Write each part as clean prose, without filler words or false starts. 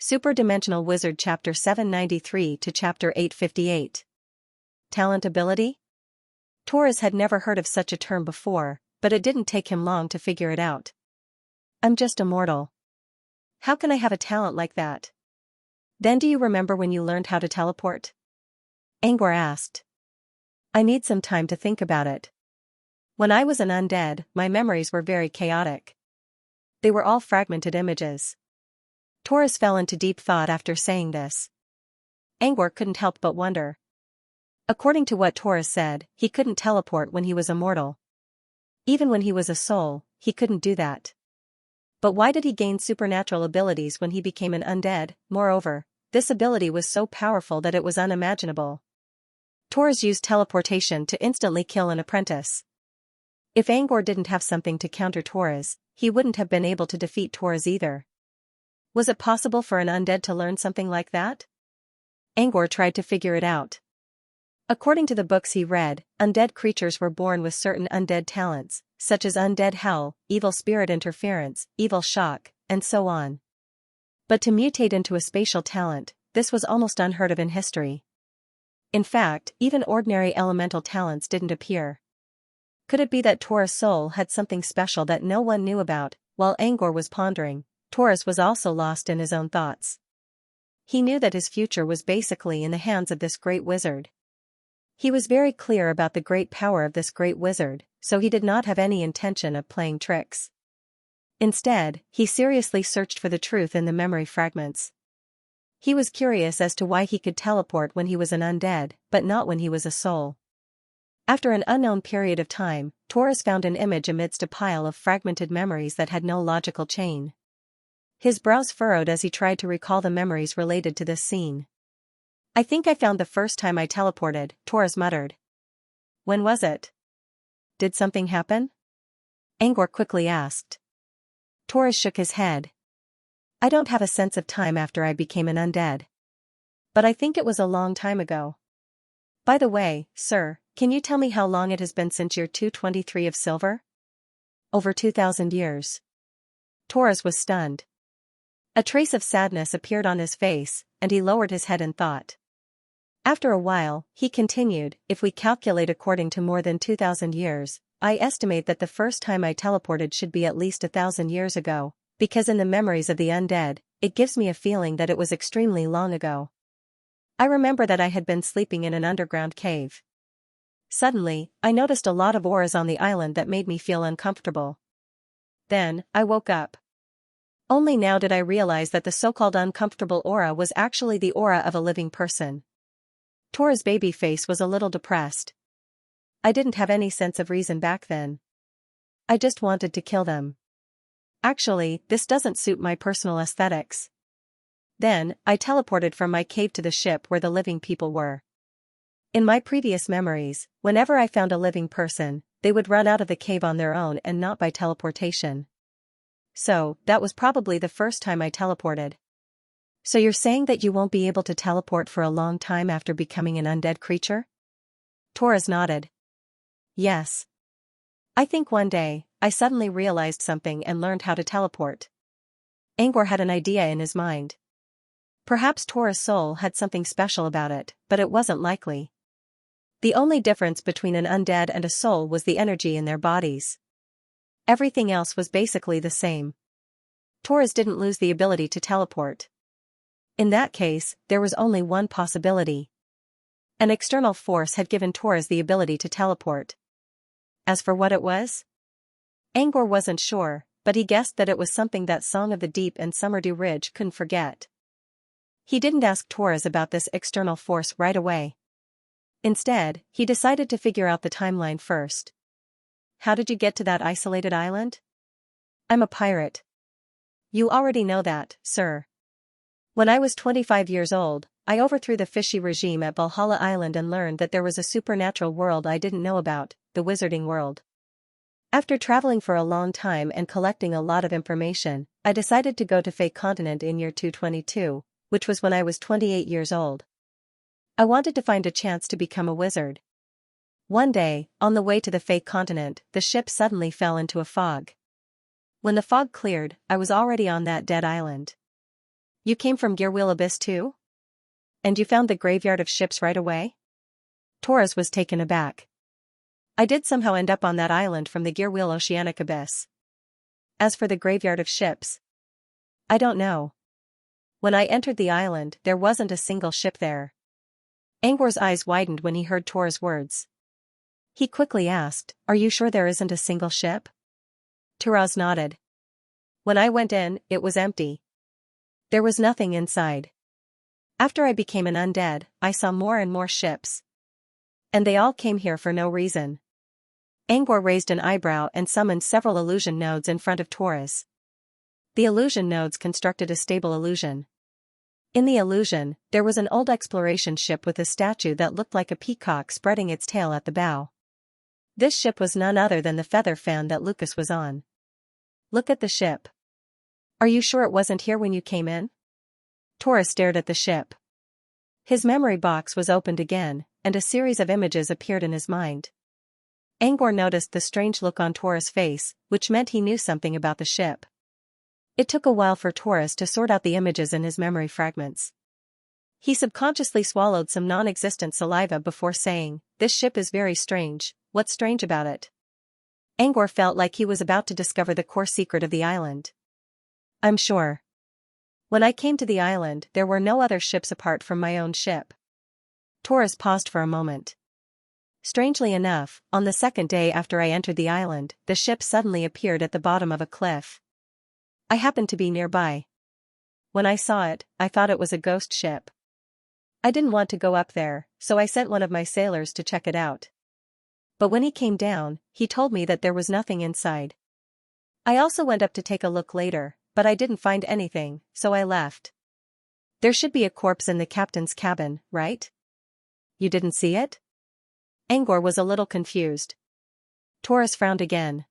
Superdimensional Wizard Chapter 793 to Chapter 858. Talent ability? Torres had never heard of such a term before, but it didn't take him long to figure it out. I'm just a mortal. How can I have a talent like that? Then do you remember when you learned how to teleport? Angor asked. I need some time to think about it. When I was an undead, my memories were very chaotic. They were all fragmented images. Torres fell into deep thought after saying this. Angor couldn't help but wonder. According to what Torres said, he couldn't teleport when he was a mortal. Even when he was a soul, he couldn't do that. But why did he gain supernatural abilities when he became an undead? Moreover, this ability was so powerful that it was unimaginable. Torres used teleportation to instantly kill an apprentice. If Angor didn't have something to counter Torres, he wouldn't have been able to defeat Torres either. Was it possible for an undead to learn something like that? Angor tried to figure it out. According to the books he read, undead creatures were born with certain undead talents, such as undead hell, evil spirit interference, evil shock, and so on. But to mutate into a spatial talent, this was almost unheard of in history. In fact, even ordinary elemental talents didn't appear. Could it be that Torres' soul had something special that no one knew about? While Angor was pondering, Torres was also lost in his own thoughts. He knew that his future was basically in the hands of this great wizard. He was very clear about the great power of this great wizard, so he did not have any intention of playing tricks. Instead, he seriously searched for the truth in the memory fragments. He was curious as to why he could teleport when he was an undead, but not when he was a soul. After an unknown period of time, Torres found an image amidst a pile of fragmented memories that had no logical chain. His brows furrowed as he tried to recall the memories related to this scene. I think I found the first time I teleported, Torres muttered. When was it? Did something happen? Angor quickly asked. Torres shook his head. I don't have a sense of time after I became an undead. But I think it was a long time ago. By the way, sir, can you tell me how long it has been since year 223 of silver? Over 2,000 years. Torres was stunned. A trace of sadness appeared on his face, and he lowered his head in thought. After a while, he continued, if we calculate according to more than 2,000 years, I estimate that the first time I teleported should be at least 1,000 years ago, because in the memories of the undead, it gives me a feeling that it was extremely long ago. I remember that I had been sleeping in an underground cave. Suddenly, I noticed a lot of auras on the island that made me feel uncomfortable. Then, I woke up. Only now did I realize that the so-called uncomfortable aura was actually the aura of a living person. Torres' baby face was a little depressed. I didn't have any sense of reason back then. I just wanted to kill them. Actually, this doesn't suit my personal aesthetics. Then, I teleported from my cave to the ship where the living people were. In my previous memories, whenever I found a living person, they would run out of the cave on their own and not by teleportation. So, that was probably the first time I teleported. So you're saying that you won't be able to teleport for a long time after becoming an undead creature? Torres nodded. Yes. I think one day, I suddenly realized something and learned how to teleport. Angor had an idea in his mind. Perhaps Torres' soul had something special about it, but it wasn't likely. The only difference between an undead and a soul was the energy in their bodies. Everything else was basically the same. Torres didn't lose the ability to teleport. In that case, there was only one possibility. An external force had given Torres the ability to teleport. As for what it was? Angor wasn't sure, but he guessed that it was something that Song of the Deep and Summerdew Ridge couldn't forget. He didn't ask Torres about this external force right away. Instead, he decided to figure out the timeline first. How did you get to that isolated island? I'm a pirate. You already know that, sir. When I was 25 years old, I overthrew the fishy regime at Valhalla Island and learned that there was a supernatural world I didn't know about, the wizarding world. After traveling for a long time and collecting a lot of information, I decided to go to Fey Continent in year 222, which was when I was 28 years old. I wanted to find a chance to become a wizard. One day, on the way to the Fey Continent, the ship suddenly fell into a fog. When the fog cleared, I was already on that dead island. You came from Gearwheel Abyss too? And you found the graveyard of ships right away? Torres was taken aback. I did somehow end up on that island from the Gearwheel Oceanic Abyss. As for the graveyard of ships, I don't know. When I entered the island, there wasn't a single ship there. Angwar's eyes widened when he heard Torres' words. He quickly asked, Are you sure there isn't a single ship? Torres nodded. When I went in, it was empty. There was nothing inside. After I became an undead, I saw more and more ships. And they all came here for no reason. Angwar raised an eyebrow and summoned several illusion nodes in front of Torres. The illusion nodes constructed a stable illusion. In the illusion, there was an old exploration ship with a statue that looked like a peacock spreading its tail at the bow. This ship was none other than the feather fan that Lucas was on. Look at the ship. Are you sure it wasn't here when you came in? Torres stared at the ship. His memory box was opened again, and a series of images appeared in his mind. Angwar noticed the strange look on Torres' face, which meant he knew something about the ship. It took a while for Torres to sort out the images in his memory fragments. He subconsciously swallowed some non-existent saliva before saying, This ship is very strange. What's strange about it? Angwar felt like he was about to discover the core secret of the island. I'm sure. When I came to the island, there were no other ships apart from my own ship. Torres paused for a moment. Strangely enough, on the second day after I entered the island, the ship suddenly appeared at the bottom of a cliff. I happened to be nearby. When I saw it, I thought it was a ghost ship. I didn't want to go up there, so I sent one of my sailors to check it out. But when he came down, he told me that there was nothing inside. I also went up to take a look later, but I didn't find anything, so I left. There should be a corpse in the captain's cabin, right? You didn't see it? Angwar was a little confused. Torres frowned again.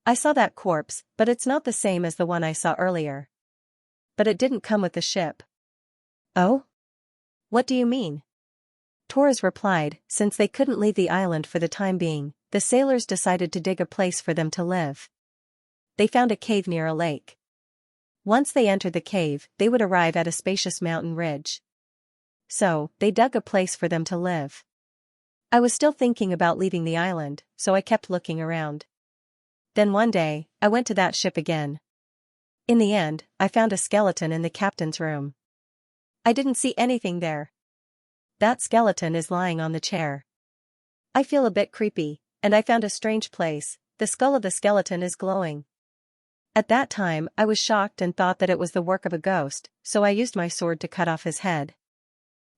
I saw that corpse, but it's not the same as the one I saw earlier. But it didn't come with the ship. Oh? What do you mean? Torres replied, since they couldn't leave the island for the time being, the sailors decided to dig a place for them to live. They found a cave near a lake. Once they entered the cave, they would arrive at a spacious mountain ridge. So, they dug a place for them to live. I was still thinking about leaving the island, so I kept looking around. Then one day, I went to that ship again. In the end, I found a skeleton in the captain's room. I didn't see anything there. That skeleton is lying on the chair. I feel a bit creepy, and I found a strange place. The skull of the skeleton is glowing. At that time, I was shocked and thought that it was the work of a ghost, so I used my sword to cut off his head.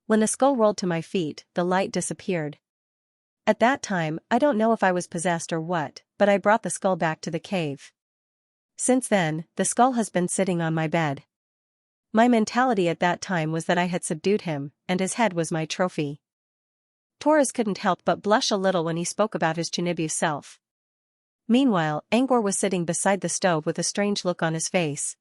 When the skull rolled to my feet, the light disappeared. At that time, I don't know if I was possessed or what, but I brought the skull back to the cave. Since then, the skull has been sitting on my bed. My mentality at that time was that I had subdued him, and his head was my trophy. Torres couldn't help but blush a little when he spoke about his Chinibu self. Meanwhile, Angwar was sitting beside the stove with a strange look on his face.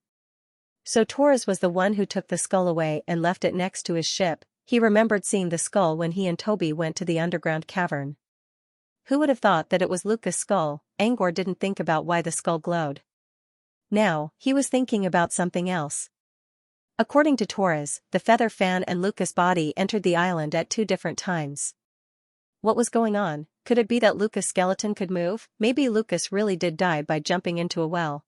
So Torres was the one who took the skull away and left it next to his ship. He remembered seeing the skull when he and Toby went to the underground cavern. Who would have thought that it was Lucas' skull? Angwar didn't think about why the skull glowed. Now, he was thinking about something else. According to Torres, the feather fan and Lucas' body entered the island at 2 different times. What was going on? Could it be that Lucas' skeleton could move? Maybe Lucas really did die by jumping into a well.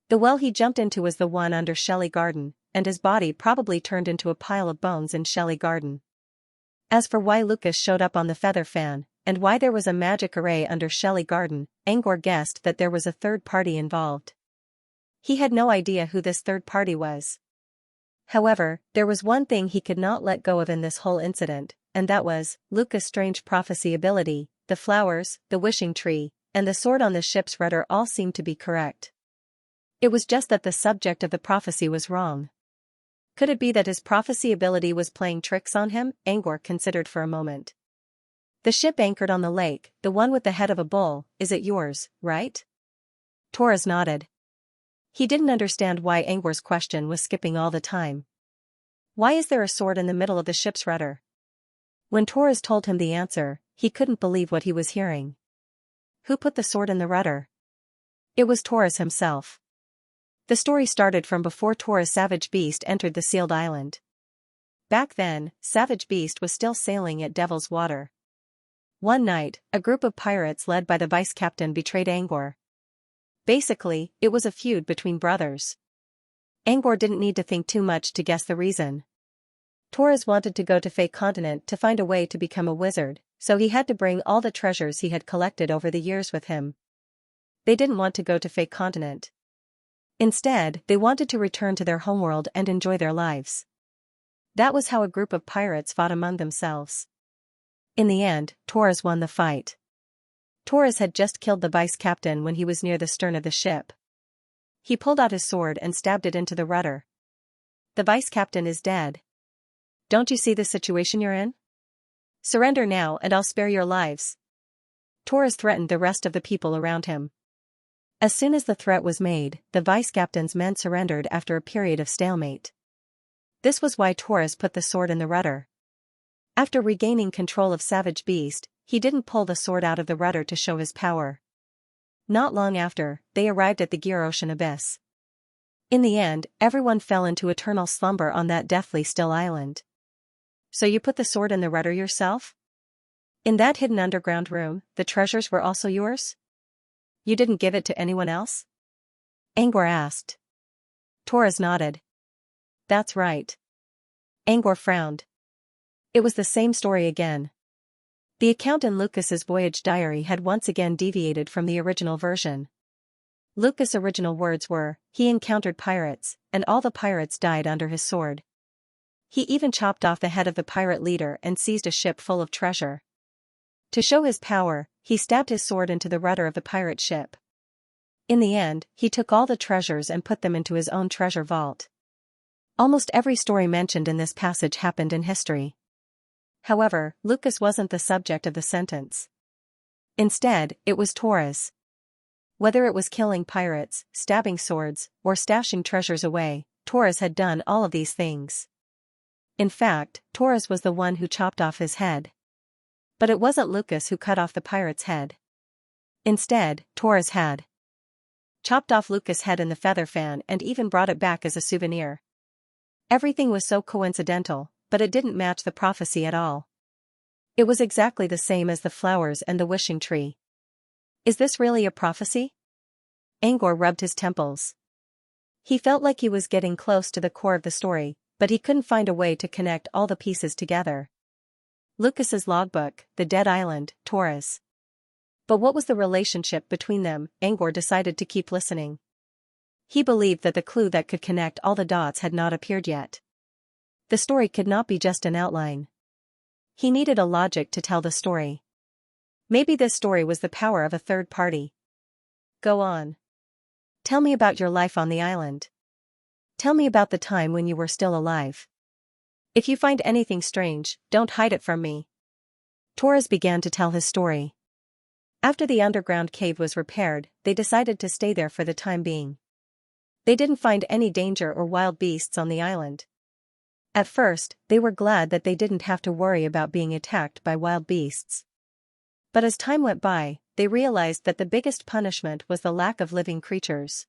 The well he jumped into was the one under Shelley Garden, and his body probably turned into a pile of bones in Shelley Garden. As for why Lucas showed up on the feather fan, and why there was a magic array under Shelley Garden, Angwar guessed that there was a third party involved. He had no idea who this third party was. However, there was one thing he could not let go of in this whole incident, and that was Lucas' strange prophecy ability. The flowers, the wishing tree, and the sword on the ship's rudder all seemed to be correct. It was just that the subject of the prophecy was wrong. Could it be that his prophecy ability was playing tricks on him? Angwar considered for a moment. The ship anchored on the lake, the one with the head of a bull, is it yours, right? Torres nodded. He didn't understand why Angwar's question was skipping all the time. Why is there a sword in the middle of the ship's rudder? When Torres told him the answer, he couldn't believe what he was hearing. Who put the sword in the rudder? It was Torres himself. The story started from before Torres Savage Beast entered the sealed island. Back then, Savage Beast was still sailing at Devil's Water. One night, a group of pirates led by the vice captain betrayed Angor. Basically, it was a feud between brothers. Angor didn't need to think too much to guess the reason. Torres wanted to go to Fey Continent to find a way to become a wizard, so he had to bring all the treasures he had collected over the years with him. They didn't want to go to Fey Continent. Instead, they wanted to return to their homeworld and enjoy their lives. That was how a group of pirates fought among themselves. In the end, Torres won the fight. Torres had just killed the vice captain when he was near the stern of the ship. He pulled out his sword and stabbed it into the rudder. The vice captain is dead. Don't you see the situation you're in? Surrender now and I'll spare your lives. Torres threatened the rest of the people around him. As soon as the threat was made, the vice captain's men surrendered after a period of stalemate. This was why Torres put the sword in the rudder. After regaining control of Savage Beast, he didn't pull the sword out of the rudder to show his power. Not long after, they arrived at the Gear Ocean Abyss. In the end, everyone fell into eternal slumber on that deathly still island. So you put the sword in the rudder yourself? In that hidden underground room, the treasures were also yours? You didn't give it to anyone else? Angor asked. Torres nodded. That's right. Angor frowned. It was the same story again. The account in Lucas's voyage diary had once again deviated from the original version. Lucas' original words were, he encountered pirates, and all the pirates died under his sword. He even chopped off the head of the pirate leader and seized a ship full of treasure. To show his power, he stabbed his sword into the rudder of the pirate ship. In the end, he took all the treasures and put them into his own treasure vault. Almost every story mentioned in this passage happened in history. However, Lucas wasn't the subject of the sentence. Instead, it was Torres. Whether it was killing pirates, stabbing swords, or stashing treasures away, Torres had done all of these things. In fact, Torres was the one who chopped off his head. But it wasn't Lucas who cut off the pirate's head. Instead, Torres had chopped off Lucas' head in the feather fan and even brought it back as a souvenir. Everything was so coincidental, but it didn't match the prophecy at all. It was exactly the same as the flowers and the wishing tree. Is this really a prophecy? Angor rubbed his temples. He felt like he was getting close to the core of the story, but he couldn't find a way to connect all the pieces together. Lucas's logbook, the dead island, Torres. But what was the relationship between them? Angor decided to keep listening. He believed that the clue that could connect all the dots had not appeared yet. The story could not be just an outline. He needed a logic to tell the story. Maybe this story was the power of a third party. Go on. Tell me about your life on the island. Tell me about the time when you were still alive. If you find anything strange, don't hide it from me. Torres began to tell his story. After the underground cave was repaired, they decided to stay there for the time being. They didn't find any danger or wild beasts on the island. At first, they were glad that they didn't have to worry about being attacked by wild beasts. But as time went by, they realized that the biggest punishment was the lack of living creatures.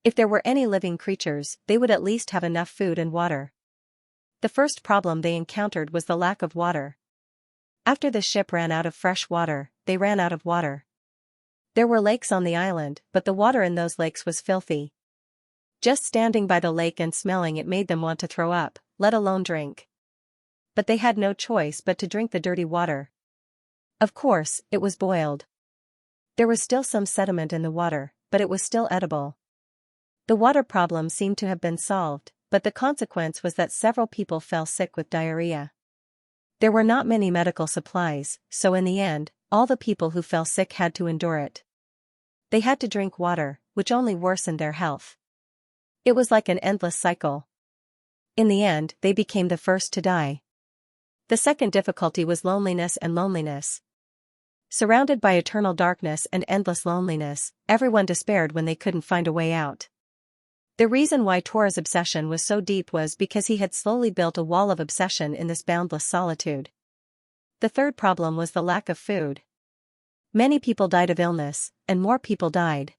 If there were any living creatures, they would at least have enough food and water. The first problem they encountered was the lack of water. After the ship ran out of fresh water, they ran out of water. There were lakes on the island, but the water in those lakes was filthy. Just standing by the lake and smelling it made them want to throw up, let alone drink. But they had no choice but to drink the dirty water. Of course, it was boiled. There was still some sediment in the water, but it was still edible. The water problem seemed to have been solved, but the consequence was that several people fell sick with diarrhea. There were not many medical supplies, so in the end, all the people who fell sick had to endure it. They had to drink water, which only worsened their health. It was like an endless cycle. In the end, they became the first to die. The second difficulty was loneliness and loneliness. Surrounded by eternal darkness and endless loneliness, everyone despaired when they couldn't find a way out. The reason why Torres' obsession was so deep was because he had slowly built a wall of obsession in this boundless solitude. The third problem was the lack of food. Many people died of illness, and more people died.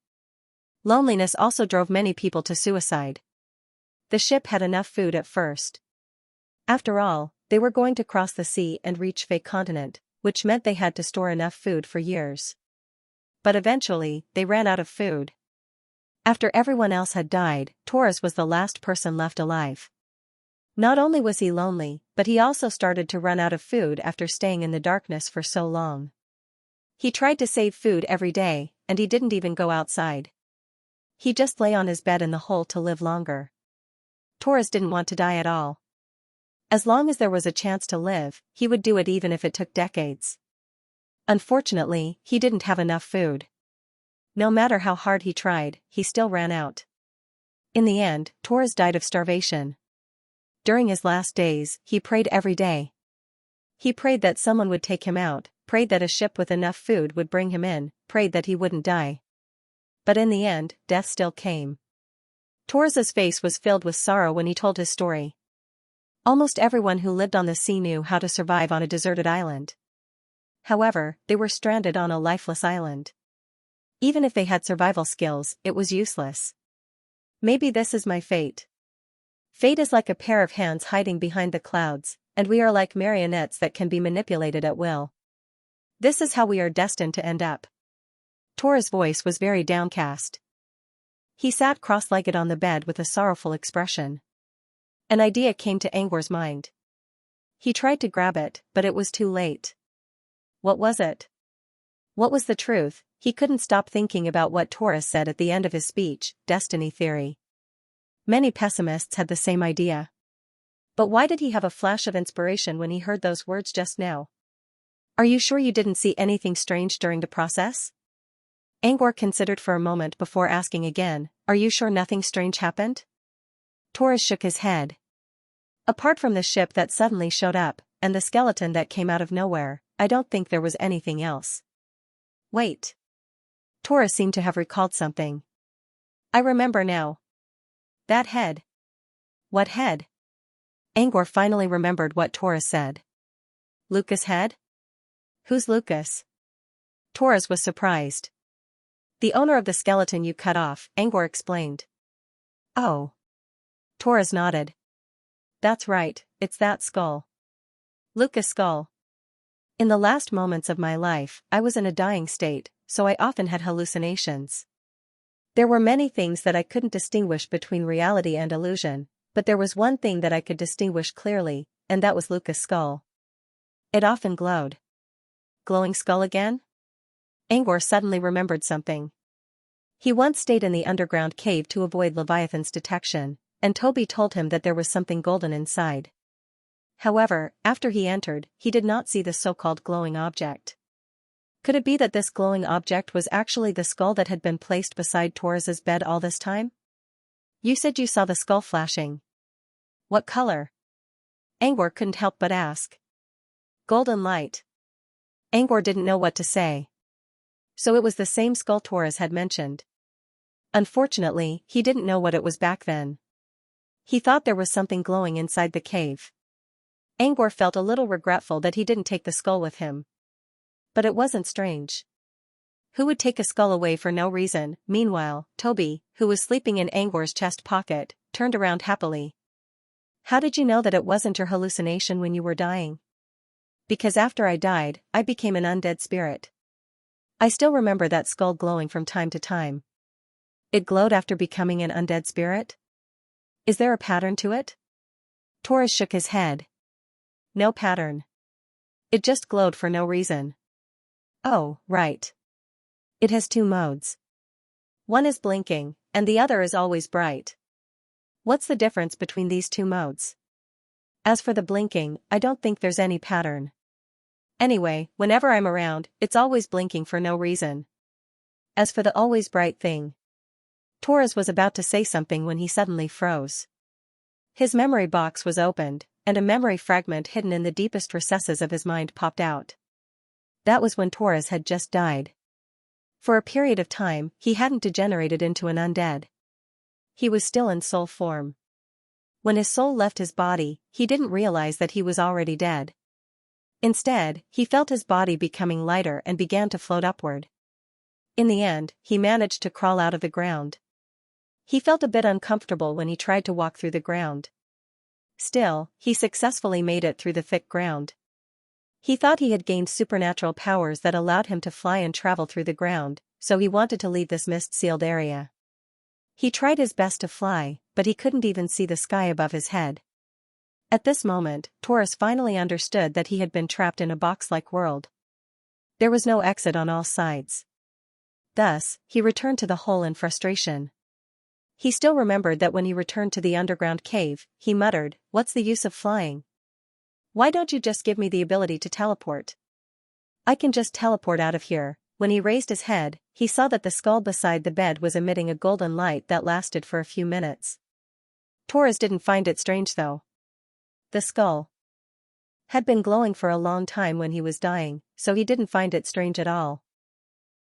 Loneliness also drove many people to suicide. The ship had enough food at first. After all, they were going to cross the sea and reach Fake Continent, which meant they had to store enough food for years. But eventually, they ran out of food. After everyone else had died, Taurus was the last person left alive. Not only was he lonely, but he also started to run out of food after staying in the darkness for so long. He tried to save food every day, and he didn't even go outside. He just lay on his bed in the hole to live longer. Taurus didn't want to die at all. As long as there was a chance to live, he would do it even if it took decades. Unfortunately, he didn't have enough food. No matter how hard he tried, he still ran out. In the end, Taurus died of starvation. During his last days, he prayed every day. He prayed that someone would take him out, prayed that a ship with enough food would bring him in, prayed that he wouldn't die. But in the end, death still came. Taurus's face was filled with sorrow when he told his story. Almost everyone who lived on the sea knew how to survive on a deserted island. However, they were stranded on a lifeless island. Even if they had survival skills, it was useless. Maybe this is my fate. Fate is like a pair of hands hiding behind the clouds, and we are like marionettes that can be manipulated at will. This is how we are destined to end up. Taurus' voice was very downcast. He sat cross-legged on the bed with a sorrowful expression. An idea came to Angwar's mind. He tried to grab it, but it was too late. What was it? What was the truth? He couldn't stop thinking about what Taurus said at the end of his speech, destiny theory. Many pessimists had the same idea. But why did he have a flash of inspiration when he heard those words just now? Are you sure you didn't see anything strange during the process? Angwar considered for a moment before asking again, are you sure nothing strange happened? Taurus shook his head. Apart from the ship that suddenly showed up, and the skeleton that came out of nowhere, I don't think there was anything else. Wait. Taurus seemed to have recalled something. I remember now. That head. What head? Angwar finally remembered what Taurus said. Lucas' head? Who's Lucas? Taurus was surprised. The owner of the skeleton you cut off, Angwar explained. Oh. Taurus nodded. That's right, it's that skull. Lucas' skull. In the last moments of my life, I was in a dying state, so I often had hallucinations. There were many things that I couldn't distinguish between reality and illusion, but there was one thing that I could distinguish clearly, and that was Lucas' skull. It often glowed. Glowing skull again? Angwar suddenly remembered something. He once stayed in the underground cave to avoid Leviathan's detection, and Toby told him that there was something golden inside. However, after he entered, he did not see the so-called glowing object. Could it be that this glowing object was actually the skull that had been placed beside Taurus's bed all this time? You said you saw the skull flashing. What color? Angwar couldn't help but ask. Golden light. Angwar didn't know what to say. So it was the same skull Taurus had mentioned. Unfortunately, he didn't know what it was back then. He thought there was something glowing inside the cave. Angwar felt a little regretful that he didn't take the skull with him. But it wasn't strange. Who would take a skull away for no reason? Meanwhile, Toby, who was sleeping in Angwar's chest pocket, turned around happily. How did you know that it wasn't your hallucination when you were dying? Because after I died, I became an undead spirit. I still remember that skull glowing from time to time. It glowed after becoming an undead spirit? Is there a pattern to it? Taurus shook his head. No pattern. It just glowed for no reason. Oh, right. It has two modes. One is blinking, and the other is always bright. What's the difference between these two modes? As for the blinking, I don't think there's any pattern. Anyway, whenever I'm around, it's always blinking for no reason. As for the always bright thing. Taurus was about to say something when he suddenly froze. His memory box was opened, and a memory fragment hidden in the deepest recesses of his mind popped out. That was when Taurus had just died. For a period of time, he hadn't degenerated into an undead. He was still in soul form. When his soul left his body, he didn't realize that he was already dead. Instead, he felt his body becoming lighter and began to float upward. In the end, he managed to crawl out of the ground. He felt a bit uncomfortable when he tried to walk through the ground. Still, he successfully made it through the thick ground. He thought he had gained supernatural powers that allowed him to fly and travel through the ground, so he wanted to leave this mist-sealed area. He tried his best to fly, but he couldn't even see the sky above his head. At this moment, Taurus finally understood that he had been trapped in a box-like world. There was no exit on all sides. Thus, he returned to the hole in frustration. He still remembered that when he returned to the underground cave, he muttered, "What's the use of flying? Why don't you just give me the ability to teleport? I can just teleport out of here." When he raised his head, he saw that the skull beside the bed was emitting a golden light that lasted for a few minutes. Taurus didn't find it strange though. The skull had been glowing for a long time when he was dying, so he didn't find it strange at all.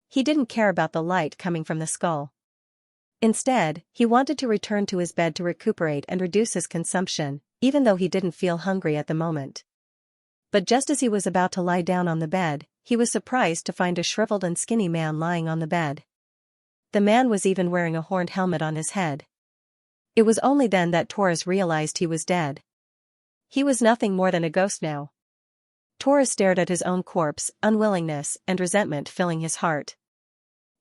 He didn't care about the light coming from the skull. Instead, he wanted to return to his bed to recuperate and reduce his consumption, even though he didn't feel hungry at the moment. But just as he was about to lie down on the bed, he was surprised to find a shriveled and skinny man lying on the bed. The man was even wearing a horned helmet on his head. It was only then that Taurus realized he was dead. He was nothing more than a ghost now. Taurus stared at his own corpse, unwillingness and resentment filling his heart.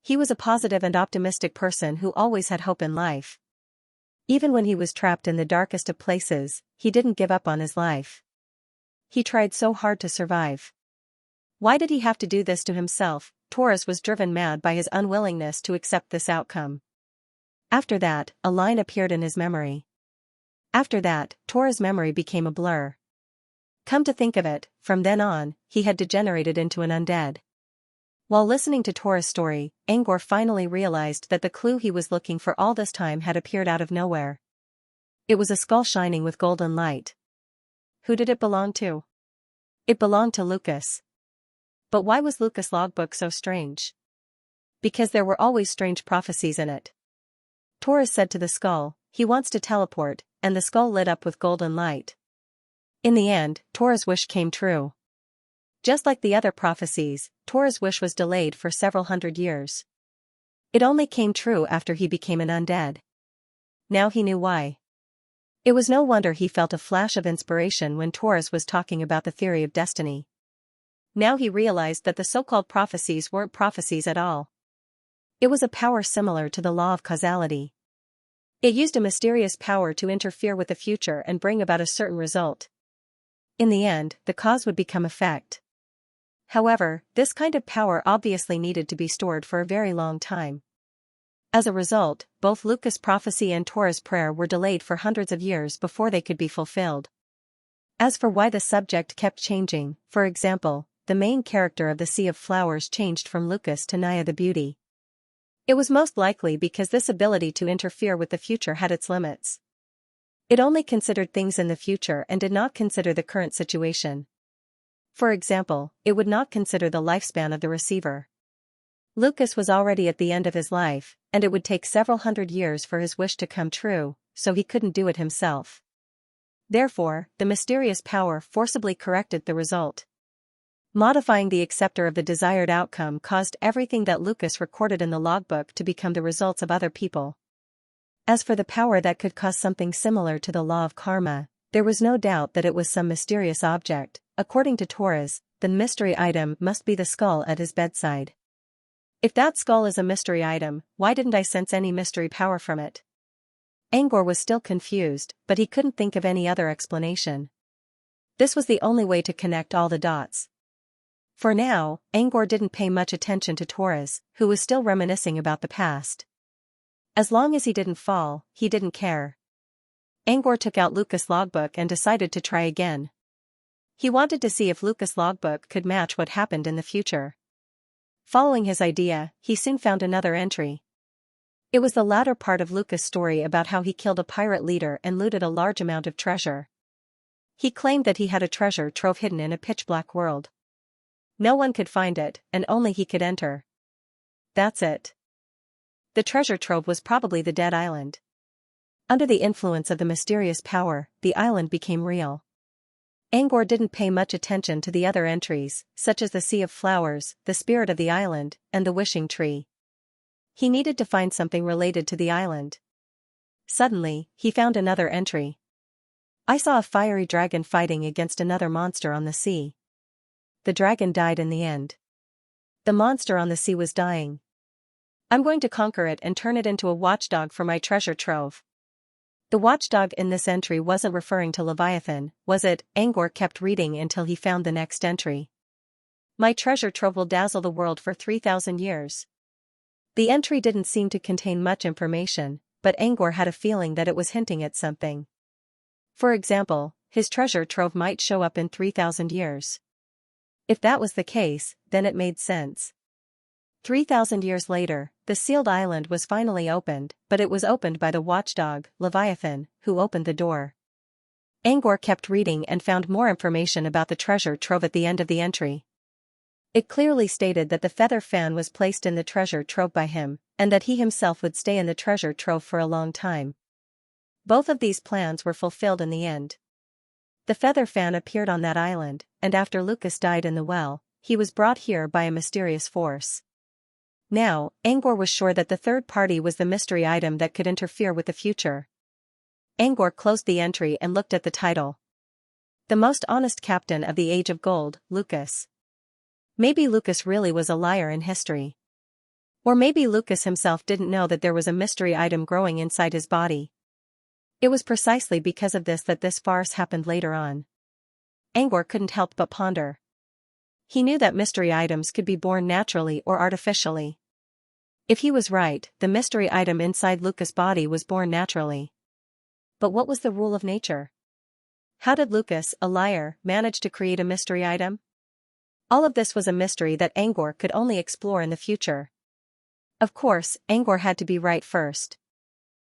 He was a positive and optimistic person who always had hope in life. Even when he was trapped in the darkest of places, he didn't give up on his life. He tried so hard to survive. Why did he have to do this to himself? Taurus was driven mad by his unwillingness to accept this outcome. After that, a line appeared in his memory. After that, Taurus' memory became a blur. Come to think of it, from then on, he had degenerated into an undead. While listening to Taurus' story, Angor finally realized that the clue he was looking for all this time had appeared out of nowhere. It was a skull shining with golden light. Who did it belong to? It belonged to Lucas. But why was Lucas' logbook so strange? Because there were always strange prophecies in it. Taurus said to the skull, "He wants to teleport," and the skull lit up with golden light. In the end, Taurus' wish came true. Just like the other prophecies, Taurus' wish was delayed for several hundred years. It only came true after he became an undead. Now he knew why. It was no wonder he felt a flash of inspiration when Taurus was talking about the theory of destiny. Now he realized that the so-called prophecies weren't prophecies at all. It was a power similar to the law of causality. It used a mysterious power to interfere with the future and bring about a certain result. In the end, the cause would become effect. However, this kind of power obviously needed to be stored for a very long time. As a result, both Lucas' prophecy and Taurus' prayer were delayed for hundreds of years before they could be fulfilled. As for why the subject kept changing, for example, the main character of the Sea of Flowers changed from Lucas to Naya the Beauty. It was most likely because this ability to interfere with the future had its limits. It only considered things in the future and did not consider the current situation. For example, it would not consider the lifespan of the receiver. Lucas was already at the end of his life, and it would take several hundred years for his wish to come true, so he couldn't do it himself. Therefore, the mysterious power forcibly corrected the result. Modifying the acceptor of the desired outcome caused everything that Lucas recorded in the logbook to become the results of other people. As for the power that could cause something similar to the law of karma, there was no doubt that it was some mysterious object. According to Taurus, the mystery item must be the skull at his bedside. If that skull is a mystery item, why didn't I sense any mystery power from it? Angor was still confused, but he couldn't think of any other explanation. This was the only way to connect all the dots. For now, Angor didn't pay much attention to Taurus, who was still reminiscing about the past. As long as he didn't fall, he didn't care. Angor took out Lucas' logbook and decided to try again. He wanted to see if Lucas' logbook could match what happened in the future. Following his idea, he soon found another entry. It was the latter part of Lucas' story about how he killed a pirate leader and looted a large amount of treasure. He claimed that he had a treasure trove hidden in a pitch-black world. No one could find it, and only he could enter. That's it. The treasure trove was probably the Dead Island. Under the influence of the mysterious power, the island became real. Angor didn't pay much attention to the other entries, such as the Sea of Flowers, the Spirit of the Island, and the Wishing Tree. He needed to find something related to the island. Suddenly, he found another entry. I saw a fiery dragon fighting against another monster on the sea. The dragon died in the end. The monster on the sea was dying. I'm going to conquer it and turn it into a watchdog for my treasure trove. The watchdog in this entry wasn't referring to Leviathan, was it? Angor kept reading until he found the next entry. My treasure trove will dazzle the world for 3,000 years. The entry didn't seem to contain much information, but Angor had a feeling that it was hinting at something. For example, his treasure trove might show up in 3,000 years. If that was the case, then it made sense. 3,000 years later, the sealed island was finally opened, but it was opened by the watchdog, Leviathan, who opened the door. Angor kept reading and found more information about the treasure trove at the end of the entry. It clearly stated that the feather fan was placed in the treasure trove by him, and that he himself would stay in the treasure trove for a long time. Both of these plans were fulfilled in the end. The feather fan appeared on that island, and after Lucas died in the well, he was brought here by a mysterious force. Now, Angor was sure that the third party was the mystery item that could interfere with the future. Angor closed the entry and looked at the title. The most honest captain of the Age of Gold, Lucas. Maybe Lucas really was a liar in history. Or maybe Lucas himself didn't know that there was a mystery item growing inside his body. It was precisely because of this that this farce happened later on. Angor couldn't help but ponder. He knew that mystery items could be born naturally or artificially. If he was right, the mystery item inside Lucas' body was born naturally. But what was the rule of nature? How did Lucas, a liar, manage to create a mystery item? All of this was a mystery that Angor could only explore in the future. Of course, Angor had to be right first.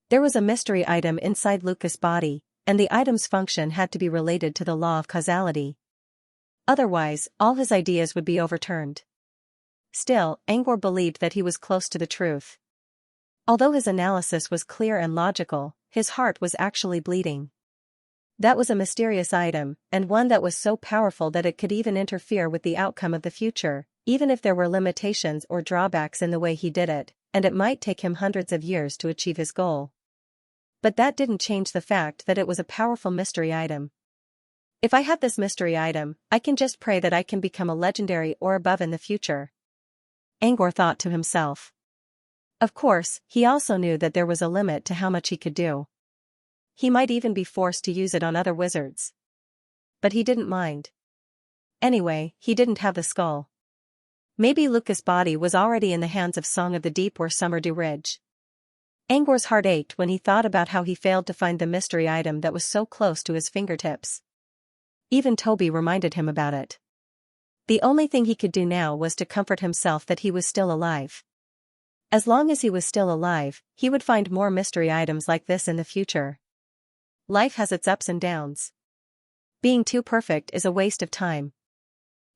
There was a mystery item inside Lucas' body, and the item's function had to be related to the law of causality. Otherwise, all his ideas would be overturned. Still, Angor believed that he was close to the truth. Although his analysis was clear and logical, his heart was actually bleeding. That was a mysterious item, and one that was so powerful that it could even interfere with the outcome of the future, even if there were limitations or drawbacks in the way he did it, and it might take him hundreds of years to achieve his goal. But that didn't change the fact that it was a powerful mystery item. If I have this mystery item, I can just pray that I can become a legendary or above in the future. Angor thought to himself. Of course, he also knew that there was a limit to how much he could do. He might even be forced to use it on other wizards. But he didn't mind. Anyway, he didn't have the skull. Maybe Lucas' body was already in the hands of Song of the Deep or Summer Du Ridge. Angor's heart ached when he thought about how he failed to find the mystery item that was so close to his fingertips. Even Toby reminded him about it. The only thing he could do now was to comfort himself that he was still alive. As long as he was still alive, he would find more mystery items like this in the future. Life has its ups and downs. Being too perfect is a waste of time.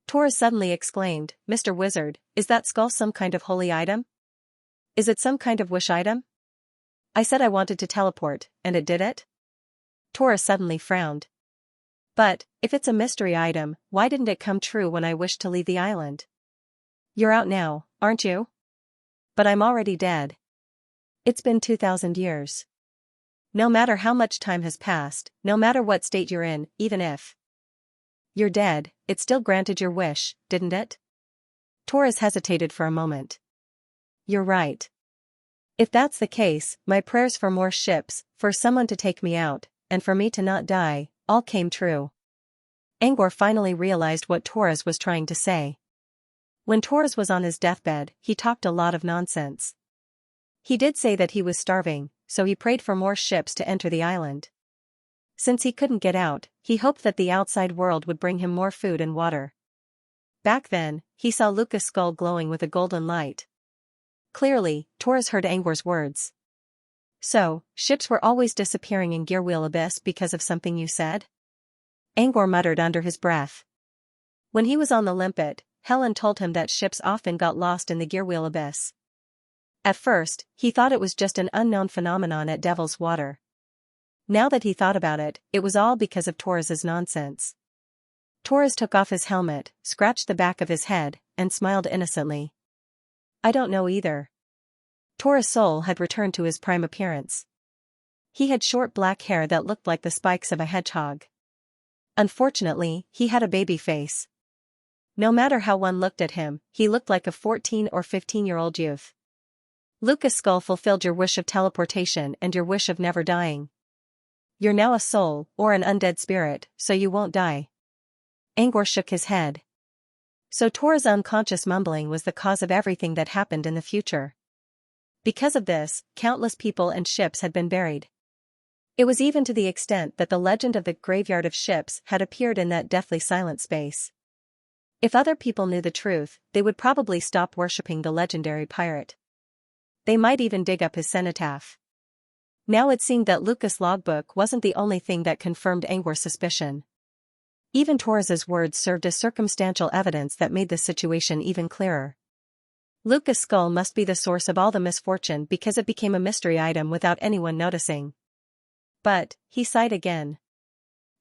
Taurus suddenly exclaimed, "Mr. Wizard, is that skull some kind of holy item? Is it some kind of wish item? I said I wanted to teleport, and it did it?" Taurus suddenly frowned. But, if it's a mystery item, why didn't it come true when I wished to leave the island? You're out now, aren't you? But I'm already dead. It's been 2,000 years. No matter how much time has passed, no matter what state you're in, even if you're dead, it still granted your wish, didn't it? Taurus hesitated for a moment. You're right. If that's the case, my prayers for more ships, for someone to take me out, and for me to not die, all came true. Angor finally realized what Taurus was trying to say. When Taurus was on his deathbed, he talked a lot of nonsense. He did say that he was starving, so he prayed for more ships to enter the island. Since he couldn't get out, he hoped that the outside world would bring him more food and water. Back then, he saw Lucas' skull glowing with a golden light. Clearly, Taurus heard Angor's words. So, ships were always disappearing in Gearwheel Abyss because of something you said? Angor muttered under his breath. When he was on the limpet, Helen told him that ships often got lost in the Gearwheel Abyss. At first, he thought it was just an unknown phenomenon at Devil's Water. Now that he thought about it, it was all because of Taurus's nonsense. Taurus took off his helmet, scratched the back of his head, and smiled innocently. I don't know either. Tora's soul had returned to his prime appearance. He had short black hair that looked like the spikes of a hedgehog. Unfortunately, he had a baby face. No matter how one looked at him, he looked like a 14 or 15-year-old youth. Lucas' skull fulfilled your wish of teleportation and your wish of never dying. You're now a soul, or an undead spirit, so you won't die. Angor shook his head. So Tora's unconscious mumbling was the cause of everything that happened in the future. Because of this, countless people and ships had been buried. It was even to the extent that the legend of the graveyard of ships had appeared in that deathly silent space. If other people knew the truth, they would probably stop worshipping the legendary pirate. They might even dig up his cenotaph. Now it seemed that Lucas' logbook wasn't the only thing that confirmed Angor's suspicion. Even Torres's words served as circumstantial evidence that made the situation even clearer. Lucas' skull must be the source of all the misfortune because it became a mystery item without anyone noticing. But, he sighed again.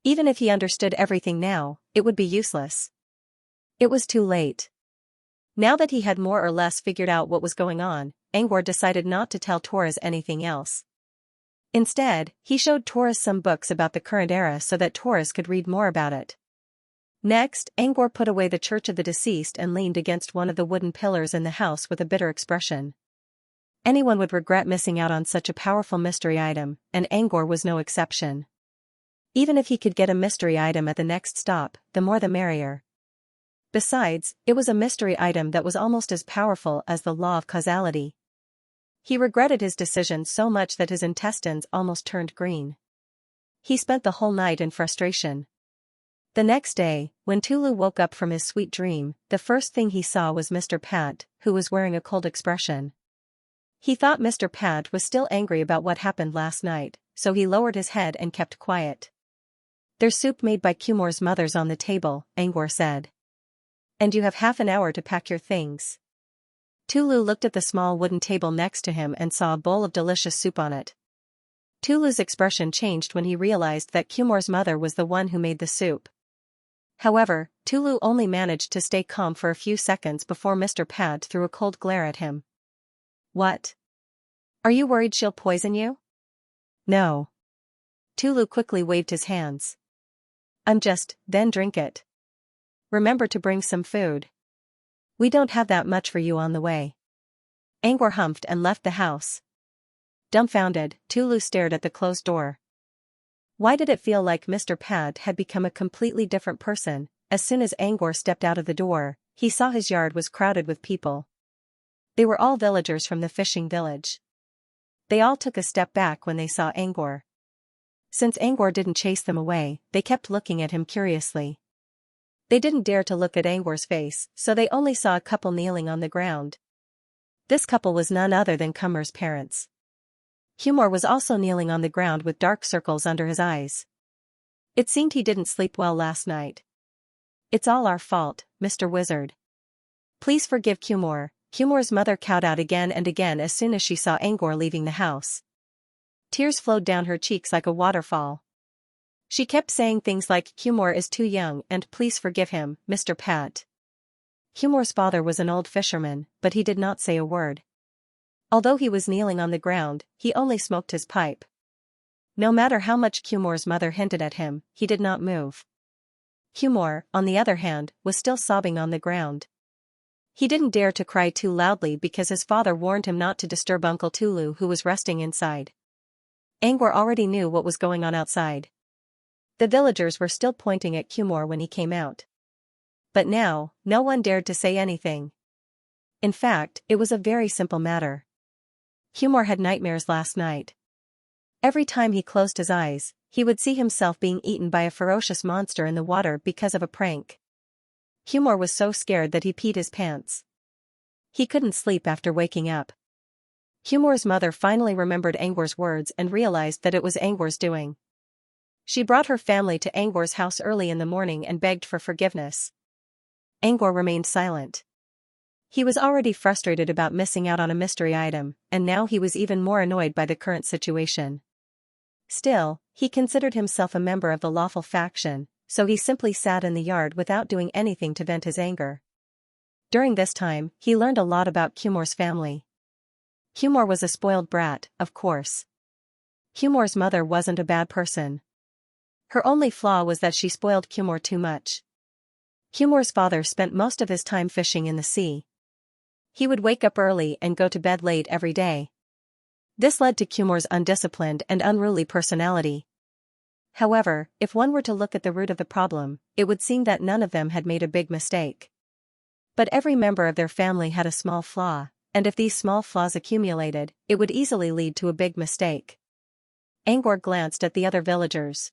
Even if he understood everything now, it would be useless. It was too late. Now that he had more or less figured out what was going on, Angor decided not to tell Torres anything else. Instead, he showed Torres some books about the current era so that Torres could read more about it. Next, Angor put away the Church of the Deceased and leaned against one of the wooden pillars in the house with a bitter expression. Anyone would regret missing out on such a powerful mystery item, and Angor was no exception. Even if he could get a mystery item at the next stop, the more the merrier. Besides, it was a mystery item that was almost as powerful as the law of causality. He regretted his decision so much that his intestines almost turned green. He spent the whole night in frustration. The next day, when Tulu woke up from his sweet dream, the first thing he saw was Mr. Pat, who was wearing a cold expression. He thought Mr. Pat was still angry about what happened last night, so he lowered his head and kept quiet. "There's soup made by Cumor's mother's on the table," Angor said. "And you have half an hour to pack your things." Tulu looked at the small wooden table next to him and saw a bowl of delicious soup on it. Tulu's expression changed when he realized that Cumor's mother was the one who made the soup. However, Tulu only managed to stay calm for a few seconds before Mr. Pat threw a cold glare at him. "What? Are you worried she'll poison you?" "No." Tulu quickly waved his hands. Then drink it. Remember to bring some food. We don't have that much for you on the way." Angor humphed and left the house. Dumbfounded, Tulu stared at the closed door. Why did it feel like Mr. Pat had become a completely different person? As soon as Angor stepped out of the door, he saw his yard was crowded with people. They were all villagers from the fishing village. They all took a step back when they saw Angor. Since Angor didn't chase them away, they kept looking at him curiously. They didn't dare to look at Angor's face, so they only saw a couple kneeling on the ground. This couple was none other than Cumor's parents. Cumor was also kneeling on the ground with dark circles under his eyes. It seemed he didn't sleep well last night. "It's all our fault, Mr. Wizard. Please forgive Cumor." Cumor's mother cowed out again and again as soon as she saw Angor leaving the house. Tears flowed down her cheeks like a waterfall. She kept saying things like, "Cumor is too young and please forgive him, Mr. Pat." Cumor's father was an old fisherman, but he did not say a word. Although he was kneeling on the ground, he only smoked his pipe. No matter how much Cumor's mother hinted at him, he did not move. Cumor, on the other hand, was still sobbing on the ground. He didn't dare to cry too loudly because his father warned him not to disturb Uncle Tulu, who was resting inside. Angor already knew what was going on outside. The villagers were still pointing at Cumor when he came out. But now, no one dared to say anything. In fact, it was a very simple matter. Cumor had nightmares last night. Every time he closed his eyes, he would see himself being eaten by a ferocious monster in the water because of a prank. Cumor was so scared that he peed his pants. He couldn't sleep after waking up. Cumor's mother finally remembered Angor's words and realized that it was Angor's doing. She brought her family to Angor's house early in the morning and begged for forgiveness. Angor remained silent. He was already frustrated about missing out on a mystery item, and now he was even more annoyed by the current situation. Still, he considered himself a member of the lawful faction, so he simply sat in the yard without doing anything to vent his anger. During this time, he learned a lot about Cumor's family. Humor was a spoiled brat, of course. Humor's mother wasn't a bad person. Her only flaw was that she spoiled Humor too much. Humor's father spent most of his time fishing in the sea. He would wake up early and go to bed late every day. This led to Humor's undisciplined and unruly personality. However, if one were to look at the root of the problem, it would seem that none of them had made a big mistake. But every member of their family had a small flaw, and if these small flaws accumulated, it would easily lead to a big mistake. Angor glanced at the other villagers.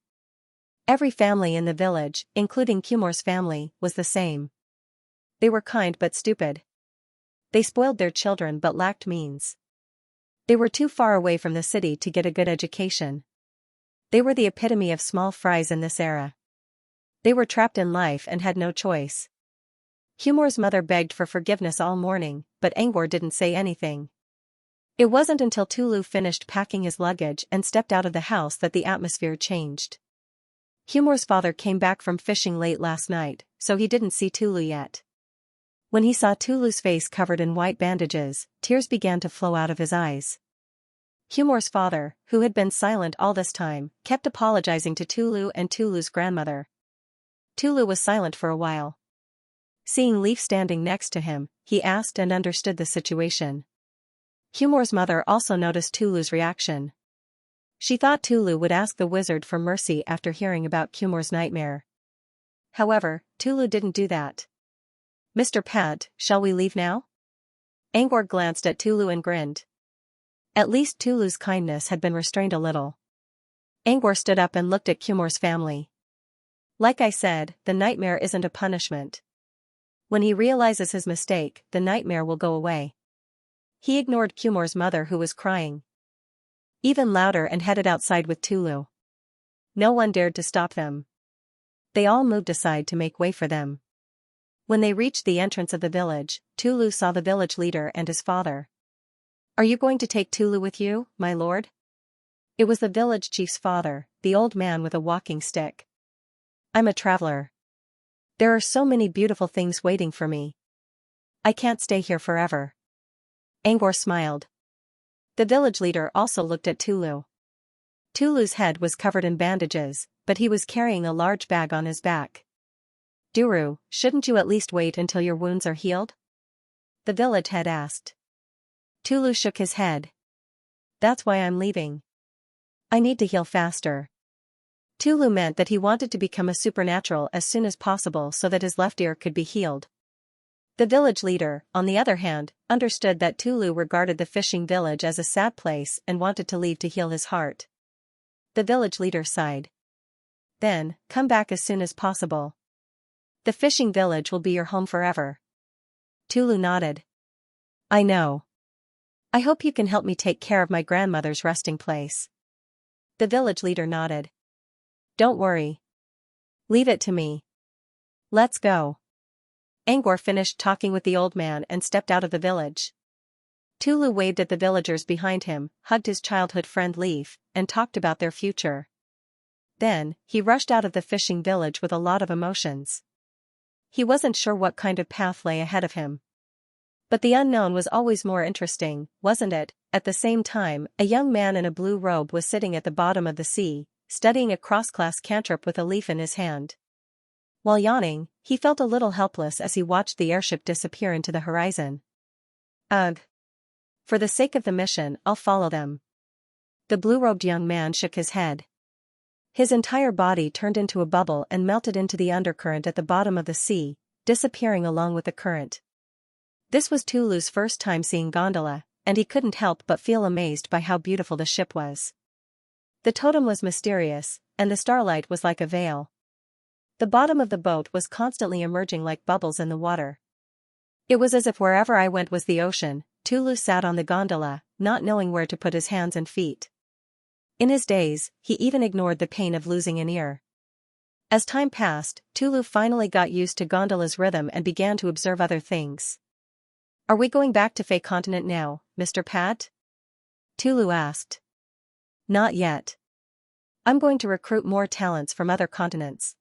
Every family in the village, including Humor's family, was the same. They were kind but stupid. They spoiled their children but lacked means. They were too far away from the city to get a good education. They were the epitome of small fries in this era. They were trapped in life and had no choice. Humor's mother begged for forgiveness all morning, but Angor didn't say anything. It wasn't until Tulu finished packing his luggage and stepped out of the house that the atmosphere changed. Humor's father came back from fishing late last night, so he didn't see Tulu yet. When he saw Tulu's face covered in white bandages, tears began to flow out of his eyes. Humor's father, who had been silent all this time, kept apologizing to Tulu and Tulu's grandmother. Tulu was silent for a while. Seeing Leaf standing next to him, he asked and understood the situation. Humor's mother also noticed Tulu's reaction. She thought Tulu would ask the wizard for mercy after hearing about Humor's nightmare. However, Tulu didn't do that. "Mr. Pat, shall we leave now?" Angor glanced at Tulu and grinned. At least Tulu's kindness had been restrained a little. Angor stood up and looked at Humor's family. "Like I said, the nightmare isn't a punishment. When he realizes his mistake, the nightmare will go away." He ignored Humor's mother, who was crying even louder, and headed outside with Tulu. No one dared to stop them. They all moved aside to make way for them. When they reached the entrance of the village, Tulu saw the village leader and his father. "Are you going to take Tulu with you, my lord?" It was the village chief's father, the old man with a walking stick. "I'm a traveler. There are so many beautiful things waiting for me. I can't stay here forever." Angor smiled. The village leader also looked at Tulu. Tulu's head was covered in bandages, but he was carrying a large bag on his back. "Duru, shouldn't you at least wait until your wounds are healed?" the village head asked. Tulu shook his head. "That's why I'm leaving. I need to heal faster." Tulu meant that he wanted to become a supernatural as soon as possible so that his left ear could be healed. The village leader, on the other hand, understood that Tulu regarded the fishing village as a sad place and wanted to leave to heal his heart. The village leader sighed. "Then, come back as soon as possible. The fishing village will be your home forever." Tulu nodded. "I know. I hope you can help me take care of my grandmother's resting place." The village leader nodded. "Don't worry. Leave it to me. Let's go." Angor finished talking with the old man and stepped out of the village. Tulu waved at the villagers behind him, hugged his childhood friend Leaf, and talked about their future. Then, he rushed out of the fishing village with a lot of emotions. He wasn't sure what kind of path lay ahead of him. But the unknown was always more interesting, wasn't it? At the same time, a young man in a blue robe was sitting at the bottom of the sea, studying a cross-class cantrip with a leaf in his hand. While yawning, he felt a little helpless as he watched the airship disappear into the horizon. "Ugh. For the sake of the mission, I'll follow them." The blue-robed young man shook his head. His entire body turned into a bubble and melted into the undercurrent at the bottom of the sea, disappearing along with the current. This was Tulu's first time seeing gondola, and he couldn't help but feel amazed by how beautiful the ship was. The totem was mysterious, and the starlight was like a veil. The bottom of the boat was constantly emerging like bubbles in the water. It was as if wherever I went was the ocean. Tulu sat on the gondola, not knowing where to put his hands and feet. In his daze, he even ignored the pain of losing an ear. As time passed, Tulu finally got used to gondola's rhythm and began to observe other things. "Are we going back to Fey Continent now, Mr. Pat?" Tulu asked. "Not yet. I'm going to recruit more talents from other continents.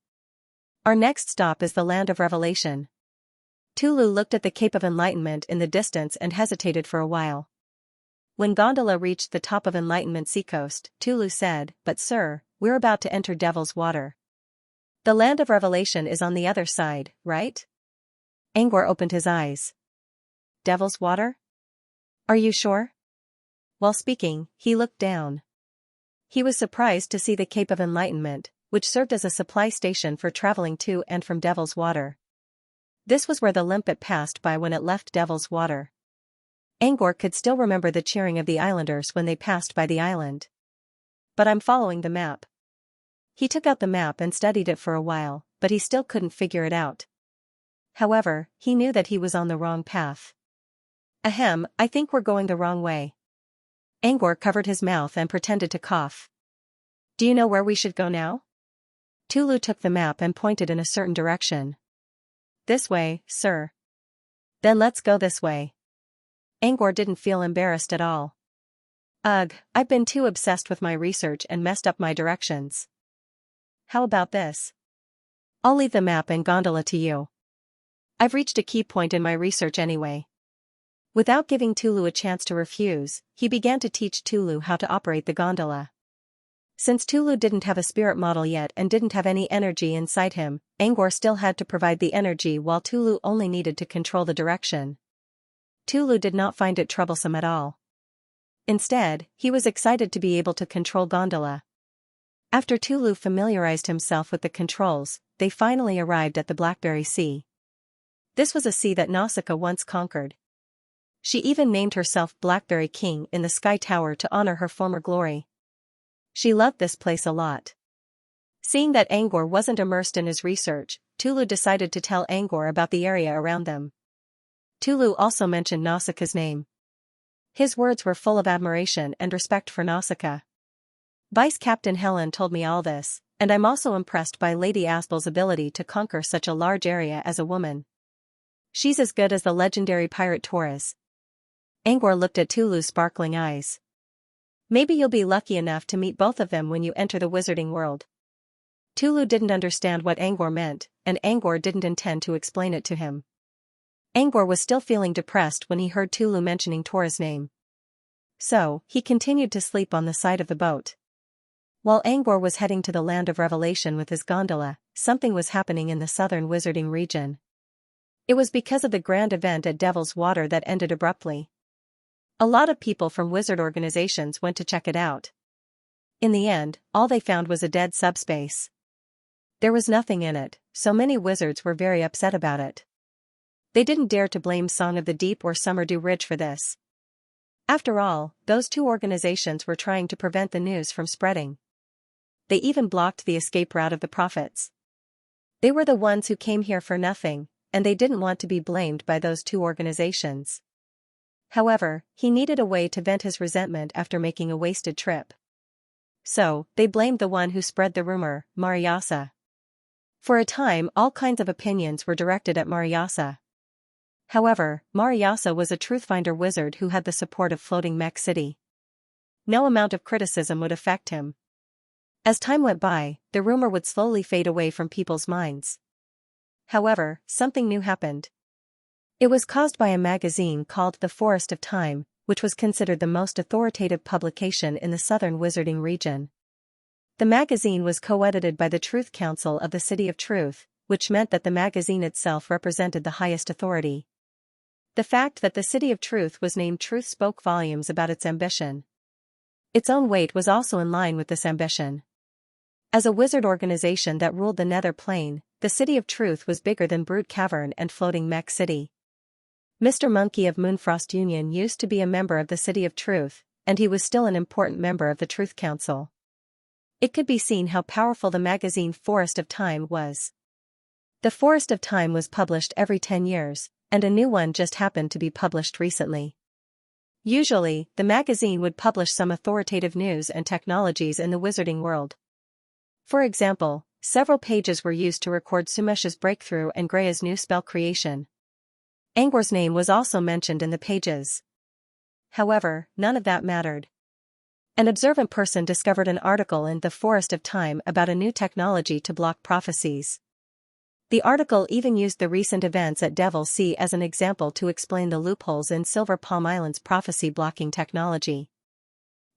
Our next stop is the Land of Revelation." Tulu looked at the Cape of Enlightenment in the distance and hesitated for a while. When Gondola reached the top of Enlightenment Seacoast, Tulu said, "But sir, we're about to enter Devil's Water. The land of revelation is on the other side, right?" Angor opened his eyes. "Devil's Water? Are you sure?" While speaking, he looked down. He was surprised to see the Cape of Enlightenment, which served as a supply station for traveling to and from Devil's Water. This was where the limpet passed by when it left Devil's Water. Angor could still remember the cheering of the islanders when they passed by the island. "But I'm following the map." He took out the map and studied it for a while, but he still couldn't figure it out. However, he knew that he was on the wrong path. "Ahem, I think we're going the wrong way." Angor covered his mouth and pretended to cough. "Do you know where we should go now?" Tulu took the map and pointed in a certain direction. "This way, sir." "Then let's go this way." Angor didn't feel embarrassed at all. "Ugh, I've been too obsessed with my research and messed up my directions. How about this? I'll leave the map and gondola to you. I've reached a key point in my research anyway." Without giving Tulu a chance to refuse, he began to teach Tulu how to operate the gondola. Since Tulu didn't have a spirit model yet and didn't have any energy inside him, Angor still had to provide the energy while Tulu only needed to control the direction. Tulu did not find it troublesome at all. Instead, he was excited to be able to control gondola. After Tulu familiarized himself with the controls, they finally arrived at the Blackberry Sea. This was a sea that Nausicaa once conquered. She even named herself Blackberry King in the Sky Tower to honor her former glory. She loved this place a lot. Seeing that Angor wasn't immersed in his research, Tulu decided to tell Angor about the area around them. Tulu also mentioned Nausicaa's name. His words were full of admiration and respect for Nausicaa. "Vice Captain Helen told me all this, and I'm also impressed by Lady Aspel's ability to conquer such a large area as a woman. She's as good as the legendary pirate Torres." Angor looked at Tulu's sparkling eyes. "Maybe you'll be lucky enough to meet both of them when you enter the wizarding world." Tulu didn't understand what Angor meant, and Angor didn't intend to explain it to him. Angor was still feeling depressed when he heard Tulu mentioning Torres' name. So, he continued to sleep on the side of the boat. While Angor was heading to the land of revelation with his gondola, something was happening in the southern wizarding region. It was because of the grand event at Devil's Water that ended abruptly. A lot of people from wizard organizations went to check it out. In the end, all they found was a dead subspace. There was nothing in it, so many wizards were very upset about it. They didn't dare to blame Song of the Deep or Summerdew Ridge for this. After all, those two organizations were trying to prevent the news from spreading. They even blocked the escape route of the prophets. They were the ones who came here for nothing, and they didn't want to be blamed by those two organizations. However, he needed a way to vent his resentment after making a wasted trip. So, they blamed the one who spread the rumor, Mariasa. For a time, all kinds of opinions were directed at Mariasa. However, Mariasa was a truthfinder wizard who had the support of Floating Mech City. No amount of criticism would affect him. As time went by, the rumor would slowly fade away from people's minds. However, something new happened. It was caused by a magazine called The Forest of Time, which was considered the most authoritative publication in the southern wizarding region. The magazine was co-edited by the Truth Council of the City of Truth, which meant that the magazine itself represented the highest authority. The fact that the City of Truth was named Truth spoke volumes about its ambition. Its own weight was also in line with this ambition. As a wizard organization that ruled the Nether Plane, the City of Truth was bigger than Brute Cavern and Floating Mech City. Mr. Monkey of Moonfrost Union used to be a member of the City of Truth, and he was still an important member of the Truth Council. It could be seen how powerful the magazine Forest of Time was. The Forest of Time was published every 10 years, and a new one just happened to be published recently. Usually, the magazine would publish some authoritative news and technologies in the wizarding world. For example, several pages were used to record Sumesh's breakthrough and Grea's new spell creation. Angor's name was also mentioned in the pages. However, none of that mattered. An observant person discovered an article in The Forest of Time about a new technology to block prophecies. The article even used the recent events at Devil's Sea as an example to explain the loopholes in Silver Palm Island's prophecy blocking technology.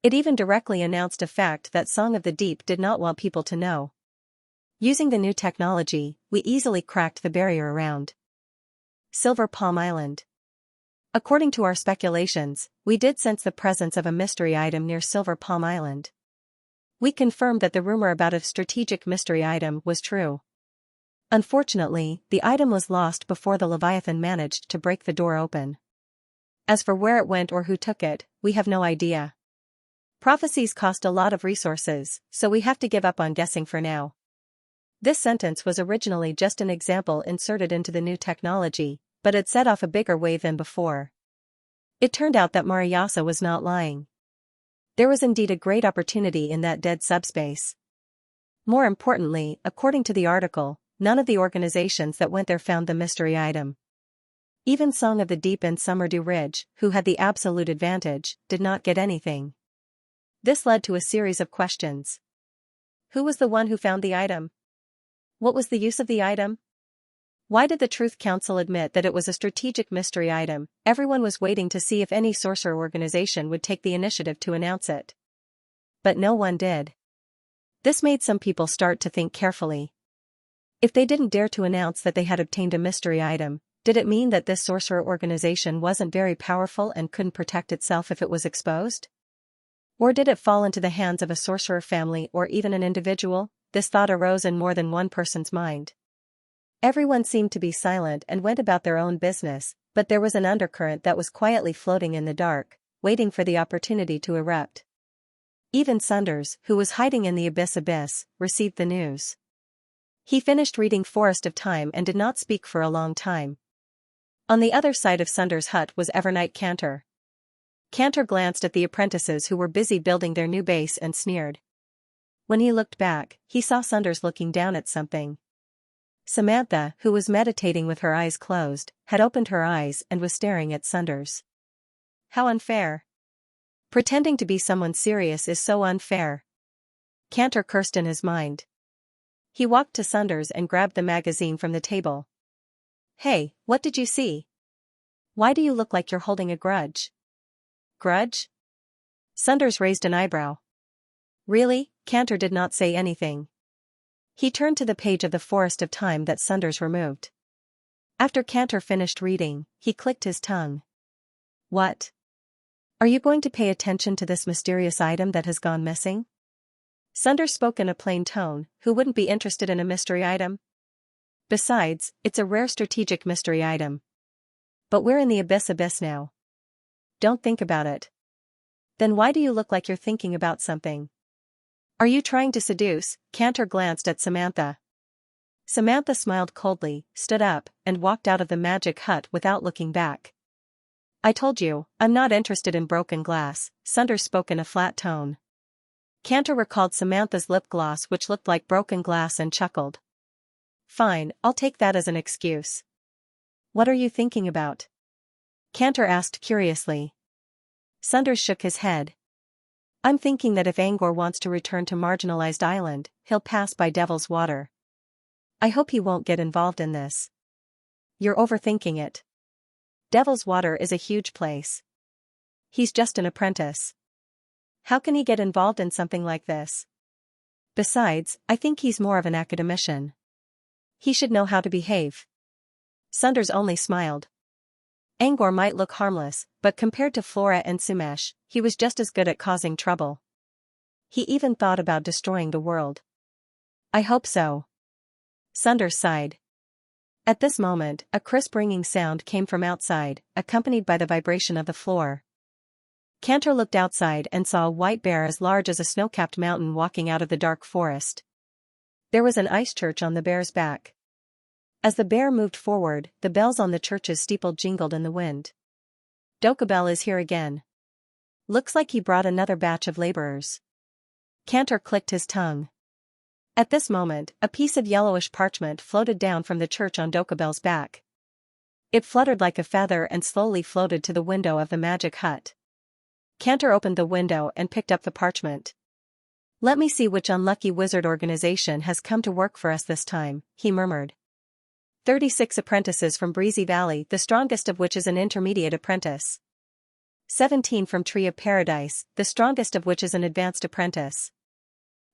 It even directly announced a fact that Song of the Deep did not want people to know. Using the new technology, we easily cracked the barrier around Silver Palm Island. According to our speculations, we did sense the presence of a mystery item near Silver Palm Island. We confirmed that the rumor about a strategic mystery item was true. Unfortunately, the item was lost before the Leviathan managed to break the door open. As for where it went or who took it, we have no idea. Prophecies cost a lot of resources, so we have to give up on guessing for now. This sentence was originally just an example inserted into the new technology, but it set off a bigger wave than before. It turned out that Maruyasa was not lying. There was indeed a great opportunity in that dead subspace. More importantly, according to the article, none of the organizations that went there found the mystery item. Even Song of the Deep and Summerdew Ridge, who had the absolute advantage, did not get anything. This led to a series of questions. Who was the one who found the item? What was the use of the item? Why did the Truth Council admit that it was a strategic mystery item? Everyone was waiting to see if any sorcerer organization would take the initiative to announce it. But no one did. This made some people start to think carefully. If they didn't dare to announce that they had obtained a mystery item, did it mean that this sorcerer organization wasn't very powerful and couldn't protect itself if it was exposed? Or did it fall into the hands of a sorcerer family or even an individual? This thought arose in more than one person's mind. Everyone seemed to be silent and went about their own business, but there was an undercurrent that was quietly floating in the dark, waiting for the opportunity to erupt. Even Sunders, who was hiding in the abyss, received the news. He finished reading Forest of Time and did not speak for a long time. On the other side of Sunders' hut was Evernight Cantor. Cantor glanced at the apprentices who were busy building their new base and sneered. When he looked back, he saw Sunders looking down at something. Samantha, who was meditating with her eyes closed, had opened her eyes and was staring at Sunders. How unfair. Pretending to be someone serious is so unfair. Cantor cursed in his mind. He walked to Sunders and grabbed the magazine from the table. Hey, what did you see? Why do you look like you're holding a grudge? Grudge? Sunders raised an eyebrow. Really? Cantor did not say anything. He turned to the page of the Forest of Time that Sunders removed. After Cantor finished reading, he clicked his tongue. What? Are you going to pay attention to this mysterious item that has gone missing? Sunders spoke in a plain tone. Who wouldn't be interested in a mystery item? Besides, it's a rare strategic mystery item. But we're in the abyss now. Don't think about it. Then why do you look like you're thinking about something? Are you trying to seduce? Cantor glanced at Samantha. Samantha smiled coldly, stood up, and walked out of the magic hut without looking back. I told you, I'm not interested in broken glass, Sunders spoke in a flat tone. Cantor recalled Samantha's lip gloss which looked like broken glass and chuckled. Fine, I'll take that as an excuse. What are you thinking about? Cantor asked curiously. Sunders shook his head. I'm thinking that if Angor wants to return to Marginalized Island, he'll pass by Devil's Water. I hope he won't get involved in this. You're overthinking it. Devil's Water is a huge place. He's just an apprentice. How can he get involved in something like this? Besides, I think he's more of an academician. He should know how to behave. Sunders only smiled. Angor might look harmless, but compared to Flora and Sumesh, he was just as good at causing trouble. He even thought about destroying the world. I hope so. Sunders sighed. At this moment, a crisp ringing sound came from outside, accompanied by the vibration of the floor. Cantor looked outside and saw a white bear as large as a snow-capped mountain walking out of the dark forest. There was an ice church on the bear's back. As the bear moved forward, the bells on the church's steeple jingled in the wind. Dokabel is here again. Looks like he brought another batch of laborers. Cantor clicked his tongue. At this moment, a piece of yellowish parchment floated down from the church on Dokabel's back. It fluttered like a feather and slowly floated to the window of the magic hut. Cantor opened the window and picked up the parchment. Let me see which unlucky wizard organization has come to work for us this time, he murmured. 36 apprentices from Breezy Valley, the strongest of which is an intermediate apprentice. 17 from Tree of Paradise, the strongest of which is an advanced apprentice.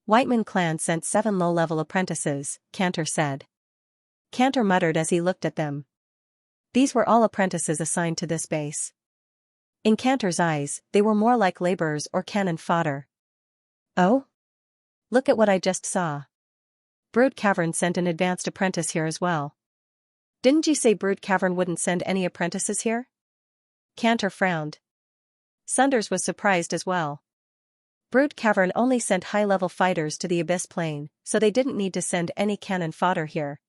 Whiteman clan sent 7 low-level apprentices, Cantor said. Cantor muttered as he looked at them. These were all apprentices assigned to this base. In Cantor's eyes, they were more like laborers or cannon fodder. Oh? Look at what I just saw. Brood Cavern sent an advanced apprentice here as well. Didn't you say Brood Cavern wouldn't send any apprentices here? Cantor frowned. Sunders was surprised as well. Brood Cavern only sent high-level fighters to the Abyss Plane, so they didn't need to send any cannon fodder here.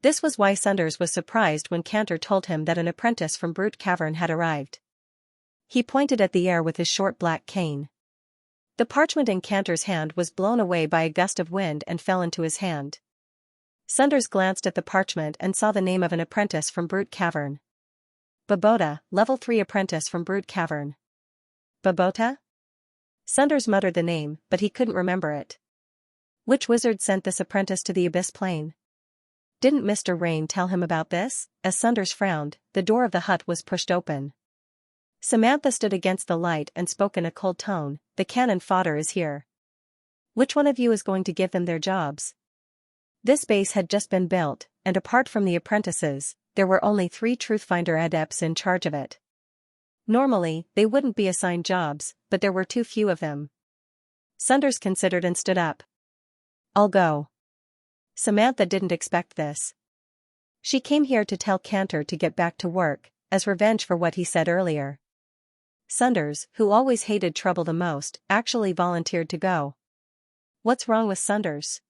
This was why Sunders was surprised when Cantor told him that an apprentice from Brood Cavern had arrived. He pointed at the air with his short black cane. The parchment in Cantor's hand was blown away by a gust of wind and fell into his hand. Sunders glanced at the parchment and saw the name of an apprentice from Brood Cavern. Babota, level 3 apprentice from Brood Cavern. Babota? Sunders muttered the name, but he couldn't remember it. Which wizard sent this apprentice to the Abyss Plane? Didn't Mr. Rain tell him about this? As Sunders frowned, the door of the hut was pushed open. Samantha stood against the light and spoke in a cold tone, "The cannon fodder is here. Which one of you is going to give them their jobs?" This base had just been built, and apart from the apprentices, there were only 3 Truthfinder adepts in charge of it. Normally, they wouldn't be assigned jobs, but there were too few of them. Sunders considered and stood up. "I'll go." Samantha didn't expect this. She came here to tell Cantor to get back to work, as revenge for what he said earlier. Sunders, who always hated trouble the most, actually volunteered to go. "What's wrong with Sunders?"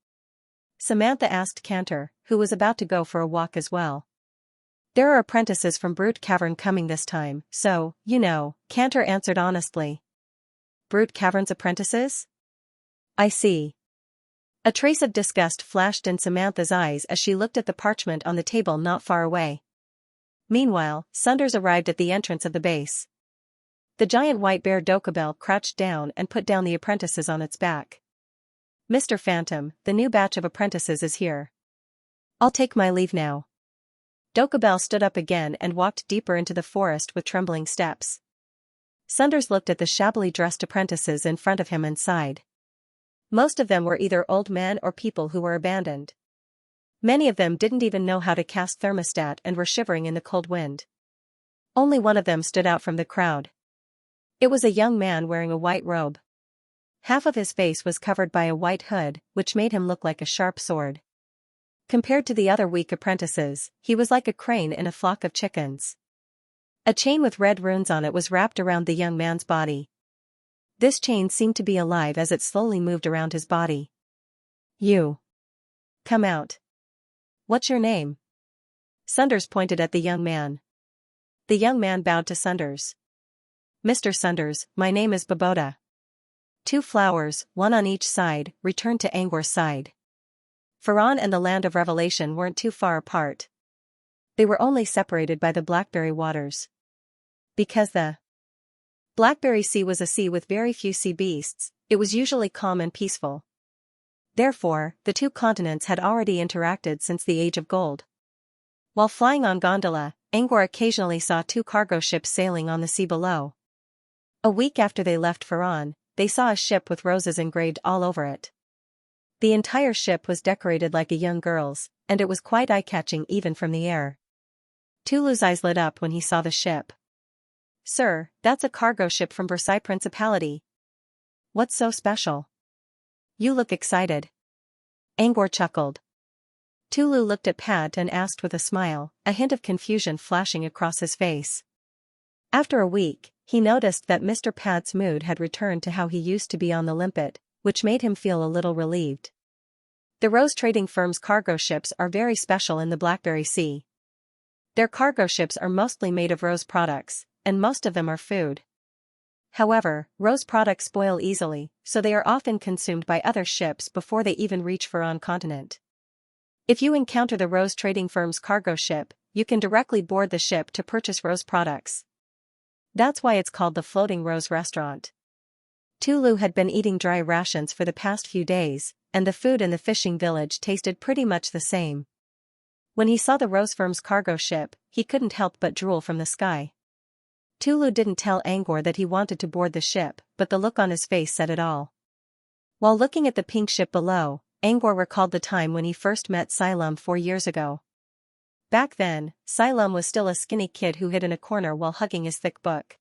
Samantha asked Cantor, who was about to go for a walk as well. "There are apprentices from Brood Cavern coming this time, so, you know," Cantor answered honestly. "Brood Cavern's apprentices? I see." A trace of disgust flashed in Samantha's eyes as she looked at the parchment on the table not far away. Meanwhile, Sunders arrived at the entrance of the base. The giant white bear Dokabel crouched down and put down the apprentices on its back. "Mr. Phantom, the new batch of apprentices is here. I'll take my leave now." Dokabel stood up again and walked deeper into the forest with trembling steps. Sunders looked at the shabbily dressed apprentices in front of him and sighed. Most of them were either old men or people who were abandoned. Many of them didn't even know how to cast thermostat and were shivering in the cold wind. Only one of them stood out from the crowd. It was a young man wearing a white robe. Half of his face was covered by a white hood, which made him look like a sharp sword. Compared to the other weak apprentices, he was like a crane in a flock of chickens. A chain with red runes on it was wrapped around the young man's body. This chain seemed to be alive as it slowly moved around his body. "You. Come out. What's your name?" Sunders pointed at the young man. The young man bowed to Sunders. "Mr. Sunders, my name is Babota." 2 flowers, one on each side, returned to Angor's side. Faran and the Land of Revelation weren't too far apart. They were only separated by the Blackberry waters. Because the Blackberry Sea was a sea with very few sea beasts, it was usually calm and peaceful. Therefore, the 2 continents had already interacted since the Age of Gold. While flying on gondola, Angor occasionally saw 2 cargo ships sailing on the sea below. A week after they left Faran, they saw a ship with roses engraved all over it. The entire ship was decorated like a young girl's, and it was quite eye-catching even from the air. Tulu's eyes lit up when he saw the ship. "Sir, that's a cargo ship from Versailles Principality. What's so special? You look excited." Angor chuckled. Tulu looked at Pat and asked with a smile, a hint of confusion flashing across his face. After a week, he noticed that Mr. Pat's mood had returned to how he used to be on the limpet, which made him feel a little relieved. The Rose Trading Firm's cargo ships are very special in the Blackberry Sea. Their cargo ships are mostly made of rose products, and most of them are food. However, rose products spoil easily, so they are often consumed by other ships before they even reach Faran continent. If you encounter the Rose Trading Firm's cargo ship, you can directly board the ship to purchase rose products. That's why it's called the Floating Rose Restaurant. Tulu had been eating dry rations for the past few days, and the food in the fishing village tasted pretty much the same. When he saw the Rose Firm's cargo ship, he couldn't help but drool from the sky. Tulu didn't tell Angor that he wanted to board the ship, but the look on his face said it all. While looking at the pink ship below, Angor recalled the time when he first met Xylem 4 years ago. Back then, Xylem was still a skinny kid who hid in a corner while hugging his thick book.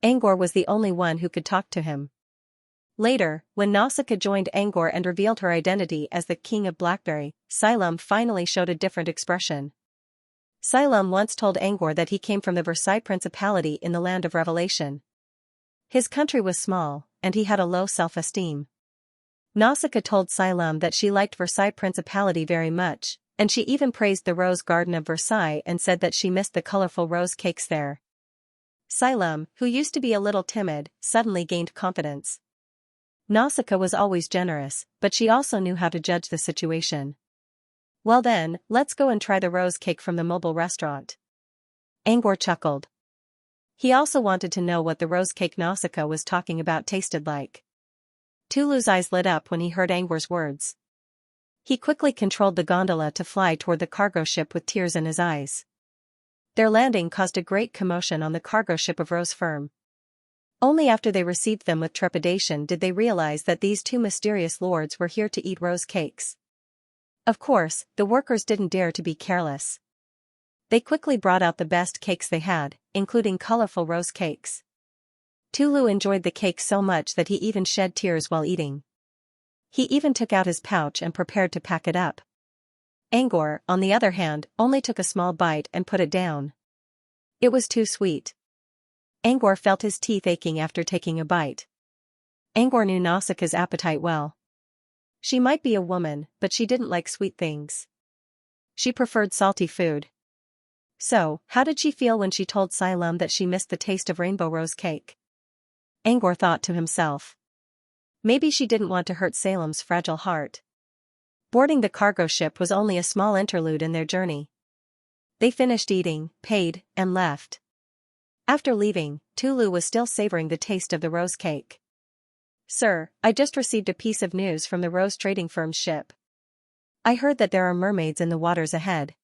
Angor was the only one who could talk to him. Later, when Nausicaa joined Angor and revealed her identity as the King of Blackberry, Xylem finally showed a different expression. Xylem once told Angor that he came from the Versailles Principality in the Land of Revelation. His country was small, and he had a low self-esteem. Nausicaa told Xylem that she liked Versailles Principality very much, and she even praised the Rose Garden of Versailles and said that she missed the colorful rose cakes there. Xylem, who used to be a little timid, suddenly gained confidence. Nausicaa was always generous, but she also knew how to judge the situation. Well then, let's go and try the rose cake from the mobile restaurant. Angor chuckled. He also wanted to know what the rose cake Nausicaa was talking about tasted like. Tulu's eyes lit up when he heard Angor's words. He quickly controlled the gondola to fly toward the cargo ship with tears in his eyes. Their landing caused a great commotion on the cargo ship of Rose Firm. Only after they received them with trepidation did they realize that these two mysterious lords were here to eat rose cakes. Of course, the workers didn't dare to be careless. They quickly brought out the best cakes they had, including colorful rose cakes. Tulu enjoyed the cake so much that he even shed tears while eating. He even took out his pouch and prepared to pack it up. Angor, on the other hand, only took a small bite and put it down. It was too sweet. Angor felt his teeth aching after taking a bite. Angor knew Nausicaa's appetite well. She might be a woman, but she didn't like sweet things. She preferred salty food. So, how did she feel when she told Xylem that she missed the taste of rainbow rose cake? Angor thought to himself. Maybe she didn't want to hurt Salem's fragile heart. Boarding the cargo ship was only a small interlude in their journey. They finished eating, paid, and left. After leaving, Tulu was still savoring the taste of the rose cake. Sir, I just received a piece of news from the Rose Trading Firm's ship. I heard that there are mermaids in the waters ahead.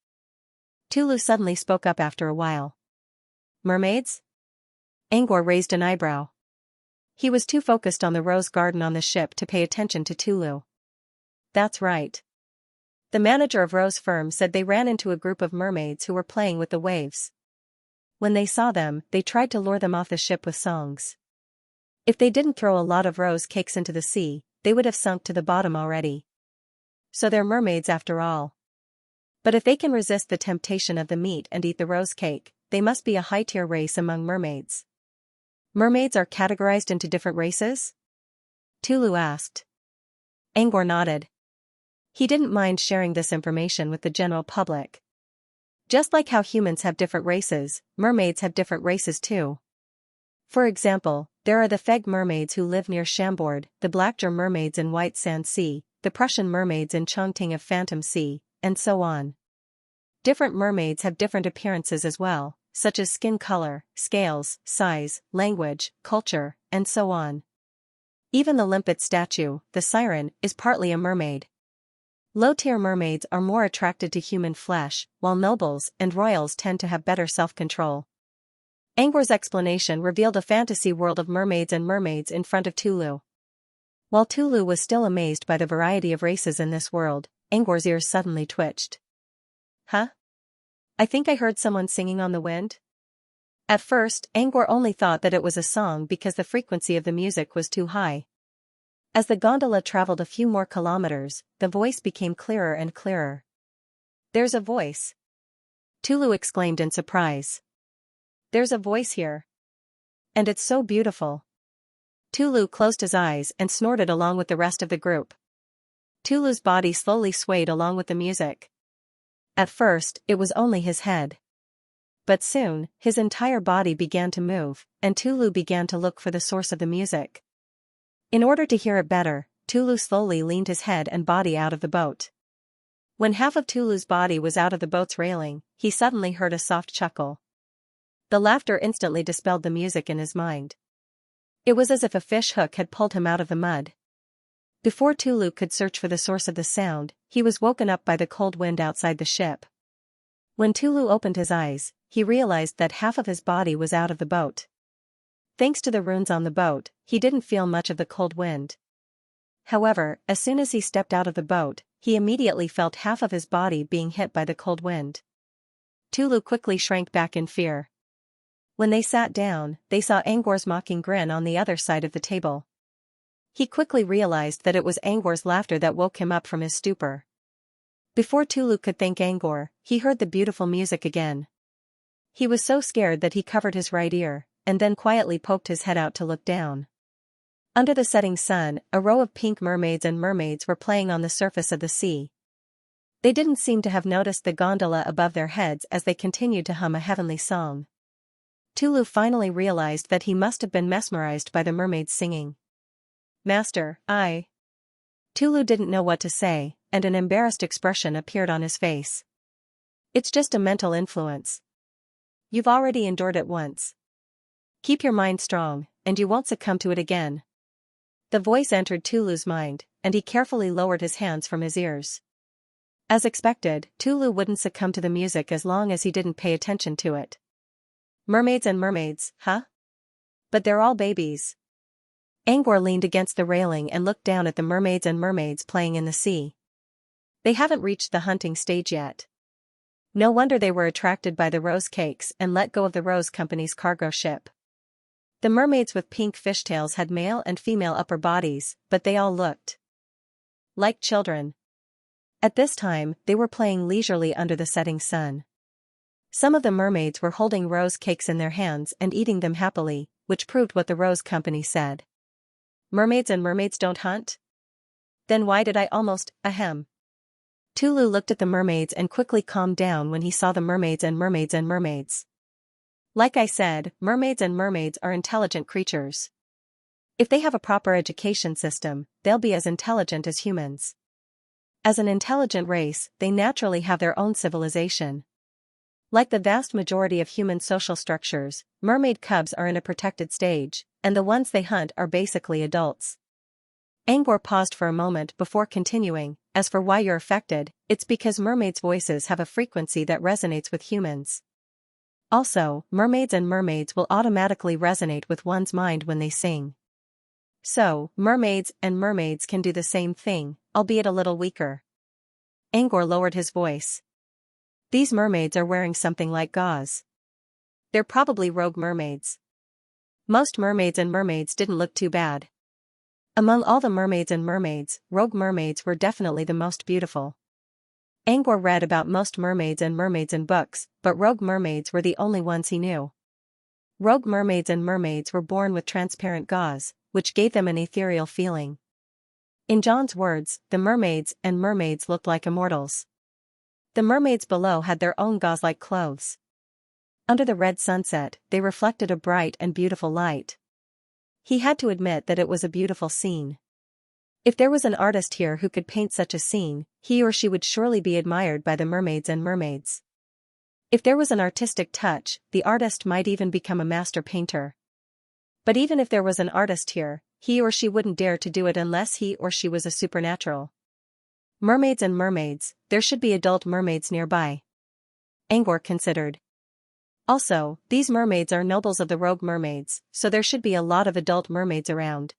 Tulu suddenly spoke up after a while. Mermaids? Angor raised an eyebrow. He was too focused on the rose garden on the ship to pay attention to Tulu. That's right. The manager of Rose Firm said they ran into a group of mermaids who were playing with the waves. When they saw them, they tried to lure them off the ship with songs. If they didn't throw a lot of rose cakes into the sea, they would have sunk to the bottom already. So they're mermaids after all. But if they can resist the temptation of the meat and eat the rose cake, they must be a high-tier race among mermaids. Mermaids are categorized into different races? Tulu asked. Angor nodded. He didn't mind sharing this information with the general public. Just like how humans have different races, mermaids have different races too. For example, there are the Feg mermaids who live near Chambord, the Blackjar mermaids in White Sand Sea, the Prussian mermaids in Chongting of Phantom Sea, and so on. Different mermaids have different appearances as well, such as skin color, scales, size, language, culture, and so on. Even the limpet statue, the siren, is partly a mermaid. Low-tier mermaids are more attracted to human flesh, while nobles and royals tend to have better self-control. Angor's explanation revealed a fantasy world of mermaids and mermaids in front of Tulu. While Tulu was still amazed by the variety of races in this world, Angor's ears suddenly twitched. Huh? I think I heard someone singing on the wind? At first, Angor only thought that it was a song because the frequency of the music was too high. As the gondola traveled a few more kilometers, the voice became clearer and clearer. There's a voice. Tulu exclaimed in surprise. There's a voice here. And it's so beautiful. Tulu closed his eyes and snorted along with the rest of the group. Tulu's body slowly swayed along with the music. At first, it was only his head. But soon, his entire body began to move, and Tulu began to look for the source of the music. In order to hear it better, Tulu slowly leaned his head and body out of the boat. When half of Tulu's body was out of the boat's railing, he suddenly heard a soft chuckle. The laughter instantly dispelled the music in his mind. It was as if a fish hook had pulled him out of the mud. Before Tulu could search for the source of the sound, he was woken up by the cold wind outside the ship. When Tulu opened his eyes, he realized that half of his body was out of the boat. Thanks to the runes on the boat, he didn't feel much of the cold wind. However, as soon as he stepped out of the boat, he immediately felt half of his body being hit by the cold wind. Tulu quickly shrank back in fear. When they sat down, they saw Angor's mocking grin on the other side of the table. He quickly realized that it was Angor's laughter that woke him up from his stupor. Before Tulu could thank Angor, he heard the beautiful music again. He was so scared that he covered his right ear, and then quietly poked his head out to look down. Under the setting sun, a row of pink mermaids and mermaids were playing on the surface of the sea. They didn't seem to have noticed the gondola above their heads as they continued to hum a heavenly song. Tulu finally realized that he must have been mesmerized by the mermaids singing. "Master, Tulu didn't know what to say, and an embarrassed expression appeared on his face. "It's just a mental influence. You've already endured it once. Keep your mind strong, and you won't succumb to it again." The voice entered Tulu's mind, and he carefully lowered his hands from his ears. As expected, Tulu wouldn't succumb to the music as long as he didn't pay attention to it. "Mermaids and mermaids, huh? But they're all babies." Angor leaned against the railing and looked down at the mermaids and mermaids playing in the sea. They haven't reached the hunting stage yet. No wonder they were attracted by the rose cakes and let go of the Rose Company's cargo ship. The mermaids with pink fishtails had male and female upper bodies, but they all looked like children. At this time, they were playing leisurely under the setting sun. Some of the mermaids were holding rose cakes in their hands and eating them happily, which proved what the Rose Company said. "Mermaids and mermaids don't hunt? Then why did I almost, ahem." Tulu looked at the mermaids and quickly calmed down when he saw the mermaids and mermaids and mermaids. Like I said, mermaids and mermaids are intelligent creatures. If they have a proper education system, they'll be as intelligent as humans. As an intelligent race, they naturally have their own civilization. Like the vast majority of human social structures, mermaid cubs are in a protected stage, and the ones they hunt are basically adults. Angor paused for a moment before continuing, "As for why you're affected, it's because mermaids' voices have a frequency that resonates with humans. Also, mermaids and mermaids will automatically resonate with one's mind when they sing. So, mermaids and mermaids can do the same thing, albeit a little weaker." Angor lowered his voice. "These mermaids are wearing something like gauze. They're probably rogue mermaids." Most mermaids and mermaids didn't look too bad. Among all the mermaids and mermaids, rogue mermaids were definitely the most beautiful. Angor read about most mermaids and mermaids in books, but rogue mermaids were the only ones he knew. Rogue mermaids and mermaids were born with transparent gauze, which gave them an ethereal feeling. In John's words, the mermaids and mermaids looked like immortals. The mermaids below had their own gauze-like clothes. Under the red sunset, they reflected a bright and beautiful light. He had to admit that it was a beautiful scene. If there was an artist here who could paint such a scene, he or she would surely be admired by the mermaids and mermaids. If there was an artistic touch, the artist might even become a master painter. But even if there was an artist here, he or she wouldn't dare to do it unless he or she was a supernatural. Mermaids and mermaids, there should be adult mermaids nearby. Angor considered. Also, these mermaids are nobles of the rogue mermaids, so there should be a lot of adult mermaids around.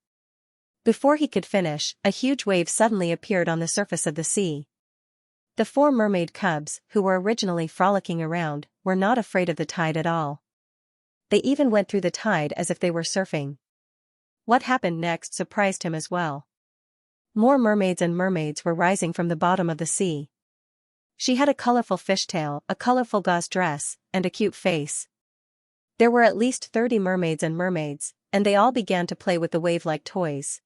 Before he could finish, a huge wave suddenly appeared on the surface of the sea. The 4 mermaid cubs, who were originally frolicking around, were not afraid of the tide at all. They even went through the tide as if they were surfing. What happened next surprised him as well. More mermaids and mermaids were rising from the bottom of the sea. She had a colorful fishtail, a colorful gauze dress, and a cute face. There were at least 30 mermaids and mermaids, and they all began to play with the wave like toys.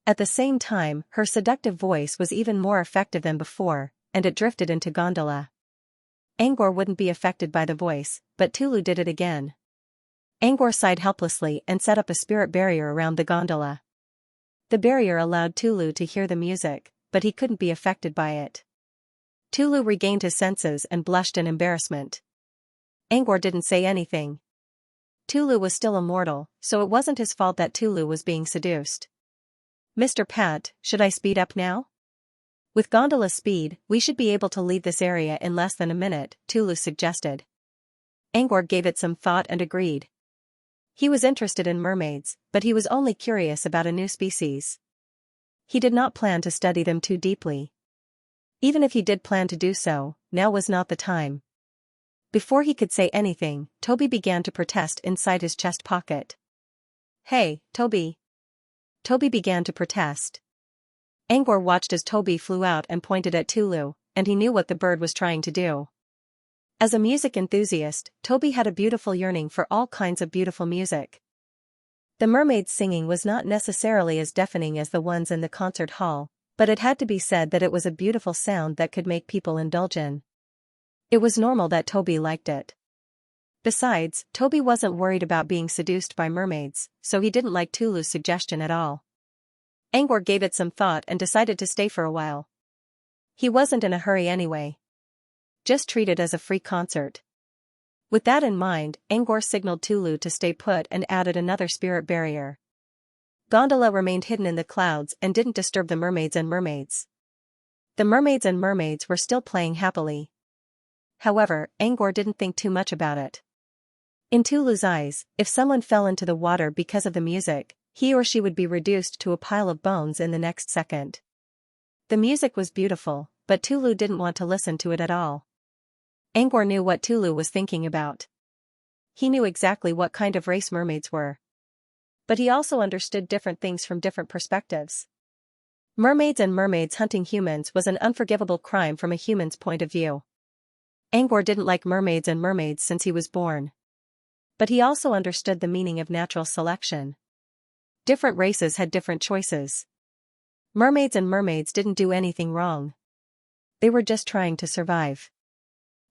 At the same time, her seductive voice was even more effective than before, and it drifted into gondola. Angor wouldn't be affected by the voice, but Tulu did it again. Angor sighed helplessly and set up a spirit barrier around the gondola. The barrier allowed Tulu to hear the music, but he couldn't be affected by it. Tulu regained his senses and blushed in embarrassment. Angor didn't say anything. Tulu was still a mortal, so it wasn't his fault that Tulu was being seduced. "Mr. Pat, should I speed up now?" With gondola speed, we should be able to leave this area in less than a minute, Tulu suggested. Angor gave it some thought and agreed. He was interested in mermaids, but he was only curious about a new species. He did not plan to study them too deeply. Even if he did plan to do so, now was not the time. Before he could say anything, Toby began to protest inside his chest pocket. "Hey, Toby." Toby began to protest. Angor watched as Toby flew out and pointed at Tulu, and he knew what the bird was trying to do. As a music enthusiast, Toby had a beautiful yearning for all kinds of beautiful music. The mermaid's singing was not necessarily as deafening as the ones in the concert hall, but it had to be said that it was a beautiful sound that could make people indulge in. It was normal that Toby liked it. Besides, Toby wasn't worried about being seduced by mermaids, so he didn't like Tulu's suggestion at all. Angor gave it some thought and decided to stay for a while. He wasn't in a hurry anyway. Just treat it as a free concert. With that in mind, Angor signaled Tulu to stay put and added another spirit barrier. Gondola remained hidden in the clouds and didn't disturb the mermaids and mermaids. The mermaids and mermaids were still playing happily. However, Angor didn't think too much about it. In Tulu's eyes, if someone fell into the water because of the music, he or she would be reduced to a pile of bones in the next second. The music was beautiful, but Tulu didn't want to listen to it at all. Angor knew what Tulu was thinking about. He knew exactly what kind of race mermaids were. But he also understood different things from different perspectives. Mermaids and mermaids hunting humans was an unforgivable crime from a human's point of view. Angor didn't like mermaids and mermaids since he was born. But he also understood the meaning of natural selection. Different races had different choices. Mermaids and mermaids didn't do anything wrong. They were just trying to survive.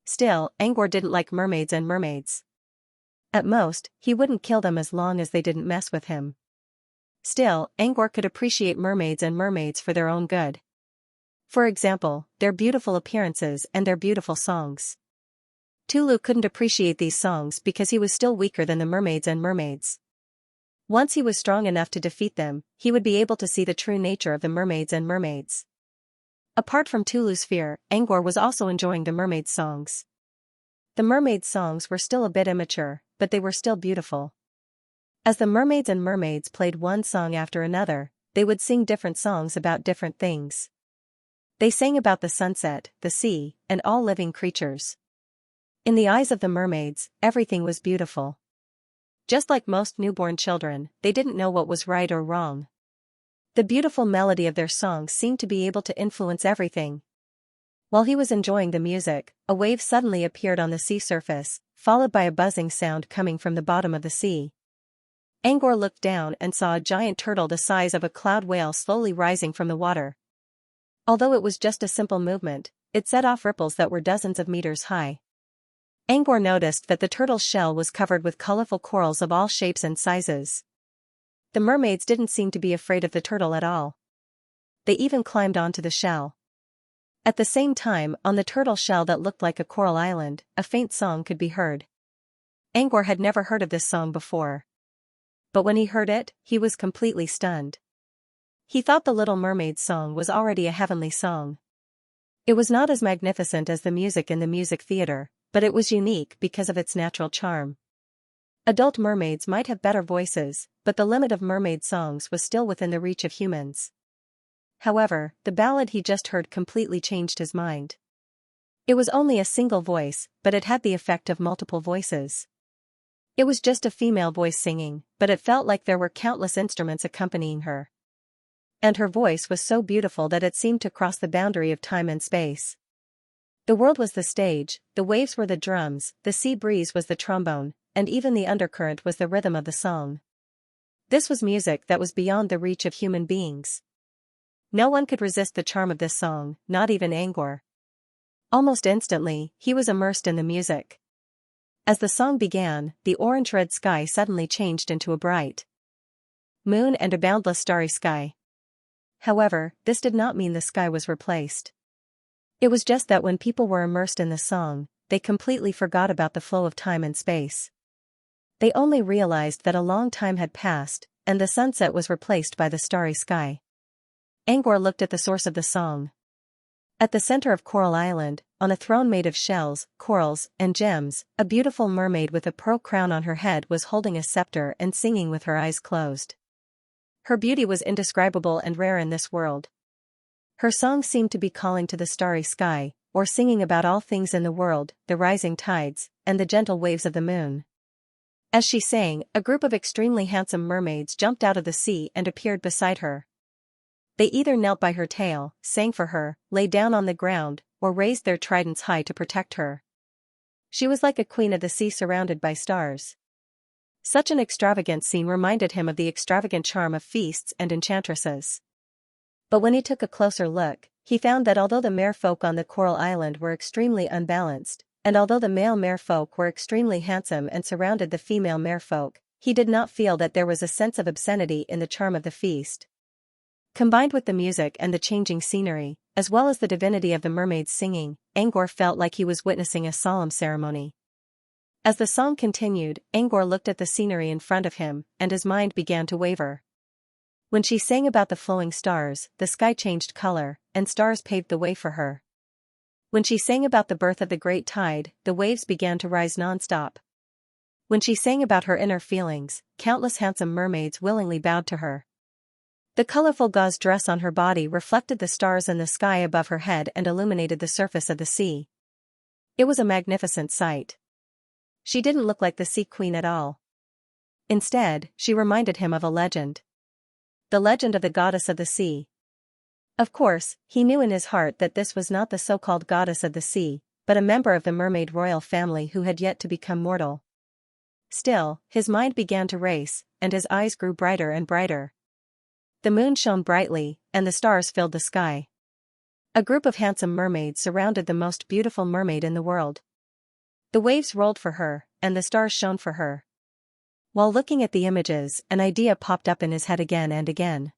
Still, Angor didn't like mermaids and mermaids. At most, he wouldn't kill them as long as they didn't mess with him. Still, Angor could appreciate mermaids and mermaids for their own good. For example, their beautiful appearances and their beautiful songs. Tulu couldn't appreciate these songs because he was still weaker than the mermaids and mermaids. Once he was strong enough to defeat them, he would be able to see the true nature of the mermaids and mermaids. Apart from Tulu's fear, Angor was also enjoying the mermaid's songs. The mermaid's songs were still a bit immature, but they were still beautiful. As the mermaids and mermaids played one song after another, they would sing different songs about different things. They sang about the sunset, the sea, and all living creatures. In the eyes of the mermaids, everything was beautiful. Just like most newborn children, they didn't know what was right or wrong. The beautiful melody of their songs seemed to be able to influence everything. While he was enjoying the music, a wave suddenly appeared on the sea surface, followed by a buzzing sound coming from the bottom of the sea. Angor looked down and saw a giant turtle the size of a cloud whale slowly rising from the water. Although it was just a simple movement, it set off ripples that were dozens of meters high. Angor noticed that the turtle's shell was covered with colorful corals of all shapes and sizes. The mermaids didn't seem to be afraid of the turtle at all. They even climbed onto the shell. At the same time, on the turtle shell that looked like a coral island, a faint song could be heard. Angor had never heard of this song before. But when he heard it, he was completely stunned. He thought the Little Mermaid's song was already a heavenly song. It was not as magnificent as the music in the music theater, but it was unique because of its natural charm. Adult mermaids might have better voices, but the limit of mermaid songs was still within the reach of humans. However, the ballad he just heard completely changed his mind. It was only a single voice, but it had the effect of multiple voices. It was just a female voice singing, but it felt like there were countless instruments accompanying her. And her voice was so beautiful that it seemed to cross the boundary of time and space. The world was the stage, the waves were the drums, the sea breeze was the trombone, and even the undercurrent was the rhythm of the song. This was music that was beyond the reach of human beings. No one could resist the charm of this song, not even Angor. Almost instantly, he was immersed in the music. As the song began, the orange-red sky suddenly changed into a bright moon and a boundless starry sky. However, this did not mean the sky was replaced. It was just that when people were immersed in the song, they completely forgot about the flow of time and space. They only realized that a long time had passed, and the sunset was replaced by the starry sky. Angor looked at the source of the song. At the center of Coral Island, on a throne made of shells, corals, and gems, a beautiful mermaid with a pearl crown on her head was holding a scepter and singing with her eyes closed. Her beauty was indescribable and rare in this world. Her song seemed to be calling to the starry sky, or singing about all things in the world, the rising tides, and the gentle waves of the moon. As she sang, a group of extremely handsome mermaids jumped out of the sea and appeared beside her. They either knelt by her tail, sang for her, lay down on the ground, or raised their tridents high to protect her. She was like a queen of the sea surrounded by stars. Such an extravagant scene reminded him of the extravagant charm of feasts and enchantresses. But when he took a closer look, he found that although the merfolk on the Coral Island were extremely unbalanced, and although the male merfolk were extremely handsome and surrounded the female merfolk, he did not feel that there was a sense of obscenity in the charm of the feast. Combined with the music and the changing scenery, as well as the divinity of the mermaids singing, Angor felt like he was witnessing a solemn ceremony. As the song continued, Angor looked at the scenery in front of him, and his mind began to waver. When she sang about the flowing stars, the sky changed color, and stars paved the way for her. When she sang about the birth of the great tide, the waves began to rise non-stop. When she sang about her inner feelings, countless handsome mermaids willingly bowed to her. The colorful gauze dress on her body reflected the stars in the sky above her head and illuminated the surface of the sea. It was a magnificent sight. She didn't look like the Sea Queen at all. Instead, she reminded him of a legend. The legend of the goddess of the sea. Of course, he knew in his heart that this was not the so-called goddess of the sea, but a member of the mermaid royal family who had yet to become mortal. Still, his mind began to race, and his eyes grew brighter and brighter. The moon shone brightly, and the stars filled the sky. A group of handsome mermaids surrounded the most beautiful mermaid in the world. The waves rolled for her, and the stars shone for her. While looking at the images, an idea popped up in his head again and again.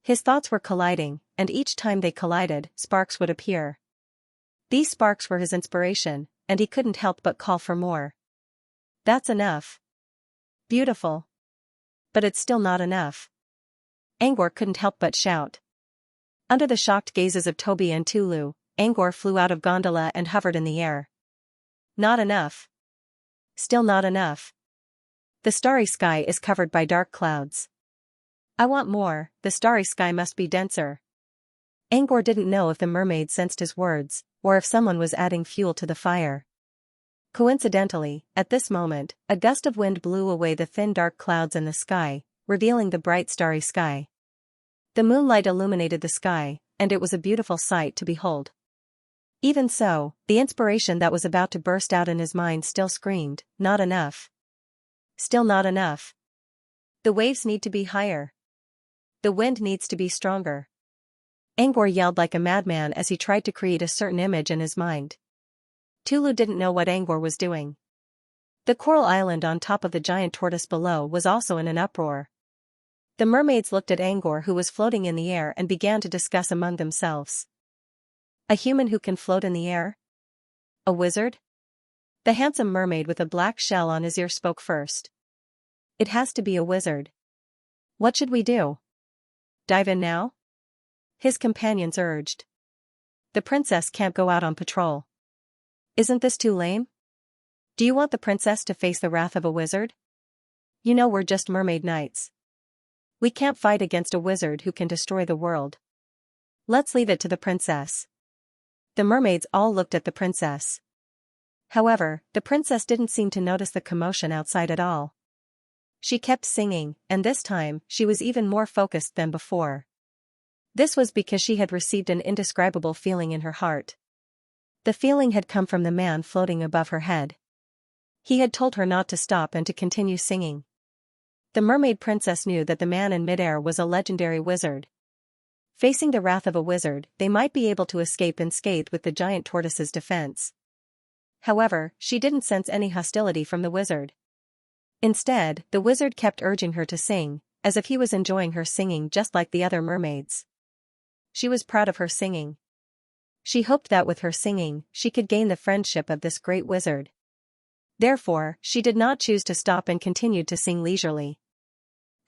His thoughts were colliding, and each time they collided, sparks would appear. These sparks were his inspiration, and he couldn't help but call for more. That's enough. Beautiful. But it's still not enough. Angor couldn't help but shout. Under the shocked gazes of Toby and Tulu, Angor flew out of gondola and hovered in the air. Not enough. Still not enough. The starry sky is covered by dark clouds. I want more, the starry sky must be denser. Angor didn't know if the mermaid sensed his words, or if someone was adding fuel to the fire. Coincidentally, at this moment, a gust of wind blew away the thin dark clouds in the sky, revealing the bright starry sky. The moonlight illuminated the sky, and it was a beautiful sight to behold. Even so, the inspiration that was about to burst out in his mind still screamed, not enough. Still not enough. The waves need to be higher. The wind needs to be stronger. Angor yelled like a madman as he tried to create a certain image in his mind. Tulu didn't know what Angor was doing. The coral island on top of the giant tortoise below was also in an uproar. The mermaids looked at Angor, who was floating in the air, and began to discuss among themselves. A human who can float in the air? A wizard? The handsome mermaid with a black shell on his ear spoke first. It has to be a wizard. What should we do? Dive in now? His companions urged. The princess can't go out on patrol. Isn't this too lame? Do you want the princess to face the wrath of a wizard? You know we're just mermaid knights. We can't fight against a wizard who can destroy the world. Let's leave it to the princess. The mermaids all looked at the princess. However, the princess didn't seem to notice the commotion outside at all. She kept singing, and this time, she was even more focused than before. This was because she had received an indescribable feeling in her heart. The feeling had come from the man floating above her head. He had told her not to stop and to continue singing. The mermaid princess knew that the man in midair was a legendary wizard. Facing the wrath of a wizard, they might be able to escape unscathed with the giant tortoise's defense. However, she didn't sense any hostility from the wizard. Instead, the wizard kept urging her to sing, as if he was enjoying her singing just like the other mermaids. She was proud of her singing. She hoped that with her singing, she could gain the friendship of this great wizard. Therefore, she did not choose to stop and continued to sing leisurely.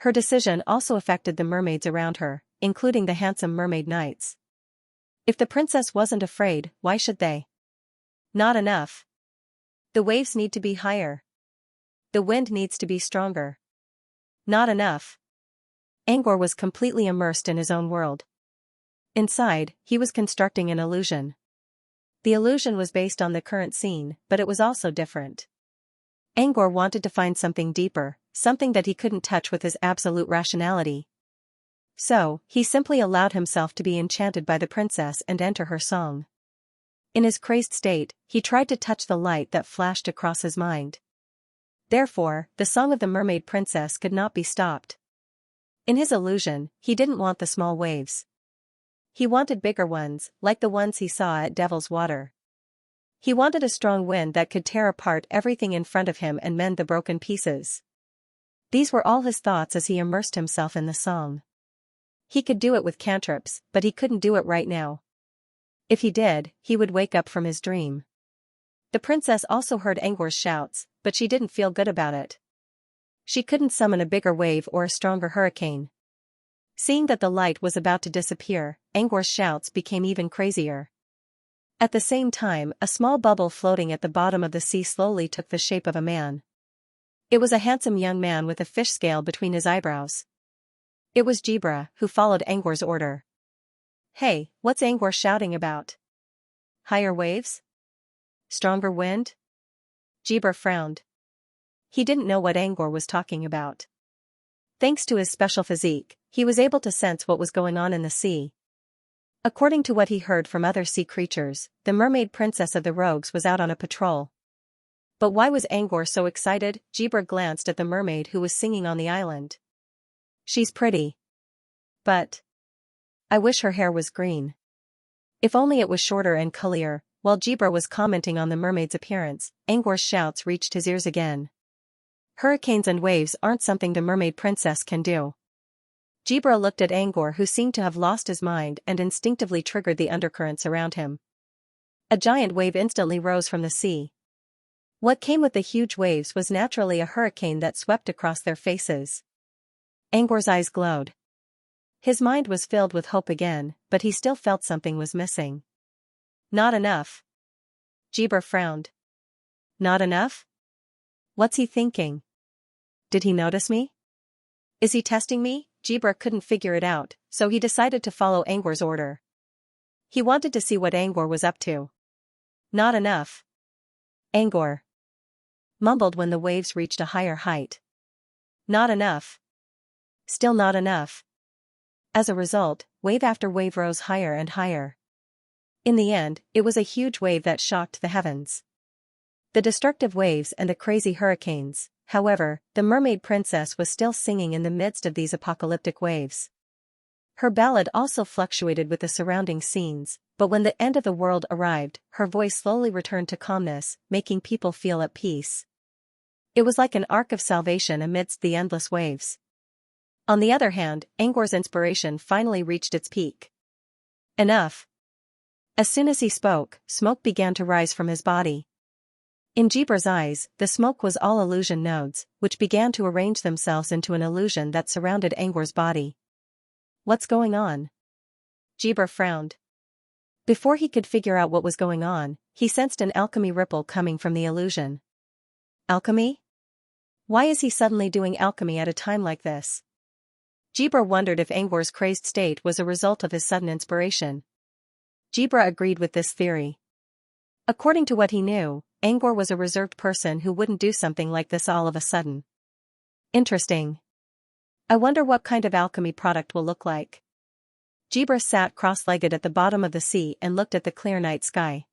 Her decision also affected the mermaids around her, including the handsome mermaid knights. If the princess wasn't afraid, why should they? Not enough. The waves need to be higher. The wind needs to be stronger. Not enough. Angor was completely immersed in his own world. Inside, he was constructing an illusion. The illusion was based on the current scene, but it was also different. Angor wanted to find something deeper, something that he couldn't touch with his absolute rationality. So, he simply allowed himself to be enchanted by the princess and enter her song. In his crazed state, he tried to touch the light that flashed across his mind. Therefore, the song of the mermaid princess could not be stopped. In his illusion, he didn't want the small waves. He wanted bigger ones, like the ones he saw at Devil's Water. He wanted a strong wind that could tear apart everything in front of him and mend the broken pieces. These were all his thoughts as he immersed himself in the song. He could do it with cantrips, but he couldn't do it right now. If he did, he would wake up from his dream. The princess also heard Angor's shouts, but she didn't feel good about it. She couldn't summon a bigger wave or a stronger hurricane. Seeing that the light was about to disappear, Angor's shouts became even crazier. At the same time, a small bubble floating at the bottom of the sea slowly took the shape of a man. It was a handsome young man with a fish scale between his eyebrows. It was Jibra, who followed Angor's order. Hey, what's Angor shouting about? Higher waves? Stronger wind? Jibra frowned. He didn't know what Angor was talking about. Thanks to his special physique, he was able to sense what was going on in the sea. According to what he heard from other sea creatures, the mermaid princess of the rogues was out on a patrol. But why was Angor so excited? Jibra glanced at the mermaid who was singing on the island. She's pretty. But I wish her hair was green. If only it was shorter and curlier. While Jibra was commenting on the mermaid's appearance, Angor's shouts reached his ears again. Hurricanes and waves aren't something the mermaid princess can do. Jibra looked at Angor, who seemed to have lost his mind, and instinctively triggered the undercurrents around him. A giant wave instantly rose from the sea. What came with the huge waves was naturally a hurricane that swept across their faces. Angor's eyes glowed. His mind was filled with hope again, but he still felt something was missing. Not enough. Jibra frowned. Not enough? What's he thinking? Did he notice me? Is he testing me? Jibra couldn't figure it out, so he decided to follow Angor's order. He wanted to see what Angor was up to. Not enough. Angor mumbled when the waves reached a higher height. Not enough. Still not enough. As a result, wave after wave rose higher and higher. In the end, it was a huge wave that shocked the heavens. The destructive waves and the crazy hurricanes. However, the mermaid princess was still singing in the midst of these apocalyptic waves. Her ballad also fluctuated with the surrounding scenes, but when the end of the world arrived, her voice slowly returned to calmness, making people feel at peace. It was like an ark of salvation amidst the endless waves. On the other hand, Angor's inspiration finally reached its peak. Enough. As soon as he spoke, smoke began to rise from his body. In Jibra's eyes, the smoke was all illusion nodes, which began to arrange themselves into an illusion that surrounded Angor's body. What's going on? Jibra frowned. Before he could figure out what was going on, he sensed an alchemy ripple coming from the illusion. Alchemy? Why is he suddenly doing alchemy at a time like this? Jibra wondered if Angor's crazed state was a result of his sudden inspiration. Jibra agreed with this theory. According to what he knew, Angor was a reserved person who wouldn't do something like this all of a sudden. Interesting. I wonder what kind of alchemy product will look like. Jibra sat cross-legged at the bottom of the sea and looked at the clear night sky.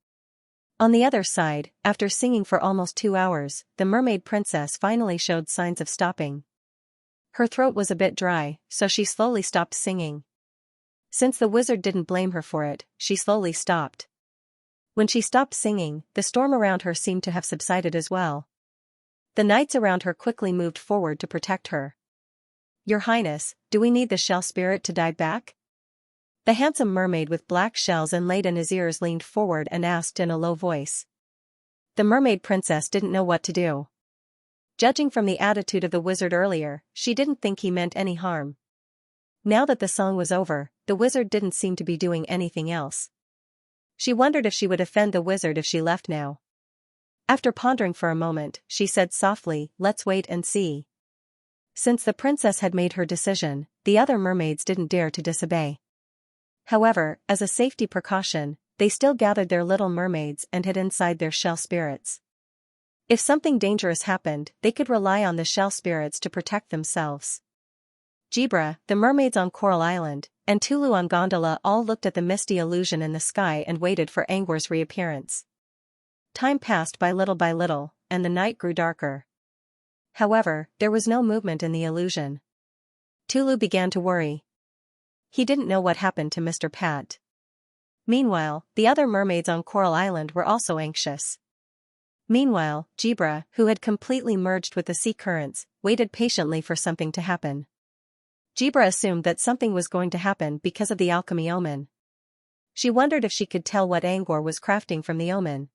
On the other side, after singing for almost 2 hours, the mermaid princess finally showed signs of stopping. Her throat was a bit dry, so she slowly stopped singing. Since the wizard didn't blame her for it, she slowly stopped. When she stopped singing, the storm around her seemed to have subsided as well. The knights around her quickly moved forward to protect her. Your Highness, do we need the shell spirit to dive back? The handsome mermaid with black shells inlaid in his ears leaned forward and asked in a low voice. The mermaid princess didn't know what to do. Judging from the attitude of the wizard earlier, she didn't think he meant any harm. Now that the song was over, the wizard didn't seem to be doing anything else. She wondered if she would offend the wizard if she left now. After pondering for a moment, she said softly, "Let's wait and see." Since the princess had made her decision, the other mermaids didn't dare to disobey. However, as a safety precaution, they still gathered their little mermaids and hid inside their shell spirits. If something dangerous happened, they could rely on the shell spirits to protect themselves. Jibra, the mermaids on Coral Island, and Tulu on Gondola all looked at the misty illusion in the sky and waited for Angor's reappearance. Time passed by little, and the night grew darker. However, there was no movement in the illusion. Tulu began to worry. He didn't know what happened to Mr. Pat. Meanwhile, the other mermaids on Coral Island were also anxious. Meanwhile, Jibra, who had completely merged with the sea currents, waited patiently for something to happen. Jibra assumed that something was going to happen because of the alchemy omen. She wondered if she could tell what Angor was crafting from the omen.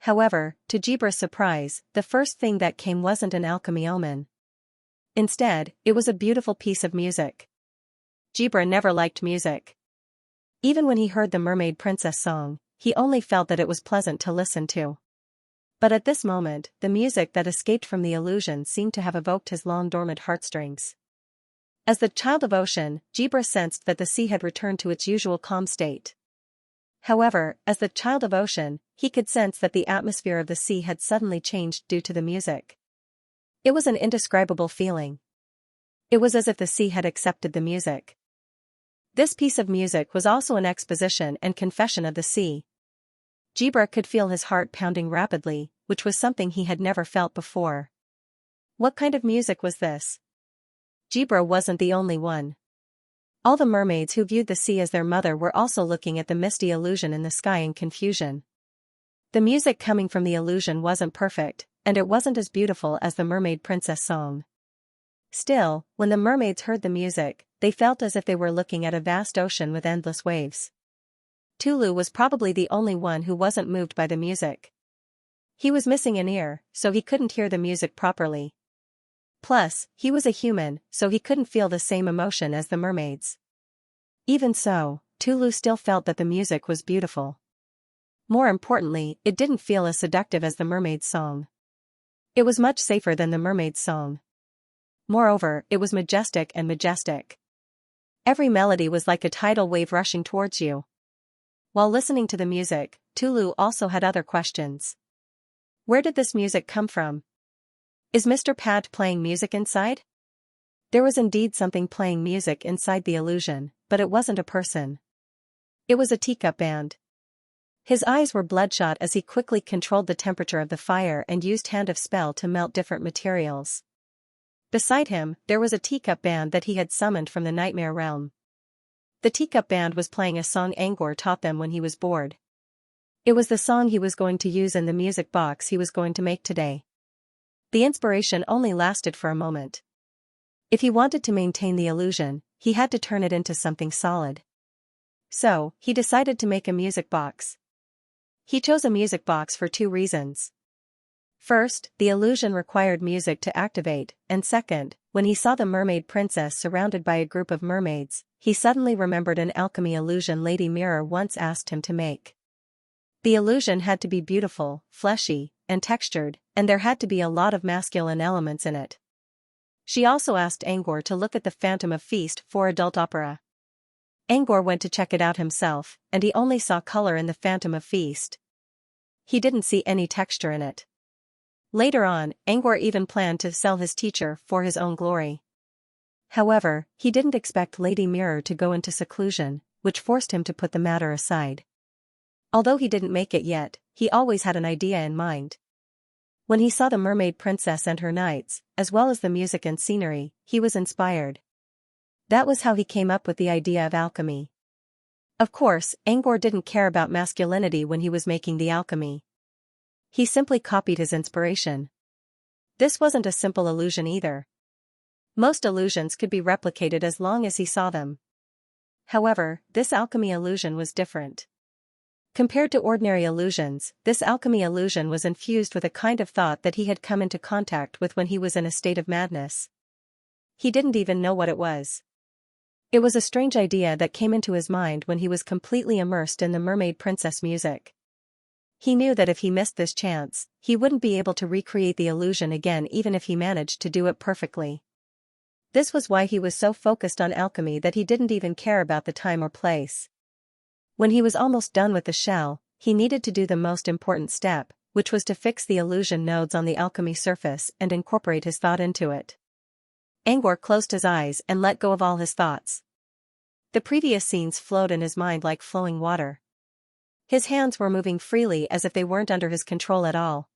However, to Jibra's surprise, the first thing that came wasn't an alchemy omen. Instead, it was a beautiful piece of music. Jibra never liked music. Even when he heard the mermaid princess song, he only felt that it was pleasant to listen to. But at this moment, the music that escaped from the illusion seemed to have evoked his long-dormant heartstrings. As the child of ocean, Jibra sensed that the sea had returned to its usual calm state. However, as the child of ocean, he could sense that the atmosphere of the sea had suddenly changed due to the music. It was an indescribable feeling. It was as if the sea had accepted the music. This piece of music was also an exposition and confession of the sea. Jibra could feel his heart pounding rapidly, which was something he had never felt before. What kind of music was this? Jibra wasn't the only one. All the mermaids who viewed the sea as their mother were also looking at the misty illusion in the sky in confusion. The music coming from the illusion wasn't perfect, and it wasn't as beautiful as the mermaid princess song. Still, when the mermaids heard the music, they felt as if they were looking at a vast ocean with endless waves. Tulu was probably the only one who wasn't moved by the music. He was missing an ear, so he couldn't hear the music properly. Plus, he was a human, so he couldn't feel the same emotion as the mermaids. Even so, Tulu still felt that the music was beautiful. More importantly, it didn't feel as seductive as the mermaid's song. It was much safer than the mermaid's song. Moreover, it was majestic. Every melody was like a tidal wave rushing towards you. While listening to the music, Tulu also had other questions. Where did this music come from? Is Mr. Pat playing music inside? There was indeed something playing music inside the illusion, but it wasn't a person. It was a teacup band. His eyes were bloodshot as he quickly controlled the temperature of the fire and used Hand of Spell to melt different materials. Beside him, there was a teacup band that he had summoned from the nightmare realm. The teacup band was playing a song Angor taught them when he was bored. It was the song he was going to use in the music box he was going to make today. The inspiration only lasted for a moment. If he wanted to maintain the illusion, he had to turn it into something solid. So, he decided to make a music box. He chose a music box for two reasons. First, the illusion required music to activate, and second, when he saw the mermaid princess surrounded by a group of mermaids, he suddenly remembered an alchemy illusion Lady Mirror once asked him to make. The illusion had to be beautiful, fleshy, and textured, and there had to be a lot of masculine elements in it. She also asked Angor to look at the Phantom of Feast for adult opera. Angor went to check it out himself, and he only saw color in the Phantom of Feast. He didn't see any texture in it. Later on, Angor even planned to sell his teacher for his own glory. However, he didn't expect Lady Mirror to go into seclusion, which forced him to put the matter aside. Although he didn't make it yet, he always had an idea in mind. When he saw the mermaid princess and her knights, as well as the music and scenery, he was inspired. That was how he came up with the idea of alchemy. Of course, Angor didn't care about masculinity when he was making the alchemy. He simply copied his inspiration. This wasn't a simple illusion either. Most illusions could be replicated as long as he saw them. However, this alchemy illusion was different. Compared to ordinary illusions, this alchemy illusion was infused with a kind of thought that he had come into contact with when he was in a state of madness. He didn't even know what it was. It was a strange idea that came into his mind when he was completely immersed in the mermaid princess music. He knew that if he missed this chance, he wouldn't be able to recreate the illusion again even if he managed to do it perfectly. This was why he was so focused on alchemy that he didn't even care about the time or place. When he was almost done with the shell, he needed to do the most important step, which was to fix the illusion nodes on the alchemy surface and incorporate his thought into it. Angor closed his eyes and let go of all his thoughts. The previous scenes flowed in his mind like flowing water. His hands were moving freely as if they weren't under his control at all.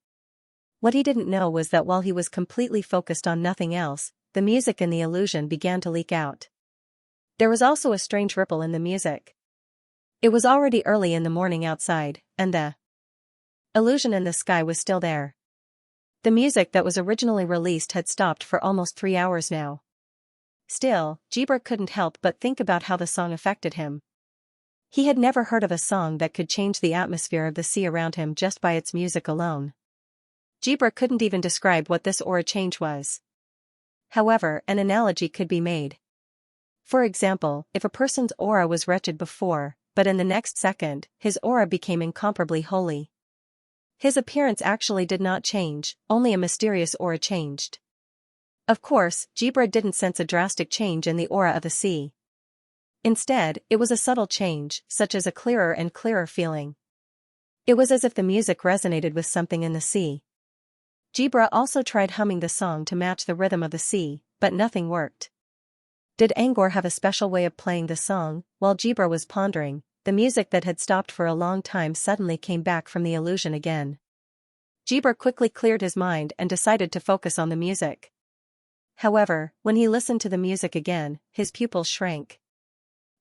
What he didn't know was that while he was completely focused on nothing else, the music in the illusion began to leak out. There was also a strange ripple in the music. It was already early in the morning outside, and the illusion in the sky was still there. The music that was originally released had stopped for almost 3 hours now. Still, Jibra couldn't help but think about how the song affected him. He had never heard of a song that could change the atmosphere of the sea around him just by its music alone. Jibra couldn't even describe what this aura change was. However, an analogy could be made. For example, if a person's aura was wretched before, but in the next second, his aura became incomparably holy. His appearance actually did not change, only a mysterious aura changed. Of course, Jibra didn't sense a drastic change in the aura of the sea. Instead, it was a subtle change, such as a clearer and clearer feeling. It was as if the music resonated with something in the sea. Jibra also tried humming the song to match the rhythm of the sea, but nothing worked. Did Angor have a special way of playing the song? While Jibra was pondering, the music that had stopped for a long time suddenly came back from the illusion again. Jibra quickly cleared his mind and decided to focus on the music. However, when he listened to the music again, his pupils shrank.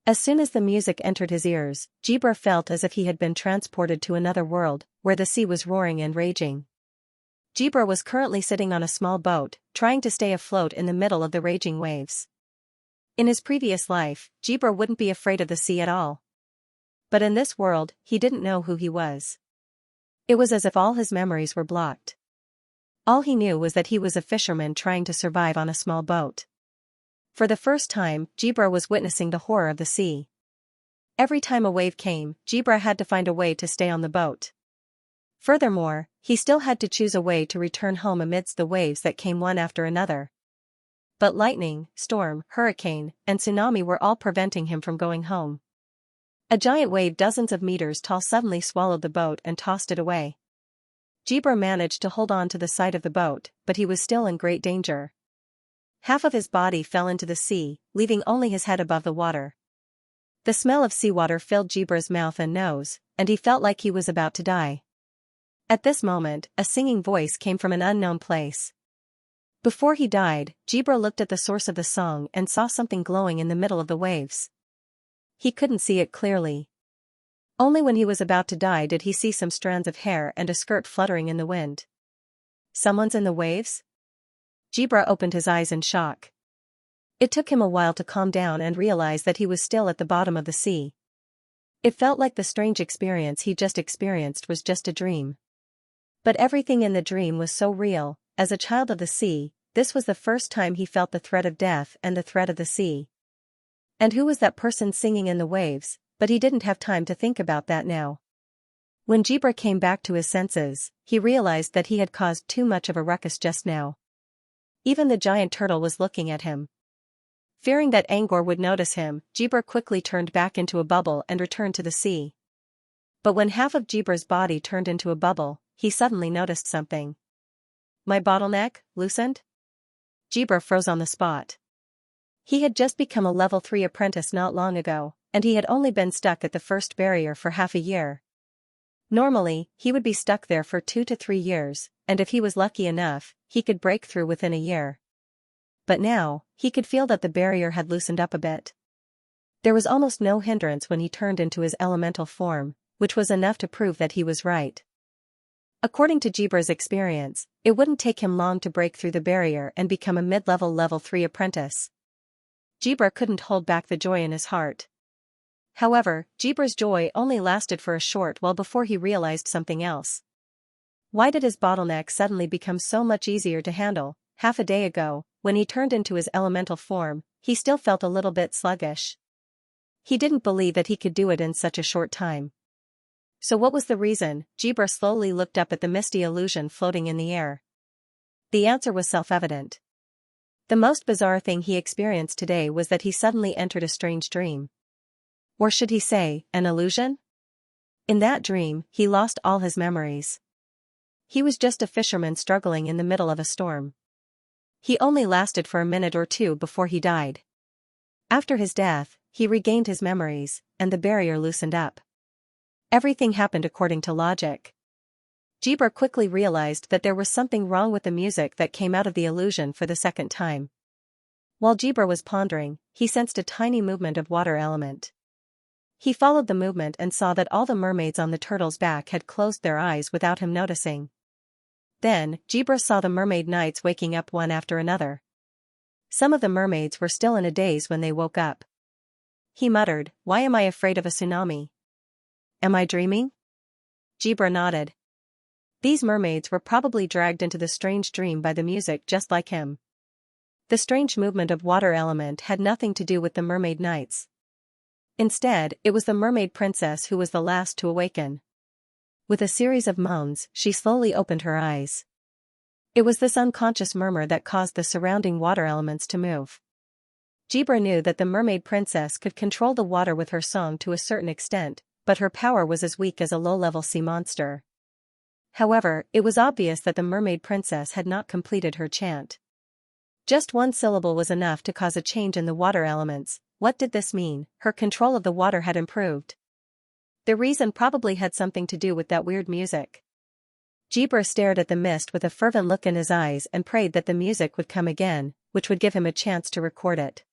As soon as the music entered his ears, Jibra felt as if he had been transported to another world, where the sea was roaring and raging. Jibra was currently sitting on a small boat, trying to stay afloat in the middle of the raging waves. In his previous life, Jibra wouldn't be afraid of the sea at all. But in this world, he didn't know who he was. It was as if all his memories were blocked. All he knew was that he was a fisherman trying to survive on a small boat. For the first time, Jibra was witnessing the horror of the sea. Every time a wave came, Jibra had to find a way to stay on the boat. Furthermore, he still had to choose a way to return home amidst the waves that came one after another. But lightning, storm, hurricane, and tsunami were all preventing him from going home. A giant wave dozens of meters tall suddenly swallowed the boat and tossed it away. Jibra managed to hold on to the side of the boat, but he was still in great danger. Half of his body fell into the sea, leaving only his head above the water. The smell of seawater filled Jibra's mouth and nose, and he felt like he was about to die. At this moment, a singing voice came from an unknown place. Before he died, Jibra looked at the source of the song and saw something glowing in the middle of the waves. He couldn't see it clearly. Only when he was about to die did he see some strands of hair and a skirt fluttering in the wind. Someone's in the waves? Jibra opened his eyes in shock. It took him a while to calm down and realize that he was still at the bottom of the sea. It felt like the strange experience he just experienced was just a dream. But everything in the dream was so real. As a child of the sea, this was the first time he felt the threat of death and the threat of the sea. And who was that person singing in the waves? But he didn't have time to think about that now. When Jibra came back to his senses, he realized that he had caused too much of a ruckus just now. Even the giant turtle was looking at him. Fearing that Angor would notice him, Jibra quickly turned back into a bubble and returned to the sea. But when half of Jibra's body turned into a bubble, he suddenly noticed something. My bottleneck, loosened? Jibra froze on the spot. He had just become a level 3 apprentice not long ago, and he had only been stuck at the first barrier for half a year. Normally, he would be stuck there for 2 to 3 years, and if he was lucky enough, he could break through within a year. But now, he could feel that the barrier had loosened up a bit. There was almost no hindrance when he turned into his elemental form, which was enough to prove that he was right. According to Jibra's experience, it wouldn't take him long to break through the barrier and become a mid-level level 3 apprentice. Jibra couldn't hold back the joy in his heart. However, Jibra's joy only lasted for a short while before he realized something else. Why did his bottleneck suddenly become so much easier to handle? Half a day ago, when he turned into his elemental form, he still felt a little bit sluggish. He didn't believe that he could do it in such a short time. So what was the reason? Jibra slowly looked up at the misty illusion floating in the air. The answer was self-evident. The most bizarre thing he experienced today was that he suddenly entered a strange dream. Or should he say, an illusion? In that dream, he lost all his memories. He was just a fisherman struggling in the middle of a storm. He only lasted for a minute or two before he died. After his death, he regained his memories, and the barrier loosened up. Everything happened according to logic. Jibra quickly realized that there was something wrong with the music that came out of the illusion for the second time. While Jibra was pondering, he sensed a tiny movement of water element. He followed the movement and saw that all the mermaids on the turtle's back had closed their eyes without him noticing. Then, Jibra saw the mermaid knights waking up one after another. Some of the mermaids were still in a daze when they woke up. He muttered, "Why am I afraid of a tsunami? Am I dreaming?" Jibra nodded. These mermaids were probably dragged into the strange dream by the music just like him. The strange movement of water element had nothing to do with the mermaid knights. Instead, it was the mermaid princess who was the last to awaken. With a series of moans, she slowly opened her eyes. It was this unconscious murmur that caused the surrounding water elements to move. Jibra knew that the mermaid princess could control the water with her song to a certain extent, but her power was as weak as a low-level sea monster. However, it was obvious that the mermaid princess had not completed her chant. Just one syllable was enough to cause a change in the water elements. What did this mean? Her control of the water had improved. The reason probably had something to do with that weird music. Jibra stared at the mist with a fervent look in his eyes and prayed that the music would come again, which would give him a chance to record it.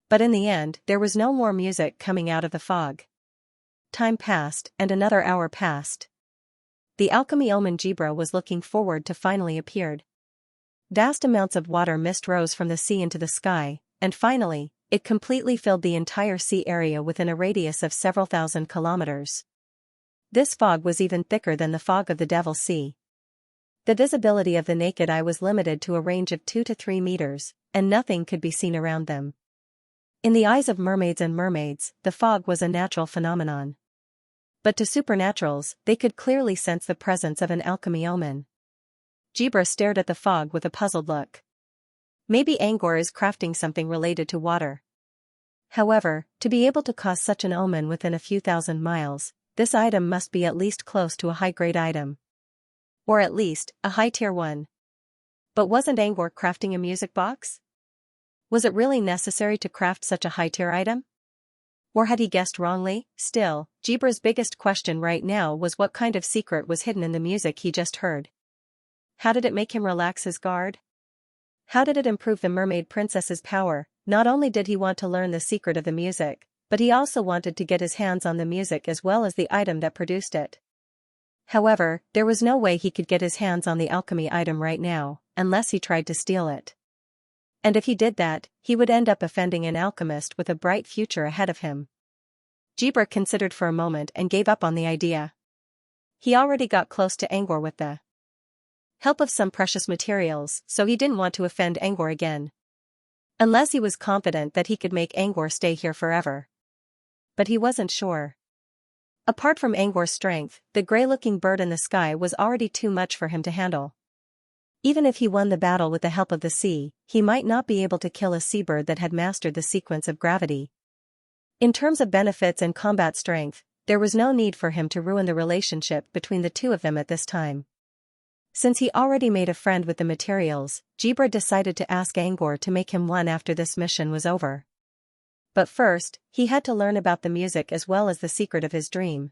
But in the end, there was no more music coming out of the fog. Time passed, and another hour passed. The alchemy omen Jibra was looking forward to finally appeared. Vast amounts of water mist rose from the sea into the sky, and finally, it completely filled the entire sea area within a radius of several thousand kilometers. This fog was even thicker than the fog of the Devil's Sea. The visibility of the naked eye was limited to a range of 2 to 3 meters, and nothing could be seen around them. In the eyes of mermaids and mermaids, the fog was a natural phenomenon. But to supernaturals, they could clearly sense the presence of an alchemy omen. Jibra stared at the fog with a puzzled look. Maybe Angor is crafting something related to water. However, to be able to cause such an omen within a few thousand miles, this item must be at least close to a high-grade item. Or at least, a high-tier one. But wasn't Angor crafting a music box? Was it really necessary to craft such a high-tier item? Or had he guessed wrongly? Still, Jibra's biggest question right now was what kind of secret was hidden in the music he just heard. How did it make him relax his guard? How did it improve the mermaid princess's power? Not only did he want to learn the secret of the music, but he also wanted to get his hands on the music as well as the item that produced it. However, there was no way he could get his hands on the alchemy item right now, unless he tried to steal it. And if he did that, he would end up offending an alchemist with a bright future ahead of him. Jibra considered for a moment and gave up on the idea. He already got close to Angor with the help of some precious materials, so he didn't want to offend Angor again. Unless he was confident that he could make Angor stay here forever. But he wasn't sure. Apart from Angor's strength, the gray-looking bird in the sky was already too much for him to handle. Even if he won the battle with the help of the sea, he might not be able to kill a seabird that had mastered the sequence of gravity. In terms of benefits and combat strength, there was no need for him to ruin the relationship between the two of them at this time. Since he already made a friend with the materials, Jibra decided to ask Angor to make him one after this mission was over. But first, he had to learn about the music as well as the secret of his dream.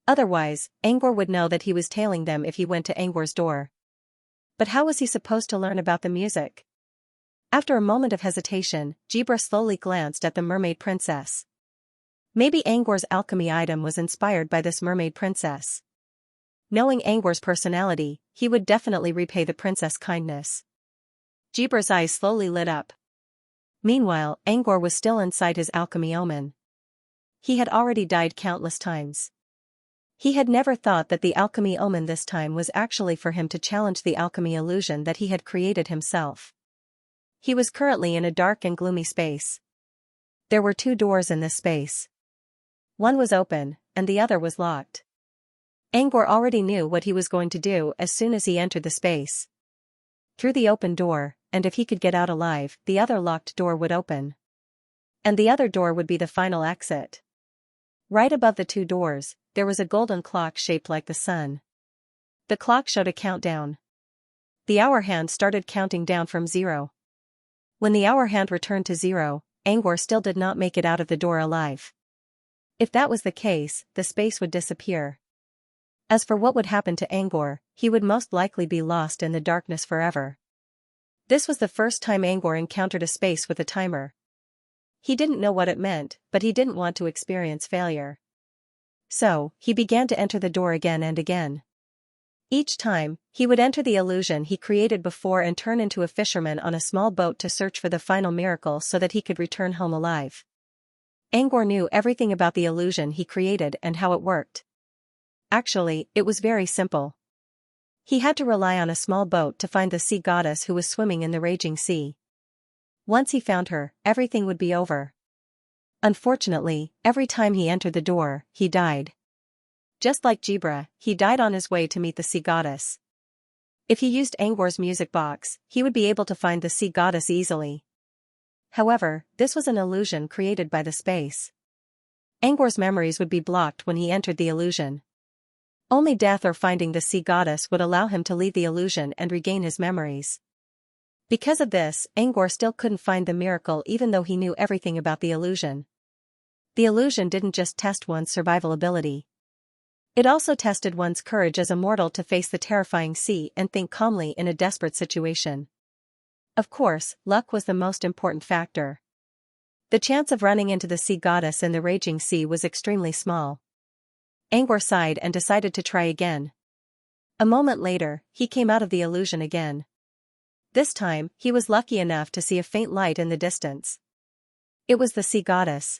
Otherwise, Angor would know that he was tailing them if he went to Angor's door. But how was he supposed to learn about the music? After a moment of hesitation, Jibra slowly glanced at the mermaid princess. Maybe Angor's alchemy item was inspired by this mermaid princess. Knowing Angor's personality, he would definitely repay the princess kindness. Jibra's eyes slowly lit up. Meanwhile, Angor was still inside his alchemy omen. He had already died countless times. He had never thought that the alchemy omen this time was actually for him to challenge the alchemy illusion that he had created himself. He was currently in a dark and gloomy space. There were 2 doors in this space. One was open, and the other was locked. Angor already knew what he was going to do as soon as he entered the space. Through the open door, and if he could get out alive, the other locked door would open. And the other door would be the final exit. Right above the 2 doors, there was a golden clock shaped like the sun. The clock showed a countdown. The hour hand started counting down from 0. When the hour hand returned to 0, Angor still did not make it out of the door alive. If that was the case, the space would disappear. As for what would happen to Angor, he would most likely be lost in the darkness forever. This was the first time Angor encountered a space with a timer. He didn't know what it meant, but he didn't want to experience failure. So, he began to enter the door again and again. Each time, he would enter the illusion he created before and turn into a fisherman on a small boat to search for the final miracle so that he could return home alive. Angor knew everything about the illusion he created and how it worked. Actually, it was very simple. He had to rely on a small boat to find the sea goddess who was swimming in the raging sea. Once he found her, everything would be over. Unfortunately, every time he entered the door, he died. Just like Jibra, he died on his way to meet the sea goddess. If he used Angor's music box, he would be able to find the sea goddess easily. However, this was an illusion created by the space. Angor's memories would be blocked when he entered the illusion. Only death or finding the sea goddess would allow him to leave the illusion and regain his memories. Because of this, Angor still couldn't find the miracle even though he knew everything about the illusion. The illusion didn't just test one's survival ability. It also tested one's courage as a mortal to face the terrifying sea and think calmly in a desperate situation. Of course, luck was the most important factor. The chance of running into the sea goddess in the raging sea was extremely small. Angor sighed and decided to try again. A moment later, he came out of the illusion again. This time, he was lucky enough to see a faint light in the distance. It was the sea goddess.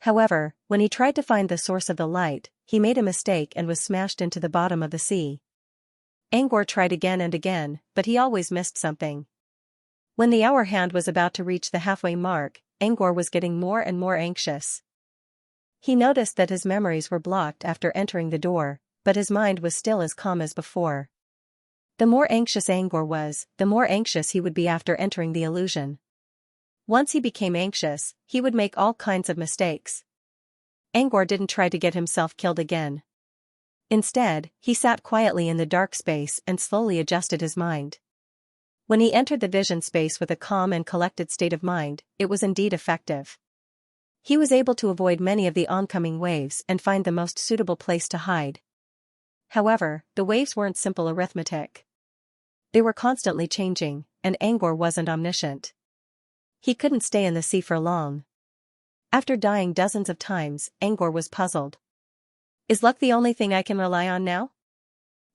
However, when he tried to find the source of the light, he made a mistake and was smashed into the bottom of the sea. Angor tried again and again, but he always missed something. When the hour hand was about to reach the halfway mark, Angor was getting more and more anxious. He noticed that his memories were blocked after entering the door, but his mind was still as calm as before. The more anxious Angor was, the more anxious he would be after entering the illusion. Once he became anxious, he would make all kinds of mistakes. Angor didn't try to get himself killed again. Instead, he sat quietly in the dark space and slowly adjusted his mind. When he entered the vision space with a calm and collected state of mind, it was indeed effective. He was able to avoid many of the oncoming waves and find the most suitable place to hide. However, the waves weren't simple arithmetic. They were constantly changing, and Angor wasn't omniscient. He couldn't stay in the sea for long. After dying dozens of times, Angor was puzzled. Is luck the only thing I can rely on now?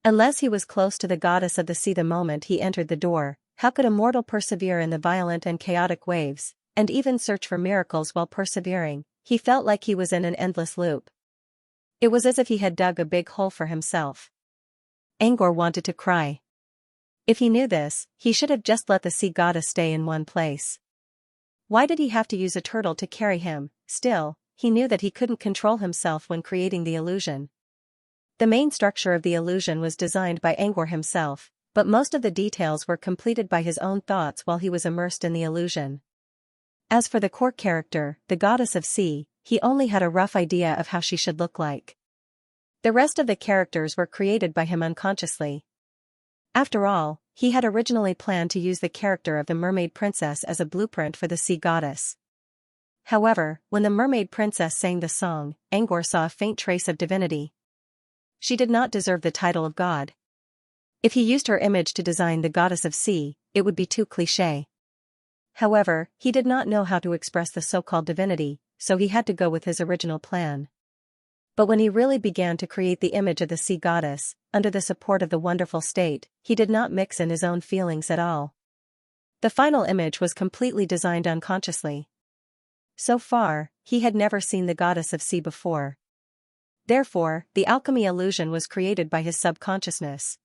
Unless he was close to the goddess of the sea the moment he entered the door, how could a mortal persevere in the violent and chaotic waves, and even search for miracles while persevering? He felt like he was in an endless loop. It was as if he had dug a big hole for himself. Angor wanted to cry. If he knew this, he should have just let the sea goddess stay in one place. Why did he have to use a turtle to carry him? Still, he knew that he couldn't control himself when creating the illusion. The main structure of the illusion was designed by Angor himself, but most of the details were completed by his own thoughts while he was immersed in the illusion. As for the core character, the goddess of sea, he only had a rough idea of how she should look like. The rest of the characters were created by him unconsciously. After all, he had originally planned to use the character of the mermaid princess as a blueprint for the sea goddess. However, when the mermaid princess sang the song, Angor saw a faint trace of divinity. She did not deserve the title of god. If he used her image to design the goddess of sea, it would be too cliché. However, he did not know how to express the so-called divinity, so he had to go with his original plan. But when he really began to create the image of the sea goddess, under the support of the wonderful state, he did not mix in his own feelings at all. The final image was completely designed unconsciously. So far, he had never seen the goddess of sea before. Therefore, the alchemy illusion was created by his subconsciousness.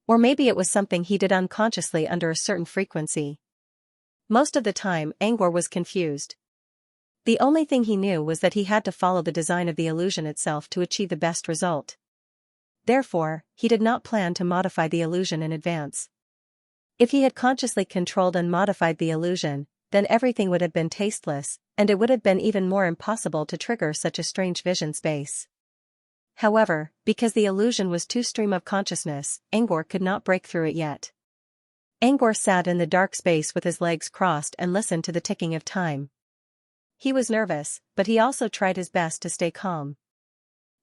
Or maybe it was something he did unconsciously under a certain frequency. Most of the time, Angor was confused. The only thing he knew was that he had to follow the design of the illusion itself to achieve the best result. Therefore, he did not plan to modify the illusion in advance. If he had consciously controlled and modified the illusion, then everything would have been tasteless, and it would have been even more impossible to trigger such a strange vision space. However, because the illusion was too stream of consciousness, Angor could not break through it yet. Angor sat in the dark space with his legs crossed and listened to the ticking of time. He was nervous, but he also tried his best to stay calm.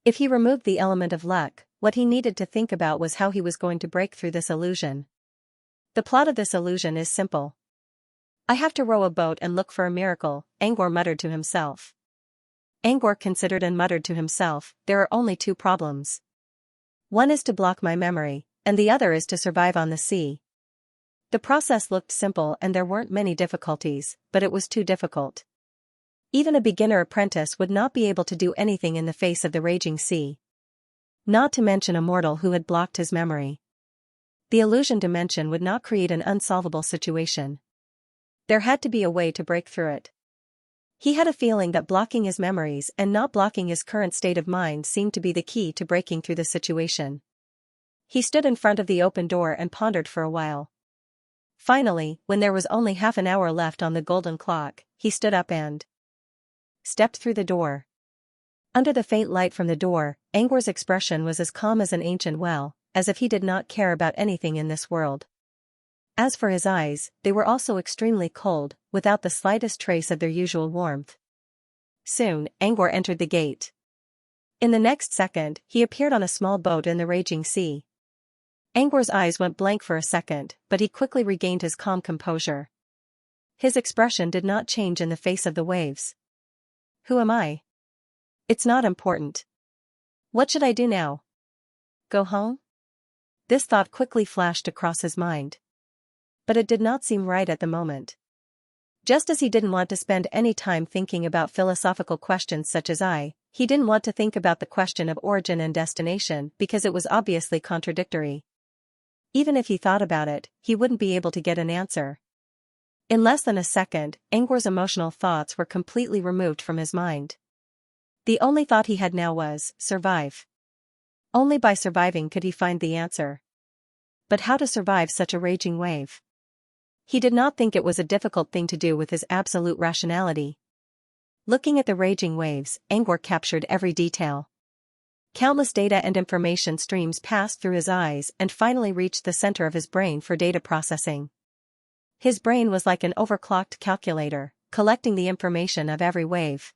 If he removed the element of luck, what he needed to think about was how he was going to break through this illusion. The plot of this illusion is simple. I have to row a boat and look for a miracle, Angor muttered to himself. Angor considered and muttered to himself, there are only two problems. One is to block my memory, and the other is to survive on the sea. The process looked simple and there weren't many difficulties, but it was too difficult. Even a beginner apprentice would not be able to do anything in the face of the raging sea. Not to mention a mortal who had blocked his memory. The illusion dimension would not create an unsolvable situation. There had to be a way to break through it. He had a feeling that blocking his memories and not blocking his current state of mind seemed to be the key to breaking through the situation. He stood in front of the open door and pondered for a while. Finally, when there was only half an hour left on the golden clock, he stood up and stepped through the door. Under the faint light from the door, Angor's expression was as calm as an ancient well, as if he did not care about anything in this world. As for his eyes, they were also extremely cold, without the slightest trace of their usual warmth. Soon, Angor entered the gate. In the next second, he appeared on a small boat in the raging sea. Angor's eyes went blank for a second, but he quickly regained his calm composure. His expression did not change in the face of the waves. Who am I? It's not important. What should I do now? Go home? This thought quickly flashed across his mind. But it did not seem right at the moment. Just as he didn't want to spend any time thinking about philosophical questions such as he didn't want to think about the question of origin and destination because it was obviously contradictory. Even if he thought about it, he wouldn't be able to get an answer. In less than a second, Angor's emotional thoughts were completely removed from his mind. The only thought he had now was, survive. Only by surviving could he find the answer. But how to survive such a raging wave? He did not think it was a difficult thing to do with his absolute rationality. Looking at the raging waves, Angor captured every detail. Countless data and information streams passed through his eyes and finally reached the center of his brain for data processing. His brain was like an overclocked calculator, collecting the information of every wave.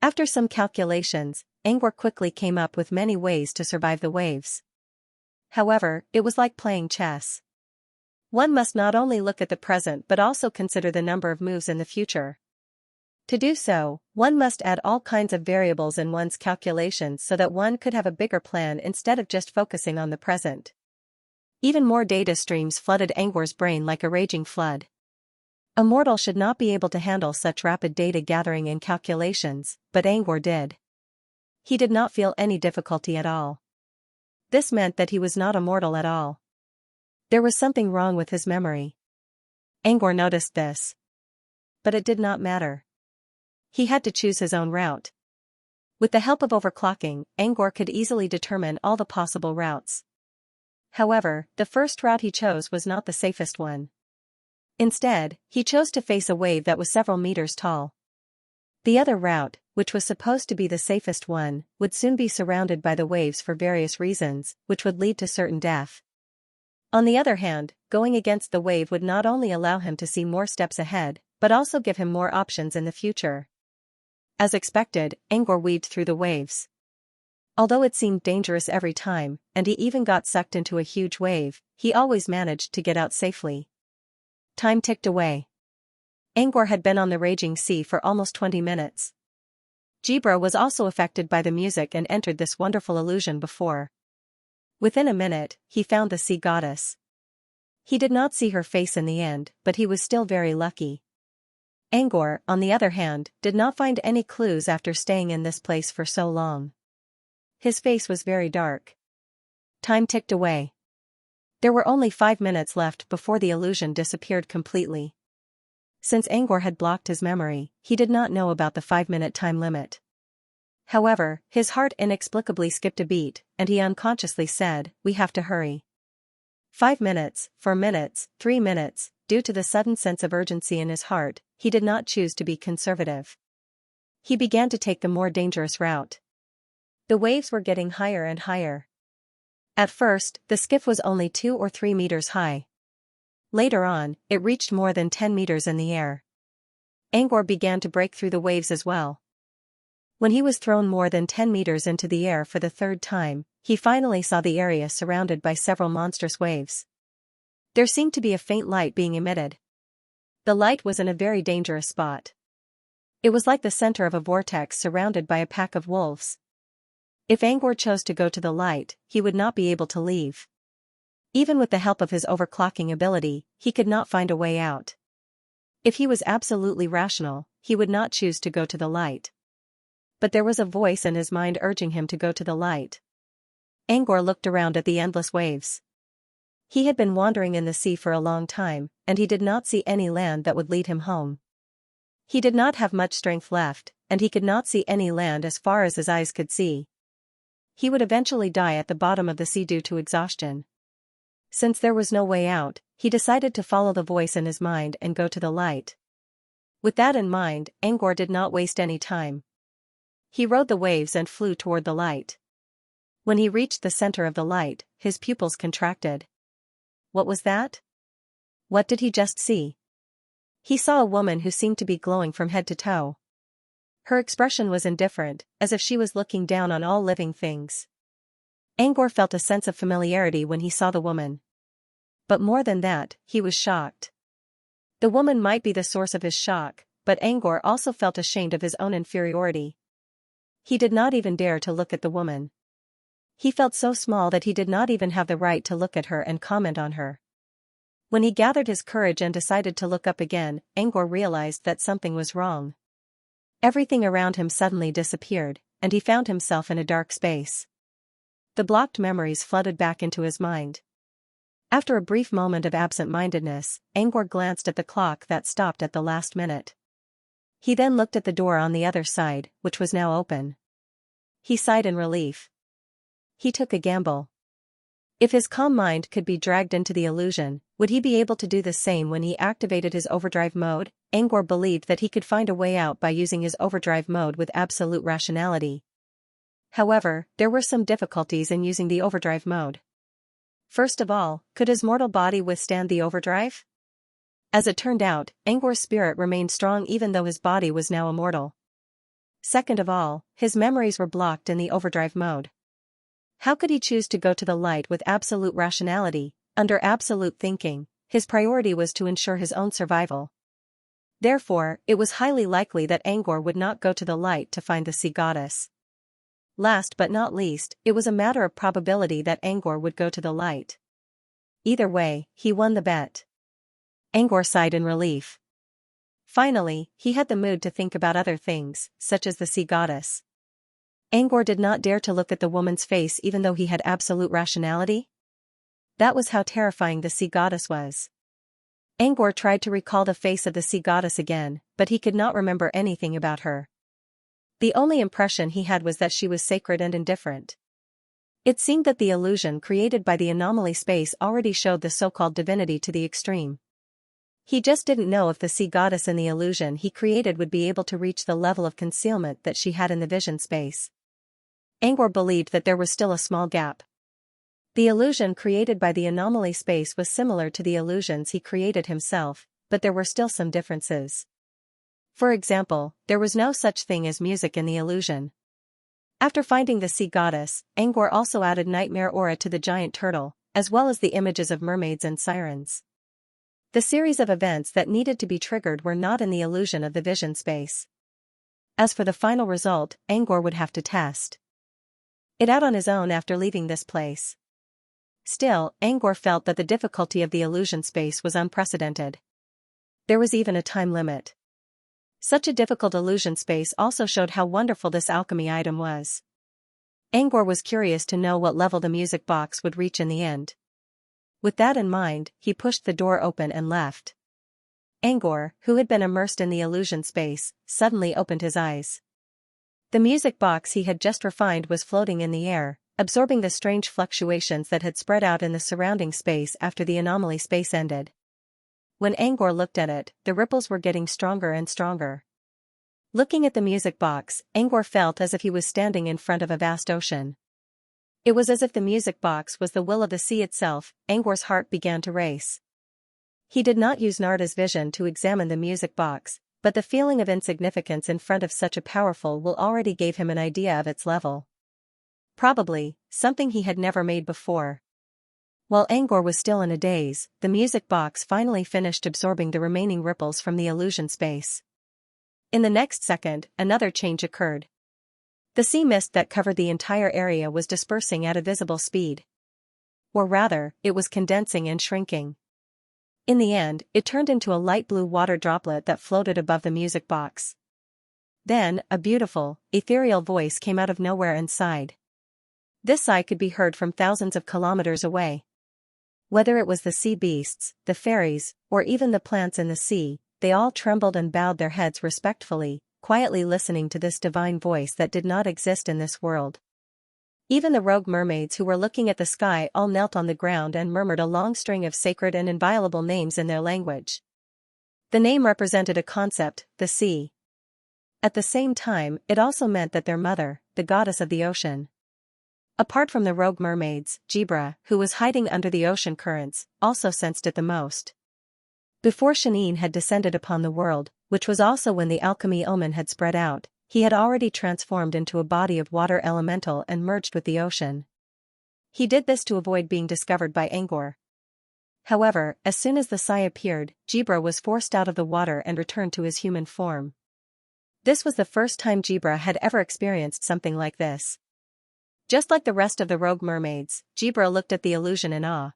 After some calculations, Angor quickly came up with many ways to survive the waves. However, it was like playing chess. One must not only look at the present but also consider the number of moves in the future. To do so, one must add all kinds of variables in one's calculations so that one could have a bigger plan instead of just focusing on the present. Even more data streams flooded Angor's brain like a raging flood. A mortal should not be able to handle such rapid data gathering and calculations, but Angor did. He did not feel any difficulty at all. This meant that he was not a mortal at all. There was something wrong with his memory. Angor noticed this. But it did not matter. He had to choose his own route. With the help of overclocking, Angor could easily determine all the possible routes. However, the first route he chose was not the safest one. Instead, he chose to face a wave that was several meters tall. The other route, which was supposed to be the safest one, would soon be surrounded by the waves for various reasons, which would lead to certain death. On the other hand, going against the wave would not only allow him to see more steps ahead, but also give him more options in the future. As expected, Angor weaved through the waves. Although it seemed dangerous every time, and he even got sucked into a huge wave, he always managed to get out safely. Time ticked away. Angor had been on the raging sea for almost 20 minutes. Jibra was also affected by the music and entered this wonderful illusion before. Within a minute, he found the sea goddess. He did not see her face in the end, but he was still very lucky. Angor, on the other hand, did not find any clues after staying in this place for so long. His face was very dark. Time ticked away. There were only 5 minutes left before the illusion disappeared completely. Since Angor had blocked his memory, he did not know about the 5-minute time limit. However, his heart inexplicably skipped a beat, and he unconsciously said, "We have to hurry." 5 minutes, 4 minutes, 3 minutes, due to the sudden sense of urgency in his heart, he did not choose to be conservative. He began to take the more dangerous route. The waves were getting higher and higher. At first, the skiff was only 2 or 3 meters high. Later on, it reached more than 10 meters in the air. Angor began to break through the waves as well. When he was thrown more than 10 meters into the air for the third time, he finally saw the area surrounded by several monstrous waves. There seemed to be a faint light being emitted. The light was in a very dangerous spot. It was like the center of a vortex surrounded by a pack of wolves. If Angor chose to go to the light, he would not be able to leave. Even with the help of his overclocking ability, he could not find a way out. If he was absolutely rational, he would not choose to go to the light. But there was a voice in his mind urging him to go to the light. Angor looked around at the endless waves. He had been wandering in the sea for a long time, and he did not see any land that would lead him home. He did not have much strength left, and he could not see any land as far as his eyes could see. He would eventually die at the bottom of the sea due to exhaustion. Since there was no way out, he decided to follow the voice in his mind and go to the light. With that in mind, Angor did not waste any time. He rode the waves and flew toward the light. When he reached the center of the light, his pupils contracted. What was that? What did he just see? He saw a woman who seemed to be glowing from head to toe. Her expression was indifferent, as if she was looking down on all living things. Angor felt a sense of familiarity when he saw the woman. But more than that, he was shocked. The woman might be the source of his shock, but Angor also felt ashamed of his own inferiority. He did not even dare to look at the woman. He felt so small that he did not even have the right to look at her and comment on her. When he gathered his courage and decided to look up again, Angor realized that something was wrong. Everything around him suddenly disappeared, and he found himself in a dark space. The blocked memories flooded back into his mind. After a brief moment of absent-mindedness, Angor glanced at the clock that stopped at the last minute. He then looked at the door on the other side, which was now open. He sighed in relief. He took a gamble. If his calm mind could be dragged into the illusion, would he be able to do the same when he activated his overdrive mode? Angor believed that he could find a way out by using his overdrive mode with absolute rationality. However, there were some difficulties in using the overdrive mode. First of all, could his mortal body withstand the overdrive? As it turned out, Angor's spirit remained strong even though his body was now immortal. Second of all, his memories were blocked in the overdrive mode. How could he choose to go to the light with absolute rationality? Under absolute thinking, his priority was to ensure his own survival. Therefore, it was highly likely that Angor would not go to the light to find the sea goddess. Last but not least, it was a matter of probability that Angor would go to the light. Either way, he won the bet. Angor sighed in relief. Finally, he had the mood to think about other things, such as the sea goddess. Angor did not dare to look at the woman's face even though he had absolute rationality. That was how terrifying the sea goddess was. Angor tried to recall the face of the sea goddess again, but he could not remember anything about her. The only impression he had was that she was sacred and indifferent. It seemed that the illusion created by the anomaly space already showed the so-called divinity to the extreme. He just didn't know if the sea goddess in the illusion he created would be able to reach the level of concealment that she had in the vision space. Angor believed that there was still a small gap. The illusion created by the anomaly space was similar to the illusions he created himself, but there were still some differences. For example, there was no such thing as music in the illusion. After finding the sea goddess, Angor also added nightmare aura to the giant turtle, as well as the images of mermaids and sirens. The series of events that needed to be triggered were not in the illusion of the vision space. As for the final result, Angor would have to test it out on his own after leaving this place. Still, Angor felt that the difficulty of the illusion space was unprecedented. There was even a time limit. Such a difficult illusion space also showed how wonderful this alchemy item was. Angor was curious to know what level the music box would reach in the end. With that in mind, he pushed the door open and left. Angor, who had been immersed in the illusion space, suddenly opened his eyes. The music box he had just refined was floating in the air, absorbing the strange fluctuations that had spread out in the surrounding space after the anomaly space ended. When Angor looked at it, the ripples were getting stronger and stronger. Looking at the music box, Angor felt as if he was standing in front of a vast ocean. It was as if the music box was the will of the sea itself. Angor's heart began to race. He did not use Narda's vision to examine the music box, but the feeling of insignificance in front of such a powerful will already gave him an idea of its level. Probably, something he had never made before. While Angor was still in a daze, the music box finally finished absorbing the remaining ripples from the illusion space. In the next second, another change occurred. The sea mist that covered the entire area was dispersing at a visible speed. Or rather, it was condensing and shrinking. In the end, it turned into a light blue water droplet that floated above the music box. Then, a beautiful, ethereal voice came out of nowhere and sighed. This sigh could be heard from thousands of kilometers away. Whether it was the sea beasts, the fairies, or even the plants in the sea, they all trembled and bowed their heads respectfully, quietly listening to this divine voice that did not exist in this world. Even the rogue mermaids who were looking at the sky all knelt on the ground and murmured a long string of sacred and inviolable names in their language. The name represented a concept, the sea. At the same time, it also meant that their mother, the goddess of the ocean. Apart from the rogue mermaids, Jibra, who was hiding under the ocean currents, also sensed it the most. Before Shanine had descended upon the world, which was also when the alchemy omen had spread out, he had already transformed into a body of water elemental and merged with the ocean. He did this to avoid being discovered by Angor. However, as soon as the Sai appeared, Jibra was forced out of the water and returned to his human form. This was the first time Jibra had ever experienced something like this. Just like the rest of the rogue mermaids, Jibra looked at the illusion in awe.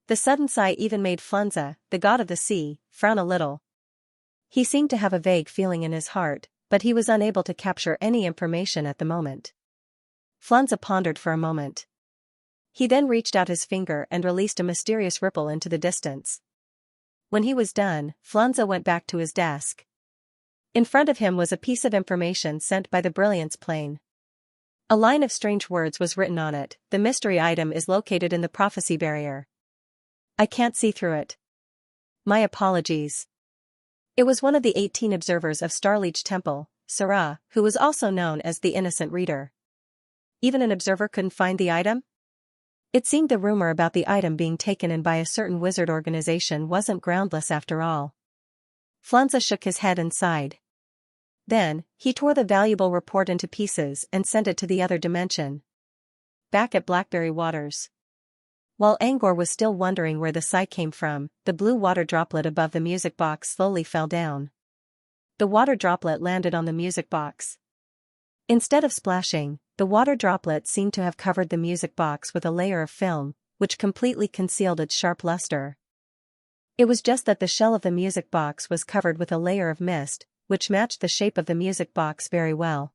The sudden sigh even made Xianxia, the god of the sea, frown a little. He seemed to have a vague feeling in his heart, but he was unable to capture any information at the moment. Xianxia pondered for a moment. He then reached out his finger and released a mysterious ripple into the distance. When he was done, Xianxia went back to his desk. In front of him was a piece of information sent by the Brilliance Plane. A line of strange words was written on it. The mystery item is located in the prophecy barrier. I can't see through it. My apologies. It was one of the 18 observers of Starleech Temple, Sarah, who was also known as the Innocent Reader. Even an observer couldn't find the item? It seemed the rumor about the item being taken in by a certain wizard organization wasn't groundless after all. Xianxia shook his head and sighed. Then, he tore the valuable report into pieces and sent it to the other dimension. Back at Blackberry Waters. While Angor was still wondering where the sigh came from, the blue water droplet above the music box slowly fell down. The water droplet landed on the music box. Instead of splashing, the water droplet seemed to have covered the music box with a layer of film, which completely concealed its sharp luster. It was just that the shell of the music box was covered with a layer of mist, which matched the shape of the music box very well.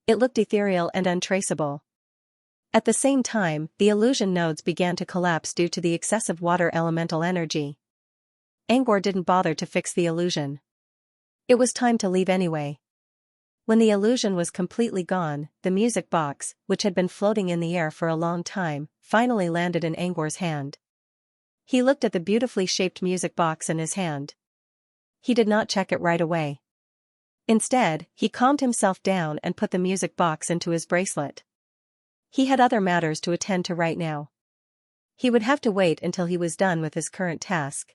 It looked ethereal and untraceable. At the same time, the illusion nodes began to collapse due to the excessive water elemental energy. Angor didn't bother to fix the illusion. It was time to leave anyway. When the illusion was completely gone, the music box, which had been floating in the air for a long time, finally landed in Angor's hand. He looked at the beautifully shaped music box in his hand. He did not check it right away. Instead, he calmed himself down and put the music box into his bracelet. He had other matters to attend to right now. He would have to wait until he was done with his current task.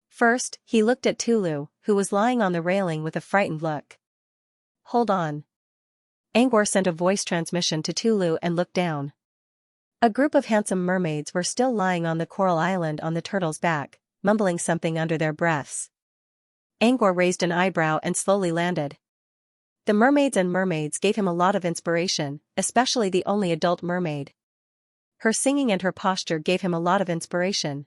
First, he looked at Tulu, who was lying on the railing with a frightened look. Hold on. Angor sent a voice transmission to Tulu and looked down. A group of handsome mermaids were still lying on the coral island on the turtle's back, mumbling something under their breaths. Angor raised an eyebrow and slowly landed. The mermaids gave him a lot of inspiration, especially the only adult mermaid. Her singing and her posture gave him a lot of inspiration.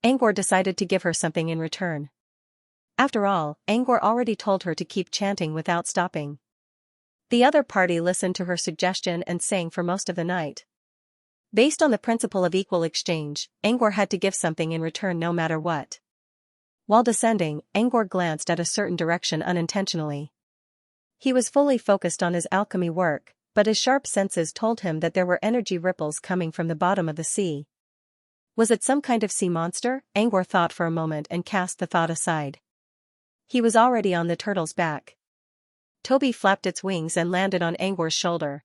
Angor decided to give her something in return. After all, Angor already told her to keep chanting without stopping. The other party listened to her suggestion and sang for most of the night. Based on the principle of equal exchange, Angor had to give something in return no matter what. While descending, Angor glanced at a certain direction unintentionally. He was fully focused on his alchemy work, but his sharp senses told him that there were energy ripples coming from the bottom of the sea. Was it some kind of sea monster? Angor thought for a moment and cast the thought aside. He was already on the turtle's back. Toby flapped its wings and landed on Angor's shoulder.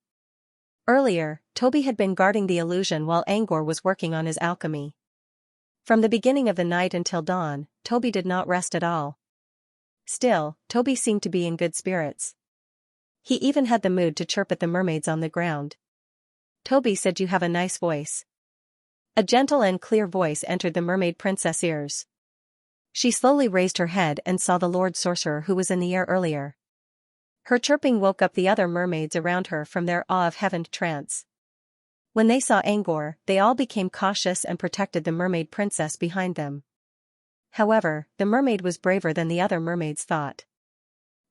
Earlier, Toby had been guarding the illusion while Angor was working on his alchemy. From the beginning of the night until dawn, Toby did not rest at all. Still, Toby seemed to be in good spirits. He even had the mood to chirp at the mermaids on the ground. Toby said, "You have a nice voice." A gentle and clear voice entered the mermaid princess' ears. She slowly raised her head and saw the Lord Sorcerer who was in the air earlier. Her chirping woke up the other mermaids around her from their awe-of-heaven trance. When they saw Angor, they all became cautious and protected the mermaid princess behind them. However, the mermaid was braver than the other mermaids thought.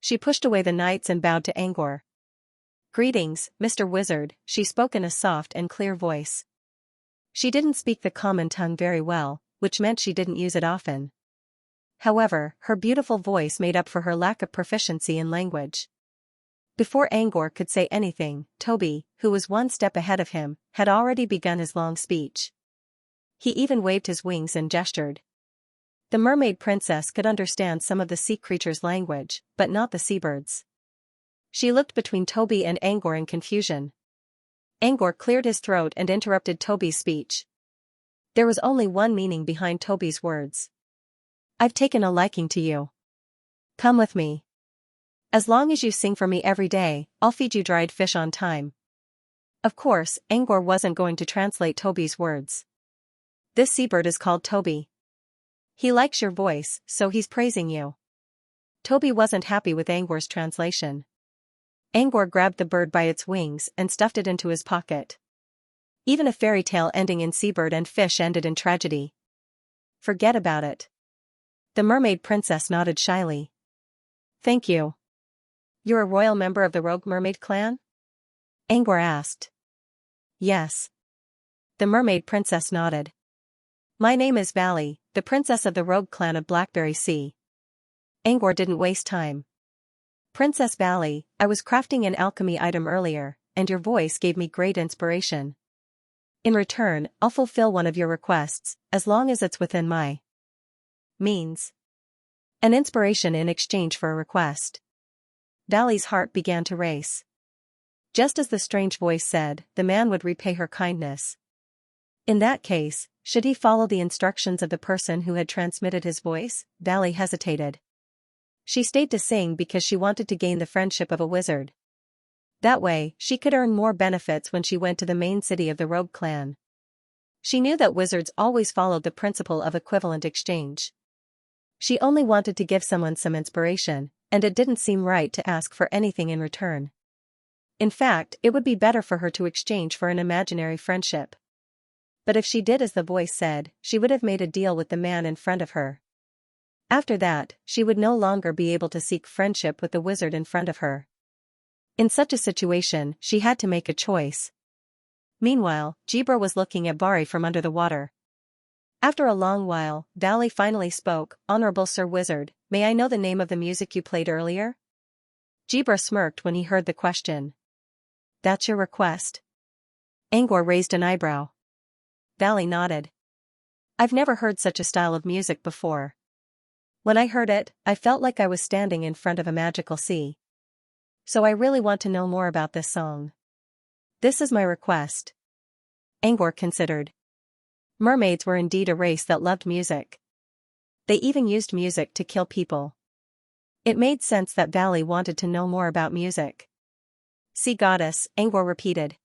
She pushed away the knights and bowed to Angor. "Greetings, Mr. Wizard," she spoke in a soft and clear voice. She didn't speak the common tongue very well, which meant she didn't use it often. However, her beautiful voice made up for her lack of proficiency in language. Before Angor could say anything, Toby, who was one step ahead of him, had already begun his long speech. He even waved his wings and gestured. The mermaid princess could understand some of the sea creatures' language, but not the seabirds. She looked between Toby and Angor in confusion. Angor cleared his throat and interrupted Toby's speech. There was only one meaning behind Toby's words. "I've taken a liking to you. Come with me. As long as you sing for me every day, I'll feed you dried fish on time." Of course, Angor wasn't going to translate Toby's words. "This seabird is called Toby. He likes your voice, so he's praising you." Toby wasn't happy with Angor's translation. Angor grabbed the bird by its wings and stuffed it into his pocket. Even a fairy tale ending in seabird and fish ended in tragedy. "Forget about it." The mermaid princess nodded shyly. "Thank you." "You're a royal member of the Rogue Mermaid clan?" Angor asked. "Yes." The mermaid princess nodded. "My name is Valley, the princess of the Rogue clan of Blackberry Sea." Angor didn't waste time. "Princess Valley, I was crafting an alchemy item earlier, and your voice gave me great inspiration. In return, I'll fulfill one of your requests, as long as it's within my means." An inspiration in exchange for a request. Valley's heart began to race. Just as the strange voice said, the man would repay her kindness. In that case, should he follow the instructions of the person who had transmitted his voice? Valley hesitated. She stayed to sing because she wanted to gain the friendship of a wizard. That way, she could earn more benefits when she went to the main city of the Rogue clan. She knew that wizards always followed the principle of equivalent exchange. She only wanted to give someone some inspiration, and it didn't seem right to ask for anything in return. In fact, it would be better for her to exchange for an imaginary friendship. But if she did as the voice said, she would have made a deal with the man in front of her. After that, she would no longer be able to seek friendship with the wizard in front of her. In such a situation, she had to make a choice. Meanwhile, Jibra was looking at Bari from under the water. After a long while, Valley finally spoke. "Honorable Sir Wizard, may I know the name of the music you played earlier?" Jibra smirked when he heard the question. "That's your request?" Angor raised an eyebrow. Valley nodded. "I've never heard such a style of music before. When I heard it, I felt like I was standing in front of a magical sea. So I really want to know more about this song. This is my request." Angor considered. Mermaids were indeed a race that loved music. They even used music to kill people. It made sense that Valley wanted to know more about music. "Sea Goddess," Angor repeated.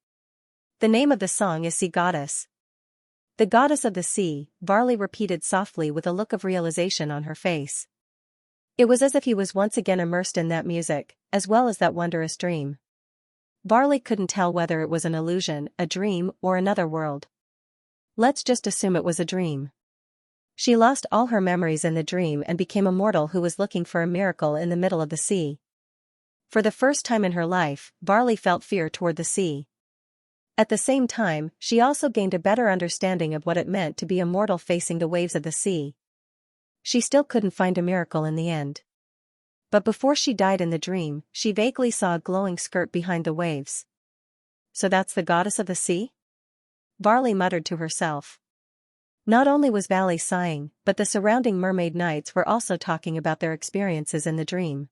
"The name of the song is Sea Goddess." "The goddess of the sea," Varley repeated softly with a look of realization on her face. It was as if he was once again immersed in that music, as well as that wondrous dream. Varley couldn't tell whether it was an illusion, a dream, or another world. Let's just assume it was a dream. She lost all her memories in the dream and became a mortal who was looking for a miracle in the middle of the sea. For the first time in her life, Varley felt fear toward the sea. At the same time, she also gained a better understanding of what it meant to be a mortal facing the waves of the sea. she still couldn't find a miracle in the end. But before she died in the dream, she vaguely saw a glowing skirt behind the waves. So that's the goddess of the sea? Varley muttered to herself. Not only was Valley sighing, but the surrounding mermaid knights were also talking about their experiences in the dream.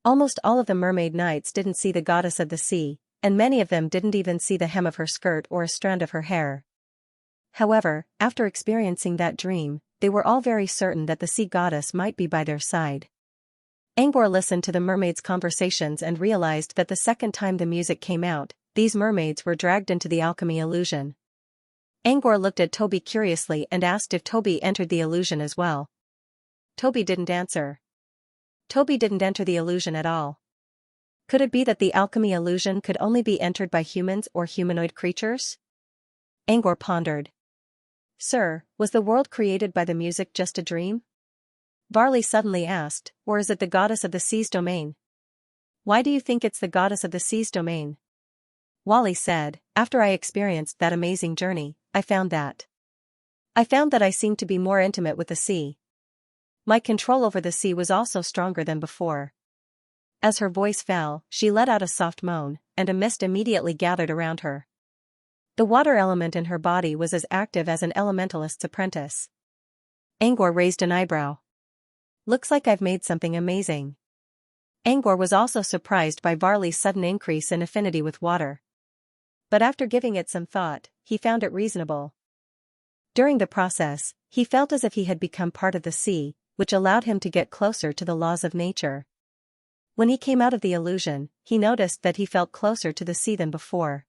Almost all of the mermaid knights didn't see the goddess of the sea, and many of them didn't even see the hem of her skirt or a strand of her hair. However, after experiencing that dream, they were all very certain that the sea goddess might be by their side. Angor listened to the mermaids' conversations and realized that the second time the music came out, these mermaids were dragged into the alchemy illusion. Angor looked at Toby curiously and asked if Toby entered the illusion as well. Toby didn't answer. Toby didn't enter the illusion at all. Could it be that the alchemy illusion could only be entered by humans or humanoid creatures? Angor pondered. Sir, was the world created by the music just a dream? Varley suddenly asked, or is it the goddess of the sea's domain? Why do you think it's the goddess of the sea's domain? Wally said, after I experienced that amazing journey, I found that I seemed to be more intimate with the sea. My control over the sea was also stronger than before. As her voice fell, she let out a soft moan, and a mist immediately gathered around her. The water element in her body was as active as an elementalist's apprentice. Angor raised an eyebrow. Looks like I've made something amazing. Angor was also surprised by Varley's sudden increase in affinity with water. But after giving it some thought, he found it reasonable. During the process, he felt as if he had become part of the sea, which allowed him to get closer to the laws of nature. When he came out of the illusion, he noticed that he felt closer to the sea than before.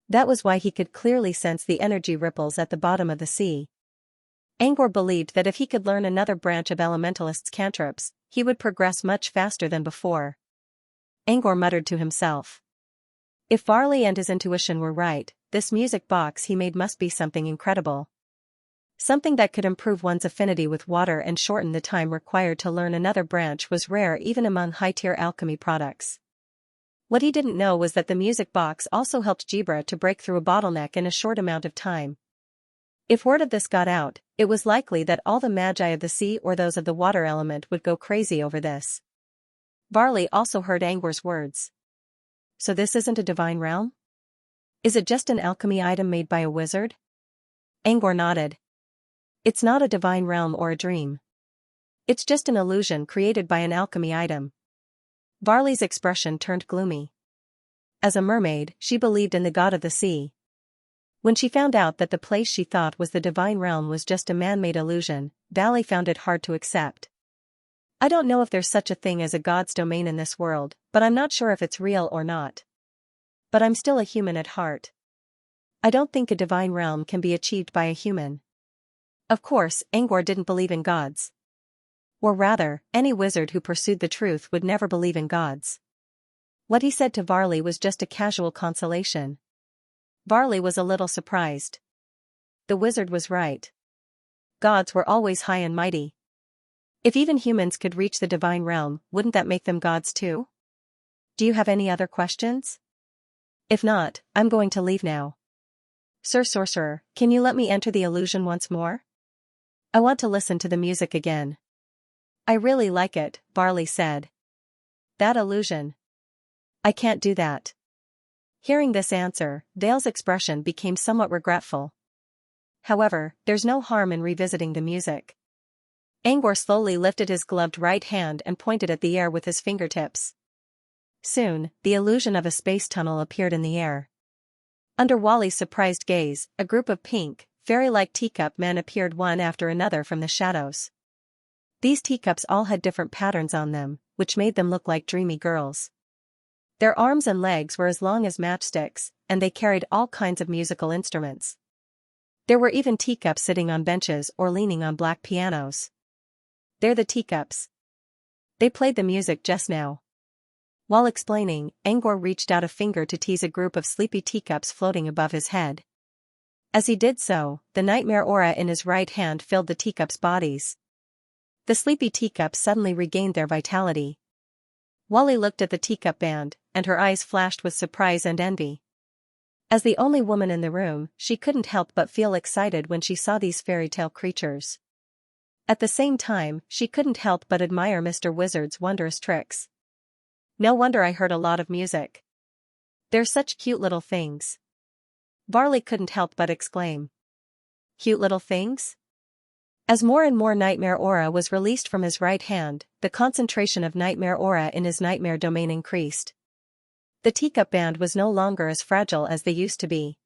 That was why he could clearly sense the energy ripples at the bottom of the sea. Angor believed that if he could learn another branch of elementalist's cantrips, he would progress much faster than before. Angor muttered to himself. If Varley and his intuition were right, this music box he made must be something incredible. Something that could improve one's affinity with water and shorten the time required to learn another branch was rare even among high-tier alchemy products. What he didn't know was that the music box also helped Jibra to break through a bottleneck in a short amount of time. If word of this got out, it was likely that all the magi of the sea or those of the water element would go crazy over this. Varley also heard Angor's words. So this isn't a divine realm? Is it just an alchemy item made by a wizard? Angor nodded. It's not a divine realm or a dream. It's just an illusion created by an alchemy item. Varley's expression turned gloomy. As a mermaid, she believed in the god of the sea. When she found out that the place she thought was the divine realm was just a man-made illusion, Valley found it hard to accept. I don't know if there's such a thing as a god's domain in this world, but I'm not sure if it's real or not. But I'm still a human at heart. I don't think a divine realm can be achieved by a human. Of course, Angor didn't believe in gods. Or rather, any wizard who pursued the truth would never believe in gods. What he said to Varley was just a casual consolation. Varley was a little surprised. The wizard was right. Gods were always high and mighty. If even humans could reach the divine realm, wouldn't that make them gods too? Do you have any other questions? If not, I'm going to leave now. Sir Sorcerer, can you let me enter the illusion once more? I want to listen to the music again. I really like it, Varley said. That illusion. I can't do that. Hearing this answer, Vale's expression became somewhat regretful. However, there's no harm in revisiting the music. Angor slowly lifted his gloved right hand and pointed at the air with his fingertips. Soon, the illusion of a space tunnel appeared in the air. Under Wally's surprised gaze, a group of pink, fairy-like teacup men appeared one after another from the shadows. These teacups all had different patterns on them, which made them look like dreamy girls. Their arms and legs were as long as matchsticks, and they carried all kinds of musical instruments. There were even teacups sitting on benches or leaning on black pianos. They're the teacups. They played the music just now. While explaining, Angor reached out a finger to tease a group of sleepy teacups floating above his head. As he did so, the nightmare aura in his right hand filled the teacups' bodies. The sleepy teacups suddenly regained their vitality. Wally looked at the teacup band, and her eyes flashed with surprise and envy. As the only woman in the room, she couldn't help but feel excited when she saw these fairy tale creatures. At the same time, she couldn't help but admire Mr. Wizard's wondrous tricks. No wonder I heard a lot of music. They're such cute little things. Varley couldn't help but exclaim. Cute little things? As more and more nightmare aura was released from his right hand, the concentration of nightmare aura in his nightmare domain increased. The teacup band was no longer as fragile as they used to be.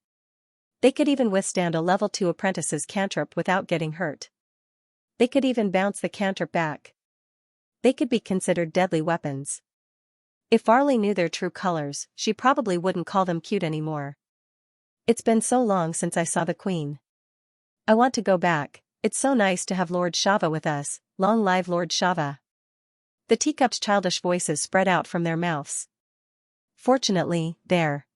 They could even withstand a level 2 apprentice's cantrip without getting hurt. They could even bounce the cantrip back. They could be considered deadly weapons. If Varley knew their true colors, she probably wouldn't call them cute anymore. It's been so long since I saw the Queen. I want to go back. It's so nice to have Lord Shava with us. Long live Lord Shava. The teacups' childish voices spread out from their mouths. Fortunately, their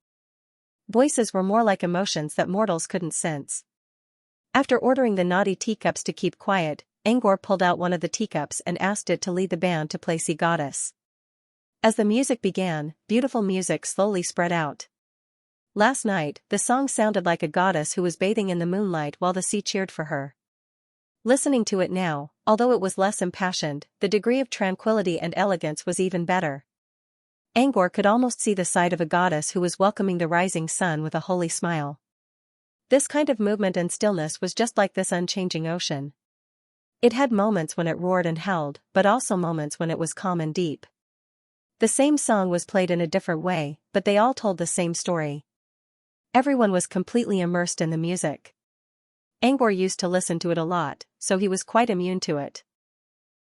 voices were more like emotions that mortals couldn't sense. After ordering the naughty teacups to keep quiet, Angor pulled out one of the teacups and asked it to lead the band to play Sea Goddess. As the music began, beautiful music slowly spread out. Last night, the song sounded like a goddess who was bathing in the moonlight while the sea cheered for her. Listening to it now, although it was less impassioned, the degree of tranquility and elegance was even better. Angor could almost see the side of a goddess who was welcoming the rising sun with a holy smile. This kind of movement and stillness was just like this unchanging ocean. It had moments when it roared and howled, but also moments when it was calm and deep. The same song was played in a different way, but they all told the same story. Everyone was completely immersed in the music. Angor used to listen to it a lot, so he was quite immune to it.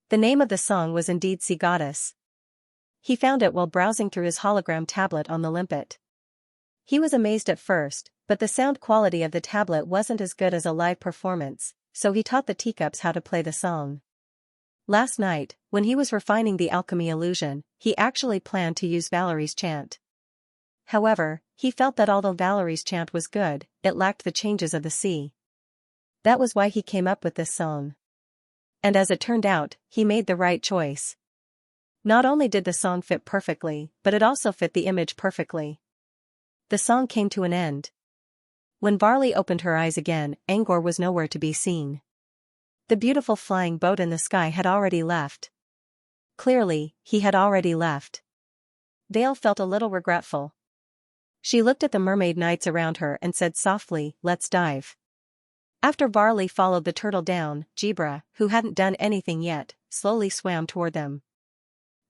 The name of the song was indeed Sea Goddess. He found it while browsing through his hologram tablet on the limpet. He was amazed at first, but the sound quality of the tablet wasn't as good as a live performance, so he taught the teacups how to play the song. Last night, when he was refining the alchemy illusion, he actually planned to use Valerie's chant. However, he felt that although Valerie's chant was good, it lacked the changes of the sea. That was why he came up with this song. And as it turned out, he made the right choice. Not only did the song fit perfectly, but it also fit the image perfectly. The song came to an end. When Varley opened her eyes again, Angor was nowhere to be seen. The beautiful flying boat in the sky had already left. Clearly, he had already left. Vale felt a little regretful. She looked at the mermaid knights around her and said softly, "Let's dive." After Varley followed the turtle down, Jibra, who hadn't done anything yet, slowly swam toward them.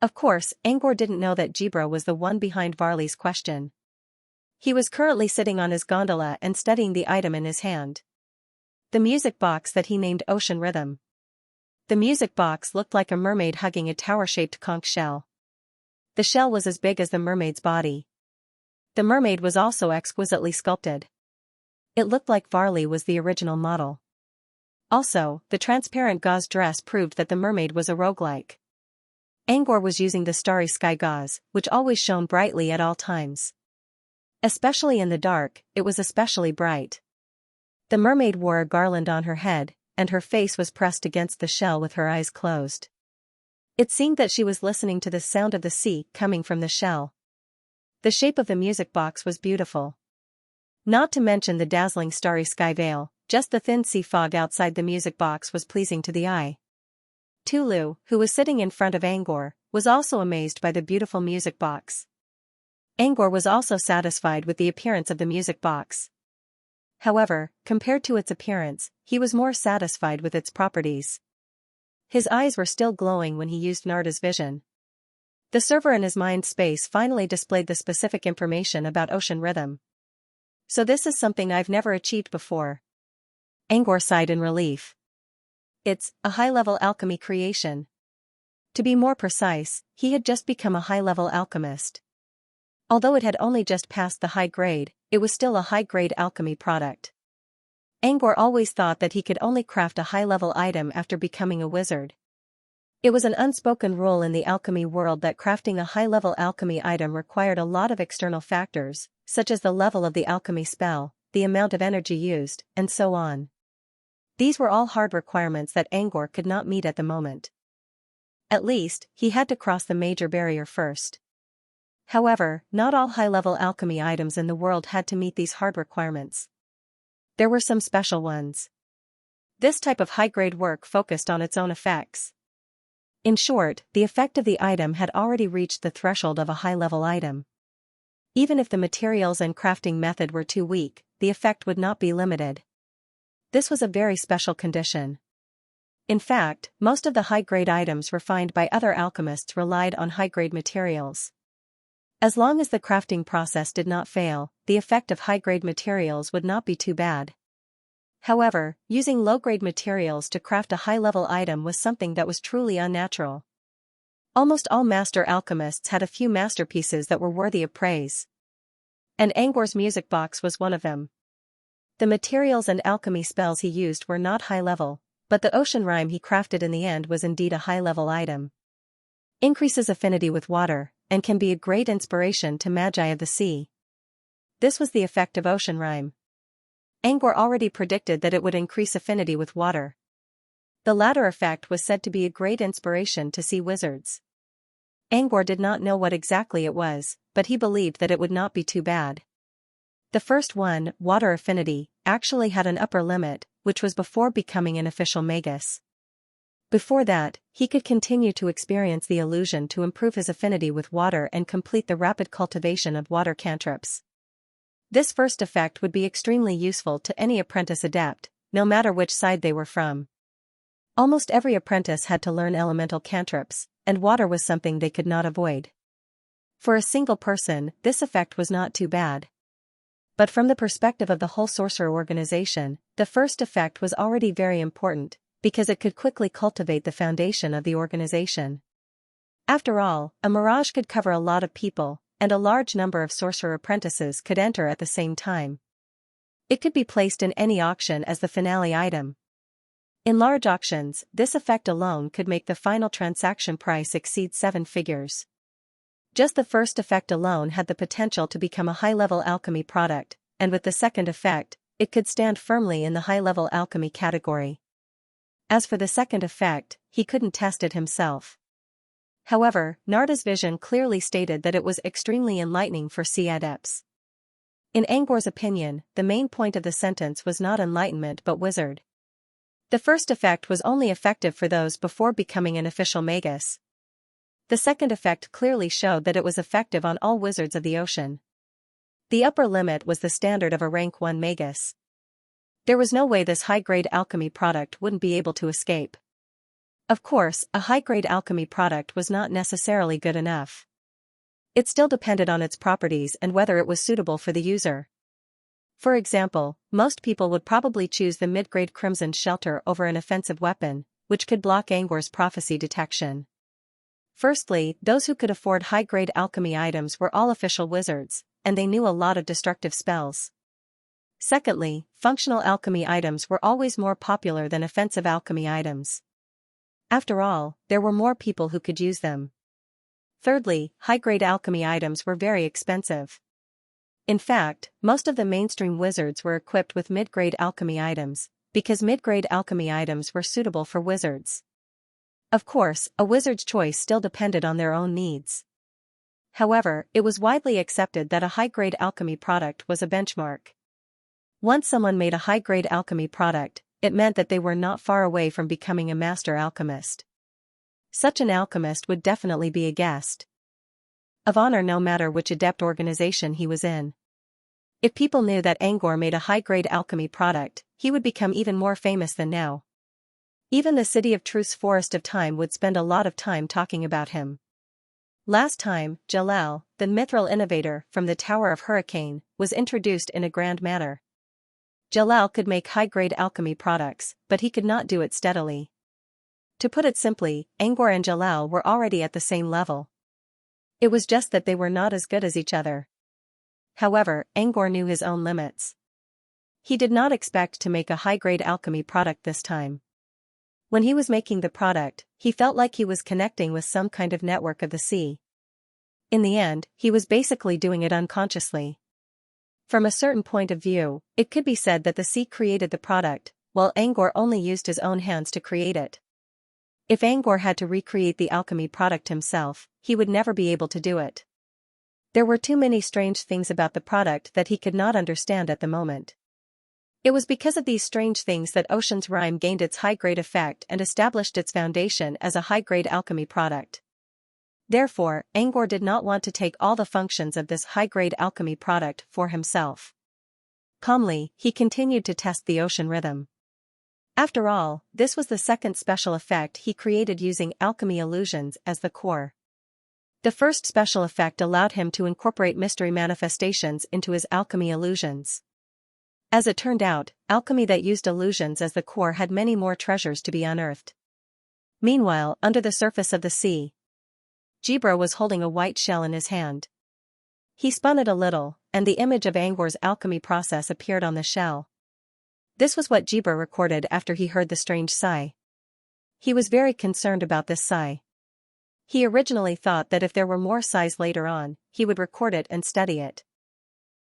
Of course, Angor didn't know that Jibra was the one behind Varley's question. He was currently sitting on his gondola and studying the item in his hand. The music box that he named Ocean Rhythm. The music box looked like a mermaid hugging a tower-shaped conch shell. The shell was as big as the mermaid's body. The mermaid was also exquisitely sculpted. It looked like Varley was the original model. Also, the transparent gauze dress proved that the mermaid was a roguelike. Angor was using the starry sky gauze, which always shone brightly at all times. Especially in the dark, it was especially bright. The mermaid wore a garland on her head, and her face was pressed against the shell with her eyes closed. It seemed that she was listening to the sound of the sea coming from the shell. The shape of the music box was beautiful. Not to mention the dazzling starry sky veil, just the thin sea fog outside the music box was pleasing to the eye. Tulu, who was sitting in front of Angor, was also amazed by the beautiful music box. Angor was also satisfied with the appearance of the music box. However, compared to its appearance, he was more satisfied with its properties. His eyes were still glowing when he used Narda's vision. The server in his mind space finally displayed the specific information about Ocean Rhythm. So this is something I've never achieved before. Angor sighed in relief. It's a high-level alchemy creation. To be more precise, he had just become a high-level alchemist. Although it had only just passed the high grade, it was still a high-grade alchemy product. Angor always thought that he could only craft a high-level item after becoming a wizard. It was an unspoken rule in the alchemy world that crafting a high-level alchemy item required a lot of external factors, such as the level of the alchemy spell, the amount of energy used, and so on. These were all hard requirements that Angor could not meet at the moment. At least, he had to cross the major barrier first. However, not all high-level alchemy items in the world had to meet these hard requirements. There were some special ones. This type of high-grade work focused on its own effects. In short, the effect of the item had already reached the threshold of a high-level item. Even if the materials and crafting method were too weak, the effect would not be limited. This was a very special condition. In fact, most of the high-grade items refined by other alchemists relied on high-grade materials. As long as the crafting process did not fail, the effect of high-grade materials would not be too bad. However, using low-grade materials to craft a high-level item was something that was truly unnatural. Almost all master alchemists had a few masterpieces that were worthy of praise. And Angor's music box was one of them. The materials and alchemy spells he used were not high-level, but the ocean rhyme he crafted in the end was indeed a high-level item. Increases affinity with water, and can be a great inspiration to magi of the sea. This was the effect of ocean rhyme. Angor already predicted that it would increase affinity with water. The latter effect was said to be a great inspiration to sea wizards. Angor did not know what exactly it was, but he believed that it would not be too bad. The first one, water affinity, actually had an upper limit, which was before becoming an official magus. Before that, he could continue to experience the illusion to improve his affinity with water and complete the rapid cultivation of water cantrips. This first effect would be extremely useful to any apprentice adept, no matter which side they were from. Almost every apprentice had to learn elemental cantrips, and water was something they could not avoid. For a single person, this effect was not too bad. But from the perspective of the whole sorcerer organization, the first effect was already very important, because it could quickly cultivate the foundation of the organization. After all, a mirage could cover a lot of people, and a large number of sorcerer apprentices could enter at the same time. It could be placed in any auction as the finale item. In large auctions, this effect alone could make the final transaction price exceed 7 figures. Just the first effect alone had the potential to become a high-level alchemy product, and with the second effect, it could stand firmly in the high-level alchemy category. As for the second effect, he couldn't test it himself. However, Narda's vision clearly stated that it was extremely enlightening for sea adepts. In Angor's opinion, the main point of the sentence was not enlightenment but wizard. The first effect was only effective for those before becoming an official magus. The second effect clearly showed that it was effective on all wizards of the ocean. The upper limit was the standard of a rank 1 magus. There was no way this high-grade alchemy product wouldn't be able to escape. Of course, a high-grade alchemy product was not necessarily good enough. It still depended on its properties and whether it was suitable for the user. For example, most people would probably choose the mid-grade crimson shelter over an offensive weapon, which could block Angor's prophecy detection. Firstly, those who could afford high-grade alchemy items were all official wizards, and they knew a lot of destructive spells. Secondly, functional alchemy items were always more popular than offensive alchemy items. After all, there were more people who could use them. Thirdly, high-grade alchemy items were very expensive. In fact, most of the mainstream wizards were equipped with mid-grade alchemy items, because mid-grade alchemy items were suitable for wizards. Of course, a wizard's choice still depended on their own needs. However, it was widely accepted that a high-grade alchemy product was a benchmark. Once someone made a high-grade alchemy product, it meant that they were not far away from becoming a master alchemist. Such an alchemist would definitely be a guest of honor no matter which adept organization he was in. If people knew that Angor made a high-grade alchemy product, he would become even more famous than now. Even the City of Truth's Forest of Time would spend a lot of time talking about him. Last time, Jalal, the mithril innovator from the Tower of Hurricane, was introduced in a grand manner. Jalal could make high-grade alchemy products, but he could not do it steadily. To put it simply, Angor and Jalal were already at the same level. It was just that they were not as good as each other. However, Angor knew his own limits. He did not expect to make a high-grade alchemy product this time. When he was making the product, he felt like he was connecting with some kind of network of the sea. In the end, he was basically doing it unconsciously. From a certain point of view, it could be said that the sea created the product, while Angor only used his own hands to create it. If Angor had to recreate the alchemy product himself, he would never be able to do it. There were too many strange things about the product that he could not understand at the moment. It was because of these strange things that Ocean's rhyme gained its high-grade effect and established its foundation as a high-grade alchemy product. Therefore, Angor did not want to take all the functions of this high-grade alchemy product for himself. Calmly, he continued to test the ocean rhythm. After all, this was the second special effect he created using alchemy illusions as the core. The first special effect allowed him to incorporate mystery manifestations into his alchemy illusions. As it turned out, alchemy that used illusions as the core had many more treasures to be unearthed. Meanwhile, under the surface of the sea, Jibra was holding a white shell in his hand. He spun it a little, and the image of Angor's alchemy process appeared on the shell. This was what Jibra recorded after he heard the strange sigh. He was very concerned about this sigh. He originally thought that if there were more sighs later on, he would record it and study it.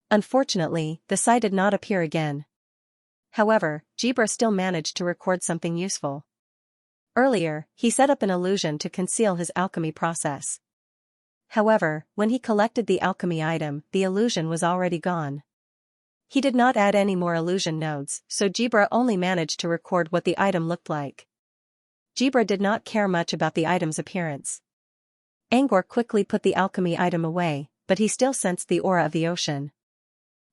Unfortunately, the sigh did not appear again. However, Jibra still managed to record something useful. Earlier, he set up an illusion to conceal his alchemy process. However, when he collected the alchemy item, the illusion was already gone. He did not add any more illusion nodes, so Jibra only managed to record what the item looked like. Jibra did not care much about the item's appearance. Angor quickly put the alchemy item away, but he still sensed the aura of the ocean.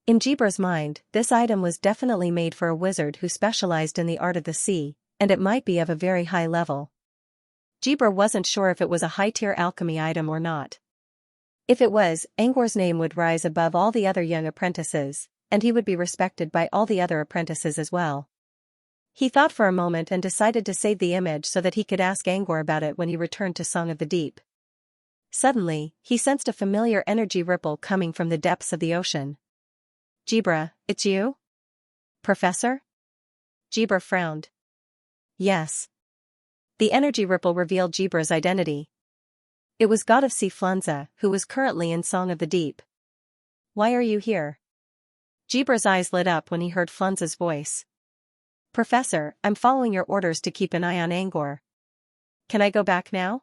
In Jibra's mind, this item was definitely made for a wizard who specialized in the art of the sea, and it might be of a very high level. Jibra wasn't sure if it was a high-tier alchemy item or not. If it was, Angor's name would rise above all the other young apprentices, and he would be respected by all the other apprentices as well. He thought for a moment and decided to save the image so that he could ask Angor about it when he returned to Song of the Deep. Suddenly, he sensed a familiar energy ripple coming from the depths of the ocean. Jibra, it's you? Professor? Jibra frowned. Yes. The energy ripple revealed Jibra's identity. It was God of Sea Xianxia, who was currently in Song of the Deep. Why are you here? Jibra's eyes lit up when he heard Xianxia's voice. Professor, I'm following your orders to keep an eye on Angor. Can I go back now?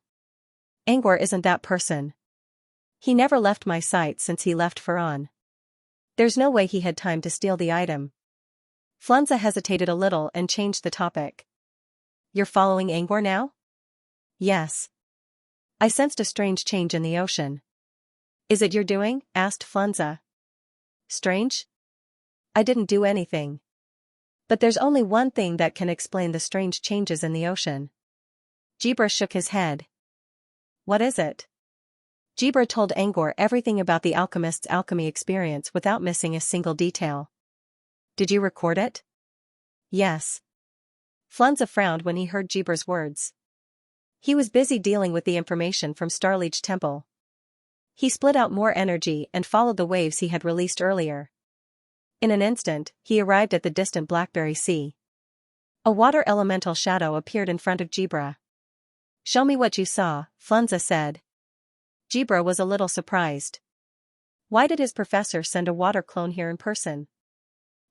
Angor isn't that person. He never left my sight since he left Faron. There's no way he had time to steal the item. Xianxia hesitated a little and changed the topic. You're following Angor now? Yes. I sensed a strange change in the ocean. Is it your doing? Asked Xianxia. Strange? I didn't do anything. But there's only one thing that can explain the strange changes in the ocean. Jibra shook his head. What is it? Jibra told Angor everything about the alchemist's alchemy experience without missing a single detail. Did you record it? Yes. Xianxia frowned when he heard Jibra's words. He was busy dealing with the information from Starleech Temple. He split out more energy and followed the waves he had released earlier. In an instant, he arrived at the distant Blackberry Sea. A water elemental shadow appeared in front of Jibra. Show me what you saw, Xianxia said. Jibra was a little surprised. Why did his professor send a water clone here in person?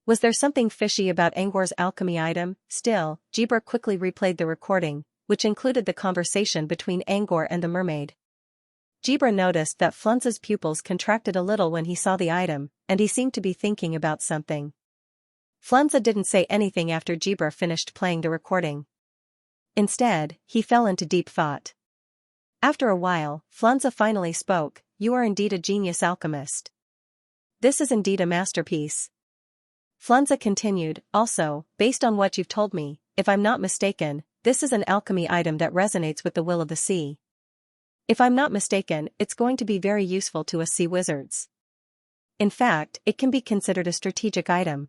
Was there something fishy about Angor's alchemy item? Still, Jibra quickly replayed the recording, which included the conversation between Angor and the mermaid. Jibra noticed that Xianxia's pupils contracted a little when he saw the item, and he seemed to be thinking about something. Xianxia didn't say anything after Jibra finished playing the recording. Instead, he fell into deep thought. After a while, Xianxia finally spoke. You are indeed a genius alchemist. This is indeed a masterpiece. Xianxia continued, also, based on what you've told me, if I'm not mistaken, this is an alchemy item that resonates with the will of the sea. If I'm not mistaken, it's going to be very useful to us sea wizards. In fact, it can be considered a strategic item.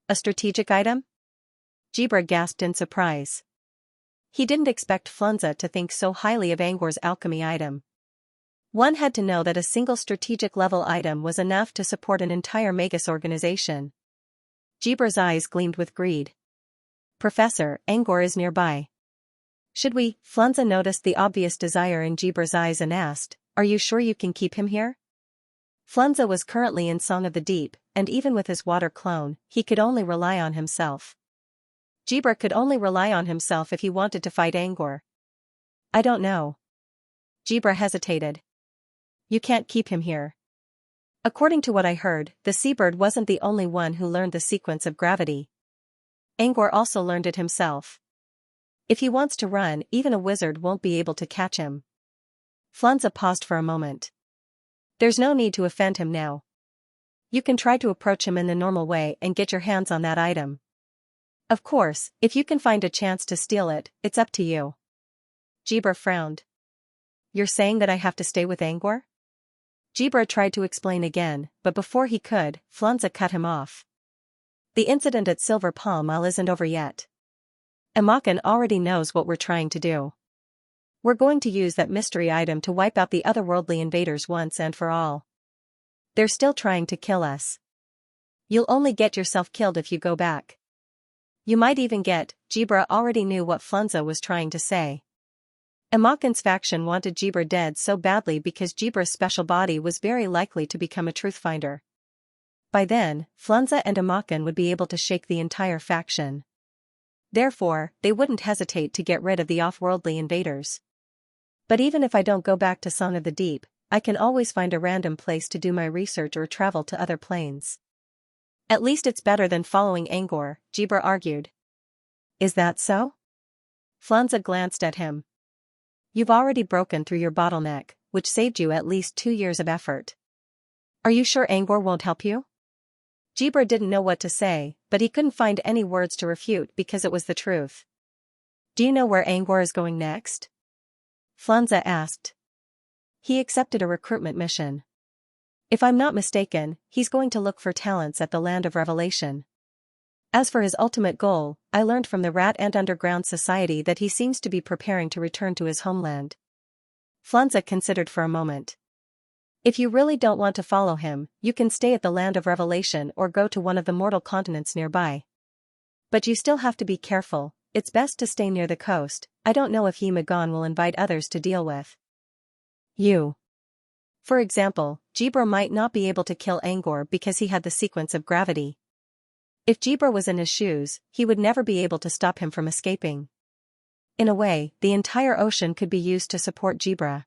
A strategic item? Jibra gasped in surprise. He didn't expect Xianxia to think so highly of Angor's alchemy item. One had to know that a single strategic level item was enough to support an entire Magus organization. Jibra's eyes gleamed with greed. Professor, Angor is nearby. Should we? Xianxia noticed the obvious desire in Jibra's eyes and asked, are you sure you can keep him here? Xianxia was currently in Song of the Deep, and even with his water clone, he could only rely on himself. Jibra could only rely on himself if he wanted to fight Angor. I don't know. Jibra hesitated. You can't keep him here. According to what I heard, the seabird wasn't the only one who learned the sequence of gravity. Angor also learned it himself. If he wants to run, even a wizard won't be able to catch him. Xianxia paused for a moment. There's no need to offend him now. You can try to approach him in the normal way and get your hands on that item. Of course, if you can find a chance to steal it, it's up to you. Jibra frowned. You're saying that I have to stay with Angor? Jibra tried to explain again, but before he could, Xianxia cut him off. The incident at Silver Palm Isle isn't over yet. Amakan already knows what we're trying to do. We're going to use that mystery item to wipe out the otherworldly invaders once and for all. They're still trying to kill us. You'll only get yourself killed if you go back. You might even get. Jibra already knew what Xianxia was trying to say. Amakan's faction wanted Jibra dead so badly because Jibra's special body was very likely to become a truth finder. By then, Xianxia and Amakan would be able to shake the entire faction. Therefore, they wouldn't hesitate to get rid of the off-worldly invaders. But even if I don't go back to Song of the Deep, I can always find a random place to do my research or travel to other planes. At least it's better than following Angor, Jibra argued. Is that so? Xianxia glanced at him. You've already broken through your bottleneck, which saved you at least 2 years of effort. Are you sure Angor won't help you? Jibra didn't know what to say, but he couldn't find any words to refute because it was the truth. Do you know where Angor is going next? Xianxia asked. He accepted a recruitment mission. If I'm not mistaken, he's going to look for talents at the Land of Revelation. As for his ultimate goal, I learned from the Rat Ant Underground Society that he seems to be preparing to return to his homeland. Xianxia considered for a moment. If you really don't want to follow him, you can stay at the Land of Revelation or go to one of the mortal continents nearby. But you still have to be careful, it's best to stay near the coast. I don't know if Yimagon will invite others to deal with you. For example, Jibra might not be able to kill Angor because he had the sequence of gravity. If Jibra was in his shoes, he would never be able to stop him from escaping. In a way, the entire ocean could be used to support Jibra.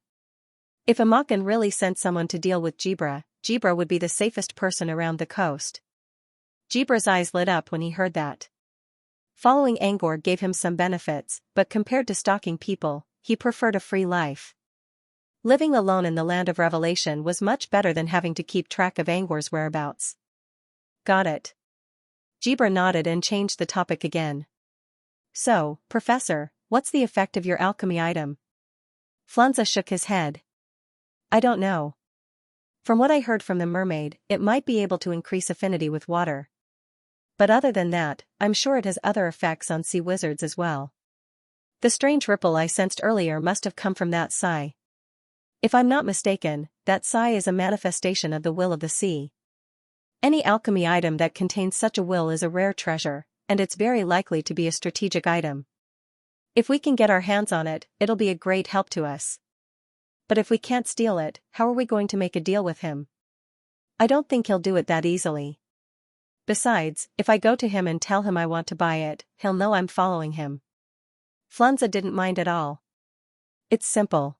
If Amakan really sent someone to deal with Jibra, Jibra would be the safest person around the coast. Jibra's eyes lit up when he heard that. Following Angor gave him some benefits, but compared to stalking people, he preferred a free life. Living alone in the Land of Revelation was much better than having to keep track of Angor's whereabouts. Got it. Jibra nodded and changed the topic again. So, Professor, what's the effect of your alchemy item? Xianxia shook his head. I don't know. From what I heard from the mermaid, it might be able to increase affinity with water. But other than that, I'm sure it has other effects on sea wizards as well. The strange ripple I sensed earlier must have come from that sigh. If I'm not mistaken, that sigh is a manifestation of the will of the sea. Any alchemy item that contains such a will is a rare treasure, and it's very likely to be a strategic item. If we can get our hands on it, it'll be a great help to us. But if we can't steal it, how are we going to make a deal with him? I don't think he'll do it that easily. Besides, if I go to him and tell him I want to buy it, he'll know I'm following him. Xianxia didn't mind at all. It's simple.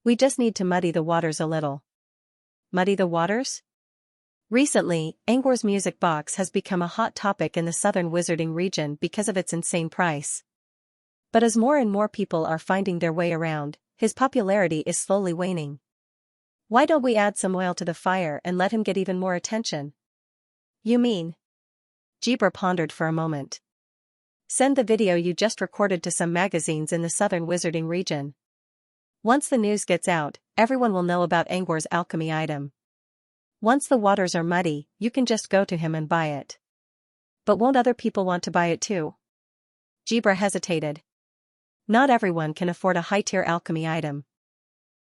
We just need to muddy the waters a little. Muddy the waters? Recently, Angor's music box has become a hot topic in the southern wizarding region because of its insane price. But as more and more people are finding their way around, his popularity is slowly waning. Why don't we add some oil to the fire and let him get even more attention? You mean? Jibra pondered for a moment. Send the video you just recorded to some magazines in the southern wizarding region. Once the news gets out, everyone will know about Angor's alchemy item. Once the waters are muddy, you can just go to him and buy it. But won't other people want to buy it too? Jibra hesitated. Not everyone can afford a high-tier alchemy item.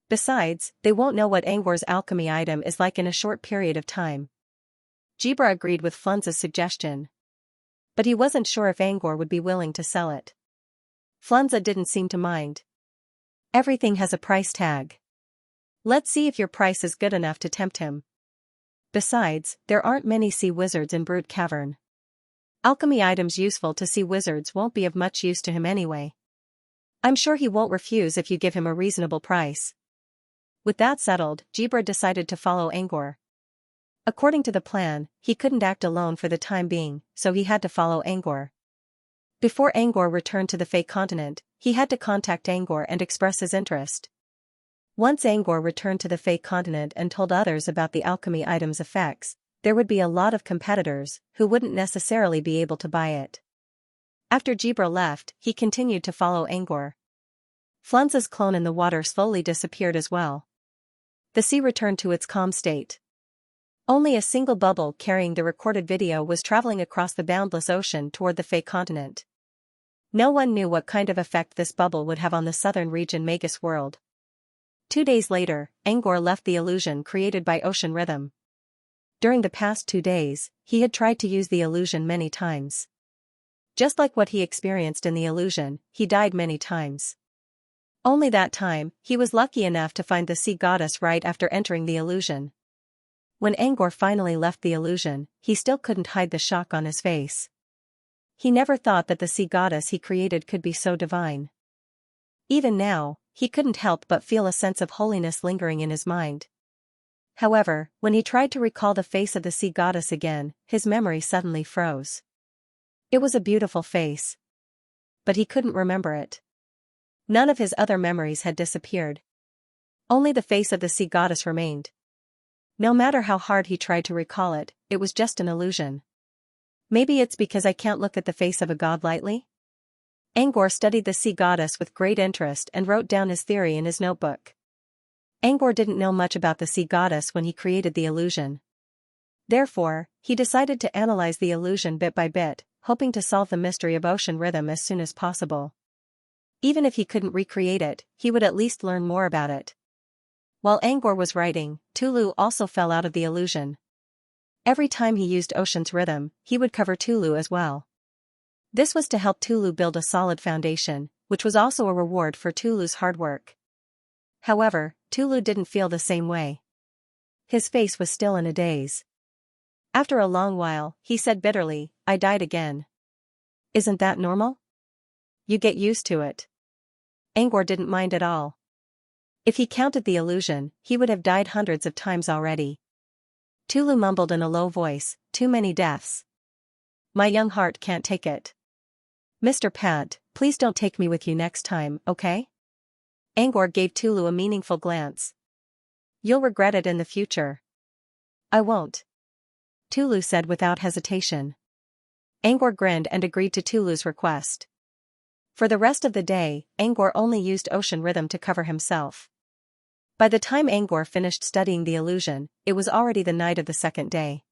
Besides, they won't know what Angor's alchemy item is like in a short period of time. Jibra agreed with Xianxia's suggestion. But he wasn't sure if Angor would be willing to sell it. Xianxia didn't seem to mind. Everything has a price tag. Let's see if your price is good enough to tempt him. Besides, there aren't many sea wizards in Brood Cavern. Alchemy items useful to sea wizards won't be of much use to him anyway. I'm sure he won't refuse if you give him a reasonable price. With that settled, Jibra decided to follow Angor. According to the plan, he couldn't act alone for the time being, so he had to follow Angor. Before Angor returned to the Fey continent, he had to contact Angor and express his interest. Once Angor returned to the Fey continent and told others about the alchemy item's effects, there would be a lot of competitors who wouldn't necessarily be able to buy it. After Jibra left, he continued to follow Angor. Flunza's clone in the water slowly disappeared as well. The sea returned to its calm state. Only a single bubble carrying the recorded video was traveling across the boundless ocean toward the Fey continent. No one knew what kind of effect this bubble would have on the southern region Magus world. 2 days later, Angor left the illusion created by ocean rhythm. During the past 2 days, he had tried to use the illusion many times. Just like what he experienced in the illusion, he died many times. Only that time, he was lucky enough to find the sea goddess right after entering the illusion. When Angor finally left the illusion, he still couldn't hide the shock on his face. He never thought that the sea goddess he created could be so divine. Even now, he couldn't help but feel a sense of holiness lingering in his mind. However, when he tried to recall the face of the sea goddess again, his memory suddenly froze. It was a beautiful face. But he couldn't remember it. None of his other memories had disappeared. Only the face of the sea goddess remained. No matter how hard he tried to recall it, it was just an illusion. Maybe it's because I can't look at the face of a god lightly? Angor studied the sea goddess with great interest and wrote down his theory in his notebook. Angor didn't know much about the sea goddess when he created the illusion. Therefore, he decided to analyze the illusion bit by bit, hoping to solve the mystery of ocean rhythm as soon as possible. Even if he couldn't recreate it, he would at least learn more about it. While Angor was writing, Tulu also fell out of the illusion. Every time he used ocean's rhythm, he would cover Tulu as well. This was to help Tulu build a solid foundation, which was also a reward for Tulu's hard work. However, Tulu didn't feel the same way. His face was still in a daze. After a long while, he said bitterly, "I died again. Isn't that normal? You get used to it." Angor didn't mind at all. If he counted the illusion, he would have died hundreds of times already. Tulu mumbled in a low voice, "Too many deaths. My young heart can't take it. Mr. Pat, please don't take me with you next time, okay?" Angor gave Tulu a meaningful glance. "You'll regret it in the future." "I won't," Tulu said without hesitation. Angor grinned and agreed to Tulu's request. For the rest of the day, Angor only used ocean rhythm to cover himself. By the time Angor finished studying the illusion, it was already the night of the second day.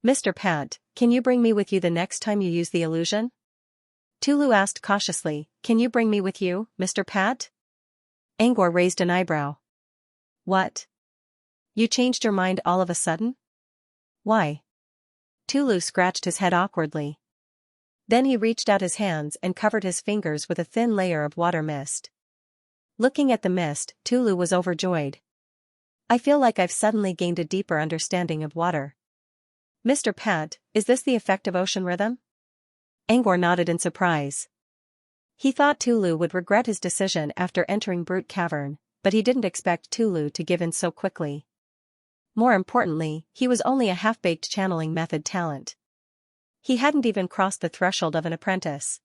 "Mr. Pat, can you bring me with you the next time you use the illusion?" Tulu asked cautiously, "Can you bring me with you, Mr. Pat?" Angor raised an eyebrow. "What? You changed your mind all of a sudden? Why?" Tulu scratched his head awkwardly. Then he reached out his hands and covered his fingers with a thin layer of water mist. Looking at the mist, Tulu was overjoyed. "I feel like I've suddenly gained a deeper understanding of water." "Mr. Pat, is this the effect of ocean rhythm?" Angor nodded in surprise. He thought Tulu would regret his decision after entering Brute Cavern, but he didn't expect Tulu to give in so quickly. More importantly, he was only a half-baked channeling method talent. He hadn't even crossed the threshold of an apprentice.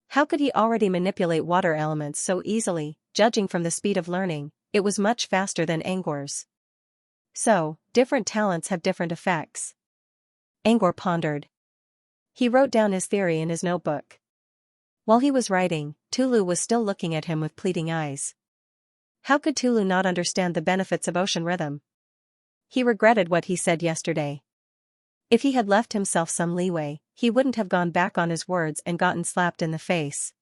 How could he already manipulate water elements so easily? Judging from the speed of learning, it was much faster than Angor's. So, different talents have different effects. Angor pondered. He wrote down his theory in his notebook. While he was writing, Tulu was still looking at him with pleading eyes. How could Tulu not understand the benefits of ocean rhythm? He regretted what he said yesterday. If he had left himself some leeway, he wouldn't have gone back on his words and gotten slapped in the face.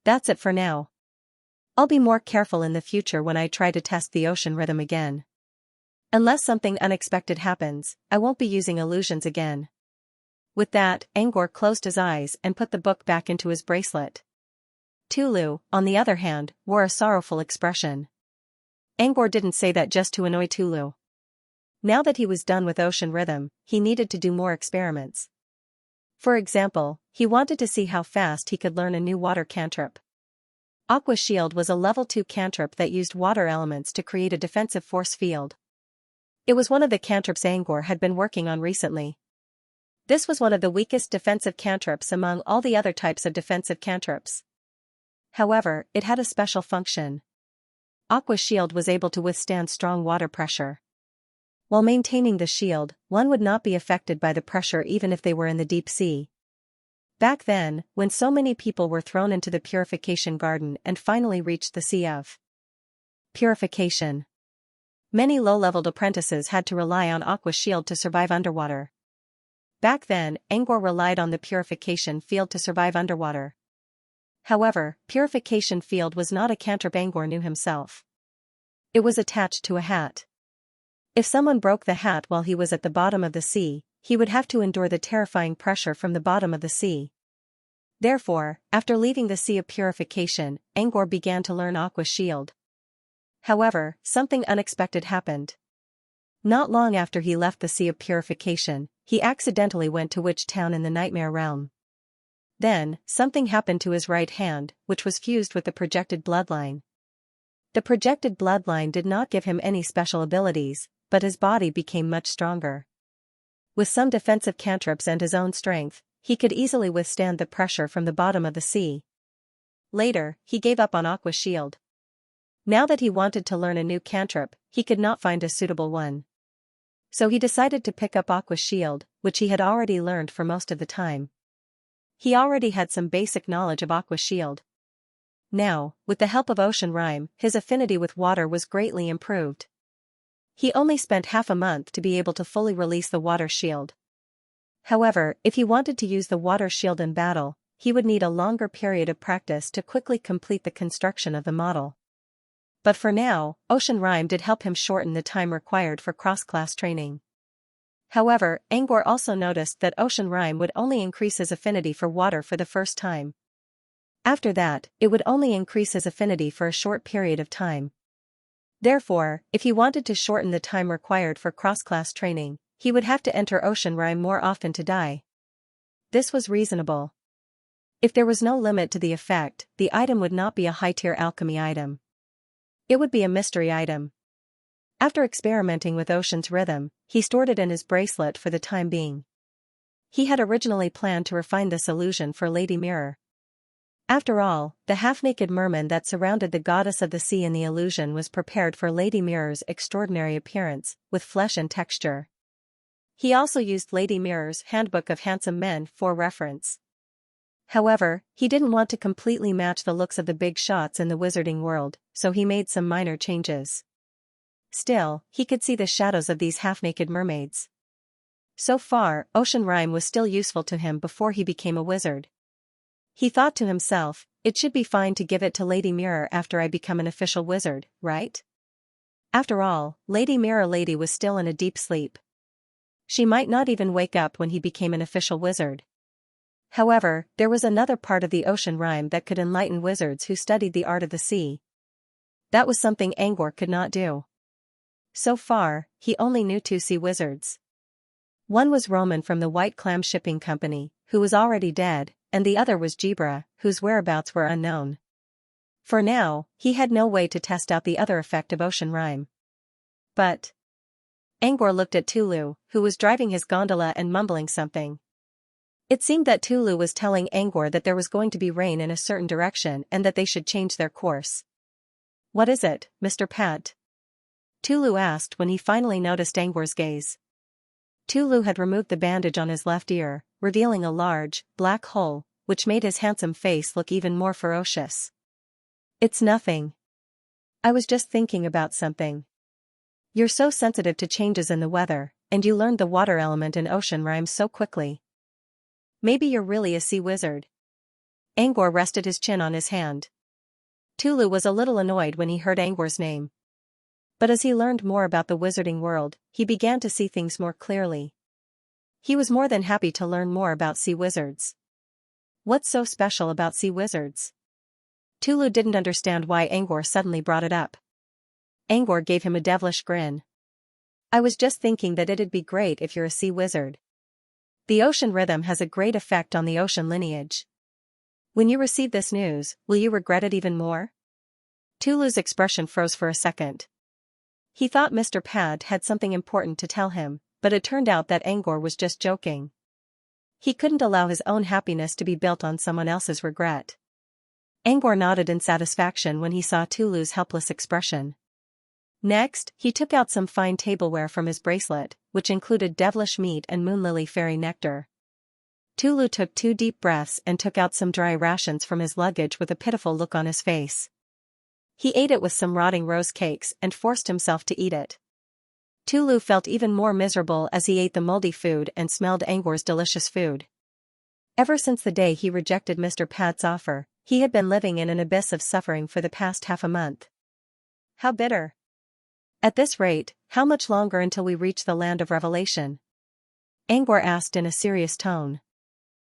"That's it for now. I'll be more careful in the future when I try to test the ocean rhythm again. Unless something unexpected happens, I won't be using illusions again." With that, Angor closed his eyes and put the book back into his bracelet. Tulu, on the other hand, wore a sorrowful expression. Angor didn't say that just to annoy Tulu. Now that he was done with ocean rhythm, he needed to do more experiments. For example, he wanted to see how fast he could learn a new water cantrip. Aqua Shield was a level 2 cantrip that used water elements to create a defensive force field. It was one of the cantrips Angor had been working on recently. This was one of the weakest defensive cantrips among all the other types of defensive cantrips. However, it had a special function. Aqua's shield was able to withstand strong water pressure. While maintaining the shield, one would not be affected by the pressure even if they were in the deep sea. Back then, when so many people were thrown into the purification garden and finally reached the sea of purification, many low-leveled apprentices had to rely on Aqua's shield to survive underwater. Back then, Angor relied on the purification field to survive underwater. However, purification field was not a cantrip Angor knew himself. It was attached to a hat. If someone broke the hat while he was at the bottom of the sea, he would have to endure the terrifying pressure from the bottom of the sea. Therefore, after leaving the sea of purification, Angor began to learn Aqua's shield. However, something unexpected happened. Not long after he left the sea of purification, he accidentally went to Witch Town in the Nightmare Realm. Then, something happened to his right hand, which was fused with the projected bloodline. The projected bloodline did not give him any special abilities, but his body became much stronger. With some defensive cantrips and his own strength, he could easily withstand the pressure from the bottom of the sea. Later, he gave up on Aqua's shield. Now that he wanted to learn a new cantrip, he could not find a suitable one. So he decided to pick up Aqua's shield, which he had already learned for most of the time. He already had some basic knowledge of Aqua's shield. Now, with the help of Ocean Rime, his affinity with water was greatly improved. He only spent half a month to be able to fully release the water shield. However, if he wanted to use the water shield in battle, he would need a longer period of practice to quickly complete the construction of the model. But for now, Ocean Rime did help him shorten the time required for cross-class training. However, Angor also noticed that Ocean Rime would only increase his affinity for water for the first time. After that, it would only increase his affinity for a short period of time. Therefore, if he wanted to shorten the time required for cross-class training, he would have to enter Ocean Rime more often to die. This was reasonable. If there was no limit to the effect, the item would not be a high-tier alchemy item. It would be a mystery item. After experimenting with Ocean's rhythm, he stored it in his bracelet for the time being. He had originally planned to refine this illusion for Lady Mirror. After all, the half-naked merman that surrounded the goddess of the sea in the illusion was prepared for Lady Mirror's extraordinary appearance, with flesh and texture. He also used Lady Mirror's Handbook of Handsome Men for reference. However, he didn't want to completely match the looks of the big shots in the wizarding world, so he made some minor changes. Still, he could see the shadows of these half-naked mermaids. So far, Ocean Rime was still useful to him before he became a wizard. He thought to himself, it should be fine to give it to Lady Mirror after I become an official wizard, right? After all, Lady Mirror Lady was still in a deep sleep. She might not even wake up when he became an official wizard. However, there was another part of the Ocean Rime that could enlighten wizards who studied the art of the sea. That was something Angor could not do. So far, he only knew two sea wizards. One was Roman from the White Clam Shipping Company, who was already dead, and the other was Jibra, whose whereabouts were unknown. For now, he had no way to test out the other effect of Ocean Rime. But Angor looked at Tulu, who was driving his gondola and mumbling something. It seemed that Tulu was telling Angor that there was going to be rain in a certain direction and that they should change their course. "What is it, Mr. Pat?" Tulu asked when he finally noticed Angor's gaze. Tulu had removed the bandage on his left ear, revealing a large, black hole, which made his handsome face look even more ferocious. "It's nothing. I was just thinking about something. You're so sensitive to changes in the weather, and you learned the water element in Ocean Rime so quickly. Maybe you're really a sea wizard." Angor rested his chin on his hand. Tulu was a little annoyed when he heard Angor's name. But as he learned more about the wizarding world, he began to see things more clearly. He was more than happy to learn more about sea wizards. What's so special about sea wizards? Tulu didn't understand why Angor suddenly brought it up. Angor gave him a devilish grin. "I was just thinking that it'd be great if you're a sea wizard. The ocean rhythm has a great effect on the ocean lineage. When you receive this news, will you regret it even more?" Tulu's expression froze for a second. He thought Mr. Pad had something important to tell him, but it turned out that Angor was just joking. He couldn't allow his own happiness to be built on someone else's regret. Angor nodded in satisfaction when he saw Tulu's helpless expression. Next, he took out some fine tableware from his bracelet, which included devilish meat and moonlily fairy nectar. Tulu took 2 deep breaths and took out some dry rations from his luggage with a pitiful look on his face. He ate it with some rotting rose cakes and forced himself to eat it. Tulu felt even more miserable as he ate the moldy food and smelled Angor's delicious food. Ever since the day he rejected Mr. Pad's offer, he had been living in an abyss of suffering for the past half a month. How bitter. At this rate, how much longer until we reach the land of revelation? Angor asked in a serious tone.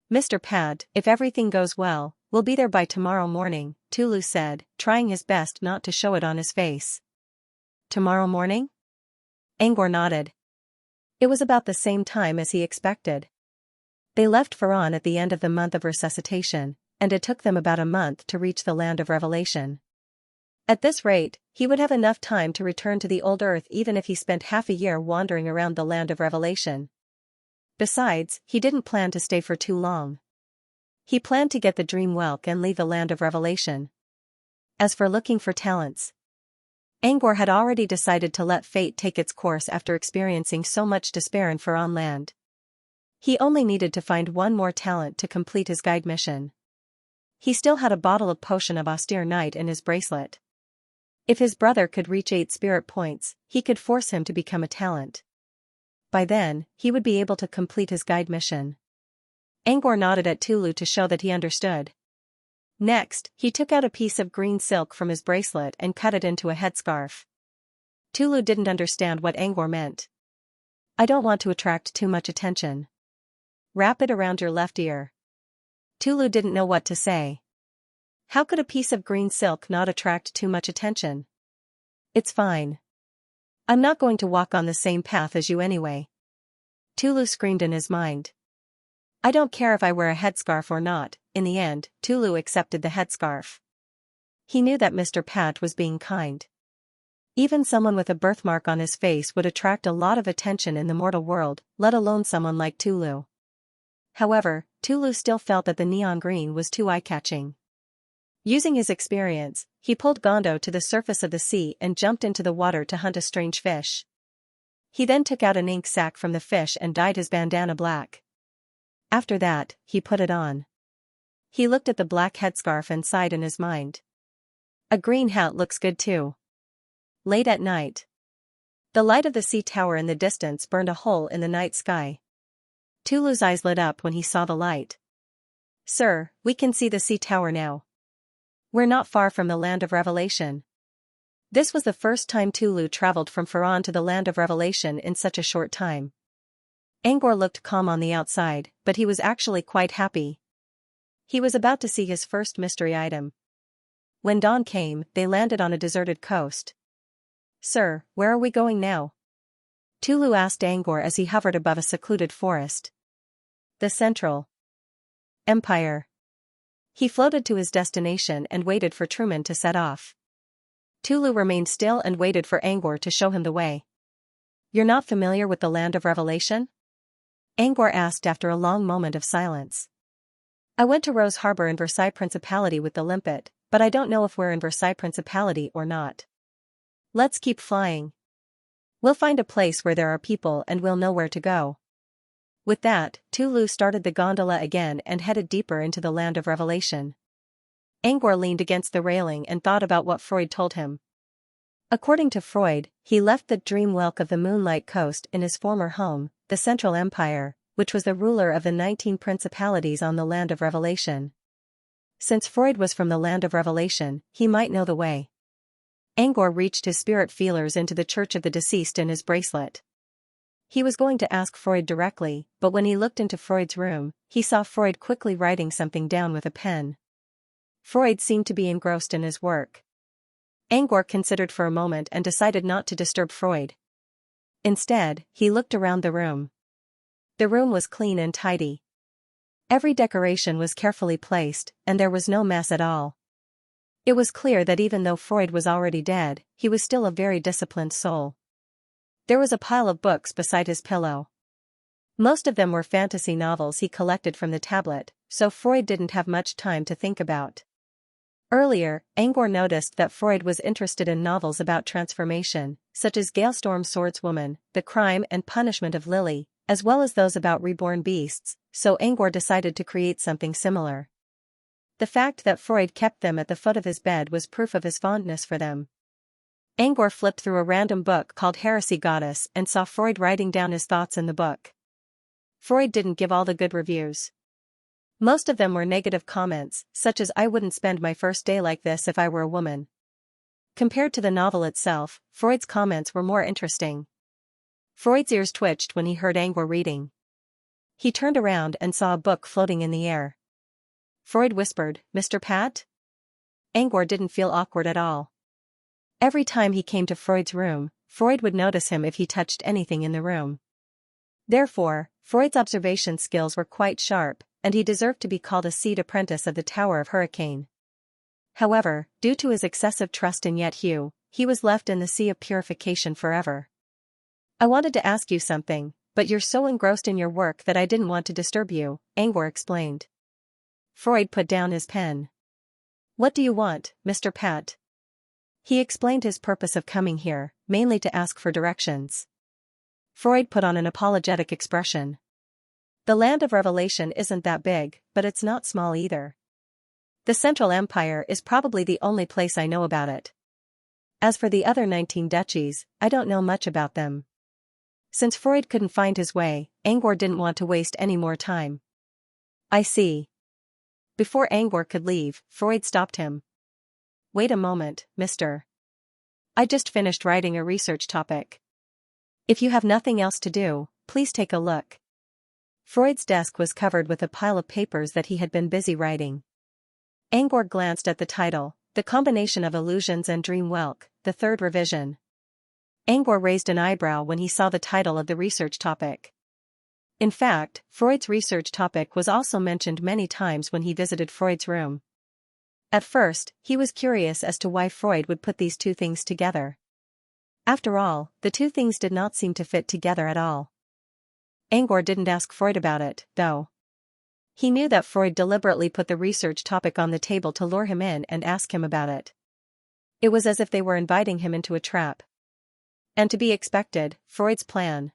Mr. Pad, if everything goes well, we'll be there by tomorrow morning, Tulu said, trying his best not to show it on his face. Tomorrow morning? Angor nodded. It was about the same time as he expected. They left Faran at the end of the month of resuscitation, and it took them about a month to reach the land of revelation. At this rate, he would have enough time to return to the old earth even if he spent half a year wandering around the land of revelation. Besides, he didn't plan to stay for too long. He planned to get the dream whelk and leave the land of revelation. As for looking for talents, Angor had already decided to let fate take its course after experiencing so much despair in Faran land. He only needed to find one more talent to complete his guide mission. He still had a bottle of potion of austere night in his bracelet. If his brother could reach 8 spirit points, he could force him to become a talent. By then, he would be able to complete his guide mission. Angor nodded at Tulu to show that he understood. Next, he took out a piece of green silk from his bracelet and cut it into a headscarf. Tulu didn't understand what Angor meant. I don't want to attract too much attention. Wrap it around your left ear. Tulu didn't know what to say. How could a piece of green silk not attract too much attention? It's fine. I'm not going to walk on the same path as you anyway. Tulu screamed in his mind. I don't care if I wear a headscarf or not. In the end, Tulu accepted the headscarf. He knew that Mr. Pat was being kind. Even someone with a birthmark on his face would attract a lot of attention in the mortal world, let alone someone like Tulu. However, Tulu still felt that the neon green was too eye-catching. Using his experience, he pulled Gondo to the surface of the sea and jumped into the water to hunt a strange fish. He then took out an ink sac from the fish and dyed his bandana black. After that, he put it on. He looked at the black headscarf and sighed in his mind. A green hat looks good too. Late at night. The light of the sea tower in the distance burned a hole in the night sky. Tulu's eyes lit up when he saw the light. Sir, we can see the sea tower now. We're not far from the land of revelation. This was the first time Tulu traveled from Faran to the land of revelation in such a short time. Angor looked calm on the outside, but he was actually quite happy. He was about to see his first mystery item. When dawn came, they landed on a deserted coast. Sir, where are we going now? Tulu asked Angor as he hovered above a secluded forest. The Central Empire. He floated to his destination and waited for Truman to set off. Tulu remained still and waited for Angor to show him the way. You're not familiar with the land of revelation? Angor asked after a long moment of silence. I went to Rose Harbor in Versailles Principality with the limpet, but I don't know if we're in Versailles Principality or not. Let's keep flying. We'll find a place where there are people and we'll know where to go. With that, Tulu started the gondola again and headed deeper into the land of revelation. Angor leaned against the railing and thought about what Freud told him. According to Freud, he left the dream whelk of the Moonlight Coast in his former home, the Central Empire, which was the ruler of the 19 principalities on the land of revelation. Since Freud was from the land of revelation, he might know the way. Angor reached his spirit feelers into the Church of the Deceased in his bracelet. He was going to ask Freud directly, but when he looked into Freud's room, he saw Freud quickly writing something down with a pen. Freud seemed to be engrossed in his work. Angor considered for a moment and decided not to disturb Freud. Instead, he looked around the room. The room was clean and tidy. Every decoration was carefully placed, and there was no mess at all. It was clear that even though Freud was already dead, he was still a very disciplined soul. There was a pile of books beside his pillow. Most of them were fantasy novels he collected from the tablet, so Freud didn't have much time to think about. Earlier, Angor noticed that Freud was interested in novels about transformation, such as Galestorm Swordswoman, The Crime and Punishment of Lily, as well as those about reborn beasts, so Angor decided to create something similar. The fact that Freud kept them at the foot of his bed was proof of his fondness for them. Angor flipped through a random book called Heresy Goddess and saw Freud writing down his thoughts in the book. Freud didn't give all the good reviews. Most of them were negative comments, such as "I wouldn't spend my first day like this if I were a woman." Compared to the novel itself, Freud's comments were more interesting. Freud's ears twitched when he heard Angor reading. He turned around and saw a book floating in the air. Freud whispered, "Mr. Pat?" Angor didn't feel awkward at all. Every time he came to Freud's room, Freud would notice him if he touched anything in the room. Therefore, Freud's observation skills were quite sharp, and he deserved to be called a seed apprentice of the Tower of Hurricane. However, due to his excessive trust in Yet Hugh, he was left in the sea of purification forever. "I wanted to ask you something, but you're so engrossed in your work that I didn't want to disturb you," Angor explained. Freud put down his pen. "What do you want, Mr. Pat?" He explained his purpose of coming here, mainly to ask for directions. Freud put on an apologetic expression. "The land of revelation isn't that big, but it's not small either. The Central Empire is probably the only place I know about it. As for the other 19 duchies, I don't know much about them." Since Freud couldn't find his way, Angor didn't want to waste any more time. "I see." Before Angor could leave, Freud stopped him. "Wait a moment, mister. I just finished writing a research topic. If you have nothing else to do, please take a look." Freud's desk was covered with a pile of papers that he had been busy writing. Angor glanced at the title, The Combination of Illusions and Dream Welk, the Third Revision. Angor raised an eyebrow when he saw the title of the research topic. In fact, Freud's research topic was also mentioned many times when he visited Freud's room. At first, he was curious as to why Freud would put these two things together. After all, the two things did not seem to fit together at all. Angor didn't ask Freud about it, though. He knew that Freud deliberately put the research topic on the table to lure him in and ask him about it. It was as if they were inviting him into a trap. And to be expected, Freud's plan.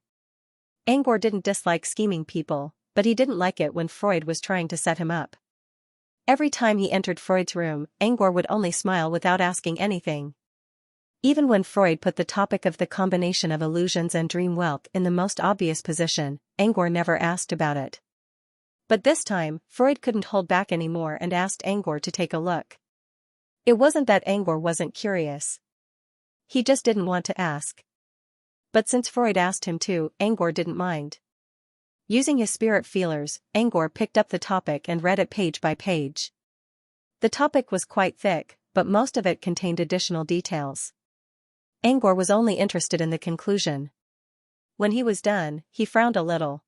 Angor didn't dislike scheming people, but he didn't like it when Freud was trying to set him up. Every time he entered Freud's room, Angor would only smile without asking anything. Even when Freud put the topic of the combination of illusions and dream welk in the most obvious position, Angor never asked about it. But this time, Freud couldn't hold back anymore and asked Angor to take a look. It wasn't that Angor wasn't curious. He just didn't want to ask. But since Freud asked him to, Angor didn't mind. Using his spirit feelers, Angor picked up the topic and read it page by page. The topic was quite thick, but most of it contained additional details. Angor was only interested in the conclusion. When he was done, he frowned a little.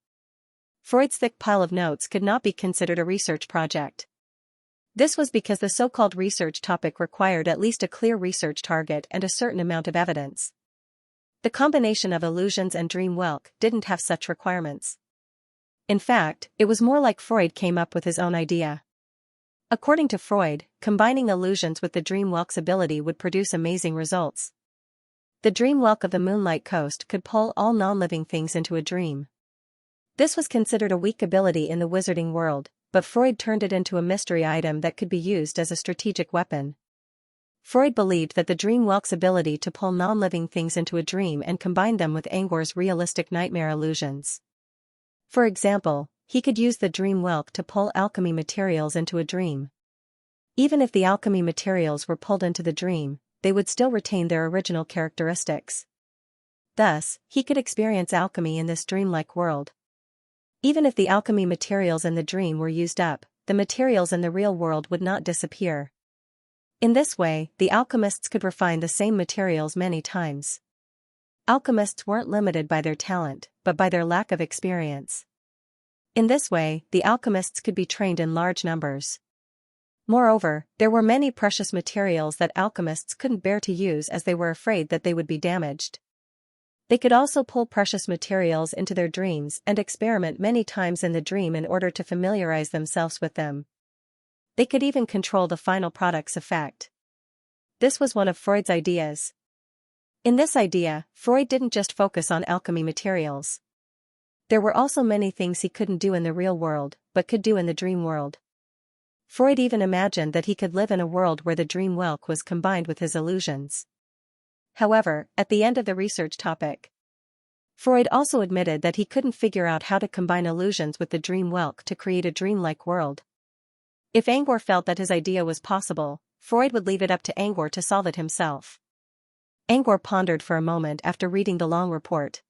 Freud's thick pile of notes could not be considered a research project. This was because the so-called research topic required at least a clear research target and a certain amount of evidence. The combination of illusions and dream welk didn't have such requirements. In fact, it was more like Freud came up with his own idea. According to Freud, combining illusions with the dream welk's ability would produce amazing results. The dream welk of the Moonlight Coast could pull all non-living things into a dream. This was considered a weak ability in the wizarding world, but Freud turned it into a mystery item that could be used as a strategic weapon. Freud believed that the dream welk's ability to pull non-living things into a dream and combine them with Angor's realistic nightmare illusions. For example, he could use the dream welk to pull alchemy materials into a dream. Even if the alchemy materials were pulled into the dream, they would still retain their original characteristics. Thus, he could experience alchemy in this dreamlike world. Even if the alchemy materials in the dream were used up, the materials in the real world would not disappear. In this way, the alchemists could refine the same materials many times. Alchemists weren't limited by their talent, but by their lack of experience. In this way, the alchemists could be trained in large numbers. Moreover, there were many precious materials that alchemists couldn't bear to use as they were afraid that they would be damaged. They could also pull precious materials into their dreams and experiment many times in the dream in order to familiarize themselves with them. They could even control the final product's effect. This was one of Freud's ideas. In this idea, Freud didn't just focus on alchemy materials. There were also many things he couldn't do in the real world, but could do in the dream world. Freud even imagined that he could live in a world where the dream world was combined with his illusions. However, at the end of the research topic, Freud also admitted that he couldn't figure out how to combine illusions with the dream world to create a dreamlike world. If Angor felt that his idea was possible, Freud would leave it up to Angor to solve it himself. Angor pondered for a moment after reading the long report.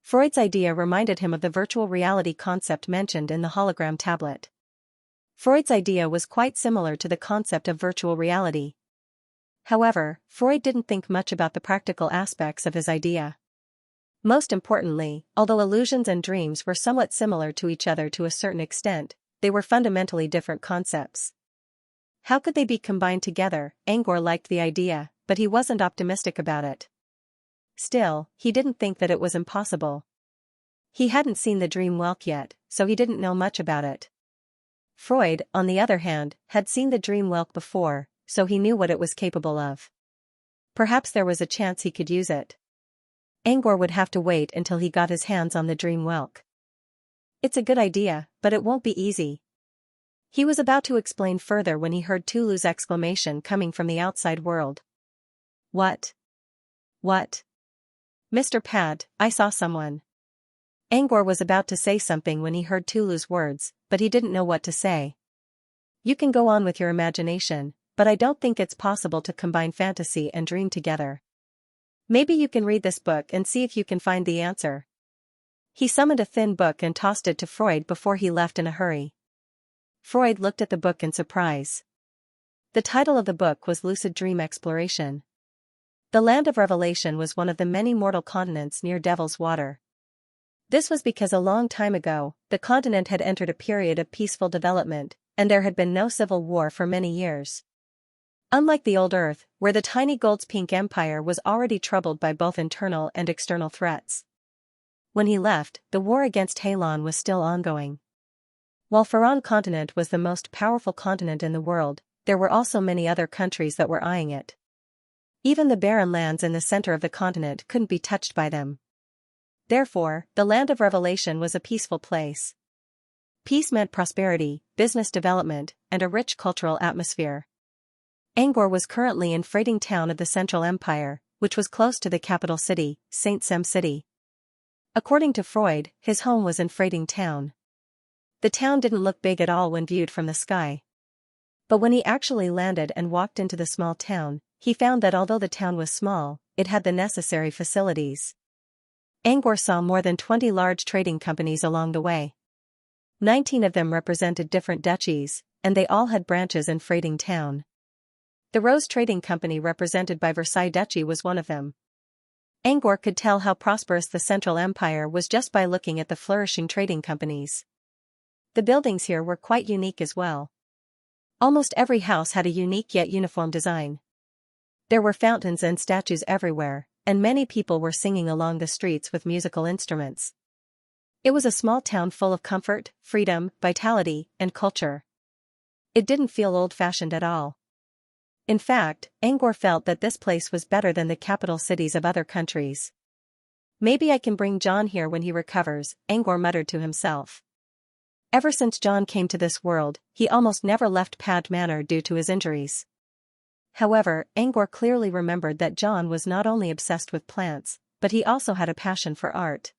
Freud's idea reminded him of the virtual reality concept mentioned in the hologram tablet. Freud's idea was quite similar to the concept of virtual reality. However, Freud didn't think much about the practical aspects of his idea. Most importantly, although illusions and dreams were somewhat similar to each other to a certain extent, they were fundamentally different concepts. How could they be combined together? Angor liked the idea, but he wasn't optimistic about it. Still, he didn't think that it was impossible. He hadn't seen the dream world yet, so he didn't know much about it. Freud, on the other hand, had seen the dream world before, so he knew what it was capable of. Perhaps there was a chance he could use it. Angor would have to wait until he got his hands on the dream world. It's a good idea, but it won't be easy. He was about to explain further when he heard Tulu's exclamation coming from the outside world. What? What? Mr. Pad, I saw someone. Angor was about to say something when he heard Tulu's words, but he didn't know what to say. You can go on with your imagination, but I don't think it's possible to combine fantasy and dream together. Maybe you can read this book and see if you can find the answer. He summoned a thin book and tossed it to Freud before he left in a hurry. Freud looked at the book in surprise. The title of the book was Lucid Dream Exploration. The Land of Revelation was one of the many mortal continents near Devil's Water. This was because a long time ago, the continent had entered a period of peaceful development, and there had been no civil war for many years. Unlike the old Earth, where the tiny Gold's Pink Empire was already troubled by both internal and external threats. When he left, the war against Halon was still ongoing. While Faron continent was the most powerful continent in the world, there were also many other countries that were eyeing it. Even the barren lands in the center of the continent couldn't be touched by them. Therefore, the Land of Revelation was a peaceful place. Peace meant prosperity, business development, and a rich cultural atmosphere. Angor was currently in freighting town of the Central Empire, which was close to the capital city, Saint Sem City. According to Freud, his home was in freighting town. The town didn't look big at all when viewed from the sky. But when he actually landed and walked into the small town, he found that although the town was small, it had the necessary facilities. Angor saw more than 20 large trading companies along the way. 19 of them represented different duchies, and they all had branches in freighting town. The Rose Trading Company represented by Versailles Duchy was one of them. Angor could tell how prosperous the Central Empire was just by looking at the flourishing trading companies. The buildings here were quite unique as well. Almost every house had a unique yet uniform design. There were fountains and statues everywhere, and many people were singing along the streets with musical instruments. It was a small town full of comfort, freedom, vitality, and culture. It didn't feel old-fashioned at all. In fact, Angor felt that this place was better than the capital cities of other countries. Maybe I can bring John here when he recovers, Angor muttered to himself. Ever since John came to this world, he almost never left Pad Manor due to his injuries. However, Angor clearly remembered that John was not only obsessed with plants, but he also had a passion for art.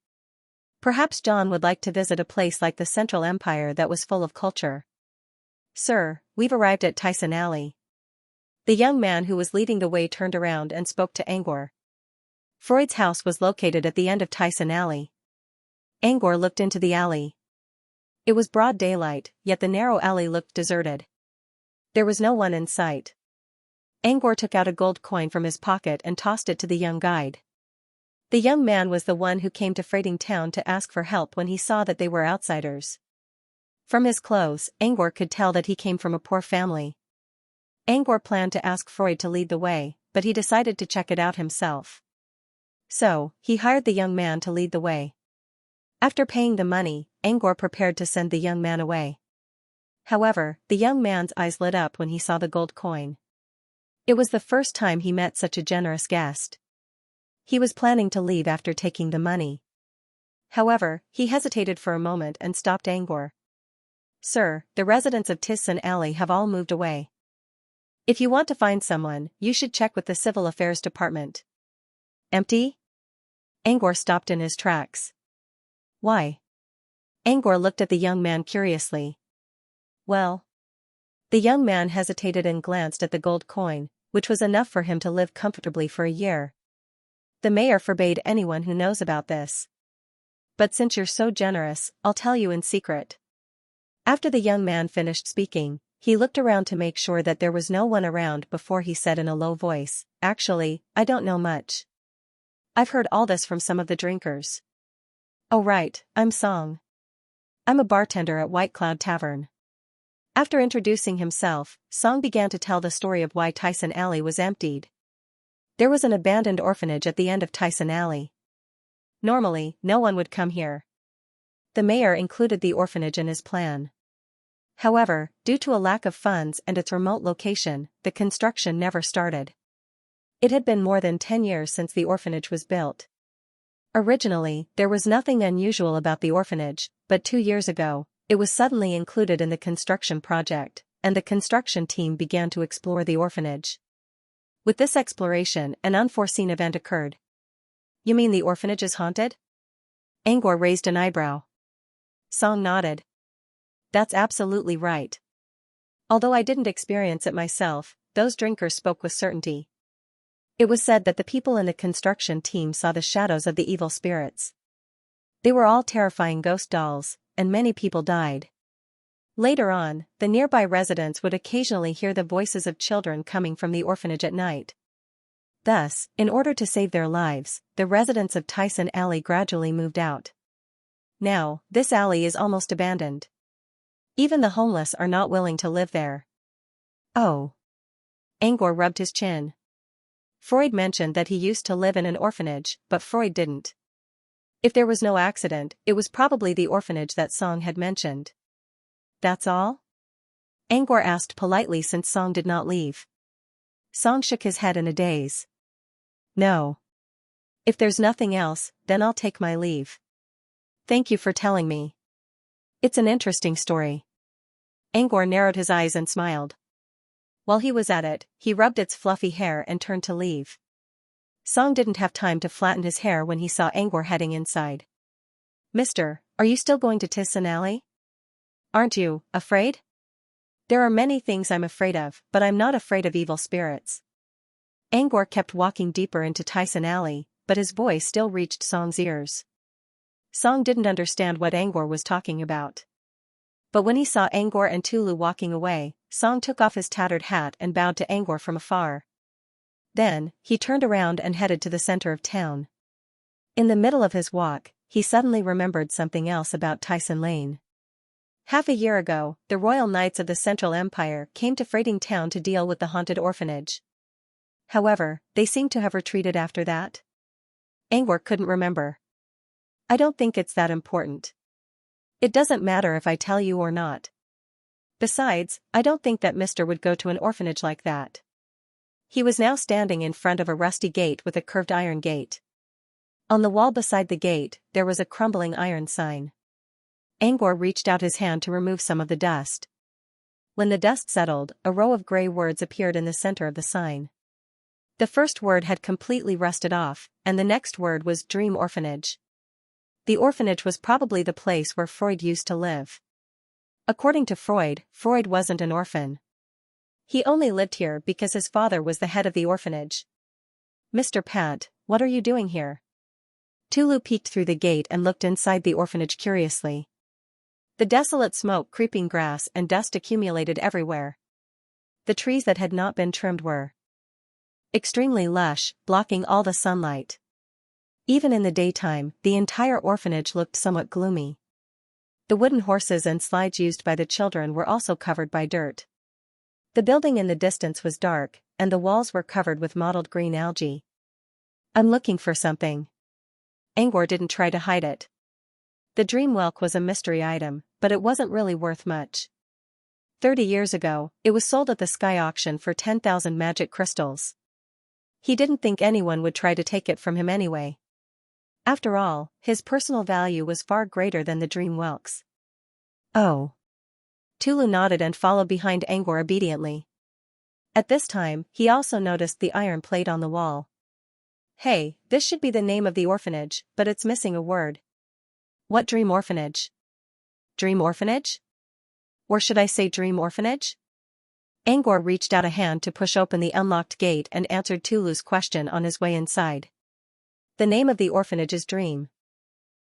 Perhaps John would like to visit a place like the Central Empire that was full of culture. Sir, we've arrived at Tyson Alley. The young man who was leading the way turned around and spoke to Angor. Freud's house was located at the end of Tyson Alley. Angor looked into the alley. It was broad daylight, yet the narrow alley looked deserted. There was no one in sight. Angor took out a gold coin from his pocket and tossed it to the young guide. The young man was the one who came to freighting town to ask for help when he saw that they were outsiders. From his clothes, Angor could tell that he came from a poor family. Angor planned to ask Freud to lead the way, but he decided to check it out himself. So, he hired the young man to lead the way. After paying the money, Angor prepared to send the young man away. However, the young man's eyes lit up when he saw the gold coin. It was the first time he met such a generous guest. He was planning to leave after taking the money. However, he hesitated for a moment and stopped Angor. "Sir, the residents of Tissan Alley have all moved away. If you want to find someone, you should check with the Civil Affairs Department." "Empty?" Angor stopped in his tracks. "Why?" Angor looked at the young man curiously. "Well." The young man hesitated and glanced at the gold coin, which was enough for him to live comfortably for a year. "The mayor forbade anyone who knows about this. But since you're so generous, I'll tell you in secret." After the young man finished speaking, he looked around to make sure that there was no one around before he said in a low voice, "Actually, I don't know much. I've heard all this from some of the drinkers. Oh right, I'm Song. I'm a bartender at White Cloud Tavern." After introducing himself, Song began to tell the story of why Tissan Alley was emptied. There was an abandoned orphanage at the end of Tissan Alley. Normally, no one would come here. The mayor included the orphanage in his plan. However, due to a lack of funds and its remote location, the construction never started. It had been more than 10 years since the orphanage was built. Originally, there was nothing unusual about the orphanage, but 2 years ago, it was suddenly included in the construction project, and the construction team began to explore the orphanage. With this exploration, an unforeseen event occurred. "You mean the orphanage is haunted?" Angor raised an eyebrow. Song nodded. "That's absolutely right. Although I didn't experience it myself, those drinkers spoke with certainty. It was said that the people in the construction team saw the shadows of the evil spirits. They were all terrifying ghost dolls, and many people died. Later on, the nearby residents would occasionally hear the voices of children coming from the orphanage at night. Thus, in order to save their lives, the residents of Tissan Alley gradually moved out. Now, this alley is almost abandoned. Even the homeless are not willing to live there." "Oh." Angor rubbed his chin. Freud mentioned that he used to live in an orphanage, but Freud didn't. If there was no accident, it was probably the orphanage that Song had mentioned. "That's all?" Angor asked politely since Song did not leave. Song shook his head in a daze. "No. If there's nothing else, then I'll take my leave. Thank you for telling me. It's an interesting story." Angor narrowed his eyes and smiled. While he was at it, he rubbed its fluffy hair and turned to leave. Song didn't have time to flatten his hair when he saw Angor heading inside. "Mister, are you still going to Tissan Alley? Aren't you afraid?" "There are many things I'm afraid of, but I'm not afraid of evil spirits." Angor kept walking deeper into Tissan Alley, but his voice still reached Song's ears. Song didn't understand what Angor was talking about. But when he saw Angor and Tulu walking away, Song took off his tattered hat and bowed to Angor from afar. Then, he turned around and headed to the center of town. In the middle of his walk, he suddenly remembered something else about Tissan Lane. Half a year ago, the Royal Knights of the Central Empire came to Freighting Town to deal with the haunted orphanage. However, they seemed to have retreated after that. Angor couldn't remember. "I don't think it's that important. It doesn't matter if I tell you or not. Besides, I don't think that Mister would go to an orphanage like that." He was now standing in front of a rusty gate with a curved iron gate. On the wall beside the gate, there was a crumbling iron sign. Angor reached out his hand to remove some of the dust. When the dust settled, a row of gray words appeared in the center of the sign. The first word had completely rusted off, and the next word was Dream Orphanage. The orphanage was probably the place where Freud used to live. According to Freud, Freud wasn't an orphan. He only lived here because his father was the head of the orphanage. "Mr. Pat, what are you doing here?" Tulu peeked through the gate and looked inside the orphanage curiously. The desolate smoke, creeping grass and dust accumulated everywhere. The trees that had not been trimmed were extremely lush, blocking all the sunlight. Even in the daytime, the entire orphanage looked somewhat gloomy. The wooden horses and slides used by the children were also covered by dirt. The building in the distance was dark, and the walls were covered with mottled green algae. I'm looking for something. Angor didn't try to hide it. The dream whelk was a mystery item, but it wasn't really worth much. 30 years ago, it was sold at the sky auction for 10,000 magic crystals. He didn't think anyone would try to take it from him anyway. After all, his personal value was far greater than the dream whelk's. Oh. Tulu nodded and followed behind Angor obediently. At this time, he also noticed the iron plate on the wall. Hey, this should be the name of the orphanage, but it's missing a word. What dream orphanage? Dream orphanage? Or should I say dream orphanage? Angor reached out a hand to push open the unlocked gate and answered Tulu's question on his way inside. The name of the orphanage is Dream.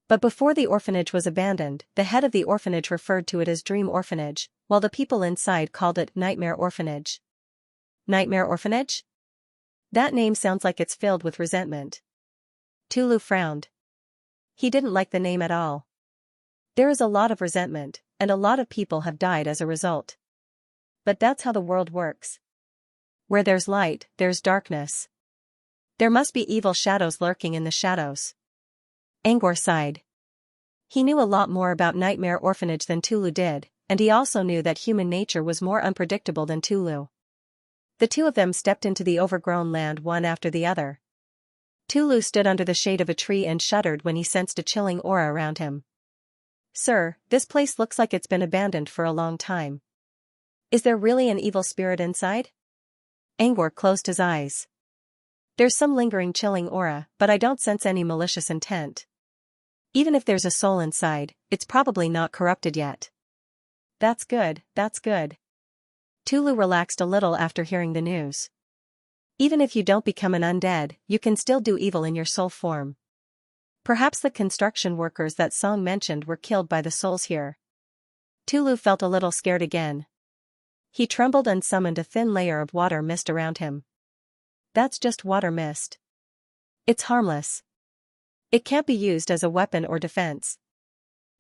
But before the orphanage was abandoned, the head of the orphanage referred to it as Dream Orphanage, while the people inside called it Nightmare Orphanage. Nightmare Orphanage? That name sounds like it's filled with resentment. Tulu frowned. He didn't like the name at all. There is a lot of resentment, and a lot of people have died as a result. But that's how the world works. Where there's light, there's darkness. There must be evil shadows lurking in the shadows. Angor sighed. He knew a lot more about Nightmare Orphanage than Tulu did, and he also knew that human nature was more unpredictable than Tulu. The two of them stepped into the overgrown land one after the other. Tulu stood under the shade of a tree and shuddered when he sensed a chilling aura around him. Sir, this place looks like it's been abandoned for a long time. Is there really an evil spirit inside? Angor closed his eyes. There's some lingering chilling aura, but I don't sense any malicious intent. Even if there's a soul inside, it's probably not corrupted yet. That's good, that's good. Tulu relaxed a little after hearing the news. Even if you don't become an undead, you can still do evil in your soul form. Perhaps the construction workers that Song mentioned were killed by the souls here. Tulu felt a little scared again. He trembled and summoned a thin layer of water mist around him. That's just water mist. It's harmless. It can't be used as a weapon or defense.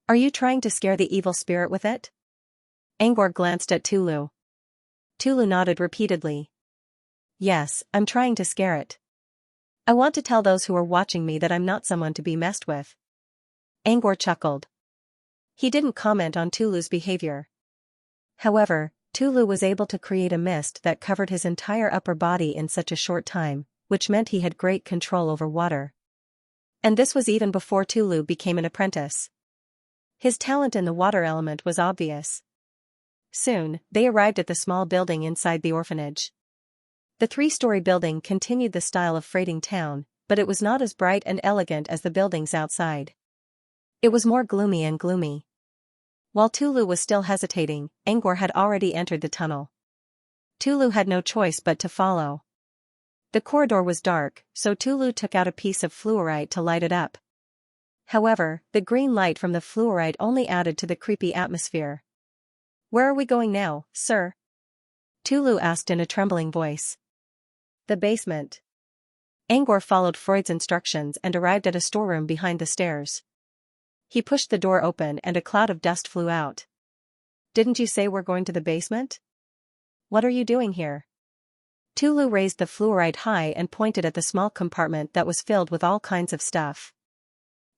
Are you trying to scare the evil spirit with it? Angor glanced at Tulu. Tulu nodded repeatedly. Yes, I'm trying to scare it. I want to tell those who are watching me that I'm not someone to be messed with. Angor chuckled. He didn't comment on Tulu's behavior. However, Tulu was able to create a mist that covered his entire upper body in such a short time, which meant he had great control over water. And this was even before Tulu became an apprentice. His talent in the water element was obvious. Soon, they arrived at the small building inside the orphanage. The 3-story building continued the style of freighting town, but it was not as bright and elegant as the buildings outside. It was more gloomy and gloomy. While Tulu was still hesitating, Angor had already entered the tunnel. Tulu had no choice but to follow. The corridor was dark, so Tulu took out a piece of fluorite to light it up. However, the green light from the fluorite only added to the creepy atmosphere. Where are we going now, sir? Tulu asked in a trembling voice. The basement. Angor followed Freud's instructions and arrived at a storeroom behind the stairs. He pushed the door open and a cloud of dust flew out. Didn't you say we're going to the basement? What are you doing here? Tulu raised the fluorite high and pointed at the small compartment that was filled with all kinds of stuff.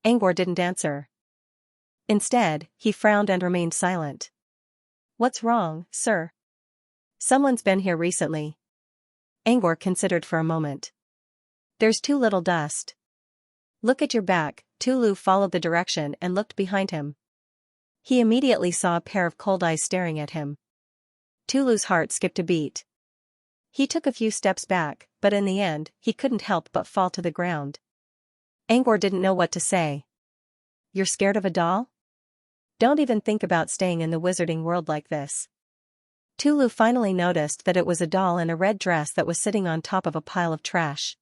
Angor didn't answer. Instead, he frowned and remained silent. What's wrong, sir? Someone's been here recently. Angor considered for a moment. There's too little dust. Look at your back. Tulu followed the direction and looked behind him. He immediately saw a pair of cold eyes staring at him. Tulu's heart skipped a beat. He took a few steps back, but in the end, he couldn't help but fall to the ground. Angor didn't know what to say. You're scared of a doll? Don't even think about staying in the wizarding world like this. Tulu finally noticed that it was a doll in a red dress that was sitting on top of a pile of trash.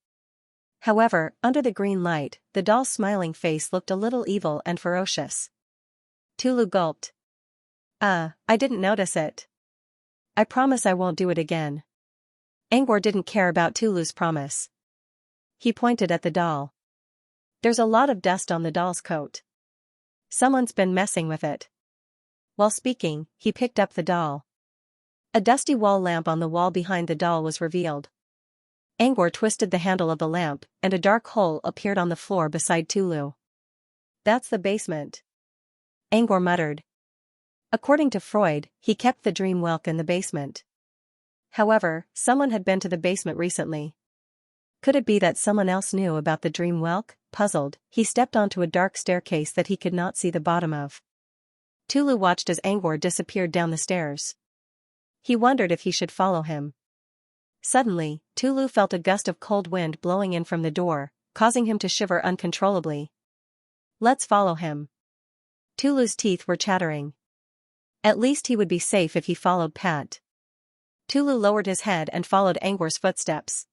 However, under the green light, the doll's smiling face looked a little evil and ferocious. Tulu gulped. I didn't notice it. I promise I won't do it again. Angor didn't care about Tulu's promise. He pointed at the doll. There's a lot of dust on the doll's coat. Someone's been messing with it. While speaking, he picked up the doll. A dusty wall lamp on the wall behind the doll was revealed. Angor twisted the handle of the lamp, and a dark hole appeared on the floor beside Tulu. "That's the basement," Angor muttered. According to Freud, he kept the dream whelk in the basement. However, someone had been to the basement recently. Could it be that someone else knew about the dream whelk? Puzzled, he stepped onto a dark staircase that he could not see the bottom of. Tulu watched as Angor disappeared down the stairs. He wondered if he should follow him. Suddenly, Tulu felt a gust of cold wind blowing in from the door, causing him to shiver uncontrollably. "Let's follow him." Tulu's teeth were chattering. At least he would be safe if he followed Pat. Tulu lowered his head and followed Angor's footsteps.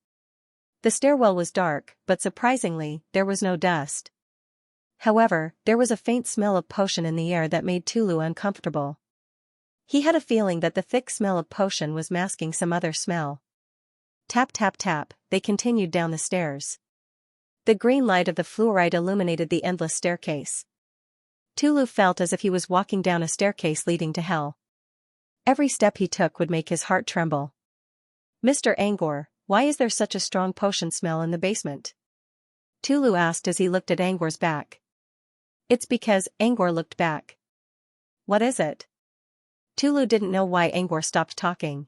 The stairwell was dark, but surprisingly, there was no dust. However, there was a faint smell of potion in the air that made Tulu uncomfortable. He had a feeling that the thick smell of potion was masking some other smell. Tap tap tap, they continued down the stairs. The green light of the fluorite illuminated the endless staircase. Tulu felt as if he was walking down a staircase leading to hell. Every step he took would make his heart tremble. "Mr. Angor, why is there such a strong potion smell in the basement?" Tulu asked as he looked at Angor's back. "It's because," Angor looked back. "What is it?" Tulu didn't know why Angor stopped talking.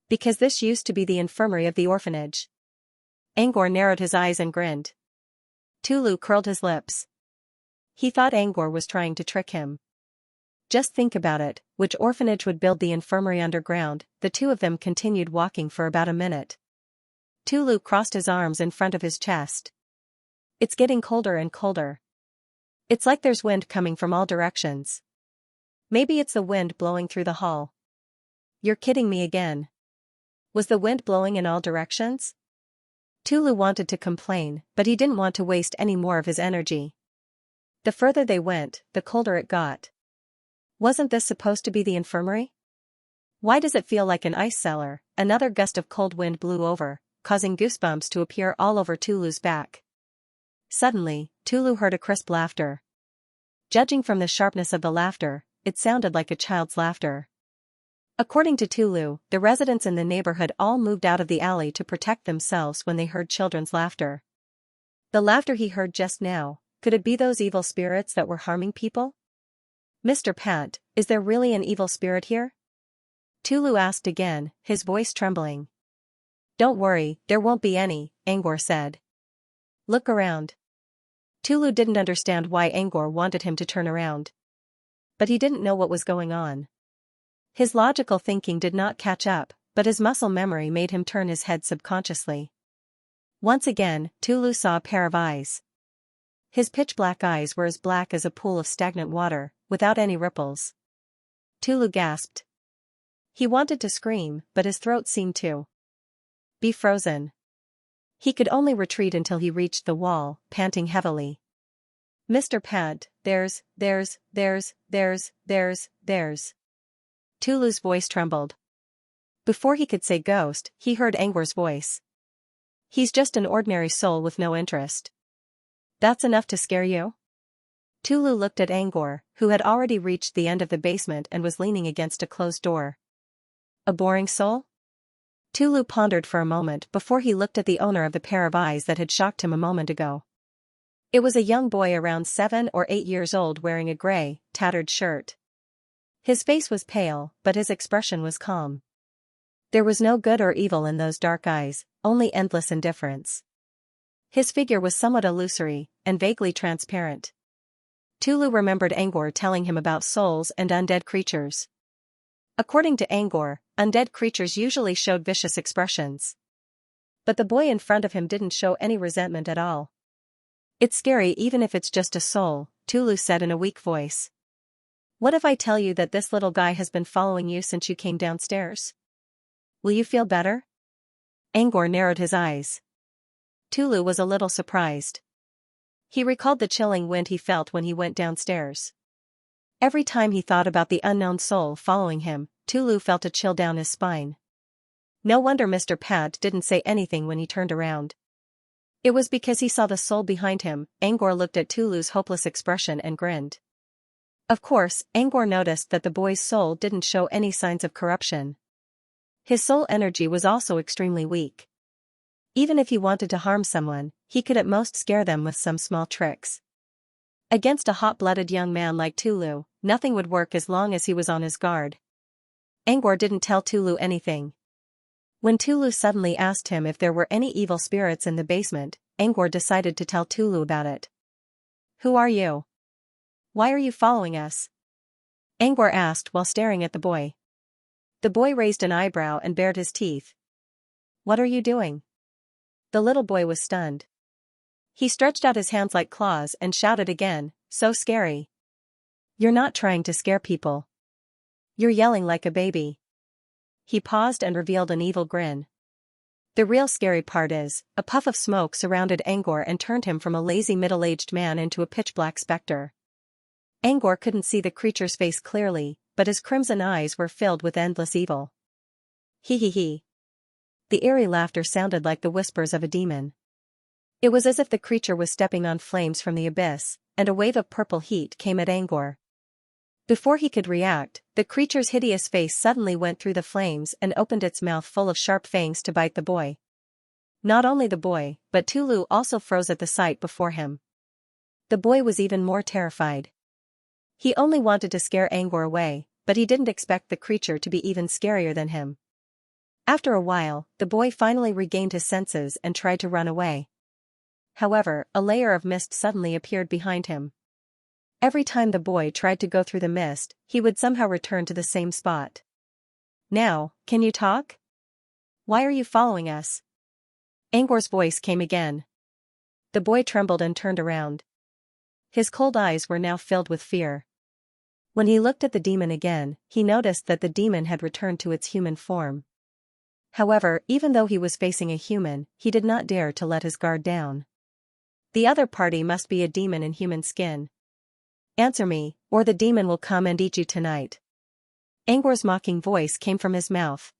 "Because this used to be the infirmary of the orphanage." Angor narrowed his eyes and grinned. Tulu curled his lips. He thought Angor was trying to trick him. Just think about it, which orphanage would build the infirmary underground? The two of them continued walking for about a minute. Tulu crossed his arms in front of his chest. "It's getting colder and colder. It's like there's wind coming from all directions. Maybe it's the wind blowing through the hall." "You're kidding me again. Was the wind blowing in all directions?" Tulu wanted to complain, but he didn't want to waste any more of his energy. The further they went, the colder it got. Wasn't this supposed to be the infirmary? Why does it feel like an ice cellar? Another gust of cold wind blew over, causing goosebumps to appear all over Tulu's back. Suddenly, Tulu heard a crisp laughter. Judging from the sharpness of the laughter, it sounded like a child's laughter. According to Tulu, the residents in the neighborhood all moved out of the alley to protect themselves when they heard children's laughter. The laughter he heard just now, could it be those evil spirits that were harming people? "Mr. Pat, is there really an evil spirit here?" Tulu asked again, his voice trembling. "Don't worry, there won't be any," Angor said. "Look around." Tulu didn't understand why Angor wanted him to turn around. But he didn't know what was going on. His logical thinking did not catch up, but his muscle memory made him turn his head subconsciously. Once again, Tulu saw a pair of eyes. His pitch-black eyes were as black as a pool of stagnant water, without any ripples. Tulu gasped. He wanted to scream, but his throat seemed to be frozen. He could only retreat until he reached the wall, panting heavily. "Mr. Pat, there's. Tulu's voice trembled. Before he could say ghost, he heard Angor's voice. "He's just an ordinary soul with no interest." "That's enough to scare you?" Tulu looked at Angor, who had already reached the end of the basement and was leaning against a closed door. "A boring soul?" Tulu pondered for a moment before he looked at the owner of the pair of eyes that had shocked him a moment ago. It was a young boy around 7 or 8 years old wearing a gray, tattered shirt. His face was pale, but his expression was calm. There was no good or evil in those dark eyes, only endless indifference. His figure was somewhat illusory, and vaguely transparent. Tulu remembered Angor telling him about souls and undead creatures. According to Angor, undead creatures usually showed vicious expressions. But the boy in front of him didn't show any resentment at all. "It's scary even if it's just a soul," Tulu said in a weak voice. "What if I tell you that this little guy has been following you since you came downstairs? Will you feel better?" Angor narrowed his eyes. Tulu was a little surprised. He recalled the chilling wind he felt when he went downstairs. Every time he thought about the unknown soul following him, Tulu felt a chill down his spine. No wonder Mr. Pat didn't say anything when he turned around. It was because he saw the soul behind him. Angor looked at Tulu's hopeless expression and grinned. Of course, Angor noticed that the boy's soul didn't show any signs of corruption. His soul energy was also extremely weak. Even if he wanted to harm someone, he could at most scare them with some small tricks. Against a hot-blooded young man like Tulu, nothing would work as long as he was on his guard. Angor didn't tell Tulu anything. When Tulu suddenly asked him if there were any evil spirits in the basement, Angor decided to tell Tulu about it. "Who are you? Why are you following us?" Angor asked while staring at the boy. The boy raised an eyebrow and bared his teeth. "What are you doing?" The little boy was stunned. He stretched out his hands like claws and shouted again, "So scary. You're not trying to scare people. You're yelling like a baby." He paused and revealed an evil grin. The real scary part is, a puff of smoke surrounded Angor and turned him from a lazy middle-aged man into a pitch-black specter. Angor couldn't see the creature's face clearly, but his crimson eyes were filled with endless evil. Hee hee hee. The eerie laughter sounded like the whispers of a demon. It was as if the creature was stepping on flames from the abyss, and a wave of purple heat came at Angor. Before he could react, the creature's hideous face suddenly went through the flames and opened its mouth full of sharp fangs to bite the boy. Not only the boy, but Tulu also froze at the sight before him. The boy was even more terrified. He only wanted to scare Angor away, but he didn't expect the creature to be even scarier than him. After a while, the boy finally regained his senses and tried to run away. However, a layer of mist suddenly appeared behind him. Every time the boy tried to go through the mist, he would somehow return to the same spot. "Now, can you talk? Why are you following us?" Angor's voice came again. The boy trembled and turned around. His cold eyes were now filled with fear. When he looked at the demon again, he noticed that the demon had returned to its human form. However, even though he was facing a human, he did not dare to let his guard down. The other party must be a demon in human skin. "Answer me, or the demon will come and eat you tonight." Angor's mocking voice came from his mouth.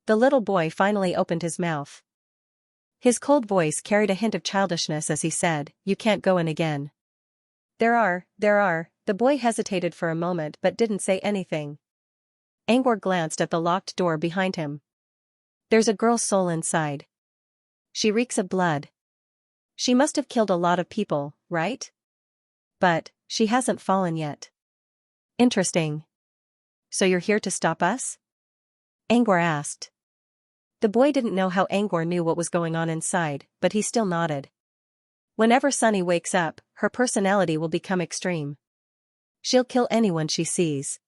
The little boy finally opened his mouth. His cold voice carried a hint of childishness as he said, "You can't go in again." There are. The boy hesitated for a moment but didn't say anything. Angor glanced at the locked door behind him. "There's a girl's soul inside. She reeks of blood. She must have killed a lot of people, right? But she hasn't fallen yet." "Interesting. So you're here to stop us?" Angor asked. The boy didn't know how Angor knew what was going on inside, but he still nodded. "Whenever Sunny wakes up, her personality will become extreme. She'll kill anyone she sees.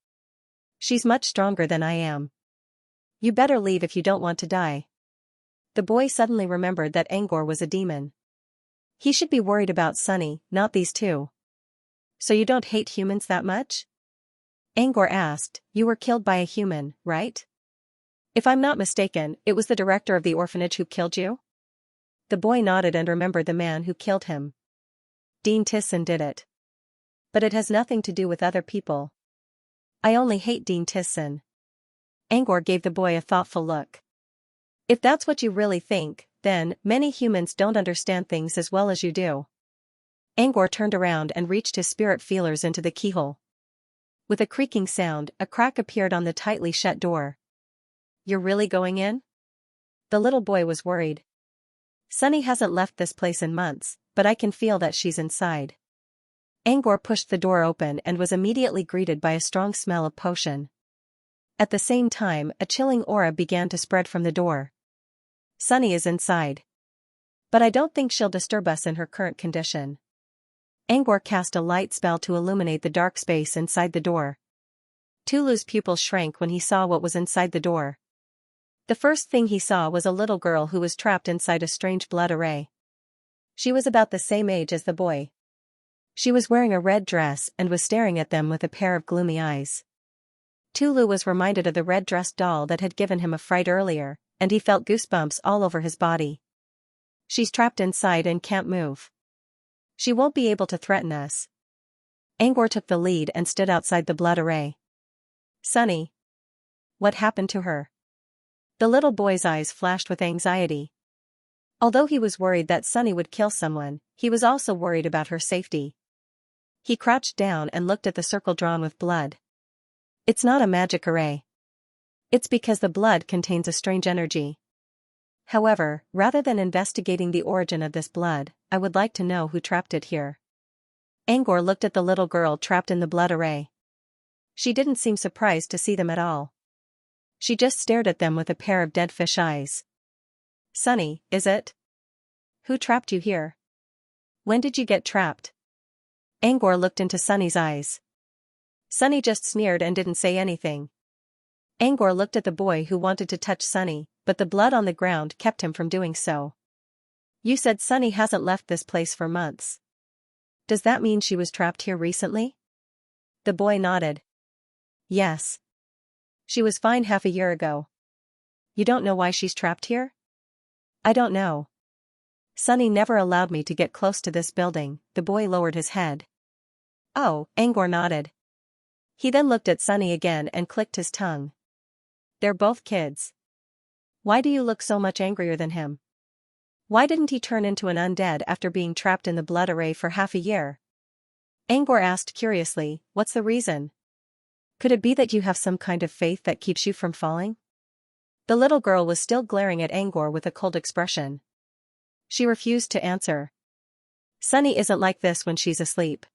She's much stronger than I am. You better leave if you don't want to die." The boy suddenly remembered that Angor was a demon. He should be worried about Sunny, not these two. "So you don't hate humans that much?" Angor asked. "You were killed by a human, right? If I'm not mistaken, it was the director of the orphanage who killed you?" The boy nodded and remembered the man who killed him. "Dean Tisson did it. But it has nothing to do with other people. I only hate Dean Tisson." Angor gave the boy a thoughtful look. "If that's what you really think, then many humans don't understand things as well as you do." Angor turned around and reached his spirit feelers into the keyhole. With a creaking sound, a crack appeared on the tightly shut door. "You're really going in?" The little boy was worried. "Sunny hasn't left this place in months, but I can feel that she's inside." Angor pushed the door open and was immediately greeted by a strong smell of potion. At the same time, a chilling aura began to spread from the door. "Sunny is inside. But I don't think she'll disturb us in her current condition." Angor cast a light spell to illuminate the dark space inside the door. Tulu's pupils shrank when he saw what was inside the door. The first thing he saw was a little girl who was trapped inside a strange blood array. She was about the same age as the boy. She was wearing a red dress and was staring at them with a pair of gloomy eyes. Tulu was reminded of the red-dressed doll that had given him a fright earlier, and he felt goosebumps all over his body. "She's trapped inside and can't move. She won't be able to threaten us." Angor took the lead and stood outside the blood array. "Sunny. What happened to her?" The little boy's eyes flashed with anxiety. Although he was worried that Sunny would kill someone, he was also worried about her safety. He crouched down and looked at the circle drawn with blood. It's not a magic array. It's because the blood contains a strange energy. However, rather than investigating the origin of this blood, I would like to know who trapped it here. Angor looked at the little girl trapped in the blood array. She didn't seem surprised to see them at all. She just stared at them with a pair of dead fish eyes. Sunny, is it? Who trapped you here? When did you get trapped? Angor looked into Sunny's eyes. Sunny just sneered and didn't say anything. Angor looked at the boy who wanted to touch Sunny, but the blood on the ground kept him from doing so. You said Sunny hasn't left this place for months. Does that mean she was trapped here recently? The boy nodded. Yes. She was fine half a year ago. You don't know why she's trapped here? I don't know. Sunny never allowed me to get close to this building. The boy lowered his head. Oh, Angor nodded. He then looked at Sunny again and clicked his tongue. They're both kids. Why do you look so much angrier than him? Why didn't he turn into an undead after being trapped in the blood array for half a year? Angor asked curiously, what's the reason? Could it be that you have some kind of faith that keeps you from falling? The little girl was still glaring at Angor with a cold expression. She refused to answer. Sunny isn't like this when she's asleep.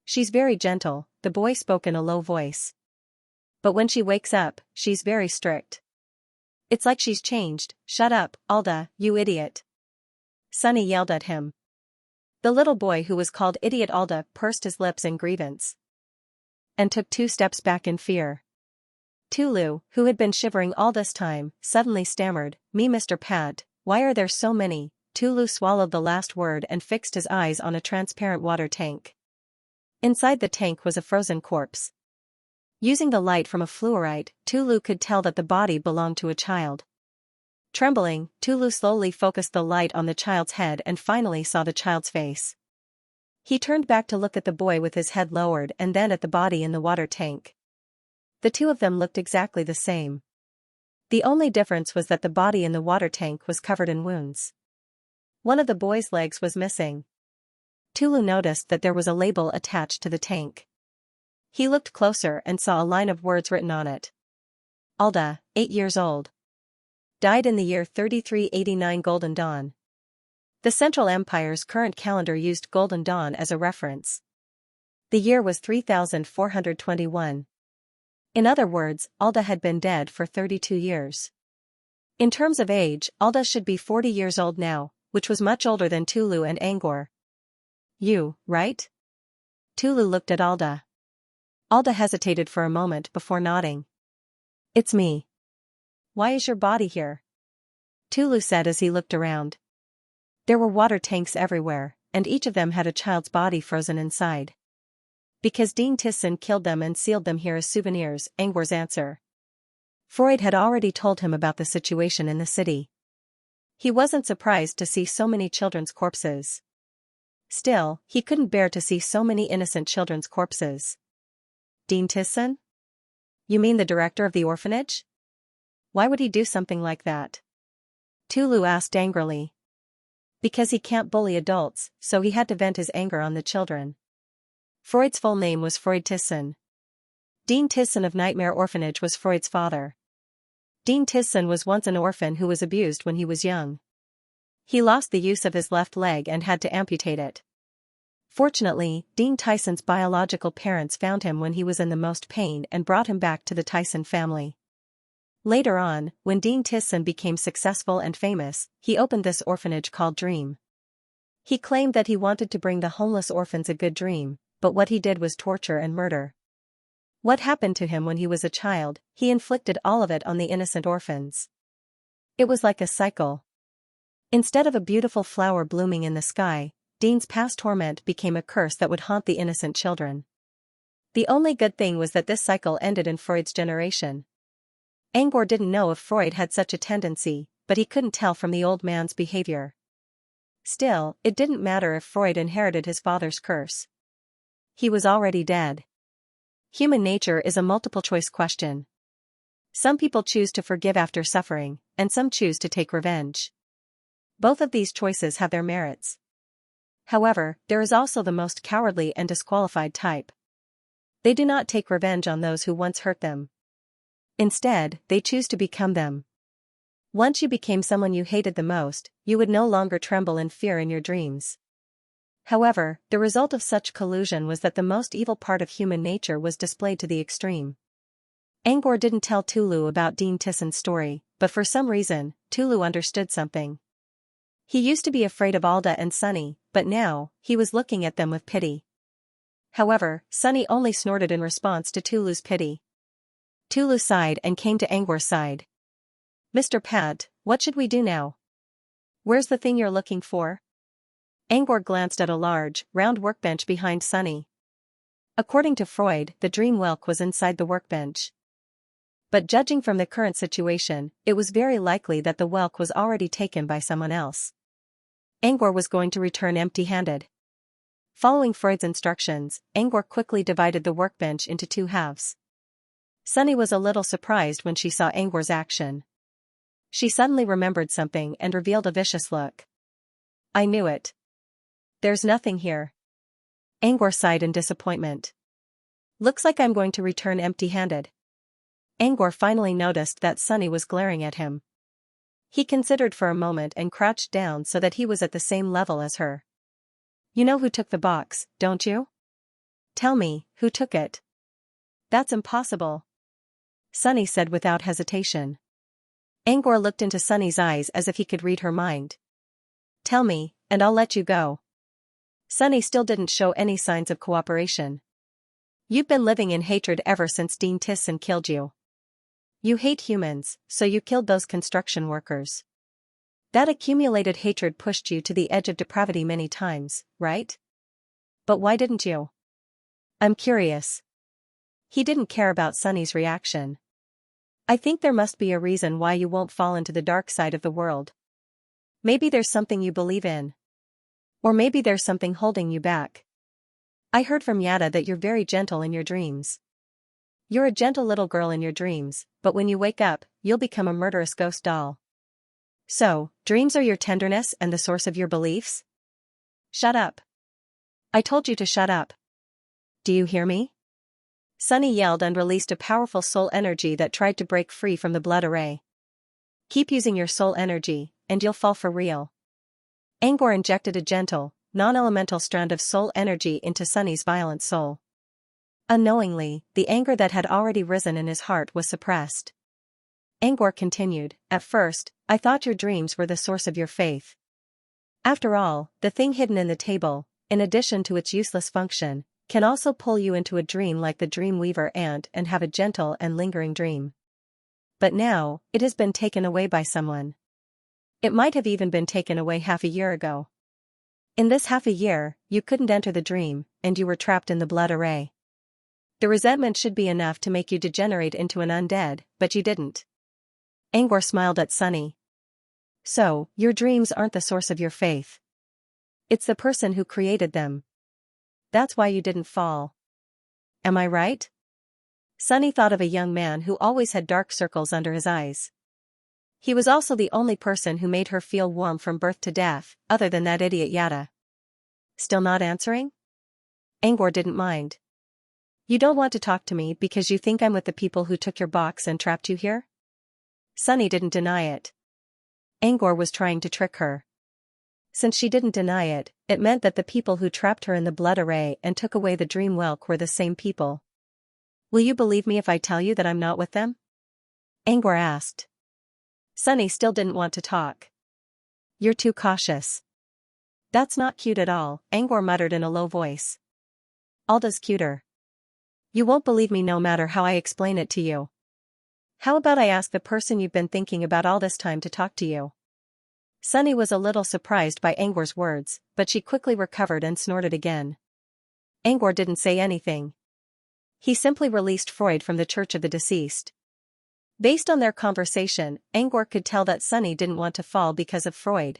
She's very gentle, the boy spoke in a low voice. But when she wakes up, she's very strict. It's like she's changed. Shut up, Alda, you idiot. Sunny yelled at him. The little boy who was called Idiot Alda pursed his lips in grievance and took 2 steps back in fear. Tulu, who had been shivering all this time, suddenly stammered, Me Mr. Pat, why are there so many? Tulu swallowed the last word and fixed his eyes on a transparent water tank. Inside the tank was a frozen corpse. Using the light from a fluorite, Tulu could tell that the body belonged to a child. Trembling, Tulu slowly focused the light on the child's head and finally saw the child's face. He turned back to look at the boy with his head lowered and then at the body in the water tank. The two of them looked exactly the same. The only difference was that the body in the water tank was covered in wounds. One of the boy's legs was missing. Tulu noticed that there was a label attached to the tank. He looked closer and saw a line of words written on it. Alda, 8 years old. Died in the year 3389 Golden Dawn. The Central Empire's current calendar used Golden Dawn as a reference. The year was 3421. In other words, Alda had been dead for 32 years. In terms of age, Alda should be 40 years old now, which was much older than Tulu and Angor. You, right? Tulu looked at Alda. Alda hesitated for a moment before nodding. It's me. Why is your body here? Tulu said as he looked around. There were water tanks everywhere, and each of them had a child's body frozen inside. Because Dean Tisson killed them and sealed them here as souvenirs, Angor's answer. Freud had already told him about the situation in the city. He wasn't surprised to see so many children's corpses. Still, he couldn't bear to see so many innocent children's corpses. Dean Tisson? You mean the director of the orphanage? Why would he do something like that? Tulu asked angrily. Because he can't bully adults, so he had to vent his anger on the children. Freud's full name was Freud Tisson. Dean Tisson of Nightmare Orphanage was Freud's father. Dean Tisson was once an orphan who was abused when he was young. He lost the use of his left leg and had to amputate it. Fortunately, Dean Tyson's biological parents found him when he was in the most pain and brought him back to the Tyson family. Later on, when Dean Tisson became successful and famous, he opened this orphanage called Dream. He claimed that he wanted to bring the homeless orphans a good dream, but what he did was torture and murder. What happened to him when he was a child, he inflicted all of it on the innocent orphans. It was like a cycle. Instead of a beautiful flower blooming in the sky, Dean's past torment became a curse that would haunt the innocent children. The only good thing was that this cycle ended in Freud's generation. Angor didn't know if Freud had such a tendency, but he couldn't tell from the old man's behavior. Still, it didn't matter if Freud inherited his father's curse. He was already dead. Human nature is a multiple-choice question. Some people choose to forgive after suffering, and some choose to take revenge. Both of these choices have their merits. However, there is also the most cowardly and disqualified type. They do not take revenge on those who once hurt them. Instead, they choose to become them. Once you became someone you hated the most, you would no longer tremble in fear in your dreams. However, the result of such collusion was that the most evil part of human nature was displayed to the extreme. Angor didn't tell Tulu about Dean Tisson's story, but for some reason, Tulu understood something. He used to be afraid of Alda and Sunny, but now, he was looking at them with pity. However, Sunny only snorted in response to Tulu's pity. Tulu sighed and came to Angor's side. "Mr. Pat, what should we do now? Where's the thing you're looking for?" Angor glanced at a large, round workbench behind Sunny. According to Freud, the dream whelk was inside the workbench. But judging from the current situation, it was very likely that the whelk was already taken by someone else. Angor was going to return empty-handed. Following Freud's instructions, Angor quickly divided the workbench into two halves. Sunny was a little surprised when she saw Angor's action. She suddenly remembered something and revealed a vicious look. "I knew it. There's nothing here." Angor sighed in disappointment. "Looks like I'm going to return empty-handed." Angor finally noticed that Sunny was glaring at him. He considered for a moment and crouched down so that he was at the same level as her. "You know who took the box, don't you? Tell me, who took it?" "That's impossible," Sunny said without hesitation. Angor looked into Sunny's eyes as if he could read her mind. "Tell me, and I'll let you go." Sunny still didn't show any signs of cooperation. "You've been living in hatred ever since Dean Tisson killed you. You hate humans, so you killed those construction workers. That accumulated hatred pushed you to the edge of depravity many times, right? But why didn't you?" "I'm curious." He didn't care about Sunny's reaction. "I think there must be a reason why you won't fall into the dark side of the world. Maybe there's something you believe in. Or maybe there's something holding you back. I heard from Yada that you're very gentle in your dreams. You're a gentle little girl in your dreams, but when you wake up, you'll become a murderous ghost doll. So, dreams are your tenderness and the source of your beliefs?" "Shut up. I told you to shut up. Do you hear me?" Sunny yelled and released a powerful soul energy that tried to break free from the blood array. "Keep using your soul energy, and you'll fall for real." Angor injected a gentle, non-elemental strand of soul energy into Sunny's violent soul. Unknowingly, the anger that had already risen in his heart was suppressed. Angor continued, "At first, I thought your dreams were the source of your faith. After all, the thing hidden in the table, in addition to its useless function, can also pull you into a dream like the dream-weaver ant and have a gentle and lingering dream. But now, it has been taken away by someone. It might have even been taken away half a year ago. In this half a year, you couldn't enter the dream, and you were trapped in the blood array. The resentment should be enough to make you degenerate into an undead, but you didn't." Angor smiled at Sunny. "So, your dreams aren't the source of your faith. It's the person who created them. That's why you didn't fall. Am I right?" Sunny thought of a young man who always had dark circles under his eyes. He was also the only person who made her feel warm from birth to death, other than that idiot Yada. "Still not answering?" Angor didn't mind. "You don't want to talk to me because you think I'm with the people who took your box and trapped you here?" Sunny didn't deny it. Angor was trying to trick her. Since she didn't deny it, it meant that the people who trapped her in the blood array and took away the dream whelk were the same people. "Will you believe me if I tell you that I'm not with them?" Angor asked. Sunny still didn't want to talk. "You're too cautious." "That's not cute at all," Angor muttered in a low voice. "Alda's cuter. You won't believe me no matter how I explain it to you. How about I ask the person you've been thinking about all this time to talk to you?" Sunny was a little surprised by Angor's words, but she quickly recovered and snorted again. Angor didn't say anything. He simply released Freud from the Church of the Deceased. Based on their conversation, Angor could tell that Sunny didn't want to fall because of Freud.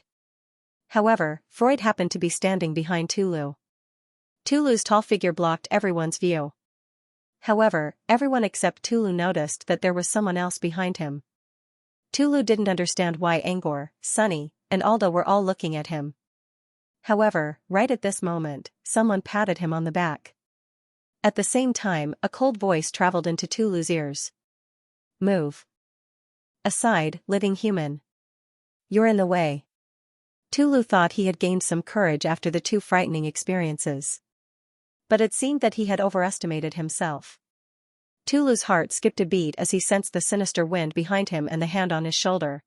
However, Freud happened to be standing behind Tulu. Tulu's tall figure blocked everyone's view. However, everyone except Tulu noticed that there was someone else behind him. Tulu didn't understand why Angor, Sunny, and Alda were all looking at him. However, right at this moment, someone patted him on the back. At the same time, a cold voice traveled into Tulu's ears. Move aside, living human. You're in the way. Tulu thought he had gained some courage after the two frightening experiences. But it seemed that he had overestimated himself. Tulu's heart skipped a beat as he sensed the sinister wind behind him and the hand on his shoulder.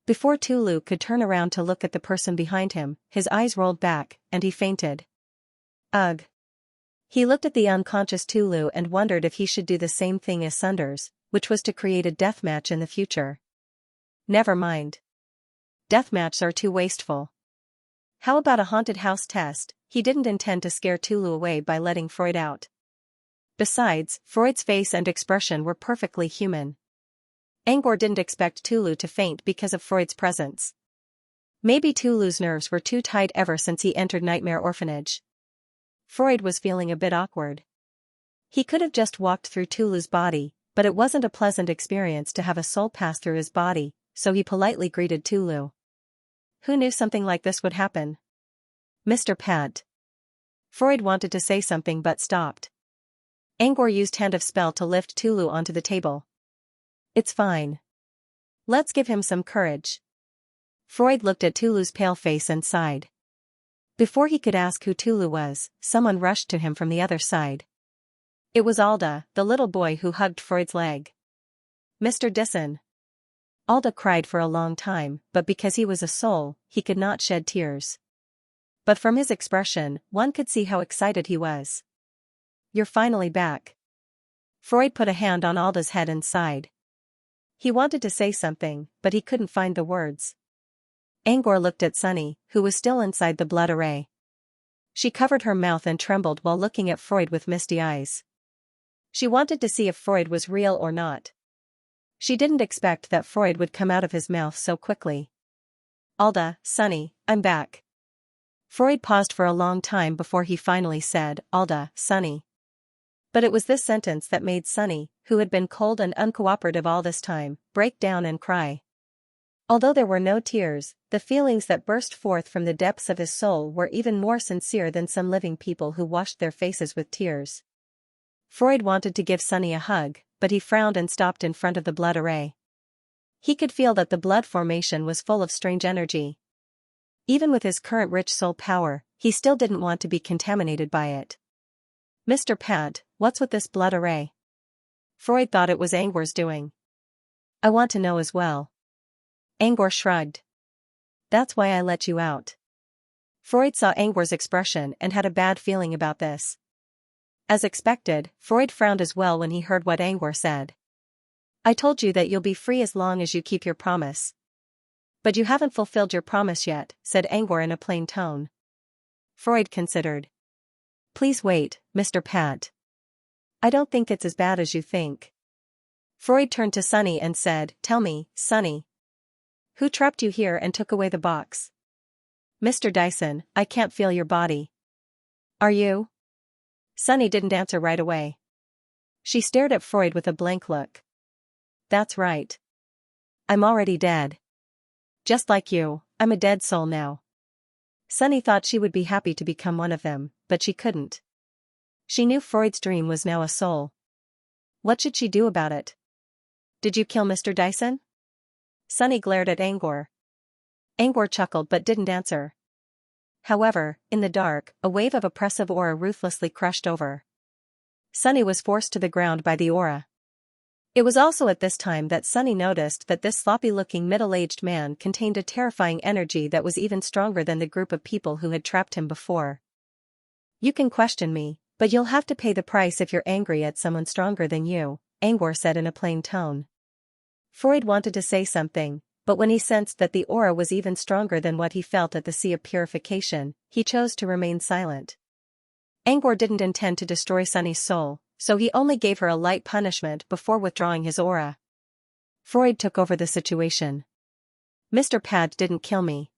Before Tulu could turn around to look at the person behind him, his eyes rolled back, and he fainted. Ugh. He looked at the unconscious Tulu and wondered if he should do the same thing as Sunders, which was to create a deathmatch in the future. Never mind. Deathmatches are too wasteful. How about a haunted house test? He didn't intend to scare Tulu away by letting Freud out. Besides, Freud's face and expression were perfectly human. Angor didn't expect Tulu to faint because of Freud's presence. Maybe Tulu's nerves were too tight ever since he entered Nightmare Orphanage. Freud was feeling a bit awkward. He could have just walked through Tulu's body, but it wasn't a pleasant experience to have a soul pass through his body, so he politely greeted Tulu. Who knew something like this would happen? Mr. Pat. Freud wanted to say something but stopped. Angor used Hand of Spell to lift Tulu onto the table. It's fine. Let's give him some courage. Freud looked at Tulu's pale face and sighed. Before he could ask who Tulu was, someone rushed to him from the other side. It was Alda, the little boy who hugged Freud's leg. Mr. Disson. Alda cried for a long time, but because he was a soul, he could not shed tears. But from his expression, one could see how excited he was. You're finally back. Freud put a hand on Alda's head and sighed. He wanted to say something, but he couldn't find the words. Angor looked at Sunny, who was still inside the blood array. She covered her mouth and trembled while looking at Freud with misty eyes. She wanted to see if Freud was real or not. She didn't expect that Freud would come out of his mouth so quickly. Alda, Sunny, I'm back. Freud paused for a long time before he finally said, Alda, Sunny. But it was this sentence that made Sunny, who had been cold and uncooperative all this time, break down and cry. Although there were no tears, the feelings that burst forth from the depths of his soul were even more sincere than some living people who washed their faces with tears. Freud wanted to give Sunny a hug, but he frowned and stopped in front of the blood array. He could feel that the blood formation was full of strange energy. Even with his current rich soul power, he still didn't want to be contaminated by it. Mr. Pat, what's with this blood array? Freud thought it was Angor's doing. I want to know as well. Angor shrugged. That's why I let you out. Freud saw Angor's expression and had a bad feeling about this. As expected, Freud frowned as well when he heard what Angor said. I told you that you'll be free as long as you keep your promise. But you haven't fulfilled your promise yet, said Angor in a plain tone. Freud considered. Please wait, Mr. Pat. I don't think it's as bad as you think. Freud turned to Sunny and said, Tell me, Sunny. Who trapped you here and took away the box? Mr. Dyson, I can't feel your body. Are you? Sunny didn't answer right away. She stared at Freud with a blank look. That's right. I'm already dead. Just like you, I'm a dead soul now. Sunny thought she would be happy to become one of them, but she couldn't. She knew Freud's dream was now a soul. What should she do about it? Did you kill Mr. Dyson? Sunny glared at Angor. Angor chuckled but didn't answer. However, in the dark, a wave of oppressive aura ruthlessly crushed over. Sunny was forced to the ground by the aura. It was also at this time that Sunny noticed that this sloppy-looking middle-aged man contained a terrifying energy that was even stronger than the group of people who had trapped him before. You can question me, but you'll have to pay the price if you're angry at someone stronger than you, Angor said in a plain tone. Freud wanted to say something, but when he sensed that the aura was even stronger than what he felt at the Sea of Purification, he chose to remain silent. Angor didn't intend to destroy Sunny's soul, so he only gave her a light punishment before withdrawing his aura. Freud took over the situation. Mr. Pat didn't kill me.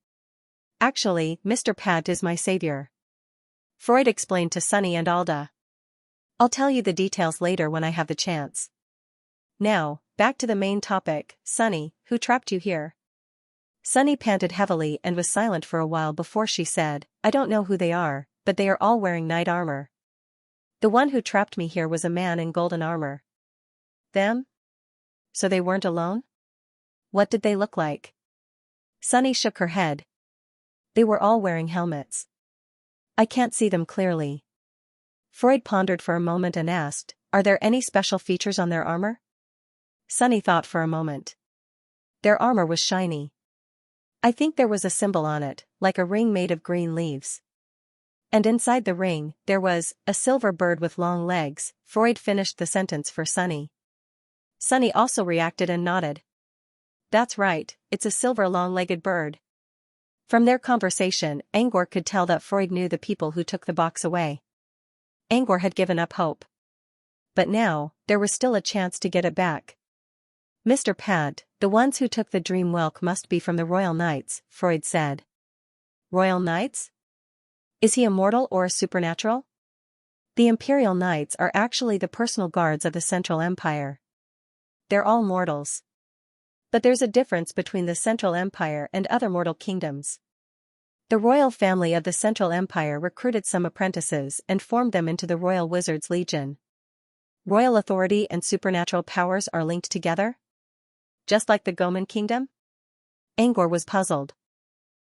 Actually, Mr. Pat is my savior. Freud explained to Sunny and Alda. I'll tell you the details later when I have the chance. Now, back to the main topic, Sunny, who trapped you here? Sunny panted heavily and was silent for a while before she said, I don't know who they are, but they are all wearing knight armor. The one who trapped me here was a man in golden armor. Them? So they weren't alone? What did they look like? Sunny shook her head. They were all wearing helmets. I can't see them clearly. Freud pondered for a moment and asked, are there any special features on their armor? Sunny thought for a moment. Their armor was shiny. I think there was a symbol on it, like a ring made of green leaves. And inside the ring, there was a silver bird with long legs. Freud finished the sentence for Sunny. Sunny also reacted and nodded. That's right, it's a silver long-legged bird. From their conversation, Angor could tell that Freud knew the people who took the box away. Angor had given up hope. But now, there was still a chance to get it back. Mr. Pat, the ones who took the dream whelk must be from the Royal Knights, Freud said. Royal Knights? Is he a mortal or a supernatural? The Imperial Knights are actually the personal guards of the Central Empire. They're all mortals. But there's a difference between the Central Empire and other mortal kingdoms. The royal family of the Central Empire recruited some apprentices and formed them into the Royal Wizards Legion. Royal authority and supernatural powers are linked together? Just like the Goman Kingdom? Angor was puzzled.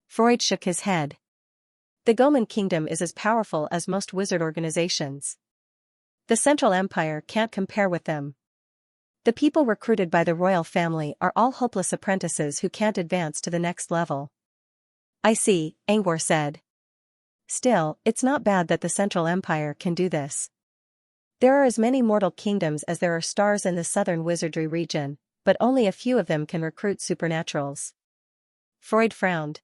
Freud shook his head. The Goman Kingdom is as powerful as most wizard organizations. The Central Empire can't compare with them. The people recruited by the royal family are all hopeless apprentices who can't advance to the next level. I see, Angor said. Still, it's not bad that the Central Empire can do this. There are as many mortal kingdoms as there are stars in the southern wizardry region, but only a few of them can recruit supernaturals. Freud frowned.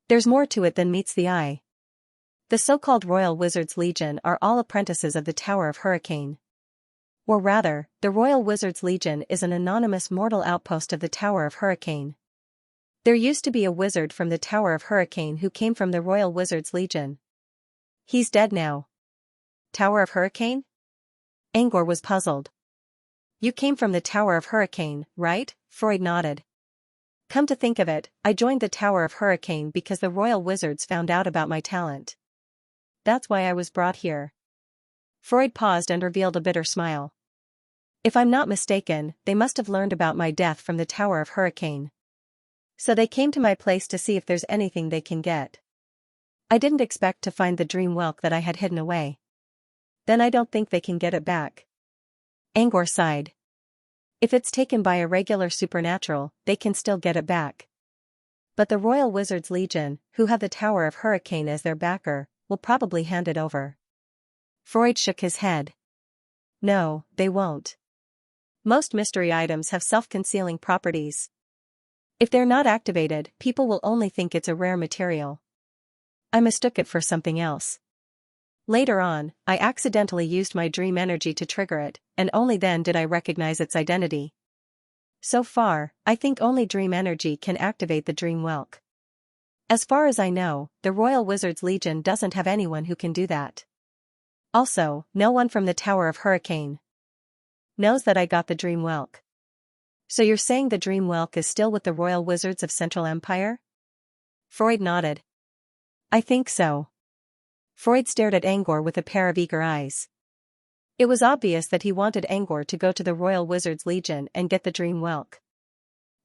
There's more to it than meets the eye. The so-called Royal Wizards Legion are all apprentices of the Tower of Hurricane. Or rather, the Royal Wizards Legion is an anonymous mortal outpost of the Tower of Hurricane. There used to be a wizard from the Tower of Hurricane who came from the Royal Wizards Legion. He's dead now. Tower of Hurricane? Angor was puzzled. You came from the Tower of Hurricane, right? Freud nodded. Come to think of it, I joined the Tower of Hurricane because the Royal Wizards found out about my talent. That's why I was brought here. Freud paused and revealed a bitter smile. If I'm not mistaken, they must have learned about my death from the Tower of Hurricane. So they came to my place to see if there's anything they can get. I didn't expect to find the dream whelk that I had hidden away. Then I don't think they can get it back. Angor sighed. If it's taken by a regular supernatural, they can still get it back. But the Royal Wizards Legion, who have the Tower of Hurricane as their backer, will probably hand it over. Freud shook his head. No, they won't. Most mystery items have self-concealing properties. If they're not activated, people will only think it's a rare material. I mistook it for something else. Later on, I accidentally used my dream energy to trigger it, and only then did I recognize its identity. So far, I think only dream energy can activate the dream whelk. As far as I know, the Royal Wizards Legion doesn't have anyone who can do that. Also, no one from the Tower of Hurricane knows that I got the dream whelk. So you're saying the dream whelk is still with the Royal Wizards of Central Empire? Freud nodded. I think so. Freud stared at Angor with a pair of eager eyes. It was obvious that he wanted Angor to go to the Royal Wizards Legion and get the dream whelk.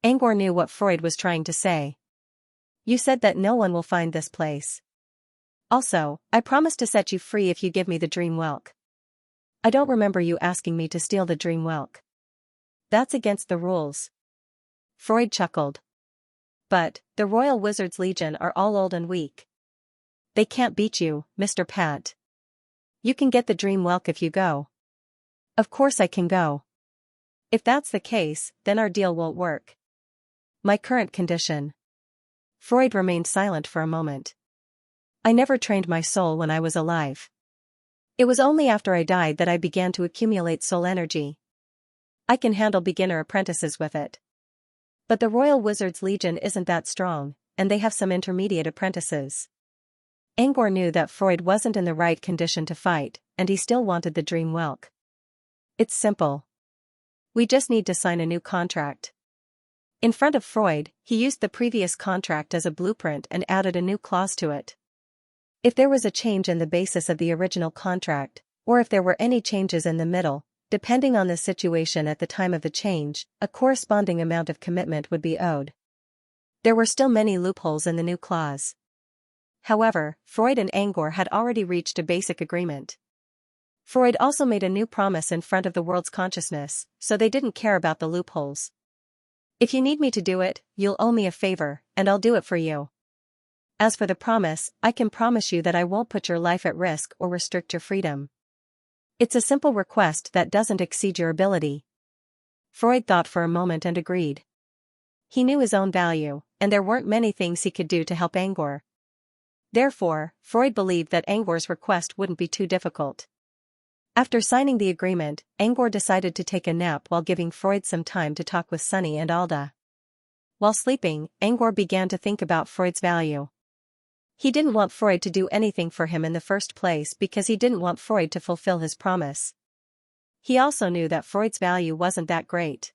Angor knew what Freud was trying to say. You said that no one will find this place. Also, I promise to set you free if you give me the dream whelk. I don't remember you asking me to steal the dream whelk. That's against the rules. Freud chuckled. But, the Royal Wizards Legion are all old and weak. They can't beat you, Mr. Pat. You can get the dream whelk if you go. Of course I can go. If that's the case, then our deal won't work. My current condition. Freud remained silent for a moment. I never trained my soul when I was alive. It was only after I died that I began to accumulate soul energy. I can handle beginner apprentices with it. But the Royal Wizards Legion isn't that strong, and they have some intermediate apprentices. Angor knew that Freud wasn't in the right condition to fight, and he still wanted the dream whelk. It's simple. We just need to sign a new contract. In front of Freud, he used the previous contract as a blueprint and added a new clause to it. If there was a change in the basis of the original contract, or if there were any changes in the middle, depending on the situation at the time of the change, a corresponding amount of commitment would be owed. There were still many loopholes in the new clause. However, Freud and Angor had already reached a basic agreement. Freud also made a new promise in front of the world's consciousness, so they didn't care about the loopholes. If you need me to do it, you'll owe me a favor, and I'll do it for you. As for the promise, I can promise you that I won't put your life at risk or restrict your freedom. It's a simple request that doesn't exceed your ability. Freud thought for a moment and agreed. He knew his own value, and there weren't many things he could do to help Angor. Therefore, Freud believed that Angor's request wouldn't be too difficult. After signing the agreement, Angor decided to take a nap while giving Freud some time to talk with Sunny and Alda. While sleeping, Angor began to think about Freud's value. He didn't want Freud to do anything for him in the first place because he didn't want Freud to fulfill his promise. He also knew that Freud's value wasn't that great.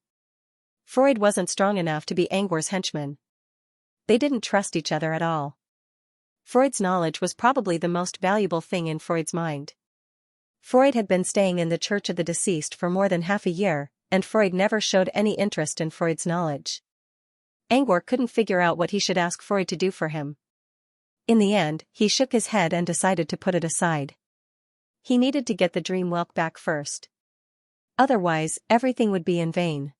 Freud wasn't strong enough to be Angor's henchman. They didn't trust each other at all. Freud's knowledge was probably the most valuable thing in Freud's mind. Freud had been staying in the Church of the Deceased for more than half a year, and Freud never showed any interest in Freud's knowledge. Angor couldn't figure out what he should ask Freud to do for him. In the end, he shook his head and decided to put it aside. He needed to get the dream whelk back first. Otherwise, everything would be in vain.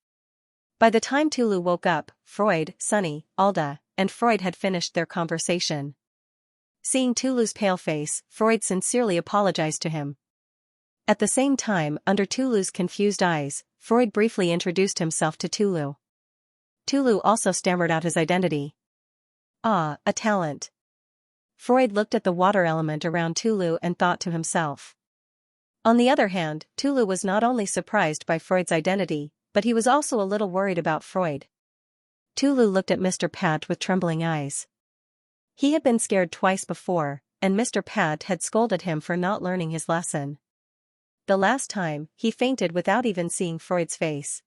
By the time Tulu woke up, Freud, Sunny, Alda, and Freud had finished their conversation. Seeing Tulu's pale face, Freud sincerely apologized to him. At the same time, under Tulu's confused eyes, Freud briefly introduced himself to Tulu. Tulu also stammered out his identity. Ah, a talent. Freud looked at the water element around Tulu and thought to himself. On the other hand, Tulu was not only surprised by Freud's identity, but he was also a little worried about Freud. Tulu looked at Mr. Pat with trembling eyes. He had been scared twice before, and Mr. Pat had scolded him for not learning his lesson. The last time, he fainted without even seeing Freud's face.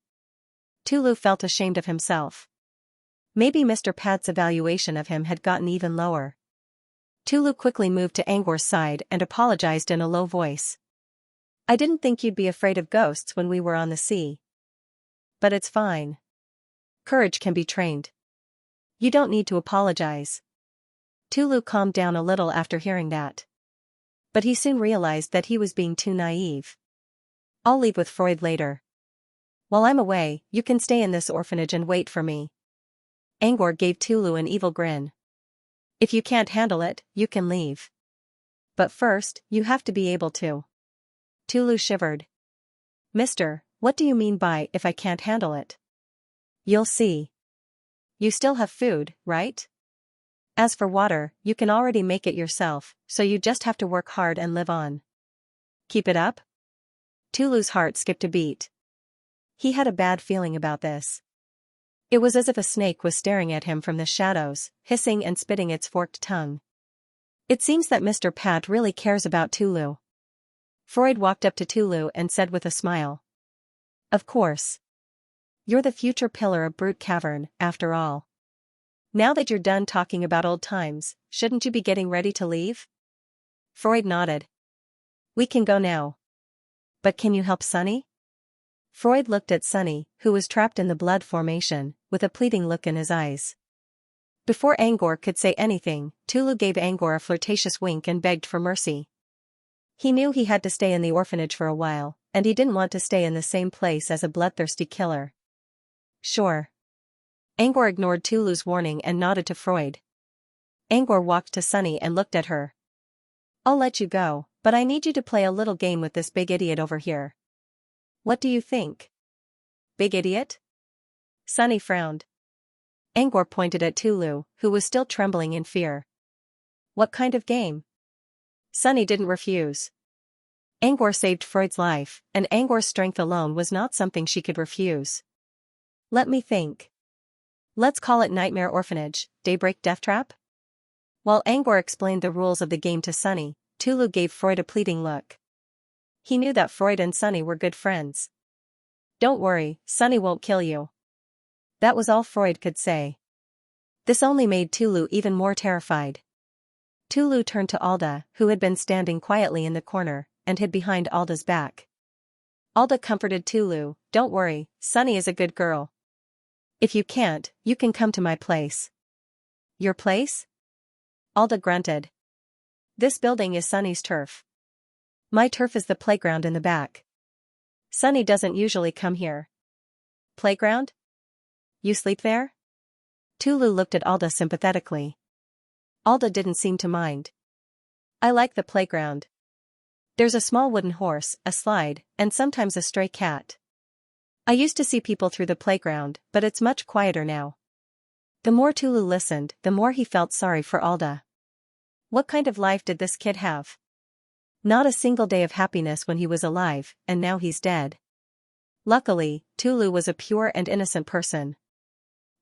Tulu felt ashamed of himself. Maybe Mr. Pat's evaluation of him had gotten even lower. Tulu quickly moved to Angor's side and apologized in a low voice. I didn't think you'd be afraid of ghosts when we were on the sea. But it's fine. Courage can be trained. You don't need to apologize. Tulu calmed down a little after hearing that. But he soon realized that he was being too naive. I'll leave with Freud later. While I'm away, you can stay in this orphanage and wait for me. Angor gave Tulu an evil grin. If you can't handle it, you can leave. But first, you have to be able to. Tulu shivered. Mister, what do you mean by if I can't handle it? You'll see. You still have food, right? As for water, you can already make it yourself, so you just have to work hard and live on. Keep it up? Tulu's heart skipped a beat. He had a bad feeling about this. It was as if a snake was staring at him from the shadows, hissing and spitting its forked tongue. It seems that Mr. Pat really cares about Tulu. Freud walked up to Tulu and said with a smile. Of course. You're the future pillar of Brute Cavern, after all. Now that you're done talking about old times, shouldn't you be getting ready to leave? Freud nodded. We can go now. But can you help Sunny? Freud looked at Sunny, who was trapped in the blood formation, with a pleading look in his eyes. Before Angor could say anything, Tulu gave Angor a flirtatious wink and begged for mercy. He knew he had to stay in the orphanage for a while, and he didn't want to stay in the same place as a bloodthirsty killer. Sure. Angor ignored Tulu's warning and nodded to Freud. Angor walked to Sunny and looked at her. I'll let you go, but I need you to play a little game with this big idiot over here. What do you think? Big idiot? Sunny frowned. Angor pointed at Tulu, who was still trembling in fear. What kind of game? Sunny didn't refuse. Angor saved Freud's life, and Angor's strength alone was not something she could refuse. Let me think. Let's call it Nightmare Orphanage, Daybreak Death Trap? While Angor explained the rules of the game to Sunny, Tulu gave Freud a pleading look. He knew that Freud and Sunny were good friends. Don't worry, Sunny won't kill you. That was all Freud could say. This only made Tulu even more terrified. Tulu turned to Alda, who had been standing quietly in the corner, and hid behind Alda's back. Alda comforted Tulu, "Don't worry, Sunny is a good girl. If you can't, you can come to my place." "Your place?" Alda grunted. "This building is Sunny's turf. My turf is the playground in the back. Sunny doesn't usually come here." "Playground? You sleep there?" Tulu looked at Alda sympathetically. Alda didn't seem to mind. "I like the playground. There's a small wooden horse, a slide, and sometimes a stray cat. I used to see people through the playground, but it's much quieter now." The more Tulu listened, the more he felt sorry for Alda. What kind of life did this kid have? Not a single day of happiness when he was alive, and now he's dead. Luckily, Tulu was a pure and innocent person.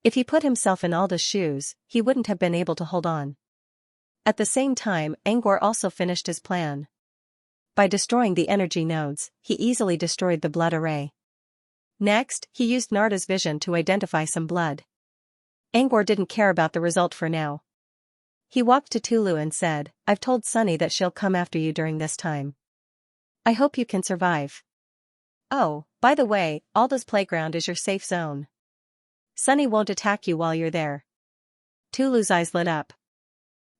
If he put himself in Alda's shoes, he wouldn't have been able to hold on. At the same time, Angor also finished his plan. By destroying the energy nodes, he easily destroyed the blood array. Next, he used Narda's vision to identify some blood. Angor didn't care about the result for now. He walked to Tulu and said, "I've told Sunny that she'll come after you during this time. I hope you can survive. Oh, by the way, Alda's playground is your safe zone. Sunny won't attack you while you're there." Tulu's eyes lit up.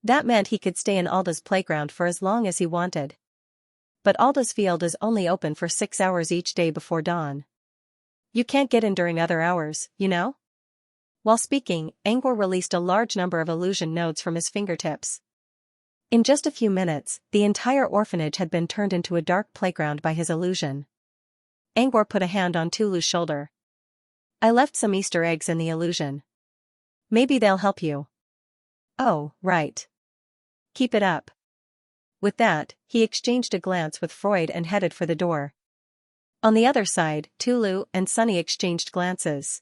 That meant he could stay in Alda's playground for as long as he wanted. But Alda's field is only open for 6 hours each day before dawn. You can't get in during other hours, you know? While speaking, Angor released a large number of illusion nodes from his fingertips. In just a few minutes, the entire orphanage had been turned into a dark playground by his illusion. Angor put a hand on Tulu's shoulder. "I left some Easter eggs in the illusion. Maybe they'll help you." "Oh, right. Keep it up." With that, he exchanged a glance with Freud and headed for the door. On the other side, Tulu and Sunny exchanged glances.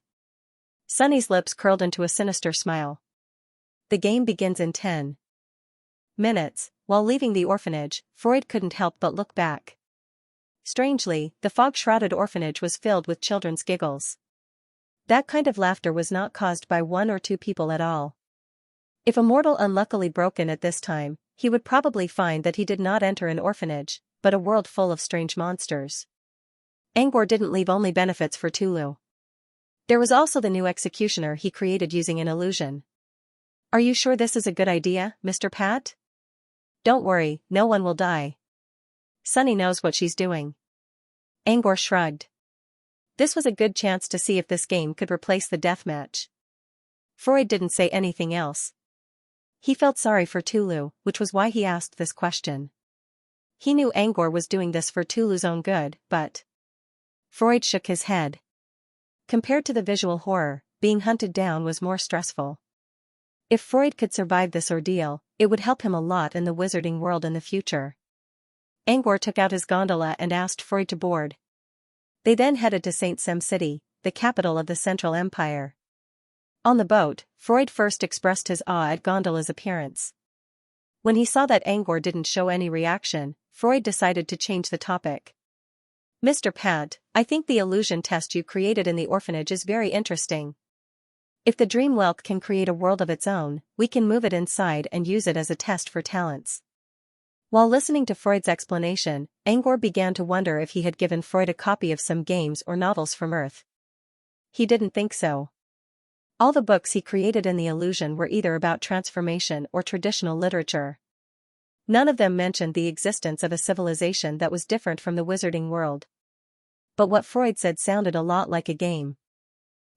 Sunny's lips curled into a sinister smile. The game begins in 10 minutes. While leaving the orphanage, Freud couldn't help but look back. Strangely, the fog-shrouded orphanage was filled with children's giggles. That kind of laughter was not caused by 1 or 2 people at all. If a mortal unluckily broke in at this time, he would probably find that he did not enter an orphanage, but a world full of strange monsters. Angor didn't leave only benefits for Tulu. There was also the new executioner he created using an illusion. "Are you sure this is a good idea, Mr. Pat?" "Don't worry, no one will die. Sunny knows what she's doing." Angor shrugged. This was a good chance to see if this game could replace the deathmatch. Freud didn't say anything else. He felt sorry for Tulu, which was why he asked this question. He knew Angor was doing this for Tulu's own good, but... Freud shook his head. Compared to the visual horror, being hunted down was more stressful. If Freud could survive this ordeal, it would help him a lot in the wizarding world in the future. Angor took out his gondola and asked Freud to board. They then headed to St. Sem City, the capital of the Central Empire. On the boat, Freud first expressed his awe at Gondola's appearance. When he saw that Angor didn't show any reaction, Freud decided to change the topic. "Mr. Pat, I think the illusion test you created in the orphanage is very interesting. If the dream whelk can create a world of its own, we can move it inside and use it as a test for talents." While listening to Freud's explanation, Angor began to wonder if he had given Freud a copy of some games or novels from Earth. He didn't think so. All the books he created in the illusion were either about transformation or traditional literature. None of them mentioned the existence of a civilization that was different from the wizarding world. But what Freud said sounded a lot like a game.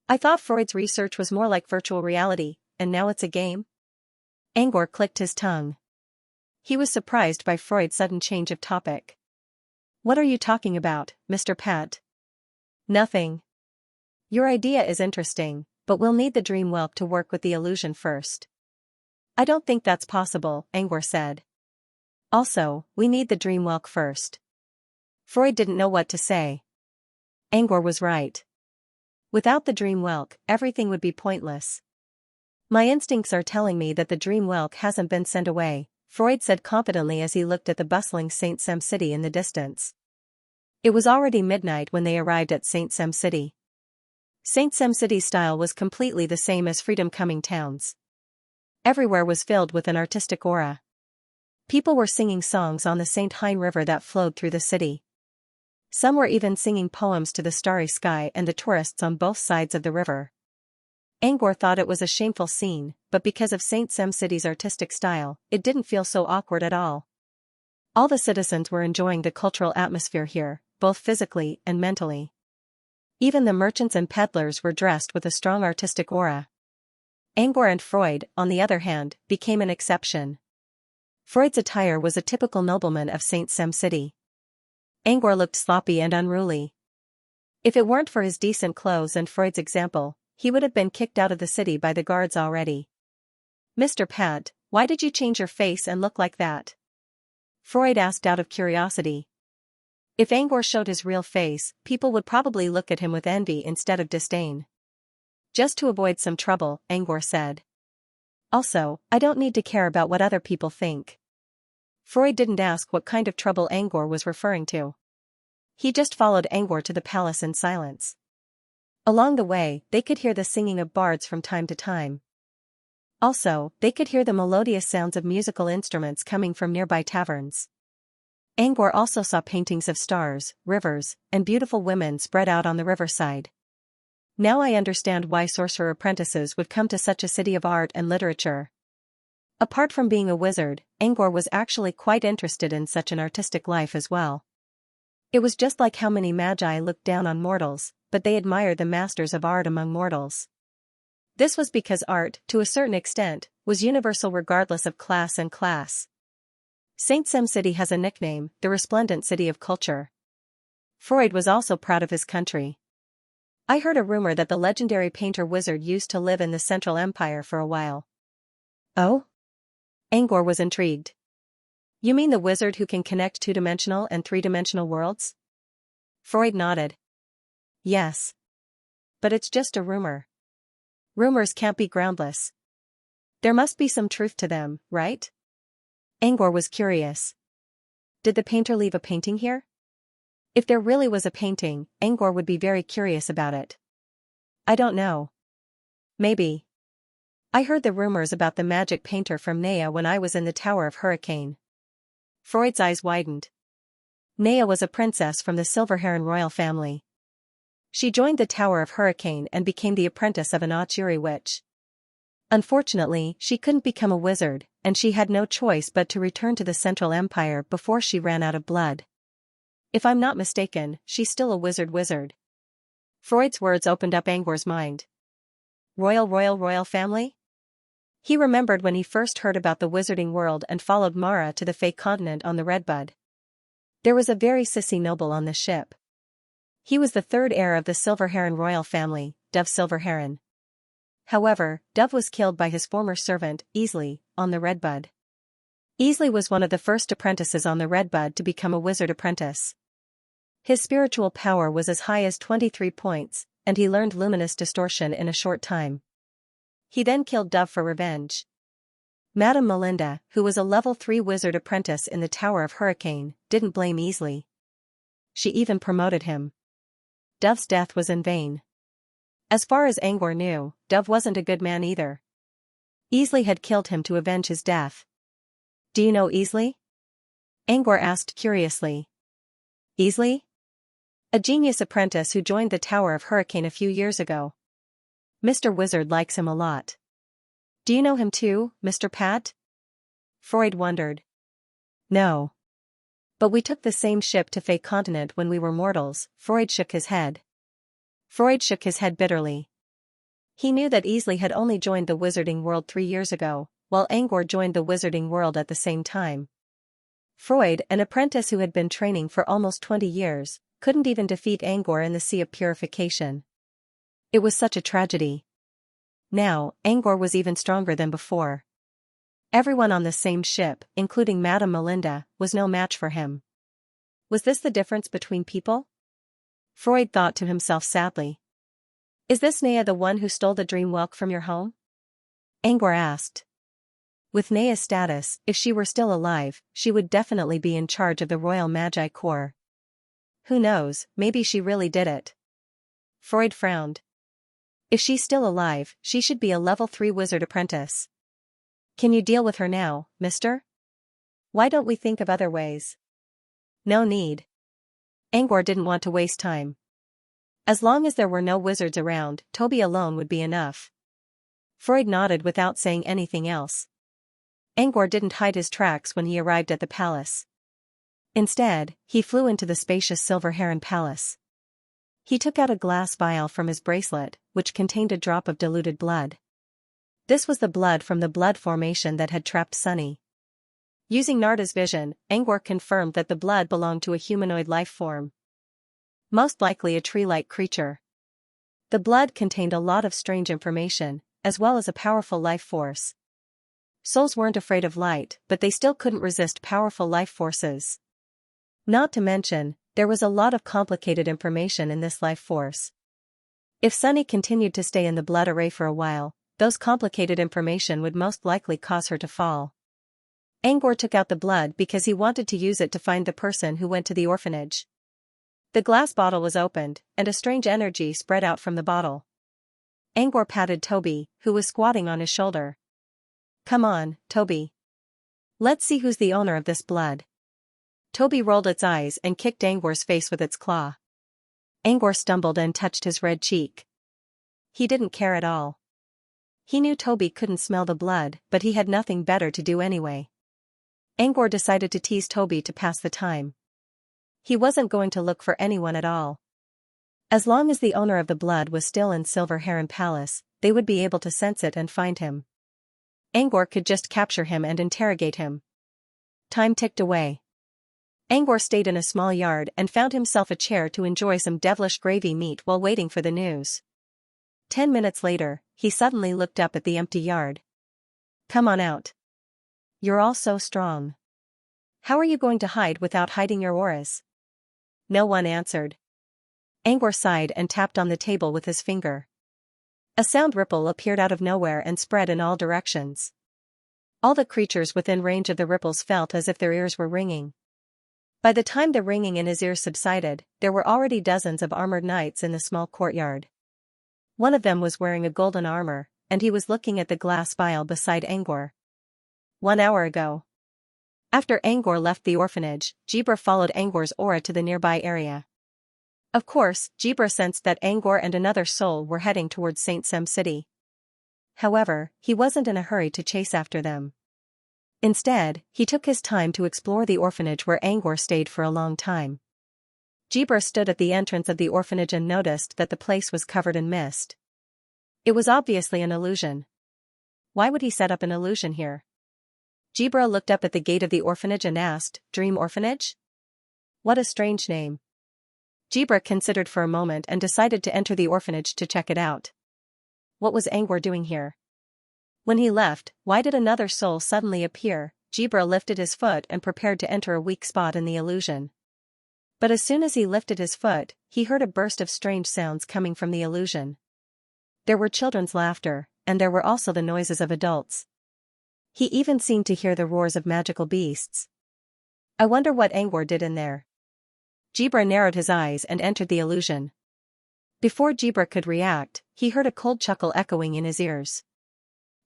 "I thought Freud's research was more like virtual reality, and now it's a game?" Angor clicked his tongue. He was surprised by Freud's sudden change of topic. "What are you talking about, Mr. Pat?" "Nothing. Your idea is interesting, but we'll need the dream whelk to work with the illusion first." "I don't think that's possible," Angor said. "Also, we need the dream whelk first." Freud didn't know what to say. Angor was right. Without the dream whelk, everything would be pointless. "My instincts are telling me that the dream whelk hasn't been sent away," Freud said confidently as he looked at the bustling St. Sem City in the distance. It was already midnight when they arrived at St. Sem City. St. Sem City's style was completely the same as Freedom Coming Town's. Everywhere was filled with an artistic aura. People were singing songs on the St. Hein River that flowed through the city. Some were even singing poems to the starry sky and the tourists on both sides of the river. Angkor thought it was a shameful scene, but because of St. Sem City's artistic style, it didn't feel so awkward at all. All the citizens were enjoying the cultural atmosphere here, both physically and mentally. Even the merchants and peddlers were dressed with a strong artistic aura. Angkor and Freud, on the other hand, became an exception. Freud's attire was a typical nobleman of St. Sem City. Angkor looked sloppy and unruly. If it weren't for his decent clothes and Freud's example, he would have been kicked out of the city by the guards already. "Mr. Pat, why did you change your face and look like that?" Freud asked out of curiosity. If Angkor showed his real face, people would probably look at him with envy instead of disdain. "Just to avoid some trouble," Angkor said. "Also, I don't need to care about what other people think." Freud didn't ask what kind of trouble Angkor was referring to. He just followed Angkor to the palace in silence. Along the way, they could hear the singing of bards from time to time. Also, they could hear the melodious sounds of musical instruments coming from nearby taverns. Angkor also saw paintings of stars, rivers, and beautiful women spread out on the riverside. "Now I understand why sorcerer apprentices would come to such a city of art and literature." Apart from being a wizard, Angkor was actually quite interested in such an artistic life as well. It was just like how many magi looked down on mortals, but they admired the masters of art among mortals. This was because art, to a certain extent, was universal regardless of class and class. St. Sem City has a nickname, the Resplendent City of Culture. Freud was also proud of his country. "I heard a rumor that the legendary painter-wizard used to live in the Central Empire for a while." "Oh?" Angkor was intrigued. "You mean the wizard who can connect two-dimensional and three-dimensional worlds?" Freud nodded. "Yes. But it's just a rumor. Rumors can't be groundless. There must be some truth to them, right?" Angkor was curious. "Did the painter leave a painting here?" If there really was a painting, Angkor would be very curious about it. "I don't know. Maybe. I heard the rumors about the magic painter from Naya when I was in the Tower of Hurricane." Freud's eyes widened. Naya was a princess from the Silver Heron royal family. She joined the Tower of Hurricane and became the apprentice of an Achuri witch. Unfortunately, she couldn't become a wizard, and she had no choice but to return to the Central Empire before she ran out of blood. If I'm not mistaken, she's still a wizard. Freud's words opened up Angkor's mind. Royal family? He remembered when he first heard about the wizarding world and followed Mara to the Fey continent on the Redbud. There was a very sissy noble on the ship. He was the third heir of the Silver Heron royal family, Dove Silver Heron. However, Dove was killed by his former servant, Easley, on the Redbud. Easley was one of the first apprentices on the Redbud to become a wizard apprentice. His spiritual power was as high as 23 points, and he learned luminous distortion in a short time. He then killed Dove for revenge. Madame Melinda, who was a level 3 wizard apprentice in the Tower of Hurricane, didn't blame Easley. She even promoted him. Dove's death was in vain. As far as Angkor knew, Dove wasn't a good man either. Easley had killed him to avenge his death. "Do you know Easley?" Angkor asked curiously. "Easley? A genius apprentice who joined the Tower of Hurricane a few years ago. Mr. Wizard likes him a lot. Do you know him too, Mr. Pat?" Freud wondered. "No. But we took the same ship to Fey continent when we were mortals." Freud shook his head. Freud shook his head bitterly. He knew that Easley had only joined the wizarding world 3 years ago, while Angkor joined the wizarding world at the same time. Freud, an apprentice who had been training for almost 20 years, couldn't even defeat Angkor in the Sea of Purification. It was such a tragedy. Now, Angkor was even stronger than before. Everyone on the same ship, including Madame Melinda, was no match for him. Was this the difference between people? Freud thought to himself sadly. Is this Naya the one who stole the dream whelk from your home? Angkor asked. With Naya's status, if she were still alive, she would definitely be in charge of the Royal Magi Corps. Who knows, maybe she really did it. Freud frowned. If she's still alive, she should be a level 3 wizard apprentice. Can you deal with her now, mister? Why don't we think of other ways? No need. Angor didn't want to waste time. As long as there were no wizards around, Toby alone would be enough. Freud nodded without saying anything else. Angor didn't hide his tracks when he arrived at the palace. Instead, he flew into the spacious Silver Heron Palace. He took out a glass vial from his bracelet, which contained a drop of diluted blood. This was the blood from the blood formation that had trapped Sunny. Using Narda's vision, Angor confirmed that the blood belonged to a humanoid life form. Most likely a tree-like creature. The blood contained a lot of strange information, as well as a powerful life force. Souls weren't afraid of light, but they still couldn't resist powerful life forces. Not to mention, there was a lot of complicated information in this life force. If Sunny continued to stay in the blood array for a while, those complicated information would most likely cause her to fall. Angor took out the blood because he wanted to use it to find the person who went to the orphanage. The glass bottle was opened, and a strange energy spread out from the bottle. Angor patted Toby, who was squatting on his shoulder. Come on, Toby. Let's see who's the owner of this blood. Toby rolled its eyes and kicked Angor's face with its claw. Angor stumbled and touched his red cheek. He didn't care at all. He knew Toby couldn't smell the blood, but he had nothing better to do anyway. Angor decided to tease Toby to pass the time. He wasn't going to look for anyone at all. As long as the owner of the blood was still in Silver Heron Palace, they would be able to sense it and find him. Angor could just capture him and interrogate him. Time ticked away. Angor stayed in a small yard and found himself a chair to enjoy some devilish gravy meat while waiting for the news. 10 minutes later, he suddenly looked up at the empty yard. Come on out. You're all so strong. How are you going to hide without hiding your auras? No one answered. Angor sighed and tapped on the table with his finger. A sound ripple appeared out of nowhere and spread in all directions. All the creatures within range of the ripples felt as if their ears were ringing. By the time the ringing in his ears subsided, there were already dozens of armored knights in the small courtyard. One of them was wearing a golden armor, and he was looking at the glass vial beside Angor. 1 hour ago. After Angor left the orphanage, Jibra followed Angor's aura to the nearby area. Of course, Jibra sensed that Angor and another soul were heading towards Saint Sem City. However, he wasn't in a hurry to chase after them. Instead, he took his time to explore the orphanage where Angor stayed for a long time. Jibra stood at the entrance of the orphanage and noticed that the place was covered in mist. It was obviously an illusion. Why would he set up an illusion here? Jibra looked up at the gate of the orphanage and asked, Dream Orphanage? What a strange name. Jibra considered for a moment and decided to enter the orphanage to check it out. What was Angor doing here? When he left, why did another soul suddenly appear? Jibra lifted his foot and prepared to enter a weak spot in the illusion. But as soon as he lifted his foot, he heard a burst of strange sounds coming from the illusion. There were children's laughter, and there were also the noises of adults. He even seemed to hear the roars of magical beasts. I wonder what Angor did in there. Jibra narrowed his eyes and entered the illusion. Before Jibra could react, he heard a cold chuckle echoing in his ears.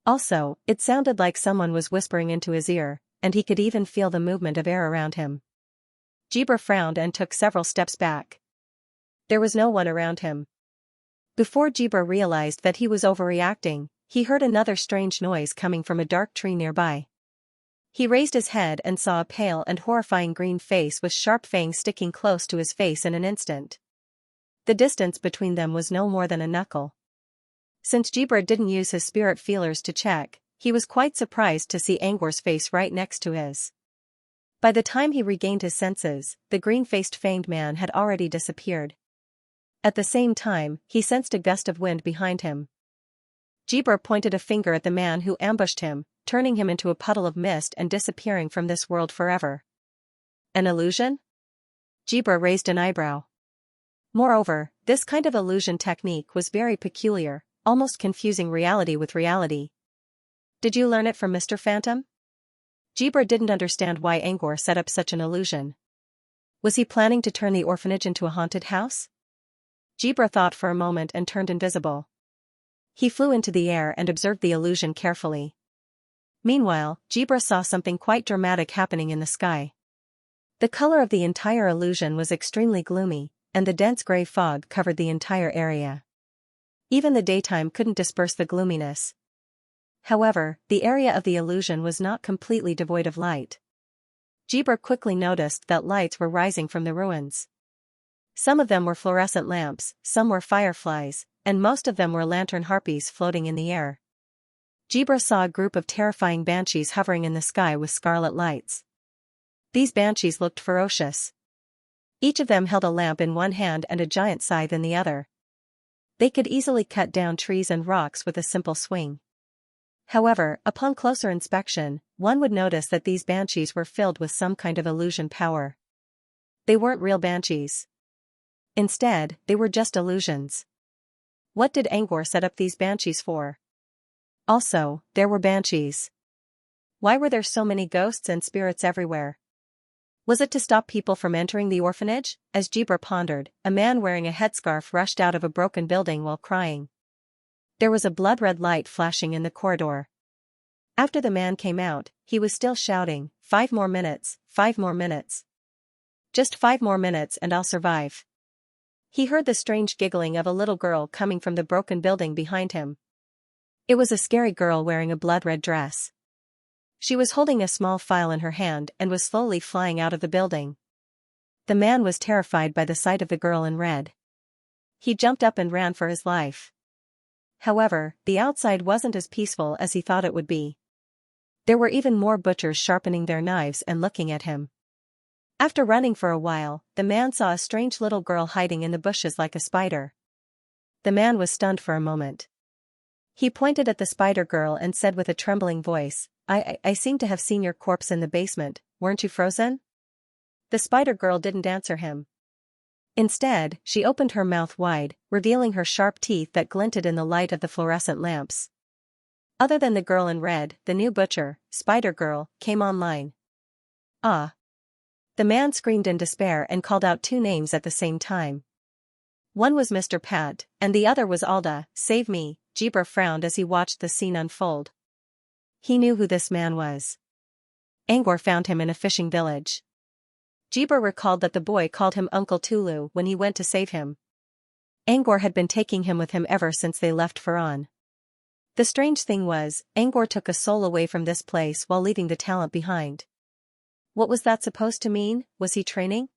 Also, it sounded like someone was whispering into his ear, and he could even feel the movement of air around him. Jibra frowned and took several steps back. There was no one around him. Before Jibra realized that he was overreacting, he heard another strange noise coming from a dark tree nearby. He raised his head and saw a pale and horrifying green face with sharp fangs sticking close to his face in an instant. The distance between them was no more than a knuckle. Since Jibra didn't use his spirit feelers to check, he was quite surprised to see Angor's face right next to his. By the time he regained his senses, the green-faced fanged man had already disappeared. At the same time, he sensed a gust of wind behind him. Jibra pointed a finger at the man who ambushed him, turning him into a puddle of mist and disappearing from this world forever. An illusion? Jibra raised an eyebrow. Moreover, this kind of illusion technique was very peculiar, almost confusing reality with reality. Did you learn it from Mr. Phantom? Jibra didn't understand why Angor set up such an illusion. Was he planning to turn the orphanage into a haunted house? Jibra thought for a moment and turned invisible. He flew into the air and observed the illusion carefully. Meanwhile, Jibra saw something quite dramatic happening in the sky. The color of the entire illusion was extremely gloomy, and the dense gray fog covered the entire area. Even the daytime couldn't disperse the gloominess. However, the area of the illusion was not completely devoid of light. Jibra quickly noticed that lights were rising from the ruins. Some of them were fluorescent lamps, some were fireflies, and most of them were lantern harpies floating in the air. Jibra saw a group of terrifying banshees hovering in the sky with scarlet lights. These banshees looked ferocious. Each of them held a lamp in one hand and a giant scythe in the other. They could easily cut down trees and rocks with a simple swing. However, upon closer inspection, one would notice that these banshees were filled with some kind of illusion power. They weren't real banshees. Instead, they were just illusions. What did Angor set up these banshees for? Also, there were banshees. Why were there so many ghosts and spirits everywhere? Was it to stop people from entering the orphanage? As Jibra pondered, a man wearing a headscarf rushed out of a broken building while crying. There was a blood-red light flashing in the corridor. After the man came out, he was still shouting, 5 more minutes, 5 more minutes. Just 5 more minutes and I'll survive. He heard the strange giggling of a little girl coming from the broken building behind him. It was a scary girl wearing a blood-red dress. She was holding a small file in her hand and was slowly flying out of the building. The man was terrified by the sight of the girl in red. He jumped up and ran for his life. However, the outside wasn't as peaceful as he thought it would be. There were even more butchers sharpening their knives and looking at him. After running for a while, the man saw a strange little girl hiding in the bushes like a spider. The man was stunned for a moment. He pointed at the spider girl and said with a trembling voice, I seem to have seen your corpse in the basement, weren't you frozen? The spider girl didn't answer him. Instead, she opened her mouth wide, revealing her sharp teeth that glinted in the light of the fluorescent lamps. Other than the girl in red, the new butcher, Spider Girl, came online. Ah! The man screamed in despair and called out 2 names at the same time. One was Mr. Pat, and the other was Alda. Save me, Jibra frowned as he watched the scene unfold. He knew who this man was. Angor found him in a fishing village. Jibra recalled that the boy called him Uncle Tulu when he went to save him. Angor had been taking him with him ever since they left Faran. The strange thing was, Angor took a soul away from this place while leaving the talent behind. What was that supposed to mean? Was he training?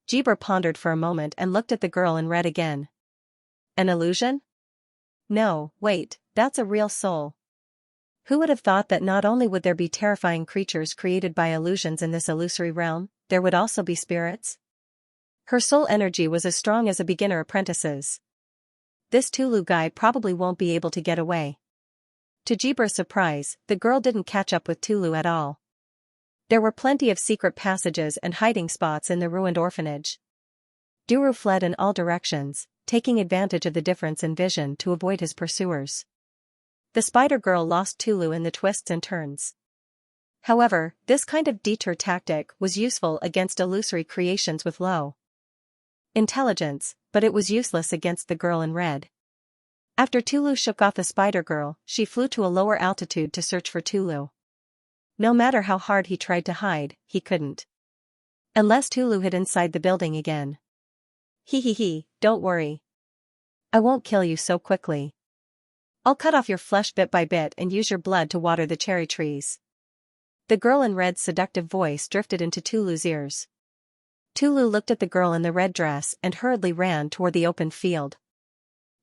Jibra pondered for a moment and looked at the girl in red again. An illusion? No, wait, that's a real soul. Who would have thought that not only would there be terrifying creatures created by illusions in this illusory realm, there would also be spirits? Her soul energy was as strong as a beginner apprentice's. This Tulu guy probably won't be able to get away. To Jibra's surprise, the girl didn't catch up with Tulu at all. There were plenty of secret passages and hiding spots in the ruined orphanage. Duru fled in all directions, taking advantage of the difference in vision to avoid his pursuers. The spider girl lost Tulu in the twists and turns. However, this kind of detour tactic was useful against illusory creations with low intelligence, but it was useless against the girl in red. After Tulu shook off the spider girl, she flew to a lower altitude to search for Tulu. No matter how hard he tried to hide, he couldn't. Unless Tulu hid inside the building again. He, don't worry. I won't kill you so quickly. I'll cut off your flesh bit by bit and use your blood to water the cherry trees. The girl in red's seductive voice drifted into Tulu's ears. Tulu looked at the girl in the red dress and hurriedly ran toward the open field.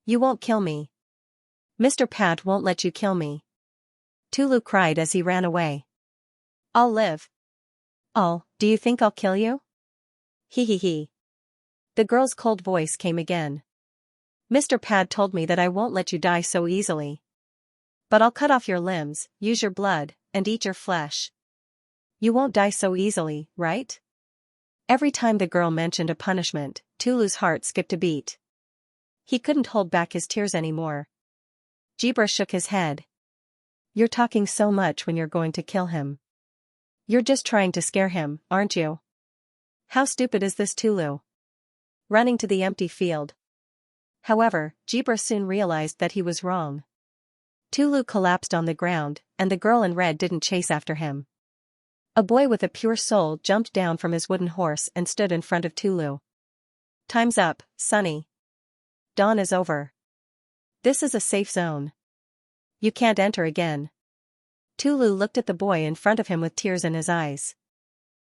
You won't kill me. Mr. Pat won't let you kill me. Tulu cried as he ran away. I'll live. Do you think I'll kill you? He. The girl's cold voice came again. Mr. Pat told me that I won't let you die so easily. But I'll cut off your limbs, use your blood, and eat your flesh. You won't die so easily, right? Every time the girl mentioned a punishment, Tulu's heart skipped a beat. He couldn't hold back his tears anymore. Jibra shook his head. You're talking so much when you're going to kill him. You're just trying to scare him, aren't you? How stupid is this Tulu? Running to the empty field. However, Jibra soon realized that he was wrong. Tulu collapsed on the ground, and the girl in red didn't chase after him. A boy with a pure soul jumped down from his wooden horse and stood in front of Tulu. "Time's up, Sonny. Dawn is over. This is a safe zone. You can't enter again." Tulu looked at the boy in front of him with tears in his eyes.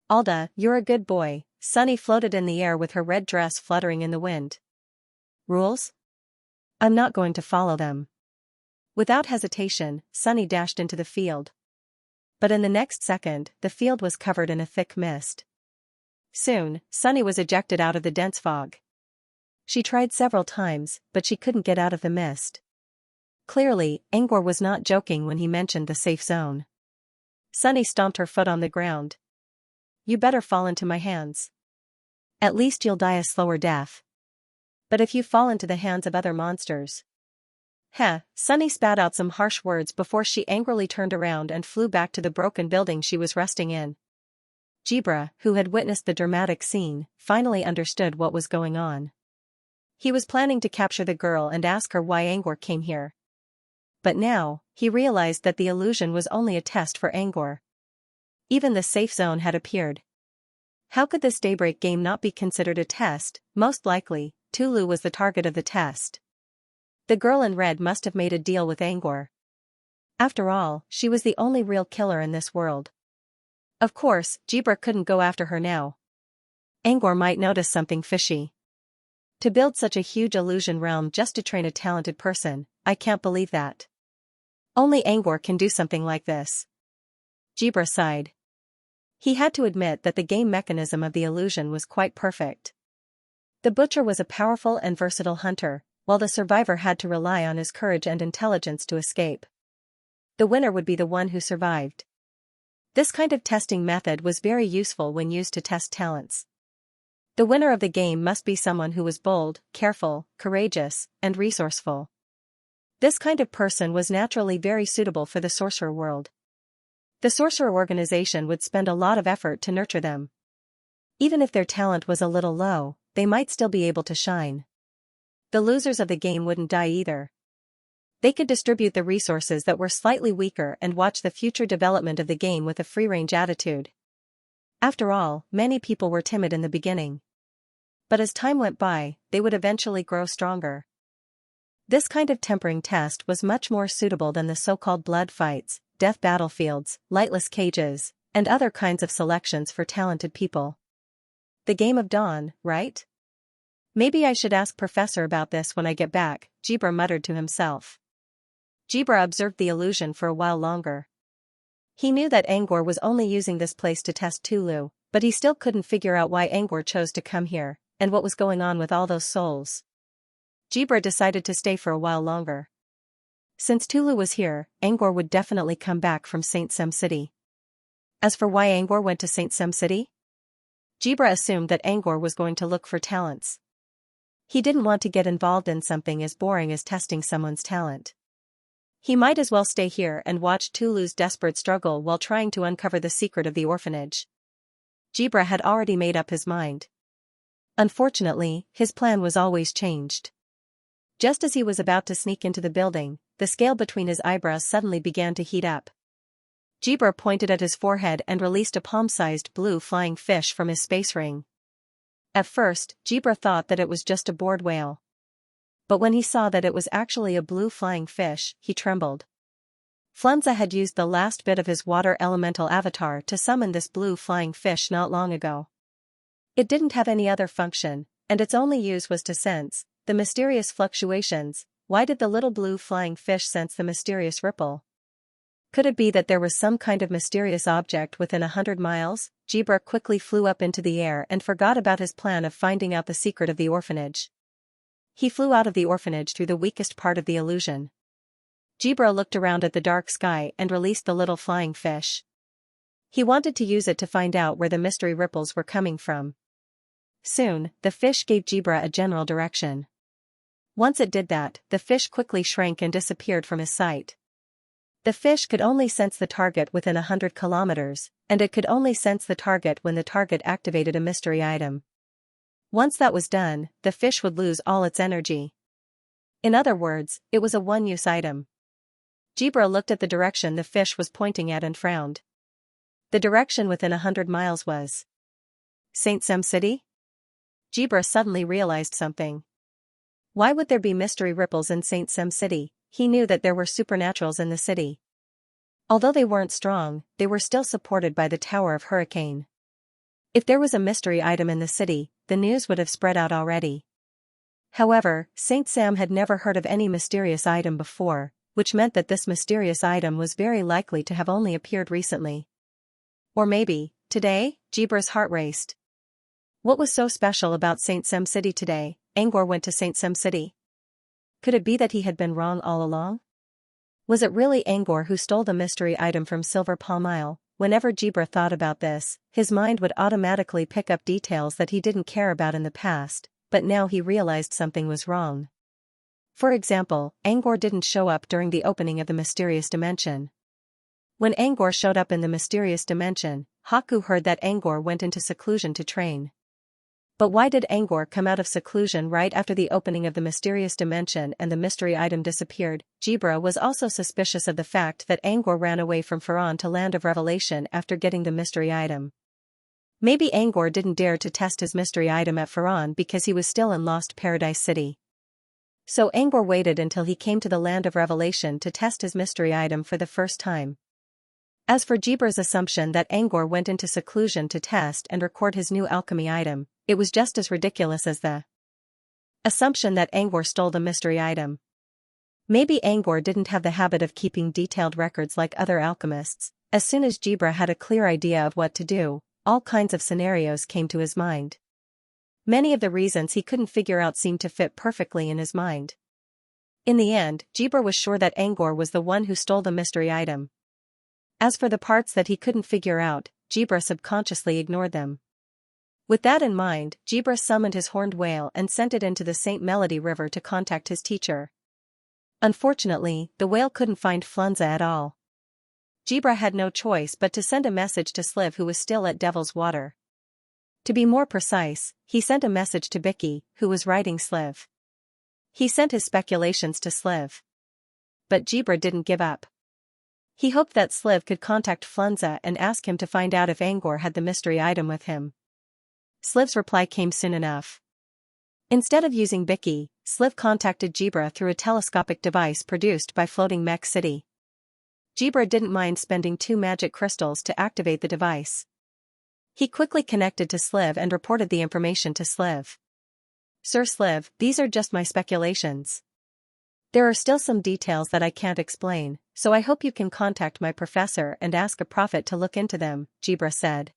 "Alda, you're a good boy." Sonny floated in the air with her red dress fluttering in the wind. "Rules? I'm not going to follow them." Without hesitation, Sonny dashed into the field. But in the next second, the field was covered in a thick mist. Soon, Sonny was ejected out of the dense fog. She tried several times, but she couldn't get out of the mist. Clearly, Angor was not joking when he mentioned the safe zone. Sonny stomped her foot on the ground. "You better fall into my hands. At least you'll die a slower death. But if you fall into the hands of other monsters..." "Heh." Sonny spat out some harsh words before she angrily turned around and flew back to the broken building she was resting in. Jibra, who had witnessed the dramatic scene, finally understood what was going on. He was planning to capture the girl and ask her why Angor came here. But now, he realized that the illusion was only a test for Angor. Even the safe zone had appeared. How could this daybreak game not be considered a test? Most likely, Tulu was the target of the test. The girl in red must have made a deal with Angor. After all, she was the only real killer in this world. Of course, Jibra couldn't go after her now. Angor might notice something fishy. To build such a huge illusion realm just to train a talented person, I can't believe that. Only Angor can do something like this. Jibra sighed. He had to admit that the game mechanism of the illusion was quite perfect. The butcher was a powerful and versatile hunter, while the survivor had to rely on his courage and intelligence to escape. The winner would be the one who survived. This kind of testing method was very useful when used to test talents. The winner of the game must be someone who was bold, careful, courageous, and resourceful. This kind of person was naturally very suitable for the sorcerer world. The sorcerer organization would spend a lot of effort to nurture them. Even if their talent was a little low, they might still be able to shine. The losers of the game wouldn't die either. They could distribute the resources that were slightly weaker and watch the future development of the game with a free-range attitude. After all, many people were timid in the beginning. But as time went by, they would eventually grow stronger. This kind of tempering test was much more suitable than the so-called blood fights, death battlefields, lightless cages, and other kinds of selections for talented people. The game of dawn, right? Maybe I should ask Professor about this when I get back, Jibra muttered to himself. Jibra observed the illusion for a while longer. He knew that Angor was only using this place to test Tulu, but he still couldn't figure out why Angor chose to come here, and what was going on with all those souls. Jibra decided to stay for a while longer. Since Tulu was here, Angor would definitely come back from St. Sem City. As for why Angor went to St. Sem City? Jibra assumed that Angor was going to look for talents. He didn't want to get involved in something as boring as testing someone's talent. He might as well stay here and watch Tulu's desperate struggle while trying to uncover the secret of the orphanage. Jibra had already made up his mind. Unfortunately, his plan was always changed. Just as he was about to sneak into the building, the scale between his eyebrows suddenly began to heat up. Jibra pointed at his forehead and released a palm-sized blue flying fish from his space ring. At first, Jibra thought that it was just a bored whale. But when he saw that it was actually a blue flying fish, he trembled. Xianxia had used the last bit of his water elemental avatar to summon this blue flying fish not long ago. It didn't have any other function, and its only use was to sense the mysterious fluctuations. Why did the little blue flying fish sense the mysterious ripple? Could it be that there was some kind of mysterious object within 100 miles? Jibra quickly flew up into the air and forgot about his plan of finding out the secret of the orphanage. He flew out of the orphanage through the weakest part of the illusion. Jibra looked around at the dark sky and released the little flying fish. He wanted to use it to find out where the mystery ripples were coming from. Soon, the fish gave Jibra a general direction. Once it did that, the fish quickly shrank and disappeared from his sight. The fish could only sense the target within 100 kilometers, and it could only sense the target when the target activated a mystery item. Once that was done, the fish would lose all its energy. In other words, it was a one-use item. Jibra looked at the direction the fish was pointing at and frowned. The direction within 100 miles was St. Sem City? Jibra suddenly realized something. Why would there be mystery ripples in St. Sem City? He knew that there were supernaturals in the city. Although they weren't strong, they were still supported by the Tower of Hurricane. If there was a mystery item in the city, the news would have spread out already. However, St. Sam had never heard of any mysterious item before, which meant that this mysterious item was very likely to have only appeared recently. Or maybe, today? Jibra's heart raced. What was so special about St. Sem City today? Angor went to St. Sem City. Could it be that he had been wrong all along? Was it really Angor who stole the mystery item from Silver Palm Isle? Whenever Jibra thought about this, his mind would automatically pick up details that he didn't care about in the past, but now he realized something was wrong. For example, Angor didn't show up during the opening of the mysterious dimension. When Angor showed up in the mysterious dimension, Haku heard that Angor went into seclusion to train. But why did Angor come out of seclusion right after the opening of the mysterious dimension and the mystery item disappeared? Jibra was also suspicious of the fact that Angor ran away from Faran to Land of Revelation after getting the mystery item. Maybe Angor didn't dare to test his mystery item at Faran because he was still in Lost Paradise City. So Angor waited until he came to the Land of Revelation to test his mystery item for the first time. As for Jibra's assumption that Angor went into seclusion to test and record his new alchemy item, it was just as ridiculous as the assumption that Angor stole the mystery item. Maybe Angor didn't have the habit of keeping detailed records like other alchemists. As soon as Jibra had a clear idea of what to do, all kinds of scenarios came to his mind. Many of the reasons he couldn't figure out seemed to fit perfectly in his mind. In the end, Jibra was sure that Angor was the one who stole the mystery item. As for the parts that he couldn't figure out, Jibra subconsciously ignored them. With that in mind, Jibra summoned his horned whale and sent it into the St. Melody River to contact his teacher. Unfortunately, the whale couldn't find Flunza at all. Jibra had no choice but to send a message to Sliv, who was still at Devil's Water. To be more precise, he sent a message to Bicky, who was riding Sliv. He sent his speculations to Sliv. But Jibra didn't give up. He hoped that Sliv could contact Flunza and ask him to find out if Angor had the mystery item with him. Sliv's reply came soon enough. Instead of using Bicky, Sliv contacted Jibra through a telescopic device produced by Floating Mech City. Jibra didn't mind spending 2 magic crystals to activate the device. He quickly connected to Sliv and reported the information to Sliv. Sir Sliv, these are just my speculations. There are still some details that I can't explain, so I hope you can contact my professor and ask a prophet to look into them, Jibra said.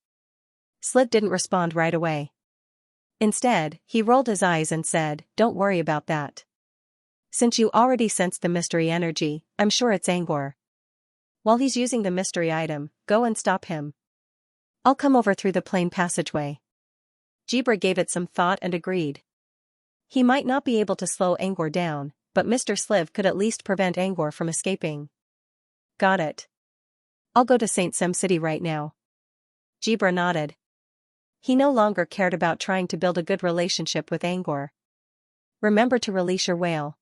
Sliv didn't respond right away. Instead, he rolled his eyes and said, "Don't worry about that. Since you already sensed the mystery energy, I'm sure it's Angor. While he's using the mystery item, go and stop him. I'll come over through the plain passageway." Jibra gave it some thought and agreed. He might not be able to slow Angor down, but Mr. Sliv could at least prevent Angor from escaping. Got it. I'll go to St. Sem City right now. Jibra nodded. He no longer cared about trying to build a good relationship with Angor. Remember to release your whale.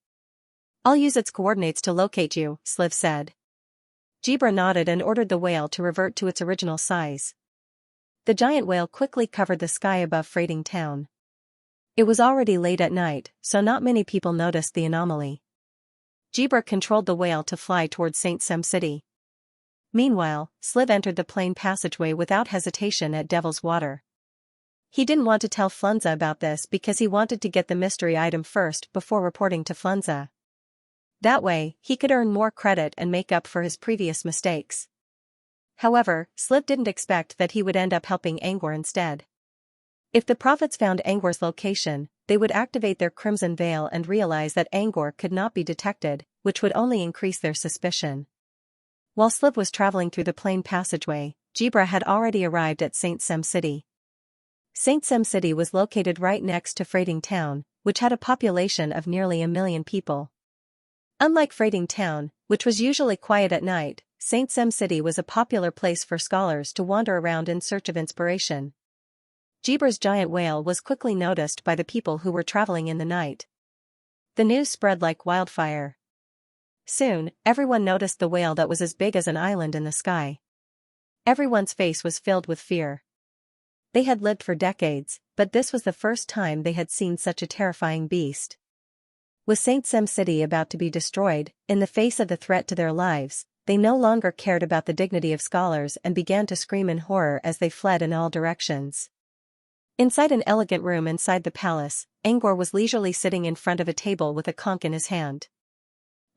I'll use its coordinates to locate you, Sliv said. Jibra nodded and ordered the whale to revert to its original size. The giant whale quickly covered the sky above Freighting Town. It was already late at night, so not many people noticed the anomaly. Jibra controlled the whale to fly towards St. Sem City. Meanwhile, Sliv entered the plain passageway without hesitation at Devil's Water. He didn't want to tell Flunza about this because he wanted to get the mystery item first before reporting to Flunza. That way, he could earn more credit and make up for his previous mistakes. However, Sliv didn't expect that he would end up helping Angor instead. If the prophets found Angor's location, they would activate their Crimson Veil and realize that Angor could not be detected, which would only increase their suspicion. While Sliv was traveling through the plain passageway, Jibra had already arrived at St. Sem City. St. Sem City was located right next to Freighting Town, which had a population of nearly 1 million people. Unlike Freighting Town, which was usually quiet at night, St. Sem City was a popular place for scholars to wander around in search of inspiration. Jibra's giant whale was quickly noticed by the people who were traveling in the night. The news spread like wildfire. Soon, everyone noticed the whale that was as big as an island in the sky. Everyone's face was filled with fear. They had lived for decades, but this was the first time they had seen such a terrifying beast. With Saint Sem City about to be destroyed, in the face of the threat to their lives, they no longer cared about the dignity of scholars and began to scream in horror as they fled in all directions. Inside an elegant room inside the palace, Angor was leisurely sitting in front of a table with a conch in his hand.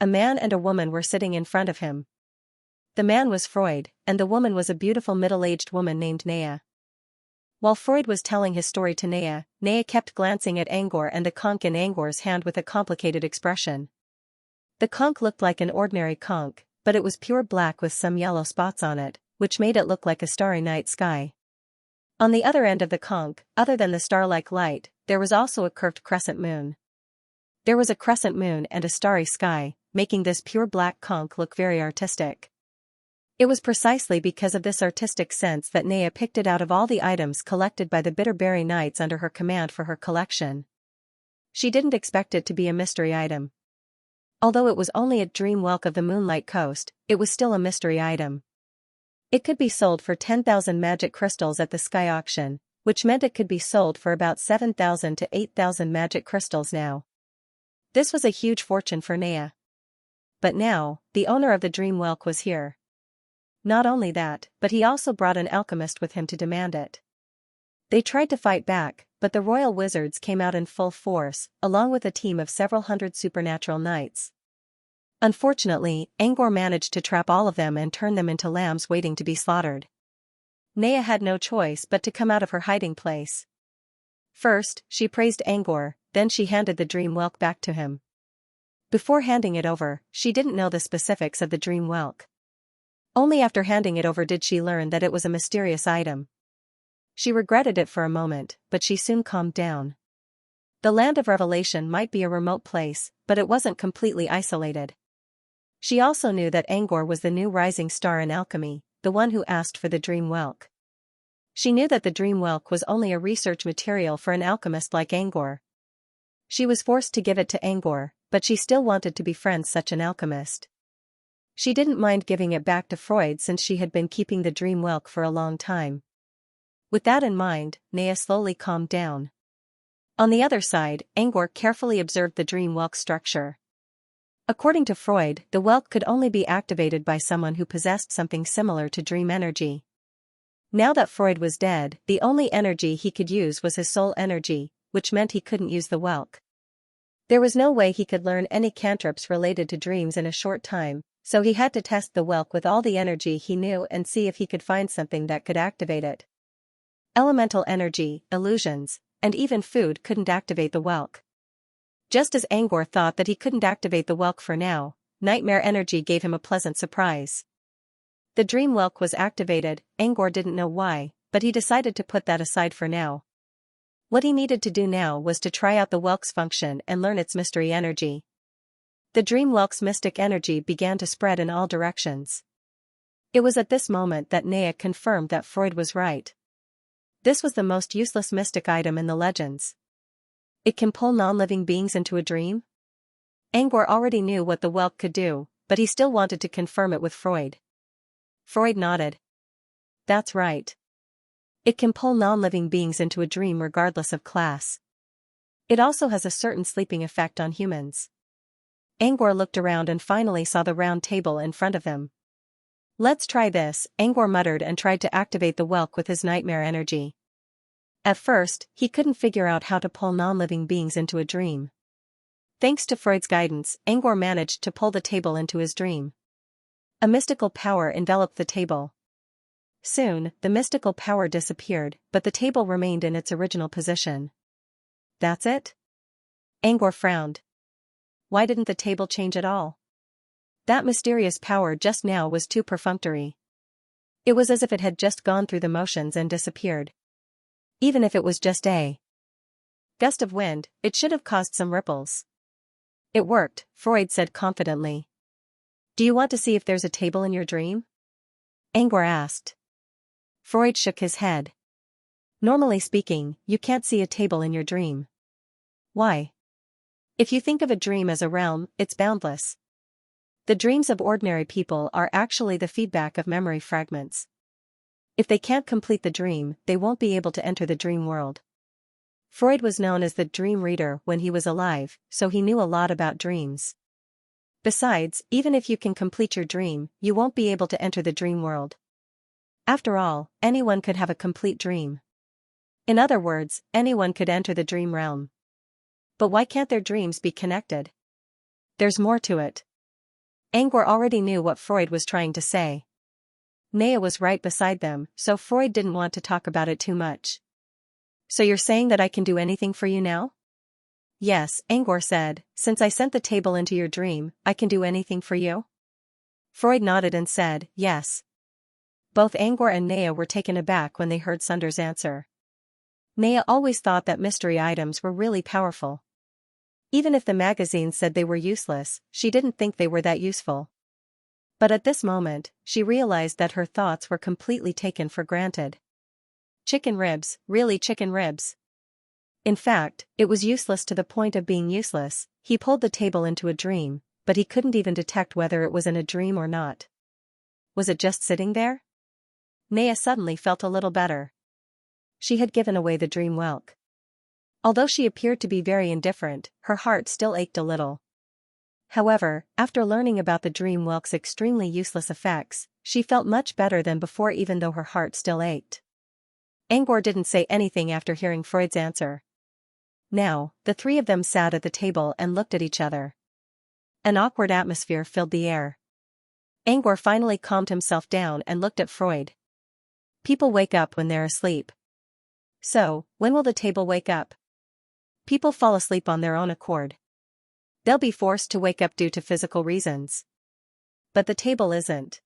A man and a woman were sitting in front of him. The man was Freud, and the woman was a beautiful middle-aged woman named Nea. While Freud was telling his story to Nea, Nea kept glancing at Angor and the conch in Angor's hand with a complicated expression. The conch looked like an ordinary conch, but it was pure black with some yellow spots on it, which made it look like a starry night sky. On the other end of the conch, other than the star-like light, there was also a curved crescent moon. There was a crescent moon and a starry sky, making this pure black conch look very artistic. It was precisely because of this artistic sense that Nea picked it out of all the items collected by the Bitterberry Knights under her command for her collection. She didn't expect it to be a mystery item. Although it was only a dream whelk of the Moonlight Coast, it was still a mystery item. It could be sold for 10,000 magic crystals at the sky auction, which meant it could be sold for about 7,000 to 8,000 magic crystals now. This was a huge fortune for Nea. But now, the owner of the dream whelk was here. Not only that, but he also brought an alchemist with him to demand it. They tried to fight back, but the royal wizards came out in full force, along with a team of several hundred supernatural knights. Unfortunately, Angor managed to trap all of them and turn them into lambs waiting to be slaughtered. Nea had no choice but to come out of her hiding place. First, she praised Angor, then she handed the dream whelk back to him. Before handing it over, she didn't know the specifics of the dream whelk. Only after handing it over did she learn that it was a mysterious item. She regretted it for a moment, but she soon calmed down. The land of revelation might be a remote place, but it wasn't completely isolated. She also knew that Angor was the new rising star in alchemy, the one who asked for the dream whelk. She knew that the dream whelk was only a research material for an alchemist like Angor. She was forced to give it to Angor, but she still wanted to befriend such an alchemist. She didn't mind giving it back to Freud since she had been keeping the dream whelk for a long time. With that in mind, Nea slowly calmed down. On the other side, Angor carefully observed the dream whelk structure. According to Freud, the whelk could only be activated by someone who possessed something similar to dream energy. Now that Freud was dead, the only energy he could use was his soul energy, which meant he couldn't use the whelk. There was no way he could learn any cantrips related to dreams in a short time, so he had to test the whelk with all the energy he knew and see if he could find something that could activate it. Elemental energy, illusions, and even food couldn't activate the whelk. Just as Angor thought that he couldn't activate the whelk for now, nightmare energy gave him a pleasant surprise. The dream whelk was activated, Angor didn't know why, but he decided to put that aside for now. What he needed to do now was to try out the whelk's function and learn its mystery energy. The dream whelk's mystic energy began to spread in all directions. It was at this moment that Nea confirmed that Freud was right. This was the most useless mystic item in the legends. It can pull non-living beings into a dream? Angor already knew what the whelk could do, but he still wanted to confirm it with Freud. Freud nodded. That's right. It can pull non-living beings into a dream regardless of class. It also has a certain sleeping effect on humans. Angor looked around and finally saw the round table in front of him. Let's try this, Angor muttered and tried to activate the whelk with his nightmare energy. At first, he couldn't figure out how to pull non-living beings into a dream. Thanks to Freud's guidance, Angor managed to pull the table into his dream. A mystical power enveloped the table. Soon, the mystical power disappeared, but the table remained in its original position. That's it? Angor frowned. Why didn't the table change at all? That mysterious power just now was too perfunctory. It was as if it had just gone through the motions and disappeared. Even if it was just a gust of wind, it should have caused some ripples. It worked, Freud said confidently. Do you want to see if there's a table in your dream? Angor asked. Freud shook his head. Normally speaking, you can't see a table in your dream. Why? If you think of a dream as a realm, it's boundless. The dreams of ordinary people are actually the feedback of memory fragments. If they can't complete the dream, they won't be able to enter the dream world. Freud was known as the dream reader when he was alive, so he knew a lot about dreams. Besides, even if you can complete your dream, you won't be able to enter the dream world. After all, anyone could have a complete dream. In other words, anyone could enter the dream realm. But why can't their dreams be connected? There's more to it. Angor already knew what Freud was trying to say. Naya was right beside them, so Freud didn't want to talk about it too much. So you're saying that I can do anything for you now? Yes, Angor said, since I sent the table into your dream, I can do anything for you? Freud nodded and said, yes. Both Angor and Naya were taken aback when they heard Sunder's answer. Naya always thought that mystery items were really powerful. Even if the magazines said they were useless, she didn't think they were that useful. But at this moment, she realized that her thoughts were completely taken for granted. Chicken ribs, really chicken ribs. In fact, it was useless to the point of being useless. He pulled the table into a dream, but he couldn't even detect whether it was in a dream or not. Was it just sitting there? Naya suddenly felt a little better. She had given away the dream whelk. Although she appeared to be very indifferent, her heart still ached a little. However, after learning about the dream whelk's extremely useless effects, she felt much better than before even though her heart still ached. Angor didn't say anything after hearing Freud's answer. Now, the three of them sat at the table and looked at each other. An awkward atmosphere filled the air. Angor finally calmed himself down and looked at Freud. People wake up when they're asleep. So, when will the table wake up? People fall asleep on their own accord. They'll be forced to wake up due to physical reasons. But the table isn't.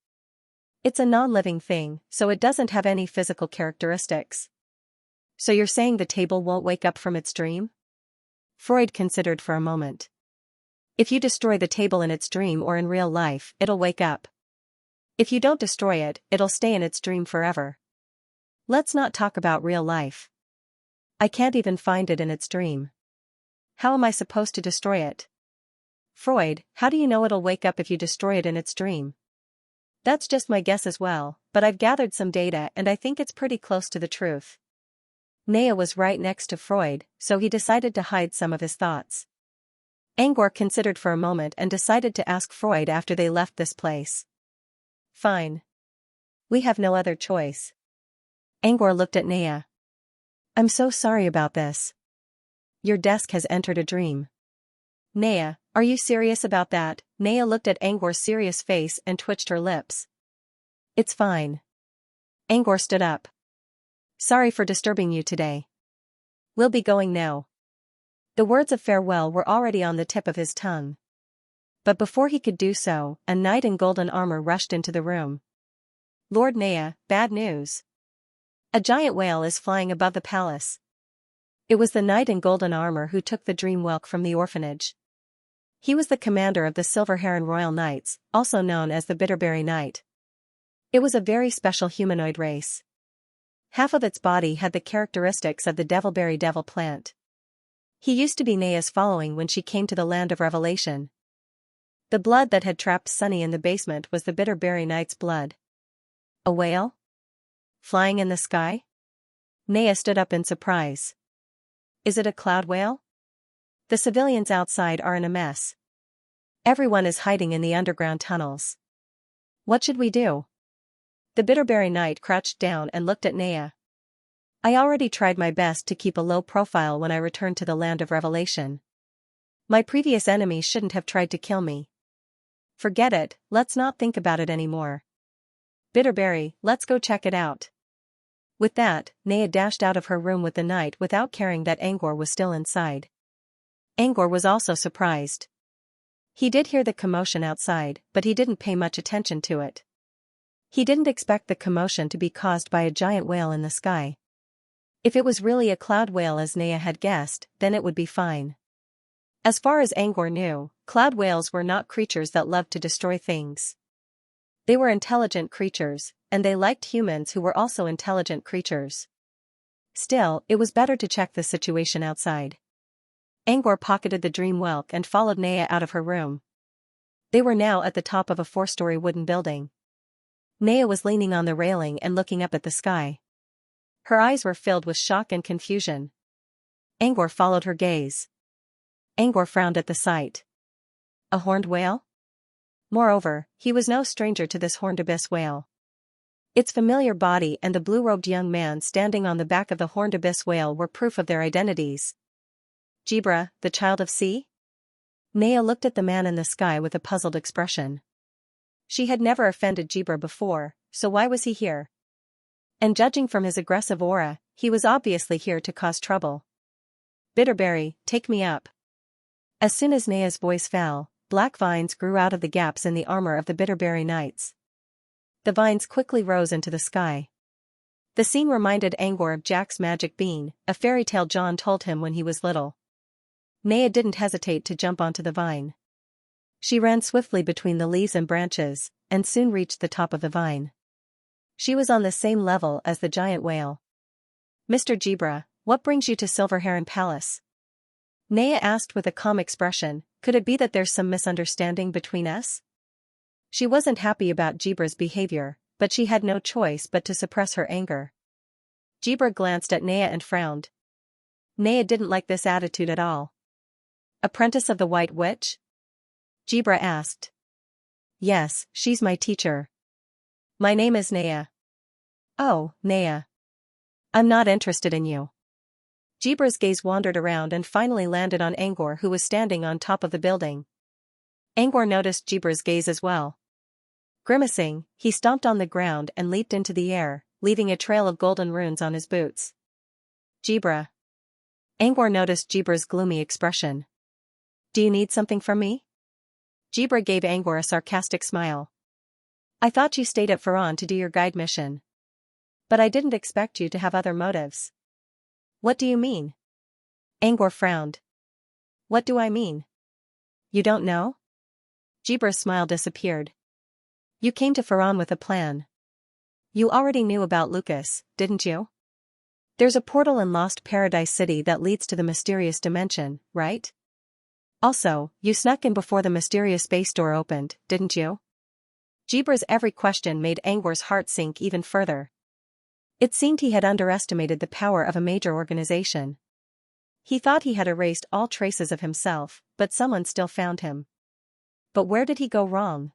It's a non-living thing, so it doesn't have any physical characteristics. So you're saying the table won't wake up from its dream? Freud considered for a moment. If you destroy the table in its dream or in real life, it'll wake up. If you don't destroy it, it'll stay in its dream forever. Let's not talk about real life. I can't even find it in its dream. How am I supposed to destroy it? Freud, how do you know it'll wake up if you destroy it in its dream? That's just my guess as well, but I've gathered some data and I think it's pretty close to the truth. Naya was right next to Freud, so he decided to hide some of his thoughts. Angor considered for a moment and decided to ask Freud after they left this place. Fine. We have no other choice. Angor looked at Naya. I'm so sorry about this. Your desk has entered a dream. Naya, are you serious about that? Naya looked at Angor's serious face and twitched her lips. It's fine. Angor stood up. Sorry for disturbing you today. We'll be going now. The words of farewell were already on the tip of his tongue. But before he could do so, a knight in golden armor rushed into the room. Lord Naya, bad news. A giant whale is flying above the palace. It was the knight in golden armor who took the dream whelk from the orphanage. He was the commander of the Silver Heron Royal Knights, also known as the Bitterberry Knight. It was a very special humanoid race. Half of its body had the characteristics of the devilberry devil plant. He used to be Naya's following when she came to the land of revelation. The blood that had trapped Sunny in the basement was the Bitterberry Knight's blood. A whale? Flying in the sky? Naya stood up in surprise. Is it a cloud whale? The civilians outside are in a mess. Everyone is hiding in the underground tunnels. What should we do? The Bitterberry Knight crouched down and looked at Naya. I already tried my best to keep a low profile when I returned to the land of revelation. My previous enemies shouldn't have tried to kill me. Forget it, let's not think about it anymore. Bitterberry, let's go check it out. With that, Naya dashed out of her room with the knight without caring that Angor was still inside. Angor was also surprised. He did hear the commotion outside, but he didn't pay much attention to it. He didn't expect the commotion to be caused by a giant whale in the sky. If it was really a cloud whale as Naya had guessed, then it would be fine. As far as Angor knew, cloud whales were not creatures that loved to destroy things. They were intelligent creatures, and they liked humans who were also intelligent creatures. Still, it was better to check the situation outside. Angor pocketed the dream whelk and followed Naya out of her room. They were now at the top of a 4-story wooden building. Naya was leaning on the railing and looking up at the sky. Her eyes were filled with shock and confusion. Angor followed her gaze. Angor frowned at the sight. A horned whale? Moreover, he was no stranger to this horned abyss whale. Its familiar body and the blue-robed young man standing on the back of the horned abyss whale were proof of their identities. Jibra, the child of sea? Naya looked at the man in the sky with a puzzled expression. She had never offended Jibra before, so why was he here? And judging from his aggressive aura, he was obviously here to cause trouble. Bitterberry, take me up. As soon as Naya's voice fell, black vines grew out of the gaps in the armor of the Bitterberry Knights. The vines quickly rose into the sky. The scene reminded Angor of Jack's magic bean, a fairy tale John told him when he was little. Naya didn't hesitate to jump onto the vine. She ran swiftly between the leaves and branches, and soon reached the top of the vine. She was on the same level as the giant whale. Mr. Jibra, what brings you to Silver Heron Palace? Naya asked with a calm expression, could it be that there's some misunderstanding between us? She wasn't happy about Jibra's behavior, but she had no choice but to suppress her anger. Jibra glanced at Naya and frowned. Naya didn't like this attitude at all. Apprentice of the White Witch? Jibra asked. Yes, she's my teacher. My name is Naya. Oh, Naya. I'm not interested in you. Jibra's gaze wandered around and finally landed on Angor, who was standing on top of the building. Angor noticed Jibra's gaze as well. Grimacing, he stomped on the ground and leaped into the air, leaving a trail of golden runes on his boots. Jibra. Angor noticed Jibra's gloomy expression. Do you need something from me? Jibra gave Angor a sarcastic smile. I thought you stayed at Faran to do your guide mission. But I didn't expect you to have other motives. What do you mean? Angor frowned. What do I mean? You don't know? Jibra's smile disappeared. You came to Faran with a plan. You already knew about Lucas, didn't you? There's a portal in Lost Paradise City that leads to the mysterious dimension, right? Also, you snuck in before the mysterious space door opened, didn't you? Jibra's every question made Angor's heart sink even further. It seemed he had underestimated the power of a major organization. He thought he had erased all traces of himself, but someone still found him. But where did he go wrong?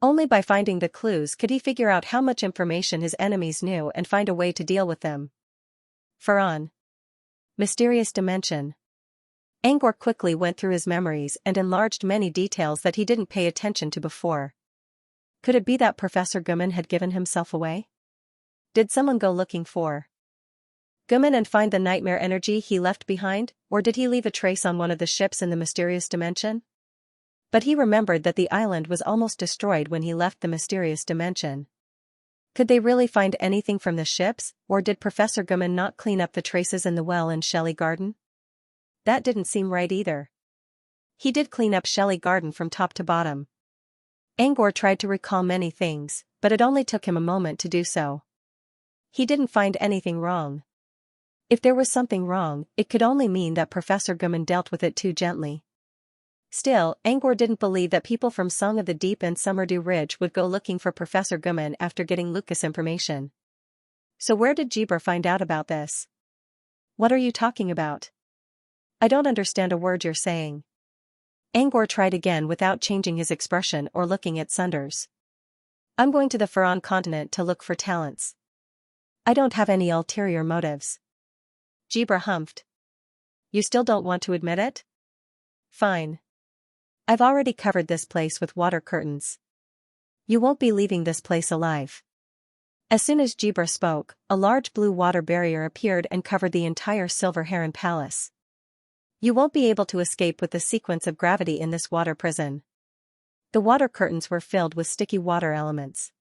Only by finding the clues could he figure out how much information his enemies knew and find a way to deal with them. Faran. Mysterious dimension. Angor quickly went through his memories and enlarged many details that he didn't pay attention to before. Could it be that Professor Guman had given himself away? Did someone go looking for Guman and find the nightmare energy he left behind, or did he leave a trace on one of the ships in the mysterious dimension? But he remembered that the island was almost destroyed when he left the mysterious dimension. Could they really find anything from the ships, or did Professor Guman not clean up the traces in the well in Shelley Garden? That didn't seem right either. He did clean up Shelley Garden from top to bottom. Angor tried to recall many things, but it only took him a moment to do so. He didn't find anything wrong. If there was something wrong, it could only mean that Professor Guman dealt with it too gently. Still, Angor didn't believe that people from Song of the Deep and Summerdew Ridge would go looking for Professor Guman after getting Lucas information. So where did Jibra find out about this? What are you talking about? I don't understand a word you're saying. Angor tried again without changing his expression or looking at Sunders. I'm going to the Faran continent to look for talents. I don't have any ulterior motives. Jibra humphed. You still don't want to admit it? Fine. I've already covered this place with water curtains. You won't be leaving this place alive. As soon as Jibra spoke, a large blue water barrier appeared and covered the entire Silver Heron Palace. You won't be able to escape with the sequence of gravity in this water prison. The water curtains were filled with sticky water elements.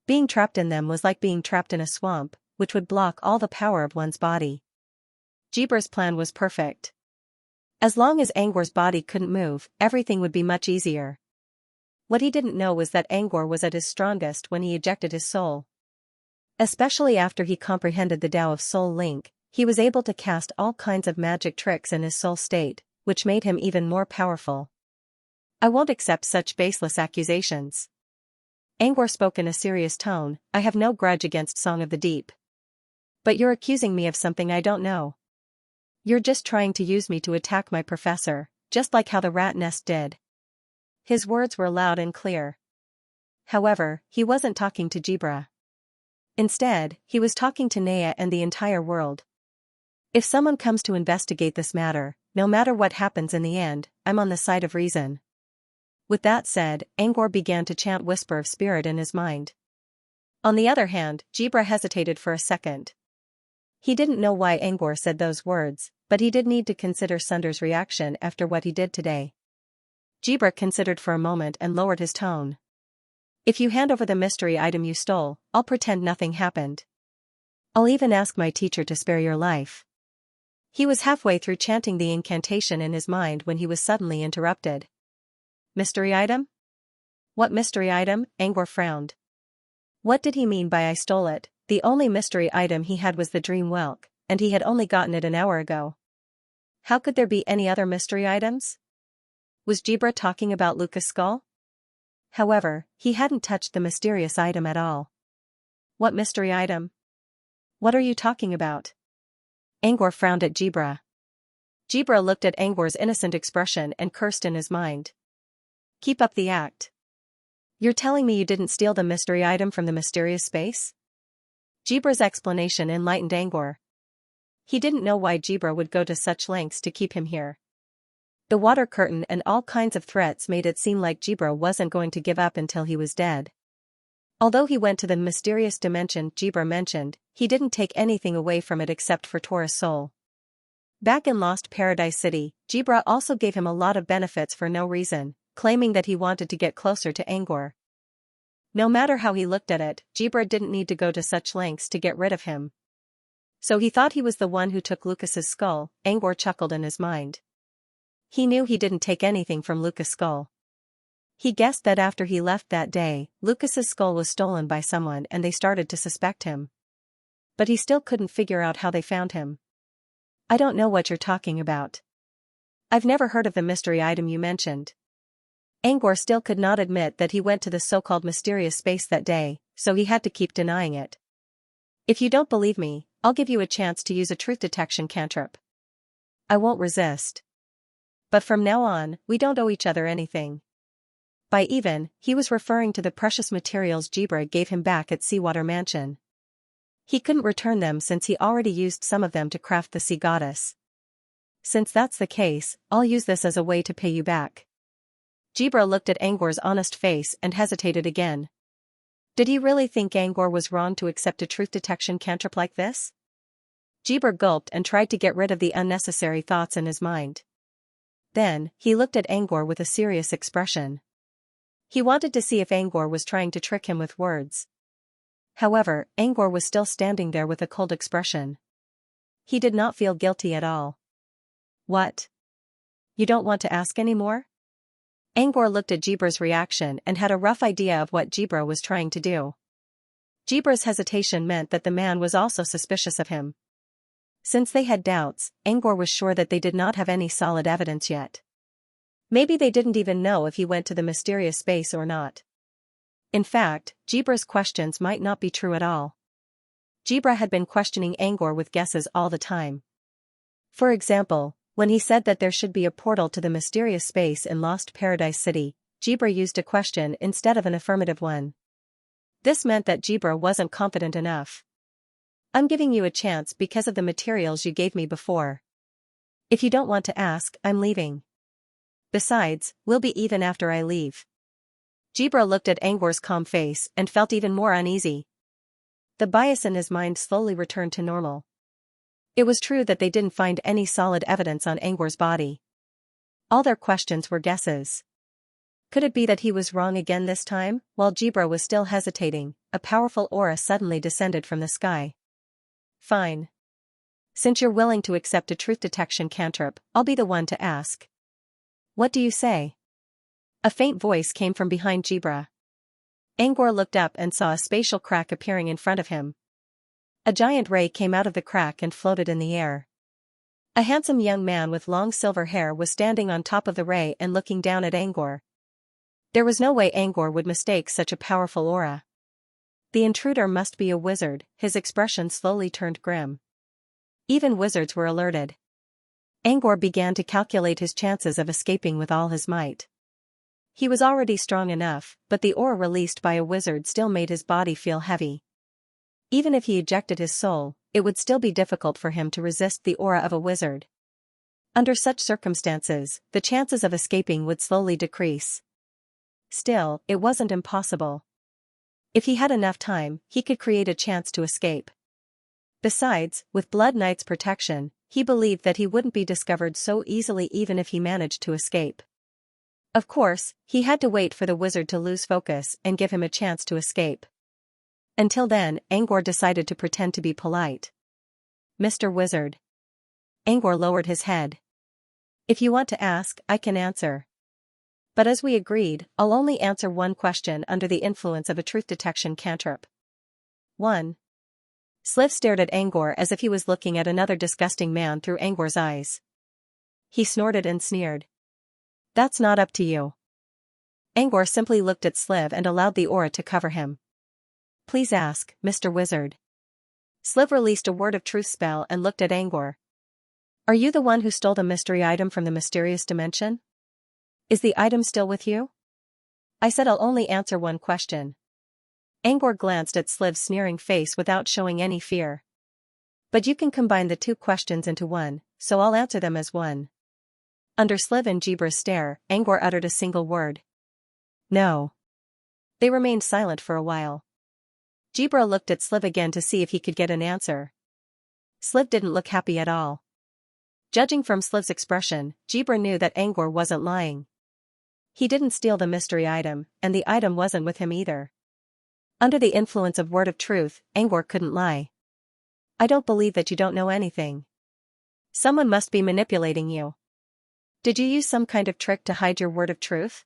Being trapped in them was like being trapped in a swamp, which would block all the power of one's body. Jibra's plan was perfect. As long as Angor's body couldn't move, everything would be much easier. What he didn't know was that Angor was at his strongest when he ejected his soul. Especially after he comprehended the Tao of Soul Link, He was able to cast all kinds of magic tricks in his soul state, which made him even more powerful. I won't accept such baseless accusations. Angor spoke in a serious tone. I have no grudge against Song of the Deep. But you're accusing me of something I don't know. You're just trying to use me to attack my professor, just like how the rat nest did. His words were loud and clear. However, he wasn't talking to Jibra. Instead, he was talking to Naya and the entire world. If someone comes to investigate this matter, no matter what happens in the end, I'm on the side of reason. With that said, Angor began to chant Whisper of Spirit in his mind. On the other hand, Jibra hesitated for a second. He didn't know why Angor said those words, but he did need to consider Sunder's reaction after what he did today. Jibra considered for a moment and lowered his tone. If you hand over the mystery item you stole, I'll pretend nothing happened. I'll even ask my teacher to spare your life. He was halfway through chanting the incantation in his mind when he was suddenly interrupted. Mystery item? What mystery item? Angor frowned. What did he mean by I stole it? The only mystery item he had was the dream whelk, and he had only gotten it an hour ago. How could there be any other mystery items? Was Jibra talking about Lucas' skull? However, he hadn't touched the mysterious item at all. What mystery item? What are you talking about? Angor frowned at Jibra. Jibra looked at Angor's innocent expression and cursed in his mind. Keep up the act. You're telling me you didn't steal the mystery item from the mysterious space? Jibra's explanation enlightened Angor. He didn't know why Jibra would go to such lengths to keep him here. The water curtain and all kinds of threats made it seem like Jibra wasn't going to give up until he was dead. Although he went to the mysterious dimension Jibra mentioned, he didn't take anything away from it except for Tora's soul. Back in Lost Paradise City, Jibra also gave him a lot of benefits for no reason, claiming that he wanted to get closer to Angor. No matter how he looked at it, Jibra didn't need to go to such lengths to get rid of him. So he thought he was the one who took Lucas's skull. Angor chuckled in his mind. He knew he didn't take anything from Lucas' skull. He guessed that after he left that day, Lucas's skull was stolen by someone and they started to suspect him. But he still couldn't figure out how they found him. I don't know what you're talking about. I've never heard of the mystery item you mentioned. Angor still could not admit that he went to the so-called mysterious space that day, so he had to keep denying it. If you don't believe me, I'll give you a chance to use a truth detection cantrip. I won't resist. But from now on, we don't owe each other anything. By even, he was referring to the precious materials Jibra gave him back at Seawater Mansion. He couldn't return them since he already used some of them to craft the sea goddess. Since that's the case, I'll use this as a way to pay you back. Jibra looked at Angor's honest face and hesitated again. Did he really think Angor was wrong to accept a truth detection cantrip like this? Jibra gulped and tried to get rid of the unnecessary thoughts in his mind. Then, he looked at Angor with a serious expression. He wanted to see if Angor was trying to trick him with words. However, Angor was still standing there with a cold expression. He did not feel guilty at all. What? You don't want to ask anymore? Angor looked at Jibra's reaction and had a rough idea of what Jibra was trying to do. Jibra's hesitation meant that the man was also suspicious of him. Since they had doubts, Angor was sure that they did not have any solid evidence yet. Maybe they didn't even know if he went to the mysterious space or not. In fact, Jibra's questions might not be true at all. Jibra had been questioning Angor with guesses all the time. For example, when he said that there should be a portal to the mysterious space in Lost Paradise City, Jibra used a question instead of an affirmative one. This meant that Jibra wasn't confident enough. I'm giving you a chance because of the materials you gave me before. If you don't want to ask, I'm leaving. Besides, we'll be even after I leave. Jibra looked at Angor's calm face and felt even more uneasy. The bias in his mind slowly returned to normal. It was true that they didn't find any solid evidence on Angor's body. All their questions were guesses. Could it be that he was wrong again this time? While Jibra was still hesitating, a powerful aura suddenly descended from the sky. Fine. Since you're willing to accept a truth detection cantrip, I'll be the one to ask. What do you say? A faint voice came from behind Jibra. Angor looked up and saw a spatial crack appearing in front of him. A giant ray came out of the crack and floated in the air. A handsome young man with long silver hair was standing on top of the ray and looking down at Angor. There was no way Angor would mistake such a powerful aura. The intruder must be a wizard. His expression slowly turned grim. Even wizards were alerted. Angor began to calculate his chances of escaping with all his might. He was already strong enough, but the aura released by a wizard still made his body feel heavy. Even if he ejected his soul, it would still be difficult for him to resist the aura of a wizard. Under such circumstances, the chances of escaping would slowly decrease. Still, it wasn't impossible. If he had enough time, he could create a chance to escape. Besides, with Blood Knight's protection, he believed that he wouldn't be discovered so easily even if he managed to escape. Of course, he had to wait for the wizard to lose focus and give him a chance to escape. Until then, Angor decided to pretend to be polite. "Mr. Wizard." Angor lowered his head. "If you want to ask, I can answer. But as we agreed, I'll only answer one question under the influence of a truth detection cantrip." 1. Sliv stared at Angor as if he was looking at another disgusting man through Angor's eyes. He snorted and sneered. "That's not up to you." Angor simply looked at Sliv and allowed the aura to cover him. "Please ask, Mr. Wizard." Sliv released a word of truth spell and looked at Angor. "Are you the one who stole the mystery item from the mysterious dimension? Is the item still with you?" "I said I'll only answer one question." Angor glanced at Sliv's sneering face without showing any fear. "But you can combine the two questions into one, so I'll answer them as one." Under Sliv and Jibra's stare, Angor uttered a single word. "No." They remained silent for a while. Jibra looked at Sliv again to see if he could get an answer. Sliv didn't look happy at all. Judging from Sliv's expression, Jibra knew that Angor wasn't lying. He didn't steal the mystery item, and the item wasn't with him either. Under the influence of word of truth, Angor couldn't lie. "I don't believe that you don't know anything. Someone must be manipulating you. Did you use some kind of trick to hide your word of truth?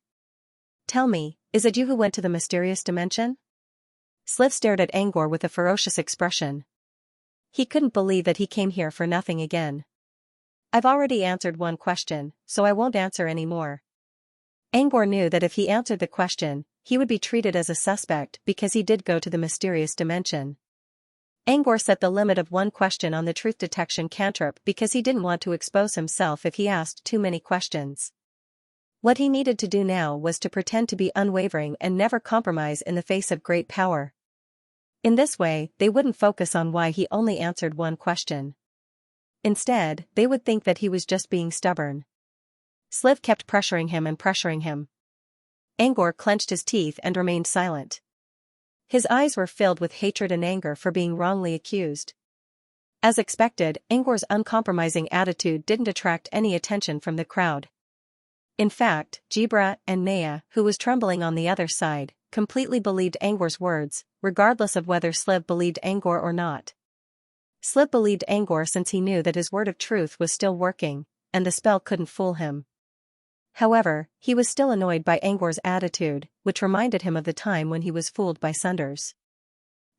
Tell me, is it you who went to the mysterious dimension?" Sliv stared at Angor with a ferocious expression. He couldn't believe that he came here for nothing again. "I've already answered one question, so I won't answer any more." Angor knew that if he answered the question, he would be treated as a suspect because he did go to the mysterious dimension. Angor set the limit of one question on the truth detection cantrip because he didn't want to expose himself if he asked too many questions. What he needed to do now was to pretend to be unwavering and never compromise in the face of great power. In this way, they wouldn't focus on why he only answered one question. Instead, they would think that he was just being stubborn. Sliv kept pressuring him and pressuring him. Angor clenched his teeth and remained silent. His eyes were filled with hatred and anger for being wrongly accused. As expected, Angor's uncompromising attitude didn't attract any attention from the crowd. In fact, Jibra and Naya, who was trembling on the other side, completely believed Angor's words, regardless of whether Sliv believed Angor or not. Sliv believed Angor since he knew that his word of truth was still working, and the spell couldn't fool him. However, he was still annoyed by Angor's attitude, which reminded him of the time when he was fooled by Sunders.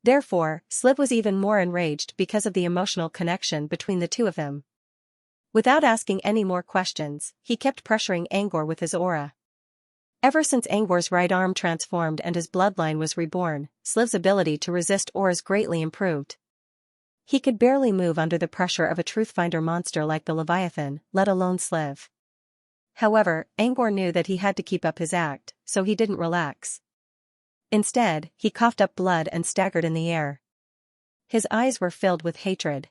Therefore, Sliv was even more enraged because of the emotional connection between the two of them. Without asking any more questions, he kept pressuring Angor with his aura. Ever since Angor's right arm transformed and his bloodline was reborn, Sliv's ability to resist auras greatly improved. He could barely move under the pressure of a truth-finder monster like the Leviathan, let alone Sliv. However, Angor knew that he had to keep up his act, so he didn't relax. Instead, he coughed up blood and staggered in the air. His eyes were filled with hatred.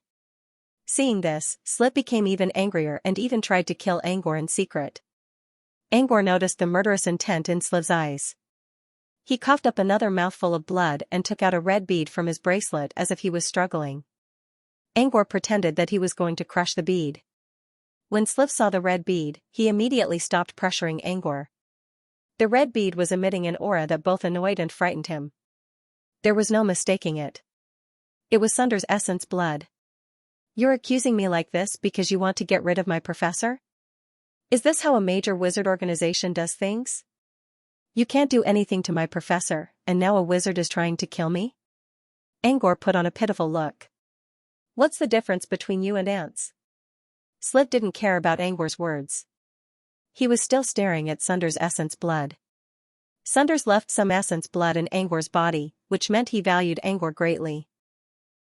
Seeing this, Sliv became even angrier and even tried to kill Angor in secret. Angor noticed the murderous intent in Sliv's eyes. He coughed up another mouthful of blood and took out a red bead from his bracelet as if he was struggling. Angor pretended that he was going to crush the bead. When Sliv saw the red bead, he immediately stopped pressuring Angor. The red bead was emitting an aura that both annoyed and frightened him. There was no mistaking it. It was Sunder's essence blood. "You're accusing me like this because you want to get rid of my professor? Is this how a major wizard organization does things? You can't do anything to my professor, and now a wizard is trying to kill me?" Angor put on a pitiful look. What's the difference between you and ants? Sliv didn't care about Angor's words. He was still staring at Sunder's essence blood. Sunder's left some essence blood in Angor's body, which meant he valued Angor greatly.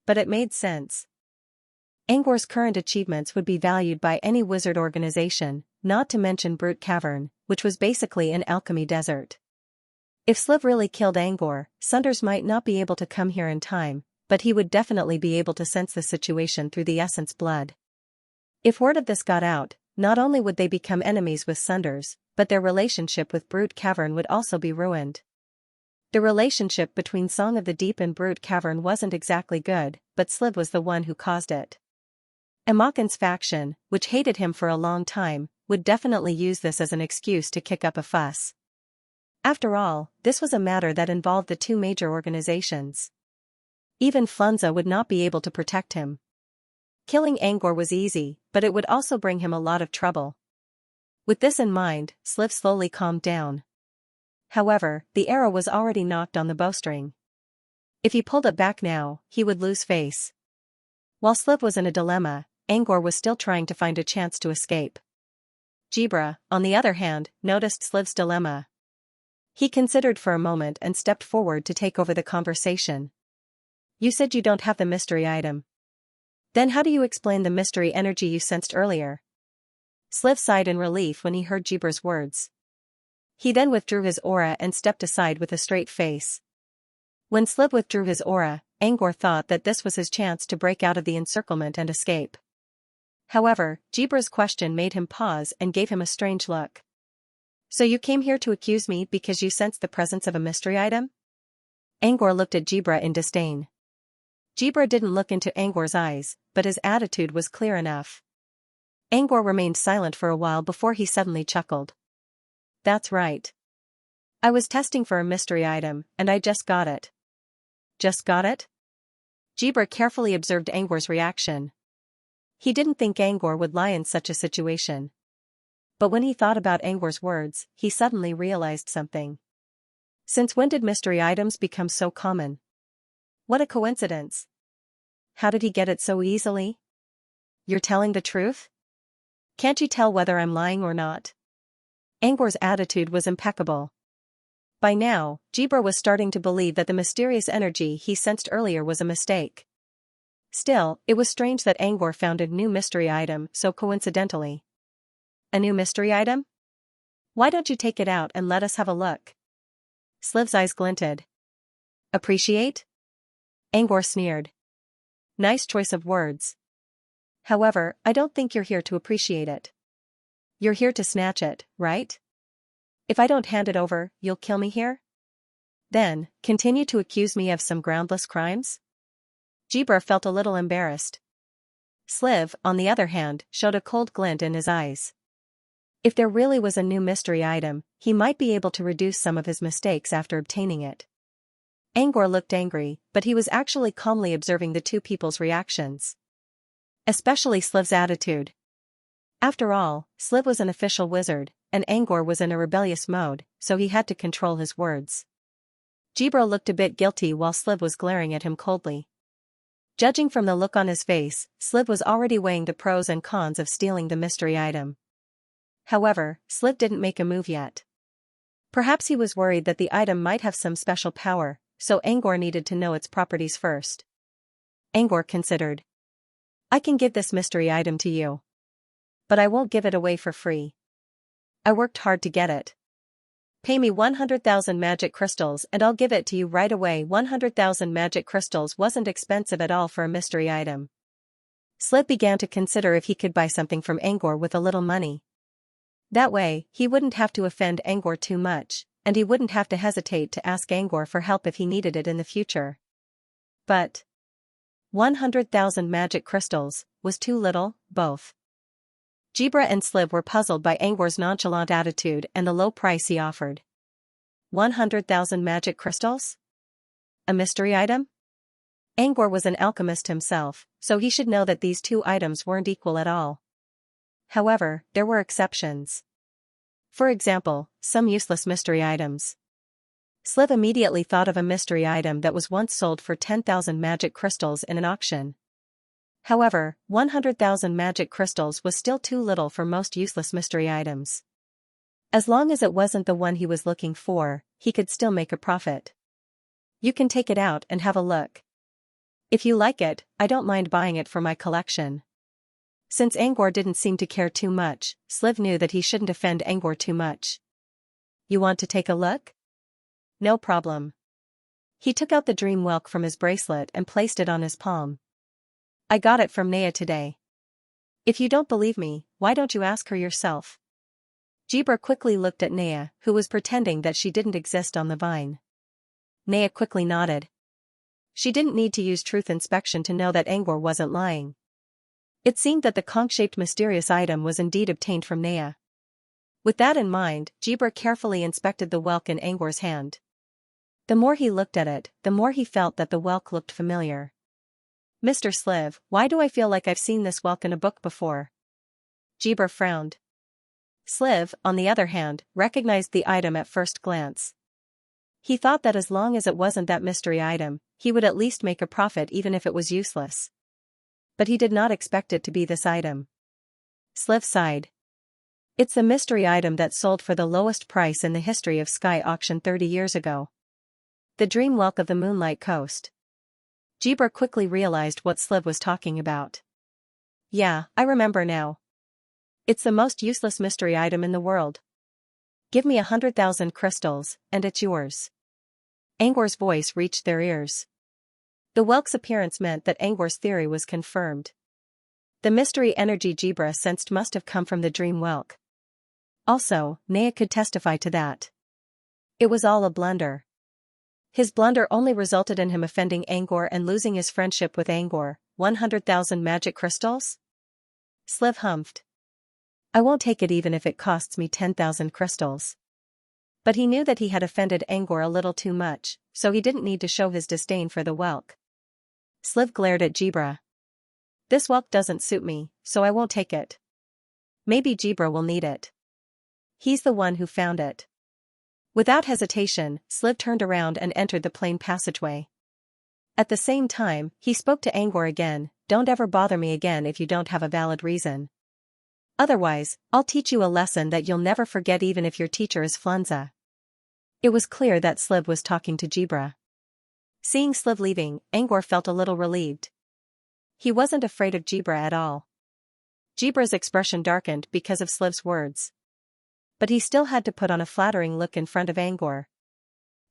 But it made sense. Angor's current achievements would be valued by any wizard organization, not to mention Brute Cavern, which was basically an alchemy desert. If Sliv really killed Angor, Sunders might not be able to come here in time, but he would definitely be able to sense the situation through the essence blood. If word of this got out, not only would they become enemies with Sunders, but their relationship with Brute Cavern would also be ruined. The relationship between Song of the Deep and Brute Cavern wasn't exactly good, but Sliv was the one who caused it. Amaken's faction, which hated him for a long time, would definitely use this as an excuse to kick up a fuss. After all, this was a matter that involved the two major organizations. Even Funza would not be able to protect him. Killing Angor was easy, but it would also bring him a lot of trouble. With this in mind, Sliv slowly calmed down. However, the arrow was already knocked on the bowstring. If he pulled it back now, he would lose face. While Sliv was in a dilemma, Angor was still trying to find a chance to escape. Jibra, on the other hand, noticed Sliv's dilemma. He considered for a moment and stepped forward to take over the conversation. You said you don't have the mystery item. Then how do you explain the mystery energy you sensed earlier? Sliv sighed in relief when he heard Jibra's words. He then withdrew his aura and stepped aside with a straight face. When Sliv withdrew his aura, Angor thought that this was his chance to break out of the encirclement and escape. However, Jibra's question made him pause and gave him a strange look. So you came here to accuse me because you sensed the presence of a mystery item? Angor looked at Jibra in disdain. Jibra didn't look into Angor's eyes, but his attitude was clear enough. Angor remained silent for a while before he suddenly chuckled. That's right. I was testing for a mystery item, and I just got it. Just got it? Jibra carefully observed Angor's reaction. He didn't think Angor would lie in such a situation. But when he thought about Angor's words, he suddenly realized something. Since when did mystery items become so common? What a coincidence. How did he get it so easily? You're telling the truth? Can't you tell whether I'm lying or not? Angor's attitude was impeccable. By now, Jibra was starting to believe that the mysterious energy he sensed earlier was a mistake. Still, it was strange that Angor found a new mystery item so coincidentally. A new mystery item? Why don't you take it out and let us have a look? Sliv's eyes glinted. Appreciate? Angor sneered. Nice choice of words. However, I don't think you're here to appreciate it. You're here to snatch it, right? If I don't hand it over, you'll kill me here? Then, continue to accuse me of some groundless crimes? Jibra felt a little embarrassed. Sliv, on the other hand, showed a cold glint in his eyes. If there really was a new mystery item, he might be able to reduce some of his mistakes after obtaining it. Angor looked angry, but he was actually calmly observing the two people's reactions. Especially Sliv's attitude. After all, Sliv was an official wizard, and Angor was in a rebellious mode, so he had to control his words. Jibra looked a bit guilty while Sliv was glaring at him coldly. Judging from the look on his face, Sliv was already weighing the pros and cons of stealing the mystery item. However, Sliv didn't make a move yet. Perhaps he was worried that the item might have some special power, so Angor needed to know its properties first. Angor considered. I can give this mystery item to you. But I won't give it away for free. I worked hard to get it. Pay me 100,000 magic crystals and I'll give it to you right away. 100,000 magic crystals wasn't expensive at all for a mystery item. Sliv began to consider if he could buy something from Angor with a little money. That way, he wouldn't have to offend Angor too much, and he wouldn't have to hesitate to ask Angor for help if he needed it in the future. But 100,000 magic crystals was too little, both. Jibra and Sliv were puzzled by Angor's nonchalant attitude and the low price he offered. 100,000 magic crystals? A mystery item? Angor was an alchemist himself, so he should know that these two items weren't equal at all. However, there were exceptions. For example, some useless mystery items. Sliv immediately thought of a mystery item that was once sold for 10,000 magic crystals in an auction. However, 100,000 magic crystals was still too little for most useless mystery items. As long as it wasn't the one he was looking for, he could still make a profit. You can take it out and have a look. If you like it, I don't mind buying it for my collection. Since Angor didn't seem to care too much, Sliv knew that he shouldn't offend Angor too much. You want to take a look? No problem. He took out the dream whelk from his bracelet and placed it on his palm. I got it from Nea today. If you don't believe me, why don't you ask her yourself? Jibra quickly looked at Nea, who was pretending that she didn't exist on the vine. Nea quickly nodded. She didn't need to use truth inspection to know that Angor wasn't lying. It seemed that the conch-shaped mysterious item was indeed obtained from Nea. With that in mind, Jibra carefully inspected the whelk in Angor's hand. The more he looked at it, the more he felt that the whelk looked familiar. Mr. Sliv, why do I feel like I've seen this whelk in a book before? Jibra frowned. Sliv, on the other hand, recognized the item at first glance. He thought that as long as it wasn't that mystery item, he would at least make a profit even if it was useless. But he did not expect it to be this item. Sliv sighed. It's the mystery item that sold for the lowest price in the history of Sky Auction 30 years ago. The dream whelk of the Moonlight Coast. Jibra quickly realized what Sliv was talking about. Yeah, I remember now. It's the most useless mystery item in the world. Give me 100,000 crystals, and it's yours. Angor's voice reached their ears. The whelk's appearance meant that Angor's theory was confirmed. The mystery energy Jibra sensed must have come from the dream whelk. Also, Nea could testify to that. It was all a blunder. His blunder only resulted in him offending Angor and losing his friendship with Angor. 100,000 magic crystals? Sliv humphed. I won't take it even if it costs me 10,000 crystals. But he knew that he had offended Angor a little too much, so he didn't need to show his disdain for the whelk. Sliv glared at Jibra. This whelk doesn't suit me, so I won't take it. Maybe Jibra will need it. He's the one who found it. Without hesitation, Sliv turned around and entered the plain passageway. At the same time, he spoke to Angor again, don't ever bother me again if you don't have a valid reason. Otherwise, I'll teach you a lesson that you'll never forget even if your teacher is Xianxia. It was clear that Sliv was talking to Jibra. Seeing Sliv leaving, Angor felt a little relieved. He wasn't afraid of Jibra at all. Jibra's expression darkened because of Sliv's words. But he still had to put on a flattering look in front of Angor.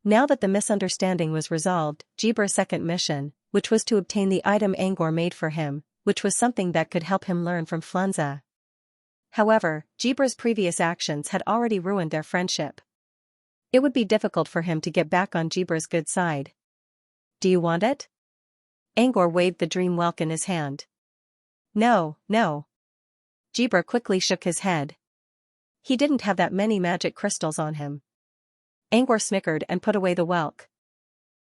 Now that the misunderstanding was resolved, Jibra's second mission, which was to obtain the item Angor made for him, which was something that could help him learn from Xianxia. However, Jibra's previous actions had already ruined their friendship. It would be difficult for him to get back on Jibra's good side. Do you want it? Angor waved the dream whelk in his hand. No, no. Jibra quickly shook his head. He didn't have that many magic crystals on him. Angor snickered and put away the whelk.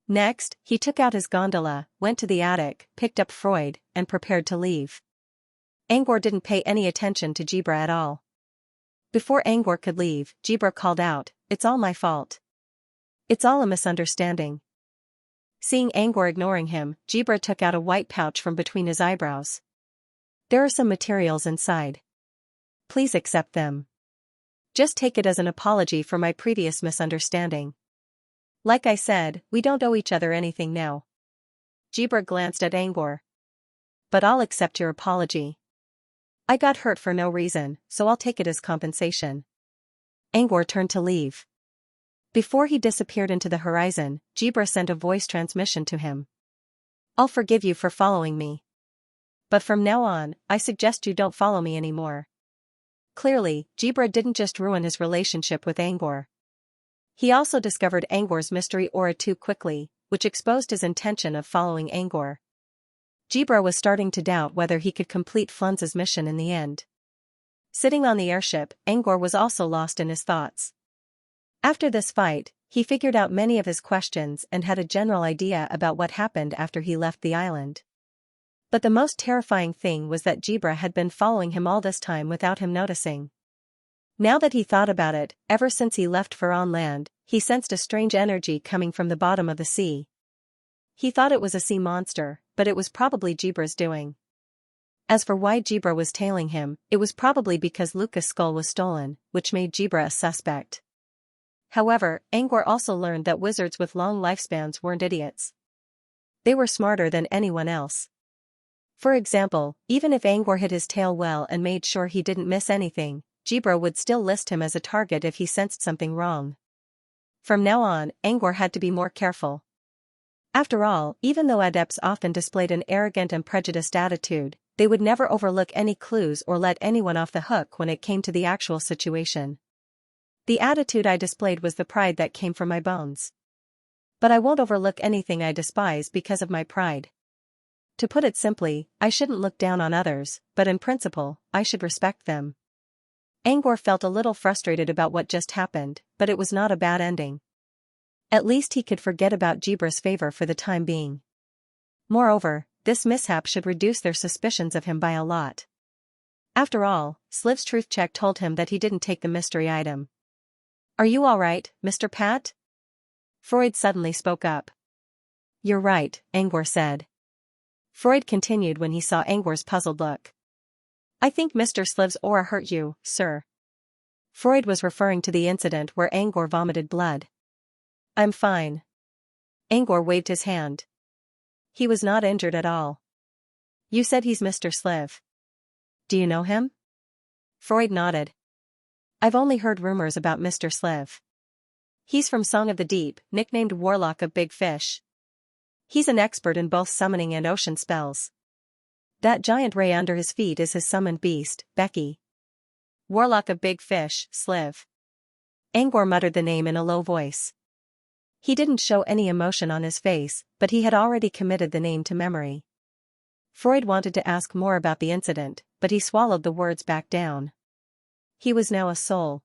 Next, he took out his gondola, went to the attic, picked up Freud, and prepared to leave. Angor didn't pay any attention to Jibra at all. Before Angor could leave, Jibra called out, "It's all my fault. It's all a misunderstanding." Seeing Angor ignoring him, Jibra took out a white pouch from between his eyebrows. There are some materials inside. Please accept them. Just take it as an apology for my previous misunderstanding. Like I said, we don't owe each other anything now. Jibra glanced at Angor. But I'll accept your apology. I got hurt for no reason, so I'll take it as compensation. Angor turned to leave. Before he disappeared into the horizon, Jibra sent a voice transmission to him. I'll forgive you for following me. But from now on, I suggest you don't follow me anymore. Clearly, Jibra didn't just ruin his relationship with Angor. He also discovered Angor's mystery aura too quickly, which exposed his intention of following Angor. Jibra was starting to doubt whether he could complete Xianxia's mission in the end. Sitting on the airship, Angor was also lost in his thoughts. After this fight, he figured out many of his questions and had a general idea about what happened after he left the island. But the most terrifying thing was that Jibra had been following him all this time without him noticing. Now that he thought about it, ever since he left for on land, he sensed a strange energy coming from the bottom of the sea. He thought it was a sea monster, but it was probably Jibra's doing. As for why Jibra was tailing him, it was probably because Luca's skull was stolen, which made Jibra a suspect. However, Angor also learned that wizards with long lifespans weren't idiots. They were smarter than anyone else. For example, even if Angor hid his tail well and made sure he didn't miss anything, Jibra would still list him as a target if he sensed something wrong. From now on, Angor had to be more careful. After all, even though adepts often displayed an arrogant and prejudiced attitude, they would never overlook any clues or let anyone off the hook when it came to the actual situation. The attitude I displayed was the pride that came from my bones. But I won't overlook anything I despise because of my pride. To put it simply, I shouldn't look down on others, but in principle, I should respect them. Angor felt a little frustrated about what just happened, but it was not a bad ending. At least he could forget about Jibra's favor for the time being. Moreover, this mishap should reduce their suspicions of him by a lot. After all, Sliv's truth check told him that he didn't take the mystery item. "Are you all right, Mr. Pat?" Freud suddenly spoke up. "You're right," Angor said. Freud continued when he saw Angor's puzzled look. "I think Mr. Sliv's aura hurt you, sir." Freud was referring to the incident where Angor vomited blood. "I'm fine." Angor waved his hand. He was not injured at all. "You said he's Mr. Sliv. Do you know him?" Freud nodded. "I've only heard rumors about Mr. Sliv. He's from Song of the Deep, nicknamed Warlock of Big Fish. He's an expert in both summoning and ocean spells. That giant ray under his feet is his summoned beast, Becky." "Warlock of Big Fish, Sliv." Angor muttered the name in a low voice. He didn't show any emotion on his face, but he had already committed the name to memory. Freud wanted to ask more about the incident, but he swallowed the words back down. He was now a soul.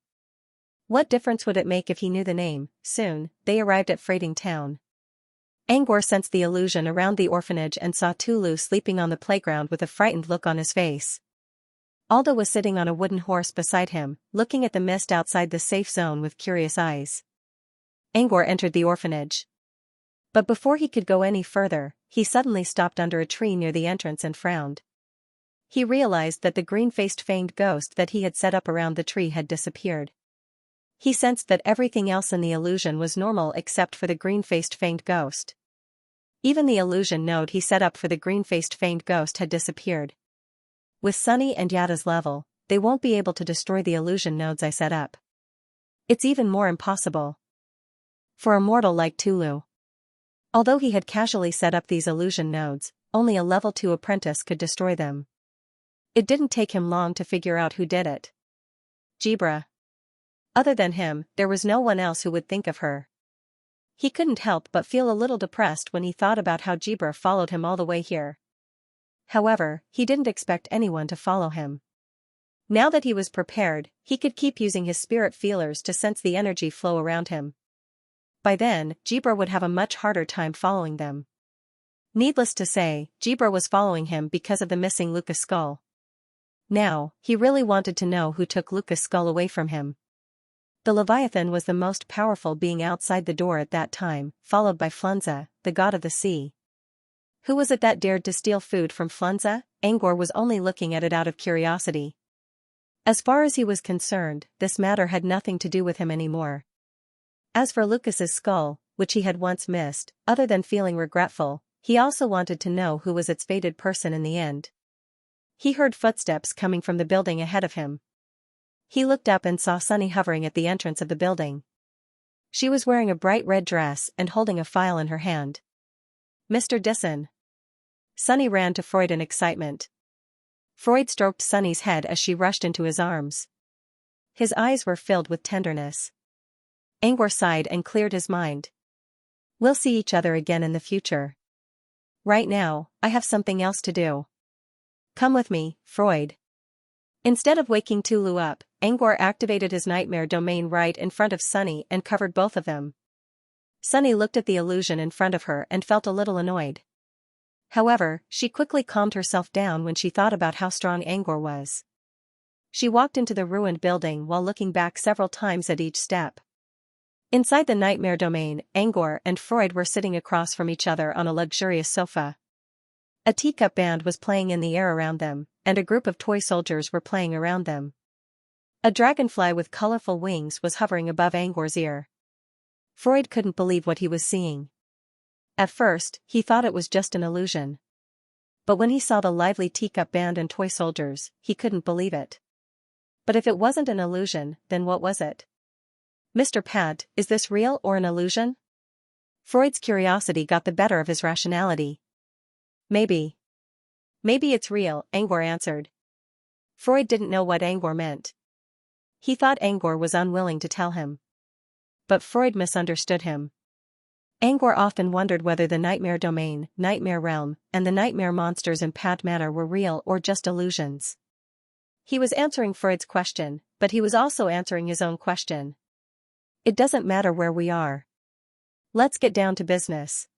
What difference would it make if he knew the name? Soon, they arrived at Freighting Town. Angor sensed the illusion around the orphanage and saw Tulu sleeping on the playground with a frightened look on his face. Alda was sitting on a wooden horse beside him, looking at the mist outside the safe zone with curious eyes. Angor entered the orphanage. But before he could go any further, he suddenly stopped under a tree near the entrance and frowned. He realized that the green-faced fanged ghost that he had set up around the tree had disappeared. He sensed that everything else in the illusion was normal except for the green-faced fanged ghost. Even the illusion node he set up for the green-faced fanged ghost had disappeared. With Sunny and Yada's level, they won't be able to destroy the illusion nodes I set up. It's even more impossible for a mortal like Tulu. Although he had casually set up these illusion nodes, only a level 2 apprentice could destroy them. It didn't take him long to figure out who did it. Jibra. Other than him, there was no one else who would think of her. He couldn't help but feel a little depressed when he thought about how Jibra followed him all the way here. However, he didn't expect anyone to follow him. Now that he was prepared, he could keep using his spirit feelers to sense the energy flow around him. By then, Jibra would have a much harder time following them. Needless to say, Jibra was following him because of the missing Luca's skull. Now, he really wanted to know who took Luca's skull away from him. The Leviathan was the most powerful being outside the door at that time, followed by Flunza, the god of the sea. Who was it that dared to steal food from Flunza? Angor was only looking at it out of curiosity. As far as he was concerned, this matter had nothing to do with him anymore. As for Lucas's skull, which he had once missed, other than feeling regretful, he also wanted to know who was its fated person in the end. He heard footsteps coming from the building ahead of him. He looked up and saw Sunny hovering at the entrance of the building. She was wearing a bright red dress and holding a file in her hand. "Mr. Disson." Sunny ran to Freud in excitement. Freud stroked Sunny's head as she rushed into his arms. His eyes were filled with tenderness. Angor sighed and cleared his mind. "We'll see each other again in the future. Right now, I have something else to do. Come with me, Freud." Instead of waking Tulu up, Angor activated his nightmare domain right in front of Sunny and covered both of them. Sunny looked at the illusion in front of her and felt a little annoyed. However, she quickly calmed herself down when she thought about how strong Angor was. She walked into the ruined building while looking back several times at each step. Inside the nightmare domain, Angor and Freud were sitting across from each other on a luxurious sofa. A teacup band was playing in the air around them, and a group of toy soldiers were playing around them. A dragonfly with colorful wings was hovering above Angor's ear. Freud couldn't believe what he was seeing. At first, he thought it was just an illusion. But when he saw the lively teacup band and toy soldiers, he couldn't believe it. But if it wasn't an illusion, then what was it? Mr. Pat, is this real or an illusion? Freud's curiosity got the better of his rationality. Maybe. Maybe it's real, Angor answered. Freud didn't know what Angor meant. He thought Angor was unwilling to tell him. But Freud misunderstood him. Angor often wondered whether the nightmare domain, nightmare realm, and the nightmare monsters in Pat Manor were real or just illusions. He was answering Freud's question, but he was also answering his own question. It doesn't matter where we are. Let's get down to business.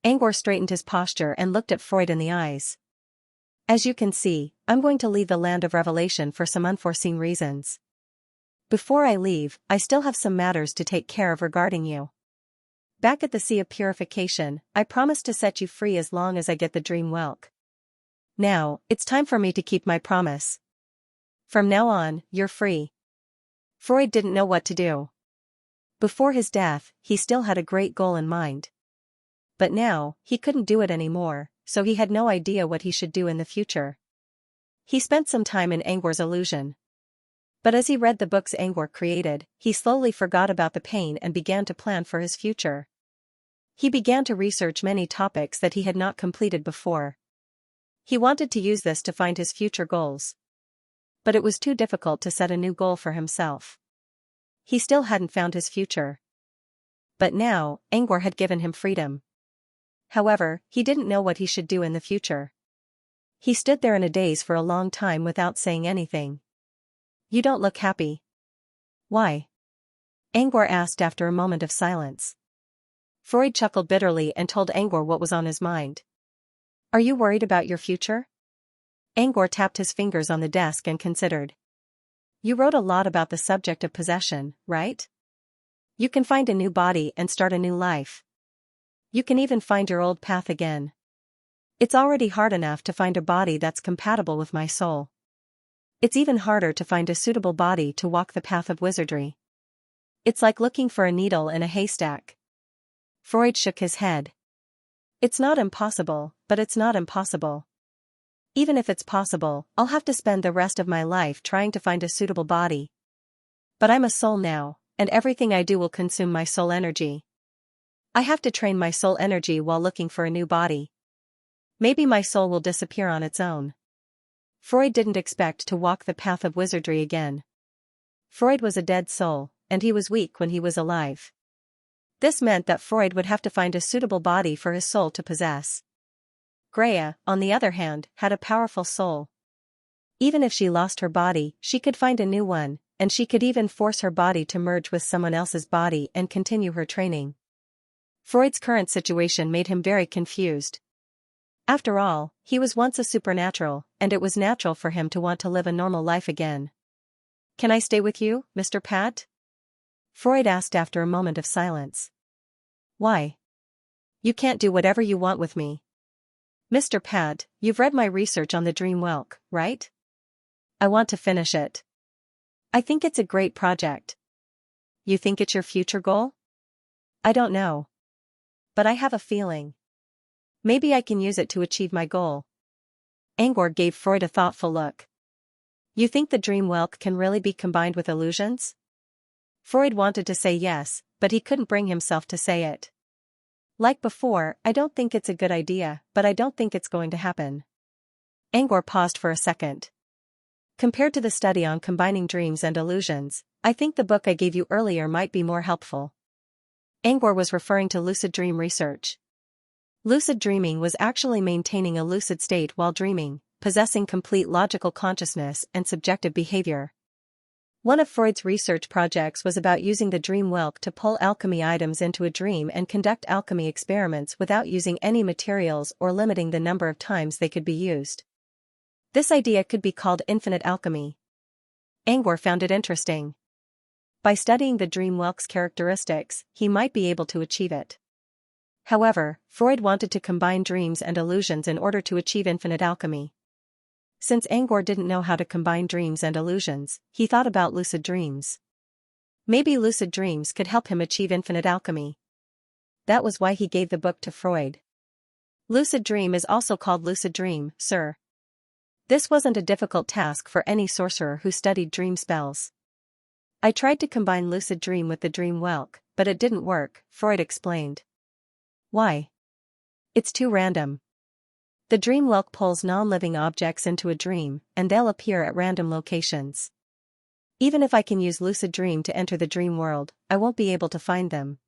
Angor straightened his posture and looked at Freud in the eyes. As you can see, I'm going to leave the land of revelation for some unforeseen reasons. Before I leave, I still have some matters to take care of regarding you. Back at the Sea of Purification, I promise to set you free as long as I get the dream whelk. Now, it's time for me to keep my promise. From now on, you're free. Freud didn't know what to do. Before his death, he still had a great goal in mind. But now, he couldn't do it anymore, so he had no idea what he should do in the future. He spent some time in Angor's illusion. But as he read the books Angor created, he slowly forgot about the pain and began to plan for his future. He began to research many topics that he had not completed before. He wanted to use this to find his future goals. But it was too difficult to set a new goal for himself. He still hadn't found his future. But now, Angor had given him freedom. However, he didn't know what he should do in the future. He stood there in a daze for a long time without saying anything. You don't look happy. Why? Angor asked after a moment of silence. Freud chuckled bitterly and told Angor what was on his mind. Are you worried about your future? Angor tapped his fingers on the desk and considered. You wrote a lot about the subject of possession, right? You can find a new body and start a new life. You can even find your old path again. It's already hard enough to find a body that's compatible with my soul. It's even harder to find a suitable body to walk the path of wizardry. It's like looking for a needle in a haystack. Freud shook his head. It's not impossible, but it's not impossible. Even if it's possible, I'll have to spend the rest of my life trying to find a suitable body. But I'm a soul now, and everything I do will consume my soul energy. I have to train my soul energy while looking for a new body. Maybe my soul will disappear on its own. Freud didn't expect to walk the path of wizardry again. Freud was a dead soul, and he was weak when he was alive. This meant that Freud would have to find a suitable body for his soul to possess. Greya, on the other hand, had a powerful soul. Even if she lost her body, she could find a new one, and she could even force her body to merge with someone else's body and continue her training. Freud's current situation made him very confused. After all, he was once a supernatural, and it was natural for him to want to live a normal life again. Can I stay with you, Mr. Pat? Freud asked after a moment of silence. Why? You can't do whatever you want with me. Mr. Pat, you've read my research on the dream whelk, right? I want to finish it. I think it's a great project. You think it's your future goal? I don't know. But I have a feeling. Maybe I can use it to achieve my goal. Angor gave Freud a thoughtful look. You think the dream whelk can really be combined with illusions? Freud wanted to say yes, but he couldn't bring himself to say it. Like before, I don't think it's a good idea, but I don't think it's going to happen. Angor paused for a second. Compared to the study on combining dreams and illusions, I think the book I gave you earlier might be more helpful. Angor was referring to lucid dream research. Lucid dreaming was actually maintaining a lucid state while dreaming, possessing complete logical consciousness and subjective behavior. One of Freud's research projects was about using the dream whelk to pull alchemy items into a dream and conduct alchemy experiments without using any materials or limiting the number of times they could be used. This idea could be called infinite alchemy. Angor found it interesting. By studying the dream whelk's characteristics, he might be able to achieve it. However, Freud wanted to combine dreams and illusions in order to achieve infinite alchemy. Since Angor didn't know how to combine dreams and illusions, he thought about lucid dreams. Maybe lucid dreams could help him achieve infinite alchemy. That was why he gave the book to Freud. Lucid dream is also called lucid dream, sir. This wasn't a difficult task for any sorcerer who studied dream spells. I tried to combine lucid dream with the dream whelk, but it didn't work, Freud explained. Why? It's too random. The dream whelk pulls non-living objects into a dream, and they'll appear at random locations. Even if I can use lucid dream to enter the dream world, I won't be able to find them.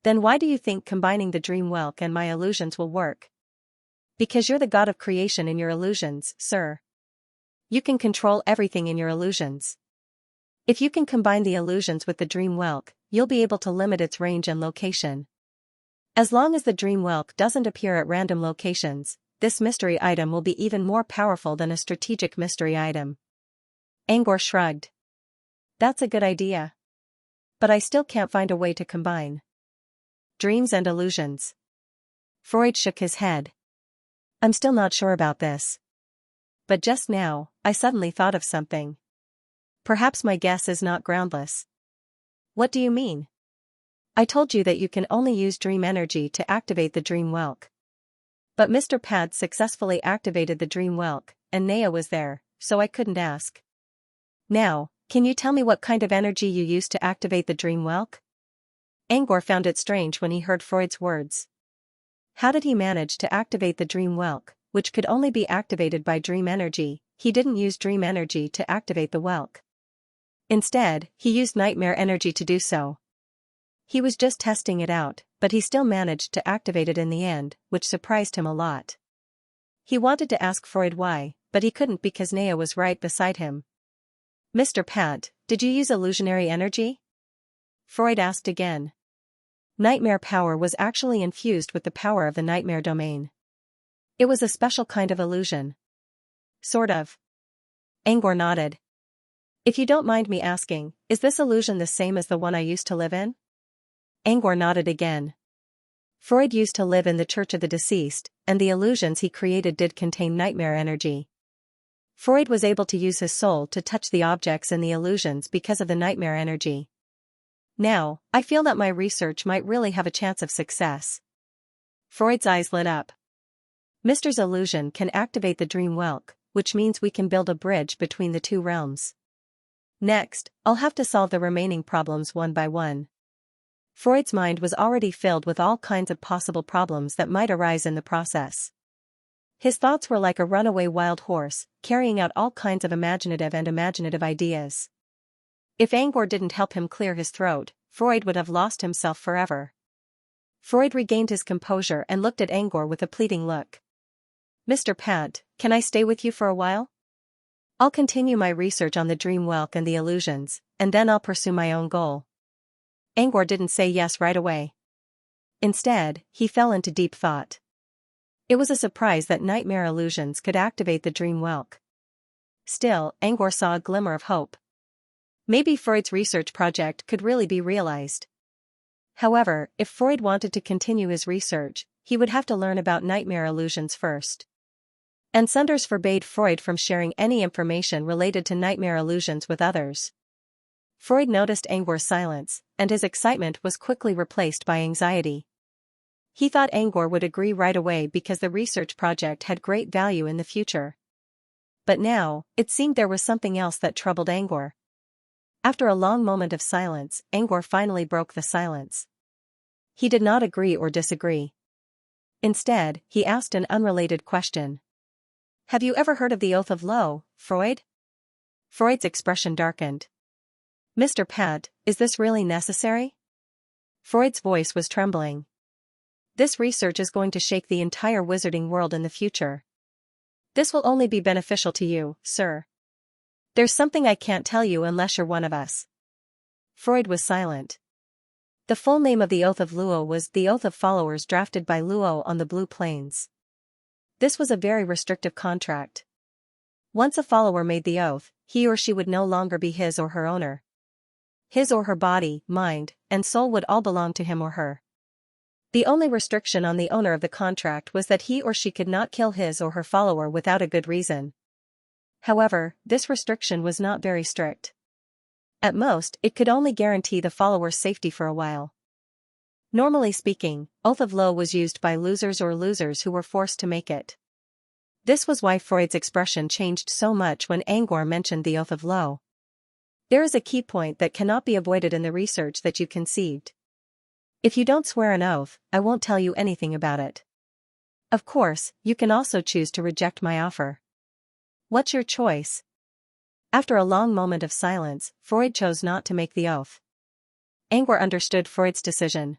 Then why do you think combining the dream whelk and my illusions will work? Because you're the god of creation in your illusions, sir. You can control everything in your illusions. If you can combine the illusions with the dream whelk, you'll be able to limit its range and location. As long as the dream whelk doesn't appear at random locations, this mystery item will be even more powerful than a strategic mystery item. Angor shrugged. That's a good idea. But I still can't find a way to combine dreams and illusions. Freud shook his head. I'm still not sure about this. But just now, I suddenly thought of something. Perhaps my guess is not groundless. What do you mean? I told you that you can only use dream energy to activate the dream whelk. But Mr. Pad successfully activated the dream whelk, and Naya was there, so I couldn't ask. Now, can you tell me what kind of energy you used to activate the dream whelk? Angor found it strange when he heard Freud's words. How did he manage to activate the dream whelk, which could only be activated by dream energy? He didn't use dream energy to activate the whelk. Instead, he used nightmare energy to do so. He was just testing it out, but he still managed to activate it in the end, which surprised him a lot. He wanted to ask Freud why, but he couldn't because Naya was right beside him. Mr. Pat, did you use illusionary energy? Freud asked again. Nightmare power was actually infused with the power of the nightmare domain. It was a special kind of illusion. Sort of. Angor nodded. If you don't mind me asking, is this illusion the same as the one I used to live in? Angor nodded again. Freud used to live in the Church of the Deceased, and the illusions he created did contain nightmare energy. Freud was able to use his soul to touch the objects in the illusions because of the nightmare energy. Now, I feel that my research might really have a chance of success. Freud's eyes lit up. Mr.'s illusion can activate the dream whelk, which means we can build a bridge between the two realms. Next, I'll have to solve the remaining problems one by one. Freud's mind was already filled with all kinds of possible problems that might arise in the process. His thoughts were like a runaway wild horse, carrying out all kinds of imaginative ideas. If Angor didn't help him clear his throat, Freud would have lost himself forever. Freud regained his composure and looked at Angor with a pleading look. Mr. Pat, can I stay with you for a while? I'll continue my research on the dream whelk and the illusions, and then I'll pursue my own goal. Angor didn't say yes right away. Instead, he fell into deep thought. It was a surprise that nightmare illusions could activate the dream whelk. Still, Angor saw a glimmer of hope. Maybe Freud's research project could really be realized. However, if Freud wanted to continue his research, he would have to learn about nightmare illusions first. And Sunders forbade Freud from sharing any information related to nightmare illusions with others. Freud noticed Angor's silence, and his excitement was quickly replaced by anxiety. He thought Angor would agree right away because the research project had great value in the future. But now, it seemed there was something else that troubled Angor. After a long moment of silence, Angor finally broke the silence. He did not agree or disagree. Instead, he asked an unrelated question. Have you ever heard of the Oath of Lo, Freud? Freud's expression darkened. Mr. Pat, is this really necessary? Freud's voice was trembling. This research is going to shake the entire wizarding world in the future. This will only be beneficial to you, sir. There's something I can't tell you unless you're one of us. Freud was silent. The full name of the Oath of Luo was the Oath of Followers drafted by Luo on the Blue Plains. This was a very restrictive contract. Once a follower made the oath, he or she would no longer be his or her owner. His or her body, mind, and soul would all belong to him or her. The only restriction on the owner of the contract was that he or she could not kill his or her follower without a good reason. However, this restriction was not very strict. At most, it could only guarantee the follower's safety for a while. Normally speaking, Oath of Lo was used by losers or losers who were forced to make it. This was why Freud's expression changed so much when Angor mentioned the Oath of Lo. There is a key point that cannot be avoided in the research that you conceived. If you don't swear an oath, I won't tell you anything about it. Of course, you can also choose to reject my offer. What's your choice? After a long moment of silence, Freud chose not to make the oath. Angor understood Freud's decision.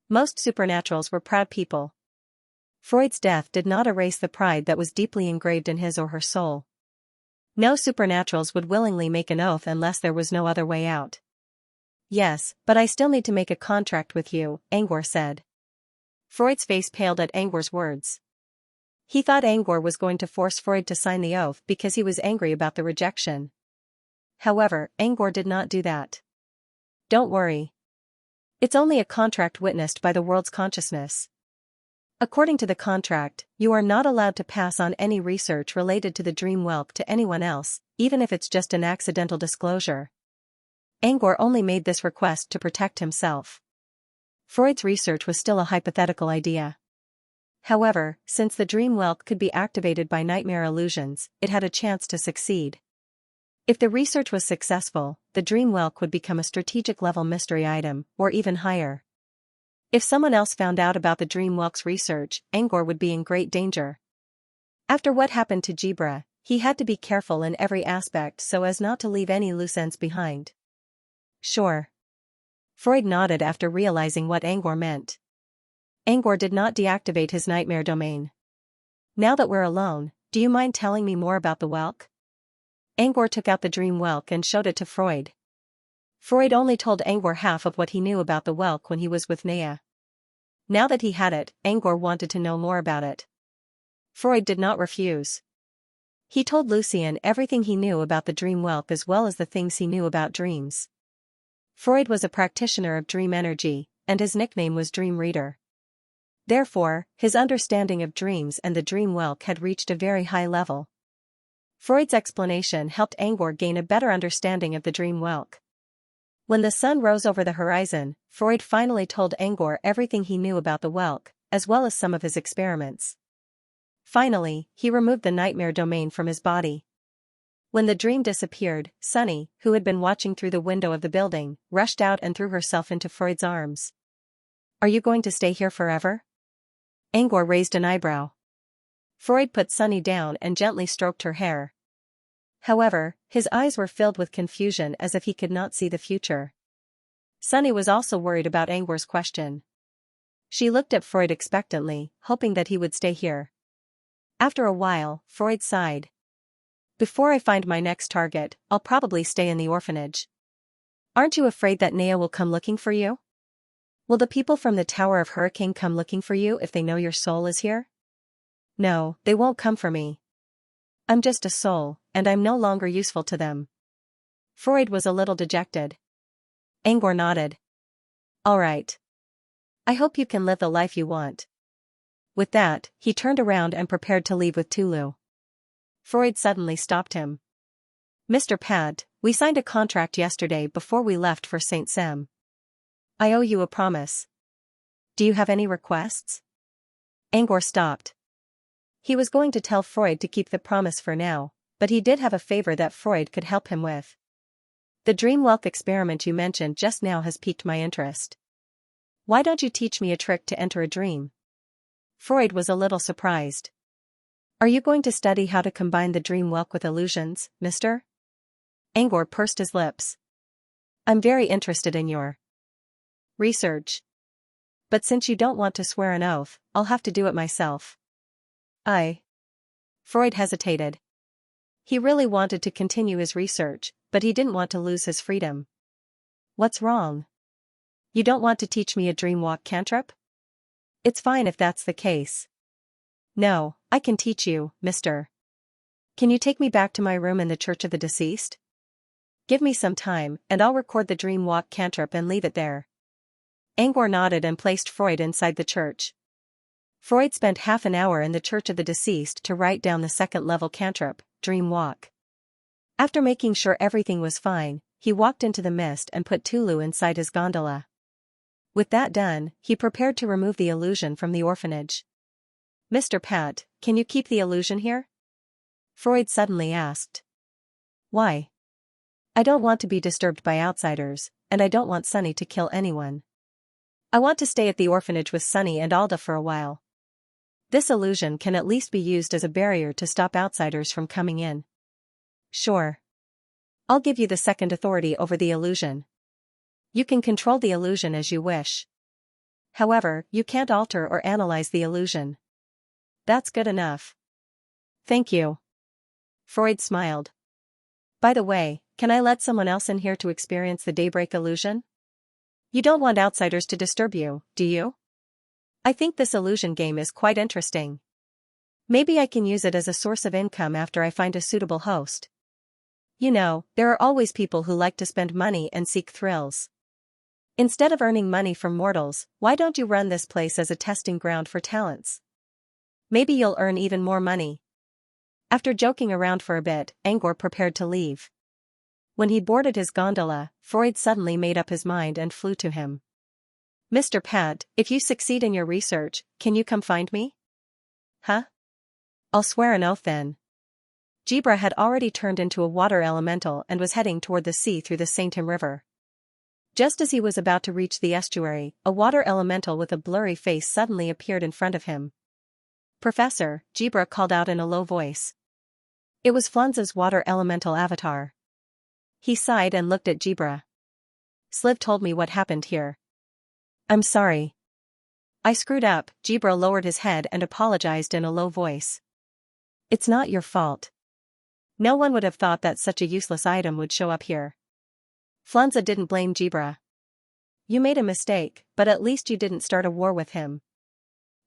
Most supernaturals were proud people. Freud's death did not erase the pride that was deeply engraved in his or her soul. No supernaturals would willingly make an oath unless there was no other way out. Yes, but I still need to make a contract with you, Angor said. Freud's face paled at Angor's words. He thought Angor was going to force Freud to sign the oath because he was angry about the rejection. However, Angor did not do that. Don't worry. It's only a contract witnessed by the world's consciousness. According to the contract, you are not allowed to pass on any research related to the dream whelk to anyone else, even if it's just an accidental disclosure. Angor only made this request to protect himself. Freud's research was still a hypothetical idea. However, since the dream whelk could be activated by nightmare illusions, it had a chance to succeed. If the research was successful, the dream whelk would become a strategic level mystery item, or even higher. If someone else found out about the dream whelk's research, Angor would be in great danger. After what happened to Jibra, he had to be careful in every aspect so as not to leave any loose ends behind. Sure. Freud nodded after realizing what Angor meant. Angor did not deactivate his nightmare domain. Now that we're alone, do you mind telling me more about the whelk? Angor took out the dream whelk and showed it to Freud. Freud only told Angor half of what he knew about the whelk when he was with Nea. Now that he had it, Angor wanted to know more about it. Freud did not refuse. He told Lucien everything he knew about the dream whelk as well as the things he knew about dreams. Freud was a practitioner of dream energy, and his nickname was Dream Reader. Therefore, his understanding of dreams and the dream whelk had reached a very high level. Freud's explanation helped Angor gain a better understanding of the dream whelk. When the sun rose over the horizon, Freud finally told Angor everything he knew about the whelk, as well as some of his experiments. Finally, he removed the nightmare domain from his body. When the dream disappeared, Sunny, who had been watching through the window of the building, rushed out and threw herself into Freud's arms. Are you going to stay here forever? Angor raised an eyebrow. Freud put Sunny down and gently stroked her hair. However, his eyes were filled with confusion as if he could not see the future. Sunny was also worried about Angor's question. She looked at Freud expectantly, hoping that he would stay here. After a while, Freud sighed. Before I find my next target, I'll probably stay in the orphanage. Aren't you afraid that Nea will come looking for you? Will the people from the Tower of Hurricane come looking for you if they know your soul is here? No, they won't come for me. I'm just a soul, and I'm no longer useful to them. Freud was a little dejected. Angor nodded. All right. I hope you can live the life you want. With that, he turned around and prepared to leave with Tulu. Freud suddenly stopped him. Mr. Pad, we signed a contract yesterday before we left for St. Sem. I owe you a promise. Do you have any requests? Angor stopped. He was going to tell Freud to keep the promise for now, but he did have a favor that Freud could help him with. The dream whelk experiment you mentioned just now has piqued my interest. Why don't you teach me a trick to enter a dream? Freud was a little surprised. Are you going to study how to combine the dream whelk with illusions, mister? Angor pursed his lips. I'm very interested in your research. But since you don't want to swear an oath, I'll have to do it myself. Freud hesitated. He really wanted to continue his research, but he didn't want to lose his freedom. What's wrong? You don't want to teach me a dream walk cantrip? It's fine if that's the case. No, I can teach you, mister. Can you take me back to my room in the Church of the Deceased? Give me some time, and I'll record the dream walk cantrip and leave it there. Angor nodded and placed Freud inside the church. Freud spent half an hour in the Church of the Deceased to write down the second-level cantrip, dream walk. After making sure everything was fine, he walked into the mist and put Tulu inside his gondola. With that done, he prepared to remove the illusion from the orphanage. "Mr. Pat, can you keep the illusion here?" Freud suddenly asked. "Why?" "I don't want to be disturbed by outsiders, and I don't want Sunny to kill anyone. I want to stay at the orphanage with Sunny and Alda for a while. This illusion can at least be used as a barrier to stop outsiders from coming in." "Sure. I'll give you the second authority over the illusion. You can control the illusion as you wish. However, you can't alter or analyze the illusion." "That's good enough." "Thank you." Freud smiled. "By the way, can I let someone else in here to experience the daybreak illusion? You don't want outsiders to disturb you, do you? I think this illusion game is quite interesting. Maybe I can use it as a source of income after I find a suitable host. You know, there are always people who like to spend money and seek thrills. Instead of earning money from mortals, why don't you run this place as a testing ground for talents? Maybe you'll earn even more money." After joking around for a bit, Angor prepared to leave. When he boarded his gondola, Freud suddenly made up his mind and flew to him. "Mr. Pat, if you succeed in your research, can you come find me?" "Huh? I'll swear an oath then." Jibra had already turned into a water elemental and was heading toward the sea through the Saintim River. Just as he was about to reach the estuary, a water elemental with a blurry face suddenly appeared in front of him. "Professor," Jibra called out in a low voice. It was Flanza's water elemental avatar. He sighed and looked at Jibra. "Sliv told me what happened here. I'm sorry. I screwed up." Jibra lowered his head and apologized in a low voice. "It's not your fault. No one would have thought that such a useless item would show up here." Flanza didn't blame Jibra. "You made a mistake, but at least you didn't start a war with him.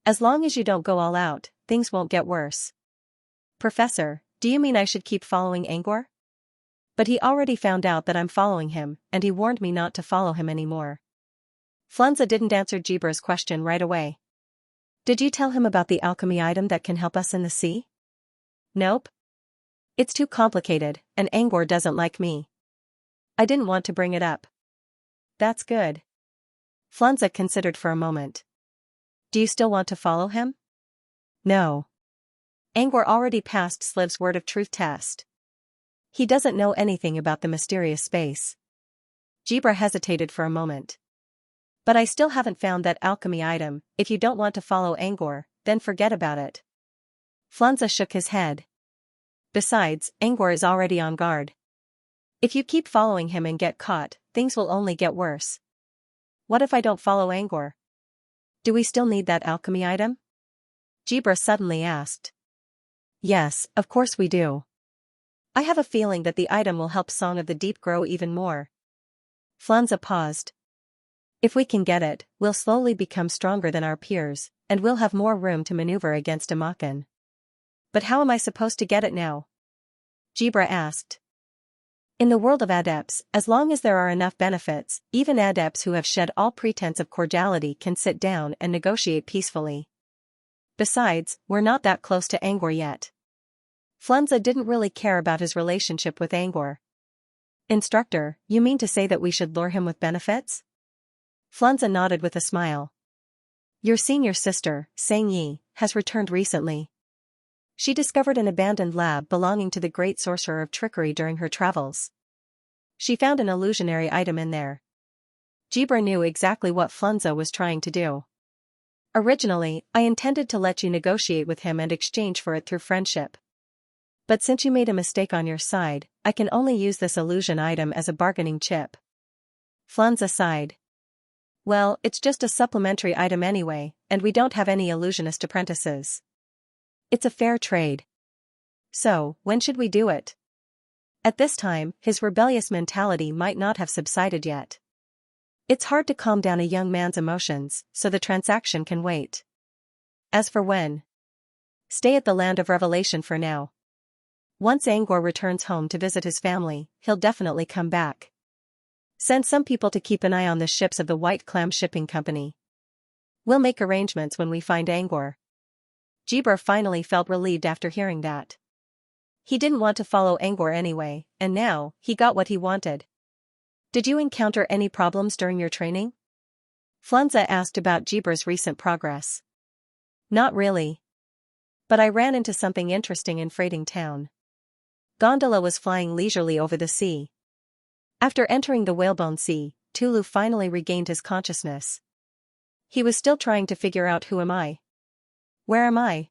As long as you don't go all out, things won't get worse." "Professor, do you mean I should keep following Angor?" "But he already found out that I'm following him, and he warned me not to follow him anymore." Flanza didn't answer Jibra's question right away. "Did you tell him about the alchemy item that can help us in the sea?" "Nope. It's too complicated, and Angor doesn't like me. I didn't want to bring it up." "That's good." Flanza considered for a moment. "Do you still want to follow him?" "No. Angor already passed Sliv's word of truth test. He doesn't know anything about the mysterious space." Jibra hesitated for a moment. "But I still haven't found that alchemy item. If you don't want to follow Angor, then forget about it." Flanza shook his head. "Besides, Angor is already on guard. If you keep following him and get caught, things will only get worse." "What if I don't follow Angor? Do we still need that alchemy item?" Jibra suddenly asked. "Yes, of course we do. I have a feeling that the item will help Song of the Deep grow even more." Flanza paused. "If we can get it, we'll slowly become stronger than our peers, and we'll have more room to maneuver against Amakan." "But how am I supposed to get it now?" Jibra asked. "In the world of adepts, as long as there are enough benefits, even adepts who have shed all pretense of cordiality can sit down and negotiate peacefully. Besides, we're not that close to Angor yet." Flanza didn't really care about his relationship with Angor. "Instructor, you mean to say that we should lure him with benefits?" Flanza nodded with a smile. "Your senior sister, Sang Yi, has returned recently. She discovered an abandoned lab belonging to the great sorcerer of trickery during her travels. She found an illusionary item in there." Jibra knew exactly what Flanza was trying to do. "Originally, I intended to let you negotiate with him and exchange for it through friendship. But since you made a mistake on your side, I can only use this illusion item as a bargaining chip." Flanza sighed. "Well, it's just a supplementary item anyway, and we don't have any illusionist apprentices. It's a fair trade. So, when should we do it?" At this time, his rebellious mentality might not have subsided yet. It's hard to calm down a young man's emotions, so the transaction can wait. As for when, stay at the Land of Revelation for now. Once Angor returns home to visit his family, he'll definitely come back. Send some people to keep an eye on the ships of the White Clam Shipping Company. We'll make arrangements when we find Angor." Jibra finally felt relieved after hearing that. He didn't want to follow Angor anyway, and now, he got what he wanted. Did you encounter any problems during your training? Xianxia asked about Jibra's recent progress. Not really. But I ran into something interesting in freighting town. Gondola was flying leisurely over the sea. After entering the whalebone sea, Tulu finally regained his consciousness. He was still trying to figure out who am I? Where am I?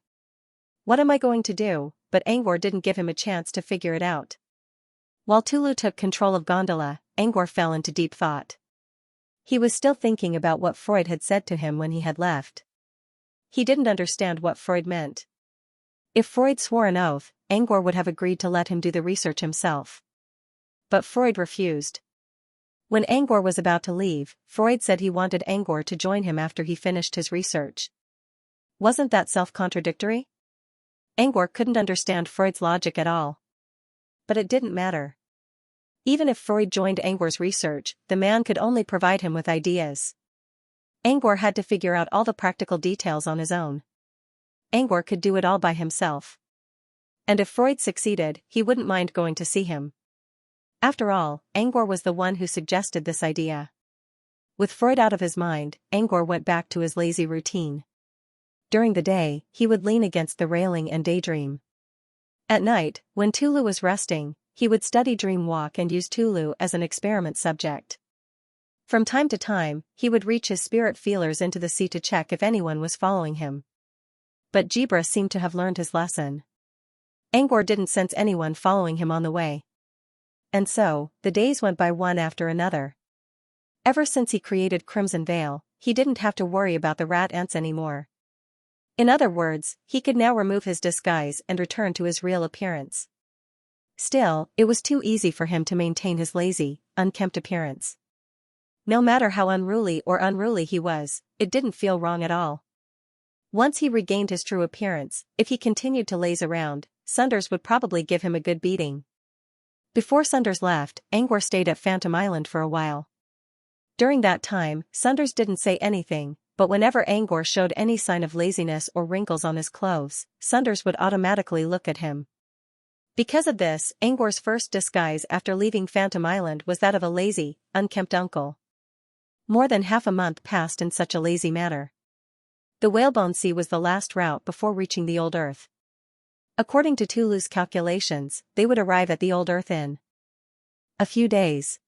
What am I going to do? But Angor didn't give him a chance to figure it out. While Tulu took control of Gondola, Angor fell into deep thought. He was still thinking about what Freud had said to him when he had left. He didn't understand what Freud meant. If Freud swore an oath, Angor would have agreed to let him do the research himself. But Freud refused. When Angor was about to leave, Freud said he wanted Angor to join him after he finished his research. Wasn't that self-contradictory? Angor couldn't understand Freud's logic at all. But it didn't matter. Even if Freud joined Angor's research, the man could only provide him with ideas. Angor had to figure out all the practical details on his own. Angor could do it all by himself. And if Freud succeeded, he wouldn't mind going to see him. After all, Angor was the one who suggested this idea. With Freud out of his mind, Angor went back to his lazy routine. During the day, he would lean against the railing and daydream. At night, when Tulu was resting, he would study Dream Walk and use Tulu as an experiment subject. From time to time, he would reach his spirit feelers into the sea to check if anyone was following him. But Jibra seemed to have learned his lesson. Angor didn't sense anyone following him on the way. And so, the days went by one after another. Ever since he created Crimson Veil, he didn't have to worry about the rat ants anymore. In other words, he could now remove his disguise and return to his real appearance. Still, it was too easy for him to maintain his lazy, unkempt appearance. No matter how unruly he was, it didn't feel wrong at all. Once he regained his true appearance, if he continued to laze around, Sunders would probably give him a good beating. Before Sunders left, Angor stayed at Phantom Island for a while. During that time, Sunders didn't say anything, but whenever Angor showed any sign of laziness or wrinkles on his clothes, Sunders would automatically look at him. Because of this, Angor's first disguise after leaving Phantom Island was that of a lazy, unkempt uncle. More than half a month passed in such a lazy manner. The Whalebone Sea was the last route before reaching the Old Earth. According to Tulu's calculations, they would arrive at the Old Earth in a few days.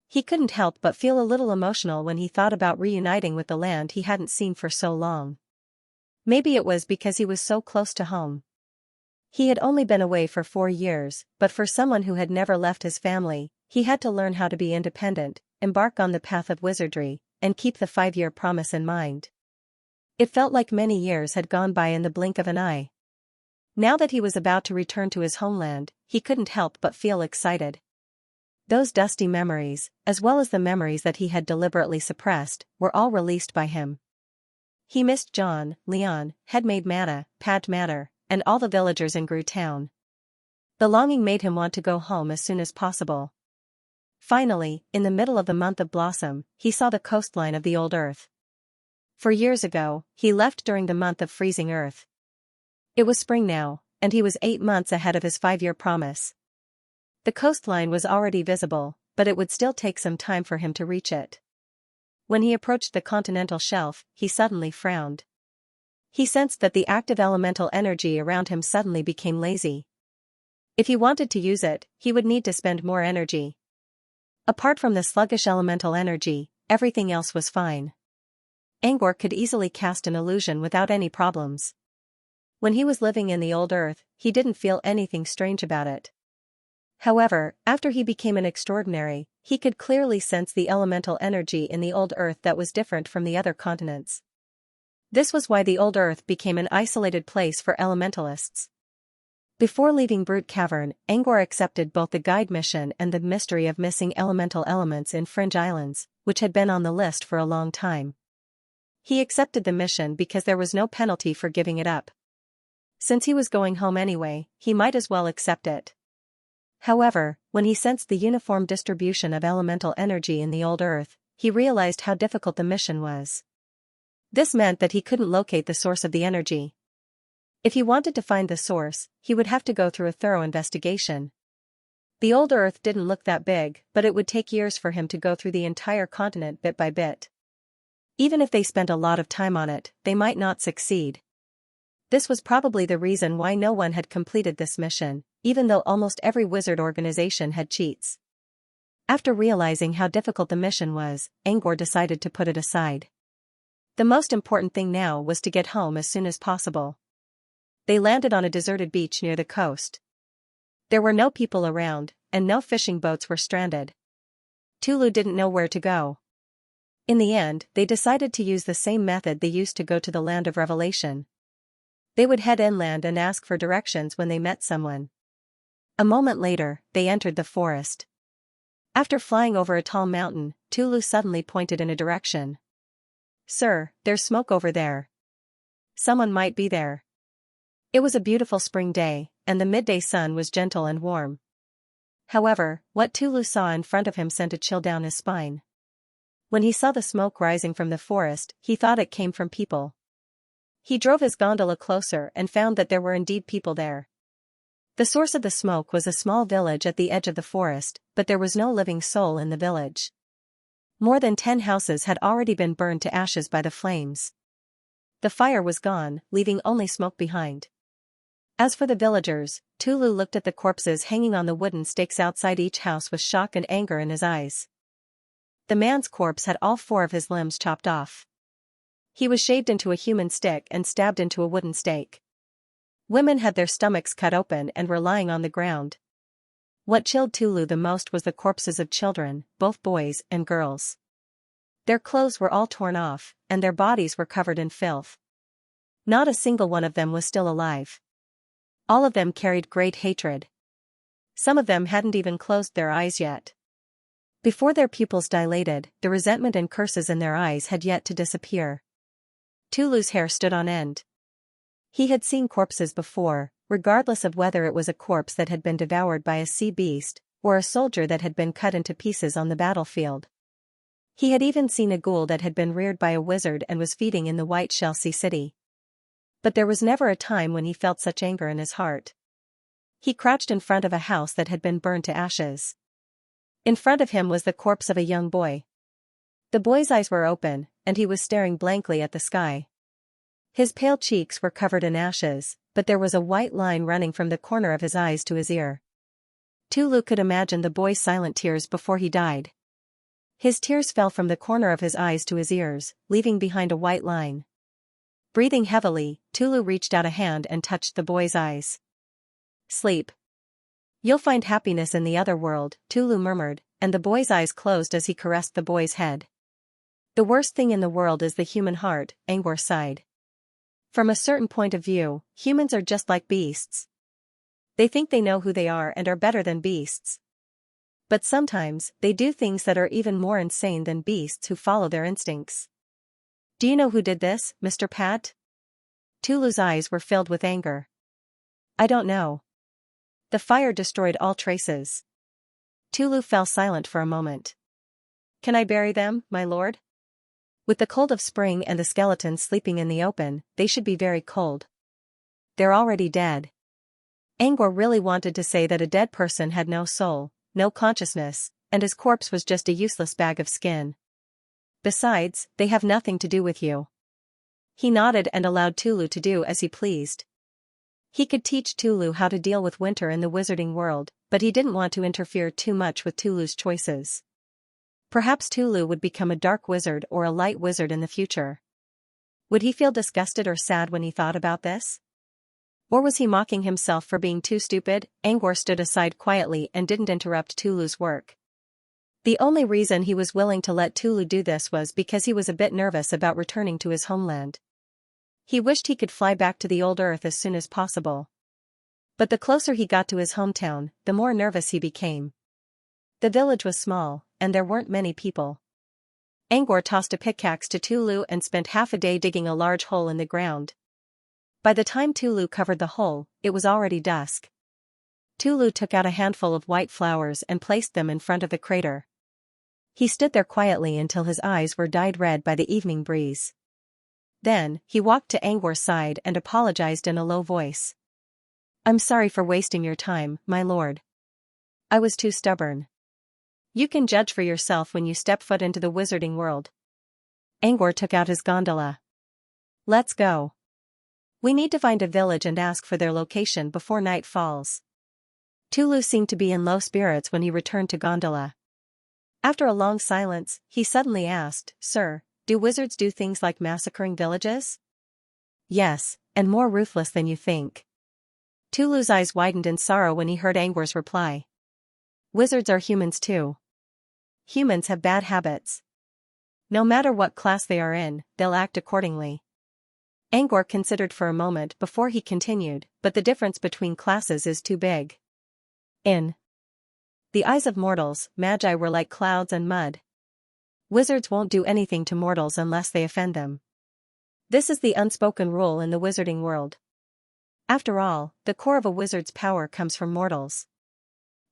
He couldn't help but feel a little emotional when he thought about reuniting with the land he hadn't seen for so long. Maybe it was because he was so close to home. He had only been away for 4 years, but for someone who had never left his family, he had to learn how to be independent, embark on the path of wizardry, and keep the 5-year promise in mind. It felt like many years had gone by in the blink of an eye. Now that he was about to return to his homeland, he couldn't help but feel excited. Those dusty memories, as well as the memories that he had deliberately suppressed, were all released by him. He missed John, Leon, Headmaid Mana, Pat Matter, and all the villagers in Gru Town. The longing made him want to go home as soon as possible. Finally, in the middle of the month of Blossom, he saw the coastline of the Old Earth. 4 years ago, he left during the month of freezing Earth. It was spring now, and he was 8 months ahead of his 5-year promise. The coastline was already visible, but it would still take some time for him to reach it. When he approached the continental shelf, he suddenly frowned. He sensed that the active elemental energy around him suddenly became lazy. If he wanted to use it, he would need to spend more energy. Apart from the sluggish elemental energy, everything else was fine. Angor could easily cast an illusion without any problems. When he was living in the Old Earth, he didn't feel anything strange about it. However, after he became an extraordinary, he could clearly sense the elemental energy in the Old Earth that was different from the other continents. This was why the Old Earth became an isolated place for elementalists. Before leaving Brute Cavern, Angor accepted both the guide mission and the mystery of missing elemental elements in Fringe Islands, which had been on the list for a long time. He accepted the mission because there was no penalty for giving it up. Since he was going home anyway, he might as well accept it. However, when he sensed the uniform distribution of elemental energy in the Old Earth, he realized how difficult the mission was. This meant that he couldn't locate the source of the energy. If he wanted to find the source, he would have to go through a thorough investigation. The old Earth didn't look that big, but it would take years for him to go through the entire continent bit by bit. Even if they spent a lot of time on it, they might not succeed. This was probably the reason why no one had completed this mission, even though almost every wizard organization had cheats. After realizing how difficult the mission was, Angor decided to put it aside. The most important thing now was to get home as soon as possible. They landed on a deserted beach near the coast. There were no people around, and no fishing boats were stranded. Tulu didn't know where to go. In the end, they decided to use the same method they used to go to the Land of Revelation. They would head inland and ask for directions when they met someone. A moment later, they entered the forest. After flying over a tall mountain, Tulu suddenly pointed in a direction. "Sir, there's smoke over there. Someone might be there." It was a beautiful spring day, and the midday sun was gentle and warm. However, what Tulu saw in front of him sent a chill down his spine. When he saw the smoke rising from the forest, he thought it came from people. He drove his gondola closer and found that there were indeed people there. The source of the smoke was a small village at the edge of the forest, but there was no living soul in the village. More than 10 houses had already been burned to ashes by the flames. The fire was gone, leaving only smoke behind. As for the villagers, Tulu looked at the corpses hanging on the wooden stakes outside each house with shock and anger in his eyes. The man's corpse had all 4 of his limbs chopped off. He was shaved into a human stick and stabbed into a wooden stake. Women had their stomachs cut open and were lying on the ground. What chilled Tulu the most was the corpses of children, both boys and girls. Their clothes were all torn off, and their bodies were covered in filth. Not a single one of them was still alive. All of them carried great hatred. Some of them hadn't even closed their eyes yet. Before their pupils dilated, the resentment and curses in their eyes had yet to disappear. Tulu's hair stood on end. He had seen corpses before, regardless of whether it was a corpse that had been devoured by a sea beast, or a soldier that had been cut into pieces on the battlefield. He had even seen a ghoul that had been reared by a wizard and was feeding in the white Xianxia city. But there was never a time when he felt such anger in his heart. He crouched in front of a house that had been burned to ashes. In front of him was the corpse of a young boy. The boy's eyes were open, and he was staring blankly at the sky. His pale cheeks were covered in ashes, but there was a white line running from the corner of his eyes to his ear. Tulu could imagine the boy's silent tears before he died. His tears fell from the corner of his eyes to his ears, leaving behind a white line. Breathing heavily, Tulu reached out a hand and touched the boy's eyes. "Sleep. You'll find happiness in the other world," Tulu murmured, and the boy's eyes closed as he caressed the boy's head. "The worst thing in the world is the human heart," Angor sighed. "From a certain point of view, humans are just like beasts. They think they know who they are and are better than beasts. But sometimes, they do things that are even more insane than beasts who follow their instincts. Do you know who did this, Mr. Pat?" Tulu's eyes were filled with anger. "I don't know. The fire destroyed all traces." Tulu fell silent for a moment. "Can I bury them, my lord? With the cold of spring and the skeletons sleeping in the open, they should be very cold." "They're already dead." Angor really wanted to say that a dead person had no soul, no consciousness, and his corpse was just a useless bag of skin. "Besides, they have nothing to do with you." He nodded and allowed Tulu to do as he pleased. He could teach Tulu how to deal with winter in the wizarding world, but he didn't want to interfere too much with Tulu's choices. Perhaps Tulu would become a dark wizard or a light wizard in the future. Would he feel disgusted or sad when he thought about this? Or was he mocking himself for being too stupid? Angor stood aside quietly and didn't interrupt Tulu's work. The only reason he was willing to let Tulu do this was because he was a bit nervous about returning to his homeland. He wished he could fly back to the old Earth as soon as possible. But the closer he got to his hometown, the more nervous he became. The village was small, and there weren't many people. Angor tossed a pickaxe to Tulu and spent half a day digging a large hole in the ground. By the time Tulu covered the hole, it was already dusk. Tulu took out a handful of white flowers and placed them in front of the crater. He stood there quietly until his eyes were dyed red by the evening breeze. Then, he walked to Angwar's side and apologized in a low voice. I'm sorry for wasting your time, my lord. I was too stubborn. You can judge for yourself when you step foot into the wizarding world. Angwar took out his gondola. Let's go. We need to find a village and ask for their location before night falls. Tulu seemed to be in low spirits when he returned to gondola. After a long silence, he suddenly asked, Sir, do wizards do things like massacring villages? Yes, and more ruthless than you think. Tulu's eyes widened in sorrow when he heard Angwar's reply. Wizards are humans too. Humans have bad habits. No matter what class they are in, they'll act accordingly. Angwar considered for a moment before he continued, but the difference between classes is too big. In the eyes of mortals, magi were like clouds and mud. Wizards won't do anything to mortals unless they offend them. This is the unspoken rule in the wizarding world. After all, the core of a wizard's power comes from mortals.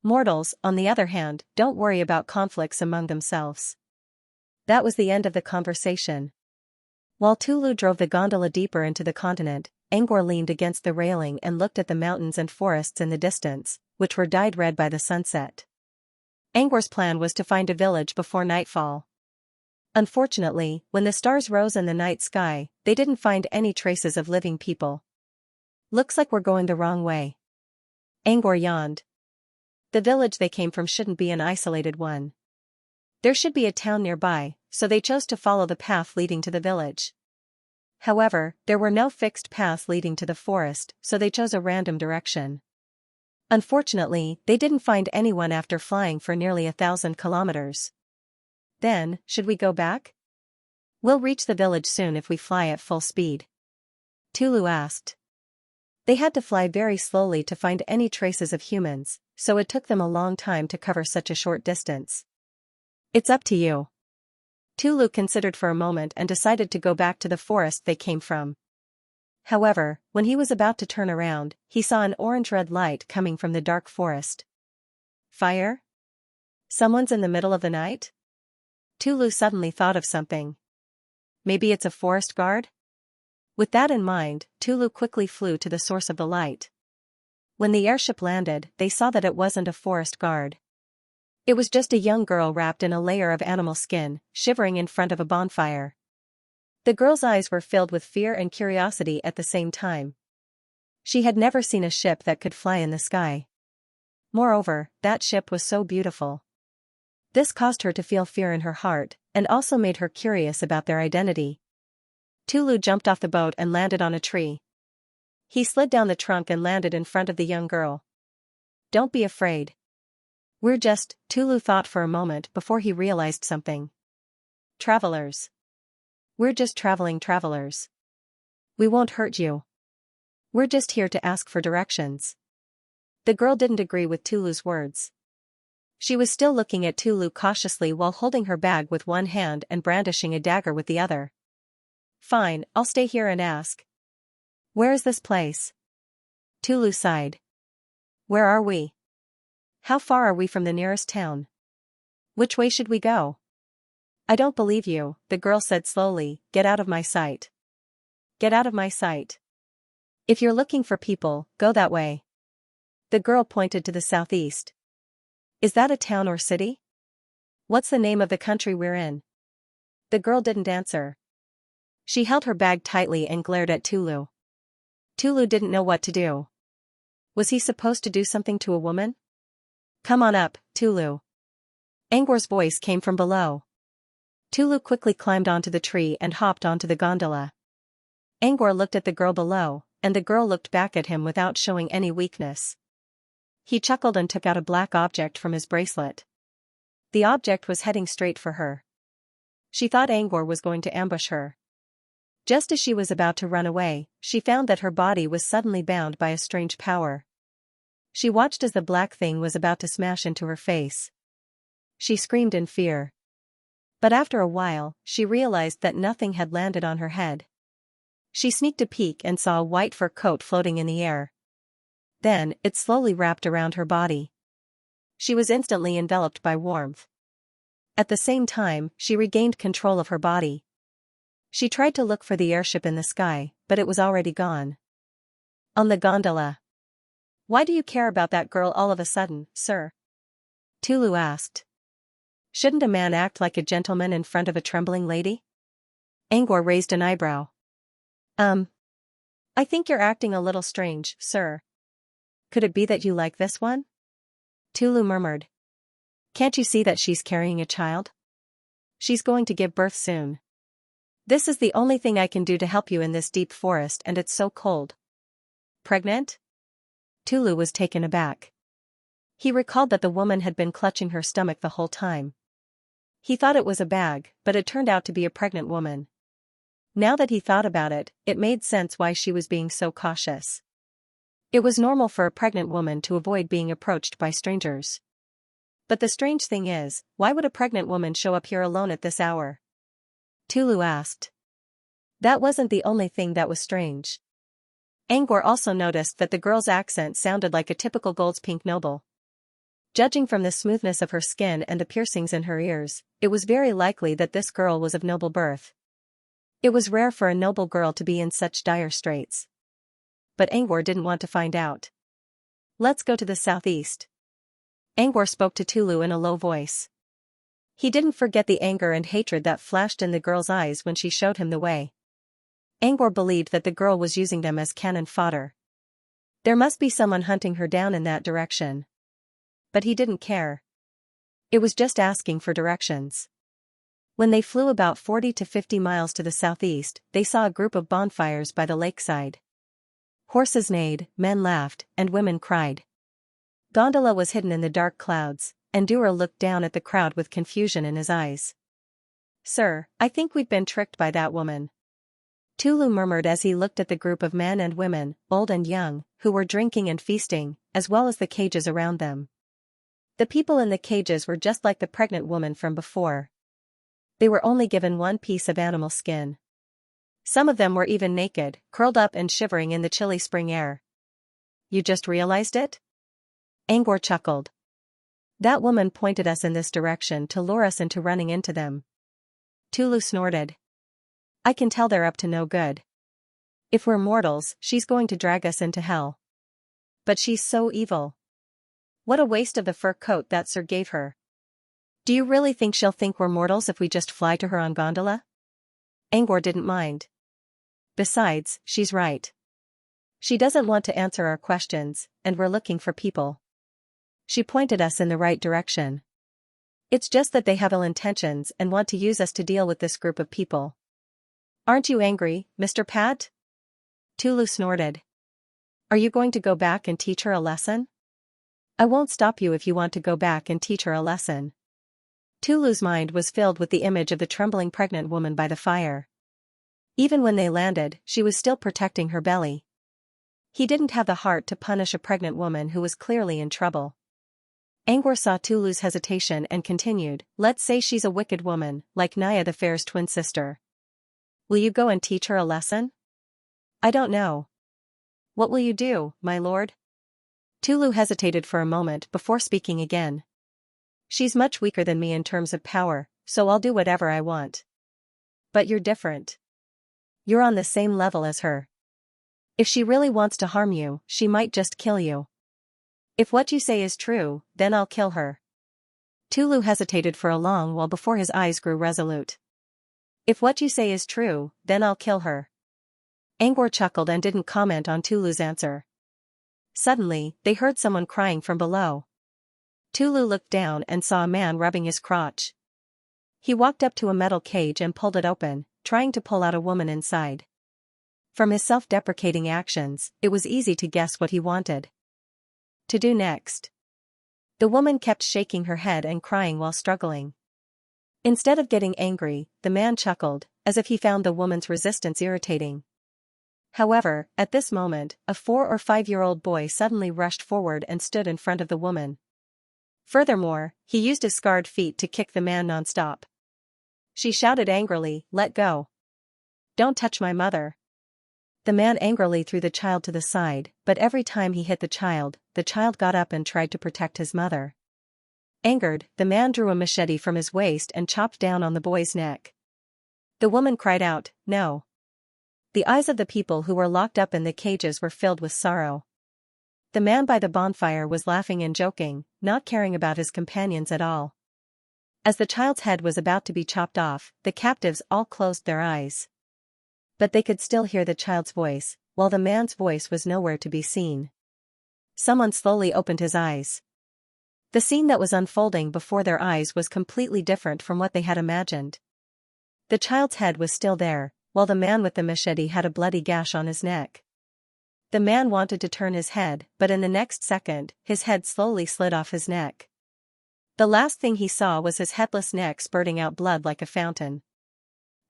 Mortals, on the other hand, don't worry about conflicts among themselves. That was the end of the conversation. While Tulu drove the gondola deeper into the continent, Angwar leaned against the railing and looked at the mountains and forests in the distance, which were dyed red by the sunset. Angwar's plan was to find a village before nightfall. Unfortunately, when the stars rose in the night sky, they didn't find any traces of living people. Looks like we're going the wrong way. Angwar yawned. The village they came from shouldn't be an isolated one. There should be a town nearby, so they chose to follow the path leading to the village. However, there were no fixed paths leading to the forest, so they chose a random direction. Unfortunately, they didn't find anyone after flying for nearly 1,000 kilometers. Then, should we go back? We'll reach the village soon if we fly at full speed. Tulu asked. They had to fly very slowly to find any traces of humans, so it took them a long time to cover such a short distance. It's up to you. Tulu considered for a moment and decided to go back to the forest they came from. However, when he was about to turn around, he saw an orange-red light coming from the dark forest. Fire? Someone's in the middle of the night? Tulu suddenly thought of something. Maybe it's a forest guard? With that in mind, Tulu quickly flew to the source of the light. When the airship landed, they saw that it wasn't a forest guard. It was just a young girl wrapped in a layer of animal skin, shivering in front of a bonfire. The girl's eyes were filled with fear and curiosity at the same time. She had never seen a ship that could fly in the sky. Moreover, that ship was so beautiful. This caused her to feel fear in her heart, and also made her curious about their identity. Tulu jumped off the boat and landed on a tree. He slid down the trunk and landed in front of the young girl. Don't be afraid. Tulu thought for a moment before he realized something. Travelers. We're just traveling travelers. We won't hurt you. We're just here to ask for directions. The girl didn't agree with Tulu's words. She was still looking at Tulu cautiously while holding her bag with one hand and brandishing a dagger with the other. Fine, I'll stay here and ask. Where is this place? Tulu sighed. Where are we? How far are we from the nearest town? Which way should we go? I don't believe you, the girl said slowly. Get out of my sight. Get out of my sight. If you're looking for people, go that way. The girl pointed to the southeast. Is that a town or city? What's the name of the country we're in? The girl didn't answer. She held her bag tightly and glared at Tulu. Tulu didn't know what to do. Was he supposed to do something to a woman? Come on up, Tulu. Angwar's voice came from below. Tulu quickly climbed onto the tree and hopped onto the gondola. Angwar looked at the girl below, and the girl looked back at him without showing any weakness. He chuckled and took out a black object from his bracelet. The object was heading straight for her. She thought Angwar was going to ambush her. Just as she was about to run away, she found that her body was suddenly bound by a strange power. She watched as the black thing was about to smash into her face. She screamed in fear. But after a while, she realized that nothing had landed on her head. She sneaked a peek and saw a white fur coat floating in the air. Then, it slowly wrapped around her body. She was instantly enveloped by warmth. At the same time, she regained control of her body. She tried to look for the airship in the sky, but it was already gone. On the gondola. Why do you care about that girl all of a sudden, sir? Tulu asked. Shouldn't a man act like a gentleman in front of a trembling lady? Angor raised an eyebrow. I think you're acting a little strange, sir. Could it be that you like this one? Tulu murmured. Can't you see that she's carrying a child? She's going to give birth soon. This is the only thing I can do to help you in this deep forest, and it's so cold. Pregnant? Tulu was taken aback. He recalled that the woman had been clutching her stomach the whole time. He thought it was a bag, but it turned out to be a pregnant woman. Now that he thought about it, it made sense why she was being so cautious. It was normal for a pregnant woman to avoid being approached by strangers. But the strange thing is, why would a pregnant woman show up here alone at this hour? Tulu asked. That wasn't the only thing that was strange. Angor also noticed that the girl's accent sounded like a typical Goldspink noble. Judging from the smoothness of her skin and the piercings in her ears, it was very likely that this girl was of noble birth. It was rare for a noble girl to be in such dire straits. But Angor didn't want to find out. Let's go to the southeast. Angor spoke to Tulu in a low voice. He didn't forget the anger and hatred that flashed in the girl's eyes when she showed him the way. Angor believed that the girl was using them as cannon fodder. There must be someone hunting her down in that direction. But he didn't care. It was just asking for directions. When they flew about 40 to 50 miles to the southeast, they saw a group of bonfires by the lakeside. Horses neighed, men laughed, and women cried. Gondola was hidden in the dark clouds, and Dura looked down at the crowd with confusion in his eyes. Sir, I think we've been tricked by that woman. Tulu murmured as he looked at the group of men and women, old and young, who were drinking and feasting, as well as the cages around them. The people in the cages were just like the pregnant woman from before. They were only given one piece of animal skin. Some of them were even naked, curled up and shivering in the chilly spring air. You just realized it? Angor chuckled. That woman pointed us in this direction to lure us into running into them. Tulu snorted. I can tell they're up to no good. If we're mortals, she's going to drag us into hell. But she's so evil. What a waste of the fur coat that Sir gave her. Do you really think she'll think we're mortals if we just fly to her on gondola? Angor didn't mind. Besides, she's right. She doesn't want to answer our questions, and we're looking for people. She pointed us in the right direction. It's just that they have ill intentions and want to use us to deal with this group of people. Aren't you angry, Mr. Pat? Tulu snorted. Are you going to go back and teach her a lesson? I won't stop you if you want to go back and teach her a lesson. Tulu's mind was filled with the image of the trembling pregnant woman by the fire. Even when they landed, she was still protecting her belly. He didn't have the heart to punish a pregnant woman who was clearly in trouble. Angor saw Tulu's hesitation and continued, let's say she's a wicked woman, like Naya the Fair's twin sister. Will you go and teach her a lesson? I don't know. What will you do, my lord? Tulu hesitated for a moment before speaking again. She's much weaker than me in terms of power, so I'll do whatever I want. But you're different. You're on the same level as her. If she really wants to harm you, she might just kill you. If what you say is true, then I'll kill her. Tulu hesitated for a long while before his eyes grew resolute. If what you say is true, then I'll kill her. Angor chuckled and didn't comment on Tulu's answer. Suddenly, they heard someone crying from below. Tulu looked down and saw a man rubbing his crotch. He walked up to a metal cage and pulled it open, trying to pull out a woman inside. From his self-deprecating actions, it was easy to guess what he wanted to do next. The woman kept shaking her head and crying while struggling. Instead of getting angry, the man chuckled, as if he found the woman's resistance irritating. However, at this moment, a 4 or 5-year-old boy suddenly rushed forward and stood in front of the woman. Furthermore, he used his scarred feet to kick the man non-stop. She shouted angrily, "Let go. Don't touch my mother." The man angrily threw the child to the side, but every time he hit the child got up and tried to protect his mother. Angered, the man drew a machete from his waist and chopped down on the boy's neck. The woman cried out, "No." The eyes of the people who were locked up in the cages were filled with sorrow. The man by the bonfire was laughing and joking, not caring about his companions at all. As the child's head was about to be chopped off, the captives all closed their eyes. But they could still hear the child's voice, while the man's voice was nowhere to be seen. Someone slowly opened his eyes. The scene that was unfolding before their eyes was completely different from what they had imagined. The child's head was still there, while the man with the machete had a bloody gash on his neck. The man wanted to turn his head, but in the next second, his head slowly slid off his neck. The last thing he saw was his headless neck spurting out blood like a fountain.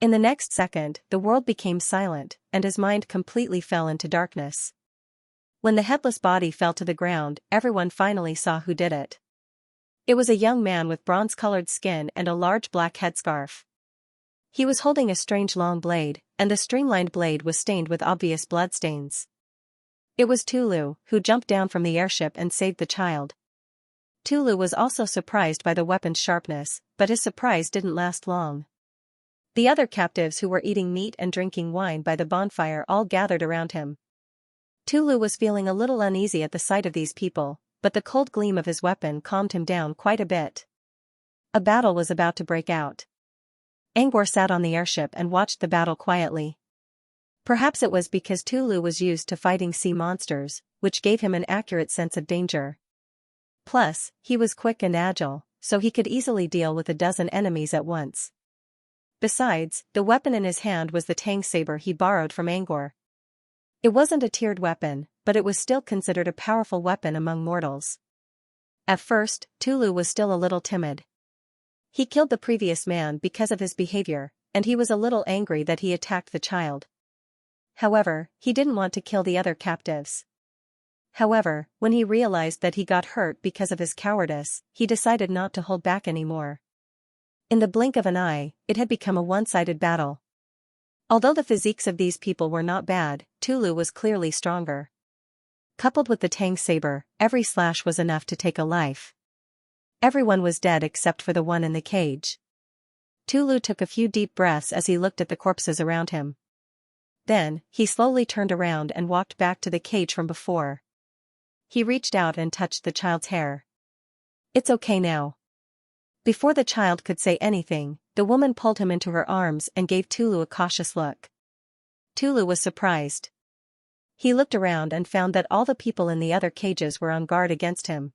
In the next second, the world became silent, and his mind completely fell into darkness. When the headless body fell to the ground, everyone finally saw who did it. It was a young man with bronze-colored skin and a large black headscarf. He was holding a strange long blade, and the streamlined blade was stained with obvious bloodstains. It was Tulu, who jumped down from the airship and saved the child. Tulu was also surprised by the weapon's sharpness, but his surprise didn't last long. The other captives who were eating meat and drinking wine by the bonfire all gathered around him. Tulu was feeling a little uneasy at the sight of these people, but the cold gleam of his weapon calmed him down quite a bit. A battle was about to break out. Angor sat on the airship and watched the battle quietly. Perhaps it was because Tulu was used to fighting sea monsters, which gave him an accurate sense of danger. Plus, he was quick and agile, so he could easily deal with a dozen enemies at once. Besides, the weapon in his hand was the tang saber he borrowed from Angor. It wasn't a tiered weapon, but it was still considered a powerful weapon among mortals. At first, Tulu was still a little timid. He killed the previous man because of his behavior, and he was a little angry that he attacked the child. However, he didn't want to kill the other captives. However, when he realized that he got hurt because of his cowardice, he decided not to hold back anymore. In the blink of an eye, it had become a one-sided battle. Although the physiques of these people were not bad, Tulu was clearly stronger. Coupled with the tang saber, every slash was enough to take a life. Everyone was dead except for the one in the cage. Tulu took a few deep breaths as he looked at the corpses around him. Then, he slowly turned around and walked back to the cage from before. He reached out and touched the child's hair. "It's okay now." Before the child could say anything, the woman pulled him into her arms and gave Tulu a cautious look. Tulu was surprised. He looked around and found that all the people in the other cages were on guard against him.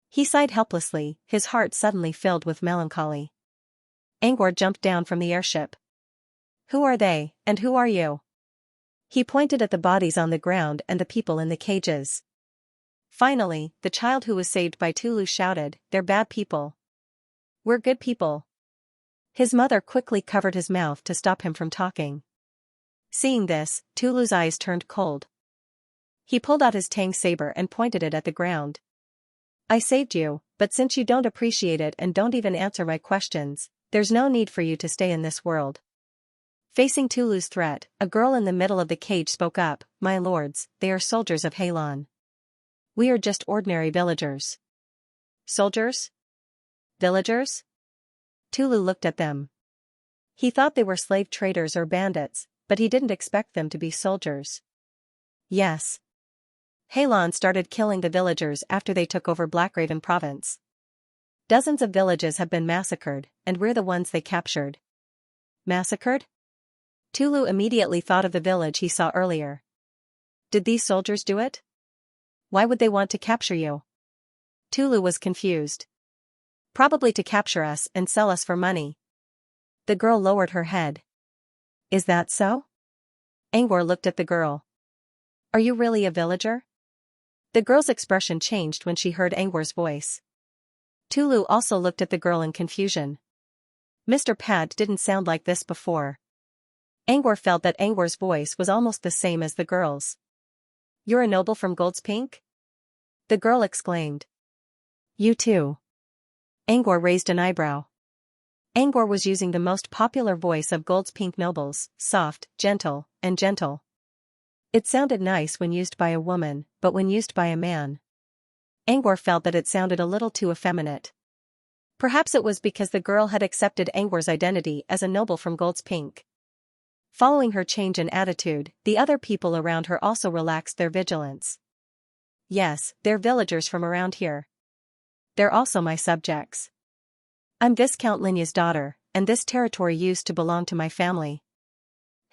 He sighed helplessly, his heart suddenly filled with melancholy. Angor jumped down from the airship. "Who are they, and who are you?" He pointed at the bodies on the ground and the people in the cages. Finally, the child who was saved by Tulu shouted, "They're bad people. We're good people." His mother quickly covered his mouth to stop him from talking. Seeing this, Tulu's eyes turned cold. He pulled out his tang saber and pointed it at the ground. "I saved you, but since you don't appreciate it and don't even answer my questions, there's no need for you to stay in this world." Facing Tulu's threat, a girl in the middle of the cage spoke up, "My lords, they are soldiers of Halon. We are just ordinary villagers." "Soldiers? Villagers?" Tulu looked at them. He thought they were slave traders or bandits, but he didn't expect them to be soldiers. "Yes. Halon started killing the villagers after they took over Blackraven province. Dozens of villages have been massacred, and we're the ones they captured." "Massacred?" Tulu immediately thought of the village he saw earlier. "Did these soldiers do it? Why would they want to capture you?" Tulu was confused. "Probably to capture us and sell us for money." The girl lowered her head. "Is that so?" Angor looked at the girl. "Are you really a villager?" The girl's expression changed when she heard Angor's voice. Tulu also looked at the girl in confusion. Mr. Pat didn't sound like this before. Angor felt that Angor's voice was almost the same as the girl's. "You're a noble from Gold's Pink?" the girl exclaimed. "You too." Angor raised an eyebrow. Angor was using the most popular voice of Gold's Pink nobles, soft, gentle, and gentle. It sounded nice when used by a woman, but when used by a man, Angor felt that it sounded a little too effeminate. Perhaps it was because the girl had accepted Angwar's identity as a noble from Gold's Pink. Following her change in attitude, the other people around her also relaxed their vigilance. Yes, they're villagers from around here. They're also my subjects. I'm Viscount Linya's daughter, and this territory used to belong to my family.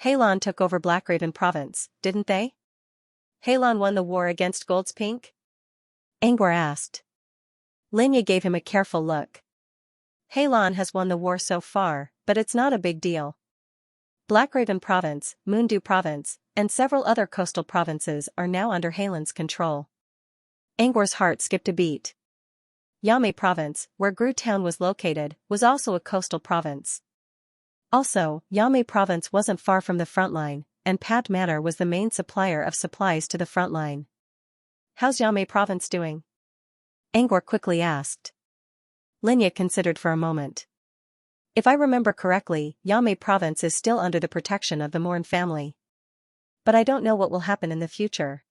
Heilon took over Blackraven province, didn't they? Heilon won the war against Gold's Pink? Angwar asked. Linya gave him a careful look. Heilon has won the war so far, but it's not a big deal. Blackraven province, Moondew province, and several other coastal provinces are now under Heilon's control. Angwar's heart skipped a beat. Yame province, where Gru town was located, was also a coastal province. Also, Yame province wasn't far from the front line, and Pat Manor was the main supplier of supplies to the front line. How's Yame province doing? Angwar quickly asked. Linya considered for a moment. If I remember correctly, Yame province is still under the protection of the Morn family. But I don't know what will happen in the future.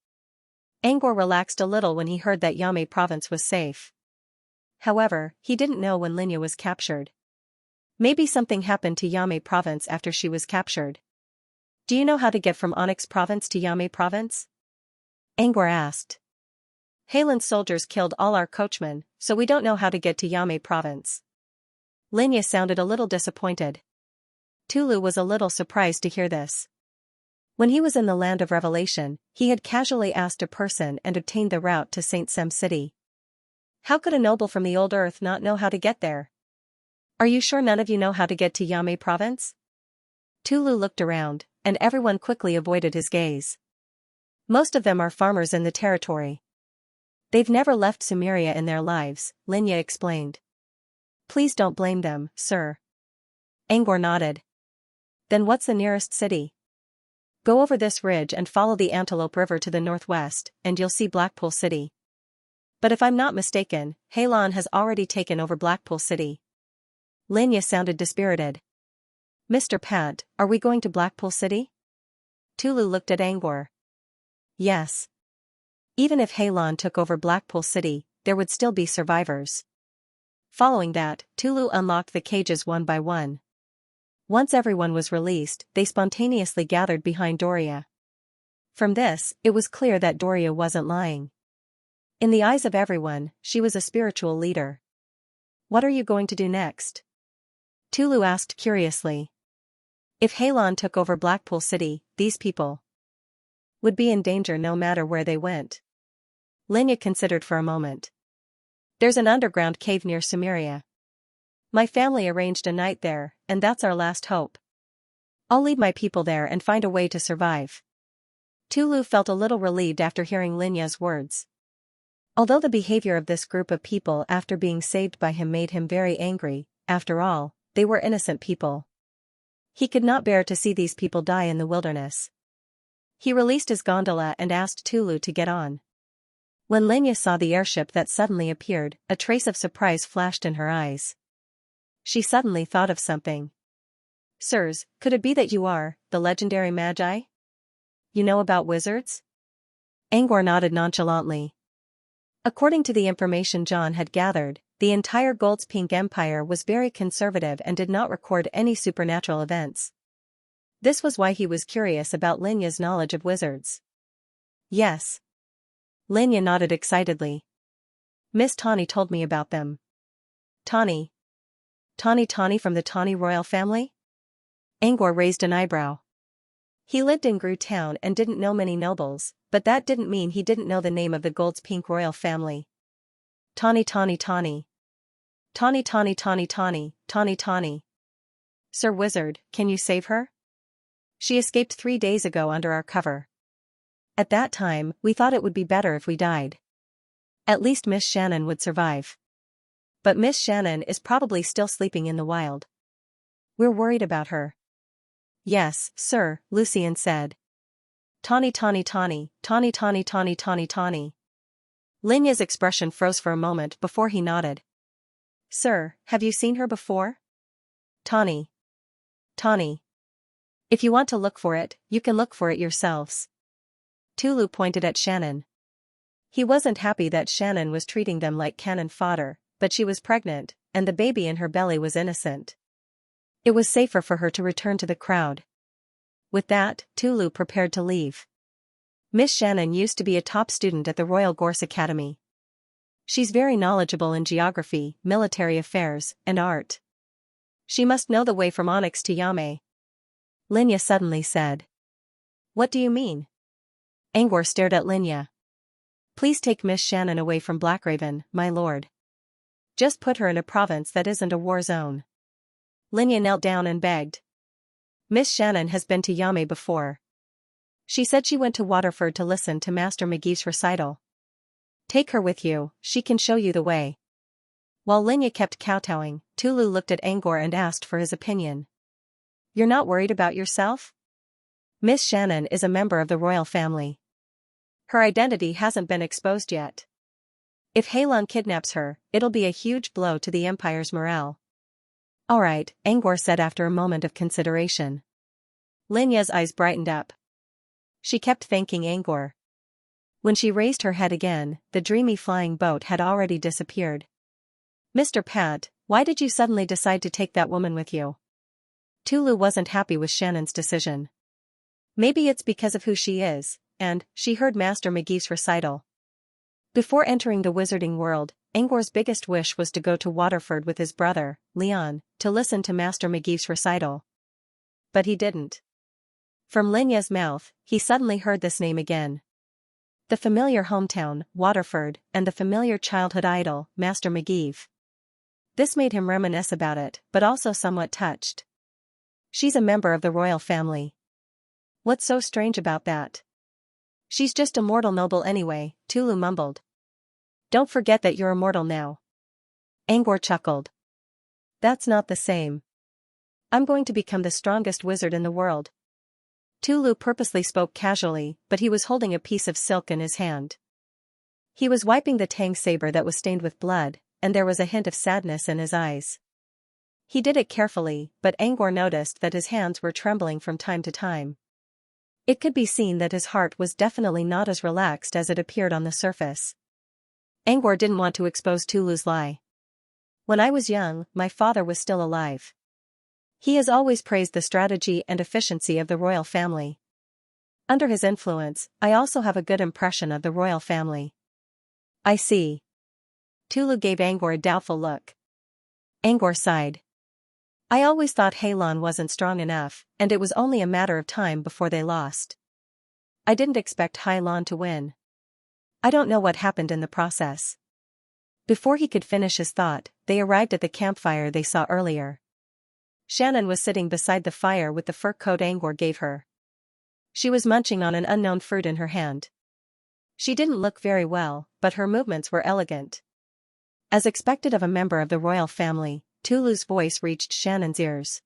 Angwar relaxed a little when he heard that Yame province was safe. However, he didn't know when Linya was captured. Maybe something happened to Yame province after she was captured. Do you know how to get from Onyx province to Yame province? Angwar asked. Heilon's soldiers killed all our coachmen, so we don't know how to get to Yame province. Linya sounded a little disappointed. Tulu was a little surprised to hear this. When he was in the Land of Revelation, he had casually asked a person and obtained the route to St. Sem City. How could a noble from the old earth not know how to get there? Are you sure none of you know how to get to Yame province? Tulu looked around, and everyone quickly avoided his gaze. Most of them are farmers in the territory. They've never left Sumeria in their lives, Linya explained. Please don't blame them, sir. Angwar nodded. Then what's the nearest city? Go over this ridge and follow the Antelope River to the northwest, and you'll see Blackpool City. But if I'm not mistaken, Heilon has already taken over Blackpool City. Linya sounded dispirited. Mr. Pat, are we going to Blackpool City? Tulu looked at Angwar. Yes. Even if Heilon took over Blackpool City, there would still be survivors. Following that, Tulu unlocked the cages one by one. Once everyone was released, they spontaneously gathered behind Doria. From this, it was clear that Doria wasn't lying. In the eyes of everyone, she was a spiritual leader. What are you going to do next? Tulu asked curiously. If Heilon took over Blackpool City, these people would be in danger no matter where they went. Linya considered for a moment. There's an underground cave near Sumeria. My family arranged a night there, and that's our last hope. I'll lead my people there and find a way to survive. Tulu felt a little relieved after hearing Linya's words. Although the behavior of this group of people after being saved by him made him very angry, after all, they were innocent people. He could not bear to see these people die in the wilderness. He released his gondola and asked Tulu to get on. When Linya saw the airship that suddenly appeared, a trace of surprise flashed in her eyes. She suddenly thought of something. Sirs, could it be that you are the legendary Magi? You know about wizards? Angwar nodded nonchalantly. According to the information John had gathered, the entire Gold's Pink Empire was very conservative and did not record any supernatural events. This was why he was curious about Linya's knowledge of wizards. Yes. Linya nodded excitedly. Miss Tawny told me about them. Tawny? Tawny from the Tawny royal family? Angwar raised an eyebrow. He lived in Gru town and didn't know many nobles, but that didn't mean he didn't know the name of the Gold's Pink royal family. Tawny. Sir Wizard, can you save her? She escaped 3 days ago under our cover. At that time, we thought it would be better if we died. At least Miss Shannon would survive. But Miss Shannon is probably still sleeping in the wild. We're worried about her. Yes, sir, Lucian said. Tawny. Linya's expression froze for a moment before he nodded. Sir, have you seen her before? Tawny. If you want to look for it, you can look for it yourselves. Tulu pointed at Shannon. He wasn't happy that Shannon was treating them like cannon fodder, but she was pregnant, and the baby in her belly was innocent. It was safer for her to return to the crowd. With that, Tulu prepared to leave. Miss Shannon used to be a top student at the Royal Gorse Academy. She's very knowledgeable in geography, military affairs, and art. She must know the way from Onyx to Yame. Linya suddenly said. What do you mean? Angor stared at Linya. Please take Miss Shannon away from Blackraven, my lord. Just put her in a province that isn't a war zone. Linya knelt down and begged. Miss Shannon has been to Yame before. She said she went to Waterford to listen to Master McGee's recital. Take her with you, she can show you the way. While Linya kept kowtowing, Tulu looked at Angor and asked for his opinion. You're not worried about yourself? Miss Shannon is a member of the royal family. Her identity hasn't been exposed yet. If Halon kidnaps her, it'll be a huge blow to the Empire's morale. All right, Angor said after a moment of consideration. Linya's eyes brightened up. She kept thanking Angor. When she raised her head again, the dreamy flying boat had already disappeared. Mr. Pat, why did you suddenly decide to take that woman with you? Tulu wasn't happy with Shannon's decision. Maybe it's because of who she is, and she heard Master McGee's recital. Before entering the wizarding world, Angor's biggest wish was to go to Waterford with his brother, Leon, to listen to Master McGee's recital. But he didn't. From Linya's mouth, he suddenly heard this name again. The familiar hometown, Waterford, and the familiar childhood idol, Master McGee. This made him reminisce about it, but also somewhat touched. She's a member of the royal family. What's so strange about that? She's just a mortal noble anyway, Tulu mumbled. Don't forget that you're immortal now. Angor chuckled. That's not the same. I'm going to become the strongest wizard in the world. Tulu purposely spoke casually, but he was holding a piece of silk in his hand. He was wiping the tang saber that was stained with blood, and there was a hint of sadness in his eyes. He did it carefully, but Angor noticed that his hands were trembling from time to time. It could be seen that his heart was definitely not as relaxed as it appeared on the surface. Angor didn't want to expose Tulu's lie. When I was young, my father was still alive. He has always praised the strategy and efficiency of the royal family. Under his influence, I also have a good impression of the royal family. I see. Tulu gave Angor a doubtful look. Angor sighed. I always thought Halon wasn't strong enough, and it was only a matter of time before they lost. I didn't expect Halon to win. I don't know what happened in the process. Before he could finish his thought, they arrived at the campfire they saw earlier. Shannon was sitting beside the fire with the fur coat Angor gave her. She was munching on an unknown fruit in her hand. She didn't look very well, but her movements were elegant. As expected of a member of the royal family, Tulu's voice reached Shannon's ears.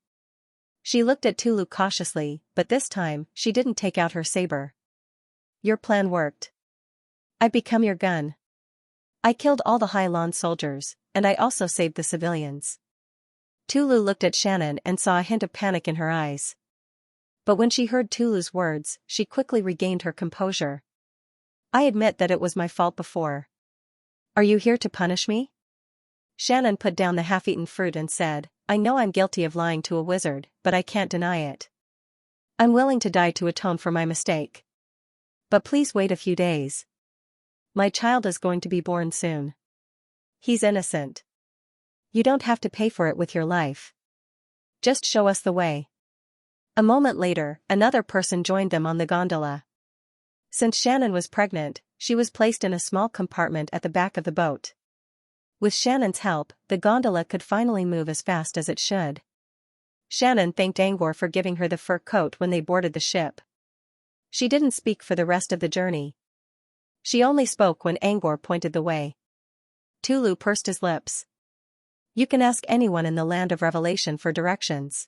She looked at Tulu cautiously, but this time, she didn't take out her saber. Your plan worked. I've become your gun. I killed all the Hylon soldiers, and I also saved the civilians. Tulu looked at Shannon and saw a hint of panic in her eyes. But when she heard Tulu's words, she quickly regained her composure. I admit that it was my fault before. Are you here to punish me? Shannon put down the half-eaten fruit and said, I know I'm guilty of lying to a wizard, but I can't deny it. I'm willing to die to atone for my mistake. But please wait a few days. My child is going to be born soon. He's innocent. You don't have to pay for it with your life. Just show us the way. A moment later, another person joined them on the gondola. Since Shannon was pregnant, she was placed in a small compartment at the back of the boat. With Shannon's help, the gondola could finally move as fast as it should. Shannon thanked Angor for giving her the fur coat when they boarded the ship. She didn't speak for the rest of the journey. She only spoke when Angor pointed the way. Tulu pursed his lips. You can ask anyone in the Land of Revelation for directions.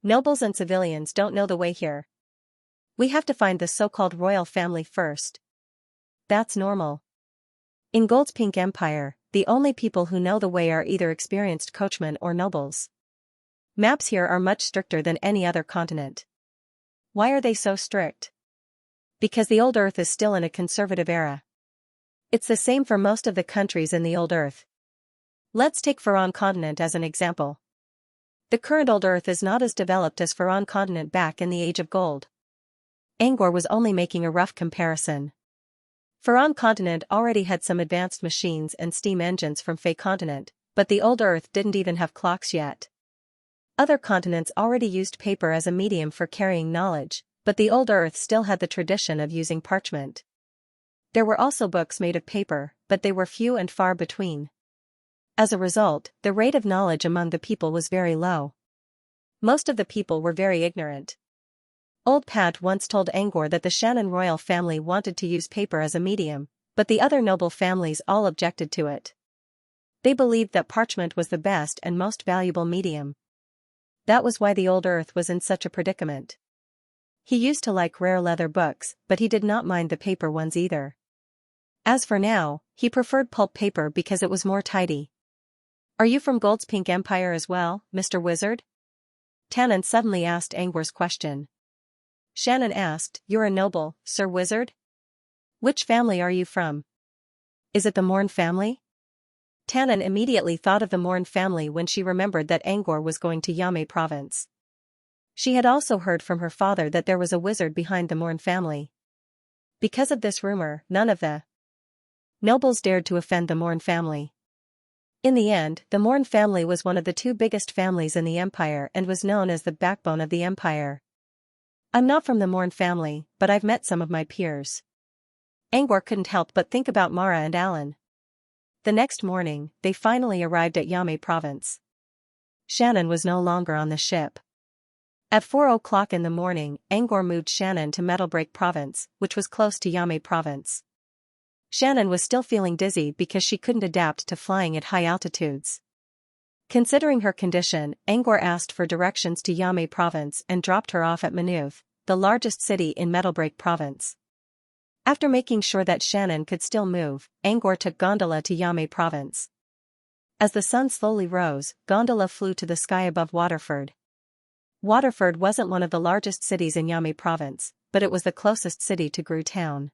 Nobles and civilians don't know the way here. We have to find the so-called royal family first. That's normal. In Gold's Pink Empire, the only people who know the way are either experienced coachmen or nobles. Maps here are much stricter than any other continent. Why are they so strict? Because the Old Earth is still in a conservative era. It's the same for most of the countries in the Old Earth. Let's take Faran continent as an example. The current old Earth is not as developed as Faran continent back in the Age of Gold. Angor was only making a rough comparison. Faran continent already had some advanced machines and steam engines from Fey continent, but the old Earth didn't even have clocks yet. Other continents already used paper as a medium for carrying knowledge, but the old Earth still had the tradition of using parchment. There were also books made of paper, but they were few and far between. As a result, the rate of knowledge among the people was very low. Most of the people were very ignorant. Old Pat once told Angor that the Xianxia royal family wanted to use paper as a medium, but the other noble families all objected to it. They believed that parchment was the best and most valuable medium. That was why the old Earth was in such a predicament. He used to like rare leather books, but he did not mind the paper ones either. As for now, he preferred pulp paper because it was more tidy. "Are you from Gold's Pink Empire as well, Mr. Wizard?" Tannen suddenly asked Angor's question. Shannon asked, "You're a noble, Sir Wizard? Which family are you from? Is it the Morn family?" Tannen immediately thought of the Morn family when she remembered that Angor was going to Yame province. She had also heard from her father that there was a wizard behind the Morn family. Because of this rumor, none of the nobles dared to offend the Morn family. In the end, the Morn family was one of the two biggest families in the empire and was known as the backbone of the empire. "I'm not from the Morn family, but I've met some of my peers." Angor couldn't help but think about Mara and Alan. The next morning, they finally arrived at Yame province. Shannon was no longer on the ship. At 4 o'clock in the morning, Angor moved Shannon to Metalbreak province, which was close to Yame province. Shannon was still feeling dizzy because she couldn't adapt to flying at high altitudes. Considering her condition, Angor asked for directions to Yame province and dropped her off at Manuv, the largest city in Metalbreak province. After making sure that Shannon could still move, Angor took Gondola to Yame province. As the sun slowly rose, Gondola flew to the sky above Waterford. Waterford wasn't one of the largest cities in Yame province, but it was the closest city to Gru town.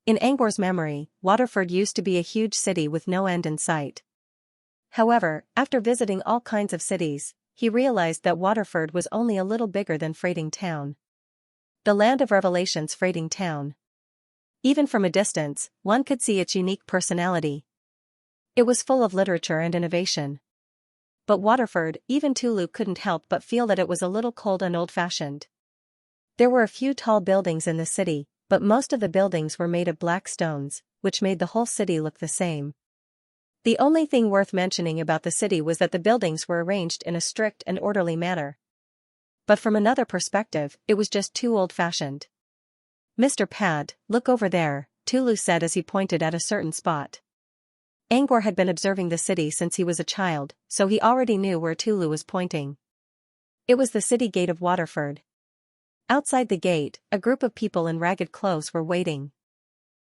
In Angor's memory, Waterford used to be a huge city with no end in sight. However, after visiting all kinds of cities, he realized that Waterford was only a little bigger than Freighting Town. The land of revelations, Freighting Town. Even from a distance, one could see its unique personality. It was full of literature and innovation. But Waterford, even Tulu couldn't help but feel that it was a little cold and old-fashioned. There were a few tall buildings in the city, but most of the buildings were made of black stones, which made the whole city look the same. The only thing worth mentioning about the city was that the buildings were arranged in a strict and orderly manner. But from another perspective, it was just too old-fashioned. "Mr. Pad, look over there," Tulu said as he pointed at a certain spot. Angor had been observing the city since he was a child, so he already knew where Tulu was pointing. It was the city gate of Waterford. Outside the gate, a group of people in ragged clothes were waiting.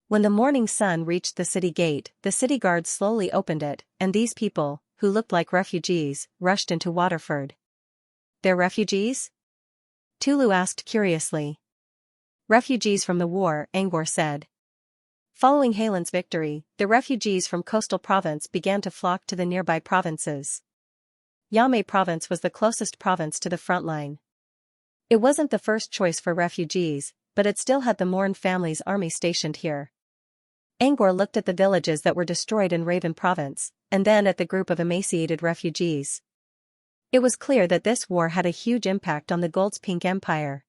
When the morning sun reached the city gate, the city guards slowly opened it, and these people, who looked like refugees, rushed into Waterford. "They're refugees?" Tulu asked curiously. "Refugees from the war," Angor said. Following Helan's victory, the refugees from coastal province began to flock to the nearby provinces. Yame province was the closest province to the front line. It wasn't the first choice for refugees, but it still had the Morn family's army stationed here. Angor looked at the villages that were destroyed in Raven province, and then at the group of emaciated refugees. It was clear that this war had a huge impact on the Gold's Pink Empire.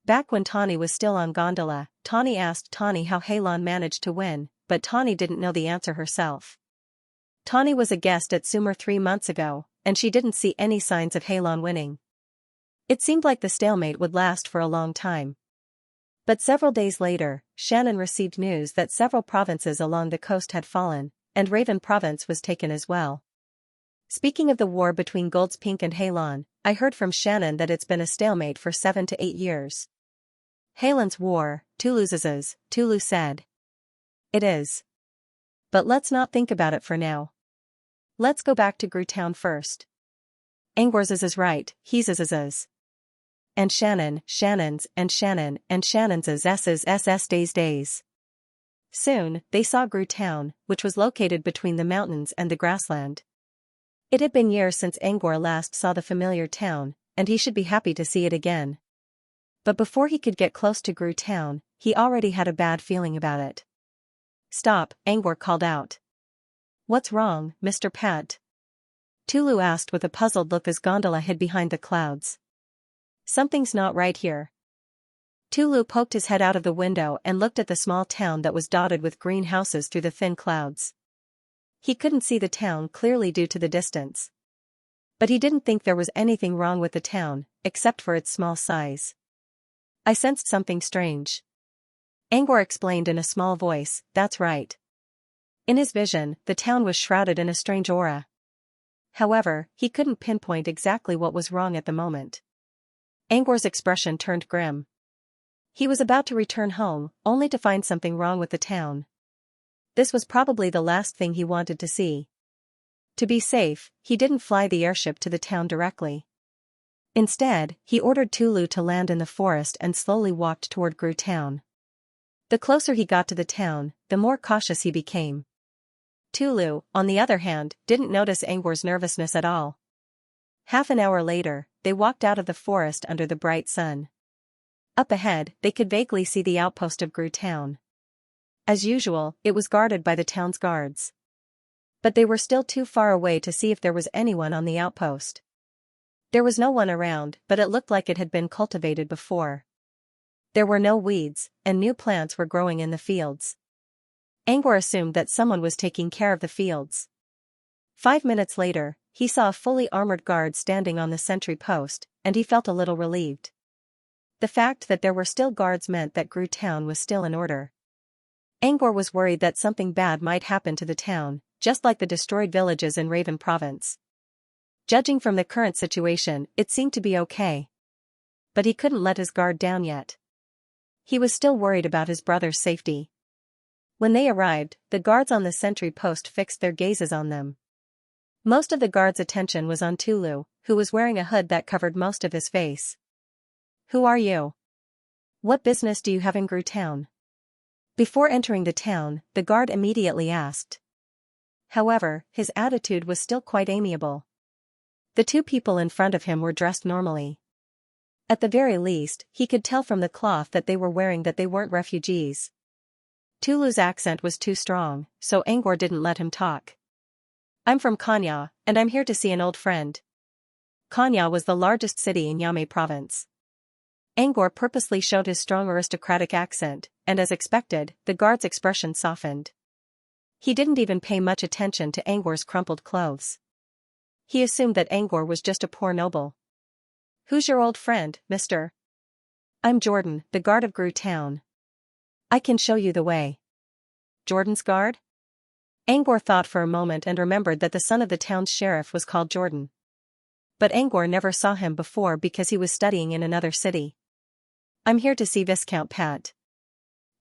Back when Tawny was still on Gondola, Tawny asked Tawny how Helan managed to win, but Tawny didn't know the answer herself. Tawny was a guest at Sumer 3 months ago, and she didn't see any signs of Helan winning. It seemed like the stalemate would last for a long time. But several days later, Shannon received news that several provinces along the coast had fallen, and Raven province was taken as well. "Speaking of the war between Gold's Pink and Helan, I heard from Shannon that it's been a stalemate for 7 to 8 years. "Helan's war, Tulu's," Tulu said. "It is. But let's not think about it for now. Let's go back to Gru town first." Angor's is right, he's is. And Shannon's, and Shannon's days. Soon, they saw Gru Town, which was located between the mountains and the grassland. It had been years since Angor last saw the familiar town, and he should be happy to see it again. But before he could get close to Gru Town, he already had a bad feeling about it. "Stop," Angor called out. "What's wrong, Mr. Pat?" Tulu asked with a puzzled look as gondola hid behind the clouds. "Something's not right here." Tulu poked his head out of the window and looked at the small town that was dotted with green houses through the thin clouds. He couldn't see the town clearly due to the distance. But he didn't think there was anything wrong with the town, except for its small size. "I sensed something strange." Angor explained in a small voice, "That's right." In his vision, the town was shrouded in a strange aura. However, he couldn't pinpoint exactly what was wrong at the moment. Angor's expression turned grim. He was about to return home, only to find something wrong with the town. This was probably the last thing he wanted to see. To be safe, he didn't fly the airship to the town directly. Instead, he ordered Tulu to land in the forest and slowly walked toward Gru Town. The closer he got to the town, the more cautious he became. Tulu, on the other hand, didn't notice Angor's nervousness at all. Half an hour later, they walked out of the forest under the bright sun. Up ahead, they could vaguely see the outpost of Gru Town. As usual, it was guarded by the town's guards. But they were still too far away to see if there was anyone on the outpost. There was no one around, but it looked like it had been cultivated before. There were no weeds, and new plants were growing in the fields. Angor assumed that someone was taking care of the fields. 5 minutes later, he saw a fully armored guard standing on the sentry post, and he felt a little relieved. The fact that there were still guards meant that Gru Town was still in order. Angor was worried that something bad might happen to the town, just like the destroyed villages in Raven Province. Judging from the current situation, it seemed to be okay. But he couldn't let his guard down yet. He was still worried about his brother's safety. When they arrived, the guards on the sentry post fixed their gazes on them. Most of the guards' attention was on Tulu, who was wearing a hood that covered most of his face. "Who are you? What business do you have in Gru Town?" Before entering the town, the guard immediately asked. However, his attitude was still quite amiable. The two people in front of him were dressed normally. At the very least, he could tell from the cloth that they were wearing that they weren't refugees. Tulu's accent was too strong, so Angor didn't let him talk. "I'm from Xianxia, and I'm here to see an old friend." Xianxia was the largest city in Yame Province. Angor purposely showed his strong aristocratic accent, and as expected, the guard's expression softened. He didn't even pay much attention to Angor's crumpled clothes. He assumed that Angor was just a poor noble. "Who's your old friend, mister?" "I'm Jordan, the guard of Gru Town. I can show you the way." "Jordan's guard?" Angor thought for a moment and remembered that the son of the town's sheriff was called Jordan. But Angor never saw him before because he was studying in another city. "I'm here to see Viscount Pat.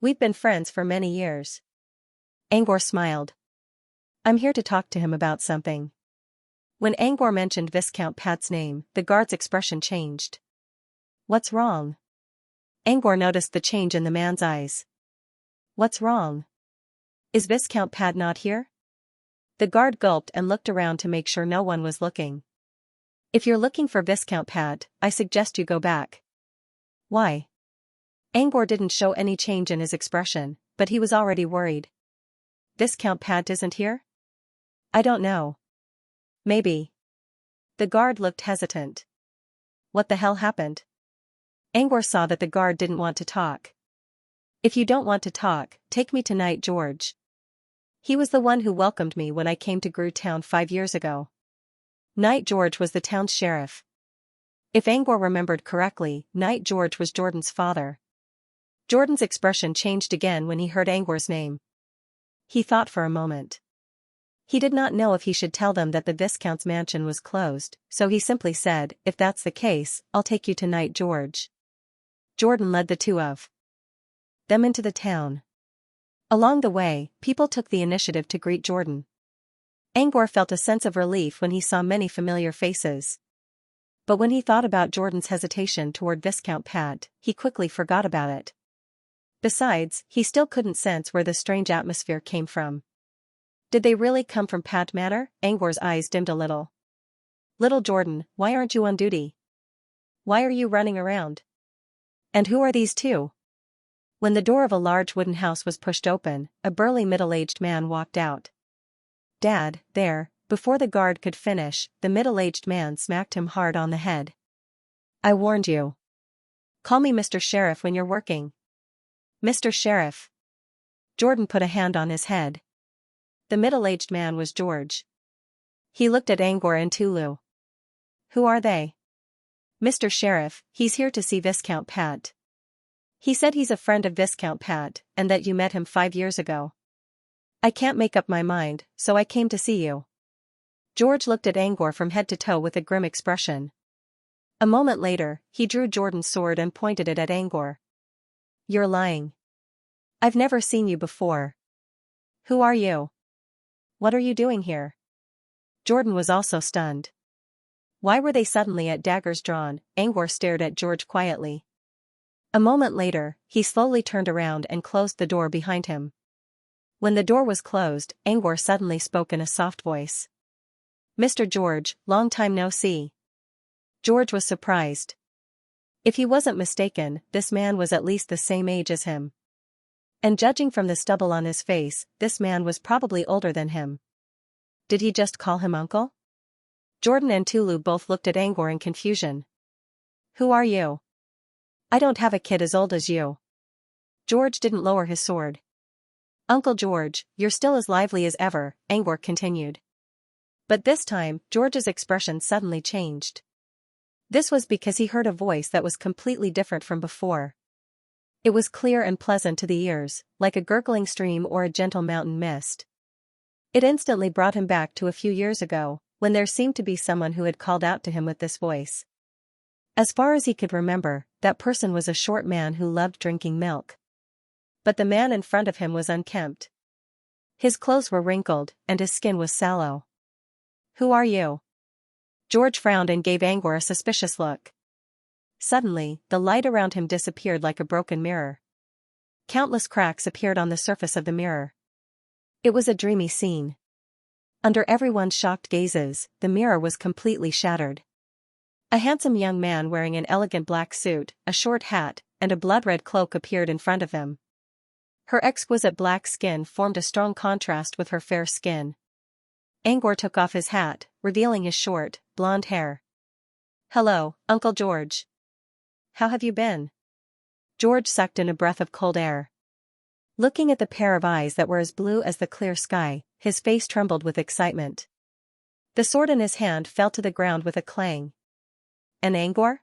We've been friends for many years." Angor smiled. "I'm here to talk to him about something." When Angor mentioned Viscount Pat's name, the guard's expression changed. "What's wrong?" Angor noticed the change in the man's eyes. "What's wrong? Is Viscount Pat not here?" The guard gulped and looked around to make sure no one was looking. "If you're looking for Viscount Pat, I suggest you go back." "Why?" Angor didn't show any change in his expression, but he was already worried. "Viscount Pat isn't here?" "I don't know. Maybe." The guard looked hesitant. What the hell happened? Angor saw that the guard didn't want to talk. "If you don't want to talk, take me to Knight George. He was the one who welcomed me when I came to Gru Town 5 years ago." Knight George was the town's sheriff. If Angor remembered correctly, Knight George was Jordan's father. Jordan's expression changed again when he heard Angor's name. He thought for a moment. He did not know if he should tell them that the Viscount's mansion was closed, so he simply said, "If that's the case, I'll take you to Knight George." Jordan led the two of them into the town. Along the way, people took the initiative to greet Jordan. Angor felt a sense of relief when he saw many familiar faces. But when he thought about Jordan's hesitation toward Viscount Pat, he quickly forgot about it. Besides, he still couldn't sense where the strange atmosphere came from. Did they really come from Pat Manor? Angor's eyes dimmed a little. Little Jordan, why aren't you on duty? Why are you running around? And who are these two? When the door of a large wooden house was pushed open, a burly middle-aged man walked out. Dad, there. Before the guard could finish, the middle-aged man smacked him hard on the head. I warned you. Call me Mr. Sheriff when you're working. Mr. Sheriff. Jordan put a hand on his head. The middle-aged man was George. He looked at Angor and Tulu. Who are they? Mr. Sheriff, he's here to see Viscount Pat. He said he's a friend of Viscount Pat, and that you met him 5 years ago. I can't make up my mind, so I came to see you. George looked at Angor from head to toe with a grim expression. A moment later, he drew Jordan's sword and pointed it at Angor. You're lying. I've never seen you before. Who are you? What are you doing here? Jordan was also stunned. Why were they suddenly at daggers drawn? Angor stared at George quietly. A moment later, he slowly turned around and closed the door behind him. When the door was closed, Angor suddenly spoke in a soft voice. Mr. George, long time no see. George was surprised. If he wasn't mistaken, this man was at least the same age as him. And judging from the stubble on his face, this man was probably older than him. Did he just call him uncle? Jordan and Tulu both looked at Angor in confusion. Who are you? I don't have a kid as old as you. George didn't lower his sword. Uncle George, you're still as lively as ever, Angor continued. But this time, George's expression suddenly changed. This was because he heard a voice that was completely different from before. It was clear and pleasant to the ears, like a gurgling stream or a gentle mountain mist. It instantly brought him back to a few years ago, when there seemed to be someone who had called out to him with this voice. As far as he could remember, that person was a short man who loved drinking milk. But the man in front of him was unkempt. His clothes were wrinkled, and his skin was sallow. Who are you? George frowned and gave Angor a suspicious look. Suddenly, the light around him disappeared like a broken mirror. Countless cracks appeared on the surface of the mirror. It was a dreamy scene. Under everyone's shocked gazes, the mirror was completely shattered. A handsome young man wearing an elegant black suit, a short hat, and a blood-red cloak appeared in front of him. Her exquisite black skin formed a strong contrast with her fair skin. Angor took off his hat, revealing his short, blonde hair. Hello, Uncle George. How have you been? George sucked in a breath of cold air. Looking at the pair of eyes that were as blue as the clear sky, his face trembled with excitement. The sword in his hand fell to the ground with a clang. An Angor?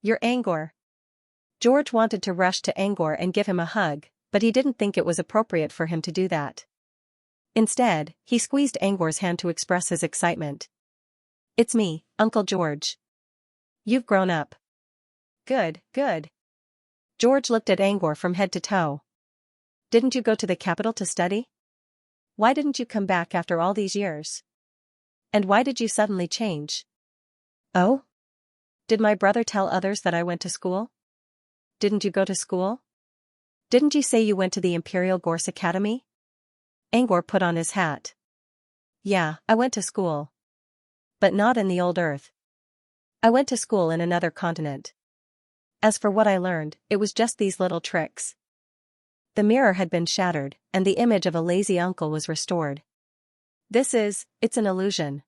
You're Angor. George wanted to rush to Angor and give him a hug, but he didn't think it was appropriate for him to do that. Instead, he squeezed Angor's hand to express his excitement. It's me, Uncle George. You've grown up. Good, good. George looked at Angor from head to toe. Didn't you go to the capital to study? Why didn't you come back after all these years? And why did you suddenly change? Oh? Did my brother tell others that I went to school? Didn't you go to school? Didn't you say you went to the Imperial Gorse Academy? Angor put on his hat. Yeah, I went to school. But not in the old Earth. I went to school in another continent. As for what I learned, it was just these little tricks. The mirror had been shattered, and the image of a lazy uncle was restored. It's an illusion.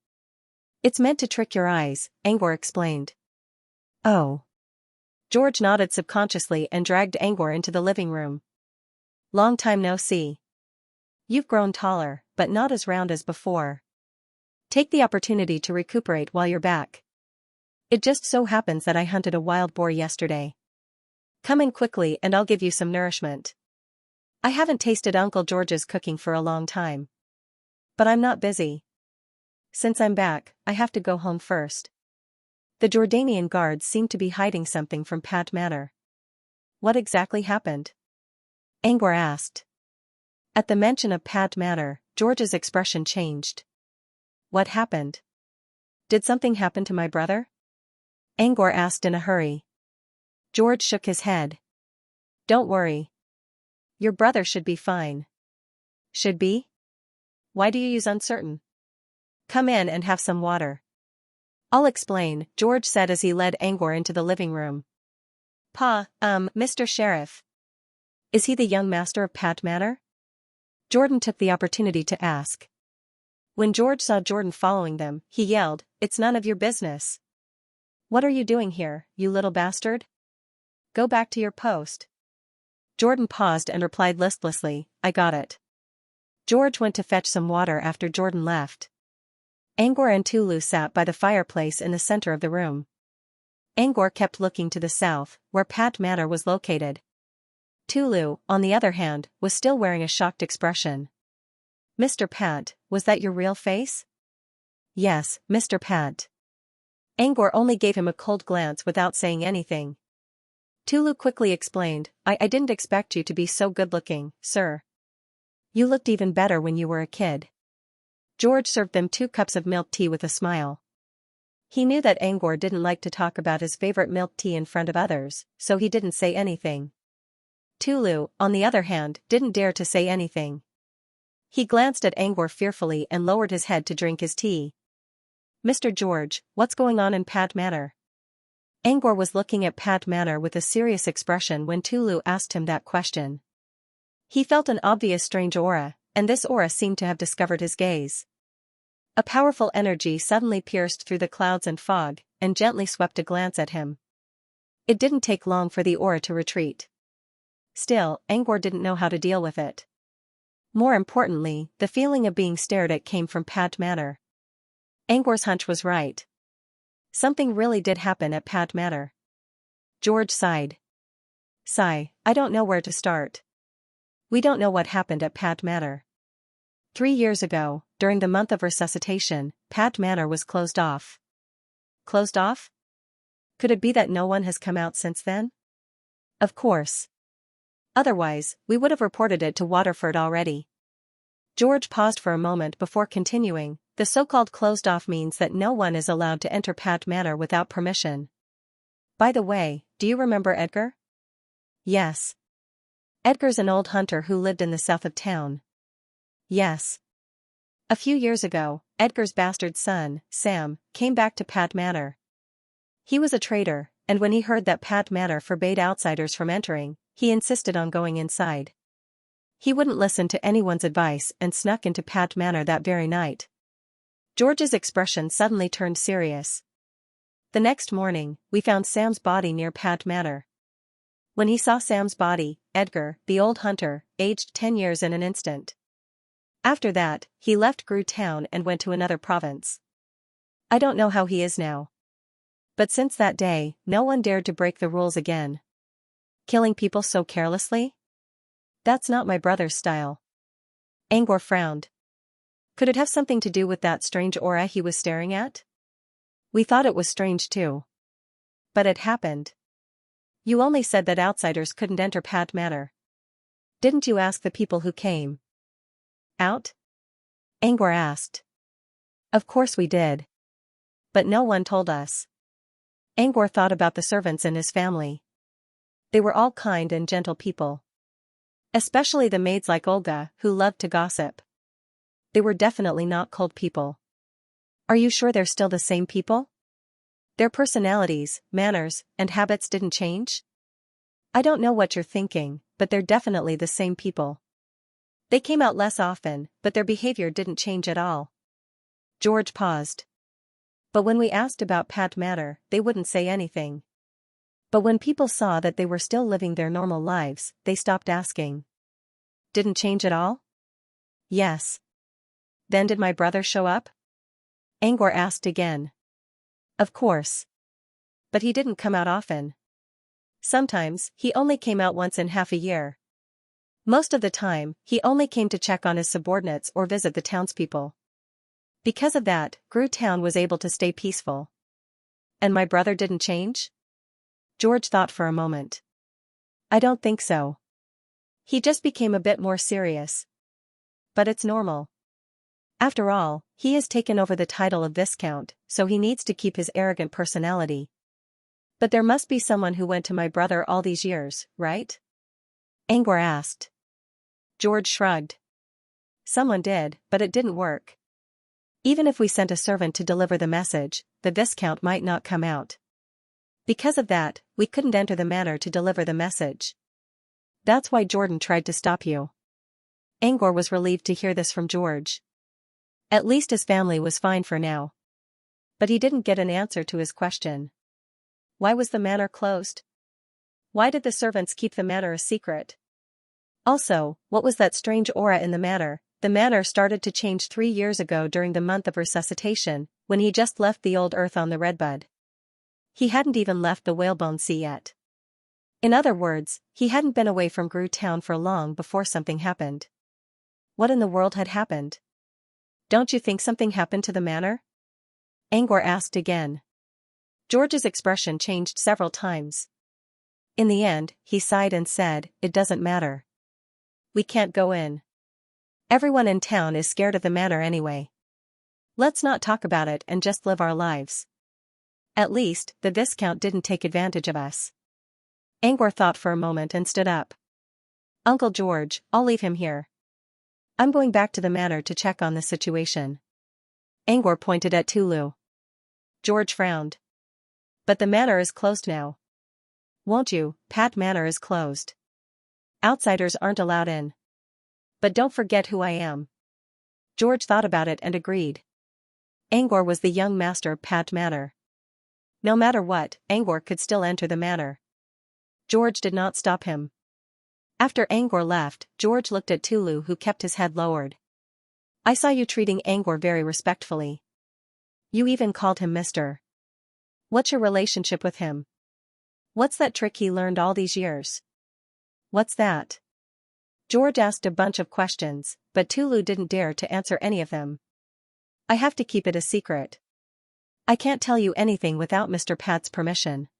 It's meant to trick your eyes, Angor explained. Oh. George nodded subconsciously and dragged Angor into the living room. Long time no see. You've grown taller, but not as round as before. Take the opportunity to recuperate while you're back. It just so happens that I hunted a wild boar yesterday. Come in quickly and I'll give you some nourishment. I haven't tasted Uncle George's cooking for a long time. But I'm not busy. Since I'm back, I have to go home first. The Jordanian guards seemed to be hiding something from Pat Manor. What exactly happened? Angor asked. At the mention of Pat Manor, George's expression changed. What happened? Did something happen to my brother? Angor asked in a hurry. George shook his head. Don't worry. Your brother should be fine. Should be? Why do you use uncertain? Come in and have some water. I'll explain, George said as he led Angor into the living room. Mr. Sheriff. Is he the young master of Pat Manor? Jordan took the opportunity to ask. When George saw Jordan following them, he yelled, "It's none of your business. What are you doing here, you little bastard? Go back to your post." Jordan paused and replied listlessly, "I got it." George went to fetch some water after Jordan left. Angor and Tulu sat by the fireplace in the center of the room. Angor kept looking to the south, where Pat Manor was located. Tulu, on the other hand, was still wearing a shocked expression. "Mr. Pat, was that your real face?" "Yes, Mr. Pat." Angor only gave him a cold glance without saying anything. Tulu quickly explained, I didn't expect you to be so good-looking, sir. You looked even better when you were a kid." George served them 2 cups of milk tea with a smile. He knew that Angor didn't like to talk about his favorite milk tea in front of others, so he didn't say anything. Tulu, on the other hand, didn't dare to say anything. He glanced at Angor fearfully and lowered his head to drink his tea. "Mr. George, what's going on in Pat Manor?" Angor was looking at Pat Manor with a serious expression when Tulu asked him that question. He felt an obvious strange aura, and this aura seemed to have discovered his gaze. A powerful energy suddenly pierced through the clouds and fog, and gently swept a glance at him. It didn't take long for the aura to retreat. Still, Angor didn't know how to deal with it. More importantly, the feeling of being stared at came from Pat Manor. Angor's hunch was right. Something really did happen at Pat Manor. George sighed. I don't know where to start. We don't know what happened at Pat Manor. 3 years ago, during the month of resuscitation, Pat Manor was closed off. Closed off? Could it be that no one has come out since then? Of course. Otherwise, we would have reported it to Waterford already. George paused for a moment before continuing, the so-called closed off means that no one is allowed to enter Pat Manor without permission. By the way, do you remember Edgar? Yes. Edgar's an old hunter who lived in the south of town. Yes. A few years ago, Edgar's bastard son, Sam, came back to Pat Manor. He was a traitor, and when he heard that Pat Manor forbade outsiders from entering, he insisted on going inside. He wouldn't listen to anyone's advice and snuck into Pat Manor that very night. George's expression suddenly turned serious. The next morning, we found Sam's body near Pat Manor. When he saw Sam's body, Edgar, the old hunter, aged 10 years in an instant. After that, he left Grue Town and went to another province. I don't know how he is now. But since that day, no one dared to break the rules again. Killing people so carelessly? That's not my brother's style. Angor frowned. Could it have something to do with that strange aura he was staring at? We thought it was strange too. But it happened. You only said that outsiders couldn't enter Pat Manor. Didn't you ask the people who came out? Angor asked. Of course we did. But no one told us. Angor thought about the servants in his family. They were all kind and gentle people. Especially the maids like Olga, who loved to gossip. They were definitely not cold people. Are you sure they're still the same people? Their personalities, manners, and habits didn't change? I don't know what you're thinking, but they're definitely the same people. They came out less often, but their behavior didn't change at all. George paused. But when we asked about Pat Manor, they wouldn't say anything. But when people saw that they were still living their normal lives, they stopped asking. Didn't change at all? Yes. Then did my brother show up? Angor asked again. Of course. But he didn't come out often. Sometimes, he only came out once in half a year. Most of the time, he only came to check on his subordinates or visit the townspeople. Because of that, Grue Town was able to stay peaceful. And my brother didn't change? George thought for a moment. I don't think so. He just became a bit more serious. But it's normal. After all, he has taken over the title of Viscount, so he needs to keep his arrogant personality. But there must be someone who went to my brother all these years, right? Angor asked. George shrugged. Someone did, but it didn't work. Even if we sent a servant to deliver the message, the Viscount might not come out. Because of that, we couldn't enter the manor to deliver the message. That's why Jordan tried to stop you. Angor was relieved to hear this from George. At least his family was fine for now. But he didn't get an answer to his question. Why was the manor closed? Why did the servants keep the manor a secret? Also, what was that strange aura in the manor? The manor started to change 3 years ago during the month of resuscitation, when he just left the old earth on the Redbud. He hadn't even left the Whalebone Sea yet. In other words, he hadn't been away from Grue Town for long before something happened. What in the world had happened? Don't you think something happened to the manor? Angor asked again. George's expression changed several times. In the end, he sighed and said, "It doesn't matter. We can't go in. Everyone in town is scared of the manor anyway. Let's not talk about it and just live our lives. At least, the Viscount didn't take advantage of us." Angor thought for a moment and stood up. "Uncle George, I'll leave him here. I'm going back to the manor to check on the situation." Angor pointed at Tulu. George frowned. "But the manor is closed now. Won't you? Pat Manor is closed. Outsiders aren't allowed in. But don't forget who I am." George thought about it and agreed. Angor was the young master of Pat Manor. No matter what, Angor could still enter the manor. George did not stop him. After Angor left, George looked at Tulu, who kept his head lowered. "I saw you treating Angor very respectfully. You even called him Mr. What's your relationship with him? What's that trick he learned all these years?" "What's that?" George asked a bunch of questions, but Tulu didn't dare to answer any of them. "I have to keep it a secret. I can't tell you anything without Mr. Pat's permission."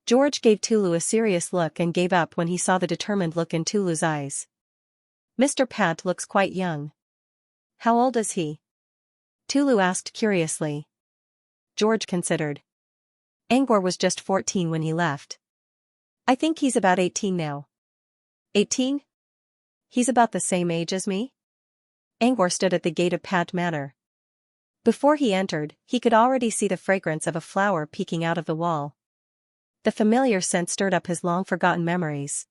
George gave Tulu a serious look and gave up when he saw the determined look in Tulu's eyes. "Mr. Pat looks quite young. How old is he?" Tulu asked curiously. George considered. Angor was just 14 when he left. "I think he's about 18 now." 18? He's about the same age as me? Angor stood at the gate of Pat Manor. Before he entered, he could already see the fragrance of a flower peeking out of the wall. The familiar scent stirred up his long-forgotten memories.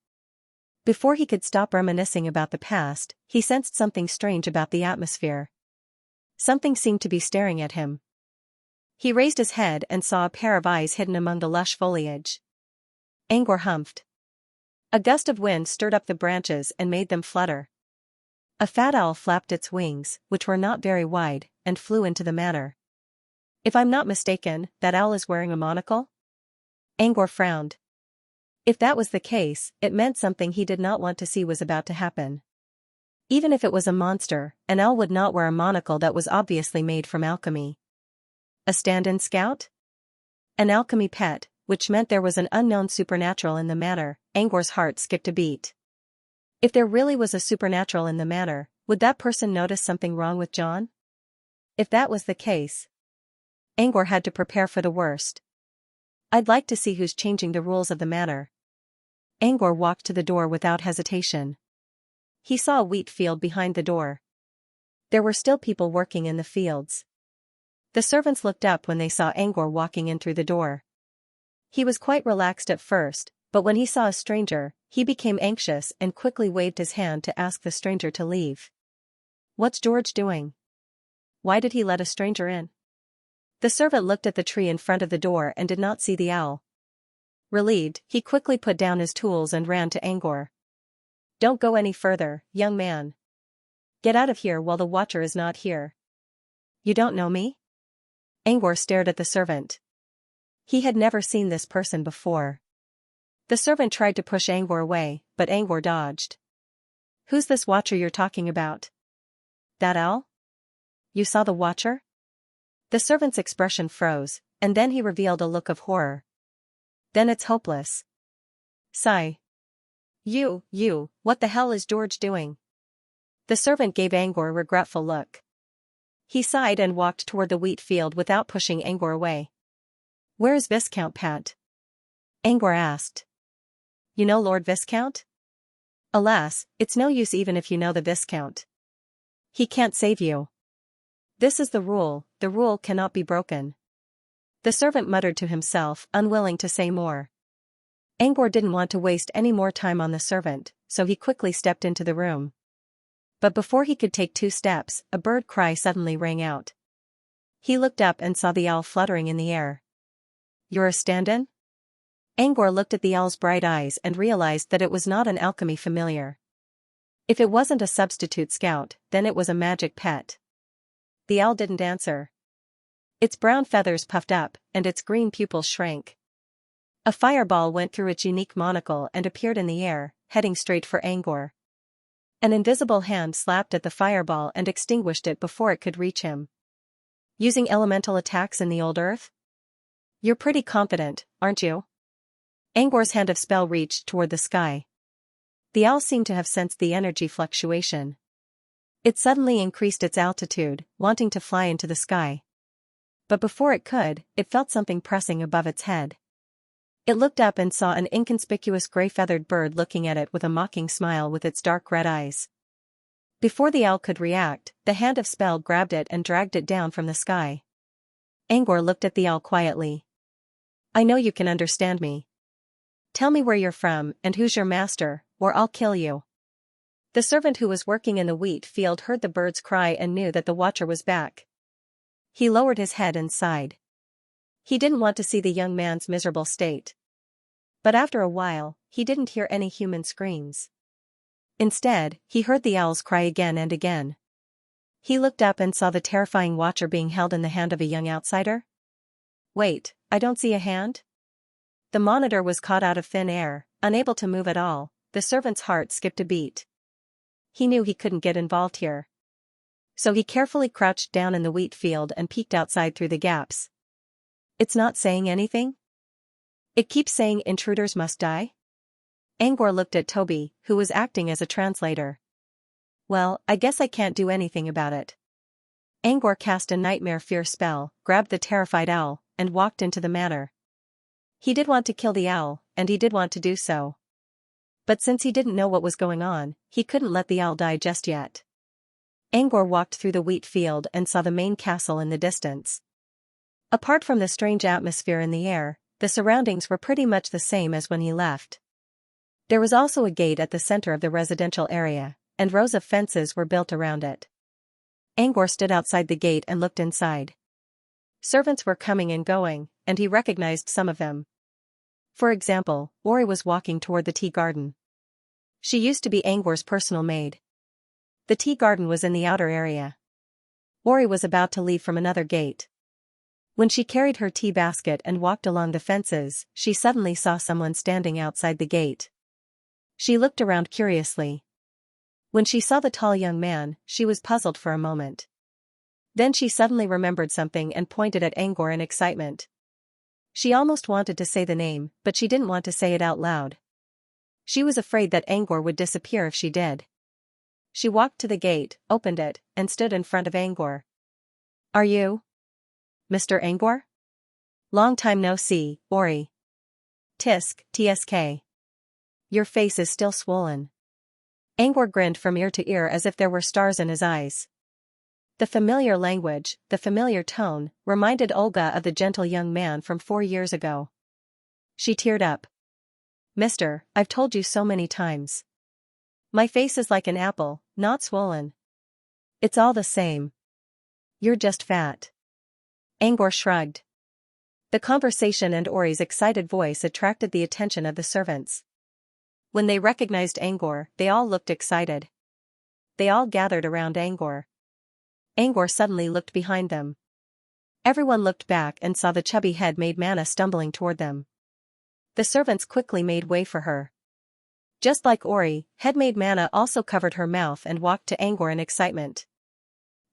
Before he could stop reminiscing about the past, he sensed something strange about the atmosphere. Something seemed to be staring at him. He raised his head and saw a pair of eyes hidden among the lush foliage. Angor humphed. A gust of wind stirred up the branches and made them flutter. A fat owl flapped its wings, which were not very wide, and flew into the manor. "If I'm not mistaken, that owl is wearing a monocle?" Angor frowned. If that was the case, it meant something he did not want to see was about to happen. Even if it was a monster, an owl would not wear a monocle that was obviously made from alchemy. A stand-in scout? An alchemy pet, which meant there was an unknown supernatural in the manor. Angor's heart skipped a beat. If there really was a supernatural in the manor, would that person notice something wrong with John? If that was the case, Angor had to prepare for the worst. "I'd like to see who's changing the rules of the manor." Angor walked to the door without hesitation. He saw a wheat field behind the door. There were still people working in the fields. The servants looked up when they saw Angor walking in through the door. He was quite relaxed at first, but when he saw a stranger, he became anxious and quickly waved his hand to ask the stranger to leave. "What's George doing? Why did he let a stranger in?" The servant looked at the tree in front of the door and did not see the owl. Relieved, he quickly put down his tools and ran to Angor. "Don't go any further, young man. Get out of here while the watcher is not here." "You don't know me?" Angor stared at the servant. He had never seen this person before. The servant tried to push Angor away, but Angor dodged. "Who's this watcher you're talking about?" "That owl?" "You saw the watcher?" The servant's expression froze, and then he revealed a look of horror. "Then it's hopeless." Sigh. You, what the hell is George doing?" The servant gave Angor a regretful look. He sighed and walked toward the wheat field without pushing Angor away. "Where is Viscount Pat?" Angor asked. "You know Lord Viscount?" Alas, it's no use even if you know the Viscount. He can't save you. This is the rule cannot be broken. The servant muttered to himself, unwilling to say more. Angor didn't want to waste any more time on the servant, so he quickly stepped into the room. But before he could take 2 steps, a bird cry suddenly rang out. He looked up and saw the owl fluttering in the air. "You're a stand-in?" Angor looked at the owl's bright eyes and realized that it was not an alchemy familiar. If it wasn't a substitute scout, then it was a magic pet. The owl didn't answer. Its brown feathers puffed up, and its green pupils shrank. A fireball went through its unique monocle and appeared in the air, heading straight for Angor. An invisible hand slapped at the fireball and extinguished it before it could reach him. Using elemental attacks in the old earth? You're pretty confident, aren't you? Angor's hand of spell reached toward the sky. The owl seemed to have sensed the energy fluctuation. It suddenly increased its altitude, wanting to fly into the sky. But before it could, it felt something pressing above its head. It looked up and saw an inconspicuous gray-feathered bird looking at it with a mocking smile with its dark red eyes. Before the owl could react, the hand of spell grabbed it and dragged it down from the sky. Angor looked at the owl quietly. "I know you can understand me. Tell me where you're from and who's your master, or I'll kill you." The servant who was working in the wheat field heard the bird's cry and knew that the watcher was back. He lowered his head and sighed. He didn't want to see the young man's miserable state. But after a while, he didn't hear any human screams. Instead, he heard the owls cry again and again. He looked up and saw the terrifying watcher being held in the hand of a young outsider. "Wait, I don't see a hand?" The monitor was caught out of thin air, unable to move at all. The servant's heart skipped a beat. He knew he couldn't get involved here. So he carefully crouched down in the wheat field and peeked outside through the gaps. "It's not saying anything? It keeps saying intruders must die?" Angor looked at Toby, who was acting as a translator. "Well, I guess I can't do anything about it." Angor cast a nightmare fear spell, grabbed the terrified owl, and walked into the manor. He did want to kill the owl, and he did want to do so. But since he didn't know what was going on, he couldn't let the owl die just yet. Angor walked through the wheat field and saw the main castle in the distance. Apart from the strange atmosphere in the air, the surroundings were pretty much the same as when he left. There was also a gate at the center of the residential area, and rows of fences were built around it. Angor stood outside the gate and looked inside. Servants were coming and going, and he recognized some of them. For example, Ori was walking toward the tea garden. She used to be Angor's personal maid. The tea garden was in the outer area. Ori was about to leave from another gate. When she carried her tea basket and walked along the fences, she suddenly saw someone standing outside the gate. She looked around curiously. When she saw the tall young man, she was puzzled for a moment. Then she suddenly remembered something and pointed at Angor in excitement. She almost wanted to say the name, but she didn't want to say it out loud. She was afraid that Angor would disappear if she did. She walked to the gate, opened it, and stood in front of Angor. "Are you Mr. Angor? Long time no see, Ori." "Tisk, tsk. Your face is still swollen." Angor grinned from ear to ear as if there were stars in his eyes. The familiar language, the familiar tone, reminded Olga of the gentle young man from 4 years ago. She teared up. "Mister, I've told you so many times. My face is like an apple, not swollen. It's all the same. You're just fat." Angor shrugged. The conversation and Ori's excited voice attracted the attention of the servants. When they recognized Angor, they all looked excited. They all gathered around Angor. Angor suddenly looked behind them. Everyone looked back and saw the chubby head-maid Mana stumbling toward them. The servants quickly made way for her. Just like Ori, head-maid Mana also covered her mouth and walked to Angor in excitement.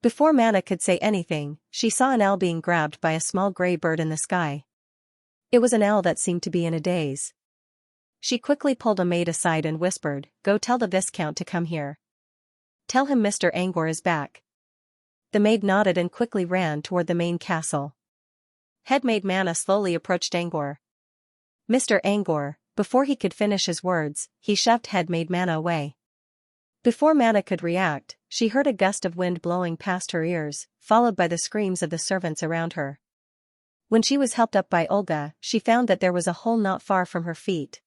Before Mana could say anything, she saw an owl being grabbed by a small gray bird in the sky. It was an owl that seemed to be in a daze. She quickly pulled a maid aside and whispered, "Go tell the Viscount to come here. Tell him Mr. Angor is back." The maid nodded and quickly ran toward the main castle. Head-maid Mana slowly approached Angor. "Mr. Angor, Before he could finish his words, he shoved Headmaid Manna away. Before Manna could react, she heard a gust of wind blowing past her ears, followed by the screams of the servants around her. When she was helped up by Olga, she found that there was a hole not far from her feet.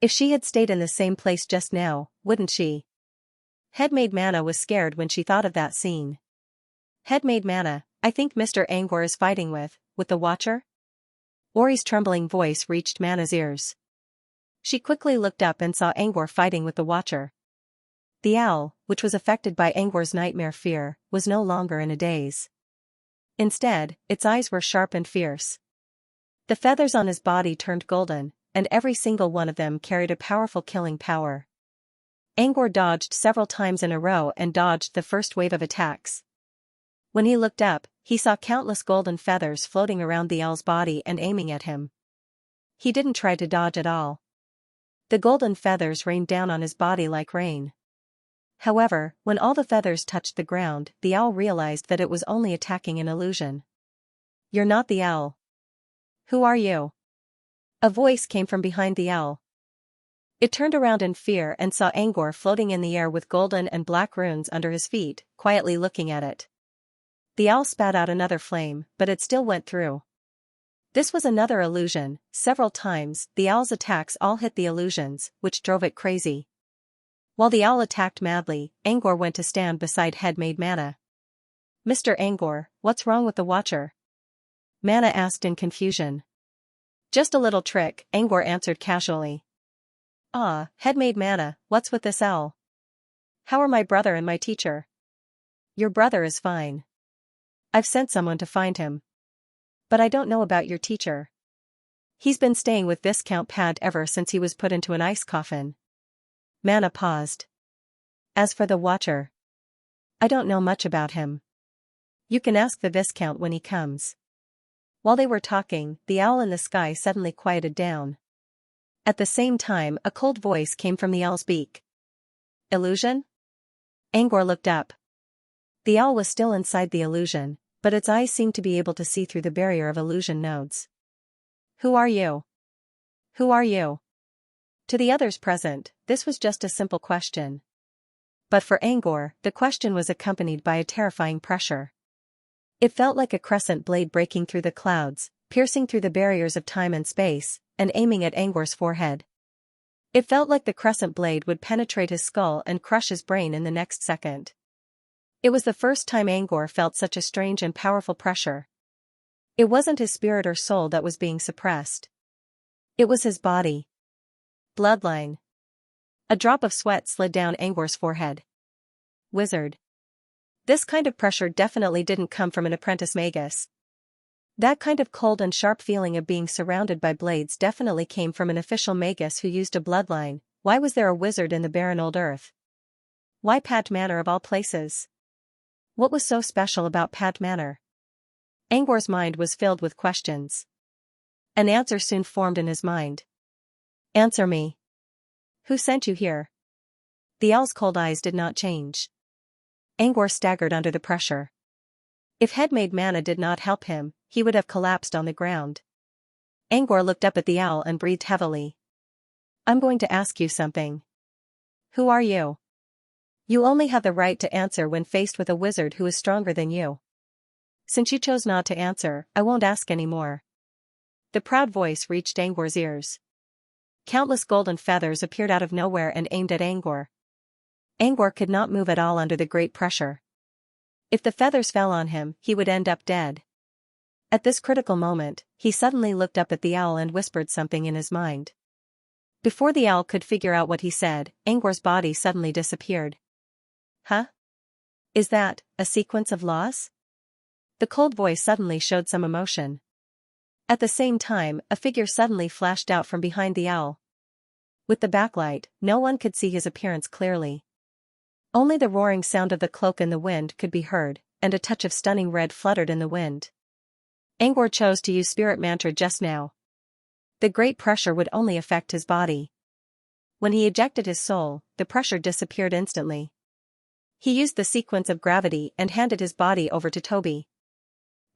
If she had stayed in the same place just now, wouldn't she? Headmaid Manna was scared when she thought of that scene. Headmaid Manna, I think Mr. Angor is fighting with the Watcher? Ori's trembling voice reached Manna's ears. She quickly looked up and saw Angor fighting with the Watcher. The owl, which was affected by Angor's nightmare fear, was no longer in a daze. Instead, its eyes were sharp and fierce. The feathers on his body turned golden, and every single one of them carried a powerful killing power. Angor dodged several times in a row and dodged the first wave of attacks. When he looked up, he saw countless golden feathers floating around the owl's body and aiming at him. He didn't try to dodge at all. The golden feathers rained down on his body like rain. However, when all the feathers touched the ground, the owl realized that it was only attacking an illusion. You're not the owl. Who are you? A voice came from behind the owl. It turned around in fear and saw Angor floating in the air with golden and black runes under his feet, quietly looking at it. The owl spat out another flame, but it still went through. This was another illusion. Several times, the owl's attacks all hit the illusions, which drove it crazy. While the owl attacked madly, Angor went to stand beside Headmaid Manna. Mr. Angor, what's wrong with the Watcher? Manna asked in confusion. Just a little trick, Angor answered casually. Ah, Headmaid Manna, what's with this owl? How are my brother and my teacher? Your brother is fine. I've sent someone to find him. But I don't know about your teacher. He's been staying with Viscount Pad ever since he was put into an ice coffin. Manna paused. As for the Watcher, I don't know much about him. You can ask the Viscount when he comes. While they were talking, the owl in the sky suddenly quieted down. At the same time, a cold voice came from the owl's beak. Illusion? Angor looked up. The owl was still inside the illusion, but its eyes seemed to be able to see through the barrier of illusion nodes. Who are you? Who are you? To the others present, this was just a simple question. But for Angor, the question was accompanied by a terrifying pressure. It felt like a crescent blade breaking through the clouds, piercing through the barriers of time and space, and aiming at Angor's forehead. It felt like the crescent blade would penetrate his skull and crush his brain in the next second. It was the first time Angor felt such a strange and powerful pressure. It wasn't his spirit or soul that was being suppressed. It was his body. Bloodline. A drop of sweat slid down Angor's forehead. Wizard. This kind of pressure definitely didn't come from an apprentice magus. That kind of cold and sharp feeling of being surrounded by blades definitely came from an official magus who used a bloodline. Why was there a wizard in the barren old earth? Why Pat Manor of all places? What was so special about Pat Manor? Angor's mind was filled with questions. An answer soon formed in his mind. Answer me. Who sent you here? The owl's cold eyes did not change. Angor staggered under the pressure. If Headmaid Manna did not help him, he would have collapsed on the ground. Angor looked up at the owl and breathed heavily. I'm going to ask you something. Who are you? You only have the right to answer when faced with a wizard who is stronger than you. Since you chose not to answer, I won't ask any more. The proud voice reached Angor's ears. Countless golden feathers appeared out of nowhere and aimed at Angor. Angor could not move at all under the great pressure. If the feathers fell on him, he would end up dead. At this critical moment, he suddenly looked up at the owl and whispered something in his mind. Before the owl could figure out what he said, Angor's body suddenly disappeared. Huh? Is that a sequence of laws? The cold voice suddenly showed some emotion. At the same time, a figure suddenly flashed out from behind the owl. With the backlight, no one could see his appearance clearly. Only the roaring sound of the cloak in the wind could be heard, and a touch of stunning red fluttered in the wind. Angor chose to use spirit mantra just now. The great pressure would only affect his body. When he ejected his soul, the pressure disappeared instantly. He used the sequence of gravity and handed his body over to Toby.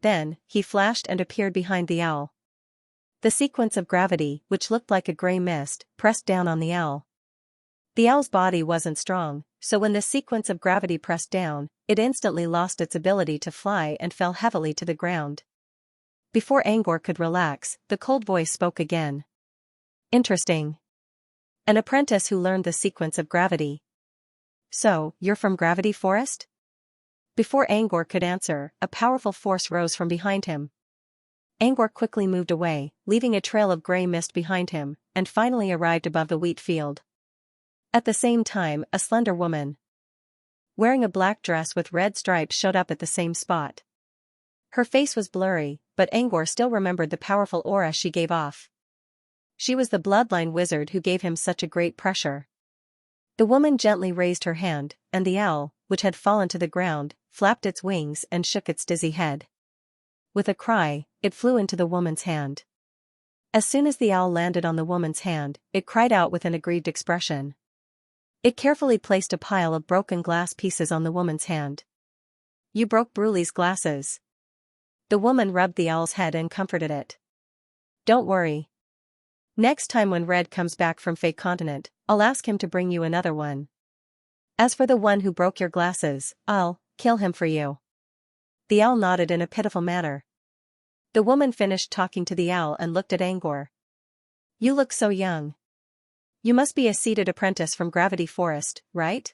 Then, he flashed and appeared behind the owl. The sequence of gravity, which looked like a gray mist, pressed down on the owl. The owl's body wasn't strong, so when the sequence of gravity pressed down, it instantly lost its ability to fly and fell heavily to the ground. Before Angor could relax, the cold voice spoke again. Interesting. An apprentice who learned the sequence of gravity. So, you're from Gravity Forest? Before Angor could answer, a powerful force rose from behind him. Angor quickly moved away, leaving a trail of gray mist behind him, and finally arrived above the wheat field. At the same time, a slender woman, wearing a black dress with red stripes, showed up at the same spot. Her face was blurry, but Angor still remembered the powerful aura she gave off. She was the bloodline wizard who gave him such a great pressure. The woman gently raised her hand, and the owl, which had fallen to the ground, flapped its wings and shook its dizzy head. With a cry, it flew into the woman's hand. As soon as the owl landed on the woman's hand, it cried out with an aggrieved expression. It carefully placed a pile of broken glass pieces on the woman's hand. You broke Brulee's glasses. The woman rubbed the owl's head and comforted it. Don't worry. Next time when Red comes back from Fey Continent, I'll ask him to bring you another one. As for the one who broke your glasses, I'll kill him for you. The owl nodded in a pitiful manner. The woman finished talking to the owl and looked at Angor. You look so young. You must be a seated apprentice from Gravity Forest, right?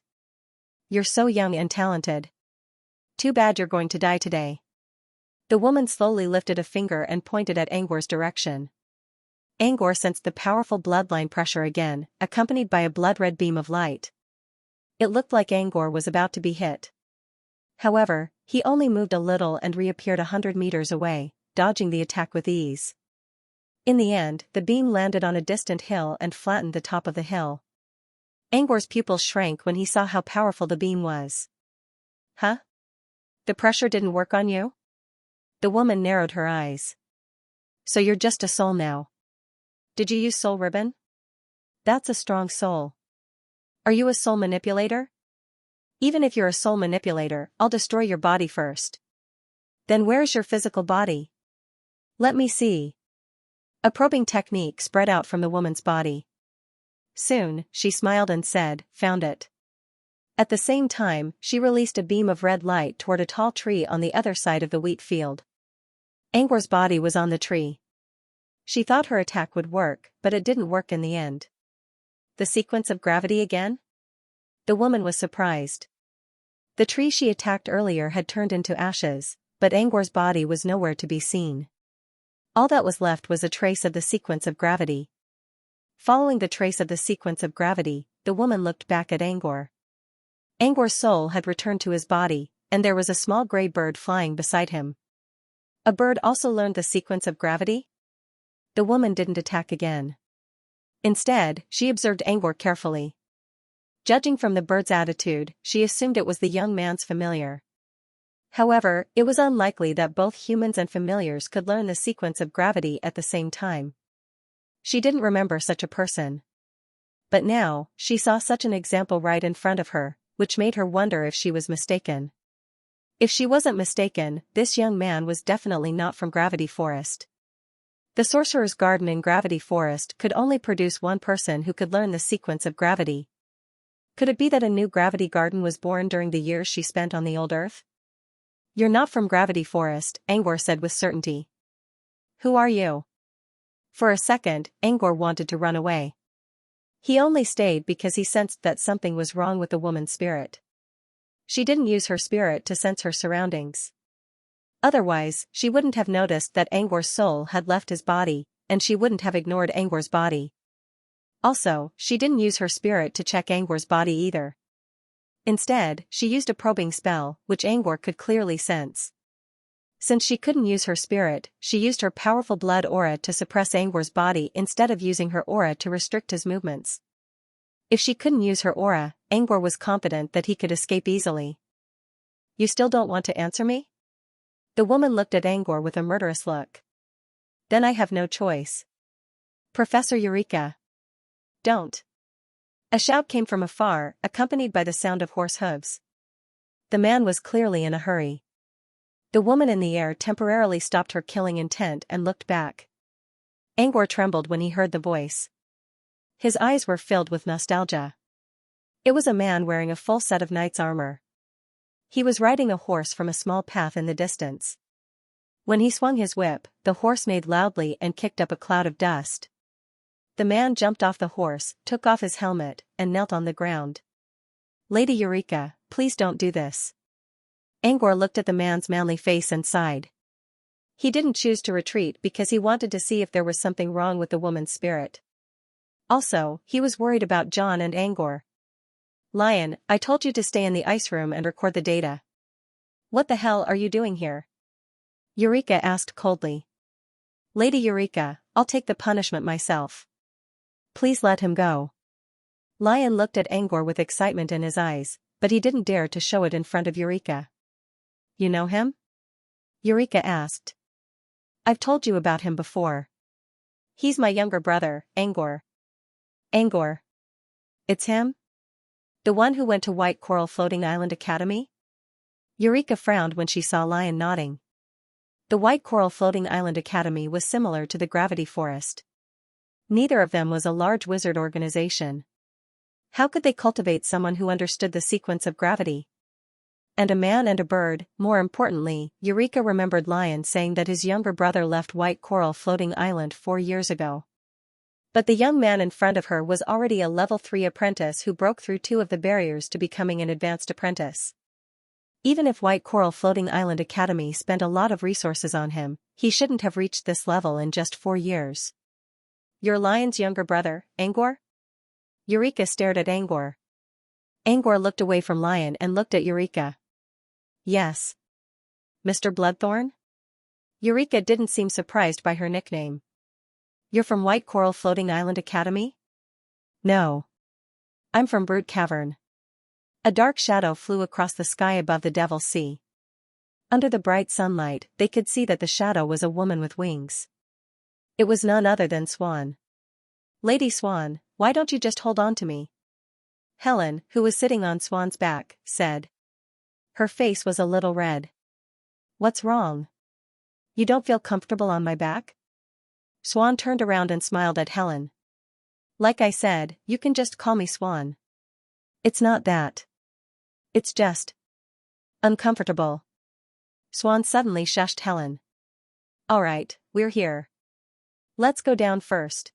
You're so young and talented. Too bad you're going to die today. The woman slowly lifted a finger and pointed at Angor's direction. Angor sensed the powerful bloodline pressure again, accompanied by a blood-red beam of light. It looked like Angor was about to be hit. However, he only moved a little and reappeared 100 meters away, dodging the attack with ease. In the end, the beam landed on a distant hill and flattened the top of the hill. Angor's pupils shrank when he saw how powerful the beam was. Huh? The pressure didn't work on you? The woman narrowed her eyes. So you're just a soul now. Did you use soul ribbon? That's a strong soul. Are you a soul manipulator? Even if you're a soul manipulator, I'll destroy your body first. Then where's your physical body? Let me see. A probing technique spread out from the woman's body. Soon, she smiled and said, Found it. At the same time, she released a beam of red light toward a tall tree on the other side of the wheat field. Angor's body was on the tree. She thought her attack would work, but it didn't work in the end. The sequence of gravity again? The woman was surprised. The tree she attacked earlier had turned into ashes, but Angor's body was nowhere to be seen. All that was left was a trace of the sequence of gravity. Following the trace of the sequence of gravity, the woman looked back at Angor. Angor's soul had returned to his body, and there was a small gray bird flying beside him. A bird also learned the sequence of gravity? The woman didn't attack again. Instead, she observed Angor carefully. Judging from the bird's attitude, she assumed it was the young man's familiar. However, it was unlikely that both humans and familiars could learn the sequence of gravity at the same time. She didn't remember such a person. But now, she saw such an example right in front of her, which made her wonder if she was mistaken. If she wasn't mistaken, this young man was definitely not from Gravity Forest. The Sorcerer's Garden in Gravity Forest could only produce one person who could learn the sequence of gravity. Could it be that a new Gravity Garden was born during the years she spent on the old Earth? You're not from Gravity Forest, Angor said with certainty. Who are you? For a second, Angor wanted to run away. He only stayed because he sensed that something was wrong with the woman's spirit. She didn't use her spirit to sense her surroundings. Otherwise, she wouldn't have noticed that Angor's soul had left his body, and she wouldn't have ignored Angor's body. Also, she didn't use her spirit to check Angor's body either. Instead, she used a probing spell, which Angor could clearly sense. Since she couldn't use her spirit, she used her powerful blood aura to suppress Angor's body instead of using her aura to restrict his movements. If she couldn't use her aura, Angor was confident that he could escape easily. You still don't want to answer me? The woman looked at Angor with a murderous look. Then I have no choice. Professor Eureka. Don't. A shout came from afar, accompanied by the sound of horse hooves. The man was clearly in a hurry. The woman in the air temporarily stopped her killing intent and looked back. Angor trembled when he heard the voice. His eyes were filled with nostalgia. It was a man wearing a full set of knight's armor. He was riding a horse from a small path in the distance. When he swung his whip, the horse neighed loudly and kicked up a cloud of dust. The man jumped off the horse, took off his helmet, and knelt on the ground. "Lady Eureka, please don't do this." Angor looked at the man's manly face and sighed. He didn't choose to retreat because he wanted to see if there was something wrong with the woman's spirit. Also, he was worried about John and Angor. "Lion, I told you to stay in the ice room and record the data. What the hell are you doing here?" Eureka asked coldly. "Lady Eureka, I'll take the punishment myself. Please let him go." Lion looked at Angor with excitement in his eyes, but he didn't dare to show it in front of Eureka. "You know him?" Eureka asked. "I've told you about him before. He's my younger brother, Angor." "Angor? It's him? The one who went to White Coral Floating Island Academy?" Eureka frowned when she saw Lion nodding. The White Coral Floating Island Academy was similar to the Gravity Forest. Neither of them was a large wizard organization. How could they cultivate someone who understood the sequence of gravity? And a man and a bird. More importantly, Eureka remembered Lion saying that his younger brother left White Coral Floating Island 4 years ago. But the young man in front of her was already a level 3 apprentice who broke through 2 of the barriers to becoming an advanced apprentice. Even if White Coral Floating Island Academy spent a lot of resources on him, he shouldn't have reached this level in just 4 years. "You're Lion's younger brother, Angor?" Eureka stared at Angor. Angor looked away from Lion and looked at Eureka. "Yes. Mr. Bloodthorn?" Eureka didn't seem surprised by her nickname. "You're from White Coral Floating Island Academy?" "No. I'm from Brute Cavern." A dark shadow flew across the sky above the Devil's Sea. Under the bright sunlight, they could see that the shadow was a woman with wings. It was none other than Swan. "Lady Swan, why don't you just hold on to me?" Helen, who was sitting on Swan's back, said. Her face was a little red. "What's wrong? You don't feel comfortable on my back?" Swan turned around and smiled at Helen. "Like I said, you can just call me Swan. It's not that. It's just uncomfortable." Swan suddenly shushed Helen. "All right, we're here. Let's go down first."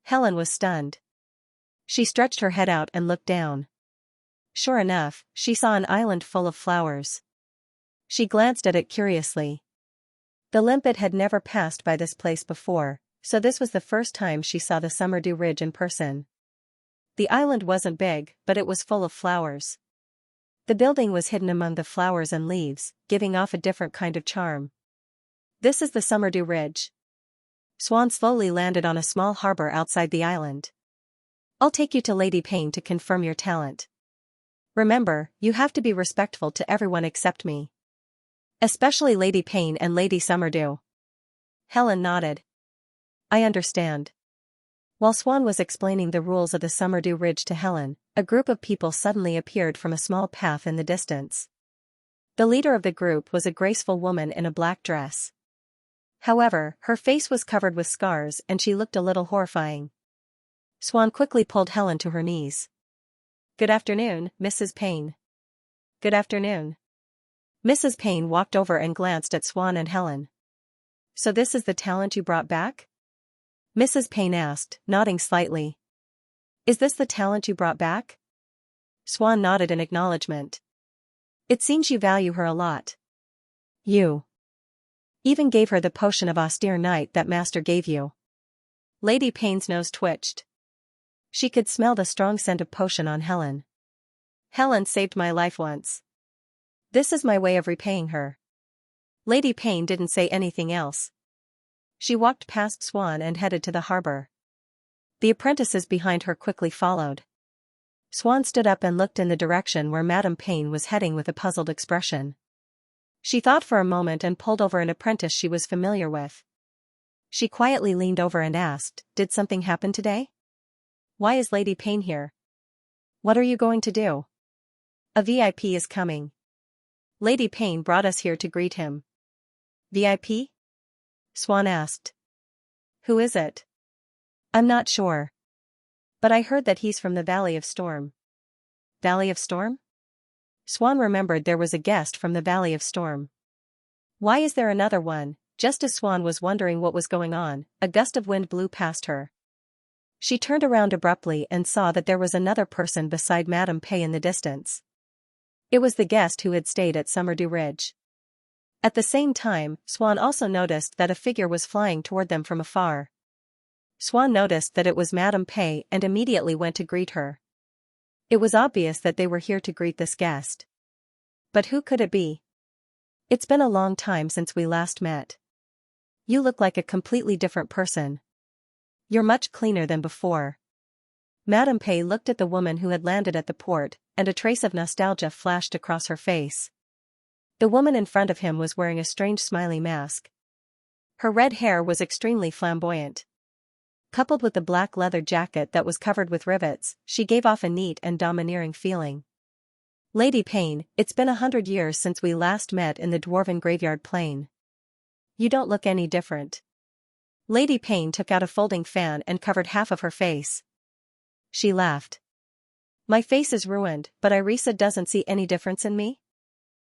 Helen was stunned. She stretched her head out and looked down. Sure enough, she saw an island full of flowers. She glanced at it curiously. The limpet had never passed by this place before, so this was the first time she saw the Summerdew Ridge in person. The island wasn't big, but it was full of flowers. The building was hidden among the flowers and leaves, giving off a different kind of charm. "This is the Summerdew Ridge." Swan slowly landed on a small harbor outside the island. "I'll take you to Lady Payne to confirm your talent. Remember, you have to be respectful to everyone except me. Especially Lady Payne and Lady Summerdew." Helen nodded. "I understand." While Swan was explaining the rules of the Summerdew Ridge to Helen, a group of people suddenly appeared from a small path in the distance. The leader of the group was a graceful woman in a black dress. However, her face was covered with scars and she looked a little horrifying. Swan quickly pulled Helen to her knees. "Good afternoon, Mrs. Payne." "Good afternoon." Mrs. Payne walked over and glanced at Swan and Helen. "So this is the talent you brought back?" Mrs. Payne asked, nodding slightly. "Is this the talent you brought back?" Swan nodded in acknowledgement. "It seems you value her a lot. You even gave her the potion of austere night that Master gave you." Lady Payne's nose twitched. She could smell the strong scent of potion on Helen. "Helen saved my life once. This is my way of repaying her." Lady Payne didn't say anything else. She walked past Swan and headed to the harbor. The apprentices behind her quickly followed. Swan stood up and looked in the direction where Madame Payne was heading with a puzzled expression. She thought for a moment and pulled over an apprentice she was familiar with. She quietly leaned over and asked, "Did something happen today? Why is Lady Payne here? What are you going to do?" "A VIP is coming. Lady Payne brought us here to greet him." "VIP?" Swan asked. Who is it? I'm not sure. But I heard that he's from the Valley of Storm. Valley of Storm? Swan remembered there was a guest from the Valley of Storm. Why is there another one? Just as Swan was wondering what was going on, a gust of wind blew past her. She turned around abruptly and saw that there was another person beside Madame Pei in the distance. It was the guest who had stayed at Summerdew Ridge. At the same time, Swan also noticed that a figure was flying toward them from afar. Swan noticed that it was Madame Pei and immediately went to greet her. It was obvious that they were here to greet this guest. But who could it be? It's been a long time since we last met. You look like a completely different person. You're much cleaner than before. Madame Pei looked at the woman who had landed at the port, and a trace of nostalgia flashed across her face. The woman in front of him was wearing a strange smiley mask. Her red hair was extremely flamboyant. Coupled with the black leather jacket that was covered with rivets, she gave off a neat and domineering feeling. Lady Payne, it's been 100 years since we last met in the Dwarven Graveyard Plain. You don't look any different. Lady Payne took out a folding fan and covered half of her face. She laughed. My face is ruined, but Irisa doesn't see any difference in me?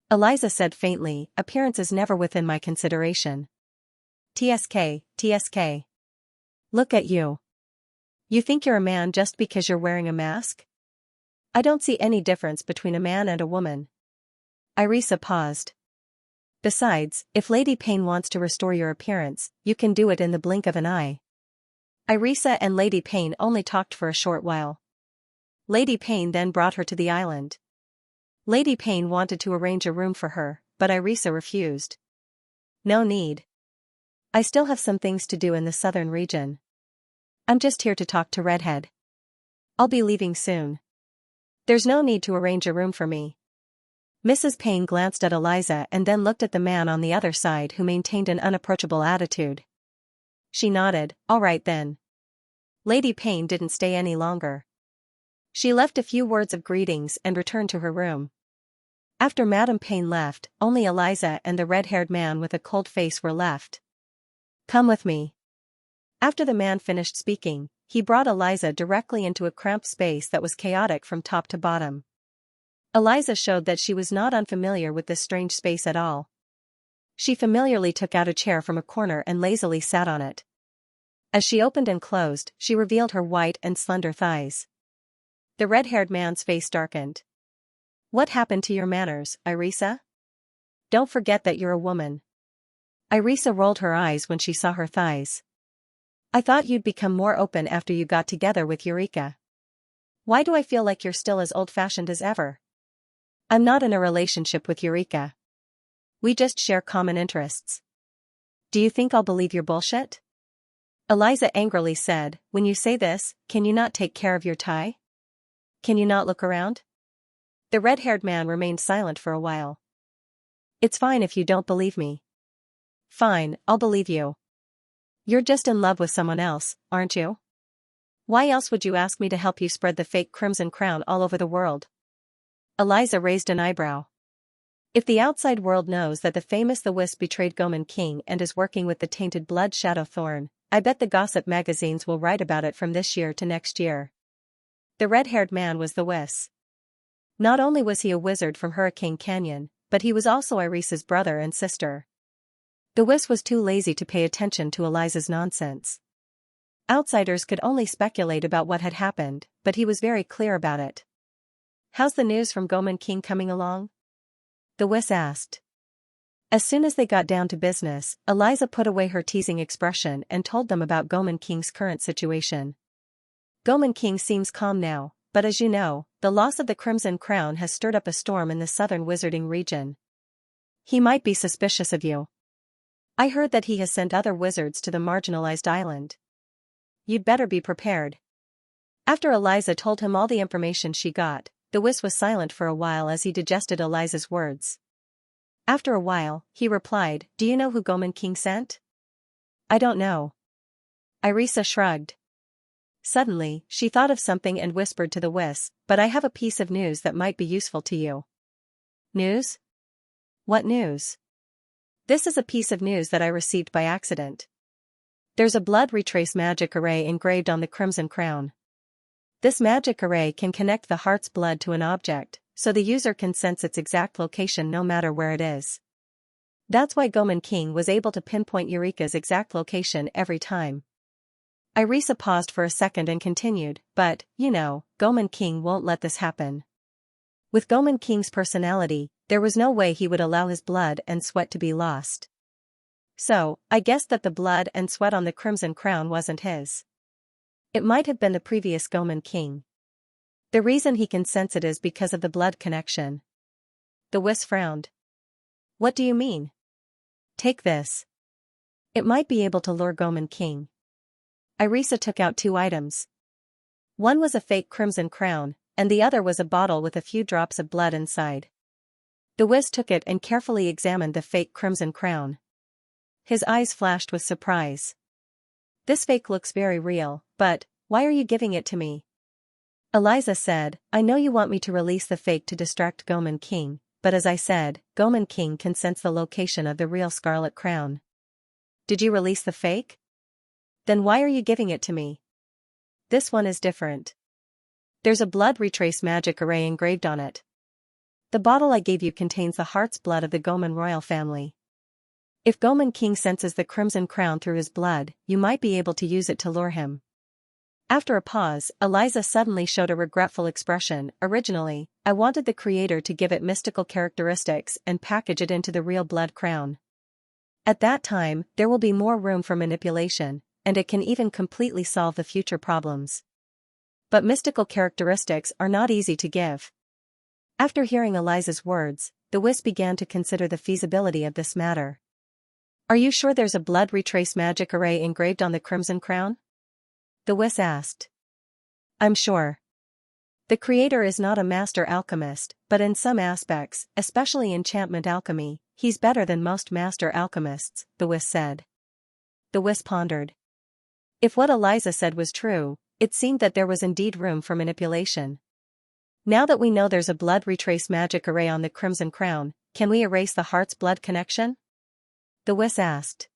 Eliza said faintly, appearance is never within my consideration. TSK, TSK. Look at you. You think you're a man just because you're wearing a mask? I don't see any difference between a man and a woman. Irisa paused. Besides, if Lady Payne wants to restore your appearance, you can do it in the blink of an eye. Irisa and Lady Payne only talked for a short while. Lady Payne then brought her to the island. Lady Payne wanted to arrange a room for her, but Irisa refused. No need. I still have some things to do in the southern region. I'm just here to talk to Redhead. I'll be leaving soon. There's no need to arrange a room for me. Mrs. Payne glanced at Eliza and then looked at the man on the other side who maintained an unapproachable attitude. She nodded, all right then. Lady Payne didn't stay any longer. She left a few words of greetings and returned to her room. After Madame Payne left, only Eliza and the red-haired man with a cold face were left. Come with me. After the man finished speaking, he brought Eliza directly into a cramped space that was chaotic from top to bottom. Eliza showed that she was not unfamiliar with this strange space at all. She familiarly took out a chair from a corner and lazily sat on it. As she opened and closed, she revealed her white and slender thighs. The red-haired man's face darkened. What happened to your manners, Irisa? Don't forget that you're a woman. Irisa rolled her eyes when she saw her thighs. I thought you'd become more open after you got together with Eureka. Why do I feel like you're still as old-fashioned as ever? I'm not in a relationship with Eureka. We just share common interests. Do you think I'll believe your bullshit? Eliza angrily said, when you say this, can you not take care of your tie? Can you not look around? The red-haired man remained silent for a while. It's fine if you don't believe me. Fine, I'll believe you. You're just in love with someone else, aren't you? Why else would you ask me to help you spread the fake Crimson Crown all over the world? Eliza raised an eyebrow. If the outside world knows that the famous The Wisp betrayed Goman King and is working with the tainted blood Shadow Thorn, I bet the gossip magazines will write about it from this year to next year. The red-haired man was the Wisp. Not only was he a wizard from Hurricane Canyon, but he was also Irisa's brother and sister. The Wisp was too lazy to pay attention to Eliza's nonsense. Outsiders could only speculate about what had happened, but he was very clear about it. How's the news from Goman King coming along? The Wisp asked. As soon as they got down to business, Eliza put away her teasing expression and told them about Goman King's current situation. Goman King seems calm now, but as you know, the loss of the Crimson Crown has stirred up a storm in the southern wizarding region. He might be suspicious of you. I heard that he has sent other wizards to the marginalized island. You'd better be prepared. After Eliza told him all the information she got, the Wisp was silent for a while as he digested Eliza's words. After a while, he replied, Do you know who Goman King sent? I don't know. Irisa shrugged. Suddenly, she thought of something and whispered to the Wisp, but I have a piece of news that might be useful to you. News? What news? This is a piece of news that I received by accident. There's a blood retrace magic array engraved on the crimson crown. This magic array can connect the heart's blood to an object, so the user can sense its exact location no matter where it is. That's why Goman King was able to pinpoint Eureka's exact location every time. Irisa paused for a second and continued, but, Goman King won't let this happen. With Goman King's personality, there was no way he would allow his blood and sweat to be lost. So, I guessed that the blood and sweat on the crimson crown wasn't his. It might have been the previous Goman King. The reason he can sense it is because of the blood connection. The Wisp frowned. What do you mean? Take this. It might be able to lure Goman King. Irisa took out 2 items. One was a fake crimson crown, and the other was a bottle with a few drops of blood inside. The Wisp took it and carefully examined the fake crimson crown. His eyes flashed with surprise. This fake looks very real, but why are you giving it to me? Eliza said, I know you want me to release the fake to distract Goman King, but as I said, Goman King can sense the location of the real scarlet crown. Did you release the fake? Then why are you giving it to me? This one is different. There's a blood retrace magic array engraved on it. The bottle I gave you contains the heart's blood of the Goman royal family. If Goman King senses the crimson crown through his blood, you might be able to use it to lure him. After a pause, Eliza suddenly showed a regretful expression. Originally, I wanted the creator to give it mystical characteristics and package it into the real blood crown. At that time, there will be more room for manipulation, and it can even completely solve the future problems. But mystical characteristics are not easy to give. After hearing Eliza's words, the Wisp began to consider the feasibility of this matter. Are you sure there's a blood retrace magic array engraved on the crimson crown? The Wisp asked. I'm sure. The creator is not a master alchemist, but in some aspects, especially enchantment alchemy, he's better than most master alchemists, the Wisp said. The Wisp pondered. If what Eliza said was true, it seemed that there was indeed room for manipulation. Now that we know there's a blood retrace magic array on the crimson crown, can we erase the heart's blood connection? The Wisp asked.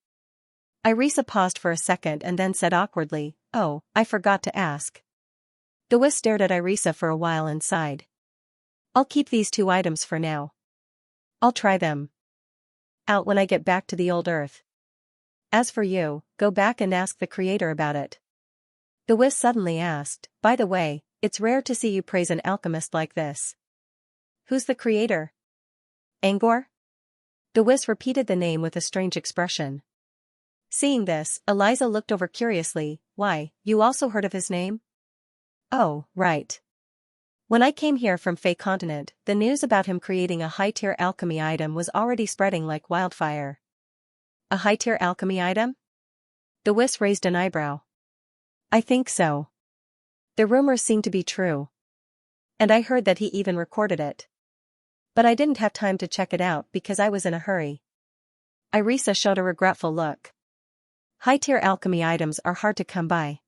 Irisa paused for a second and then said awkwardly, Oh, I forgot to ask. The Wisp stared at Irisa for a while and sighed. I'll keep these 2 items for now. I'll try them out when I get back to the old Earth. As for you, go back and ask the creator about it. The Wisp suddenly asked, By the way, it's rare to see you praise an alchemist like this. Who's the creator? Angor? The Wisp repeated the name with a strange expression. Seeing this, Eliza looked over curiously. Why, you also heard of his name? Oh, right. When I came here from Fey Continent, the news about him creating a high-tier alchemy item was already spreading like wildfire. A high-tier alchemy item? The Wisp raised an eyebrow. I think so. The rumors seem to be true. And I heard that he even recorded it. But I didn't have time to check it out because I was in a hurry. Irisa showed a regretful look. High-tier alchemy items are hard to come by.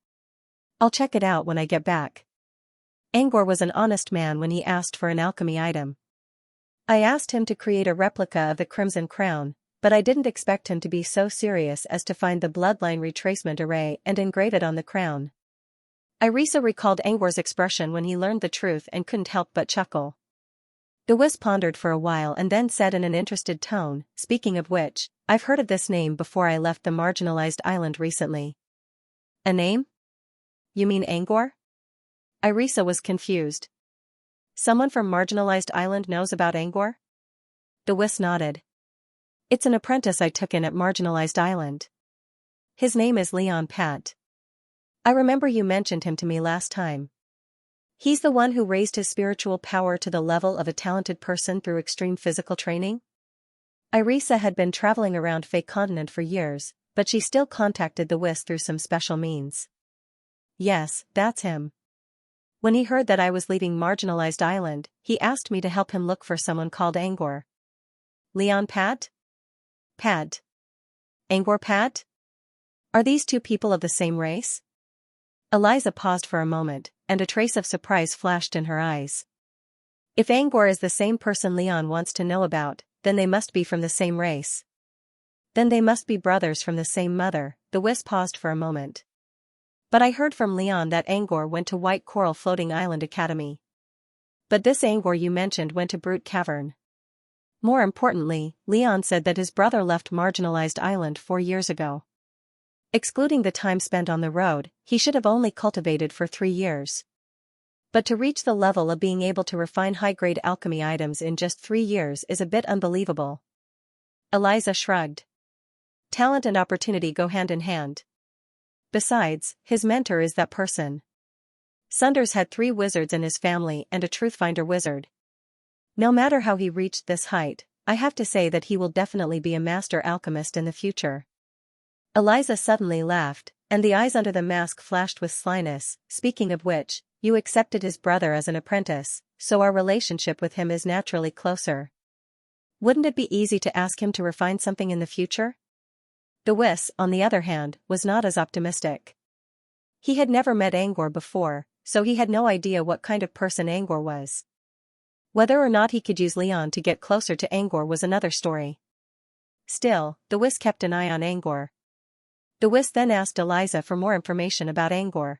I'll check it out when I get back. Angor was an honest man when he asked for an alchemy item. I asked him to create a replica of the Crimson Crown, but I didn't expect him to be so serious as to find the bloodline retracement array and engrave it on the crown. Irisa recalled Angor's expression when he learned the truth and couldn't help but chuckle. The Wisp pondered for a while and then said in an interested tone, Speaking of which, I've heard of this name before I left the marginalized island recently. A name? You mean Angor? Irisa was confused. Someone from marginalized island knows about Angor? The Wisp nodded. It's an apprentice I took in at marginalized island. His name is Leon Pat. I remember you mentioned him to me last time. He's the one who raised his spiritual power to the level of a talented person through extreme physical training? Irisa had been traveling around Fey Continent for years, but she still contacted the Wisp through some special means. Yes, that's him. When he heard that I was leaving marginalized island, he asked me to help him look for someone called Angor. Leon Pat? Pat. Angor Pat? Are these 2 people of the same race? Eliza paused for a moment, and a trace of surprise flashed in her eyes. If Angor is the same person Leon wants to know about, then they must be from the same race. Then they must be brothers from the same mother. The Whis paused for a moment. But I heard from Leon that Angor went to White Coral Floating Island Academy. But this Angor you mentioned went to Brute Cavern. More importantly, Leon said that his brother left Marginalized Island 4 years ago. Excluding the time spent on the road, he should have only cultivated for 3 years. But to reach the level of being able to refine high-grade alchemy items in just 3 years is a bit unbelievable. Eliza shrugged. Talent and opportunity go hand in hand. Besides, his mentor is that person. Sunders had 3 wizards in his family and a Truthfinder wizard. No matter how he reached this height, I have to say that he will definitely be a master alchemist in the future. Eliza suddenly laughed, and the eyes under the mask flashed with slyness. Speaking of which, you accepted his brother as an apprentice, so our relationship with him is naturally closer. Wouldn't it be easy to ask him to refine something in the future? The Whis, on the other hand, was not as optimistic. He had never met Angor before, so he had no idea what kind of person Angor was. Whether or not he could use Leon to get closer to Angor was another story. Still, the Whis kept an eye on Angor. The Whis then asked Eliza for more information about Angor.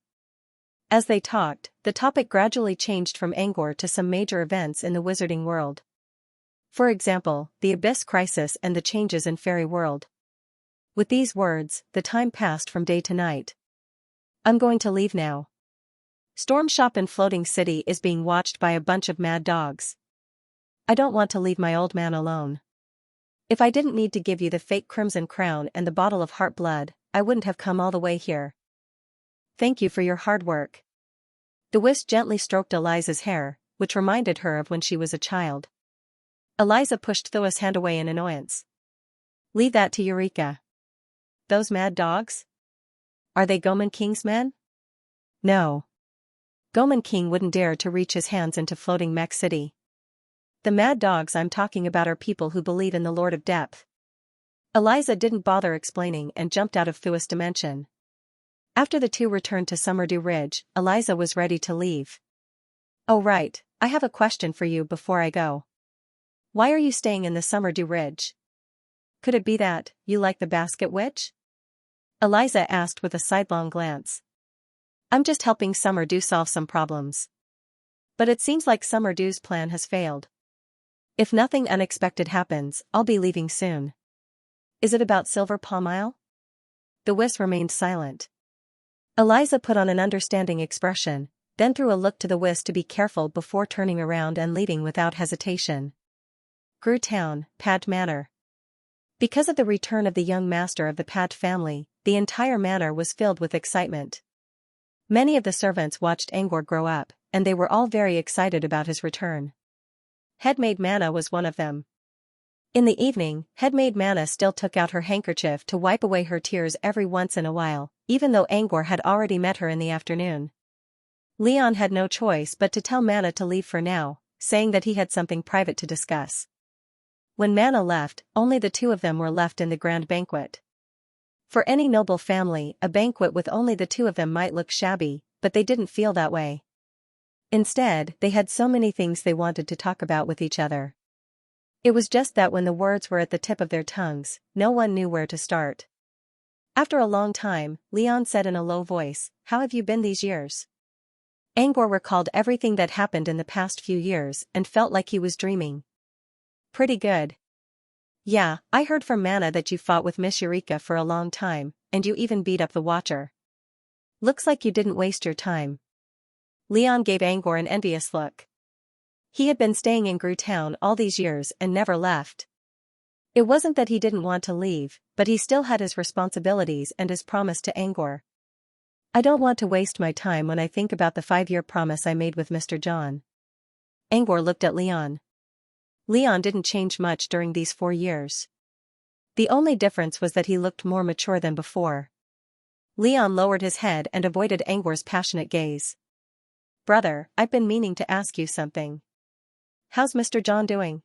As they talked, the topic gradually changed from Angor to some major events in the wizarding world. For example, the Abyss Crisis and the changes in Fairy World. With these words, the time passed from day to night. I'm going to leave now. Storm Shop in Floating City is being watched by a bunch of mad dogs. I don't want to leave my old man alone. If I didn't need to give you the fake Crimson Crown and the bottle of heart blood, I wouldn't have come all the way here. Thank you for your hard work. The Whis gently stroked Eliza's hair, which reminded her of when she was a child. Eliza pushed Thua's hand away in annoyance. Leave that to Eureka. Those mad dogs? Are they Goman King's men? No. Goman King wouldn't dare to reach his hands into Floating Mech City. The mad dogs I'm talking about are people who believe in the Lord of Depth. Eliza didn't bother explaining and jumped out of Thua's dimension. After the two returned to Summerdew Ridge, Eliza was ready to leave. Oh right, I have a question for you before I go. Why are you staying in the Summerdew Ridge? Could it be that you like the Basket Witch? Eliza asked with a sidelong glance. I'm just helping Summerdew solve some problems. But it seems like Summerdew's plan has failed. If nothing unexpected happens, I'll be leaving soon. Is it about Silver Palm Isle? The Whis remained silent. Eliza put on an understanding expression, then threw a look to the Whis to be careful before turning around and leaving without hesitation. Grew Town, Pat Manor. Because of the return of the young master of the Pat family, the entire manor was filled with excitement. Many of the servants watched Angor grow up, and they were all very excited about his return. Headmaid Manna was one of them. In the evening, Headmaid Manna still took out her handkerchief to wipe away her tears every once in a while, even though Angor had already met her in the afternoon. Leon had no choice but to tell Manna to leave for now, saying that he had something private to discuss. When Manna left, only the two of them were left in the grand banquet. For any noble family, a banquet with only the two of them might look shabby, but they didn't feel that way. Instead, they had so many things they wanted to talk about with each other. It was just that when the words were at the tip of their tongues, no one knew where to start. After a long time, Leon said in a low voice, "How have you been these years?" Angor recalled everything that happened in the past few years and felt like he was dreaming. Pretty good. Yeah, I heard from Manna that you fought with Miss Eureka for a long time, and you even beat up the Watcher. Looks like you didn't waste your time. Leon gave Angor an envious look. He had been staying in Grew Town all these years and never left. It wasn't that he didn't want to leave, but he still had his responsibilities and his promise to Angor. I don't want to waste my time when I think about the 5-year promise I made with Mr. John. Angor looked at Leon. Leon didn't change much during these 4 years. The only difference was that he looked more mature than before. Leon lowered his head and avoided Angor's passionate gaze. Brother, I've been meaning to ask you something. How's Mr. John doing?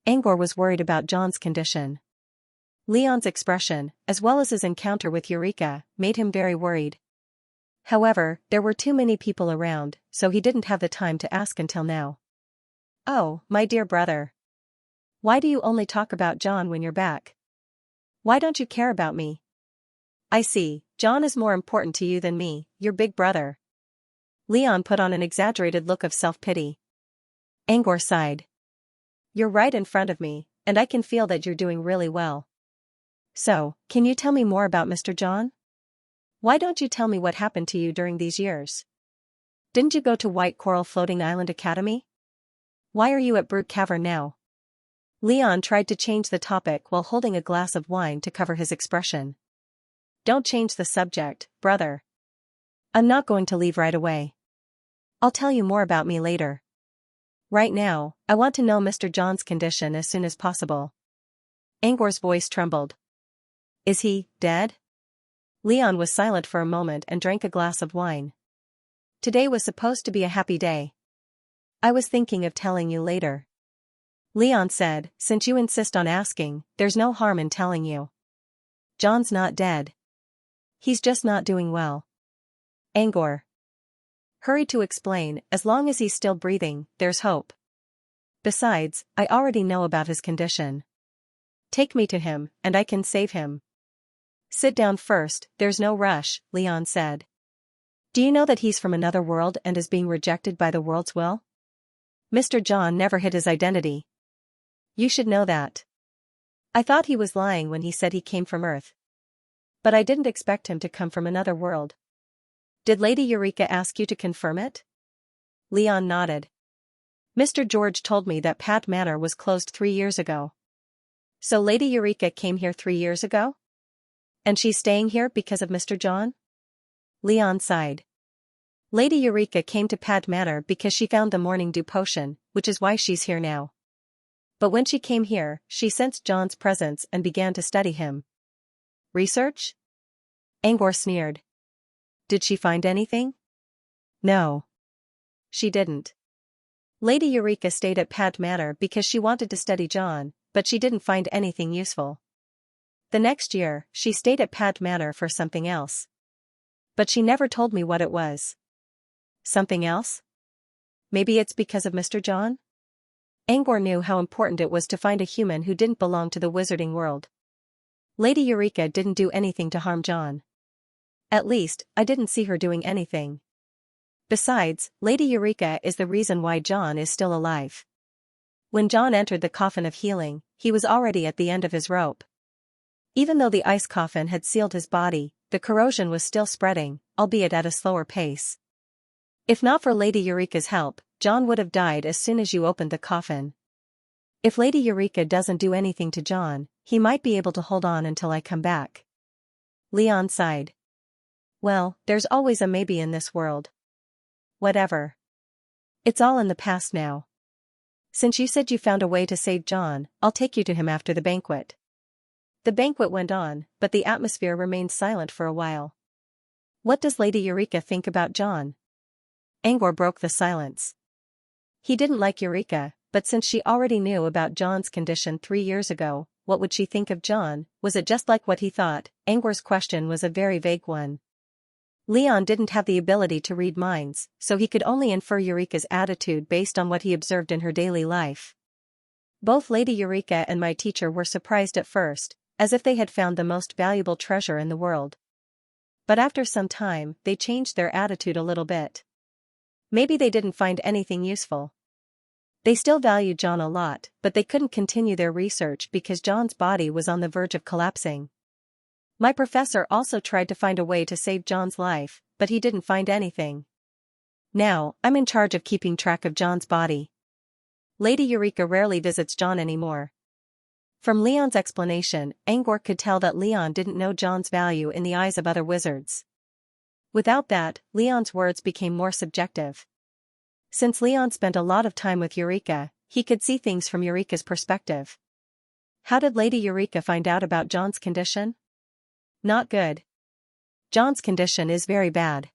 Angor was worried about John's condition. Leon's expression, as well as his encounter with Eureka, made him very worried. However, there were too many people around, so he didn't have the time to ask until now. Oh, my dear brother. Why do you only talk about John when you're back? Why don't you care about me? I see, John is more important to you than me, your big brother. Leon put on an exaggerated look of self-pity. Angor sighed. You're right in front of me, and I can feel that you're doing really well. So, can you tell me more about Mr. John? Why don't you tell me what happened to you during these years? Didn't you go to White Coral Floating Island Academy? Why are you at Brute Cavern now? Leon tried to change the topic while holding a glass of wine to cover his expression. Don't change the subject, brother. I'm not going to leave right away. I'll tell you more about me later. Right now, I want to know Mr. John's condition as soon as possible. Angor's voice trembled. Is he dead? Leon was silent for a moment and drank a glass of wine. Today was supposed to be a happy day. I was thinking of telling you later. Leon said, since you insist on asking, there's no harm in telling you. John's not dead. He's just not doing well. Angor hurried to explain, as long as he's still breathing, there's hope. Besides, I already know about his condition. Take me to him, and I can save him. Sit down first, there's no rush, Leon said. Do you know that he's from another world and is being rejected by the world's will? Mr. John never hid his identity. You should know that. I thought he was lying when he said he came from Earth. But I didn't expect him to come from another world. Did Lady Eureka ask you to confirm it? Leon nodded. Mr. George told me that Pat Manor was closed 3 years ago. So Lady Eureka came here 3 years ago? And she's staying here because of Mr. John? Leon sighed. Lady Eureka came to Pat Manor because she found the morning dew potion, which is why she's here now. But when she came here, she sensed John's presence and began to study him. Research? Angor sneered. Did she find anything? No. She didn't. Lady Eureka stayed at Pat Manor because she wanted to study John, but she didn't find anything useful. The next year, she stayed at Pat Manor for something else. But she never told me what it was. Something else? Maybe it's because of Mr. John? Angor knew how important it was to find a human who didn't belong to the wizarding world. Lady Eureka didn't do anything to harm John. At least, I didn't see her doing anything. Besides, Lady Eureka is the reason why John is still alive. When John entered the coffin of healing, he was already at the end of his rope. Even though the ice coffin had sealed his body, the corrosion was still spreading, albeit at a slower pace. If not for Lady Eureka's help, John would have died as soon as you opened the coffin. If Lady Eureka doesn't do anything to John, he might be able to hold on until I come back. Leon sighed. Well, there's always a maybe in this world. Whatever. It's all in the past now. Since you said you found a way to save John, I'll take you to him after the banquet. The banquet went on, but the atmosphere remained silent for a while. What does Lady Eureka think about John? Angor broke the silence. He didn't like Eureka, but since she already knew about John's condition 3 years ago, what would she think of John? Was it just like what he thought? Angor's question was a very vague one. Leon didn't have the ability to read minds, so he could only infer Eureka's attitude based on what he observed in her daily life. Both Lady Eureka and my teacher were surprised at first, as if they had found the most valuable treasure in the world. But after some time, they changed their attitude a little bit. Maybe they didn't find anything useful. They still valued John a lot, but they couldn't continue their research because John's body was on the verge of collapsing. My professor also tried to find a way to save John's life, but he didn't find anything. Now, I'm in charge of keeping track of John's body. Lady Eureka rarely visits John anymore. From Leon's explanation, Angor could tell that Leon didn't know John's value in the eyes of other wizards. Without that, Leon's words became more subjective. Since Leon spent a lot of time with Eureka, he could see things from Eureka's perspective. How did Lady Eureka find out about John's condition? Not good. John's condition is very bad.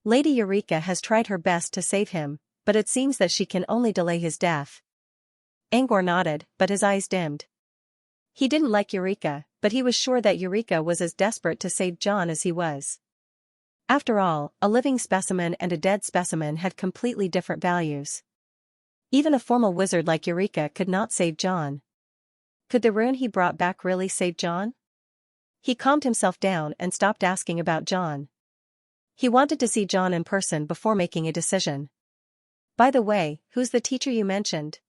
Lady Eureka has tried her best to save him, but it seems that she can only delay his death. Angor nodded, but his eyes dimmed. He didn't like Eureka, but he was sure that Eureka was as desperate to save John as he was. After all, a living specimen and a dead specimen had completely different values. Even a formal wizard like Eureka could not save John. Could the rune he brought back really save John? He calmed himself down and stopped asking about John. He wanted to see John in person before making a decision. By the way, who's the teacher you mentioned?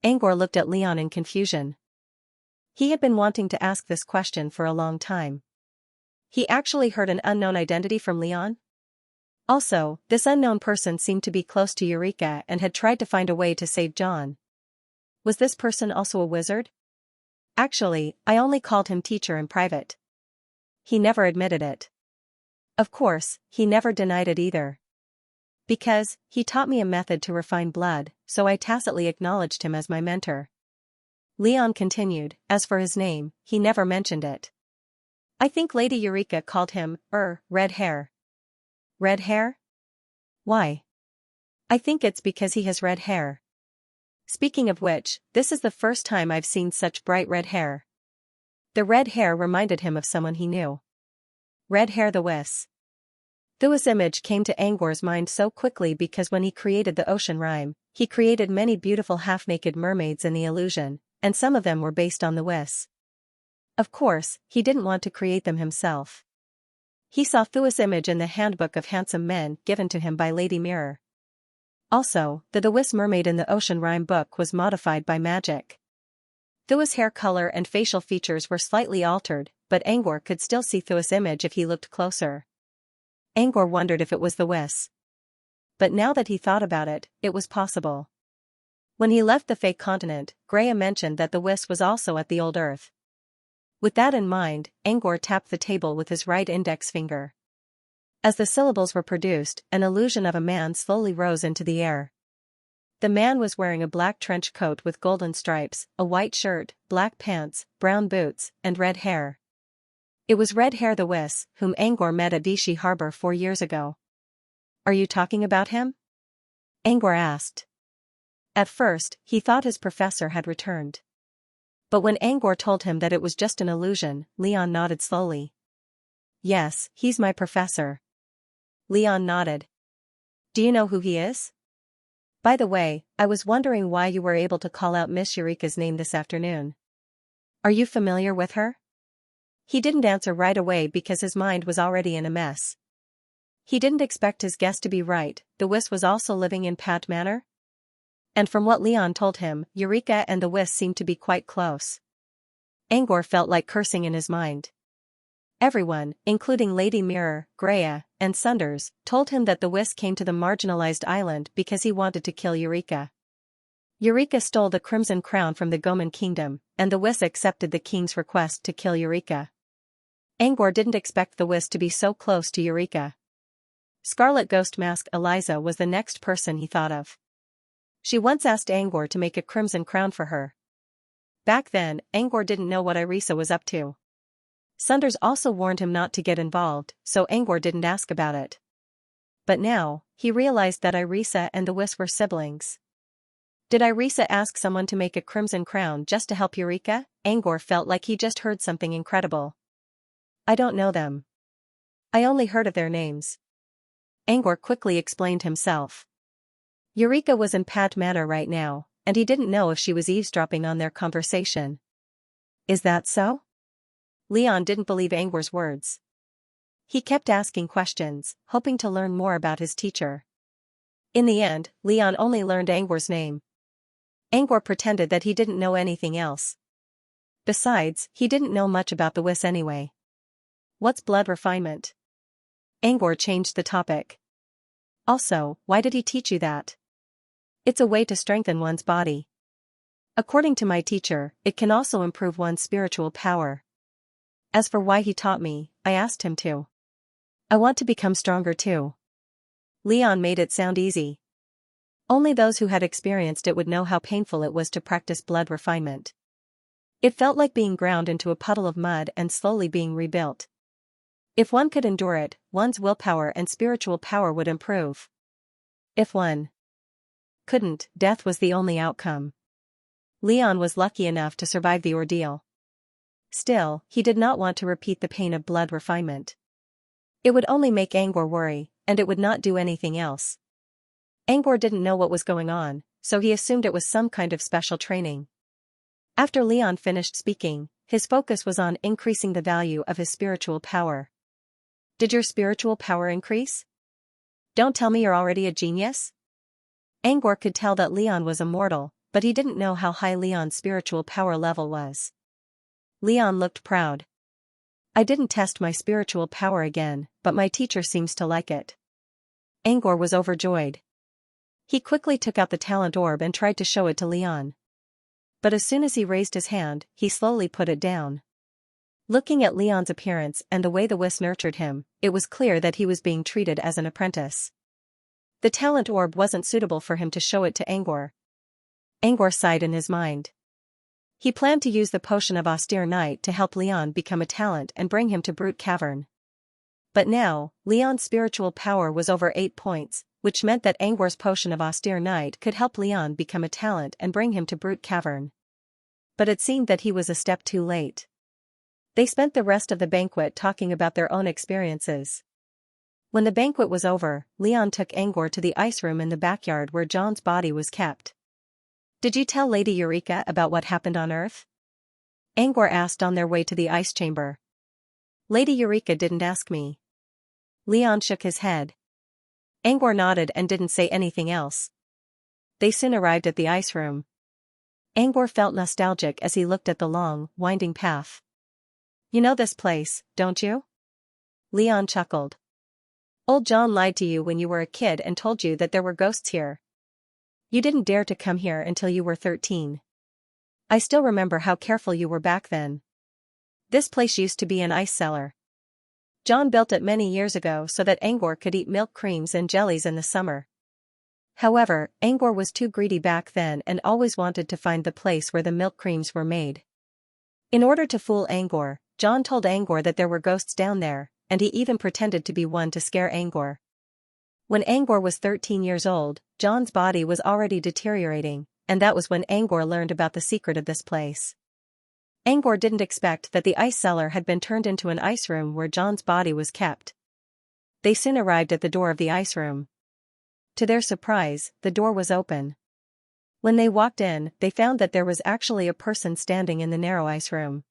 Angor looked at Leon in confusion. He had been wanting to ask this question for a long time. He actually heard an unknown identity from Leon? Also, this unknown person seemed to be close to Eureka and had tried to find a way to save John. Was this person also a wizard? Actually, I only called him teacher in private. He never admitted it. Of course, he never denied it either. Because, he taught me a method to refine blood, so I tacitly acknowledged him as my mentor. Leon continued, as for his name, he never mentioned it. I think Lady Eureka called him, Red Hair. Red hair? Why? I think it's because he has red hair. Speaking of which, this is the first time I've seen such bright red hair. The red hair reminded him of someone he knew. Red Hair the Wiss. This image came to Angor's mind so quickly because when he created the ocean rhyme, he created many beautiful half-naked mermaids in the illusion, and some of them were based on the Wiss. Of course, he didn't want to create them himself. He saw Thuis' image in the Handbook of Handsome Men given to him by Lady Mirror. Also, the Wiss mermaid in the ocean rhyme book was modified by magic. Thuis' hair color and facial features were slightly altered, but Angor could still see Thuis' image if he looked closer. Angor wondered if it was the Wiss. But now that he thought about it, it was possible. When he left the Fey continent, Greya mentioned that the Wiss was also at the Old Earth. With that in mind, Angor tapped the table with his right index finger. As the syllables were produced, an illusion of a man slowly rose into the air. The man was wearing a black trench coat with golden stripes, a white shirt, black pants, brown boots, and red hair. It was Red Hair the Wiss, whom Angor met at Vichy Harbor 4 years ago. Are you talking about him? Angor asked. At first, he thought his professor had returned. But when Angor told him that it was just an illusion, Leon nodded slowly. Yes, he's my professor. Leon nodded. Do you know who he is? By the way, I was wondering why you were able to call out Miss Eureka's name this afternoon. Are you familiar with her? He didn't answer right away because his mind was already in a mess. He didn't expect his guess to be right. The Wiss was also living in Pat Manor? And from what Leon told him, Eureka and the Wiss seemed to be quite close. Angor felt like cursing in his mind. Everyone, including Lady Mirror, Greya, and Sunders, told him that the Wiss came to the marginalized island because he wanted to kill Eureka. Eureka stole the Crimson Crown from the Goman Kingdom, and the Wiss accepted the king's request to kill Eureka. Angor didn't expect the Wiss to be so close to Eureka. Scarlet Ghost Mask Eliza was the next person he thought of. She once asked Angor to make a crimson crown for her. Back then, Angor didn't know what Irisa was up to. Sunders also warned him not to get involved, so Angor didn't ask about it. But now, he realized that Irisa and the Wiss were siblings. Did Irisa ask someone to make a crimson crown just to help Eureka? Angor felt like he just heard something incredible. I don't know them. I only heard of their names. Angor quickly explained himself. Eureka was in Pat Manor right now, and he didn't know if she was eavesdropping on their conversation. Is that so? Leon didn't believe Angor's words. He kept asking questions, hoping to learn more about his teacher. In the end, Leon only learned Angor's name. Angor pretended that he didn't know anything else. Besides, he didn't know much about the Wiss anyway. What's blood refinement? Angor changed the topic. Also, why did he teach you that? It's a way to strengthen one's body. According to my teacher, it can also improve one's spiritual power. As for why he taught me, I asked him to. I want to become stronger too. Leon made it sound easy. Only those who had experienced it would know how painful it was to practice blood refinement. It felt like being ground into a puddle of mud and slowly being rebuilt. If one could endure it, one's willpower and spiritual power would improve. If one couldn't, death was the only outcome. Leon was lucky enough to survive the ordeal. Still, he did not want to repeat the pain of blood refinement. It would only make Angor worry, and it would not do anything else. Angor didn't know what was going on, so he assumed it was some kind of special training. After Leon finished speaking, his focus was on increasing the value of his spiritual power. Did your spiritual power increase? Don't tell me you're already a genius? Angor could tell that Leon was immortal, but he didn't know how high Leon's spiritual power level was. Leon looked proud. I didn't test my spiritual power again, but my teacher seems to like it. Angor was overjoyed. He quickly took out the talent orb and tried to show it to Leon. But as soon as he raised his hand, he slowly put it down. Looking at Leon's appearance and the way the wisp nurtured him, it was clear that he was being treated as an apprentice. The talent orb wasn't suitable for him to show it to Angor. Angor sighed in his mind. He planned to use the potion of austere night to help Leon become a talent and bring him to Brute Cavern. But now, Leon's spiritual power was over 8 points, which meant that Angor's potion of austere night could help Leon become a talent and bring him to Brute Cavern. But it seemed that he was a step too late. They spent the rest of the banquet talking about their own experiences. When the banquet was over, Leon took Angor to the ice room in the backyard where John's body was kept. Did you tell Lady Eureka about what happened on Earth? Angor asked on their way to the ice chamber. Lady Eureka didn't ask me. Leon shook his head. Angor nodded and didn't say anything else. They soon arrived at the ice room. Angor felt nostalgic as he looked at the long, winding path. You know this place, don't you? Leon chuckled. Old John lied to you when you were a kid and told you that there were ghosts here. You didn't dare to come here until you were 13. I still remember how careful you were back then. This place used to be an ice cellar. John built it many years ago so that Angor could eat milk creams and jellies in the summer. However, Angor was too greedy back then and always wanted to find the place where the milk creams were made. In order to fool Angor, John told Angor that there were ghosts down there, and he even pretended to be one to scare Angor. When Angor was 13 years old, John's body was already deteriorating, and that was when Angor learned about the secret of this place. Angor didn't expect that the ice cellar had been turned into an ice room where John's body was kept. They soon arrived at the door of the ice room. To their surprise, the door was open. When they walked in, they found that there was actually a person standing in the narrow ice room.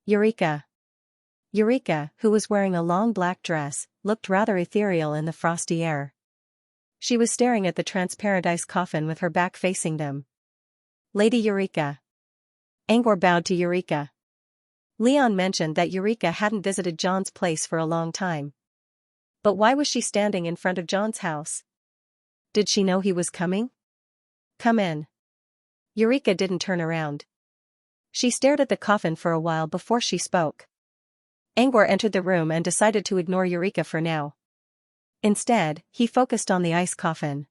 Eureka. Eureka, who was wearing a long black dress, looked rather ethereal in the frosty air. She was staring at the transparent ice coffin with her back facing them. Lady Eureka. Angor bowed to Eureka. Leon mentioned that Eureka hadn't visited John's place for a long time. But why was she standing in front of John's house? Did she know he was coming? Come in. Eureka didn't turn around. She stared at the coffin for a while before she spoke. Angor entered the room and decided to ignore Eureka for now. Instead, he focused on the ice coffin.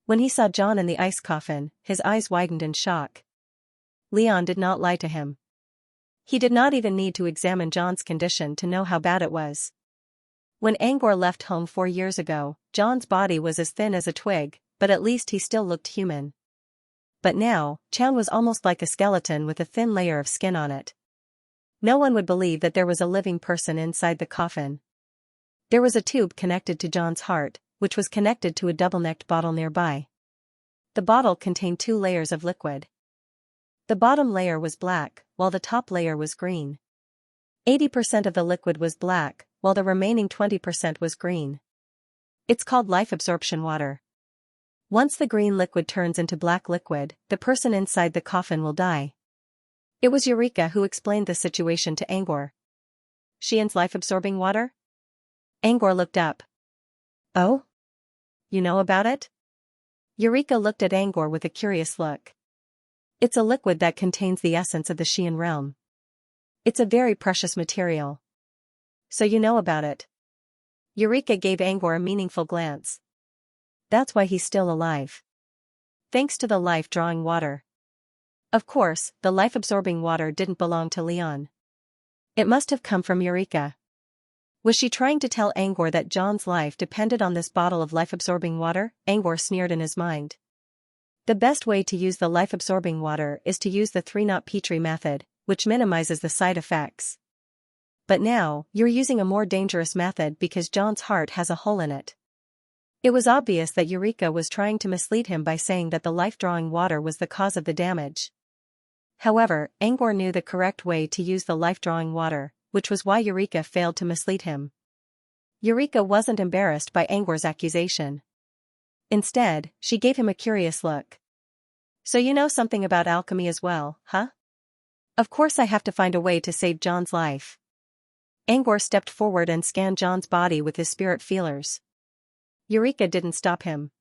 When he saw John in the ice coffin, his eyes widened in shock. Leon did not lie to him. He did not even need to examine John's condition to know how bad it was. When Angor left home 4 years ago, John's body was as thin as a twig, but at least he still looked human. But now, Chan was almost like a skeleton with a thin layer of skin on it. No one would believe that there was a living person inside the coffin. There was a tube connected to John's heart, which was connected to a double-necked bottle nearby. The bottle contained 2 layers of liquid. The bottom layer was black, while the top layer was green. 80% of the liquid was black, while the remaining 20% was green. It's called life absorption water. Once the green liquid turns into black liquid, the person inside the coffin will die. It was Eureka who explained the situation to Angor. Xian's life-absorbing water? Angor looked up. Oh? You know about it? Eureka looked at Angor with a curious look. It's a liquid that contains the essence of the Xian realm. It's a very precious material. So you know about it. Eureka gave Angor a meaningful glance. That's why he's still alive. Thanks to the life-drawing water. Of course, the life-absorbing water didn't belong to Leon. It must have come from Eureka. Was she trying to tell Angor that John's life depended on this bottle of life-absorbing water? Angor sneered in his mind. The best way to use the life-absorbing water is to use the 3-knot Petri method, which minimizes the side effects. But now, you're using a more dangerous method because John's heart has a hole in it. It was obvious that Eureka was trying to mislead him by saying that the life-drawing water was the cause of the damage. However, Angor knew the correct way to use the life-drawing water, which was why Eureka failed to mislead him. Eureka wasn't embarrassed by Angor's accusation. Instead, she gave him a curious look. "So you know something about alchemy as well, huh? Of course I have to find a way to save John's life." Angor stepped forward and scanned John's body with his spirit feelers. Eureka didn't stop him.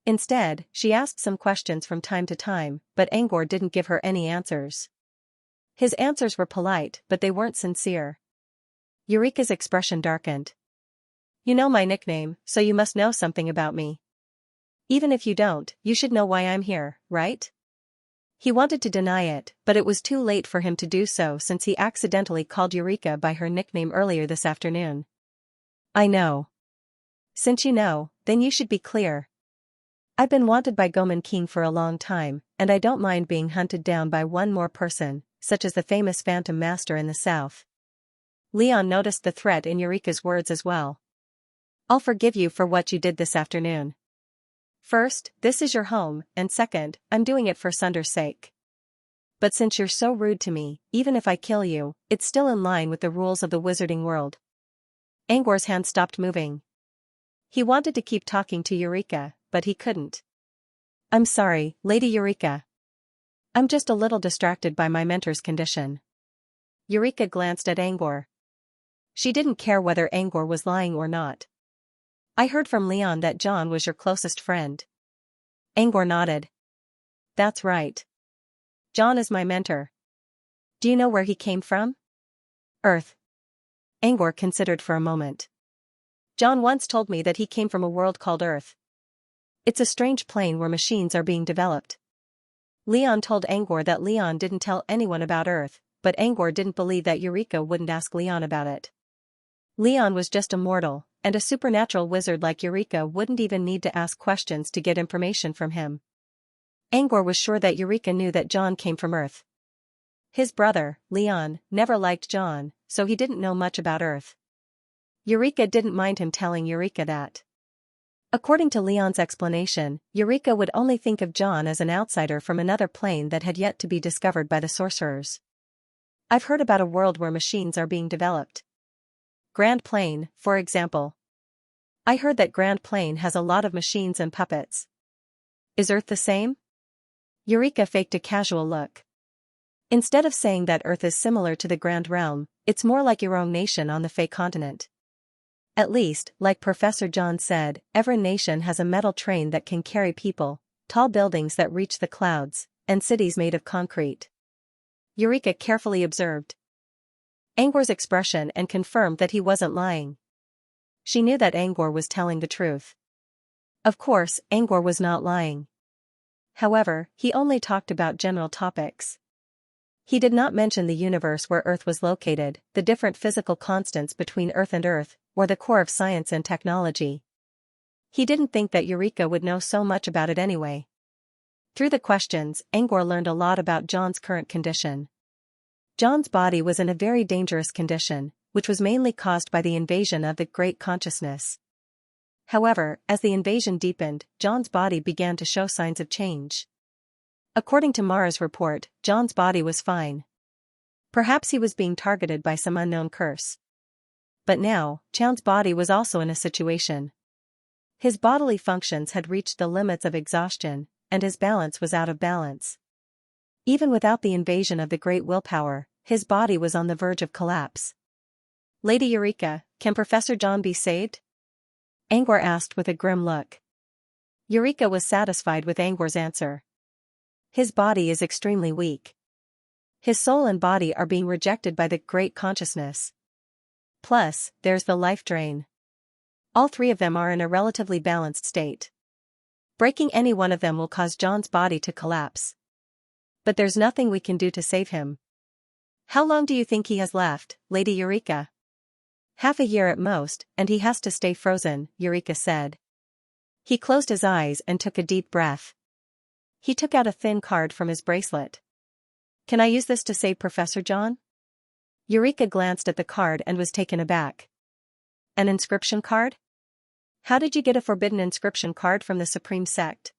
Instead, she asked some questions from time to time, but Angor didn't give her any answers. His answers were polite, but they weren't sincere. Eureka's expression darkened. "You know my nickname, so you must know something about me. Even if you don't, you should know why I'm here, right?" He wanted to deny it, but it was too late for him to do so since he accidentally called Eureka by her nickname earlier this afternoon. "I know. Since you know, then you should be clear. I've been wanted by Goman King for a long time, and I don't mind being hunted down by one more person, such as the famous Phantom Master in the South." Leon noticed the threat in Eureka's words as well. "I'll forgive you for what you did this afternoon. First, this is your home, and second, I'm doing it for Sunder's sake. But since you're so rude to me, even if I kill you, it's still in line with the rules of the wizarding world." Angor's hand stopped moving. He wanted to keep talking to Eureka, but he couldn't. "I'm sorry, Lady Eureka. I'm just a little distracted by my mentor's condition." Eureka glanced at Angor. She didn't care whether Angor was lying or not. "I heard from Leon that John was your closest friend." Angor nodded. "That's right. John is my mentor." "Do you know where he came from?" "Earth." Angor considered for a moment. "John once told me that he came from a world called Earth. It's a strange plane where machines are being developed." Leon told Angor that Leon didn't tell anyone about Earth, but Angor didn't believe that Eureka wouldn't ask Leon about it. Leon was just a mortal, and a supernatural wizard like Eureka wouldn't even need to ask questions to get information from him. Angor was sure that Eureka knew that John came from Earth. His brother, Leon, never liked John, so he didn't know much about Earth. Eureka didn't mind him telling Eureka that. According to Leon's explanation, Eureka would only think of John as an outsider from another plane that had yet to be discovered by the sorcerers. "I've heard about a world where machines are being developed. Grand Plane, for example. I heard that Grand Plane has a lot of machines and puppets. Is Earth the same?" Eureka faked a casual look. "Instead of saying that Earth is similar to the Grand Realm, it's more like your own nation on the Fey continent. At least, like Professor John said, every nation has a metal train that can carry people, tall buildings that reach the clouds, and cities made of concrete." Eureka carefully observed Angor's expression and confirmed that he wasn't lying. She knew that Angor was telling the truth. Of course, Angor was not lying. However, he only talked about general topics. He did not mention the universe where Earth was located, the different physical constants between Earth and Earth, or the core of science and technology. He didn't think that Eureka would know so much about it anyway. Through the questions, Angor learned a lot about John's current condition. John's body was in a very dangerous condition, which was mainly caused by the invasion of the Great Consciousness. However, as the invasion deepened, John's body began to show signs of change. According to Mara's report, John's body was fine. Perhaps he was being targeted by some unknown curse. But now, John's body was also in a situation. His bodily functions had reached the limits of exhaustion, and his balance was out of balance. Even without the invasion of the great willpower, his body was on the verge of collapse. "Lady Eureka, can Professor John be saved?" Angor asked with a grim look. Eureka was satisfied with Angor's answer. "His body is extremely weak. His soul and body are being rejected by the Great Consciousness. Plus, there's the life drain. All three of them are in a relatively balanced state. Breaking any one of them will cause John's body to collapse. But there's nothing we can do to save him." "How long do you think he has left, Lady Eureka?" "Half a year at most, and he has to stay frozen," Eureka said. He closed his eyes and took a deep breath. He took out a thin card from his bracelet. "Can I use this to save Professor John?" Eureka glanced at the card and was taken aback. "An inscription card? How did you get a forbidden inscription card from the Supreme Sect?"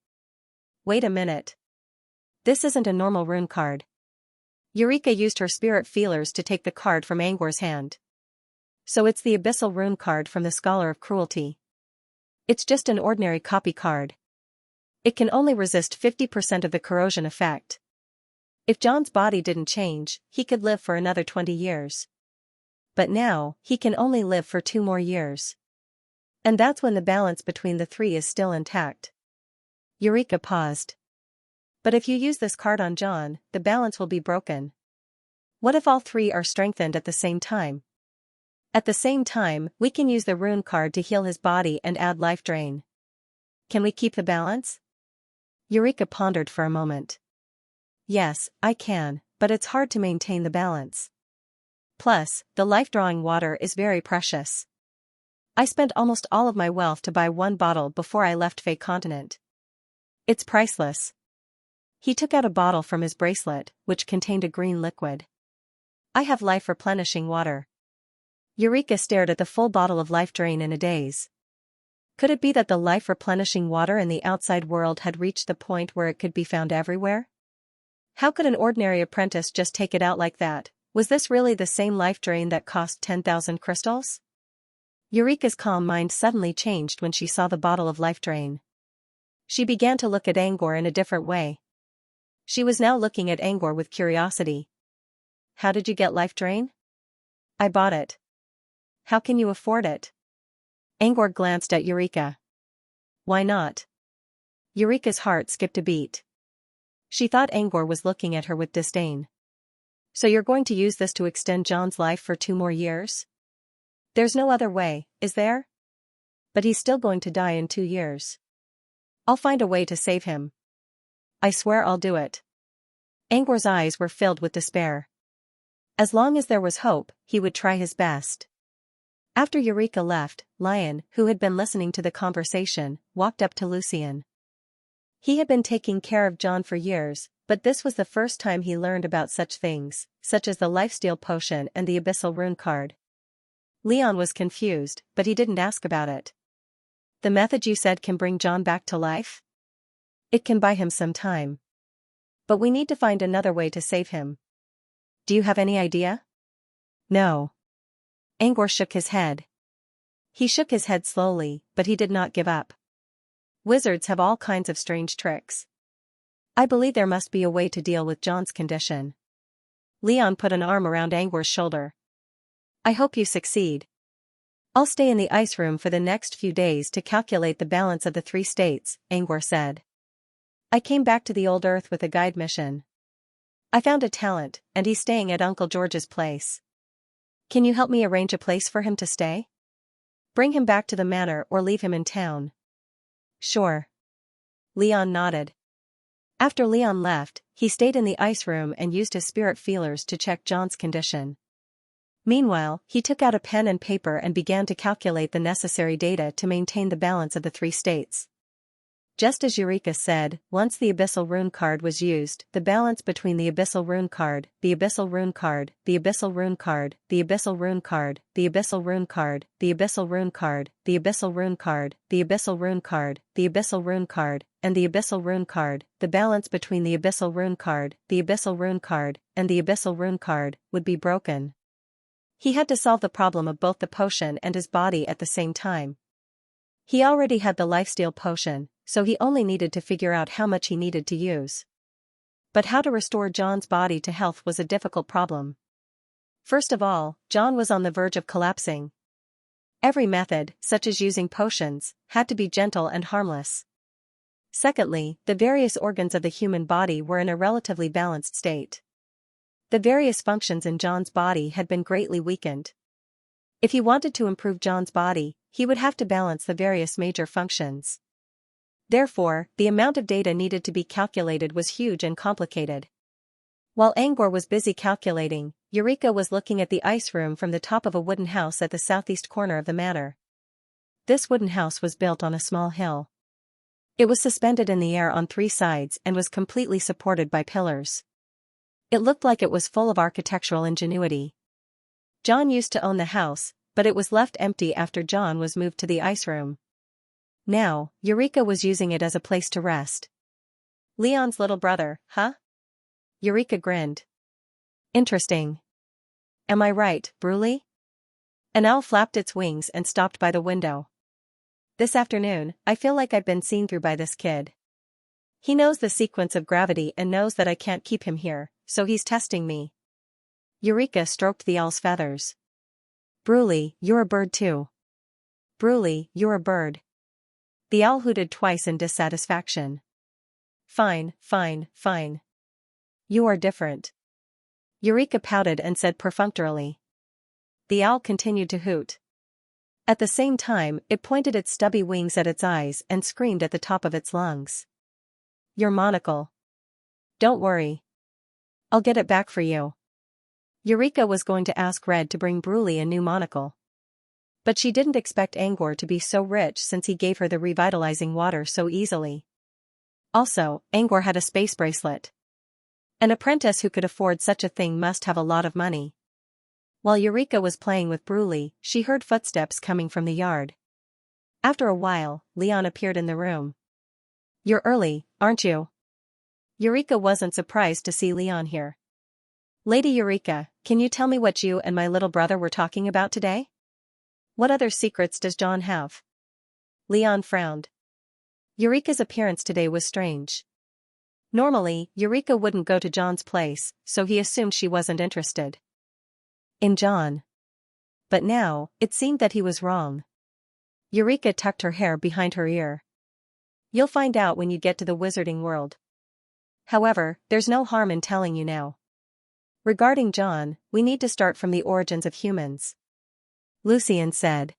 "Wait a minute. This isn't a normal rune card. Eureka used her spirit feelers to take the card from Angor's hand. So it's the Abyssal Rune card from the Scholar of Cruelty. It's just an ordinary copy card. It can only resist 50% of the corrosion effect. If John's body didn't change, he could live for another 20 years. But now, he can only live for 2 more years. And that's when the balance between the 3 is still intact. Eureka paused. But if you use this card on John, the balance will be broken. What if all 3 are strengthened at the same time? At the same time, we can use the rune card to heal his body and add life drain. Can we keep the balance? Eureka pondered for a moment. Yes, I can, but it's hard to maintain the balance. Plus, the life-drawing water is very precious. I spent almost all of my wealth to buy 1 bottle before I left Fey Continent. It's priceless. He took out a bottle from his bracelet, which contained a green liquid. I have life-replenishing water. Eureka stared at the full bottle of life drain in a daze. Could it be that the life-replenishing water in the outside world had reached the point where it could be found everywhere? How could an ordinary apprentice just take it out like that? Was this really the same life drain that cost 10,000 crystals? Eureka's calm mind suddenly changed when she saw the bottle of life drain. She began to look at Angor in a different way. She was now looking at Angor with curiosity. How did you get life drain? I bought it. How can you afford it? Angor glanced at Eureka. Why not? Eureka's heart skipped a beat. She thought Angor was looking at her with disdain. So you're going to use this to extend John's life for 2 more years? There's no other way, is there? But he's still going to die in 2 years. I'll find a way to save him. I swear I'll do it. Angor's eyes were filled with despair. As long as there was hope, he would try his best. After Eureka left, Lion, who had been listening to the conversation, walked up to Lucien. He had been taking care of John for years, but this was the first time he learned about such things, such as the lifesteal potion and the Abyssal Rune card. Leon was confused, but he didn't ask about it. The method you said can bring John back to life? It can buy him some time. But we need to find another way to save him. Do you have any idea? No. Angor shook his head. He shook his head slowly, but he did not give up. Wizards have all kinds of strange tricks. I believe there must be a way to deal with John's condition. Leon put an arm around Angor's shoulder. I hope you succeed. I'll stay in the ice room for the next few days to calculate the balance of the 3 states, Angor said. I came back to the old Earth with a guide mission. I found a talent, and he's staying at Uncle George's place. Can you help me arrange a place for him to stay? Bring him back to the manor or leave him in town. Sure. Leon nodded. After Leon left, he stayed in the ice room and used his spirit feelers to check John's condition. Meanwhile, he took out a pen and paper and began to calculate the necessary data to maintain the balance of the 3 states. Just as Eureka said, once the Abyssal Rune card was used, the balance between the Abyssal Rune card, the Abyssal Rune card, the Abyssal Rune card, the Abyssal Rune card, the Abyssal Rune card, the Abyssal Rune card, the Abyssal Rune card, the Abyssal Rune card, the Abyssal Rune card, and the Abyssal Rune card, the balance between the Abyssal Rune card, the Abyssal Rune card, and the Abyssal Rune card, would be broken. He had to solve the problem of both the potion and his body at the same time. He already had the lifesteal potion, so he only needed to figure out how much he needed to use. But how to restore John's body to health was a difficult problem. First of all, John was on the verge of collapsing. Every method, such as using potions, had to be gentle and harmless. Secondly, the various organs of the human body were in a relatively balanced state. The various functions in John's body had been greatly weakened. If he wanted to improve John's body, he would have to balance the various major functions. Therefore, the amount of data needed to be calculated was huge and complicated. While Angor was busy calculating, Eureka was looking at the ice room from the top of a wooden house at the southeast corner of the manor. This wooden house was built on a small hill. It was suspended in the air on 3 sides and was completely supported by pillars. It looked like it was full of architectural ingenuity. John used to own the house, but it was left empty after John was moved to the ice room. Now, Eureka was using it as a place to rest. Leon's little brother, huh? Eureka grinned. Interesting. Am I right, Bruley? An owl flapped its wings and stopped by the window. This afternoon, I feel like I've been seen through by this kid. He knows the sequence of gravity and knows that I can't keep him here, so he's testing me. Eureka stroked the owl's feathers. Bruley, you're a bird too. Bruley, you're a bird. The owl hooted twice in dissatisfaction. Fine, fine, fine. You are different. Eureka pouted and said perfunctorily. The owl continued to hoot. At the same time, it pointed its stubby wings at its eyes and screamed at the top of its lungs. Your monocle. Don't worry. I'll get it back for you. Eureka was going to ask Red to bring Bruley a new monocle. But she didn't expect Angor to be so rich since he gave her the revitalizing water so easily. Also, Angor had a space bracelet. An apprentice who could afford such a thing must have a lot of money. While Eureka was playing with Bruley, she heard footsteps coming from the yard. After a while, Leon appeared in the room. You're early, aren't you? Eureka wasn't surprised to see Leon here. Lady Eureka, can you tell me what you and my little brother were talking about today? What other secrets does John have? Leon frowned. Eureka's appearance today was strange. Normally, Eureka wouldn't go to John's place, so he assumed she wasn't interested in John. But now, it seemed that he was wrong. Eureka tucked her hair behind her ear. You'll find out when you get to the wizarding world. However, there's no harm in telling you now. Regarding John, we need to start from the origins of humans. Lucian said.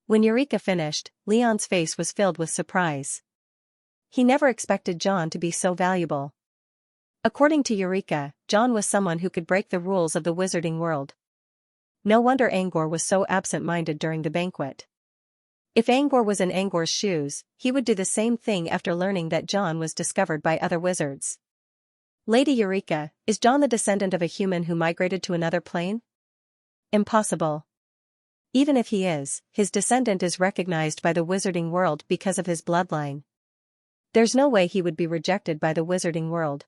When Eureka finished, Leon's face was filled with surprise. He never expected John to be so valuable. According to Eureka, John was someone who could break the rules of the wizarding world. No wonder Angor was so absent-minded during the banquet. If Angor was in Angor's shoes, he would do the same thing after learning that John was discovered by other wizards. Lady Eureka, is John the descendant of a human who migrated to another plane? Impossible. Even if he is, his descendant is recognized by the wizarding world because of his bloodline. There's no way he would be rejected by the wizarding world.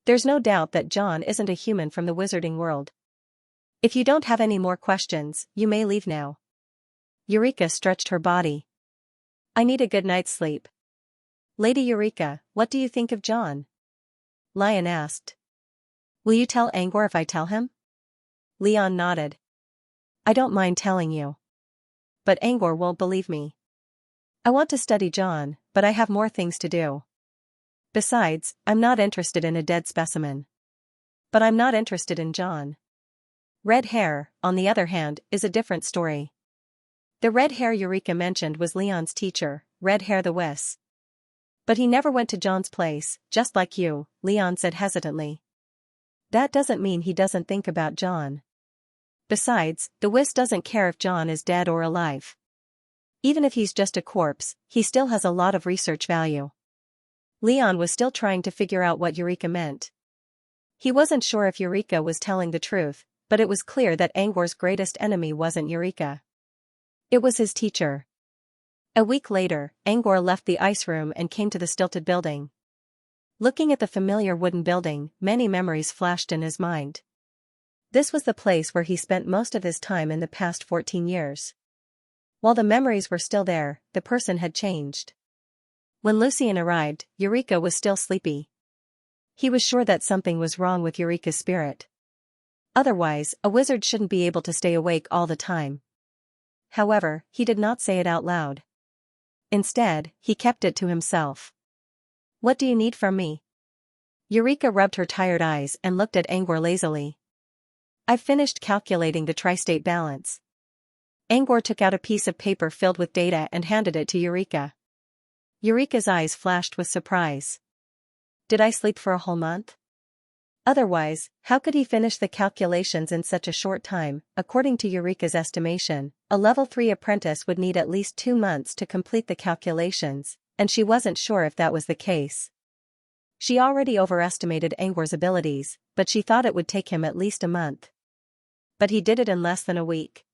There's no doubt that John isn't a human from the wizarding world. If you don't have any more questions, you may leave now. Eureka stretched her body. I need a good night's sleep. Lady Eureka, what do you think of John? Lion asked. Will you tell Angor if I tell him? Leon nodded. I don't mind telling you. But Angor won't believe me. I want to study John, but I have more things to do. Besides, I'm not interested in a dead specimen. But I'm not interested in John. Red hair, on the other hand, is a different story. The red hair Eureka mentioned was Leon's teacher, Red Hair the Wiss. But he never went to John's place, just like you, Leon said hesitantly. That doesn't mean he doesn't think about John. Besides, the Wiss doesn't care if John is dead or alive. Even if he's just a corpse, he still has a lot of research value. Leon was still trying to figure out what Eureka meant. He wasn't sure if Eureka was telling the truth, but it was clear that Angor's greatest enemy wasn't Eureka. It was his teacher. A week later, Angor left the ice room and came to the stilted building. Looking at the familiar wooden building, many memories flashed in his mind. This was the place where he spent most of his time in the past 14 years. While the memories were still there, the person had changed. When Lucian arrived, Eureka was still sleepy. He was sure that something was wrong with Eureka's spirit. Otherwise, a wizard shouldn't be able to stay awake all the time. However, he did not say it out loud. Instead, he kept it to himself. What do you need from me? Eureka rubbed her tired eyes and looked at Angor lazily. I've finished calculating the tri-state balance. Angor took out a piece of paper filled with data and handed it to Eureka. Eureka's eyes flashed with surprise. Did I sleep for a whole month? Otherwise, how could he finish the calculations in such a short time? According to Eureka's estimation, a level 3 apprentice would need at least 2 months to complete the calculations, and she wasn't sure if that was the case. She already overestimated Angor's abilities, but she thought it would take him at least a month. But he did it in less than a week.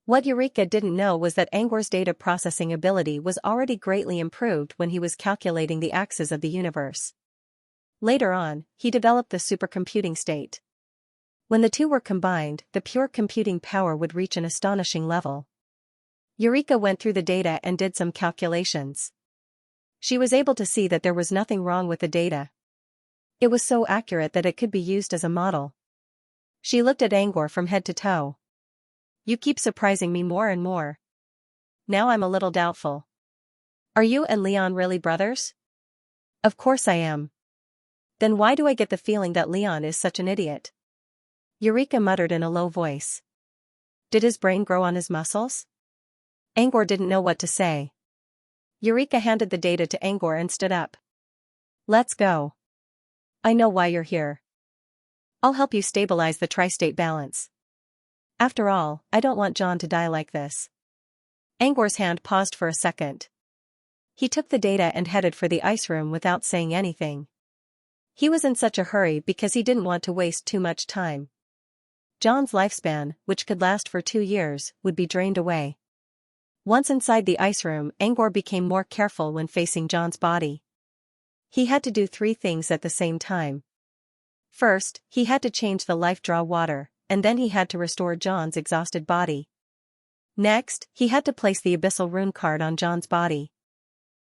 What Eureka didn't know was that Angor's data processing ability was already greatly improved when he was calculating the axes of the universe. Later on, he developed the supercomputing state. When the two were combined, the pure computing power would reach an astonishing level. Eureka went through the data and did some calculations. She was able to see that there was nothing wrong with the data. It was so accurate that it could be used as a model. She looked at Angor from head to toe. You keep surprising me more and more. Now I'm a little doubtful. Are you and Leon really brothers? Of course I am. Then why do I get the feeling that Leon is such an idiot? Eureka muttered in a low voice. Did his brain grow on his muscles? Angor didn't know what to say. Eureka handed the data to Angor and stood up. Let's go. I know why you're here. I'll help you stabilize the tri-state balance. After all, I don't want John to die like this. Angor's hand paused for a second. He took the data and headed for the ice room without saying anything. He was in such a hurry because he didn't want to waste too much time. John's lifespan, which could last for 2 years, would be drained away. Once inside the ice room, Angor became more careful when facing John's body. He had to do 3 things at the same time. First, he had to change the life draw water, and then he had to restore John's exhausted body. Next, he had to place the abyssal rune card on John's body.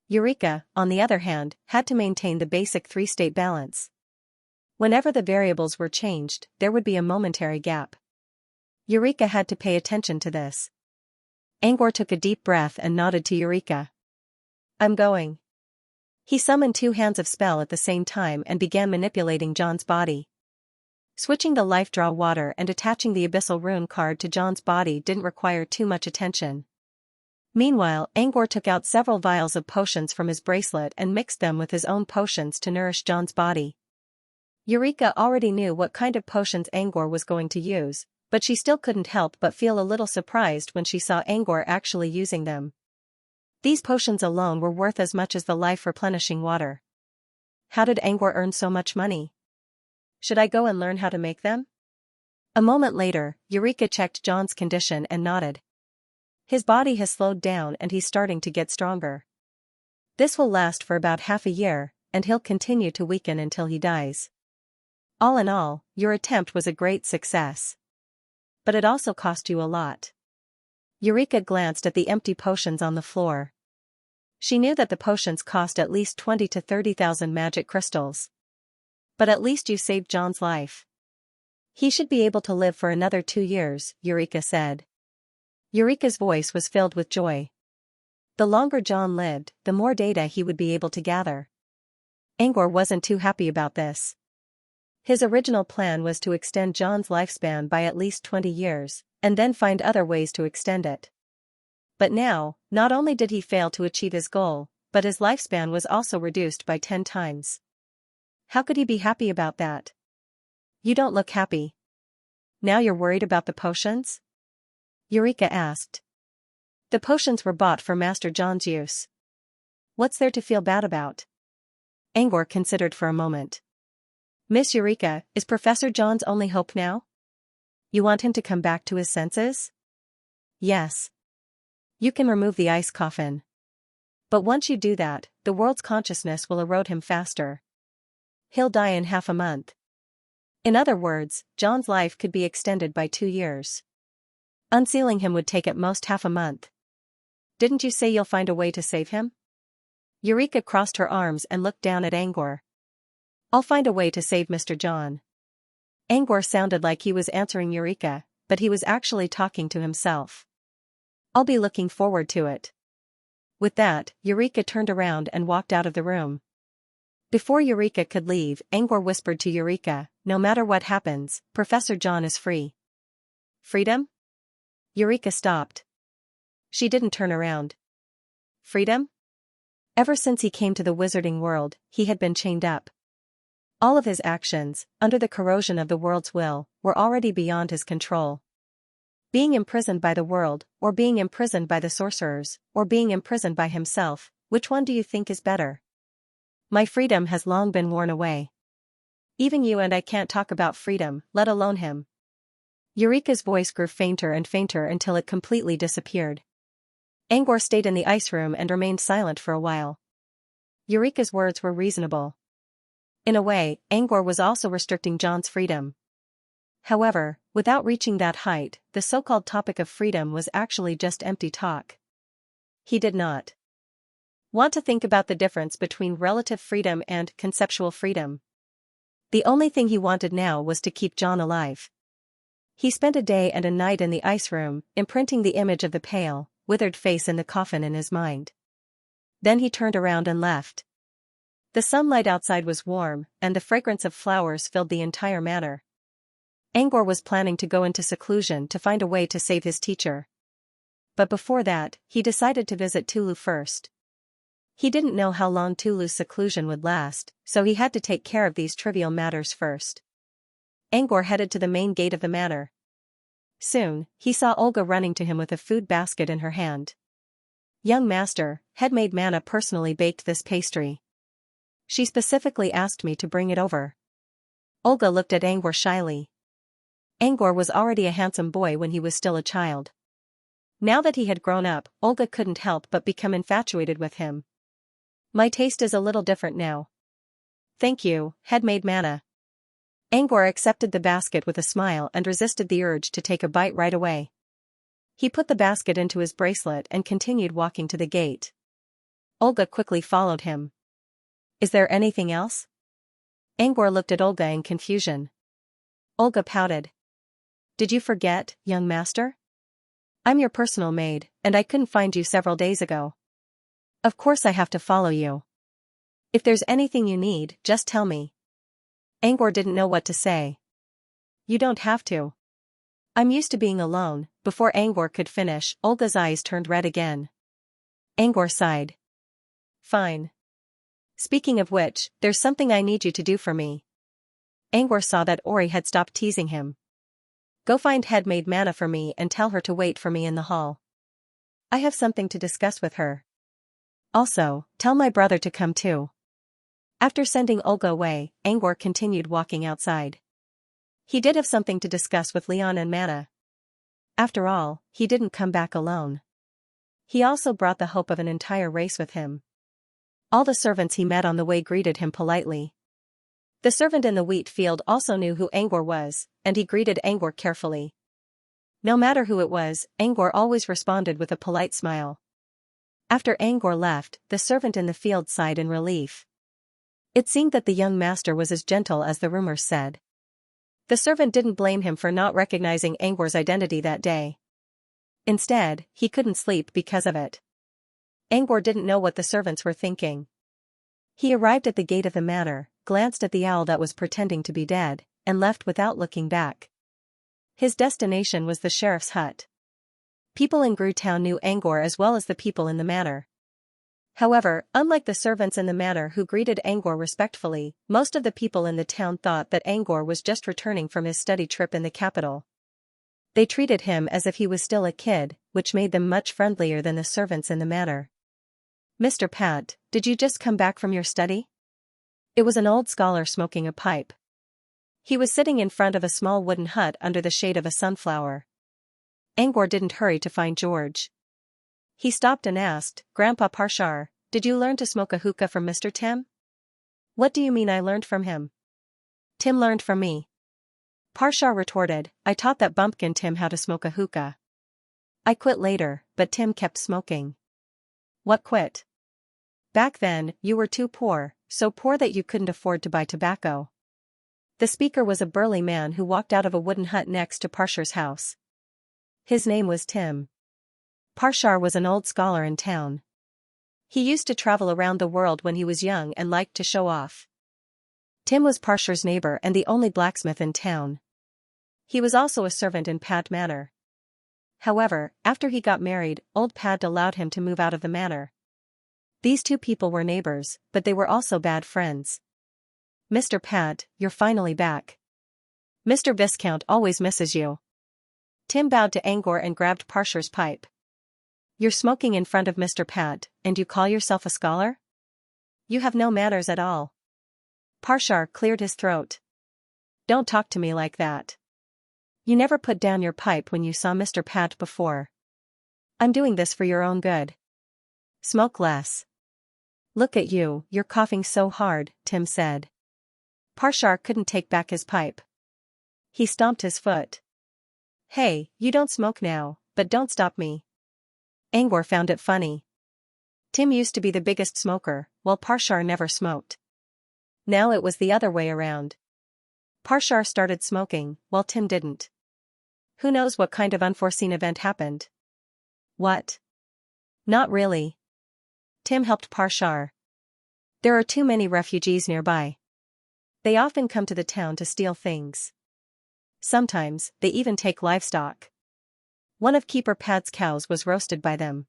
Eureka, on the other hand, had to maintain the basic 3-state balance. Whenever the variables were changed, there would be a momentary gap. Eureka had to pay attention to this. Angor took a deep breath and nodded to Eureka. I'm going. He summoned 2 hands of spell at the same time and began manipulating John's body. Switching the life draw water and attaching the abyssal rune card to John's body didn't require too much attention. Meanwhile, Angor took out several vials of potions from his bracelet and mixed them with his own potions to nourish John's body. Eureka already knew what kind of potions Angor was going to use, but she still couldn't help but feel a little surprised when she saw Angor actually using them. These potions alone were worth as much as the life-replenishing water. How did Angor earn so much money? Should I go and learn how to make them? A moment later, Eureka checked John's condition and nodded. His body has slowed down and he's starting to get stronger. This will last for about half a year, and he'll continue to weaken until he dies. All in all, your attempt was a great success. But it also cost you a lot. Eureka glanced at the empty potions on the floor. She knew that the potions cost at least 20 to 30,000 magic crystals. But at least you saved John's life. He should be able to live for another 2 years, Eureka said. Eureka's voice was filled with joy. The longer John lived, the more data he would be able to gather. Angor wasn't too happy about this. His original plan was to extend John's lifespan by at least 20 years, and then find other ways to extend it. But now, not only did he fail to achieve his goal, but his lifespan was also reduced by 10 times. How could he be happy about that? You don't look happy. Now you're worried about the potions? Eureka asked. The potions were bought for Master John's use. What's there to feel bad about? Angor considered for a moment. Miss Eureka, is Professor John's only hope now? You want him to come back to his senses? Yes. You can remove the ice coffin. But once you do that, the world's consciousness will erode him faster. He'll die in half a month. In other words, John's life could be extended by 2 years. Unsealing him would take at most half a month. Didn't you say you'll find a way to save him? Eureka crossed her arms and looked down at Angor. I'll find a way to save Mr. John. Angor sounded like he was answering Eureka, but he was actually talking to himself. I'll be looking forward to it. With that, Eureka turned around and walked out of the room. Before Eureka could leave, Angor whispered to Eureka, no matter what happens, Professor John is free. Freedom? Eureka stopped. She didn't turn around. Freedom? Ever since he came to the wizarding world, he had been chained up. All of his actions, under the corrosion of the world's will, were already beyond his control. Being imprisoned by the world, or being imprisoned by the sorcerers, or being imprisoned by himself, which one do you think is better? My freedom has long been worn away. Even you and I can't talk about freedom, let alone him. Eureka's voice grew fainter and fainter until it completely disappeared. Angor stayed in the ice room and remained silent for a while. Eureka's words were reasonable. In a way, Angor was also restricting John's freedom. However, without reaching that height, the so-called topic of freedom was actually just empty talk. He did not want to think about the difference between relative freedom and conceptual freedom. The only thing he wanted now was to keep John alive. He spent a day and a night in the ice room, imprinting the image of the pale, withered face in the coffin in his mind. Then he turned around and left. The sunlight outside was warm, and the fragrance of flowers filled the entire manor. Angor was planning to go into seclusion to find a way to save his teacher. But before that, he decided to visit Tulu first. He didn't know how long Tulu's seclusion would last, so he had to take care of these trivial matters first. Angor headed to the main gate of the manor. Soon, he saw Olga running to him with a food basket in her hand. "Young master, headmaid Manna personally baked this pastry. She specifically asked me to bring it over." Olga looked at Angor shyly. Angor was already a handsome boy when he was still a child. Now that he had grown up, Olga couldn't help but become infatuated with him. "My taste is a little different now." "Thank you, headmaid Manna." Angor accepted the basket with a smile and resisted the urge to take a bite right away. He put the basket into his bracelet and continued walking to the gate. Olga quickly followed him. "Is there anything else?" Angor looked at Olga in confusion. Olga pouted. "Did you forget, young master? I'm your personal maid, and I couldn't find you several days ago. Of course I have to follow you. If there's anything you need, just tell me." Angor didn't know what to say. "You don't have to. I'm used to being alone." Before Angor could finish, Olga's eyes turned red again. Angor sighed. "Fine. Speaking of which, there's something I need you to do for me." Angor saw that Ori had stopped teasing him. "Go find headmaid Manna for me and tell her to wait for me in the hall. I have something to discuss with her. Also, tell my brother to come too." After sending Olga away, Angor continued walking outside. He did have something to discuss with Leon and Manna. After all, he didn't come back alone. He also brought the hope of an entire race with him. All the servants he met on the way greeted him politely. The servant in the wheat field also knew who Angor was, and he greeted Angor carefully. No matter who it was, Angor always responded with a polite smile. After Angor left, the servant in the field sighed in relief. It seemed that the young master was as gentle as the rumors said. The servant didn't blame him for not recognizing Angor's identity that day. Instead, he couldn't sleep because of it. Angor didn't know what the servants were thinking. He arrived at the gate of the manor, glanced at the owl that was pretending to be dead, and left without looking back. His destination was the sheriff's hut. People in Gru town knew Angor as well as the people in the manor. However, unlike the servants in the manor who greeted Angor respectfully, most of the people in the town thought that Angor was just returning from his study trip in the capital. They treated him as if he was still a kid, which made them much friendlier than the servants in the manor. "Mr. Pat, did you just come back from your study?" It was an old scholar smoking a pipe. He was sitting in front of a small wooden hut under the shade of a sunflower. Angor didn't hurry to find George. He stopped and asked, "Grandpa Parshar, did you learn to smoke a hookah from Mr. Tim?" "What do you mean I learned from him?" "Tim learned from me." Parshar retorted, "I taught that bumpkin Tim how to smoke a hookah. I quit later, but Tim kept smoking." "What quit?" "Back then, you were too poor, so poor that you couldn't afford to buy tobacco." The speaker was a burly man who walked out of a wooden hut next to Parshar's house. His name was Tim. Parshar was an old scholar in town. He used to travel around the world when he was young and liked to show off. Tim was Parshar's neighbor and the only blacksmith in town. He was also a servant in Pad Manor. However, after he got married, old Pad allowed him to move out of the manor. These two people were neighbors, but they were also bad friends. "Mr. Pad, you're finally back. Mr. Viscount always misses you." Tim bowed to Angor and grabbed Parshar's pipe. "You're smoking in front of Mr. Pad, and you call yourself a scholar? You have no manners at all." Parshar cleared his throat. "Don't talk to me like that. You never put down your pipe when you saw Mr. Pad before. I'm doing this for your own good. Smoke less." "Look at you, you're coughing so hard," Tim said. Parshar couldn't take back his pipe. He stomped his foot. Hey, you don't smoke now, but don't stop me. Angor found it funny. Tim used to be the biggest smoker, while Parshar never smoked. Now it was the other way around. Parshar started smoking, while Tim didn't. Who knows what kind of unforeseen event happened? What? Not really. Tim helped Parshar. There are too many refugees nearby. They often come to the town to steal things. Sometimes, they even take livestock. One of Keeper Pad's cows was roasted by them.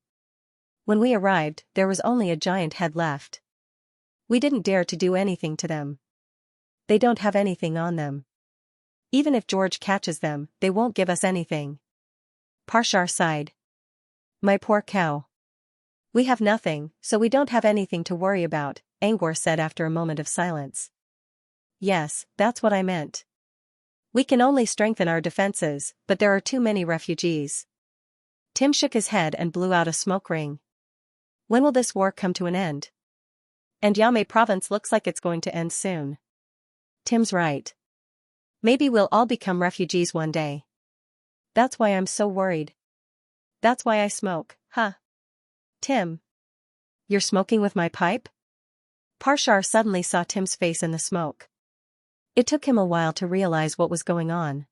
When we arrived, there was only a giant head left. We didn't dare to do anything to them. They don't have anything on them. Even if George catches them, they won't give us anything. Parshar sighed. My poor cow. We have nothing, so we don't have anything to worry about, Angor said after a moment of silence. Yes, that's what I meant. We can only strengthen our defenses, but there are too many refugees. Tim shook his head and blew out a smoke ring. When will this war come to an end? And Yame province looks like it's going to end soon. Tim's right. Maybe we'll all become refugees one day. That's why I'm so worried. That's why I smoke, huh? Tim. You're smoking with my pipe? Parshar suddenly saw Tim's face in the smoke. It took him a while to realize what was going on.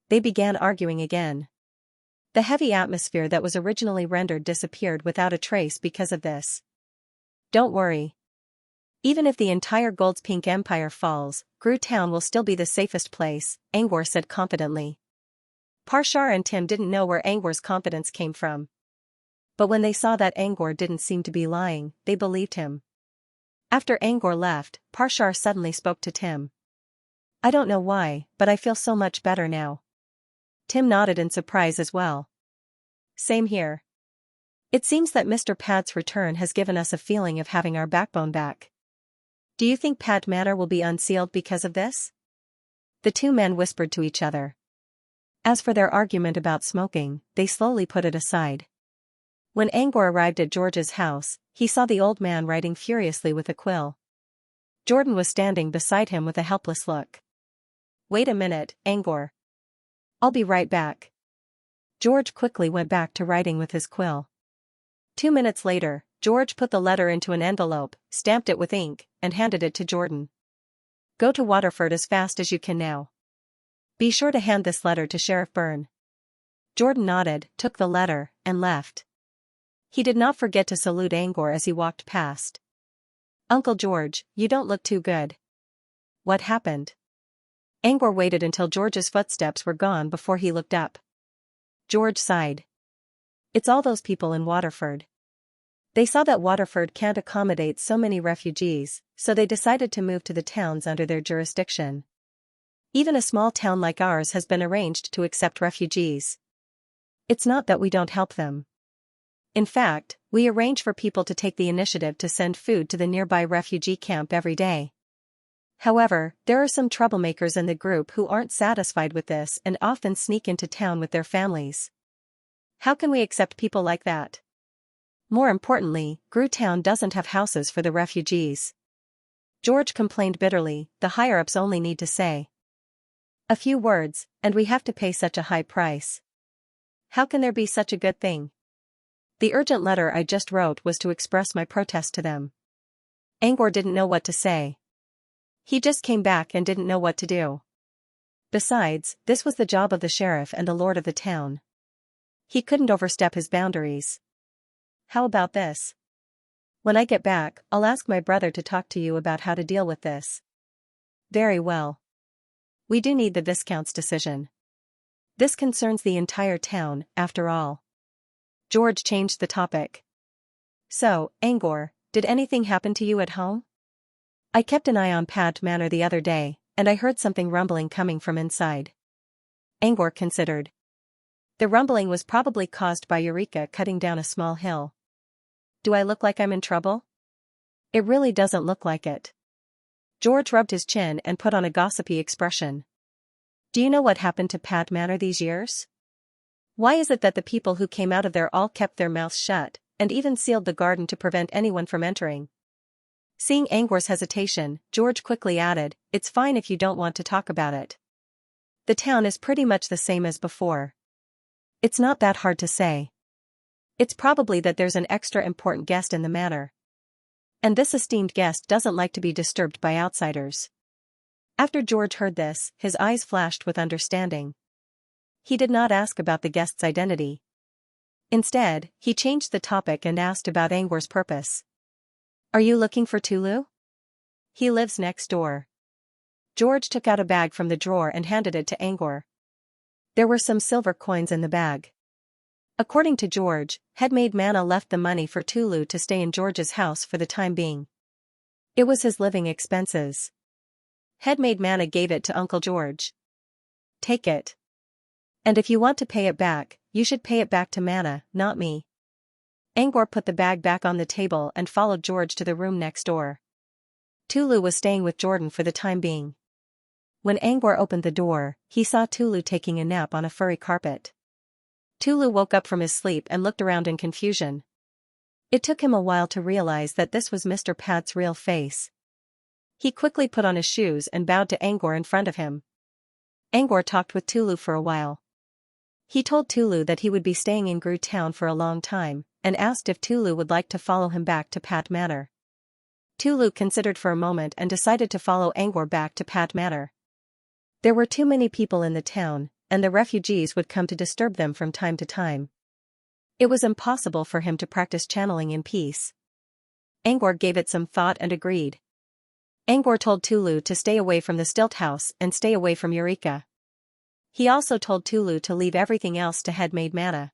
They began arguing again. The heavy atmosphere that was originally rendered disappeared without a trace because of this. Don't worry. Even if the entire Gold's Pink Empire falls, Gru Town will still be the safest place, Angor said confidently. Parshar and Tim didn't know where Angor's confidence came from. But when they saw that Angor didn't seem to be lying, they believed him. After Angor left, Parshar suddenly spoke to Tim. I don't know why, but I feel so much better now. Tim nodded in surprise as well. Same here. It seems that Mr. Pad's return has given us a feeling of having our backbone back. Do you think Pad Manor will be unsealed because of this? The two men whispered to each other. As for their argument about smoking, they slowly put it aside. When Angor arrived at George's house, he saw the old man writing furiously with a quill. Jordan was standing beside him with a helpless look. Wait a minute, Angor. I'll be right back. George quickly went back to writing with his quill. 2 minutes later, George put the letter into an envelope, stamped it with ink, and handed it to Jordan. Go to Waterford as fast as you can now. Be sure to hand this letter to Sheriff Byrne. Jordan nodded, took the letter, and left. He did not forget to salute Angor as he walked past. Uncle George, you don't look too good. What happened? Angor waited until George's footsteps were gone before he looked up. George sighed. It's all those people in Waterford. They saw that Waterford can't accommodate so many refugees, so they decided to move to the towns under their jurisdiction. Even a small town like ours has been arranged to accept refugees. It's not that we don't help them. In fact, we arrange for people to take the initiative to send food to the nearby refugee camp every day. However, there are some troublemakers in the group who aren't satisfied with this and often sneak into town with their families. How can we accept people like that? More importantly, Gru Town doesn't have houses for the refugees. George complained bitterly, the higher-ups only need to say a few words, and we have to pay such a high price. How can there be such a good thing? The urgent letter I just wrote was to express my protest to them. Angor didn't know what to say. He just came back and didn't know what to do. Besides, this was the job of the sheriff and the lord of the town. He couldn't overstep his boundaries. How about this? When I get back, I'll ask my brother to talk to you about how to deal with this. Very well. We do need the Viscount's decision. This concerns the entire town, after all. George changed the topic. So, Angor, did anything happen to you at home? I kept an eye on Pad Manor the other day, and I heard something rumbling coming from inside. Angor considered. The rumbling was probably caused by Eureka cutting down a small hill. Do I look like I'm in trouble? It really doesn't look like it. George rubbed his chin and put on a gossipy expression. Do you know what happened to Pad Manor these years? Why is it that the people who came out of there all kept their mouths shut, and even sealed the garden to prevent anyone from entering? Seeing Angor's hesitation, George quickly added, It's fine if you don't want to talk about it. The town is pretty much the same as before. It's not that hard to say. It's probably that there's an extra important guest in the manor. And this esteemed guest doesn't like to be disturbed by outsiders. After George heard this, his eyes flashed with understanding. He did not ask about the guest's identity. Instead, he changed the topic and asked about Angwar's purpose. Are you looking for Tulu? He lives next door. George took out a bag from the drawer and handed it to Angwar. There were some silver coins in the bag. According to George, headmaid Mana left the money for Tulu to stay in George's house for the time being. It was his living expenses. Headmaid Mana gave it to Uncle George. Take it. And if you want to pay it back, you should pay it back to Mana, not me. Angwar put the bag back on the table and followed George to the room next door. Tulu was staying with Jordan for the time being. When Angwar opened the door, he saw Tulu taking a nap on a furry carpet. Tulu woke up from his sleep and looked around in confusion. It took him a while to realize that this was Mr. Pat's real face. He quickly put on his shoes and bowed to Angwar in front of him. Angwar talked with Tulu for a while. He told Tulu that he would be staying in Gru town for a long time, and asked if Tulu would like to follow him back to Pat Manor. Tulu considered for a moment and decided to follow Angwar back to Pat Manor. There were too many people in the town, and the refugees would come to disturb them from time to time. It was impossible for him to practice channeling in peace. Angwar gave it some thought and agreed. Angwar told Tulu to stay away from the stilt house and stay away from Eureka. He also told Tulu to leave everything else to headmaid Mana.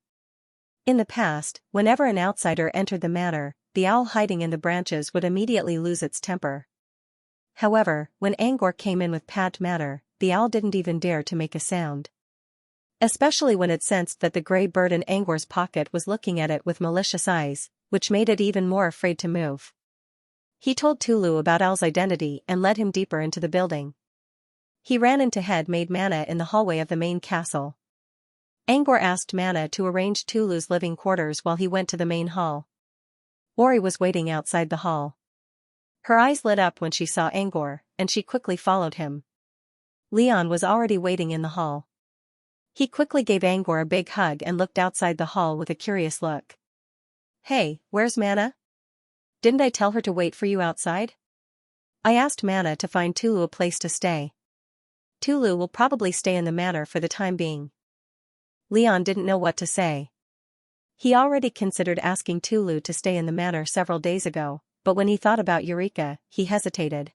In the past, whenever an outsider entered the manor, the owl hiding in the branches would immediately lose its temper. However, when Angwar came in with Pat Manor, the owl didn't even dare to make a sound. Especially when it sensed that the gray bird in Angwar's pocket was looking at it with malicious eyes, which made it even more afraid to move. He told Tulu about Owl's identity and led him deeper into the building. He ran into headmaid Mana in the hallway of the main castle. Angwar asked Mana to arrange Tulu's living quarters while he went to the main hall. Ori was waiting outside the hall. Her eyes lit up when she saw Angwar, and she quickly followed him. Leon was already waiting in the hall. He quickly gave Angwar a big hug and looked outside the hall with a curious look. Hey, where's Mana? Didn't I tell her to wait for you outside? I asked Mana to find Tulu a place to stay. Tulu will probably stay in the manor for the time being. Leon didn't know what to say. He already considered asking Tulu to stay in the manor several days ago, but when he thought about Eureka, he hesitated.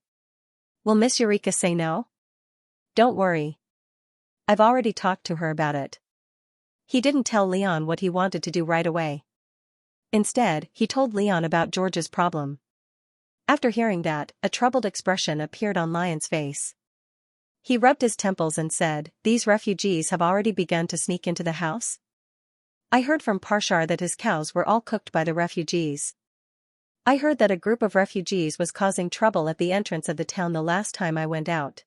Will Miss Eureka say no? Don't worry. I've already talked to her about it. He didn't tell Leon what he wanted to do right away. Instead, he told Leon about George's problem. After hearing that, a troubled expression appeared on Lion's face. He rubbed his temples and said, "These refugees have already begun to sneak into the house? I heard from Parshar that his cows were all cooked by the refugees. I heard that a group of refugees was causing trouble at the entrance of the town the last time I went out.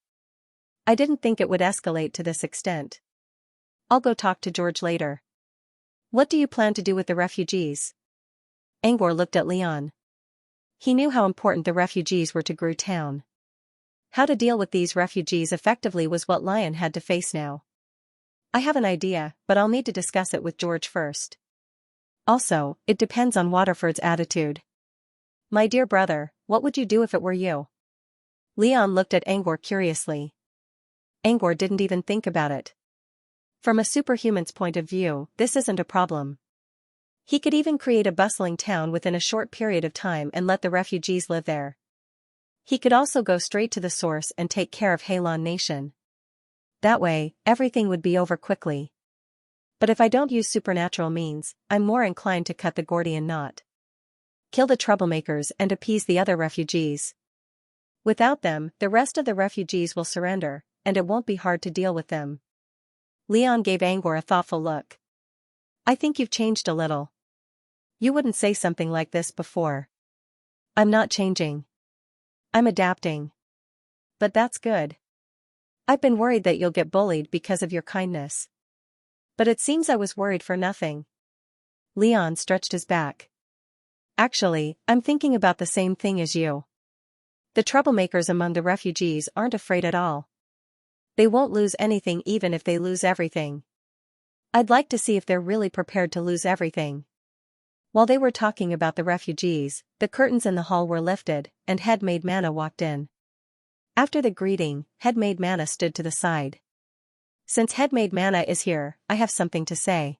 I didn't think it would escalate to this extent. I'll go talk to George later." What do you plan to do with the refugees? Angwar looked at Leon. He knew how important the refugees were to Gru town. How to deal with these refugees effectively was what Lion had to face now. I have an idea, but I'll need to discuss it with George first. Also, it depends on Waterford's attitude. My dear brother, what would you do if it were you? Leon looked at Angwar curiously. Angwar didn't even think about it. From a superhuman's point of view, this isn't a problem. He could even create a bustling town within a short period of time and let the refugees live there. He could also go straight to the source and take care of Halon Nation. That way, everything would be over quickly. But if I don't use supernatural means, I'm more inclined to cut the Gordian knot. Kill the troublemakers and appease the other refugees. Without them, the rest of the refugees will surrender, and it won't be hard to deal with them. Leon gave Angwar a thoughtful look. I think you've changed a little. You wouldn't say something like this before. I'm not changing. I'm adapting. But that's good. I've been worried that you'll get bullied because of your kindness. But it seems I was worried for nothing. Leon stretched his back. Actually, I'm thinking about the same thing as you. The troublemakers among the refugees aren't afraid at all. They won't lose anything even if they lose everything. I'd like to see if they're really prepared to lose everything. While they were talking about the refugees, the curtains in the hall were lifted, and Headmaid Manna walked in. After the greeting, Headmaid Manna stood to the side. Since Headmaid Manna is here, I have something to say.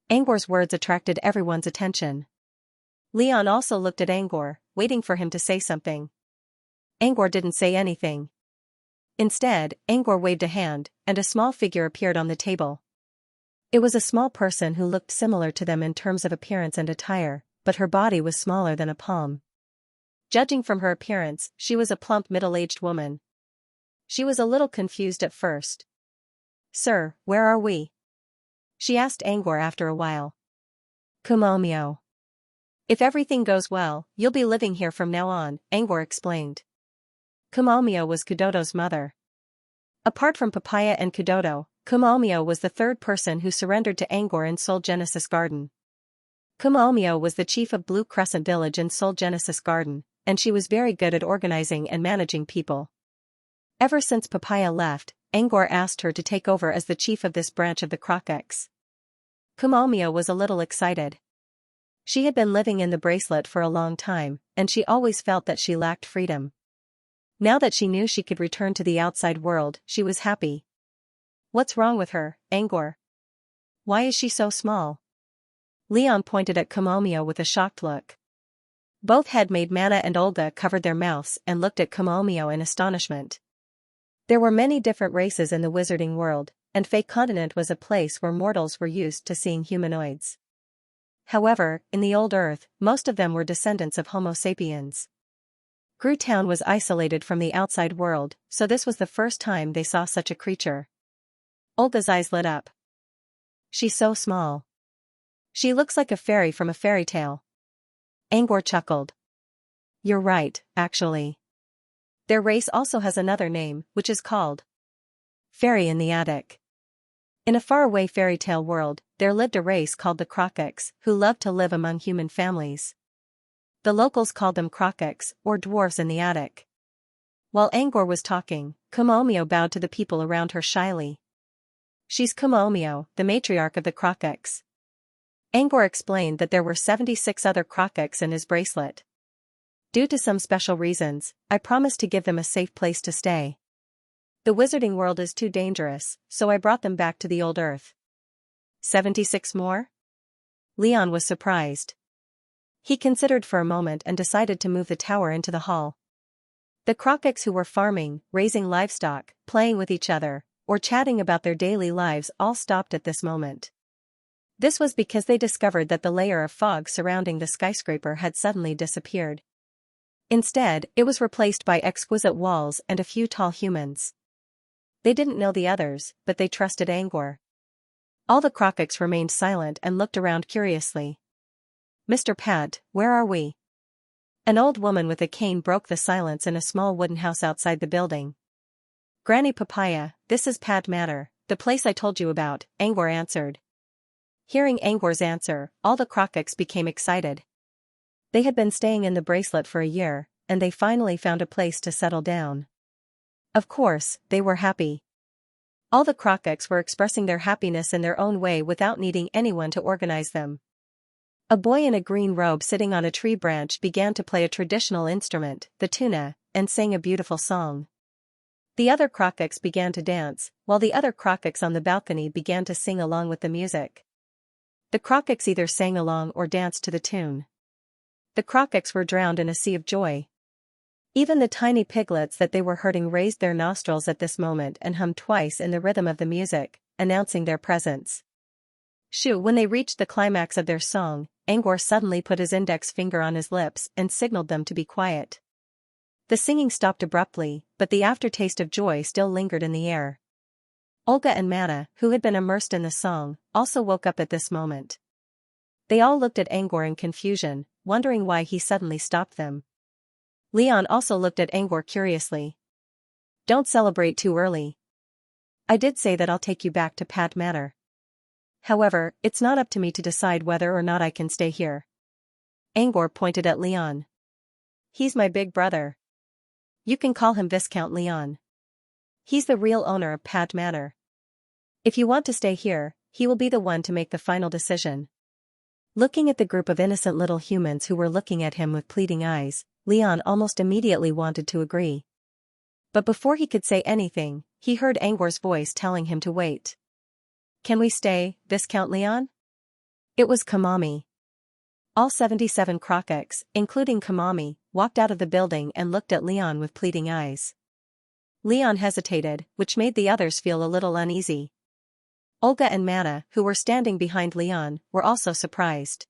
Angor's words attracted everyone's attention. Leon also looked at Angor, waiting for him to say something. Angor didn't say anything. Instead, Angor waved a hand, and a small figure appeared on the table. It was a small person who looked similar to them in terms of appearance and attire, but her body was smaller than a palm. Judging from her appearance, she was a plump middle-aged woman. She was a little confused at first. "Sir, where are we?" she asked Angor after a while. "Kumomyo. If everything goes well, you'll be living here from now on," Angor explained. Kumomyo was Kudodo's mother. Apart from Papaya and Kudodo, Kumomyo was the third person who surrendered to Angor in Seoul Genesis Garden. Kumomyo was the chief of Blue Crescent Village in Seoul Genesis Garden, and she was very good at organizing and managing people. Ever since Papaya left, Angor asked her to take over as the chief of this branch of the Crocex. Kumomyo was a little excited. She had been living in the bracelet for a long time, and she always felt that she lacked freedom. Now that she knew she could return to the outside world, she was happy. "What's wrong with her, Angor? Why is she so small?" Leon pointed at Kumomyo with a shocked look. Both Headmaid Manna and Olga covered their mouths and looked at Kumomyo in astonishment. There were many different races in the wizarding world, and Fey Continent was a place where mortals were used to seeing humanoids. However, in the old Earth, most of them were descendants of Homo sapiens. Gru Town was isolated from the outside world, so this was the first time they saw such a creature. Olga's eyes lit up. "She's so small. She looks like a fairy from a fairy tale." Angor chuckled. "You're right, actually. Their race also has another name, which is called Fairy in the Attic. In a faraway fairy tale world, there lived a race called the Crocex, who loved to live among human families. The locals called them Crocex, or dwarves in the attic." While Angor was talking, Kumomyo bowed to the people around her shyly. "She's Kumomyo, the matriarch of the Crocex." Angor explained that there were 76 other Crocex in his bracelet. "Due to some special reasons, I promised to give them a safe place to stay. The wizarding world is too dangerous, so I brought them back to the old Earth." 76 more? Leon was surprised. He considered for a moment and decided to move the tower into the hall. The Crocex who were farming, raising livestock, playing with each other, or chatting about their daily lives all stopped at this moment. This was because they discovered that the layer of fog surrounding the skyscraper had suddenly disappeared. Instead, it was replaced by exquisite walls and a few tall humans. They didn't know the others, but they trusted Angor. All the Crocex remained silent and looked around curiously. "Mr. Pat, where are we?" An old woman with a cane broke the silence in a small wooden house outside the building. "Granny Papaya, this is Pat Manor, the place I told you about," Angor answered. Hearing Angor's answer, all the Crocex became excited. They had been staying in the bracelet for a year, and they finally found a place to settle down. Of course, they were happy. All the Crocex were expressing their happiness in their own way without needing anyone to organize them. A boy in a green robe sitting on a tree branch began to play a traditional instrument, the tuna, and sang a beautiful song. The other Crocex began to dance, while the other Crocex on the balcony began to sing along with the music. The Crocex either sang along or danced to the tune. The Crocex were drowned in a sea of joy. Even the tiny piglets that they were herding raised their nostrils at this moment and hummed twice in the rhythm of the music, announcing their presence. Shoo! When they reached the climax of their song, Angor suddenly put his index finger on his lips and signaled them to be quiet. The singing stopped abruptly, but the aftertaste of joy still lingered in the air. Olga and Manna, who had been immersed in the song, also woke up at this moment. They all looked at Angor in confusion, wondering why he suddenly stopped them. Leon also looked at Angor curiously. "Don't celebrate too early. I did say that I'll take you back to Pat Manor. However, it's not up to me to decide whether or not I can stay here." Angor pointed at Leon. "He's my big brother. You can call him Viscount Leon." He's the real owner of Pad Manor. If you want to stay here, he will be the one to make the final decision. Looking at the group of innocent little humans who were looking at him with pleading eyes, Leon almost immediately wanted to agree. But before he could say anything, he heard Angor's voice telling him to wait. Can we stay, Viscount Leon? It was Kamami. All 77 Krokoks, including Kamami, walked out of the building and looked at Leon with pleading eyes. Leon hesitated, which made the others feel a little uneasy. Olga and Mana, who were standing behind Leon, were also surprised.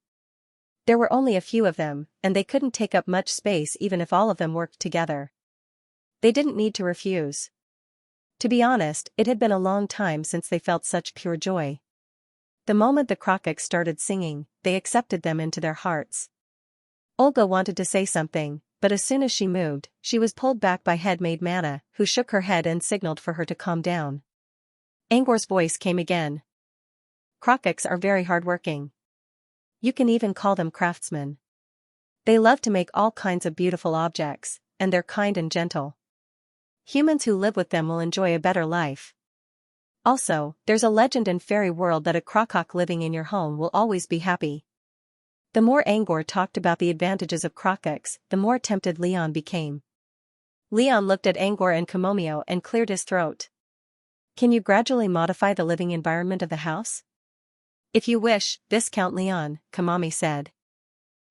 There were only a few of them, and they couldn't take up much space even if all of them worked together. They didn't need to refuse. To be honest, it had been a long time since they felt such pure joy. The moment the Krokoks started singing, they accepted them into their hearts. Olga wanted to say something, but as soon as she moved, she was pulled back by headmaid Mana, who shook her head and signaled for her to calm down. Angor's voice came again. Krokoks are very hardworking. You can even call them craftsmen. They love to make all kinds of beautiful objects, and they're kind and gentle. Humans who live with them will enjoy a better life. Also, there's a legend in fairy world that a Krokok living in your home will always be happy. The more Angor talked about the advantages of Krokoks, the more tempted Leon became. Leon looked at Angor and Komomio and cleared his throat. Can you gradually modify the living environment of the house? If you wish, Viscount Leon, Kamami said.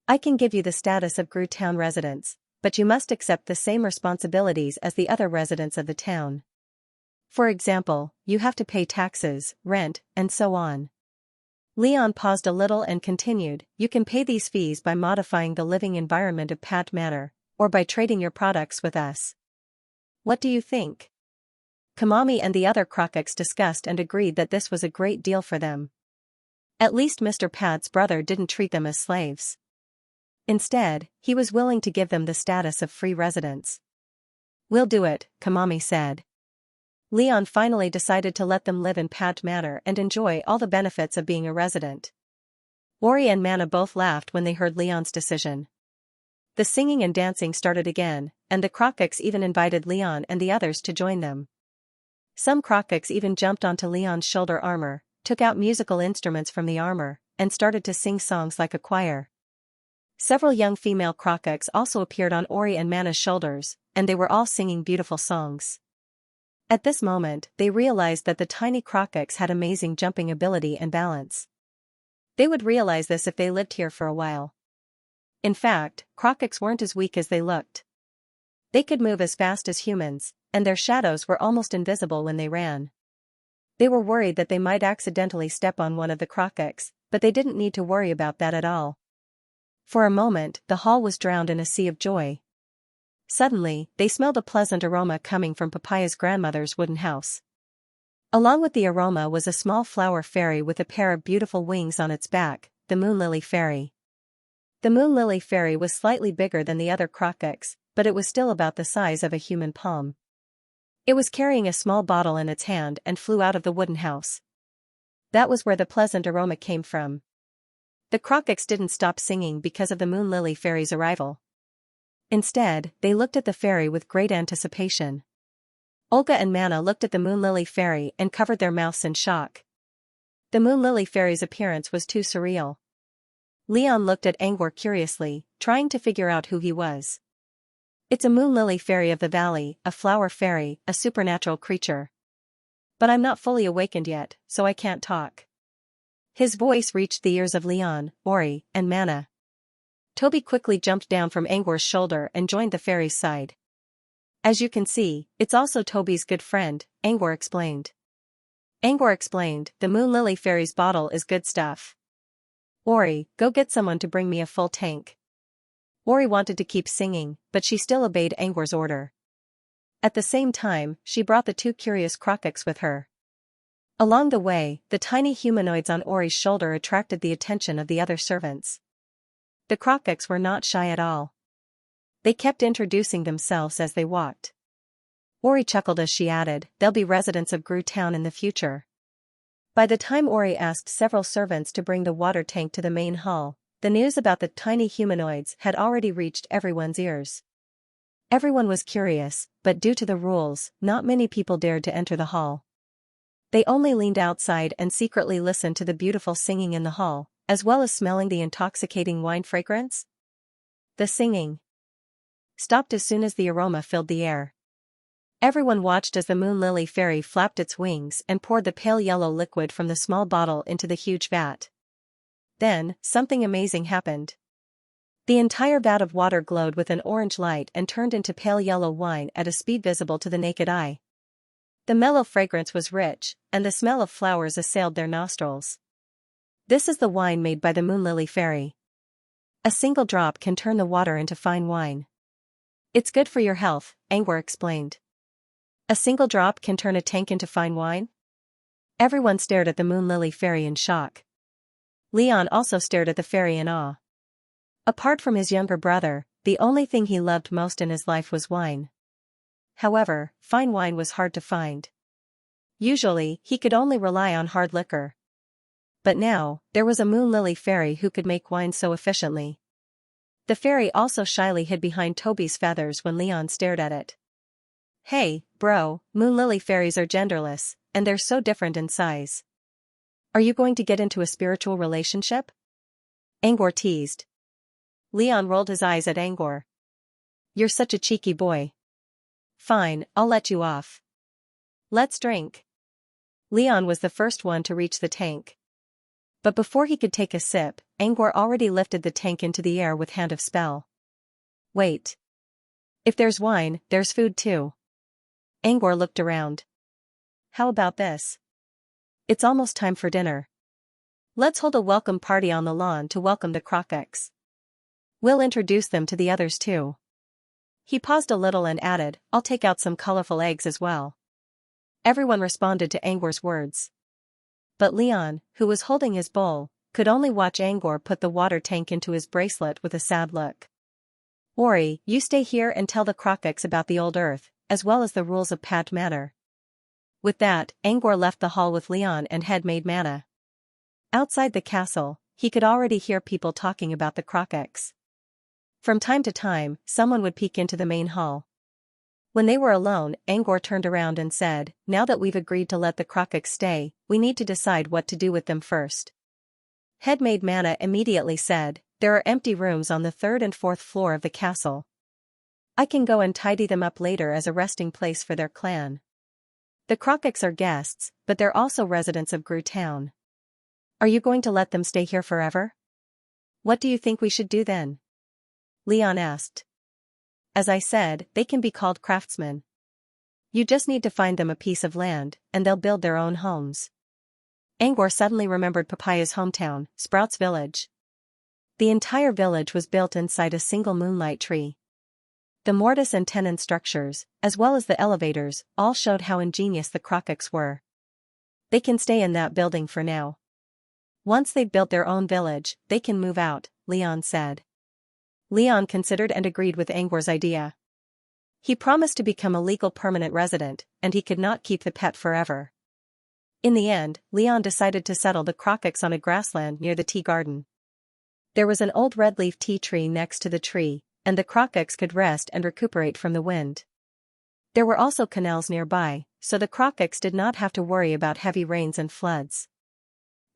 I can give you the status of Gru Town residents, but you must accept the same responsibilities as the other residents of the town. For example, you have to pay taxes, rent, and so on. Leon paused a little and continued, you can pay these fees by modifying the living environment of Pad Manor, or by trading your products with us. What do you think? Kamami and the other Krokoks discussed and agreed that this was a great deal for them. At least Mr. Pad's brother didn't treat them as slaves. Instead, he was willing to give them the status of free residents. We'll do it, Kamami said. Leon finally decided to let them live in Pad Manor and enjoy all the benefits of being a resident. Ori and Mana both laughed when they heard Leon's decision. The singing and dancing started again, and the Krokoks even invited Leon and the others to join them. Some Krokoks even jumped onto Leon's shoulder armor, took out musical instruments from the armor, and started to sing songs like a choir. Several young female Krokoks also appeared on Ori and Mana's shoulders, and they were all singing beautiful songs. At this moment, they realized that the tiny Krokoks had amazing jumping ability and balance. They would realize this if they lived here for a while. In fact, Krokoks weren't as weak as they looked. They could move as fast as humans, and their shadows were almost invisible when they ran. They were worried that they might accidentally step on one of the Krokoks, but they didn't need to worry about that at all. For a moment, the hall was drowned in a sea of joy. Suddenly, they smelled a pleasant aroma coming from Papaya's grandmother's wooden house. Along with the aroma was a small flower fairy with a pair of beautiful wings on its back, the Moon Lily Fairy. The Moon Lily Fairy was slightly bigger than the other Krokoks, but it was still about the size of a human palm. It was carrying a small bottle in its hand and flew out of the wooden house. That was where the pleasant aroma came from. The Krokoks didn't stop singing because of the Moon Lily Fairy's arrival. Instead, they looked at the fairy with great anticipation. Olga and Mana looked at the Moon Lily Fairy and covered their mouths in shock. The Moon Lily Fairy's appearance was too surreal. Leon looked at Angor curiously, trying to figure out who he was. It's a Moon Lily Fairy of the valley, a flower fairy, a supernatural creature. But I'm not fully awakened yet, so I can't talk. His voice reached the ears of Leon, Ori, and Mana. Toby quickly jumped down from Angor's shoulder and joined the fairy's side. As you can see, it's also Toby's good friend, Angor explained. Angor explained, the Moon Lily Fairy's bottle is good stuff. Ori, go get someone to bring me a full tank. Ori wanted to keep singing, but she still obeyed Angor's order. At the same time, she brought the two curious Krokoks with her. Along the way, the tiny humanoids on Ori's shoulder attracted the attention of the other servants. The Krokoks were not shy at all. They kept introducing themselves as they walked. Ori chuckled as she added, they'll be residents of Gru Town in the future. By the time Ori asked several servants to bring the water tank to the main hall, the news about the tiny humanoids had already reached everyone's ears. Everyone was curious, but due to the rules, not many people dared to enter the hall. They only leaned outside and secretly listened to the beautiful singing in the hall, as well as smelling the intoxicating wine fragrance. The singing stopped as soon as the aroma filled the air. Everyone watched as the moon lily fairy flapped its wings and poured the pale yellow liquid from the small bottle into the huge vat. Then, something amazing happened. The entire vat of water glowed with an orange light and turned into pale yellow wine at a speed visible to the naked eye. The mellow fragrance was rich, and the smell of flowers assailed their nostrils. This is the wine made by the moon lily fairy. A single drop can turn the water into fine wine. It's good for your health, Angor explained. A single drop can turn a tank into fine wine? Everyone stared at the moon lily fairy in shock. Leon also stared at the fairy in awe. Apart from his younger brother, the only thing he loved most in his life was wine. However, fine wine was hard to find. Usually, he could only rely on hard liquor. But now, there was a moon lily fairy who could make wine so efficiently. The fairy also shyly hid behind Toby's feathers when Leon stared at it. Hey, bro, moon lily fairies are genderless, and they're so different in size. Are you going to get into a spiritual relationship? Angor teased. Leon rolled his eyes at Angor. You're such a cheeky boy. Fine, I'll let you off. Let's drink. Leon was the first one to reach the tank. But before he could take a sip, Angor already lifted the tank into the air with hand of spell. Wait. If there's wine, there's food too. Angor looked around. How about this? It's almost time for dinner. Let's hold a welcome party on the lawn to welcome the Crockets. We'll introduce them to the others too. He paused a little and added, I'll take out some colorful eggs as well. Everyone responded to Angor's words. But Leon, who was holding his bowl, could only watch Angor put the water tank into his bracelet with a sad look. Ori, you stay here and tell the Crockets about the old earth, as well as the rules of Pat Manor. With that, Angor left the hall with Leon and Headmaid Manna. Outside the castle, he could already hear people talking about the Crockets. From time to time, someone would peek into the main hall. When they were alone, Angor turned around and said, now that we've agreed to let the Crockets stay, we need to decide what to do with them first. Headmaid Manna immediately said, there are empty rooms on the 3rd and 4th floor of the castle. I can go and tidy them up later as a resting place for their clan. The Crockets are guests, but they're also residents of Gru Town. Are you going to let them stay here forever? What do you think we should do then? Leon asked. As I said, they can be called craftsmen. You just need to find them a piece of land, and they'll build their own homes. Angor suddenly remembered Papaya's hometown, Sprout's village. The entire village was built inside a single moonlight tree. The mortise and tenon structures, as well as the elevators, all showed how ingenious the Crockets were. They can stay in that building for now. Once they've built their own village, they can move out, Leon said. Leon considered and agreed with Angor's idea. He promised to become a legal permanent resident, and he could not keep the pet forever. In the end, Leon decided to settle the Crockets on a grassland near the tea garden. There was an old red-leaf tea tree next to the tree, and the Crockets could rest and recuperate from the wind. There were also canals nearby, so the Crockets did not have to worry about heavy rains and floods.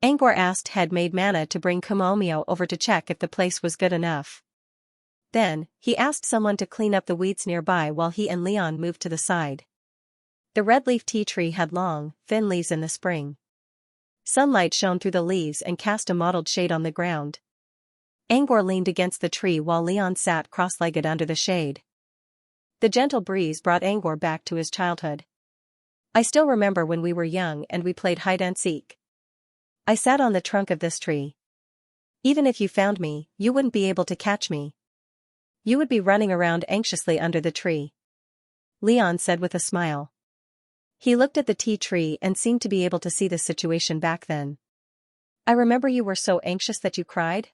Angor asked Headmaid Manna to bring Kumomio over to check if the place was good enough. Then, he asked someone to clean up the weeds nearby while he and Leon moved to the side. The red-leaf tea tree had long, thin leaves in the spring. Sunlight shone through the leaves and cast a mottled shade on the ground. Angor leaned against the tree while Leon sat cross-legged under the shade. The gentle breeze brought Angor back to his childhood. I still remember when we were young and we played hide-and-seek. I sat on the trunk of this tree. Even if you found me, you wouldn't be able to catch me. You would be running around anxiously under the tree. Leon said with a smile. He looked at the tea tree and seemed to be able to see the situation back then. I remember you were so anxious that you cried?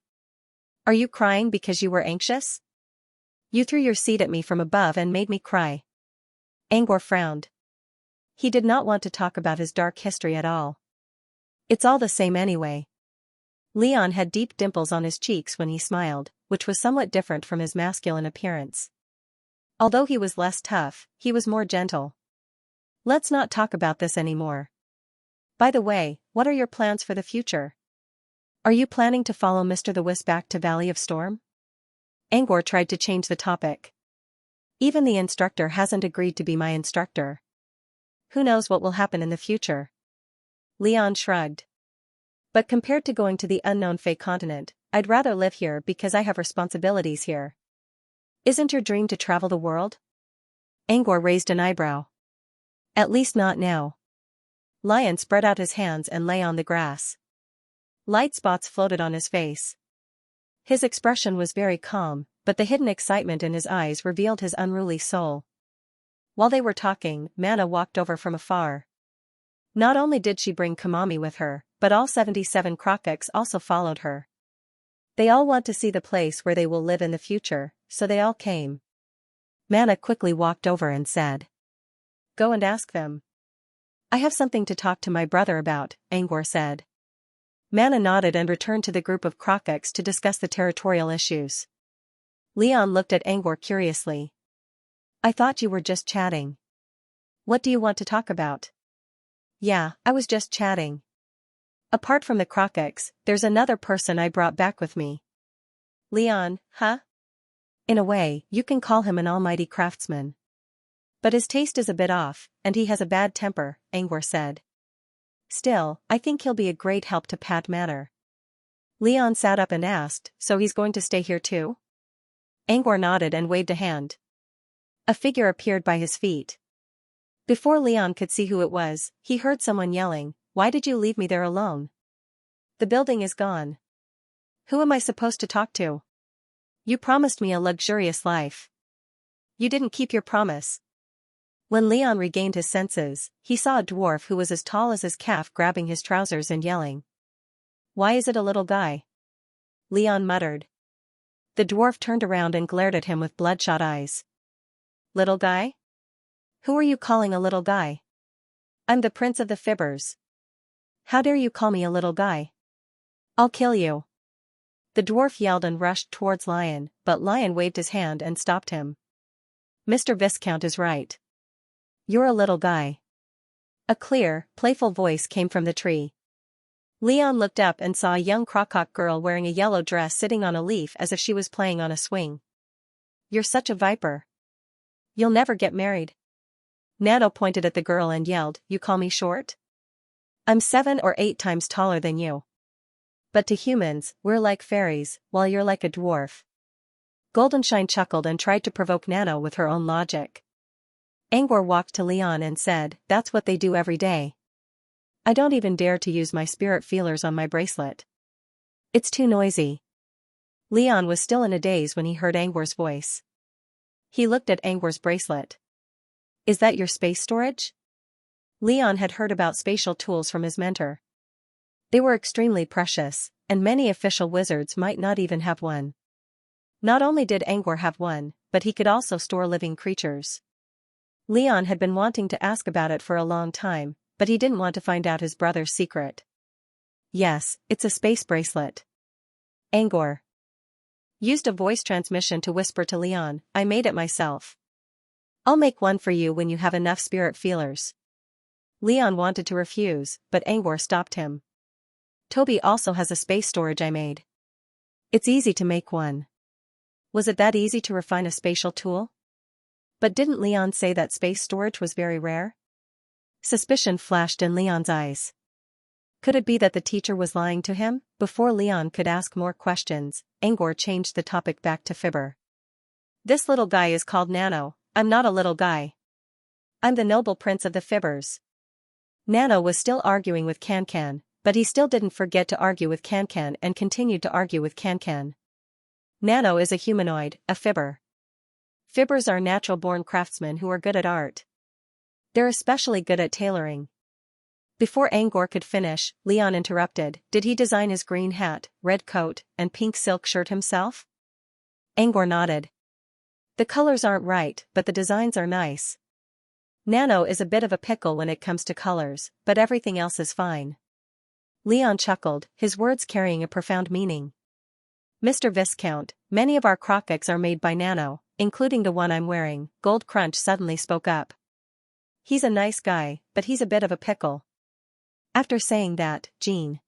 Are you crying because you were anxious? You threw your seed at me from above and made me cry. Angor frowned. He did not want to talk about his dark history at all. It's all the same anyway. Leon had deep dimples on his cheeks when he smiled, which was somewhat different from his masculine appearance. Although he was less tough, he was more gentle. Let's not talk about this anymore. By the way, what are your plans for the future? Are you planning to follow Mr. the Wisp back to Valley of Storm? Angor tried to change the topic. Even the instructor hasn't agreed to be my instructor. Who knows what will happen in the future? Leon shrugged. But compared to going to the unknown Fey continent, I'd rather live here because I have responsibilities here. Isn't your dream to travel the world? Angor raised an eyebrow. At least not now. Lion spread out his hands and lay on the grass. Light spots floated on his face. His expression was very calm, but the hidden excitement in his eyes revealed his unruly soul. While they were talking, Mana walked over from afar. Not only did she bring Kamami with her, but all 77 Krokoks also followed her. They all want to see the place where they will live in the future, so they all came. Mana quickly walked over and said, "Go and ask them." "I have something to talk to my brother about," Angor said. Mana nodded and returned to the group of Krokoks to discuss the territorial issues. Leon looked at Angor curiously. "I thought you were just chatting. What do you want to talk about?" "Yeah, I was just chatting. Apart from the Krokoks, there's another person I brought back with me." "Leon, huh?" "In a way, you can call him an almighty craftsman. But his taste is a bit off, and he has a bad temper," Angor said. "Still, I think he'll be a great help to Pat Manor." Leon sat up and asked, "So he's going to stay here too?" Angor nodded and waved a hand. A figure appeared by his feet. Before Leon could see who it was, he heard someone yelling, "Why did you leave me there alone? The building is gone. Who am I supposed to talk to? You promised me a luxurious life. You didn't keep your promise." When Leon regained his senses, he saw a dwarf who was as tall as his calf grabbing his trousers and yelling. "Why is it a little guy?" Leon muttered. The dwarf turned around and glared at him with bloodshot eyes. "Little guy? Who are you calling a little guy? I'm the prince of the Fibbers. How dare you call me a little guy? I'll kill you." The dwarf yelled and rushed towards Lion, but Lion waved his hand and stopped him. "Mr. Viscount is right. You're a little guy." A clear, playful voice came from the tree. Leon looked up and saw a young Krokok girl wearing a yellow dress sitting on a leaf as if she was playing on a swing. "You're such a viper. You'll never get married." Nano pointed at the girl and yelled, "You call me short? I'm 7 or 8 times taller than you. But to humans, we're like fairies, while you're like a dwarf." Goldenshine chuckled and tried to provoke Nano with her own logic. Angor walked to Leon and said, "That's what they do every day. I don't even dare to use my spirit feelers on my bracelet. It's too noisy." Leon was still in a daze when he heard Angor's voice. He looked at Angor's bracelet. "Is that your space storage?" Leon had heard about spatial tools from his mentor. They were extremely precious, and many official wizards might not even have one. Not only did Angor have one, but he could also store living creatures. Leon had been wanting to ask about it for a long time, but he didn't want to find out his brother's secret. "Yes, it's a space bracelet." Angor used a voice transmission to whisper to Leon, "I made it myself. I'll make one for you when you have enough spirit feelers." Leon wanted to refuse, but Angor stopped him. "Toby also has a space storage I made. It's easy to make one." Was it that easy to refine a spatial tool? But didn't Leon say that space storage was very rare? Suspicion flashed in Leon's eyes. Could it be that the teacher was lying to him? Before Leon could ask more questions, Angor changed the topic back to Fibber. "This little guy is called Nano. I'm not a little guy. I'm the noble prince of the Fibbers." Nano was still arguing with Cancan, but he still didn't forget to argue with Cancan and continued to argue with Cancan. Nano is a humanoid, a Fibber. Fibbers are natural-born craftsmen who are good at art. They're especially good at tailoring. Before Angor could finish, Leon interrupted, "Did he design his green hat, red coat, and pink silk shirt himself?" Angor nodded. "The colors aren't right, but the designs are nice. Nano is a bit of a pickle when it comes to colors, but everything else is fine." Leon chuckled, his words carrying a profound meaning. "Mr. Viscount, many of our Krokoks are made by Nano, including the one I'm wearing, Gold Crunch suddenly spoke up. He's a nice guy, but he's a bit of a pickle. After saying that, Jean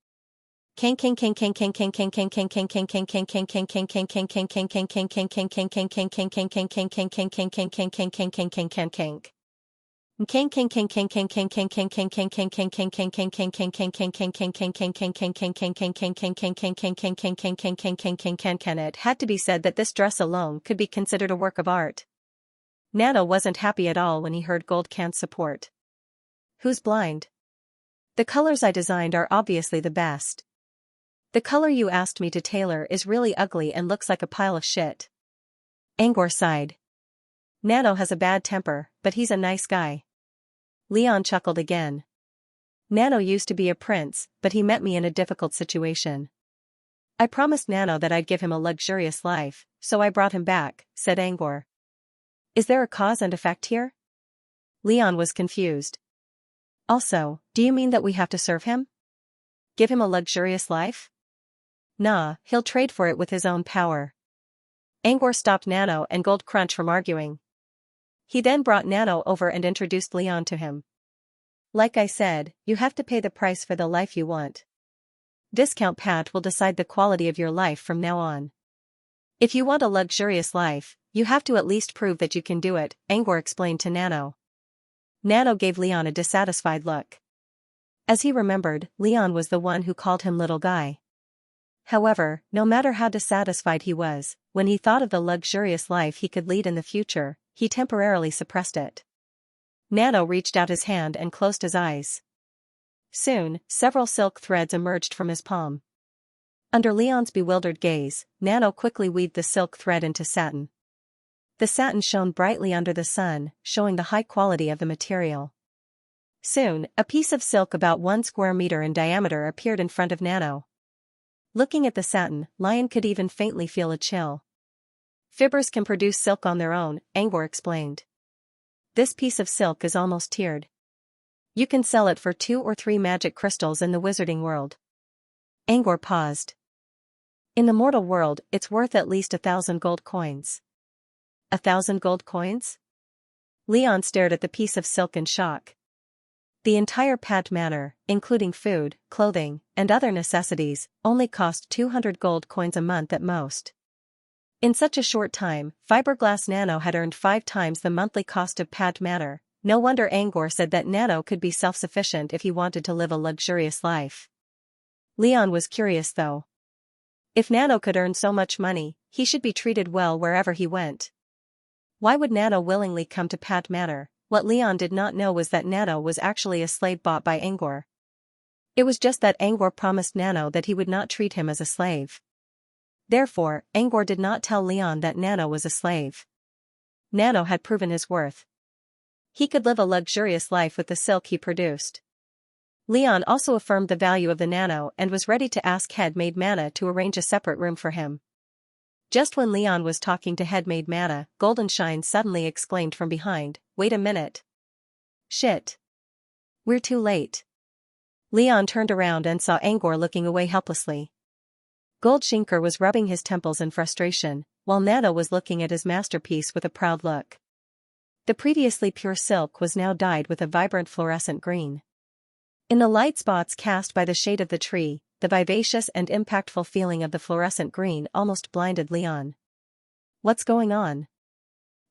it had to be said that this dress alone could be considered a work of art. Nano wasn't happy at all when he heard Gold Can's support. Who's blind? The colors I designed are obviously the best. The color you asked me to tailor is really ugly and looks like a pile of shit. Angor sighed. Nano has a bad temper, but he's a nice guy. Leon chuckled again. Nano used to be a prince, but he met me in a difficult situation. I promised Nano that I'd give him a luxurious life, so I brought him back, said Angor. Is there a cause and effect here? Leon was confused. Also, do you mean that we have to serve him? Give him a luxurious life? Nah, he'll trade for it with his own power. Angor stopped Nano and Gold Crunch from arguing. He then brought Nano over and introduced Leon to him. Like I said, you have to pay the price for the life you want. Discount Pat will decide the quality of your life from now on. If you want a luxurious life, you have to at least prove that you can do it, Angor explained to Nano. Nano gave Leon a dissatisfied look. As he remembered, Leon was the one who called him little guy. However, no matter how dissatisfied he was, when he thought of the luxurious life he could lead in the future, he temporarily suppressed it. Nano reached out his hand and closed his eyes. Soon, several silk threads emerged from his palm. Under Leon's bewildered gaze, Nano quickly weaved the silk thread into satin. The satin shone brightly under the sun, showing the high quality of the material. Soon, a piece of silk about 1 square meter in diameter appeared in front of Nano. Looking at the satin, Lion could even faintly feel a chill. Fibbers can produce silk on their own, Angor explained. This piece of silk is almost tiered. You can sell it for 2 or 3 magic crystals in the wizarding world. Angor paused. In the mortal world, it's worth at least 1,000 gold coins. 1,000 gold coins? Leon stared at the piece of silk in shock. The entire Pat Manor, including food, clothing, and other necessities, only cost 200 gold coins a month at most. In such a short time, Fiberglass Nano had earned 5 times the monthly cost of Pat Manor. No wonder Angor said that Nano could be self-sufficient if he wanted to live a luxurious life. Leon was curious though. If Nano could earn so much money, he should be treated well wherever he went. Why would Nano willingly come to Pat Manor? What Leon did not know was that Nano was actually a slave bought by Angor. It was just that Angor promised Nano that he would not treat him as a slave. Therefore, Angor did not tell Leon that Nano was a slave. Nano had proven his worth. He could live a luxurious life with the silk he produced. Leon also affirmed the value of the Nano and was ready to ask Headmaid Mana to arrange a separate room for him. Just when Leon was talking to Headmaid Mana, Goldenshine suddenly exclaimed from behind, "Wait a minute. Shit. We're too late." Leon turned around and saw Angor looking away helplessly. Goldshinker was rubbing his temples in frustration, while Nano was looking at his masterpiece with a proud look. The previously pure silk was now dyed with a vibrant fluorescent green. In the light spots cast by the shade of the tree, the vivacious and impactful feeling of the fluorescent green almost blinded Leon. What's going on?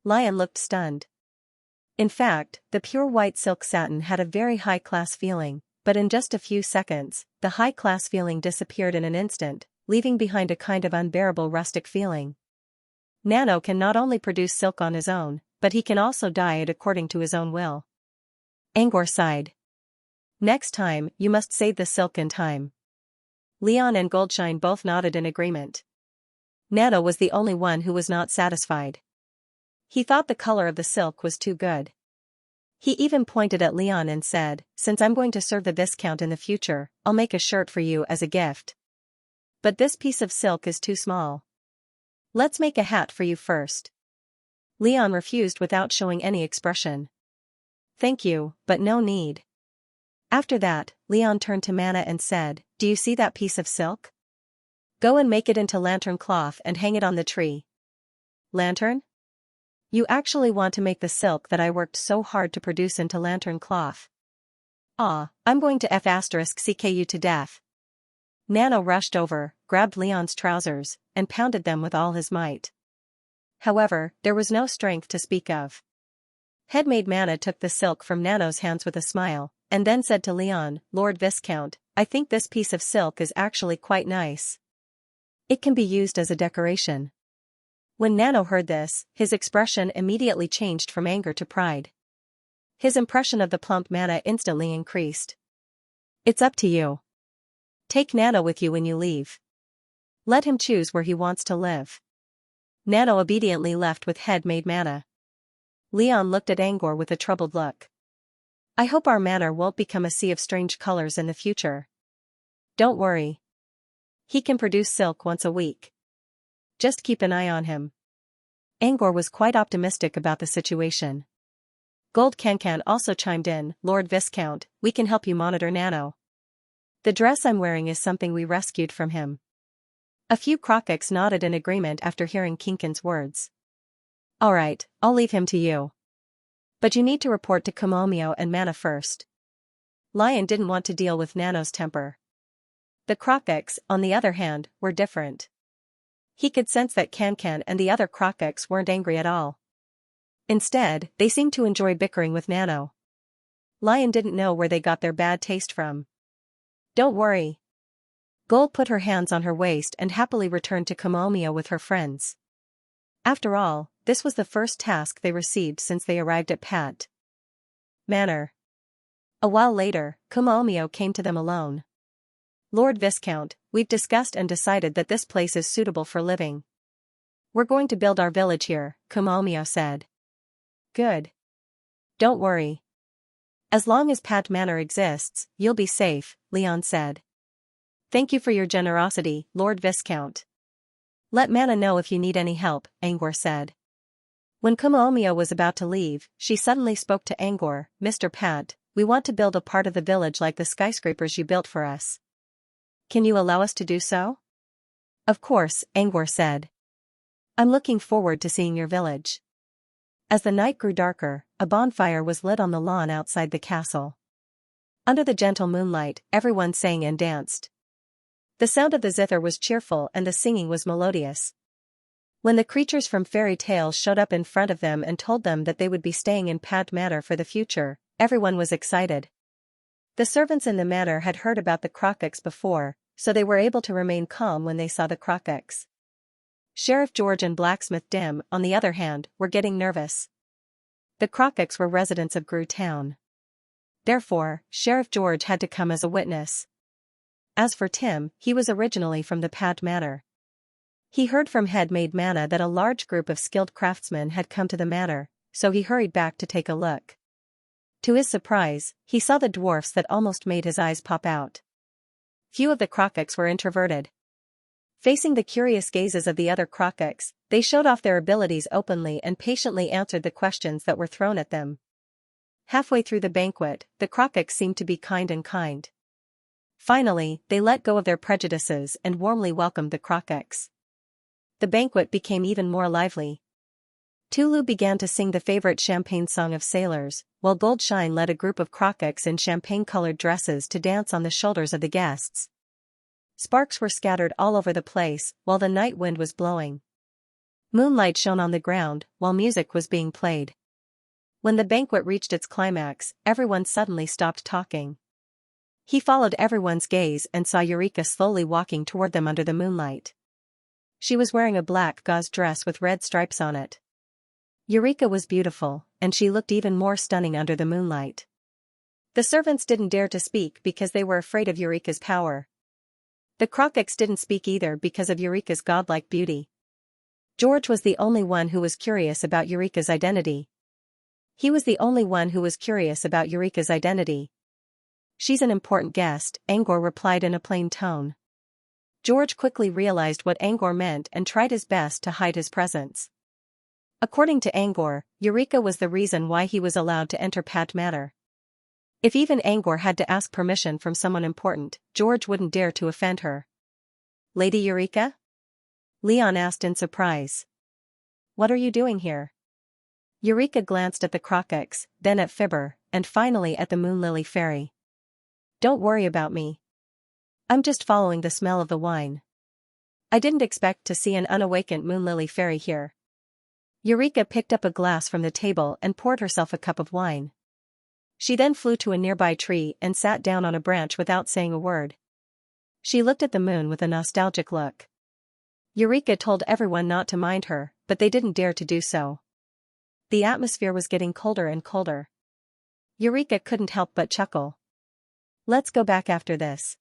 Lion looked stunned. In fact, the pure white silk satin had a very high-class feeling, but in just a few seconds, the high-class feeling disappeared in an instant, leaving behind a kind of unbearable rustic feeling. Nano can not only produce silk on his own, but he can also dye it according to his own will. Angor sighed. Next time, you must save the silk in time. Leon and Goldshine both nodded in agreement. Nano was the only one who was not satisfied. He thought the color of the silk was too good. He even pointed at Leon and said, "Since I'm going to serve the Viscount in the future, I'll make a shirt for you as a gift. But this piece of silk is too small. Let's make a hat for you first." Leon refused without showing any expression. "Thank you, but no need." After that, Leon turned to Mana and said, "Do you see that piece of silk? Go and make it into lantern cloth and hang it on the tree." Lantern? You actually want to make the silk that I worked so hard to produce into lantern cloth. Ah, I'm going to *CK you to death. Nano rushed over, grabbed Leon's trousers, and pounded them with all his might. However, there was no strength to speak of. Headmaid Mana took the silk from Nano's hands with a smile, and then said to Leon, "Lord Viscount, I think this piece of silk is actually quite nice. It can be used as a decoration." When Nano heard this, his expression immediately changed from anger to pride. His impression of the plump Mana instantly increased. "It's up to you. Take Nano with you when you leave. Let him choose where he wants to live." Nano obediently left with Headmaid Mana. Leon looked at Angor with a troubled look. "I hope our manor won't become a sea of strange colors in the future." "Don't worry. He can produce silk once a week. Just keep an eye on him." Angor was quite optimistic about the situation. Gold Cancan also chimed in, "Lord Viscount, we can help you monitor Nano. The dress I'm wearing is something we rescued from him." A few Crocox nodded in agreement after hearing Kinkin's words. "All right, I'll leave him to you. But you need to report to Komomio and Mana first." Lion didn't want to deal with Nano's temper. The Crocox, on the other hand, were different. He could sense that Cancan and the other Crocox weren't angry at all. Instead, they seemed to enjoy bickering with Nano. Lion didn't know where they got their bad taste from. "Don't worry." Gold put her hands on her waist and happily returned to Komomio with her friends. After all, this was the first task they received since they arrived at Pat Manor. A while later, Komomio came to them alone. "Lord Viscount, we've discussed and decided that this place is suitable for living. We're going to build our village here," Komomio said. "Good. Don't worry. As long as Pat Manor exists, you'll be safe," Leon said. "Thank you for your generosity, Lord Viscount. Let Mana know if you need any help," Angor said. When Komomio was about to leave, she suddenly spoke to Angor, "Mr. Pat, we want to build a part of the village like the skyscrapers you built for us. Can you allow us to do so?" "Of course," Angor said. "I'm looking forward to seeing your village." As the night grew darker, a bonfire was lit on the lawn outside the castle. Under the gentle moonlight, everyone sang and danced. The sound of the zither was cheerful and the singing was melodious. When the creatures from fairy tales showed up in front of them and told them that they would be staying in Pat Manor for the future, everyone was excited. The servants in the manor had heard about the Crocox before, so they were able to remain calm when they saw the Crocox. Sheriff George and Blacksmith Dim, on the other hand, were getting nervous. The Crocox were residents of Gru Town. Therefore, Sheriff George had to come as a witness. As for Tim, he was originally from the Pat Manor. He heard from Headmaid Mana that a large group of skilled craftsmen had come to the manor, so he hurried back to take a look. To his surprise, he saw the dwarfs that almost made his eyes pop out. Few of the Crocox were introverted. Facing the curious gazes of the other Crocox, they showed off their abilities openly and patiently answered the questions that were thrown at them. Halfway through the banquet, the Crocox seemed to be kind. Finally, they let go of their prejudices and warmly welcomed the Crocox. The banquet became even more lively. Tulu began to sing the favorite champagne song of sailors, while Goldshine led a group of Crocox in champagne-colored dresses to dance on the shoulders of the guests. Sparks were scattered all over the place, while the night wind was blowing. Moonlight shone on the ground, while music was being played. When the banquet reached its climax, everyone suddenly stopped talking. He followed everyone's gaze and saw Eureka slowly walking toward them under the moonlight. She was wearing a black gauze dress with red stripes on it. Eureka was beautiful, and she looked even more stunning under the moonlight. The servants didn't dare to speak because they were afraid of Eureka's power. The Crocox didn't speak either because of Eureka's godlike beauty. George was the only one who was curious about Eureka's identity. "She's an important guest," Angor replied in a plain tone. George quickly realized what Angor meant and tried his best to hide his presence. According to Angor, Eureka was the reason why he was allowed to enter Pat Manor. If even Angor had to ask permission from someone important, George wouldn't dare to offend her. "Lady Eureka?" Leon asked in surprise. "What are you doing here?" Eureka glanced at the Crockets, then at Fibber, and finally at the Moon Lily Fairy. "Don't worry about me. I'm just following the smell of the wine. I didn't expect to see an unawakened Moon Lily Fairy here." Eureka picked up a glass from the table and poured herself a cup of wine. She then flew to a nearby tree and sat down on a branch without saying a word. She looked at the moon with a nostalgic look. Eureka told everyone not to mind her, but they didn't dare to do so. The atmosphere was getting colder and colder. Eureka couldn't help but chuckle. "Let's go back after this,"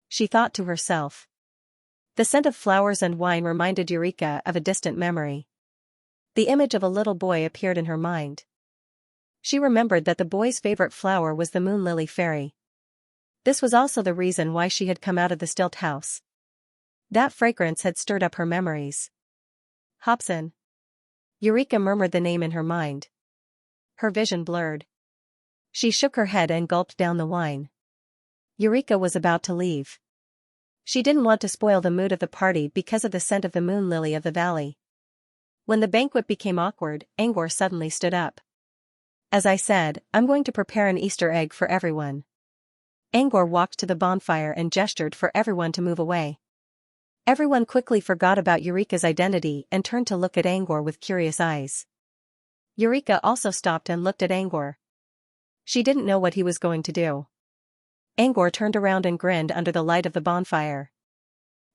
she thought to herself. The scent of flowers and wine reminded Eureka of a distant memory. The image of a little boy appeared in her mind. She remembered that the boy's favorite flower was the Moon Lily Fairy. This was also the reason why she had come out of the stilt house. That fragrance had stirred up her memories. "Hobson." Eureka murmured the name in her mind. Her vision blurred. She shook her head and gulped down the wine. Eureka was about to leave. She didn't want to spoil the mood of the party because of the scent of the moon lily of the valley. When the banquet became awkward, Angor suddenly stood up. "As I said, I'm going to prepare an Easter egg for everyone." Angor walked to the bonfire and gestured for everyone to move away. Everyone quickly forgot about Eureka's identity and turned to look at Angor with curious eyes. Eureka also stopped and looked at Angor. She didn't know what he was going to do. Angor turned around and grinned under the light of the bonfire.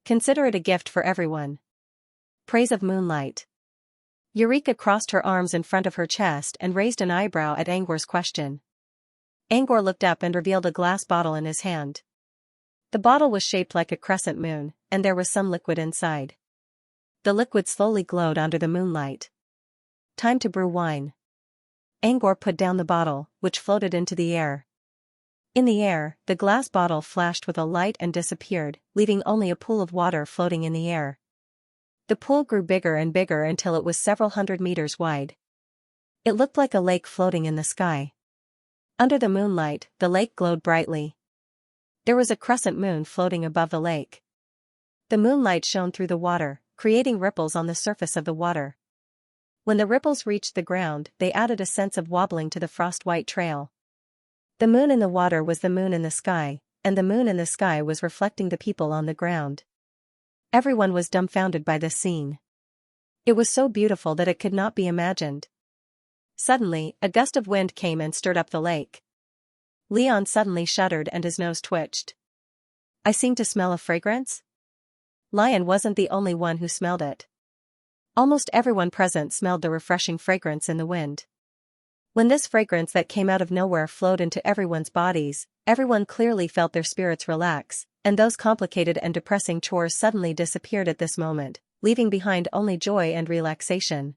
"Consider it a gift for everyone." Praise of moonlight. Eureka crossed her arms in front of her chest and raised an eyebrow at Angor's question. Angor looked up and revealed a glass bottle in his hand. The bottle was shaped like a crescent moon, and there was some liquid inside. The liquid slowly glowed under the moonlight. "Time to brew wine." Angor put down the bottle, which floated into the air. In the air, the glass bottle flashed with a light and disappeared, leaving only a pool of water floating in the air. The pool grew bigger and bigger until it was several hundred meters wide. It looked like a lake floating in the sky. Under the moonlight, the lake glowed brightly. There was a crescent moon floating above the lake. The moonlight shone through the water, creating ripples on the surface of the water. When the ripples reached the ground, they added a sense of wobbling to the frost-white trail. The moon in the water was the moon in the sky, and the moon in the sky was reflecting the people on the ground. Everyone was dumbfounded by this scene. It was so beautiful that it could not be imagined. Suddenly, a gust of wind came and stirred up the lake. Leon suddenly shuddered and his nose twitched. "I seem to smell a fragrance?" Lion wasn't the only one who smelled it. Almost everyone present smelled the refreshing fragrance in the wind. When this fragrance that came out of nowhere flowed into everyone's bodies, everyone clearly felt their spirits relax, and those complicated and depressing chores suddenly disappeared at this moment, leaving behind only joy and relaxation.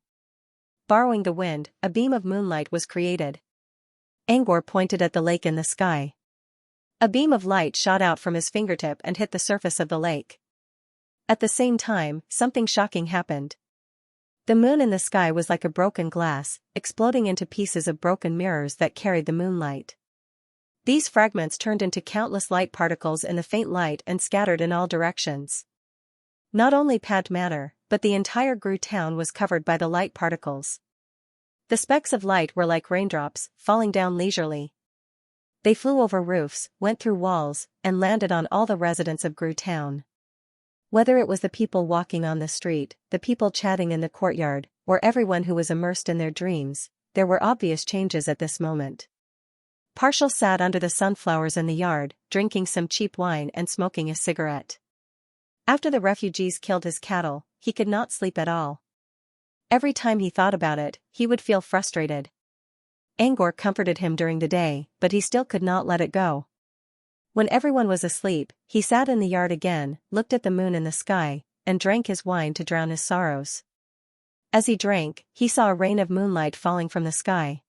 Borrowing the wind, a beam of moonlight was created. Angor pointed at the lake in the sky. A beam of light shot out from his fingertip and hit the surface of the lake. At the same time, something shocking happened. The moon in the sky was like a broken glass, exploding into pieces of broken mirrors that carried the moonlight. These fragments turned into countless light particles in the faint light and scattered in all directions. Not only Pad Manor, but the entire Gru town was covered by the light particles. The specks of light were like raindrops, falling down leisurely. They flew over roofs, went through walls, and landed on all the residents of Gru town. Whether it was the people walking on the street, the people chatting in the courtyard, or everyone who was immersed in their dreams, there were obvious changes at this moment. Partial sat under the sunflowers in the yard, drinking some cheap wine and smoking a cigarette. After the refugees killed his cattle, he could not sleep at all. Every time he thought about it, he would feel frustrated. Angor comforted him during the day, but he still could not let it go. When everyone was asleep, he sat in the yard again, looked at the moon in the sky, and drank his wine to drown his sorrows. As he drank, he saw a rain of moonlight falling from the sky.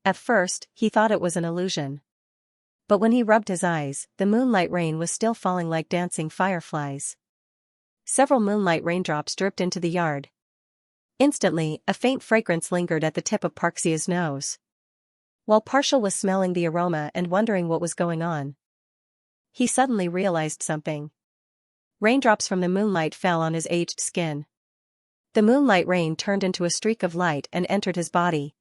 At first, he thought it was an illusion. But when he rubbed his eyes, the moonlight rain was still falling like dancing fireflies. Several moonlight raindrops dripped into the yard. Instantly, a faint fragrance lingered at the tip of Parxia's nose. While Partial was smelling the aroma and wondering what was going on, he suddenly realized something. Raindrops from the moonlight fell on his aged skin. The moonlight rain turned into a streak of light and entered his body.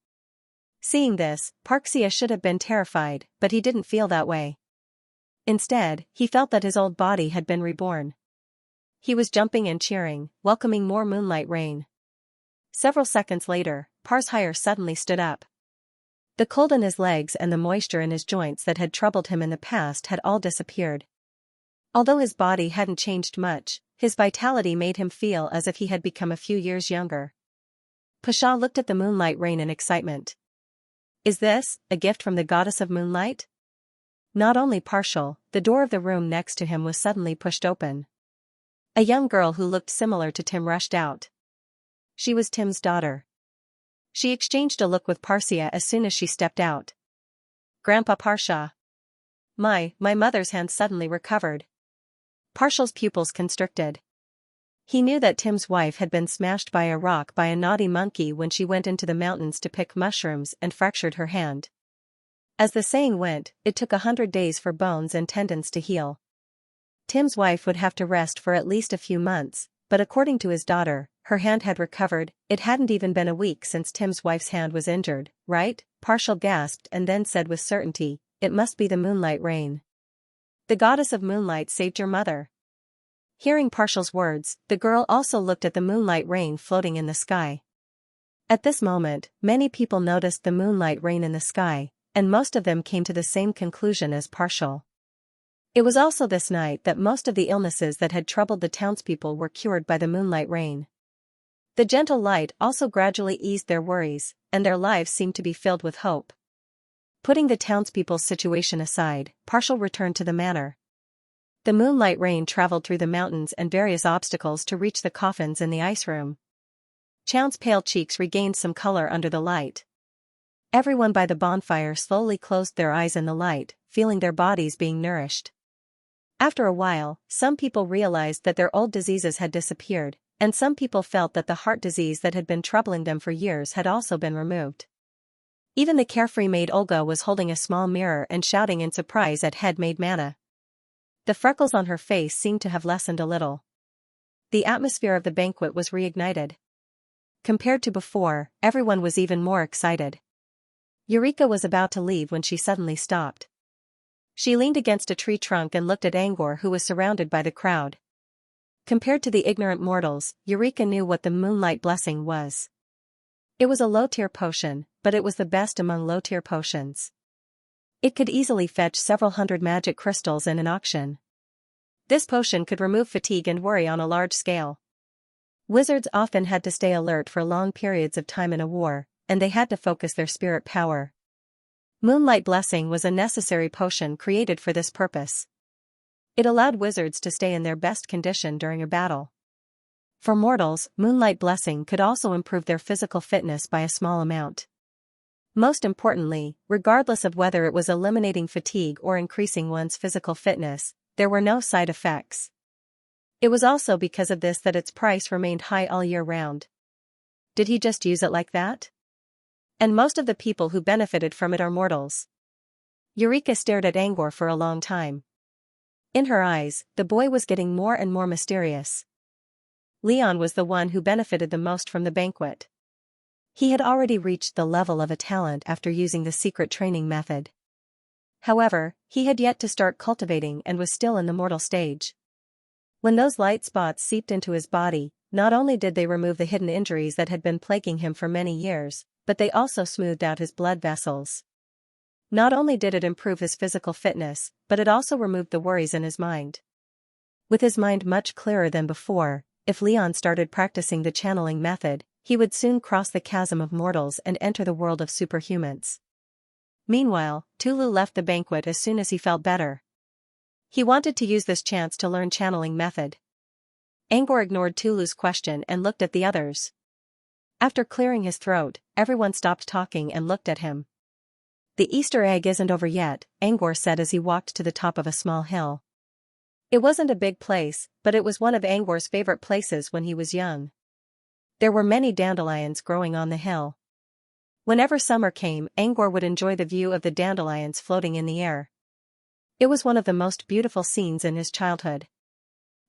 Seeing this, Parksia should have been terrified, but he didn't feel that way. Instead, he felt that his old body had been reborn. He was jumping and cheering, welcoming more moonlight rain. Several seconds later, Parshire suddenly stood up. The cold in his legs and the moisture in his joints that had troubled him in the past had all disappeared. Although his body hadn't changed much, his vitality made him feel as if he had become a few years younger. Pasha looked at the moonlight rain in excitement. Is this a gift from the goddess of moonlight? Not only partial, the door of the room next to him was suddenly pushed open. A young girl who looked similar to Tim rushed out. She was Tim's daughter. She exchanged a look with Parsia as soon as she stepped out. Grandpa Parsha. My mother's hand suddenly recovered. Parshal's pupils constricted. He knew that Tim's wife had been smashed by a rock by a naughty monkey when she went into the mountains to pick mushrooms and fractured her hand. As the saying went, it took 100 days for bones and tendons to heal. Tim's wife would have to rest for at least a few months, but according to his daughter, her hand had recovered. It hadn't even been a week since Tim's wife's hand was injured, right? Parshal gasped and then said with certainty, it must be the moonlight rain. The goddess of moonlight saved your mother. Hearing Parshal's words, the girl also looked at the moonlight rain floating in the sky. At this moment, many people noticed the moonlight rain in the sky, and most of them came to the same conclusion as Parshal. It was also this night that most of the illnesses that had troubled the townspeople were cured by the moonlight rain. The gentle light also gradually eased their worries, and their lives seemed to be filled with hope. Putting the townspeople's situation aside, Parshal returned to the manor. The moonlight rain traveled through the mountains and various obstacles to reach the coffins in the ice room. Chown's pale cheeks regained some color under the light. Everyone by the bonfire slowly closed their eyes in the light, feeling their bodies being nourished. After a while, some people realized that their old diseases had disappeared, and some people felt that the heart disease that had been troubling them for years had also been removed. Even the carefree maid Olga was holding a small mirror and shouting in surprise at head maid Manna. The freckles on her face seemed to have lessened a little. The atmosphere of the banquet was reignited. Compared to before, everyone was even more excited. Eureka was about to leave when she suddenly stopped. She leaned against a tree trunk and looked at Angor, who was surrounded by the crowd. Compared to the ignorant mortals, Eureka knew what the moonlight blessing was. It was a low-tier potion, but it was the best among low-tier potions. It could easily fetch several hundred magic crystals in an auction. This potion could remove fatigue and worry on a large scale. Wizards often had to stay alert for long periods of time in a war, and they had to focus their spirit power. Moonlight Blessing was a necessary potion created for this purpose. It allowed wizards to stay in their best condition during a battle. For mortals, Moonlight Blessing could also improve their physical fitness by a small amount. Most importantly, regardless of whether it was eliminating fatigue or increasing one's physical fitness, there were no side effects. It was also because of this that its price remained high all year round. Did he just use it like that? And most of the people who benefited from it are mortals. Eureka stared at Angor for a long time. In her eyes, the boy was getting more and more mysterious. Leon was the one who benefited the most from the banquet. He had already reached the level of a talent after using the secret training method. However, he had yet to start cultivating and was still in the mortal stage. When those light spots seeped into his body, not only did they remove the hidden injuries that had been plaguing him for many years, but they also smoothed out his blood vessels. Not only did it improve his physical fitness, but it also removed the worries in his mind. With his mind much clearer than before, if Leon started practicing the channeling method, he would soon cross the chasm of mortals and enter the world of superhumans. Meanwhile, Tulu left the banquet as soon as he felt better. He wanted to use this chance to learn channeling method. Angor ignored Tulu's question and looked at the others. After clearing his throat, everyone stopped talking and looked at him. The Easter egg isn't over yet, Angor said as he walked to the top of a small hill. It wasn't a big place, but it was one of Angor's favorite places when he was young. There were many dandelions growing on the hill. Whenever summer came, Angor would enjoy the view of the dandelions floating in the air. It was one of the most beautiful scenes in his childhood.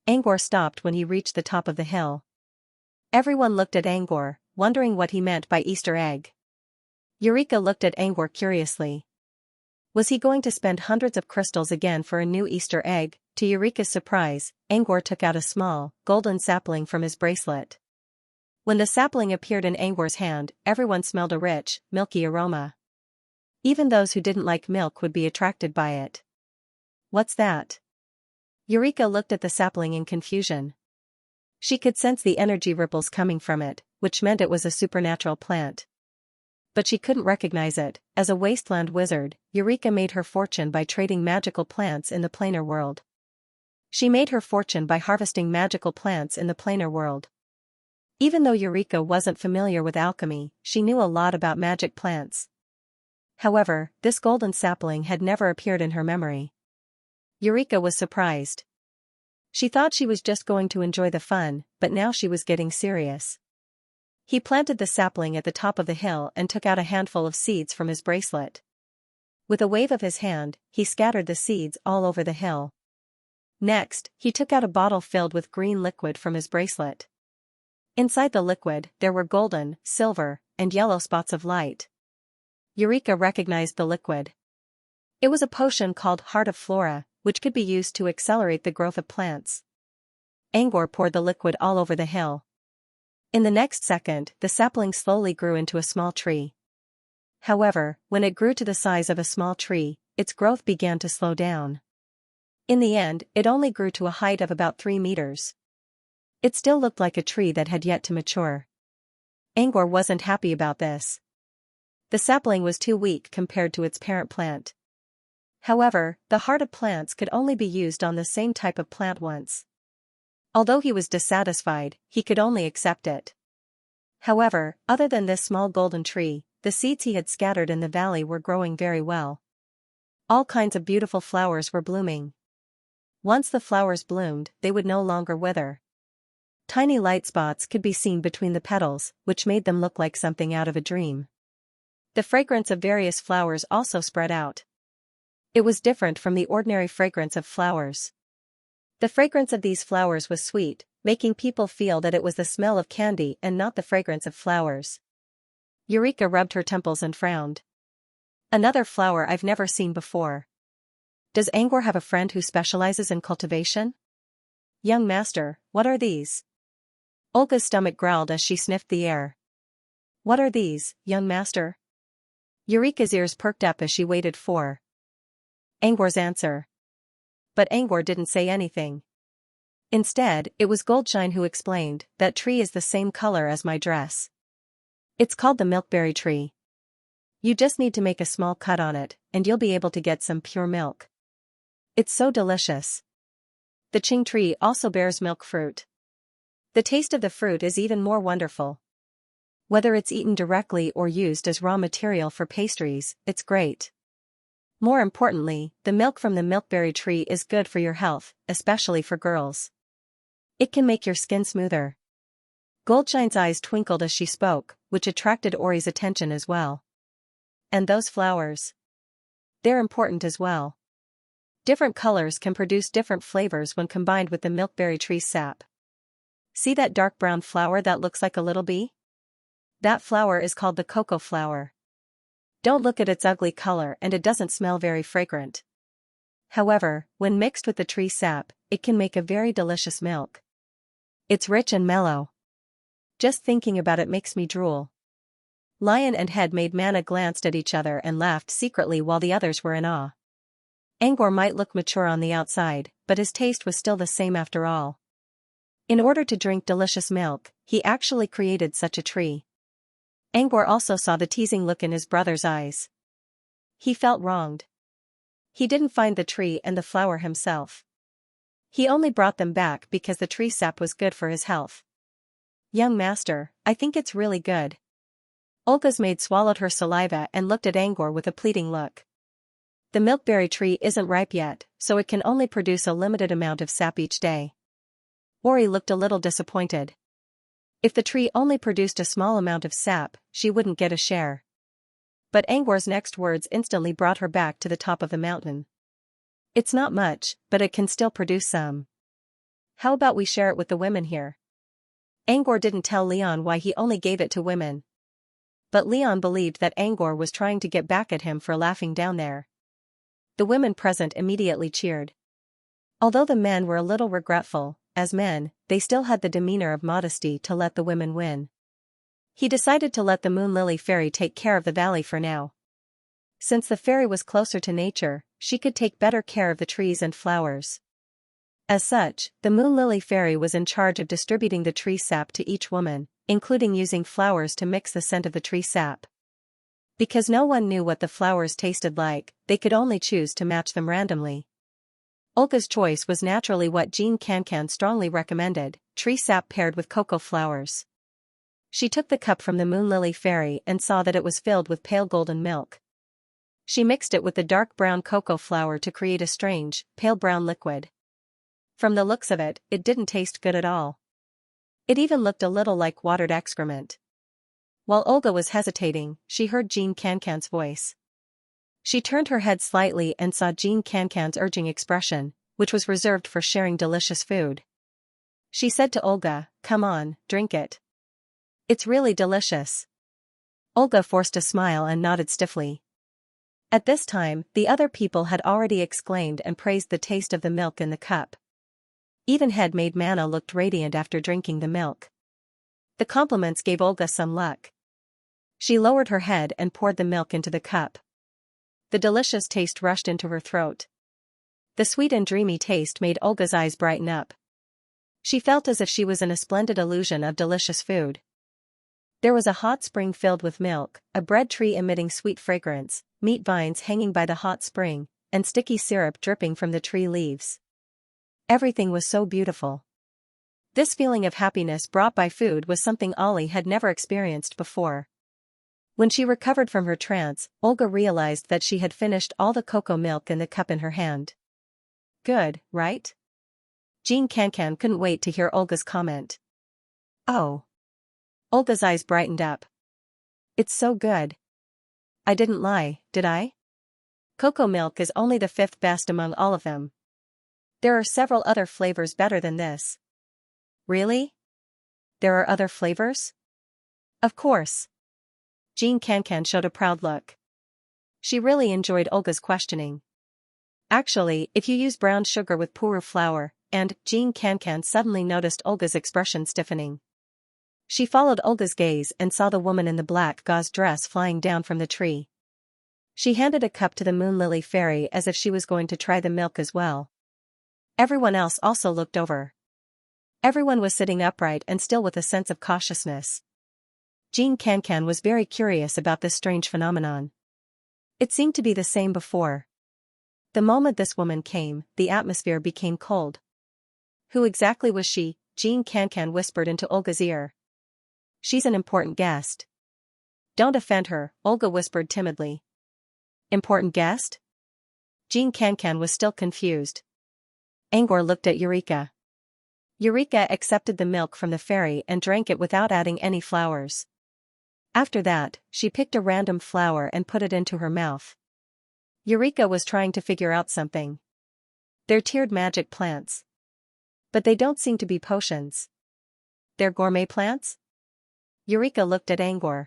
Angor stopped when he reached the top of the hill. Everyone looked at Angor, wondering what he meant by Easter egg. Eureka looked at Angor curiously. Was he going to spend hundreds of crystals again for a new Easter egg? To Eureka's surprise, Angor took out a small, golden sapling from his bracelet. When the sapling appeared in Angor's hand, everyone smelled a rich, milky aroma. Even those who didn't like milk would be attracted by it. What's that? Eureka looked at the sapling in confusion. She could sense the energy ripples coming from it, which meant it was a supernatural plant. But she couldn't recognize it. As a wasteland wizard, Eureka made her fortune by trading magical plants in the planar world. She made her fortune by harvesting magical plants in the planar world. Even though Eureka wasn't familiar with alchemy, she knew a lot about magic plants. However, this golden sapling had never appeared in her memory. Eureka was surprised. She thought she was just going to enjoy the fun, but now she was getting serious. He planted the sapling at the top of the hill and took out a handful of seeds from his bracelet. With a wave of his hand, he scattered the seeds all over the hill. Next, he took out a bottle filled with green liquid from his bracelet. Inside the liquid, there were golden, silver, and yellow spots of light. Eureka recognized the liquid. It was a potion called Heart of Flora, which could be used to accelerate the growth of plants. Angor poured the liquid all over the hill. In the next second, the sapling slowly grew into a small tree. However, when it grew to the size of a small tree, its growth began to slow down. In the end, it only grew to a height of about 3 meters. It still looked like a tree that had yet to mature. Angor wasn't happy about this. The sapling was too weak compared to its parent plant. However, the heart of plants could only be used on the same type of plant once. Although he was dissatisfied, he could only accept it. However, other than this small golden tree, the seeds he had scattered in the valley were growing very well. All kinds of beautiful flowers were blooming. Once the flowers bloomed, they would no longer wither. Tiny light spots could be seen between the petals, which made them look like something out of a dream. The fragrance of various flowers also spread out. It was different from the ordinary fragrance of flowers. The fragrance of these flowers was sweet, making people feel that it was the smell of candy and not the fragrance of flowers. Eureka rubbed her temples and frowned. Another flower I've never seen before. Does Angor have a friend who specializes in cultivation? Young master, what are these? Olga's stomach growled as she sniffed the air. What are these, young master? Eureka's ears perked up as she waited for Angor's answer. But Angor didn't say anything. Instead, it was Goldshine who explained, that tree is the same color as my dress. It's called the milkberry tree. You just need to make a small cut on it, and you'll be able to get some pure milk. It's so delicious. The Qing tree also bears milk fruit. The taste of the fruit is even more wonderful. Whether it's eaten directly or used as raw material for pastries, it's great. More importantly, the milk from the milkberry tree is good for your health, especially for girls. It can make your skin smoother. Goldshine's eyes twinkled as she spoke, which attracted Ori's attention as well. And those flowers. They're important as well. Different colors can produce different flavors when combined with the milkberry tree's sap. See that dark brown flower that looks like a little bee? That flower is called the cocoa flower. Don't look at its ugly color, and it doesn't smell very fragrant. However, when mixed with the tree sap, it can make a very delicious milk. It's rich and mellow. Just thinking about it makes me drool. Lion and Head Maid Mana glanced at each other and laughed secretly while the others were in awe. Angor might look mature on the outside, but his taste was still the same after all. In order to drink delicious milk, he actually created such a tree. Angor also saw the teasing look in his brother's eyes. He felt wronged. He didn't find the tree and the flower himself. He only brought them back because the tree sap was good for his health. Young master, I think it's really good. Olga's maid swallowed her saliva and looked at Angor with a pleading look. The milkberry tree isn't ripe yet, so it can only produce a limited amount of sap each day. Ori looked a little disappointed. If the tree only produced a small amount of sap, she wouldn't get a share. But Angor's next words instantly brought her back to the top of the mountain. It's not much, but it can still produce some. How about we share it with the women here? Angor didn't tell Leon why he only gave it to women. But Leon believed that Angor was trying to get back at him for laughing down there. The women present immediately cheered. Although the men were a little regretful, as men, they still had the demeanor of modesty to let the women win. He decided to let the Moon Lily Fairy take care of the valley for now. Since the fairy was closer to nature, she could take better care of the trees and flowers. As such, the Moon Lily Fairy was in charge of distributing the tree sap to each woman, including using flowers to mix the scent of the tree sap. Because no one knew what the flowers tasted like, they could only choose to match them randomly. Olga's choice was naturally what Jean Cancan strongly recommended, tree sap paired with cocoa flowers. She took the cup from the Moon Lily Fairy and saw that it was filled with pale golden milk. She mixed it with the dark brown cocoa flour to create a strange, pale brown liquid. From the looks of it, it didn't taste good at all. It even looked a little like watered excrement. While Olga was hesitating, she heard Jean Cancan's voice. She turned her head slightly and saw Jean Cancan's urging expression, which was reserved for sharing delicious food. She said to Olga, "Come on, drink it. It's really delicious." Olga forced a smile and nodded stiffly. At this time, the other people had already exclaimed and praised the taste of the milk in the cup. Even head-maid Manna looked radiant after drinking the milk. The compliments gave Olga some luck. She lowered her head and poured the milk into the cup. The delicious taste rushed into her throat. The sweet and dreamy taste made Olga's eyes brighten up. She felt as if she was in a splendid illusion of delicious food. There was a hot spring filled with milk, a bread tree emitting sweet fragrance, meat vines hanging by the hot spring, and sticky syrup dripping from the tree leaves. Everything was so beautiful. This feeling of happiness brought by food was something Ollie had never experienced before. When she recovered from her trance, Olga realized that she had finished all the cocoa milk in the cup in her hand. Good, right? Jean Cancan couldn't wait to hear Olga's comment. Oh. Olga's eyes brightened up. It's so good. I didn't lie, did I? Cocoa milk is only the 5th best among all of them. There are several other flavors better than this. Really? There are other flavors? Of course. Jean Cancan showed a proud look. She really enjoyed Olga's questioning. Actually, if you use brown sugar with puru flour, and Jean Cancan suddenly noticed Olga's expression stiffening. She followed Olga's gaze and saw the woman in the black gauze dress flying down from the tree. She handed a cup to the Moon Lily Fairy as if she was going to try the milk as well. Everyone else also looked over. Everyone was sitting upright and still with a sense of cautiousness. Jean Cancan was very curious about this strange phenomenon. It seemed to be the same before. The moment this woman came, the atmosphere became cold. Who exactly was she? Jean Cancan whispered into Olga's ear. She's an important guest. Don't offend her, Olga whispered timidly. Important guest? Jean Cancan was still confused. Angor looked at Eureka. Eureka accepted the milk from the fairy and drank it without adding any flowers. After that, she picked a random flower and put it into her mouth. Eureka was trying to figure out something. They're tiered magic plants. But they don't seem to be potions. They're gourmet plants? Eureka looked at Angor.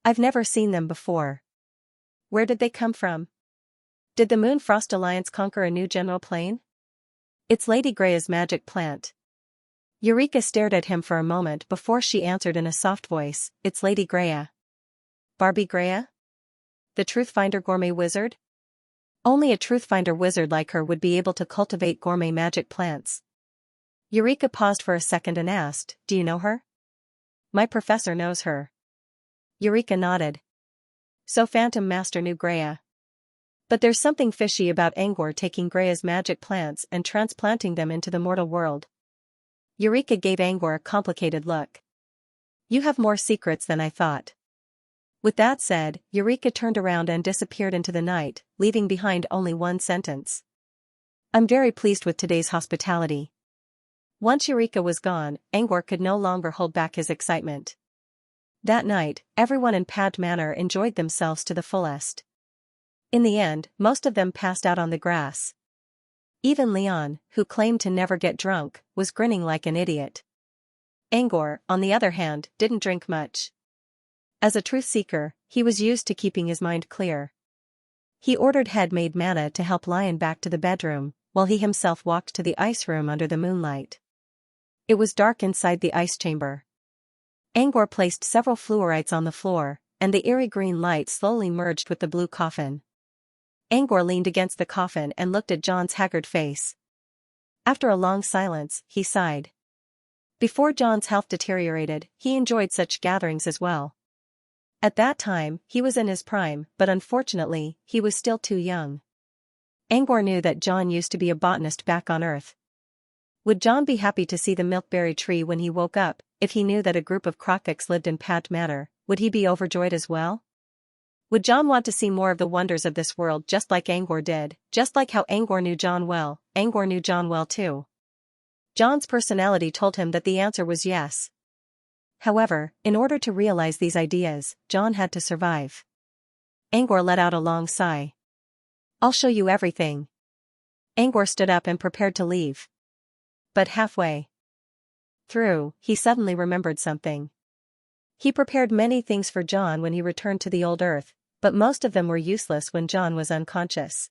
I've never seen them before. Where did they come from? Did the Moon Frost Alliance conquer a new general plane? It's Lady Grea's magic plant. Eureka stared at him for a moment before she answered in a soft voice, it's Lady Greya. Barbie Greya? The Truthfinder gourmet wizard? Only a Truthfinder wizard like her would be able to cultivate gourmet magic plants. Eureka paused for a second and asked, do you know her? My professor knows her. Eureka nodded. So Phantom Master knew Greya. But there's something fishy about Angor taking Greya's magic plants and transplanting them into the mortal world. Eureka gave Angor a complicated look. You have more secrets than I thought. With that said, Eureka turned around and disappeared into the night, leaving behind only one sentence. I'm very pleased with today's hospitality. Once Eureka was gone, Angor could no longer hold back his excitement. That night, everyone in Pad Manor enjoyed themselves to the fullest. In the end, most of them passed out on the grass. Even Leon, who claimed to never get drunk, was grinning like an idiot. Angor, on the other hand, didn't drink much. As a truth seeker, he was used to keeping his mind clear. He ordered head-maid Manna to help Lion back to the bedroom, while he himself walked to the ice room under the moonlight. It was dark inside the ice chamber. Angor placed several fluorites on the floor, and the eerie green light slowly merged with the blue coffin. Angor leaned against the coffin and looked at John's haggard face. After a long silence, he sighed. Before John's health deteriorated, he enjoyed such gatherings as well. At that time, he was in his prime, but unfortunately, he was still too young. Angor knew that John used to be a botanist back on Earth. Would John be happy to see the milkberry tree when he woke up? If he knew that a group of Crockix lived in Pad Matter, would he be overjoyed as well? Would John want to see more of the wonders of this world just like Angor did, just like how Angor knew John well? Angor knew John well too. John's personality told him that the answer was yes. However, in order to realize these ideas, John had to survive. Angor let out a long sigh. I'll show you everything. Angor stood up and prepared to leave. But halfway through, he suddenly remembered something. He prepared many things for John when he returned to the old Earth, but most of them were useless when John was unconscious.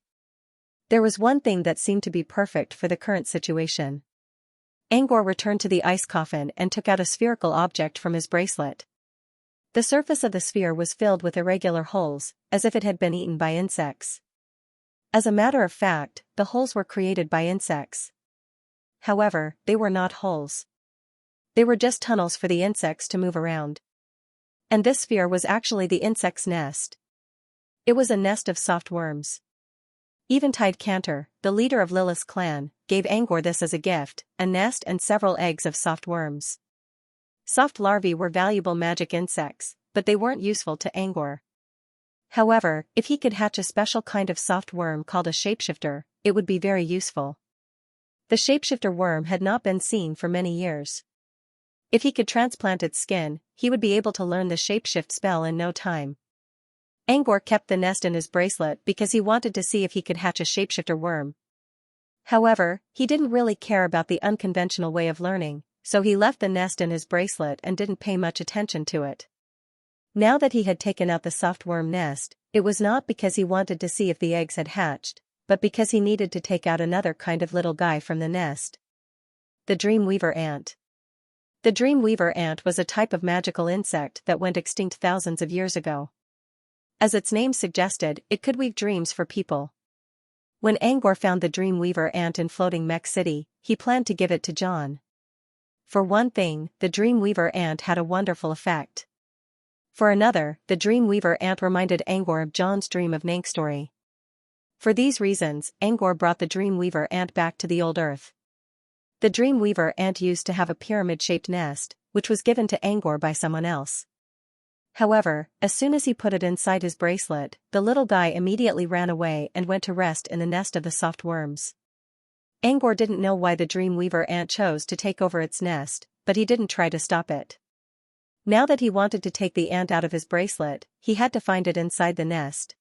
There was one thing that seemed to be perfect for the current situation. Angor returned to the ice coffin and took out a spherical object from his bracelet. The surface of the sphere was filled with irregular holes, as if it had been eaten by insects. As a matter of fact, the holes were created by insects. However, they were not holes. They were just tunnels for the insects to move around. And this sphere was actually the insect's nest. It was a nest of soft worms. Eventide Cantor, the leader of Lilith's clan, gave Angor this as a gift, a nest and several eggs of soft worms. Soft larvae were valuable magic insects, but they weren't useful to Angor. However, if he could hatch a special kind of soft worm called a shapeshifter, it would be very useful. The shapeshifter worm had not been seen for many years. If he could transplant its skin, he would be able to learn the shapeshift spell in no time. Angor kept the nest in his bracelet because he wanted to see if he could hatch a shapeshifter worm. However, he didn't really care about the unconventional way of learning, so he left the nest in his bracelet and didn't pay much attention to it. Now that he had taken out the soft worm nest, it was not because he wanted to see if the eggs had hatched, but because he needed to take out another kind of little guy from the nest. The Dreamweaver ant. The Dreamweaver ant was a type of magical insect that went extinct thousands of years ago. As its name suggested, it could weave dreams for people. When Angor found the Dreamweaver ant in Floating Mech City, he planned to give it to John. For one thing, the Dreamweaver ant had a wonderful effect. For another, the Dreamweaver ant reminded Angor of John's dream of Nankstory. For these reasons, Angor brought the Dreamweaver ant back to the old Earth. The Dreamweaver ant used to have a pyramid-shaped nest, which was given to Angor by someone else. However, as soon as he put it inside his bracelet, the little guy immediately ran away and went to rest in the nest of the soft worms. Angor didn't know why the Dreamweaver ant chose to take over its nest, but he didn't try to stop it. Now that he wanted to take the ant out of his bracelet, he had to find it inside the nest.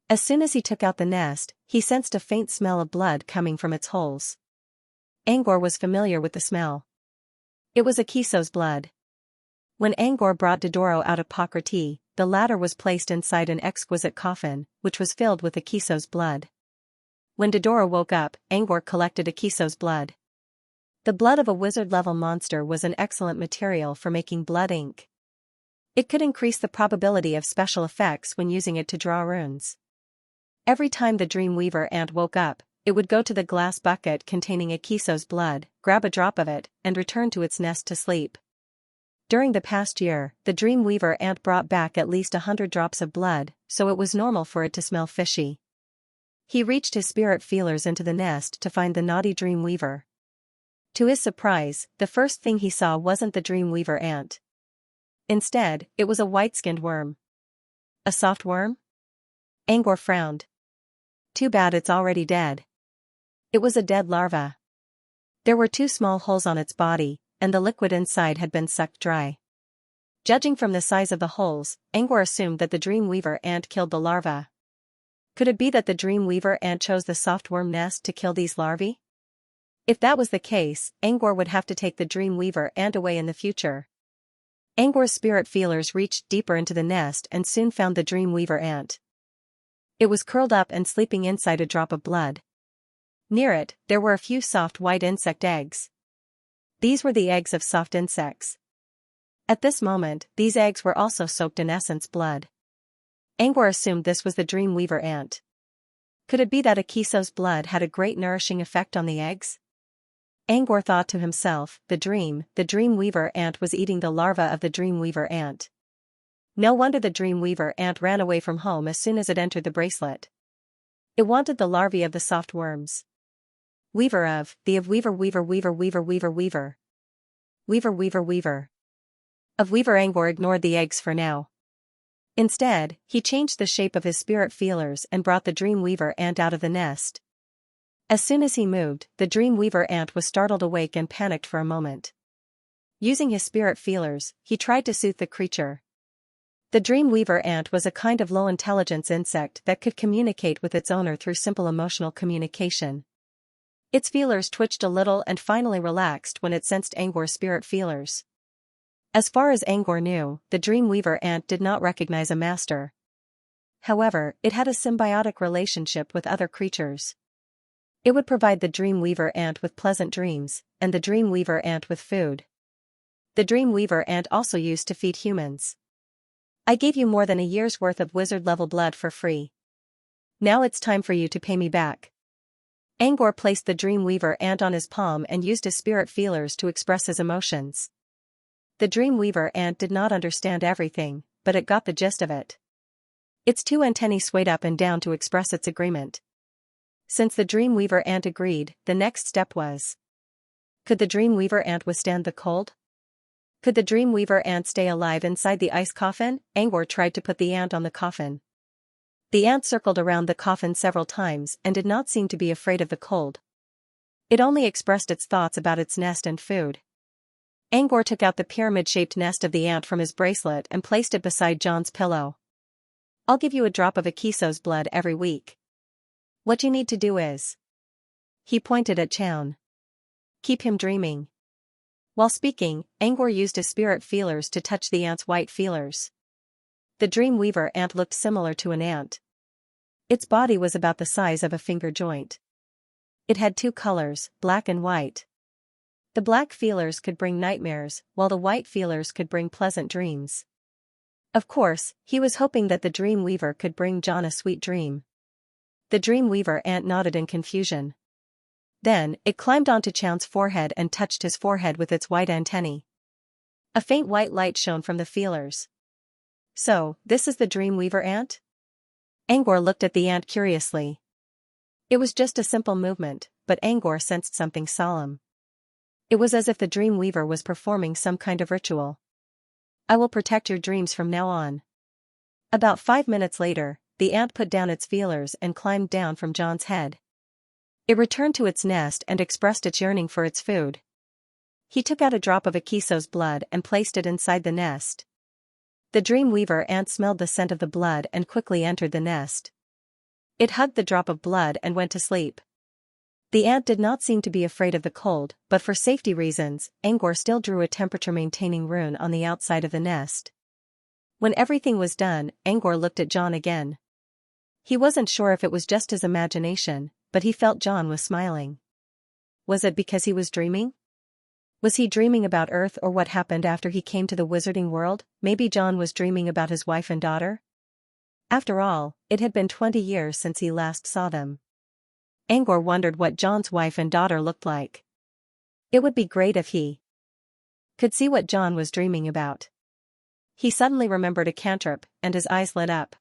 As soon as he took out the nest, he sensed a faint smell of blood coming from its holes. Angor was familiar with the smell. It was Akiso's blood. When Angor brought Dodoro out of Pakrati, the latter was placed inside an exquisite coffin, which was filled with Akiso's blood. When Dodoro woke up, Angor collected Akiso's blood. The blood of a wizard-level monster was an excellent material for making blood ink. It could increase the probability of special effects when using it to draw runes. Every time the Dreamweaver ant woke up, it would go to the glass bucket containing Akiso's blood, grab a drop of it, and return to its nest to sleep. During the past year, the Dreamweaver ant brought back at least 100 drops of blood, so it was normal for it to smell fishy. He reached his spirit feelers into the nest to find the naughty Dreamweaver. To his surprise, the first thing he saw wasn't the Dreamweaver ant. Instead, it was a white-skinned worm. A soft worm? Angor frowned. Too bad it's already dead. It was a dead larva. There were 2 small holes on its body, and the liquid inside had been sucked dry. Judging from the size of the holes, Angor assumed that the Dreamweaver ant killed the larva. Could it be that the Dreamweaver ant chose the soft worm nest to kill these larvae? If that was the case, Angor would have to take the Dreamweaver ant away in the future. Angor's spirit feelers reached deeper into the nest and soon found the Dreamweaver ant. It was curled up and sleeping inside a drop of blood. Near it, there were a few soft white insect eggs. These were the eggs of soft insects. At this moment, these eggs were also soaked in Essence blood. Angor assumed this was the Dreamweaver ant. Could it be that Akiso's blood had a great nourishing effect on the eggs? Angor thought to himself, the Dreamweaver ant was eating the larva of the Dreamweaver ant. No wonder the Dreamweaver ant ran away from home as soon as it entered the bracelet. It wanted the larvae of the soft worms. Weaver of Weaver Weaver Weaver Weaver Weaver Weaver. Weaver Weaver Weaver. Of Weaver. Angor ignored the eggs for now. Instead, he changed the shape of his spirit feelers and brought the Dreamweaver ant out of the nest. As soon as he moved, the Dreamweaver ant was startled awake and panicked for a moment. Using his spirit feelers, he tried to soothe the creature. The Dreamweaver ant was a kind of low-intelligence insect that could communicate with its owner through simple emotional communication. Its feelers twitched a little and finally relaxed when it sensed Angor's spirit feelers. As far as Angor knew, the Dreamweaver ant did not recognize a master. However, it had a symbiotic relationship with other creatures. It would provide the Dreamweaver ant with pleasant dreams, and the Dreamweaver ant with food. The Dreamweaver ant also used to feed humans. I gave you more than a year's worth of wizard-level blood for free. Now it's time for you to pay me back. Angor placed the Dreamweaver ant on his palm and used his spirit feelers to express his emotions. The Dreamweaver ant did not understand everything, but it got the gist of it. Its two antennae swayed up and down to express its agreement. Since the Dreamweaver ant agreed, the next step was: could the Dreamweaver ant withstand the cold? Could the Dreamweaver ant stay alive inside the ice coffin? Angor tried to put the ant on the coffin. The ant circled around the coffin several times and did not seem to be afraid of the cold. It only expressed its thoughts about its nest and food. Angor took out the pyramid-shaped nest of the ant from his bracelet and placed it beside John's pillow. I'll give you a drop of Akiso's blood every week. What you need to do is... He pointed at Chaun. Keep him dreaming. While speaking, Angor used his spirit feelers to touch the ant's white feelers. The Dreamweaver ant looked similar to an ant. Its body was about the size of a finger joint. It had two colors, black and white. The black feelers could bring nightmares, while the white feelers could bring pleasant dreams. Of course, he was hoping that the Dreamweaver could bring John a sweet dream. The Dreamweaver ant nodded in confusion. Then, it climbed onto Chaun's forehead and touched his forehead with its white antennae. A faint white light shone from the feelers. So, this is the Dreamweaver ant? Angor looked at the ant curiously. It was just a simple movement, but Angor sensed something solemn. It was as if the Dreamweaver was performing some kind of ritual. I will protect your dreams from now on. About 5 minutes later, the ant put down its feelers and climbed down from John's head. It returned to its nest and expressed its yearning for its food. He took out a drop of Akiso's blood and placed it inside the nest. The Dreamweaver ant smelled the scent of the blood and quickly entered the nest. It hugged the drop of blood and went to sleep. The ant did not seem to be afraid of the cold, but for safety reasons, Angor still drew a temperature-maintaining rune on the outside of the nest. When everything was done, Angor looked at John again. He wasn't sure if it was just his imagination, but he felt John was smiling. Was it because he was dreaming? Was he dreaming about Earth or what happened after he came to the wizarding world? Maybe John was dreaming about his wife and daughter? After all, it had been 20 years since he last saw them. Angor wondered what John's wife and daughter looked like. It would be great if he could see what John was dreaming about. He suddenly remembered a cantrip, and his eyes lit up.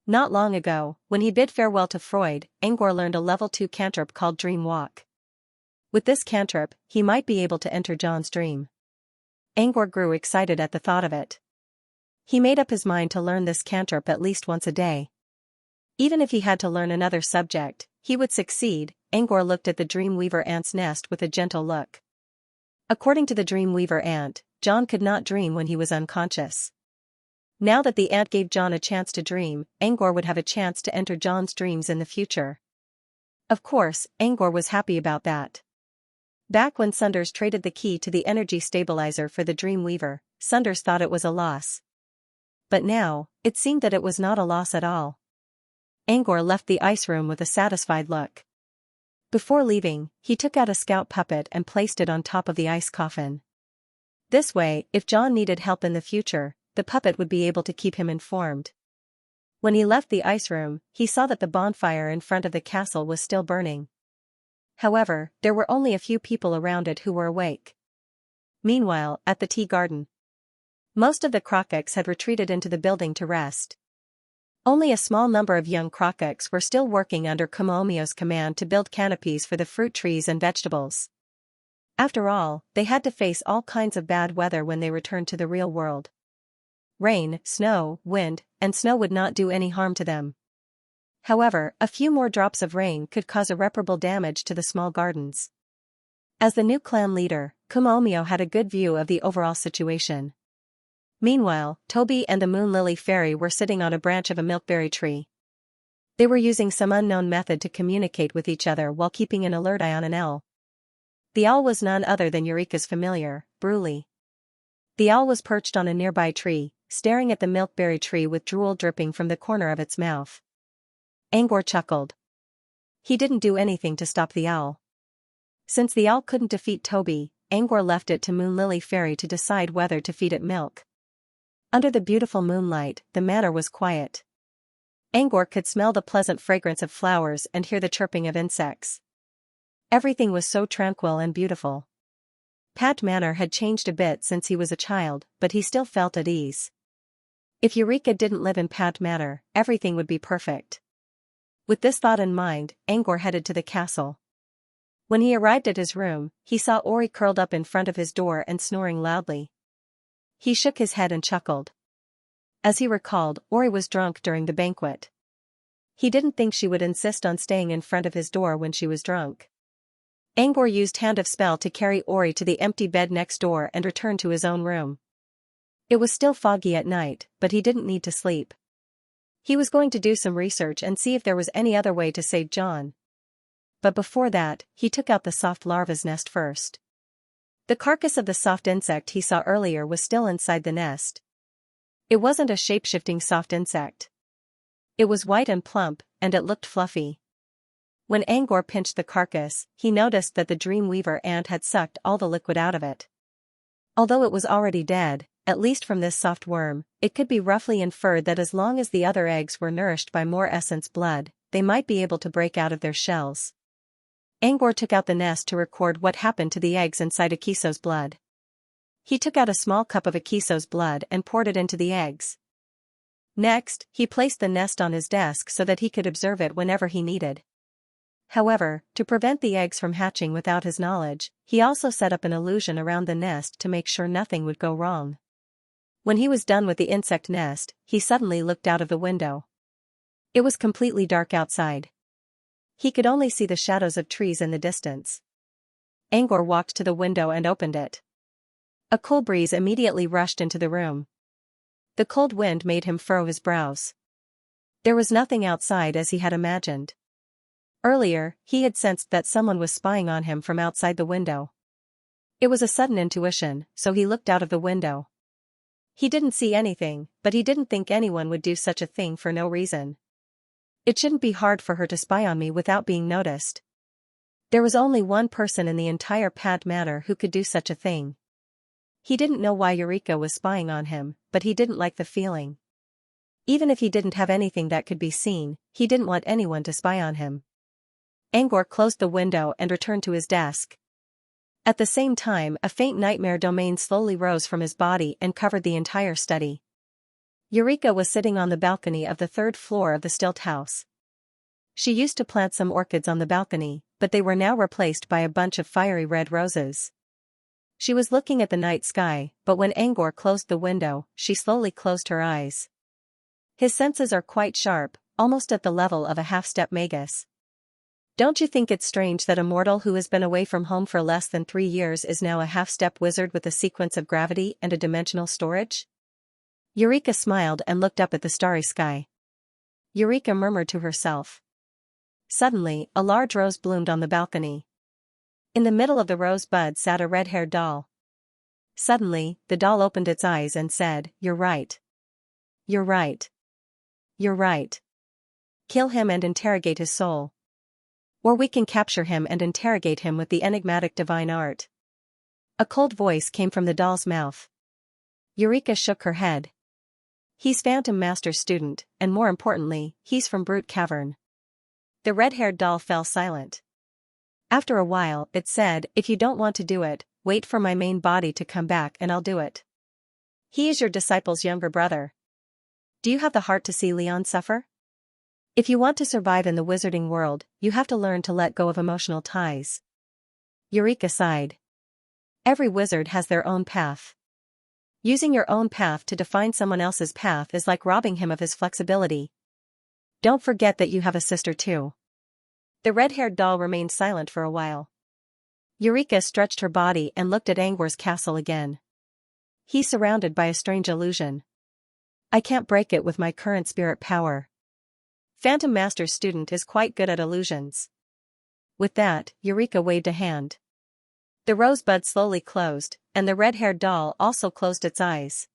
Not long ago, when he bid farewell to Freud, Angor learned a level 2 cantrip called Dream Walk. With this cantrip, he might be able to enter John's dream. Angor grew excited at the thought of it. He made up his mind to learn this cantrip at least once a day. Even if he had to learn another subject, he would succeed. Angor looked at the Dreamweaver ant's nest with a gentle look. According to the Dreamweaver ant, John could not dream when he was unconscious. Now that the ant gave John a chance to dream, Angor would have a chance to enter John's dreams in the future. Of course, Angor was happy about that. Back when Sunders traded the key to the energy stabilizer for the Dreamweaver, Sunders thought it was a loss. But now, it seemed that it was not a loss at all. Angor left the ice room with a satisfied look. Before leaving, he took out a scout puppet and placed it on top of the ice coffin. This way, if John needed help in the future, the puppet would be able to keep him informed. When he left the ice room, he saw that the bonfire in front of the castle was still burning. However, there were only a few people around it who were awake. Meanwhile, at the tea garden, most of the Crockets had retreated into the building to rest. Only a small number of young Crockets were still working under Kumomio's command to build canopies for the fruit trees and vegetables. After all, they had to face all kinds of bad weather when they returned to the real world. Rain, snow, wind, and snow would not do any harm to them. However, a few more drops of rain could cause irreparable damage to the small gardens. As the new clan leader, Kumomio had a good view of the overall situation. Meanwhile, Toby and the Moon Lily Fairy were sitting on a branch of a milkberry tree. They were using some unknown method to communicate with each other while keeping an alert eye on an owl. The owl was none other than Eureka's familiar, Bruley. The owl was perched on a nearby tree, staring at the milkberry tree with drool dripping from the corner of its mouth. Angor chuckled. He didn't do anything to stop the owl. Since the owl couldn't defeat Toby, Angor left it to Moon Lily Fairy to decide whether to feed it milk. Under the beautiful moonlight, the manor was quiet. Angor could smell the pleasant fragrance of flowers and hear the chirping of insects. Everything was so tranquil and beautiful. Pat Manor had changed a bit since he was a child, but he still felt at ease. If Eureka didn't live in Pat Manor, everything would be perfect. With this thought in mind, Angor headed to the castle. When he arrived at his room, he saw Ori curled up in front of his door and snoring loudly. He shook his head and chuckled. As he recalled, Ori was drunk during the banquet. He didn't think she would insist on staying in front of his door when she was drunk. Angor used Hand of Spell to carry Ori to the empty bed next door and return to his own room. It was still foggy at night, but he didn't need to sleep. He was going to do some research and see if there was any other way to save John. But before that, he took out the soft larva's nest first. The carcass of the soft insect he saw earlier was still inside the nest. It wasn't a shape-shifting soft insect. It was white and plump, and it looked fluffy. When Angor pinched the carcass, he noticed that the Dreamweaver ant had sucked all the liquid out of it. Although it was already dead, at least from this soft worm, it could be roughly inferred that as long as the other eggs were nourished by more essence blood, they might be able to break out of their shells. Angor took out the nest to record what happened to the eggs inside Akiso's blood. He took out a small cup of Akiso's blood and poured it into the eggs. Next, he placed the nest on his desk so that he could observe it whenever he needed. However, to prevent the eggs from hatching without his knowledge, he also set up an illusion around the nest to make sure nothing would go wrong. When he was done with the insect nest, he suddenly looked out of the window. It was completely dark outside. He could only see the shadows of trees in the distance. Angor walked to the window and opened it. A cool breeze immediately rushed into the room. The cold wind made him furrow his brows. There was nothing outside as he had imagined. Earlier, he had sensed that someone was spying on him from outside the window. It was a sudden intuition, so he looked out of the window. He didn't see anything, but he didn't think anyone would do such a thing for no reason. It shouldn't be hard for her to spy on me without being noticed. There was only one person in the entire Pad Manor who could do such a thing. He didn't know why Eureka was spying on him, but he didn't like the feeling. Even if he didn't have anything that could be seen, he didn't want anyone to spy on him. Angor closed the window and returned to his desk. At the same time, a faint nightmare domain slowly rose from his body and covered the entire study. Eureka was sitting on the balcony of the 3rd floor of the stilt house. She used to plant some orchids on the balcony, but they were now replaced by a bunch of fiery red roses. She was looking at the night sky, but when Angor closed the window, she slowly closed her eyes. His senses are quite sharp, almost at the level of a half-step magus. Don't you think it's strange that a mortal who has been away from home for less than 3 years is now a half-step wizard with a sequence of gravity and a dimensional storage? Eureka smiled and looked up at the starry sky. Eureka murmured to herself. Suddenly, a large rose bloomed on the balcony. In the middle of the rosebud sat a red-haired doll. Suddenly, the doll opened its eyes and said, "You're right. You're right. You're right. Kill him and interrogate his soul. Or we can capture him and interrogate him with the enigmatic divine art." A cold voice came from the doll's mouth. Eureka shook her head. "He's Phantom Master's student, and more importantly, he's from Brute Cavern." The red-haired doll fell silent. After a while, it said, "If you don't want to do it, wait for my main body to come back and I'll do it. He is your disciple's younger brother. Do you have the heart to see Leon suffer? If you want to survive in the wizarding world, you have to learn to let go of emotional ties." Eureka sighed. Every wizard has their own path. Using your own path to define someone else's path is like robbing him of his flexibility. Don't forget that you have a sister too. The red-haired doll remained silent for a while. Eureka stretched her body and looked at Angor's castle again. "He's surrounded by a strange illusion. I can't break it with my current spirit power. Phantom Master's student is quite good at illusions." With that, Eureka waved a hand. The rosebud slowly closed, and the red-haired doll also closed its eyes.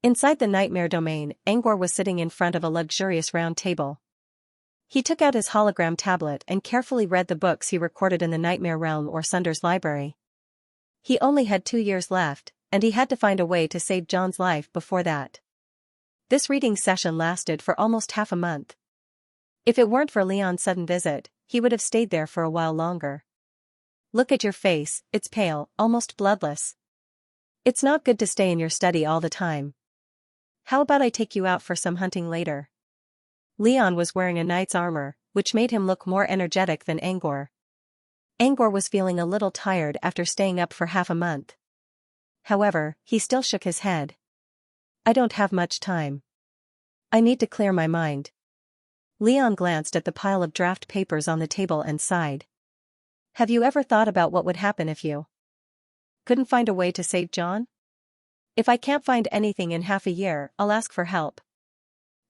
Inside the nightmare domain, Angor was sitting in front of a luxurious round table. He took out his hologram tablet and carefully read the books he recorded in the Nightmare Realm or Sunder's library. He only had 2 years left, and he had to find a way to save John's life before that. This reading session lasted for almost half a month. If it weren't for Leon's sudden visit, he would have stayed there for a while longer. "Look at your face, it's pale, almost bloodless. It's not good to stay in your study all the time. How about I take you out for some hunting later?" Leon was wearing a knight's armor, which made him look more energetic than Angor. Angor was feeling a little tired after staying up for half a month. However, he still shook his head. "I don't have much time. I need to clear my mind." Leon glanced at the pile of draft papers on the table and sighed. "Have you ever thought about what would happen if you couldn't find a way to save John? If I can't find anything in half a year, I'll ask for help.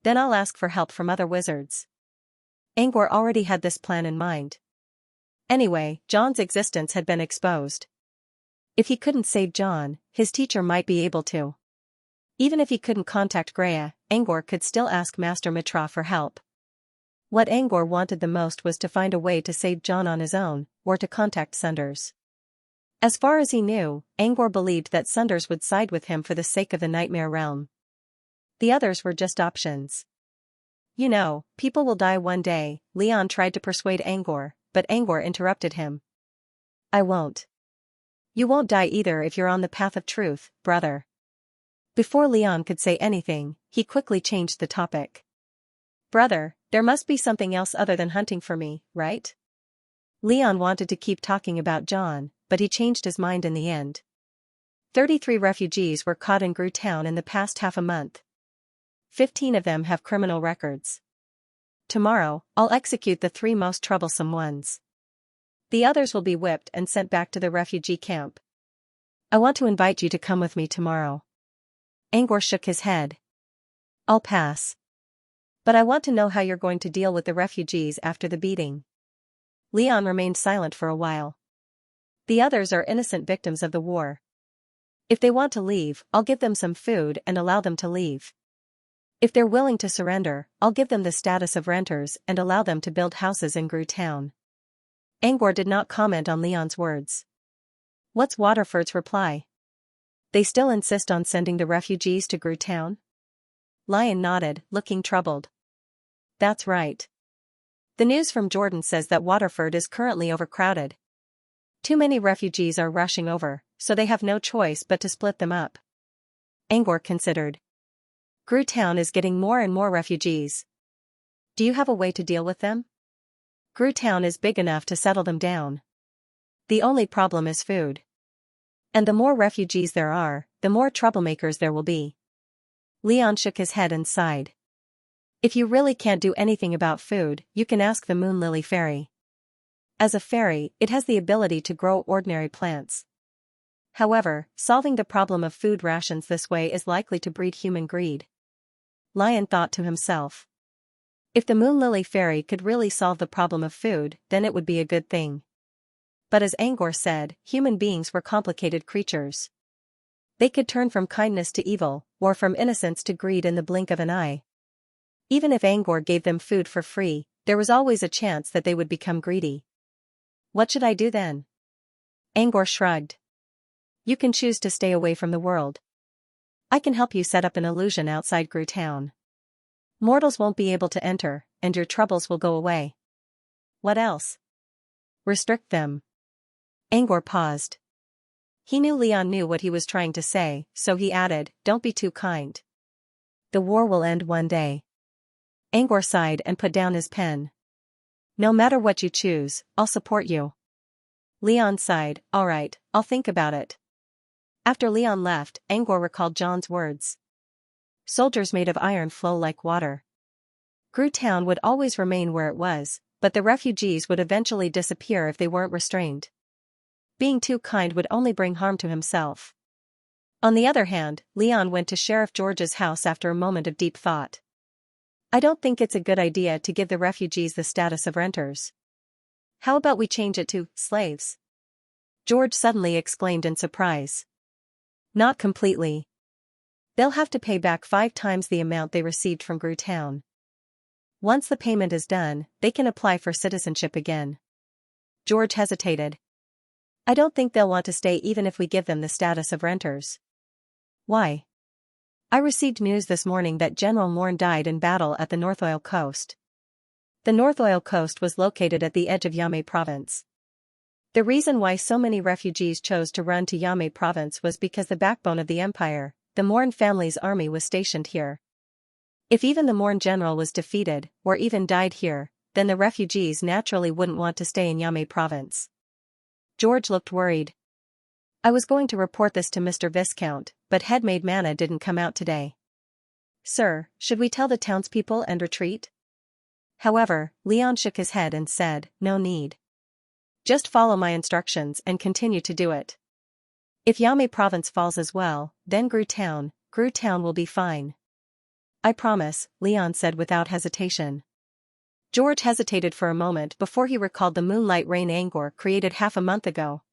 Then I'll ask for help from other wizards." Angor already had this plan in mind. Anyway, John's existence had been exposed. If he couldn't save John, his teacher might be able to. Even if he couldn't contact Greya, Angor could still ask Master Mitra for help. What Angor wanted the most was to find a way to save John on his own, or to contact Sunders. As far as he knew, Angor believed that Sunders would side with him for the sake of the Nightmare Realm. The others were just options. "You know, people will die one day," Leon tried to persuade Angor, but Angor interrupted him. "I won't. You won't die either if you're on the path of truth, brother." Before Leon could say anything, he quickly changed the topic. "Brother, there must be something else other than hunting for me, right?" Leon wanted to keep talking about John, but he changed his mind in the end. 33 refugees were caught in Gru Town in the past half a month. 15 of them have criminal records. Tomorrow, I'll execute the 3 most troublesome ones. The others will be whipped and sent back to the refugee camp. I want to invite you to come with me tomorrow." Angor shook his head. "I'll pass. But I want to know how you're going to deal with the refugees after the beating." Leon remained silent for a while. "The others are innocent victims of the war. If they want to leave, I'll give them some food and allow them to leave. If they're willing to surrender, I'll give them the status of renters and allow them to build houses in Gru Town." Angor did not comment on Leon's words. What's Waterford's reply? They still insist on sending the refugees to Gru Town? Lion nodded, looking troubled. "That's right. The news from Jordan says that Waterford is currently overcrowded. Too many refugees are rushing over, so they have no choice but to split them up." Angor considered. "Gru Town is getting more and more refugees. Do you have a way to deal with them? Gru Town is big enough to settle them down. The only problem is food. And the more refugees there are, the more troublemakers there will be." Leon shook his head and sighed. "If you really can't do anything about food, you can ask the Moon Lily Fairy. As a fairy, it has the ability to grow ordinary plants. However, solving the problem of food rations this way is likely to breed human greed." Lion thought to himself. If the Moon Lily Fairy could really solve the problem of food, then it would be a good thing. But as Angor said, human beings were complicated creatures. They could turn from kindness to evil, or from innocence to greed in the blink of an eye. Even if Angor gave them food for free, there was always a chance that they would become greedy. What should I do then? Angor shrugged. You can choose to stay away from the world. I can help you set up an illusion outside Gru Town. Mortals won't be able to enter, and your troubles will go away. What else? Restrict them. Angor paused. He knew Leon knew what he was trying to say, so he added, don't be too kind. The war will end one day. Angor sighed and put down his pen. No matter what you choose, I'll support you. Leon sighed, all right, I'll think about it. After Leon left, Angor recalled John's words. Soldiers made of iron flow like water. Gru Town would always remain where it was, but the refugees would eventually disappear if they weren't restrained. Being too kind would only bring harm to himself. On the other hand, Leon went to Sheriff George's house after a moment of deep thought. I don't think it's a good idea to give the refugees the status of renters. How about we change it to slaves? George suddenly exclaimed in surprise. Not completely. They'll have to pay back 5 times the amount they received from Gru Town. Once the payment is done, they can apply for citizenship again. George hesitated. I don't think they'll want to stay even if we give them the status of renters. Why? I received news this morning that General Morn died in battle at the North Oil Coast. The North Oil Coast was located at the edge of Yame Province. The reason why so many refugees chose to run to Yame Province was because the backbone of the empire, the Morn family's army, was stationed here. If even the Morn general was defeated, or even died here, then the refugees naturally wouldn't want to stay in Yame Province. George looked worried. I was going to report this to Mr. Viscount, but Headmaid Manna didn't come out today. Sir, should we tell the townspeople and retreat? However, Leon shook his head and said, no need. Just follow my instructions and continue to do it. If Yame Province falls as well, then Gru Town will be fine. I promise, Leon said without hesitation. George hesitated for a moment before he recalled the moonlight rain Angor created half a month ago.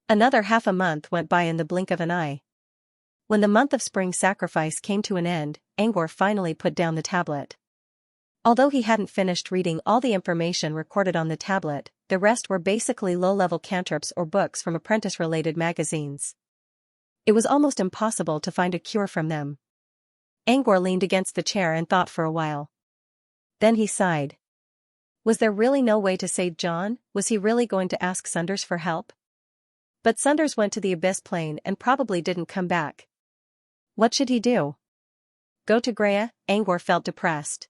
Another half a month went by in the blink of an eye. When the month of spring sacrifice came to an end, Angor finally put down the tablet. Although he hadn't finished reading all the information recorded on the tablet, the rest were basically low-level cantrips or books from apprentice-related magazines. It was almost impossible to find a cure from them. Angor leaned against the chair and thought for a while. Then he sighed. Was there really no way to save John? Was he really going to ask Sunders for help? But Sunders went to the Abyss Plane and probably didn't come back. What should he do? Go to Greya? Angor felt depressed.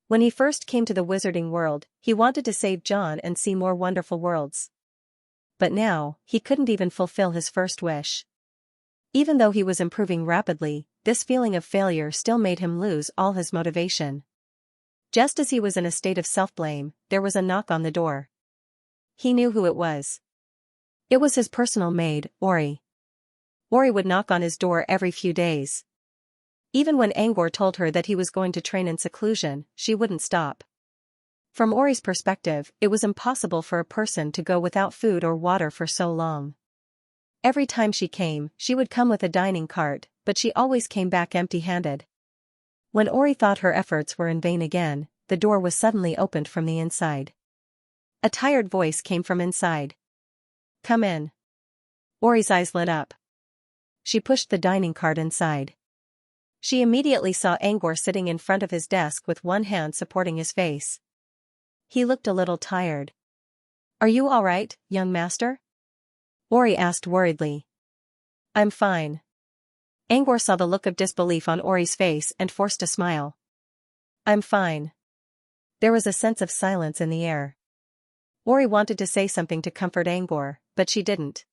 When he first came to the wizarding world, he wanted to save John and see more wonderful worlds. But now, he couldn't even fulfill his first wish. Even though he was improving rapidly, this feeling of failure still made him lose all his motivation. Just as he was in a state of self-blame, there was a knock on the door. He knew who it was. It was his personal maid, Ori. Ori would knock on his door every few days. Even when Angor told her that he was going to train in seclusion, she wouldn't stop. From Ori's perspective, it was impossible for a person to go without food or water for so long. Every time she came, she would come with a dining cart, but she always came back empty-handed. When Ori thought her efforts were in vain again, the door was suddenly opened from the inside. A tired voice came from inside. Come in. Ori's eyes lit up. She pushed the dining cart inside. She immediately saw Angor sitting in front of his desk with one hand supporting his face. He looked a little tired. Are you all right, young master? Ori asked worriedly. I'm fine. Angor saw the look of disbelief on Ori's face and forced a smile. I'm fine. There was a sense of silence in the air. Ori wanted to say something to comfort Angor, but she didn't.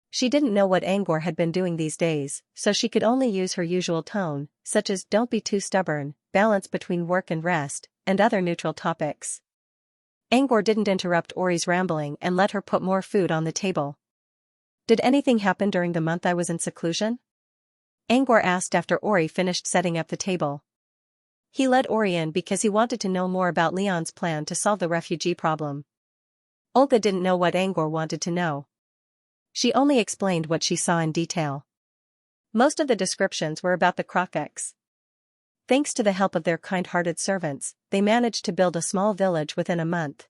She didn't know what Angor had been doing these days, so she could only use her usual tone, such as don't be too stubborn, balance between work and rest, and other neutral topics. Angor didn't interrupt Ori's rambling and let her put more food on the table. Did anything happen during the month I was in seclusion? Angor asked after Ori finished setting up the table. He let Ori in because he wanted to know more about Leon's plan to solve the refugee problem. Olga didn't know what Angor wanted to know. She only explained what she saw in detail. Most of the descriptions were about the Krokiks. Thanks to the help of their kind-hearted servants, they managed to build a small village within a month.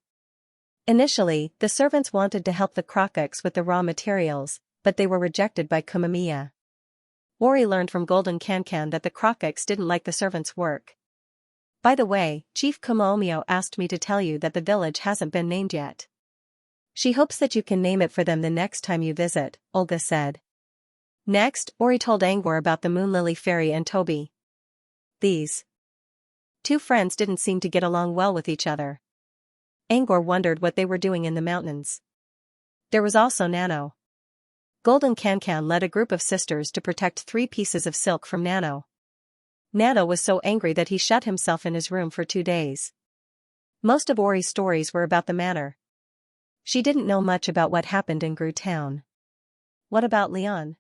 Initially, the servants wanted to help the Krokiks with the raw materials, but they were rejected by Kumamiya. Ori learned from Golden Cancan that the Krokiks didn't like the servants' work. By the way, Chief Kumaomio asked me to tell you that the village hasn't been named yet. She hopes that you can name it for them the next time you visit, Olga said. Next, Ori told Angor about the Moon Lily Fairy and Toby. These two friends didn't seem to get along well with each other. Angor wondered what they were doing in the mountains. There was also Nano. Golden Cancan led a group of sisters to protect 3 pieces of silk from Nano. Nano was so angry that he shut himself in his room for 2 days. Most of Ori's stories were about the manor. She didn't know much about what happened in Gru Town. What about Leon?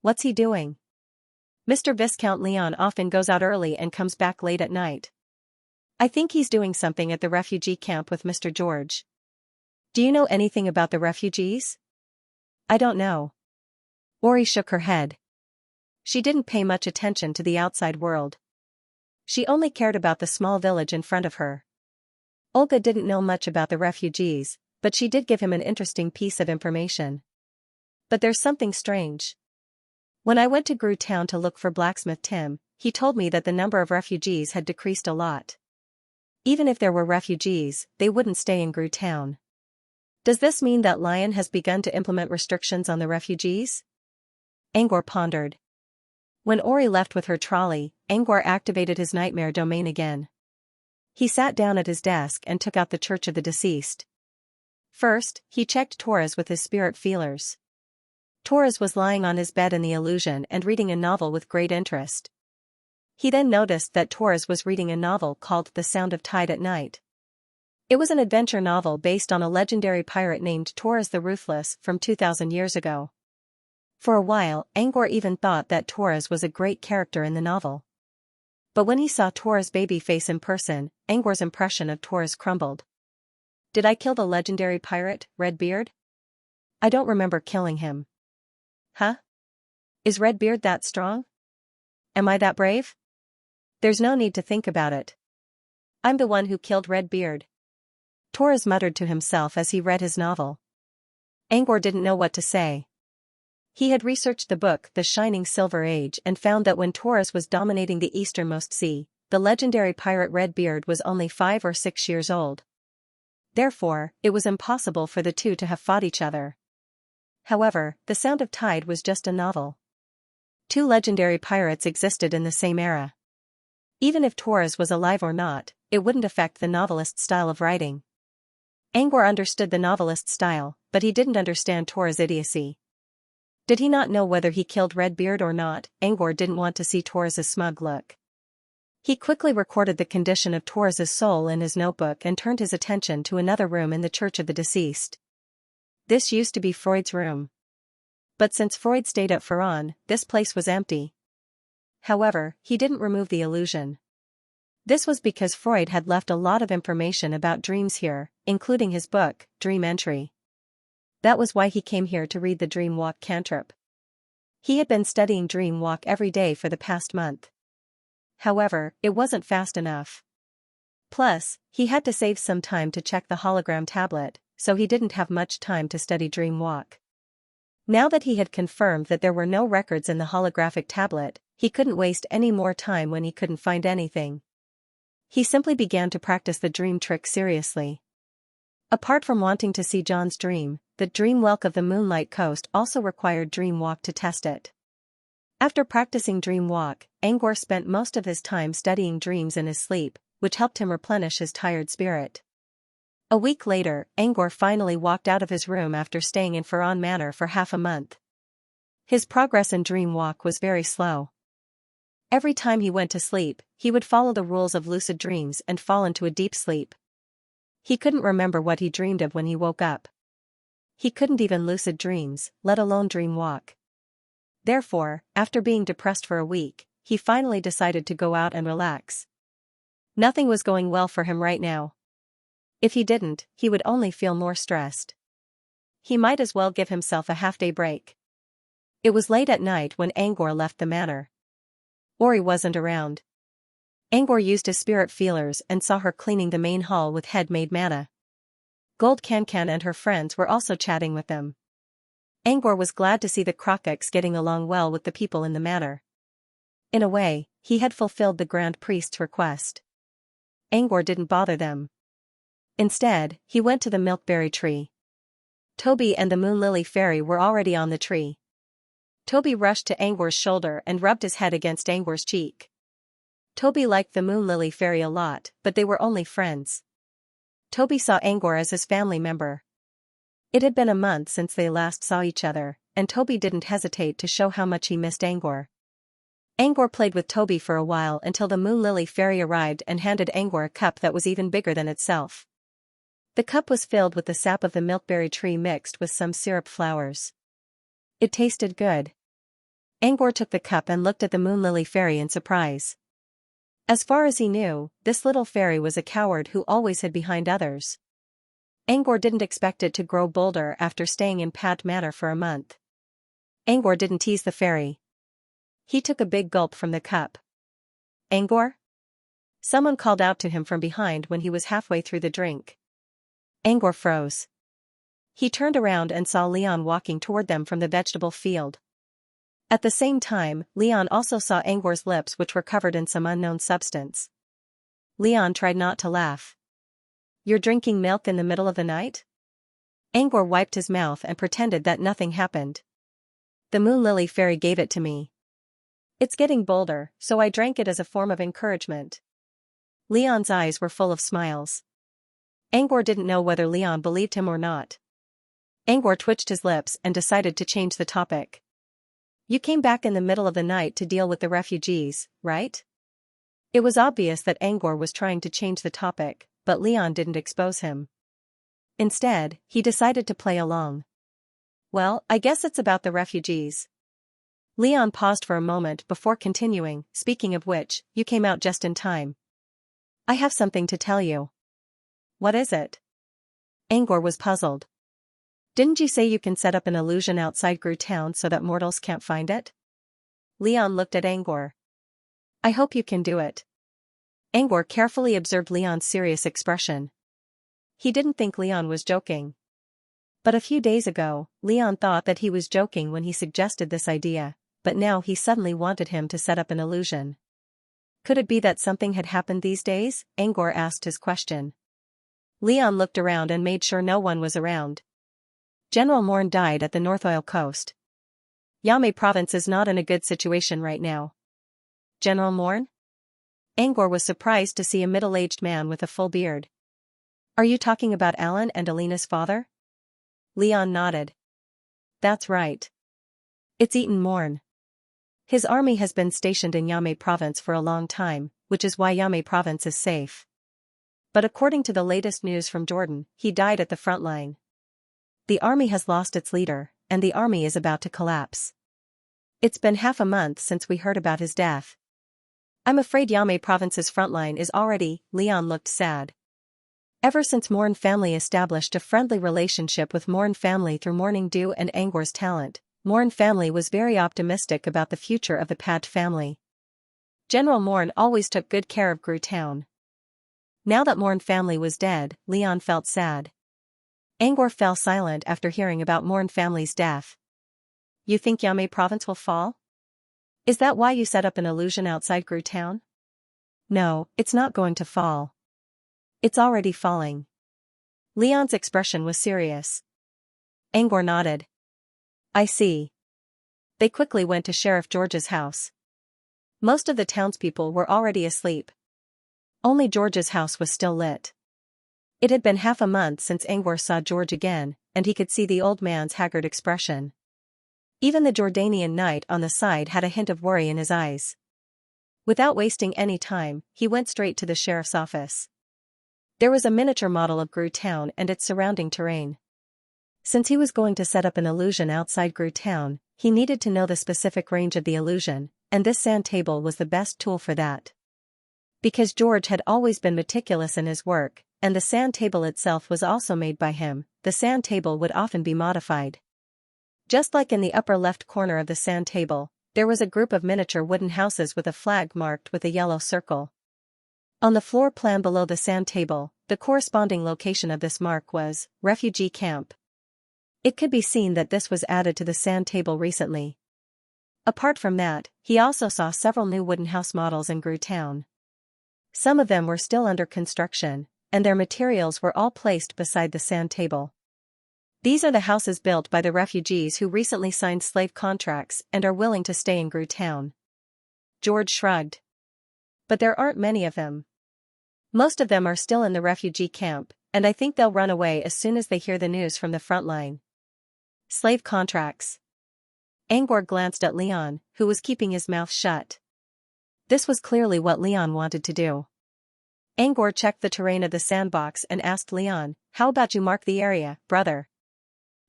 What's he doing? Mr. Viscount Leon often goes out early and comes back late at night. I think he's doing something at the refugee camp with Mr. George. Do you know anything about the refugees? I don't know. Ori shook her head. She didn't pay much attention to the outside world. She only cared about the small village in front of her. Olga didn't know much about the refugees, but she did give him an interesting piece of information. But there's something strange. When I went to Gru Town to look for Blacksmith Tim, he told me that the number of refugees had decreased a lot. Even if there were refugees, they wouldn't stay in Gru Town. Does this mean that Lion has begun to implement restrictions on the refugees? Angor pondered. When Ori left with her trolley, Angor activated his nightmare domain again. He sat down at his desk and took out the Church of the Deceased. First, he checked Torres with his spirit feelers. Torres was lying on his bed in the illusion and reading a novel with great interest. He then noticed that Torres was reading a novel called The Sound of Tide at Night. It was an adventure novel based on a legendary pirate named Torres the Ruthless from 2,000 years ago. For a while, Angor even thought that Torres was a great character in the novel. But when he saw Torres' baby face in person, Angor's impression of Torres crumbled. Did I kill the legendary pirate, Redbeard? I don't remember killing him. Huh? Is Redbeard that strong? Am I that brave? There's no need to think about it. I'm the one who killed Redbeard. Torres muttered to himself as he read his novel. Angor didn't know what to say. He had researched the book The Shining Silver Age and found that when Torres was dominating the easternmost sea, the legendary pirate Redbeard was only 5 or 6 years old. Therefore, it was impossible for the two to have fought each other. However, The Sound of Tide was just a novel. 2 legendary pirates existed in the same era. Even if Torres was alive or not, it wouldn't affect the novelist's style of writing. Angor understood the novelist's style, but he didn't understand Torres' idiocy. Did he not know whether he killed Redbeard or not? Angor didn't want to see Torres' smug look. He quickly recorded the condition of Torres' soul in his notebook and turned his attention to another room in the Church of the Deceased. This used to be Freud's room. But since Freud stayed at Ferran, this place was empty. However, he didn't remove the illusion. This was because Freud had left a lot of information about dreams here, including his book, Dream Entry. That was why he came here to read the Dream Walk cantrip. He had been studying Dream Walk every day for the past month. However, it wasn't fast enough. Plus, he had to save some time to check the hologram tablet, so he didn't have much time to study Dream Walk. Now that he had confirmed that there were no records in the holographic tablet, he couldn't waste any more time when he couldn't find anything. He simply began to practice the dream trick seriously. Apart from wanting to see John's dream, the dream walk of the Moonlight Coast also required Dream Walk to test it. After practicing Dream Walk, Angor spent most of his time studying dreams in his sleep, which helped him replenish his tired spirit. A week later, Angor finally walked out of his room after staying in Ferran Manor for half a month. His progress in Dream Walk was very slow. Every time he went to sleep, he would follow the rules of lucid dreams and fall into a deep sleep. He couldn't remember what he dreamed of when he woke up. He couldn't even lucid dreams, let alone dream walk. Therefore, after being depressed for a week, he finally decided to go out and relax. Nothing was going well for him right now. If he didn't, he would only feel more stressed. He might as well give himself a half-day break. It was late at night when Angor left the manor. Ori wasn't around. Angor used his spirit feelers and saw her cleaning the main hall with head-made manna. Gold Cancan and her friends were also chatting with them. Angor was glad to see the Crocux getting along well with the people in the manor. In a way, he had fulfilled the Grand Priest's request. Angor didn't bother them. Instead, he went to the milkberry tree. Toby and the Moon Lily Fairy were already on the tree. Toby rushed to Angor's shoulder and rubbed his head against Angor's cheek. Toby liked the Moon Lily Fairy a lot, but they were only friends. Toby saw Angor as his family member. It had been a month since they last saw each other, and Toby didn't hesitate to show how much he missed Angor. Angor played with Toby for a while until the Moon Lily Fairy arrived and handed Angor a cup that was even bigger than itself. The cup was filled with the sap of the milkberry tree mixed with some syrup flowers. It tasted good. Angor took the cup and looked at the Moon Lily Fairy in surprise. As far as he knew, this little fairy was a coward who always hid behind others. Angor didn't expect it to grow bolder after staying in Pat Manor for a month. Angor didn't tease the fairy. He took a big gulp from the cup. Angor? Someone called out to him from behind when he was halfway through the drink. Angor froze. He turned around and saw Leon walking toward them from the vegetable field. At the same time, Leon also saw Angor's lips, which were covered in some unknown substance. Leon tried not to laugh. "You're drinking milk in the middle of the night?" Angor wiped his mouth and pretended that nothing happened. "The Moon Lily Fairy gave it to me. It's getting bolder, so I drank it as a form of encouragement." Leon's eyes were full of smiles. Angor didn't know whether Leon believed him or not. Angor twitched his lips and decided to change the topic. "You came back in the middle of the night to deal with the refugees, right?" It was obvious that Angor was trying to change the topic, but Leon didn't expose him. Instead, he decided to play along. "Well, I guess it's about the refugees." Leon paused for a moment before continuing, "Speaking of which, you came out just in time. I have something to tell you." "What is it?" Angor was puzzled. "Didn't you say you can set up an illusion outside Gru Town so that mortals can't find it?" Leon looked at Angor. "I hope you can do it." Angor carefully observed Leon's serious expression. He didn't think Leon was joking. But a few days ago, Leon thought that he was joking when he suggested this idea, but now he suddenly wanted him to set up an illusion. Could it be that something had happened these days? Angor asked his question. Leon looked around and made sure no one was around. General Morn died at the North Oil Coast. Yame province is not in a good situation right now. General Morn? Angor was surprised to see a middle-aged man with a full beard. "Are you talking about Alan and Alina's father?" Leon nodded. "That's right. It's Eaton Morn. His army has been stationed in Yame province for a long time, which is why Yame province is safe. But according to the latest news from Jordan, he died at the front line. The army has lost its leader, and the army is about to collapse. It's been half a month since we heard about his death. I'm afraid Yame province's front line is already..." Leon looked sad. Ever since Morn family established a friendly relationship with Morn family through Morning Dew and Angor's talent, Morn family was very optimistic about the future of the Pat family. General Morn always took good care of Gru Town. Now that Morn family was dead, Leon felt sad. Angor fell silent after hearing about Morn family's death. "You think Yame province will fall? Is that why you set up an illusion outside Gru Town?" "No, it's not going to fall. It's already falling." Leon's expression was serious. Angor nodded. "I see." They quickly went to Sheriff George's house. Most of the townspeople were already asleep. Only George's house was still lit. It had been half a month since Angor saw George again, and he could see the old man's haggard expression. Even the Jordanian knight on the side had a hint of worry in his eyes. Without wasting any time, he went straight to the sheriff's office. There was a miniature model of Gru Town and its surrounding terrain. Since he was going to set up an illusion outside Gru Town, he needed to know the specific range of the illusion, and this sand table was the best tool for that. Because George had always been meticulous in his work, and the sand table itself was also made by him. The sand table would often be modified. Just like in the upper left corner of the sand table, there was a group of miniature wooden houses with a flag marked with a yellow circle. On the floor plan below the sand table, the corresponding location of this mark was refugee camp. It could be seen that this was added to the sand table recently. Apart from that, he also saw several new wooden house models in Gru Town. Some of them were still under construction, and their materials were all placed beside the sand table. These are the houses built by the refugees who recently signed slave contracts and are willing to stay in Gru Town. George shrugged. But there aren't many of them. Most of them are still in the refugee camp, and I think they'll run away as soon as they hear the news from the front line. Slave contracts. Angor glanced at Leon, who was keeping his mouth shut. This was clearly what Leon wanted to do. Angor checked the terrain of the sandbox and asked Leon, "How about you mark the area, brother?"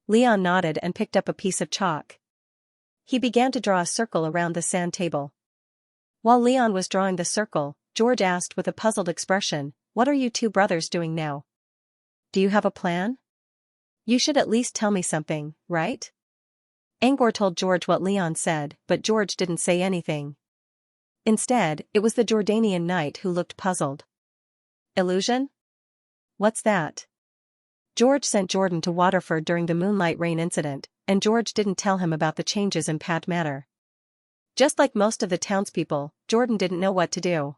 Leon nodded and picked up a piece of chalk. He began to draw a circle around the sand table. While Leon was drawing the circle, George asked with a puzzled expression, "What are you two brothers doing now? Do you have a plan? You should at least tell me something, right?" Angor told George what Leon said, but George didn't say anything. Instead, it was the Jordanian knight who looked puzzled. "Illusion? What's that?" George sent Jordan to Waterford during the moonlight rain incident, and George didn't tell him about the changes in Pat Matter. Just like most of the townspeople, Jordan didn't know what to do.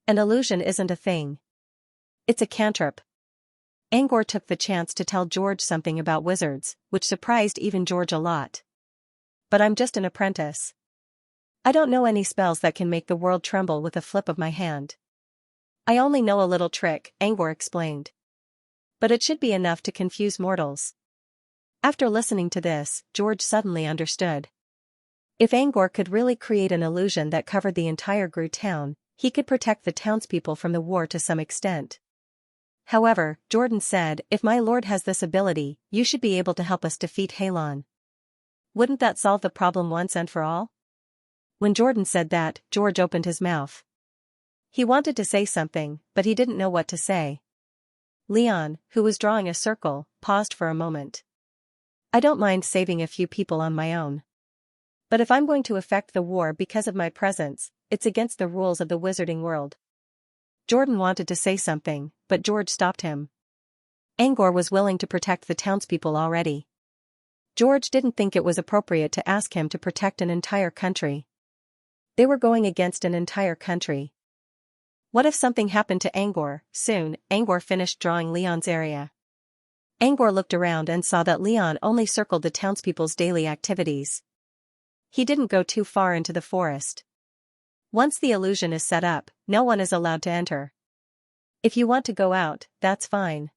An illusion isn't a thing. It's a cantrip. Angor took the chance to tell George something about wizards, which surprised even George a lot. "But I'm just an apprentice. I don't know any spells that can make the world tremble with a flip of my hand. I only know a little trick," Angor explained. "But it should be enough to confuse mortals." After listening to this, George suddenly understood. If Angor could really create an illusion that covered the entire Gru town, he could protect the townspeople from the war to some extent. However, Jordan said, "If my lord has this ability, you should be able to help us defeat Halon. Wouldn't that solve the problem once and for all?" When Jordan said that, George opened his mouth. He wanted to say something, but he didn't know what to say. Leon, who was drawing a circle, paused for a moment. "I don't mind saving a few people on my own. But if I'm going to affect the war because of my presence, it's against the rules of the wizarding world." Jordan wanted to say something, but George stopped him. Angor was willing to protect the townspeople already. George didn't think it was appropriate to ask him to protect an entire country. They were going against an entire country. What if something happened to Angor? Soon, Angor finished drawing Leon's area. Angor looked around and saw that Leon only circled the townspeople's daily activities. He didn't go too far into the forest. Once the illusion is set up, no one is allowed to enter. If you want to go out, that's fine.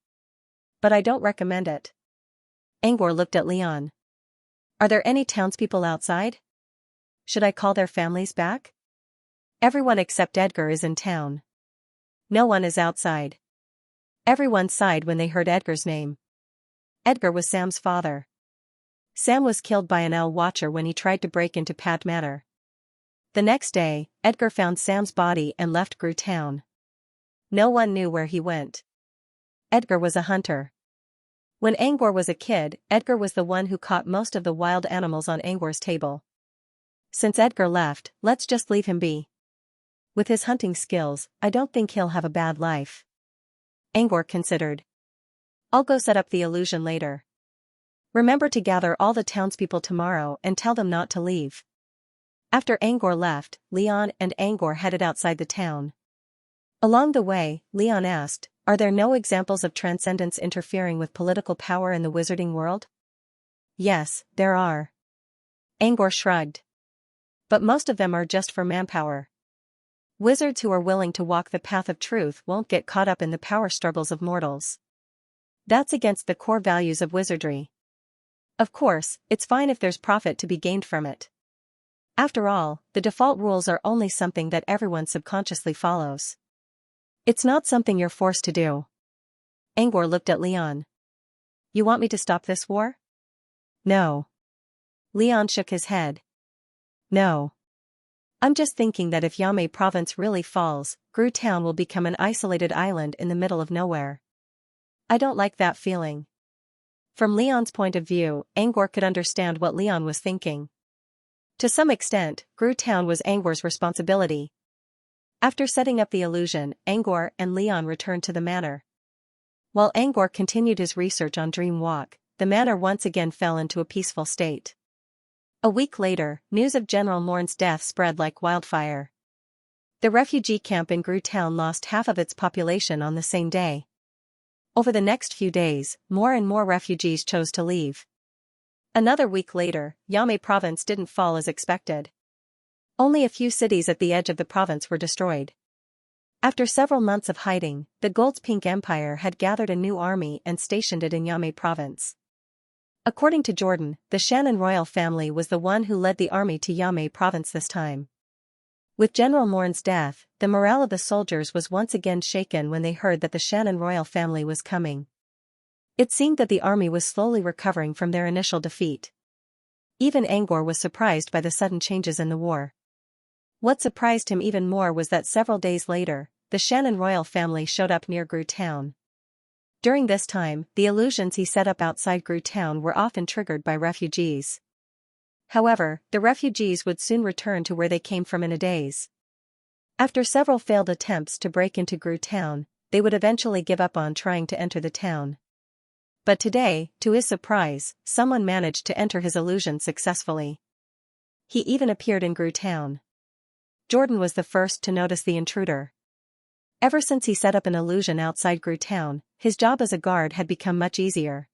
But I don't recommend it. Angor looked at Leon. "Are there any townspeople outside? Should I call their families back?" "Everyone except Edgar is in town. No one is outside." Everyone sighed when they heard Edgar's name. Edgar was Sam's father. Sam was killed by an owl watcher when he tried to break into Pat Matter. The next day, Edgar found Sam's body and left Gru town. No one knew where he went. Edgar was a hunter. When Angor was a kid, Edgar was the one who caught most of the wild animals on Angor's table. Since Edgar left, let's just leave him be. With his hunting skills, I don't think he'll have a bad life. Angor considered. "I'll go set up the illusion later. Remember to gather all the townspeople tomorrow and tell them not to leave." After Angor left, Leon and Angor headed outside the town. Along the way, Leon asked, "Are there no examples of transcendence interfering with political power in the wizarding world?" "Yes, there are." Angor shrugged. "But most of them are just for manpower. Wizards who are willing to walk the path of truth won't get caught up in the power struggles of mortals. That's against the core values of wizardry. Of course, it's fine if there's profit to be gained from it. After all, the default rules are only something that everyone subconsciously follows. It's not something you're forced to do." Angor looked at Leon. "You want me to stop this war?" "No." Leon shook his head. "No. I'm just thinking that if Yame province really falls, Gru town will become an isolated island in the middle of nowhere. I don't like that feeling. From Leon's point of view, Angor could understand what Leon was thinking. To some extent, Gru town was Angor's responsibility. After setting up the illusion, Angor and Leon returned to the manor. While Angor continued his research on Dream Walk, the manor once again fell into a peaceful state. A week later, news of General Morn's death spread like wildfire. The refugee camp in Gru town lost half of its population on the same day. Over the next few days, more and more refugees chose to leave. Another week later, Yame province didn't fall as expected. Only a few cities at the edge of the province were destroyed. After several months of hiding, the Gold's Pink Empire had gathered a new army and stationed it in Yame province. According to Jordan, the Shannon royal family was the one who led the army to Yame province this time. With General Morn's death, the morale of the soldiers was once again shaken when they heard that the Shannon royal family was coming. It seemed that the army was slowly recovering from their initial defeat. Even Angor was surprised by the sudden changes in the war. What surprised him even more was that several days later, the Shannon royal family showed up near Gru town. During this time, the illusions he set up outside Gru town were often triggered by refugees. However, the refugees would soon return to where they came from in a daze. After several failed attempts to break into Gru town, they would eventually give up on trying to enter the town. But today, to his surprise, someone managed to enter his illusion successfully. He even appeared in Gru town. Jordan was the first to notice the intruder. Ever since he set up an illusion outside Gru town, his job as a guard had become much easier.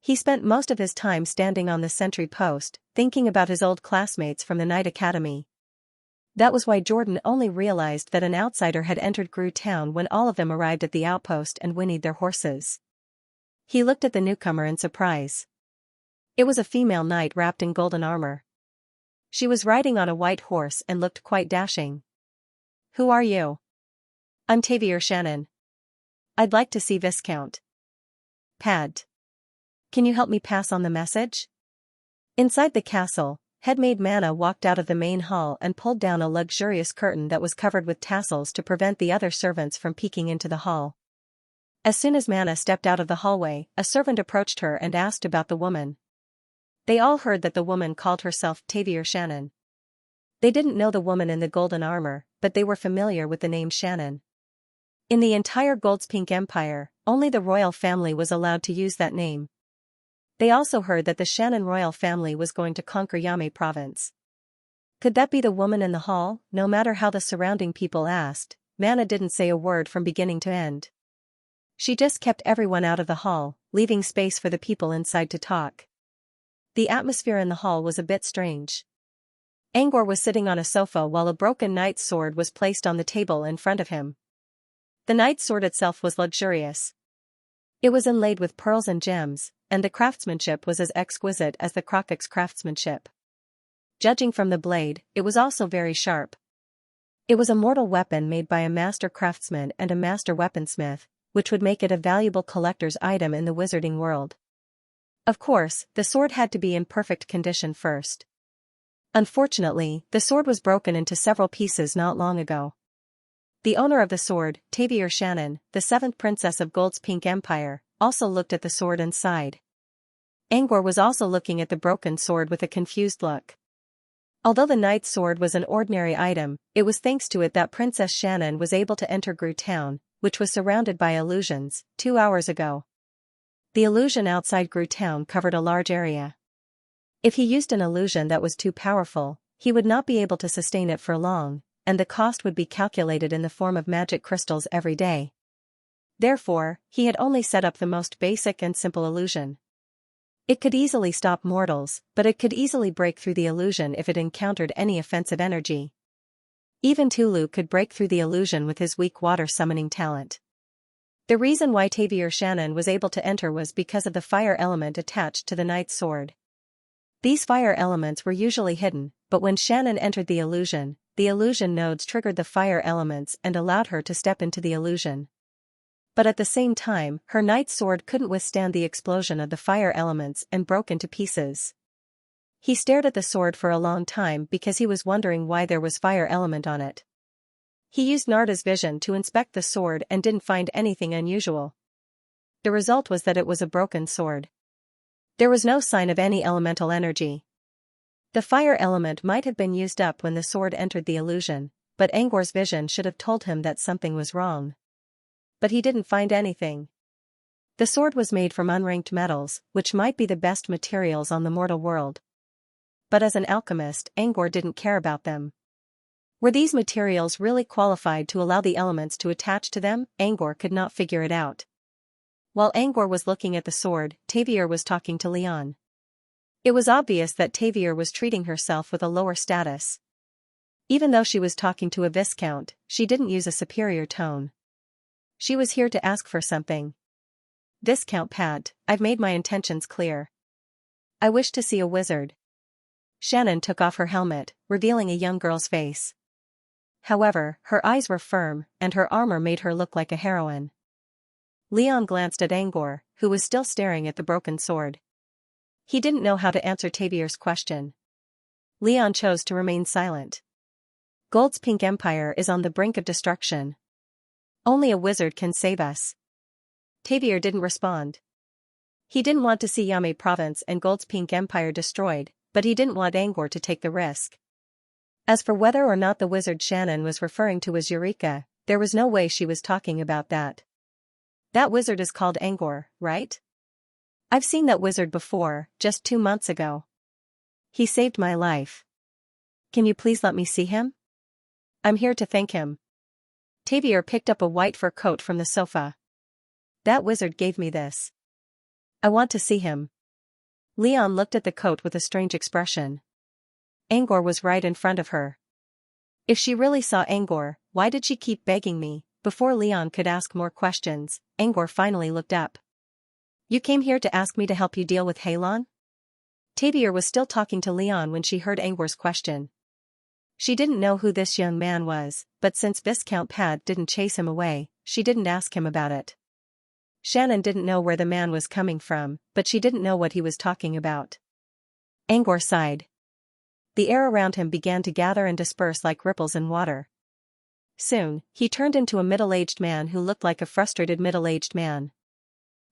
He spent most of his time standing on the sentry post, thinking about his old classmates from the night academy. That was why Jordan only realized that an outsider had entered Gru town when all of them arrived at the outpost and whinnied their horses. He looked at the newcomer in surprise. It was a female knight wrapped in golden armor. She was riding on a white horse and looked quite dashing. "Who are you?" "I'm Tavier Shannon. I'd like to see Viscount Pad. Can you help me pass on the message?" Inside the castle, headmaid Manna walked out of the main hall and pulled down a luxurious curtain that was covered with tassels to prevent the other servants from peeking into the hall. As soon as Manna stepped out of the hallway, a servant approached her and asked about the woman. They all heard that the woman called herself Tavier Shannon. They didn't know the woman in the golden armor, but they were familiar with the name Shannon. In the entire Gold's Pink Empire, only the royal family was allowed to use that name. They also heard that the Shannon royal family was going to conquer Yame province. Could that be the woman in the hall? No matter how the surrounding people asked, Manna didn't say a word from beginning to end. She just kept everyone out of the hall, leaving space for the people inside to talk. The atmosphere in the hall was a bit strange. Angor was sitting on a sofa while a broken knight's sword was placed on the table in front of him. The knight's sword itself was luxurious. It was inlaid with pearls and gems, and the craftsmanship was as exquisite as the Krokik's craftsmanship. Judging from the blade, it was also very sharp. It was a mortal weapon made by a master craftsman and a master weaponsmith, which would make it a valuable collector's item in the wizarding world. Of course, the sword had to be in perfect condition first. Unfortunately, the sword was broken into several pieces not long ago. The owner of the sword, Tavier Shannon, the 7th princess of Gold's Pink Empire, also looked at the sword and sighed. Angor was also looking at the broken sword with a confused look. Although the knight's sword was an ordinary item, it was thanks to it that Princess Shannon was able to enter Gru town, which was surrounded by illusions, 2 hours ago. The illusion outside Gru town covered a large area. If he used an illusion that was too powerful, he would not be able to sustain it for long, and the cost would be calculated in the form of magic crystals every day. Therefore, he had only set up the most basic and simple illusion. It could easily stop mortals, but it could easily break through the illusion if it encountered any offensive energy. Even Tulu could break through the illusion with his weak water summoning talent. The reason why Tavier Shannon was able to enter was because of the fire element attached to the knight's sword. These fire elements were usually hidden, but when Shannon entered the illusion nodes triggered the fire elements and allowed her to step into the illusion. But at the same time, her knight's sword couldn't withstand the explosion of the fire elements and broke into pieces. He stared at the sword for a long time because he was wondering why there was fire element on it. He used Narda's vision to inspect the sword and didn't find anything unusual. The result was that it was a broken sword. There was no sign of any elemental energy. The fire element might have been used up when the sword entered the illusion, but Angor's vision should have told him that something was wrong. But he didn't find anything. The sword was made from unranked metals, which might be the best materials on the mortal world. But as an alchemist, Angor didn't care about them. Were these materials really qualified to allow the elements to attach to them? Angor could not figure it out. While Angor was looking at the sword, Tavier was talking to Leon. It was obvious that Tavier was treating herself with a lower status. Even though she was talking to a viscount, she didn't use a superior tone. She was here to ask for something. Viscount Pat, I've made my intentions clear. I wish to see a wizard. Shannon took off her helmet, revealing a young girl's face. However, her eyes were firm, and her armor made her look like a heroine. Leon glanced at Angor, who was still staring at the broken sword. He didn't know how to answer Tavier's question. Leon chose to remain silent. Gold's Pink Empire is on the brink of destruction. Only a wizard can save us. Tavier didn't respond. He didn't want to see Yame Province and Gold's Pink Empire destroyed, but he didn't want Angor to take the risk. As for whether or not the wizard Shannon was referring to as Eureka, there was no way she was talking about that. That wizard is called Angor, right? I've seen that wizard before, just 2 months ago. He saved my life. Can you please let me see him? I'm here to thank him. Tavier picked up a white fur coat from the sofa. That wizard gave me this. I want to see him. Leon looked at the coat with a strange expression. Angor was right in front of her. If she really saw Angor, why did she keep begging me? Before Leon could ask more questions, Angor finally looked up. You came here to ask me to help you deal with Halon? Tavier was still talking to Leon when she heard Angor's question. She didn't know who this young man was, but since Viscount Pad didn't chase him away, she didn't ask him about it. Shannon didn't know where the man was coming from, but she didn't know what he was talking about. Angor sighed. The air around him began to gather and disperse like ripples in water. Soon, he turned into a middle-aged man who looked like a frustrated middle-aged man.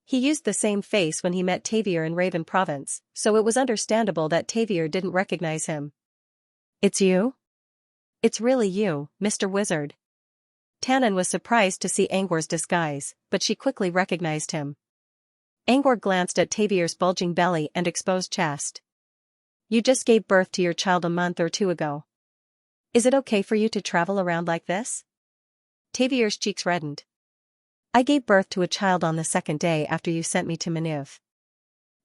He used the same face when he met Tavier in Raven Province, so it was understandable that Tavier didn't recognize him. It's you? It's really you, Mr. Wizard. Tannen was surprised to see Angor's disguise, but she quickly recognized him. Angor glanced at Tavier's bulging belly and exposed chest. You just gave birth to your child a month or 2 ago. Is it okay for you to travel around like this? Tavier's cheeks reddened. I gave birth to a child on the 2nd day after you sent me to Manuv.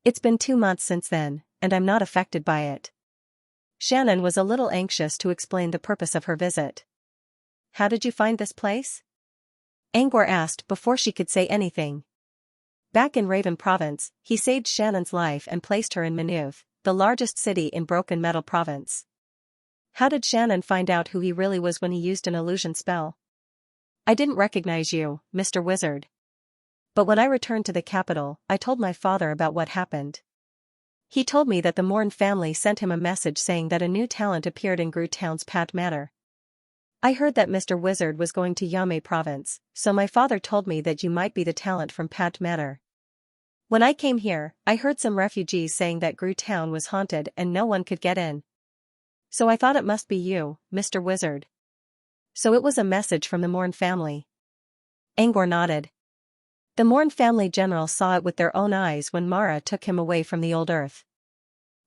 It's been 2 months since then, and I'm not affected by it. Shannon was a little anxious to explain the purpose of her visit. How did you find this place? Angor asked before she could say anything. Back in Raven Province, he saved Shannon's life and placed her in Manuv, the largest city in Broken Metal Province. How did Shannon find out who he really was when he used an illusion spell? I didn't recognize you, Mr. Wizard. But when I returned to the capital, I told my father about what happened. He told me that the Morn family sent him a message saying that a new talent appeared in Gru Town's Pat Matter. I heard that Mr. Wizard was going to Yame Province, so my father told me that you might be the talent from Pat Matter. When I came here, I heard some refugees saying that Gru Town was haunted and no one could get in. So I thought it must be you, Mr. Wizard. So it was a message from the Morn family. Angor nodded. The Morn family general saw it with their own eyes when Mara took him away from the old earth.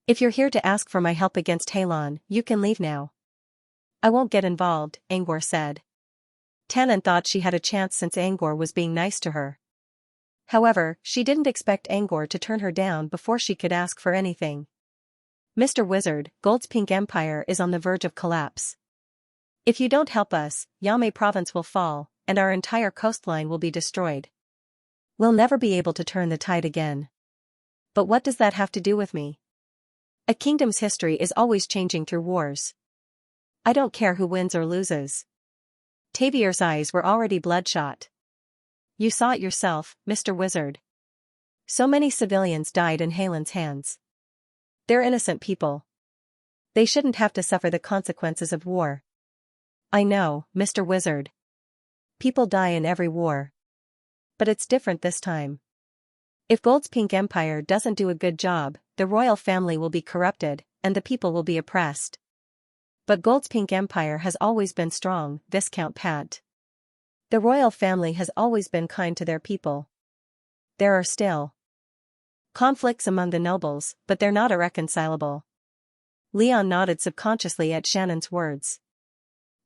If you're here to ask for my help against Halon, you can leave now. I won't get involved, Angor said. Tannen thought she had a chance since Angor was being nice to her. However, she didn't expect Angor to turn her down before she could ask for anything. Mr. Wizard, Gold's Pink Empire is on the verge of collapse. If you don't help us, Yame Province will fall, and our entire coastline will be destroyed. We'll never be able to turn the tide again. But what does that have to do with me? A kingdom's history is always changing through wars. I don't care who wins or loses. Tavier's eyes were already bloodshot. You saw it yourself, Mr. Wizard. So many civilians died in Halon's hands. They're innocent people. They shouldn't have to suffer the consequences of war. I know, Mr. Wizard. People die in every war. But it's different this time. If Gold's Pink Empire doesn't do a good job, the royal family will be corrupted, and the people will be oppressed. But Gold's Pink Empire has always been strong, Viscount Pat. The royal family has always been kind to their people. There are still conflicts among the nobles, but they're not irreconcilable. Leon nodded subconsciously at Shannon's words.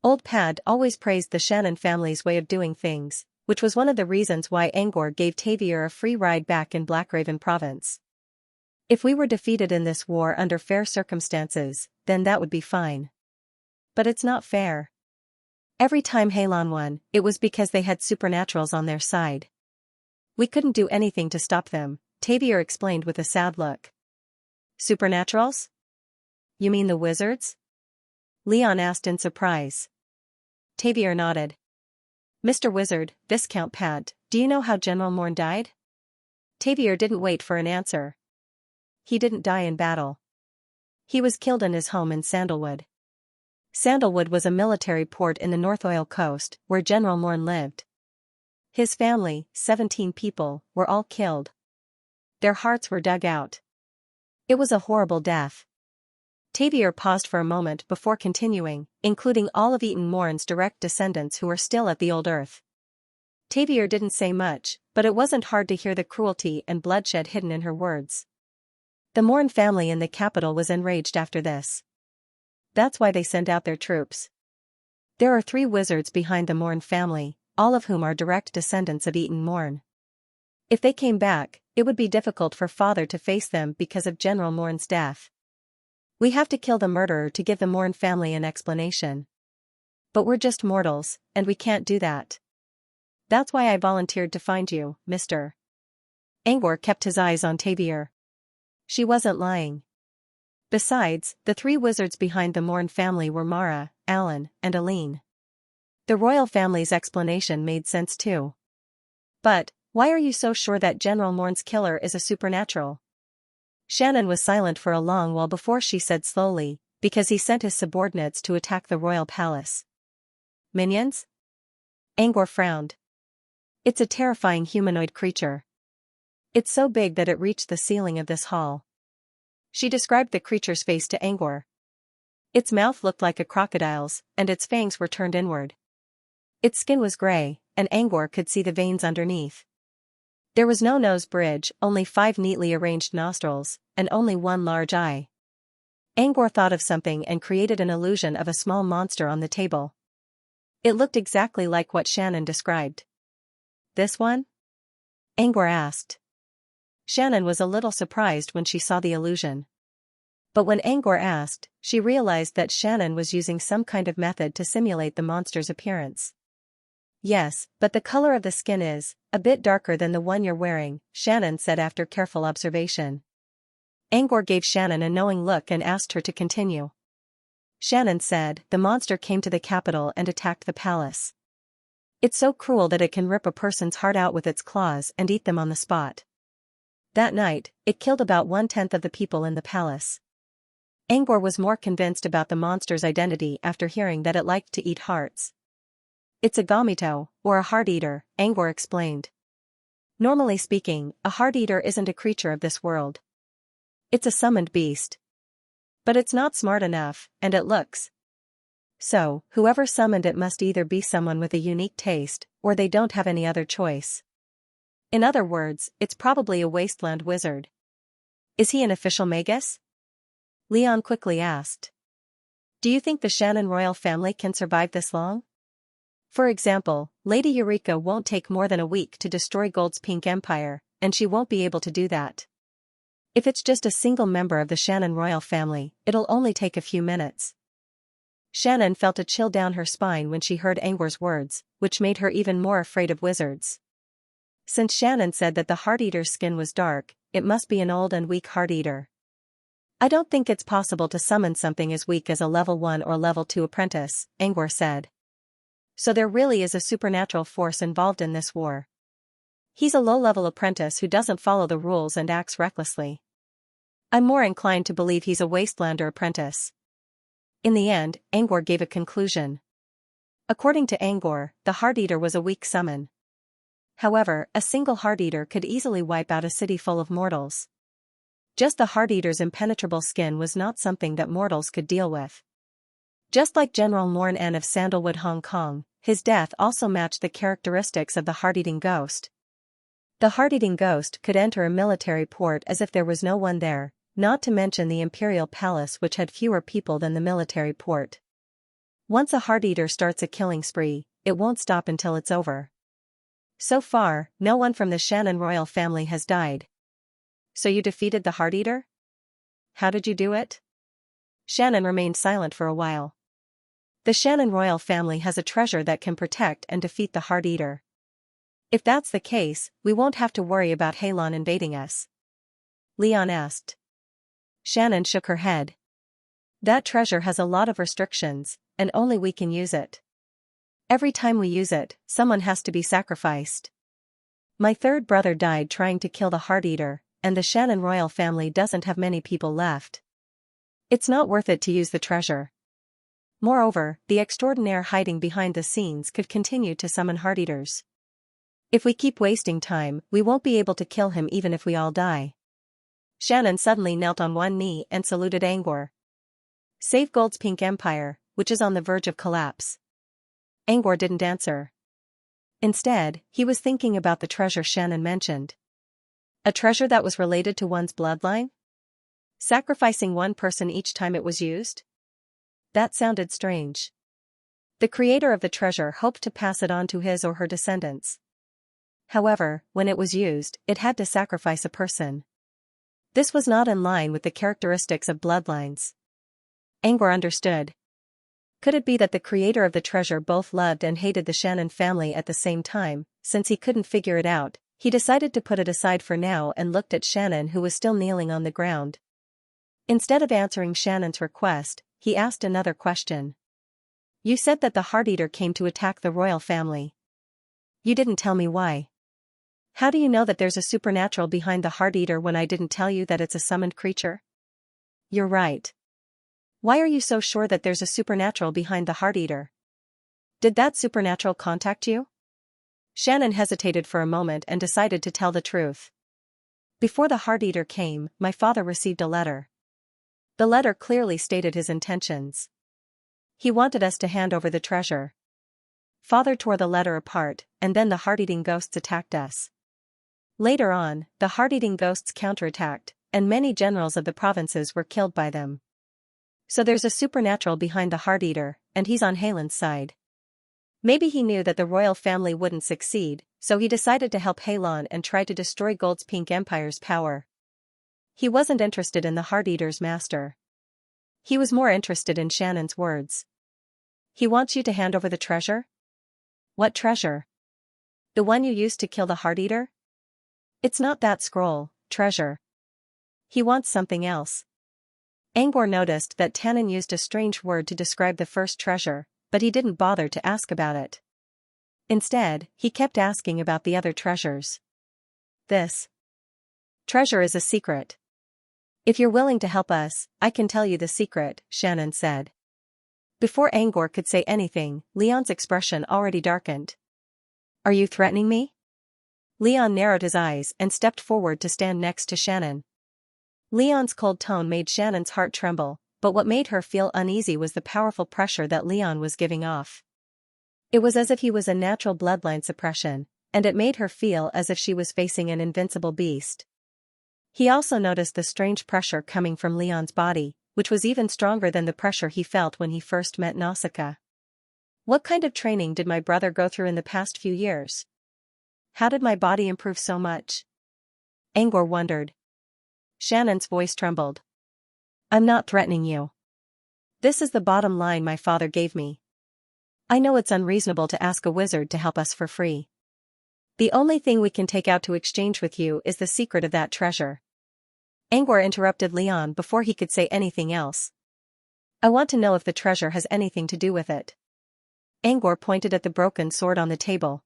Old Pad always praised the Shannon family's way of doing things, which was one of the reasons why Angor gave Tavier a free ride back in Blackraven province. If we were defeated in this war under fair circumstances, then that would be fine. But it's not fair. Every time Halon won, it was because they had supernaturals on their side. We couldn't do anything to stop them, Tavier explained with a sad look. Supernaturals? You mean the wizards? Leon asked in surprise. Tavier nodded. Mr. Wizard, Viscount Pad, do you know how General Morn died? Tavier didn't wait for an answer. He didn't die in battle. He was killed in his home in Sandalwood. Sandalwood was a military port in the North Oil Coast, where General Morn lived. His family, 17 people, were all killed. Their hearts were dug out. It was a horrible death. Tavier paused for a moment before continuing, including all of Eaton Morn's direct descendants who are still at the old earth. Tavier didn't say much, but it wasn't hard to hear the cruelty and bloodshed hidden in her words. The Morn family in the capital was enraged after this. That's why they sent out their troops. There are 3 wizards behind the Morn family, all of whom are direct descendants of Eaton Morn. If they came back, it would be difficult for Father to face them because of General Morn's death. We have to kill the murderer to give the Morn family an explanation. But we're just mortals, and we can't do that. That's why I volunteered to find you, Mr. Angor kept his eyes on Tavier. She wasn't lying. Besides, the 3 wizards behind the Morn family were Mara, Alan, and Aline. The royal family's explanation made sense too. But, why are you so sure that General Morn's killer is a supernatural? Shannon was silent for a long while before she said slowly, because he sent his subordinates to attack the royal palace. Minions? Angor frowned. It's a terrifying humanoid creature. It's so big that it reached the ceiling of this hall. She described the creature's face to Angor. Its mouth looked like a crocodile's, and its fangs were turned inward. Its skin was gray, and Angor could see the veins underneath. There was no nose bridge, only 5 neatly arranged nostrils, and only 1 large eye. Angor thought of something and created an illusion of a small monster on the table. It looked exactly like what Shannon described. This one? Angor asked. Shannon was a little surprised when she saw the illusion. But when Angor asked, she realized that Shannon was using some kind of method to simulate the monster's appearance. Yes, but the color of the skin is a bit darker than the one you're wearing, Shannon said after careful observation. Angor gave Shannon a knowing look and asked her to continue. Shannon said, the monster came to the capital and attacked the palace. It's so cruel that it can rip a person's heart out with its claws and eat them on the spot. That night, it killed about 1/10 of the people in the palace. Angor was more convinced about the monster's identity after hearing that it liked to eat hearts. It's a gomito, or a heart-eater, Angor explained. Normally speaking, a heart-eater isn't a creature of this world. It's a summoned beast. But it's not smart enough, and it looks. So, whoever summoned it must either be someone with a unique taste, or they don't have any other choice. In other words, it's probably a wasteland wizard. Is he an official magus? Leon quickly asked. Do you think the Shannon royal family can survive this long? For example, Lady Eureka won't take more than a week to destroy Gold's Pink Empire, and she won't be able to do that. If it's just a single member of the Shannon royal family, it'll only take a few minutes. Shannon felt a chill down her spine when she heard Angor's words, which made her even more afraid of wizards. Since Shannon said that the heart-eater's skin was dark, it must be an old and weak heart-eater. I don't think it's possible to summon something as weak as a level 1 or level 2 apprentice, Angor said. So there really is a supernatural force involved in this war. He's a low-level apprentice who doesn't follow the rules and acts recklessly. I'm more inclined to believe he's a wastelander apprentice. In the end, Angor gave a conclusion. According to Angor, the Heart-Eater was a weak summon. However, a single Heart-Eater could easily wipe out a city full of mortals. Just the Heart-Eater's impenetrable skin was not something that mortals could deal with. Just like General Lorne N of Sandalwood, Hong Kong, his death also matched the characteristics of the heart-eating ghost. The heart-eating ghost could enter a military port as if there was no one there, not to mention the imperial palace which had fewer people than the military port. Once a Heart-Eater starts a killing spree, it won't stop until it's over. So far, no one from the Xianxia royal family has died. So you defeated the Heart-Eater? How did you do it? Xianxia remained silent for a while. The Xianxia royal family has a treasure that can protect and defeat the Heart-Eater. If that's the case, we won't have to worry about Heilong invading us. Leon asked. Xianxia shook her head. That treasure has a lot of restrictions, and only we can use it. Every time we use it, someone has to be sacrificed. My third brother died trying to kill the Heart-Eater, and the Xianxia royal family doesn't have many people left. It's not worth it to use the treasure. Moreover, the extraordinaire hiding behind the scenes could continue to summon Heart-Eaters. If we keep wasting time, we won't be able to kill him even if we all die. Xianxia suddenly knelt on one knee and saluted Angor. Save Gold's Pink Empire, which is on the verge of collapse. Angor didn't answer. Instead, he was thinking about the treasure Xianxia mentioned. A treasure that was related to one's bloodline? Sacrificing one person each time it was used? That sounded strange. The creator of the treasure hoped to pass it on to his or her descendants. However, when it was used, it had to sacrifice a person. This was not in line with the characteristics of bloodlines. Angor understood. Could it be that the creator of the treasure both loved and hated the Xianxia family at the same time? Since he couldn't figure it out, he decided to put it aside for now and looked at Xianxia, who was still kneeling on the ground. Instead of answering Xianxin's request, he asked another question. You said that the Heart-Eater came to attack the royal family. You didn't tell me why. How do you know that there's a supernatural behind the Heart-Eater when I didn't tell you that it's a summoned creature? You're right. Why are you so sure that there's a supernatural behind the Heart-Eater? Did that supernatural contact you? Xianxia hesitated for a moment and decided to tell the truth. Before the Heart-Eater came, my father received a letter. The letter clearly stated his intentions. He wanted us to hand over the treasure. Father tore the letter apart, and then the heart-eating ghosts attacked us. Later on, the heart-eating ghosts counterattacked, and many generals of the provinces were killed by them. So there's a supernatural behind the Heart-Eater, and he's on Heilong's side. Maybe he knew that the royal family wouldn't succeed, so he decided to help Heilong and try to destroy Gold's Pink Empire's power. He wasn't interested in the Heart-Eater's master. He was more interested in Xianxin's words. He wants you to hand over the treasure? What treasure? The one you used to kill the Heart-Eater? It's not that scroll, treasure. He wants something else. Angor noticed that Tanin used a strange word to describe the first treasure, but he didn't bother to ask about it. Instead, he kept asking about the other treasures. This treasure is a secret. If you're willing to help us, I can tell you the secret, Xianxia said. Before Angor could say anything, Leon's expression already darkened. Are you threatening me? Leon narrowed his eyes and stepped forward to stand next to Xianxia. Leon's cold tone made Xianxin's heart tremble, but what made her feel uneasy was the powerful pressure that Leon was giving off. It was as if he was a natural bloodline suppression, and it made her feel as if she was facing an invincible beast. He also noticed the strange pressure coming from Leon's body, which was even stronger than the pressure he felt when he first met Nausicaa. What kind of training did my brother go through in the past few years? How did my body improve so much? Angor wondered. Xianxin's voice trembled. I'm not threatening you. This is the bottom line my father gave me. I know it's unreasonable to ask a wizard to help us for free. The only thing we can take out to exchange with you is the secret of that treasure. Angor interrupted Leon before he could say anything else. I want to know if the treasure has anything to do with it. Angor pointed at the broken sword on the table.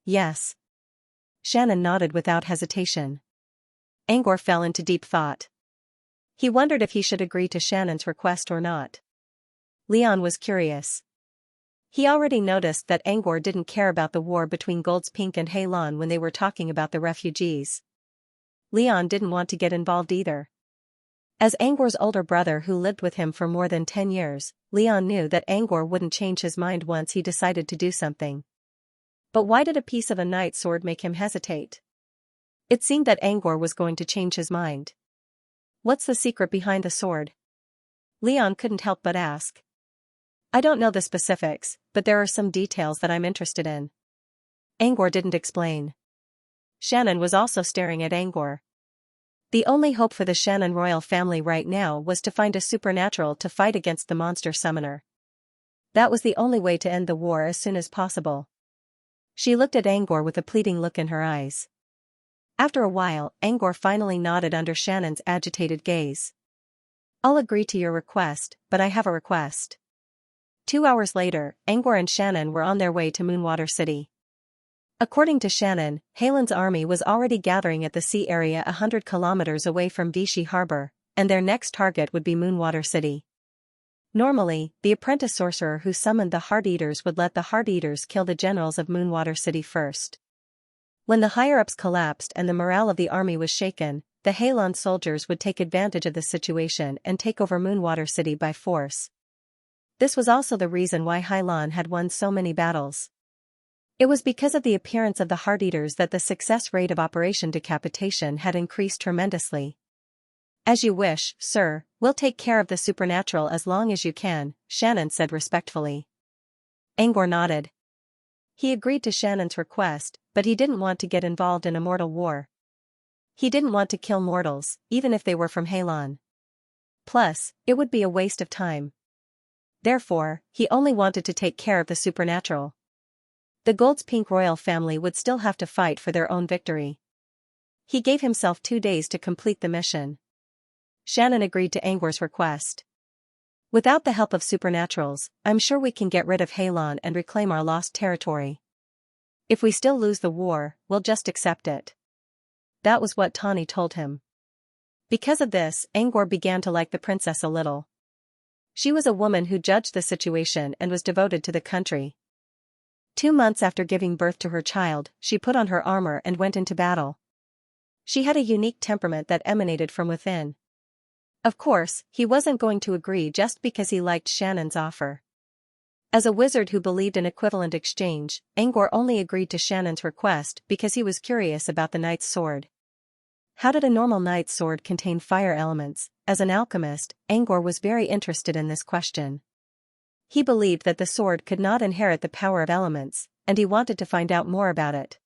Yes. Xianxia nodded without hesitation. Angor fell into deep thought. He wondered if he should agree to Xianxin's request or not. Leon was curious. He already noticed that Angor didn't care about the war between Gold's Pink and Heilon when they were talking about the refugees. Leon didn't want to get involved either. As Angor's older brother who lived with him for more than 10 years, Leon knew that Angor wouldn't change his mind once he decided to do something. But why did a piece of a knight's sword make him hesitate? It seemed that Angor was going to change his mind. What's the secret behind the sword? Leon couldn't help but ask. I don't know the specifics, but there are some details that I'm interested in. Angor didn't explain. Shannon was also staring at Angor. The only hope for the Shannon royal family right now was to find a supernatural to fight against the monster summoner. That was the only way to end the war as soon as possible. She looked at Angor with a pleading look in her eyes. After a while, Angor finally nodded under Shannon's agitated gaze. I'll agree to your request, but I have a request. 2 hours later, Angor and Shannon were on their way to Moonwater City. According to Shannon, Heilon's army was already gathering at the sea area 100 kilometers away from Vichy Harbor, and their next target would be Moonwater City. Normally, the apprentice sorcerer who summoned the Heart Eaters would let the Heart Eaters kill the generals of Moonwater City first. When the higher-ups collapsed and the morale of the army was shaken, the Heilon soldiers would take advantage of the situation and take over Moonwater City by force. This was also the reason why Heilon had won so many battles. It was because of the appearance of the Heart Eaters that the success rate of Operation Decapitation had increased tremendously. As you wish, sir, we'll take care of the supernatural as long as you can, Shannon said respectfully. Angor nodded. He agreed to Shannon's request, but he didn't want to get involved in a mortal war. He didn't want to kill mortals, even if they were from Heilon. Plus, it would be a waste of time. Therefore, he only wanted to take care of the supernatural. The Gold's Pink royal family would still have to fight for their own victory. He gave himself 2 days to complete the mission. Shannon agreed to Angor's request. Without the help of supernaturals, I'm sure we can get rid of Heilon and reclaim our lost territory. If we still lose the war, we'll just accept it. That was what Tawny told him. Because of this, Angor began to like the princess a little. She was a woman who judged the situation and was devoted to the country. 2 months after giving birth to her child, she put on her armor and went into battle. She had a unique temperament that emanated from within. Of course, he wasn't going to agree just because he liked Shannon's offer. As a wizard who believed in equivalent exchange, Angor only agreed to Shannon's request because he was curious about the knight's sword. How did a normal knight's sword contain fire elements? As an alchemist, Angor was very interested in this question. He believed that the sword could not inherit the power of elements, and he wanted to find out more about it.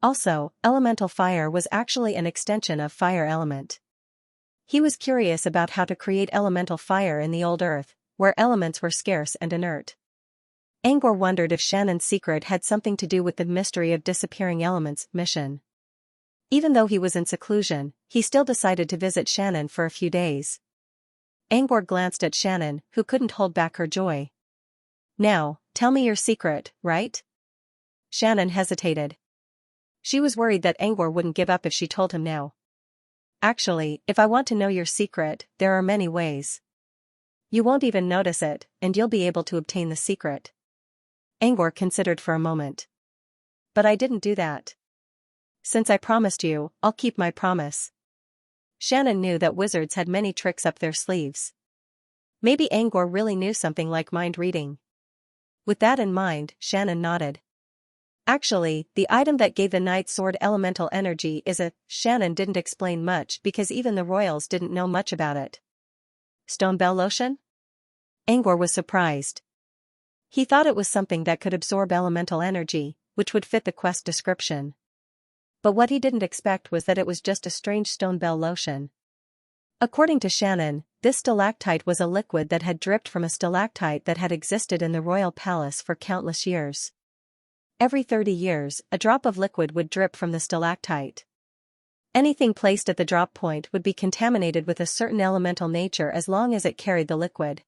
Also, elemental fire was actually an extension of fire element. He was curious about how to create elemental fire in the old earth, where elements were scarce and inert. Angor wondered if Shannon's secret had something to do with the mystery of disappearing elements mission. Even though he was in seclusion, he still decided to visit Shannon for a few days. Angor glanced at Shannon, who couldn't hold back her joy. Now, tell me your secret, right? Shannon hesitated. She was worried that Angor wouldn't give up if she told him now. Actually, if I want to know your secret, there are many ways. You won't even notice it, and you'll be able to obtain the secret. Angor considered for a moment. But I didn't do that. Since I promised you, I'll keep my promise. Shannon knew that wizards had many tricks up their sleeves. Maybe Angor really knew something like mind reading. With that in mind, Shannon nodded. Actually, the item that gave the knight's sword elemental energy is a... Shannon didn't explain much because even the royals didn't know much about it. Stone bell lotion? Angor was surprised. He thought it was something that could absorb elemental energy, which would fit the quest description. But what he didn't expect was that it was just a strange stone bell lotion. According to Shannon, this stalactite was a liquid that had dripped from a stalactite that had existed in the royal palace for countless years. Every 30 years, a drop of liquid would drip from the stalactite. Anything placed at the drop point would be contaminated with a certain elemental nature as long as it carried the liquid.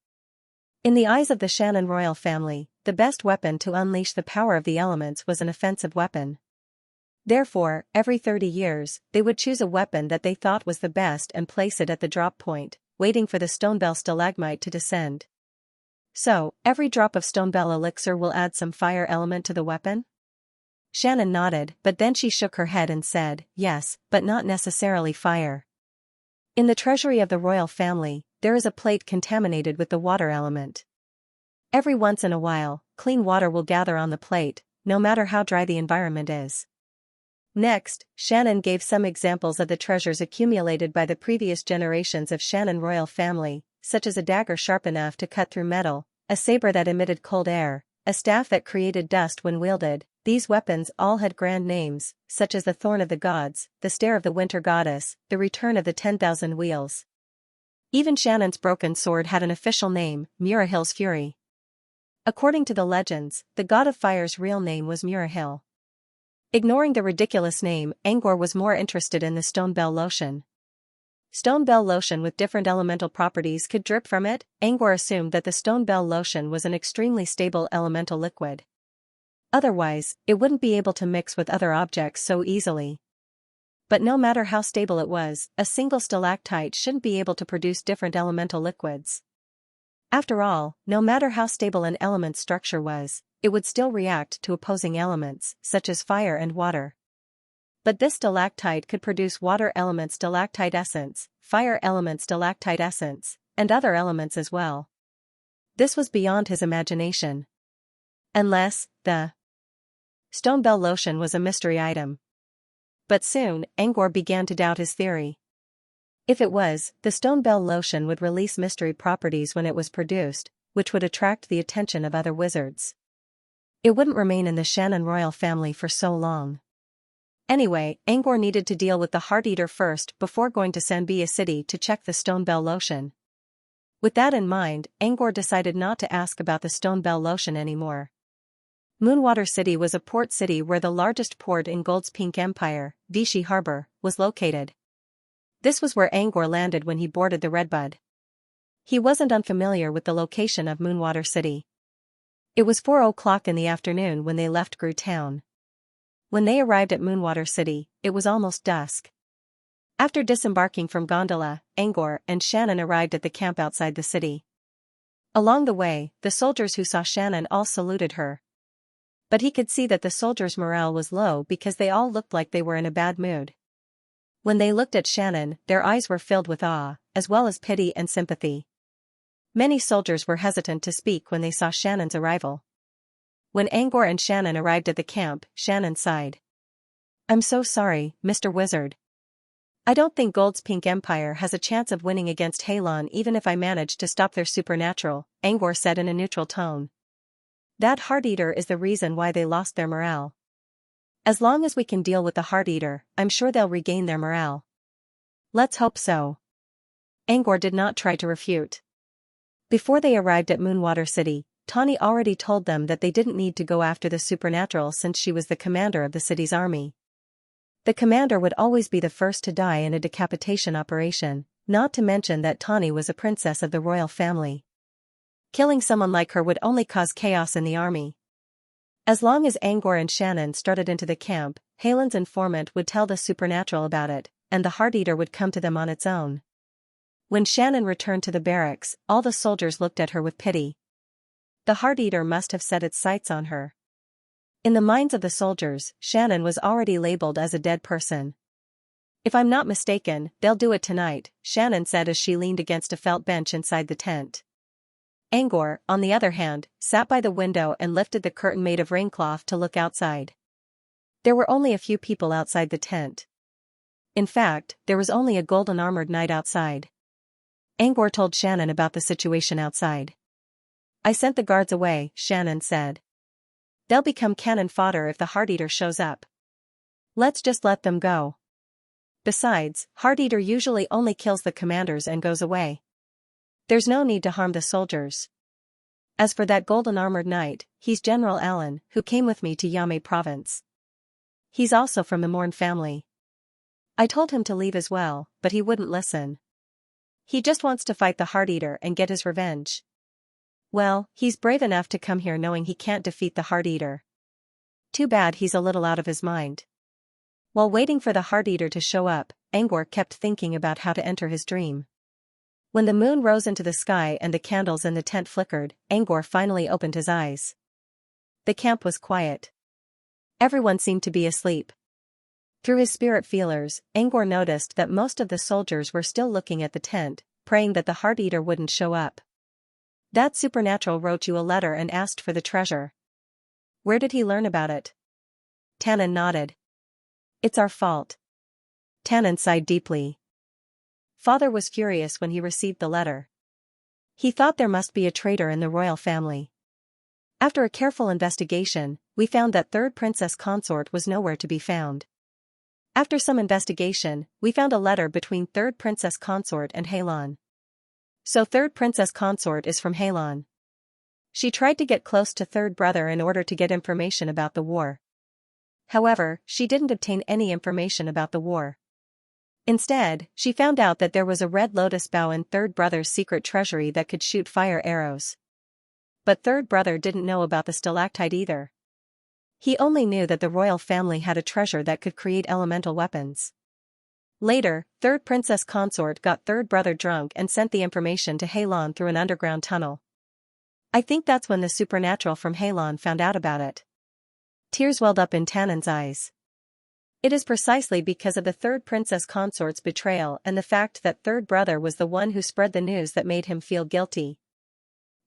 In the eyes of the Shannon royal family, the best weapon to unleash the power of the elements was an offensive weapon. Therefore, every 30 years, they would choose a weapon that they thought was the best and place it at the drop point, waiting for the stonebell stalagmite to descend. So, every drop of stone bell elixir will add some fire element to the weapon? Shannon nodded, but then she shook her head and said, yes, but not necessarily fire. In the treasury of the royal family, there is a plate contaminated with the water element. Every once in a while, clean water will gather on the plate, no matter how dry the environment is. Next, Shannon gave some examples of the treasures accumulated by the previous generations of Shannon royal family, such as a dagger sharp enough to cut through metal, a saber that emitted cold air, a staff that created dust when wielded. These weapons all had grand names, such as the Thorn of the Gods, the Stare of the Winter Goddess, the Return of the 10,000 Wheels. Even Shannon's broken sword had an official name, Murahil's Fury. According to the legends, the god of fire's real name was Murahil. Ignoring the ridiculous name, Angor was more interested in the stone bell lotion. Stone bell lotion with different elemental properties could drip from it. Angor assumed that the stone bell lotion was an extremely stable elemental liquid. Otherwise, it wouldn't be able to mix with other objects so easily. But no matter how stable it was, a single stalactite shouldn't be able to produce different elemental liquids. After all, no matter how stable an element's structure was, it would still react to opposing elements, such as fire and water. But this stalactite could produce water element stalactite essence, fire element stalactite essence, and other elements as well. This was beyond his imagination. Unless, the stone bell lotion was a mystery item. But soon, Angor began to doubt his theory. If it was, the stone bell lotion would release mystery properties when it was produced, which would attract the attention of other wizards. It wouldn't remain in the Shannon royal family for so long. Anyway, Angor needed to deal with the Heart Eater first before going to Sanbia City to check the stone bell lotion. With that in mind, Angor decided not to ask about the stone bell lotion anymore. Moonwater City was a port city where the largest port in Gold's Pink Empire, Vichy Harbor, was located. This was where Angor landed when he boarded the Redbud. He wasn't unfamiliar with the location of Moonwater City. It was 4 o'clock in the afternoon when they left Gru Town. When they arrived at Moonwater City, it was almost dusk. After disembarking from gondola, Angor and Shannon arrived at the camp outside the city. Along the way, the soldiers who saw Shannon all saluted her. But he could see that the soldiers' morale was low because they all looked like they were in a bad mood. When they looked at Shannon, their eyes were filled with awe, as well as pity and sympathy. Many soldiers were hesitant to speak when they saw Shannon's arrival. When Angor and Shannon arrived at the camp, Shannon sighed. "I'm so sorry, Mr. Wizard. I don't think Gold's Pink Empire has a chance of winning against Halon even if I manage to stop their supernatural," Angor said in a neutral tone. "That Heart Eater is the reason why they lost their morale. As long as we can deal with the Heart Eater, I'm sure they'll regain their morale." "Let's hope so." Angor did not try to refute. Before they arrived at Moonwater City, Tawny already told them that they didn't need to go after the supernatural since she was the commander of the city's army. The commander would always be the first to die in a decapitation operation, not to mention that Tawny was a princess of the royal family. Killing someone like her would only cause chaos in the army. As long as Angor and Shannon started into the camp, Halon's informant would tell the supernatural about it, and the Heart Eater would come to them on its own. When Shannon returned to the barracks, all the soldiers looked at her with pity. The Heart Eater must have set its sights on her. In the minds of the soldiers, Shannon was already labeled as a dead person. "If I'm not mistaken, they'll do it tonight," Shannon said as she leaned against a felt bench inside the tent. Angor, on the other hand, sat by the window and lifted the curtain made of raincloth to look outside. There were only a few people outside the tent. In fact, there was only a golden-armored knight outside. Angor told Shannon about the situation outside. "I sent the guards away," Shannon said. "They'll become cannon fodder if the Heart Eater shows up. Let's just let them go. Besides, Heart Eater usually only kills the commanders and goes away. There's no need to harm the soldiers. As for that golden-armored knight, he's General Allen, who came with me to Yame province. He's also from the Morn family. I told him to leave as well, but he wouldn't listen. He just wants to fight the Heart Eater and get his revenge. Well, he's brave enough to come here knowing he can't defeat the Heart Eater. Too bad he's a little out of his mind." While waiting for the Heart Eater to show up, Angor kept thinking about how to enter his dream. When the moon rose into the sky and the candles in the tent flickered, Angor finally opened his eyes. The camp was quiet. Everyone seemed to be asleep. Through his spirit feelers, Angor noticed that most of the soldiers were still looking at the tent, praying that the Heart-Eater wouldn't show up. "That supernatural wrote you a letter and asked for the treasure. Where did he learn about it?" Tannen nodded. "It's our fault." Tannen sighed deeply. Father was furious when he received the letter. He thought there must be a traitor in the royal family. After a careful investigation, we found that third princess consort was nowhere to be found. After some investigation, we found a letter between third princess consort and Halon. So third princess consort is from Halon. She tried to get close to third brother in order to get information about the war. However, she didn't obtain any information about the war. Instead, she found out that there was a red lotus bough in third brother's secret treasury that could shoot fire arrows. But third brother didn't know about the stalactite either. He only knew that the royal family had a treasure that could create elemental weapons. Later, third princess consort got third brother drunk and sent the information to Halon through an underground tunnel. I think that's when the supernatural from Halon found out about it. Tears welled up in Tannen's eyes. It is precisely because of the third princess consort's betrayal and the fact that third brother was the one who spread the news that made him feel guilty.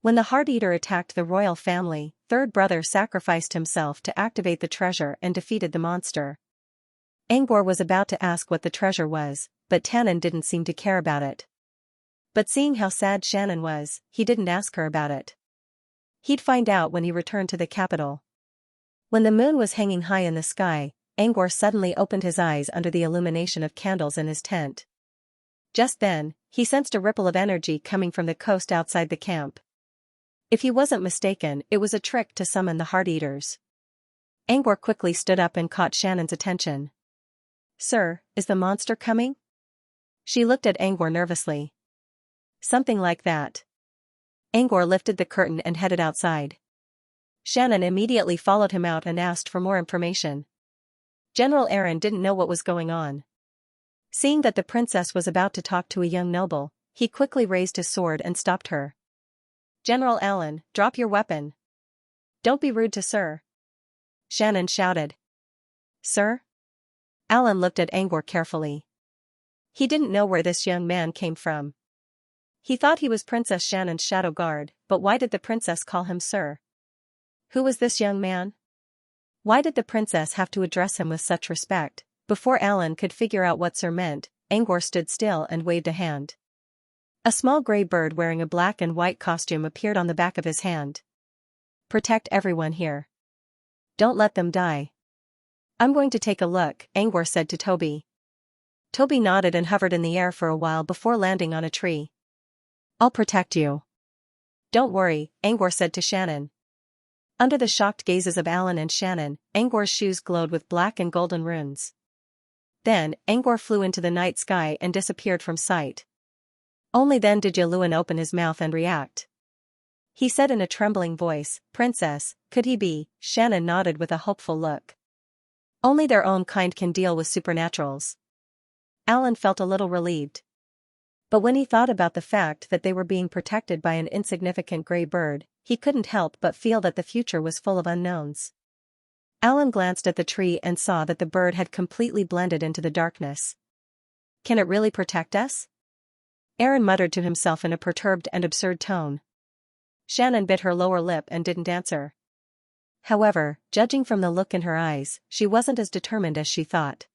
When the Heart-Eater attacked the royal family, third brother sacrificed himself to activate the treasure and defeated the monster. Angor was about to ask what the treasure was, but Tannen didn't seem to care about it. But seeing how sad Shannon was, he didn't ask her about it. He'd find out when he returned to the capital. When the moon was hanging high in the sky, Angor suddenly opened his eyes under the illumination of candles in his tent. Just then, he sensed a ripple of energy coming from the coast outside the camp. If he wasn't mistaken, it was a trick to summon the Heart-Eaters. Angor quickly stood up and caught Shannon's attention. "Sir, is the monster coming?" She looked at Angor nervously. "Something like that." Angor lifted the curtain and headed outside. Shannon immediately followed him out and asked for more information. General Aaron didn't know what was going on. Seeing that the princess was about to talk to a young noble, he quickly raised his sword and stopped her. "General Allen, drop your weapon. Don't be rude to Sir." Shannon shouted. "Sir?" Allen looked at Angor carefully. He didn't know where this young man came from. He thought he was Princess Shannon's shadow guard, but why did the princess call him Sir? Who was this young man? Why did the princess have to address him with such respect? Before Allen could figure out what Sir meant, Angor stood still and waved a hand. A small gray bird wearing a black and white costume appeared on the back of his hand. "Protect everyone here. Don't let them die." "I'm going to take a look," Angor said to Toby. Toby nodded and hovered in the air for a while before landing on a tree. "I'll protect you." "Don't worry," Angor said to Shannon. Under the shocked gazes of Allen and Shannon, Angor's shoes glowed with black and golden runes. Then, Angor flew into the night sky and disappeared from sight. Only then did Yaluan open his mouth and react. He said in a trembling voice, "Princess, could he be?" Shannon nodded with a hopeful look. "Only their own kind can deal with supernaturals." Allen felt a little relieved. But when he thought about the fact that they were being protected by an insignificant gray bird, he couldn't help but feel that the future was full of unknowns. Allen glanced at the tree and saw that the bird had completely blended into the darkness. "Can it really protect us?" Aaron muttered to himself in a perturbed and absurd tone. Shannon bit her lower lip and didn't answer. However, judging from the look in her eyes, she wasn't as determined as she thought.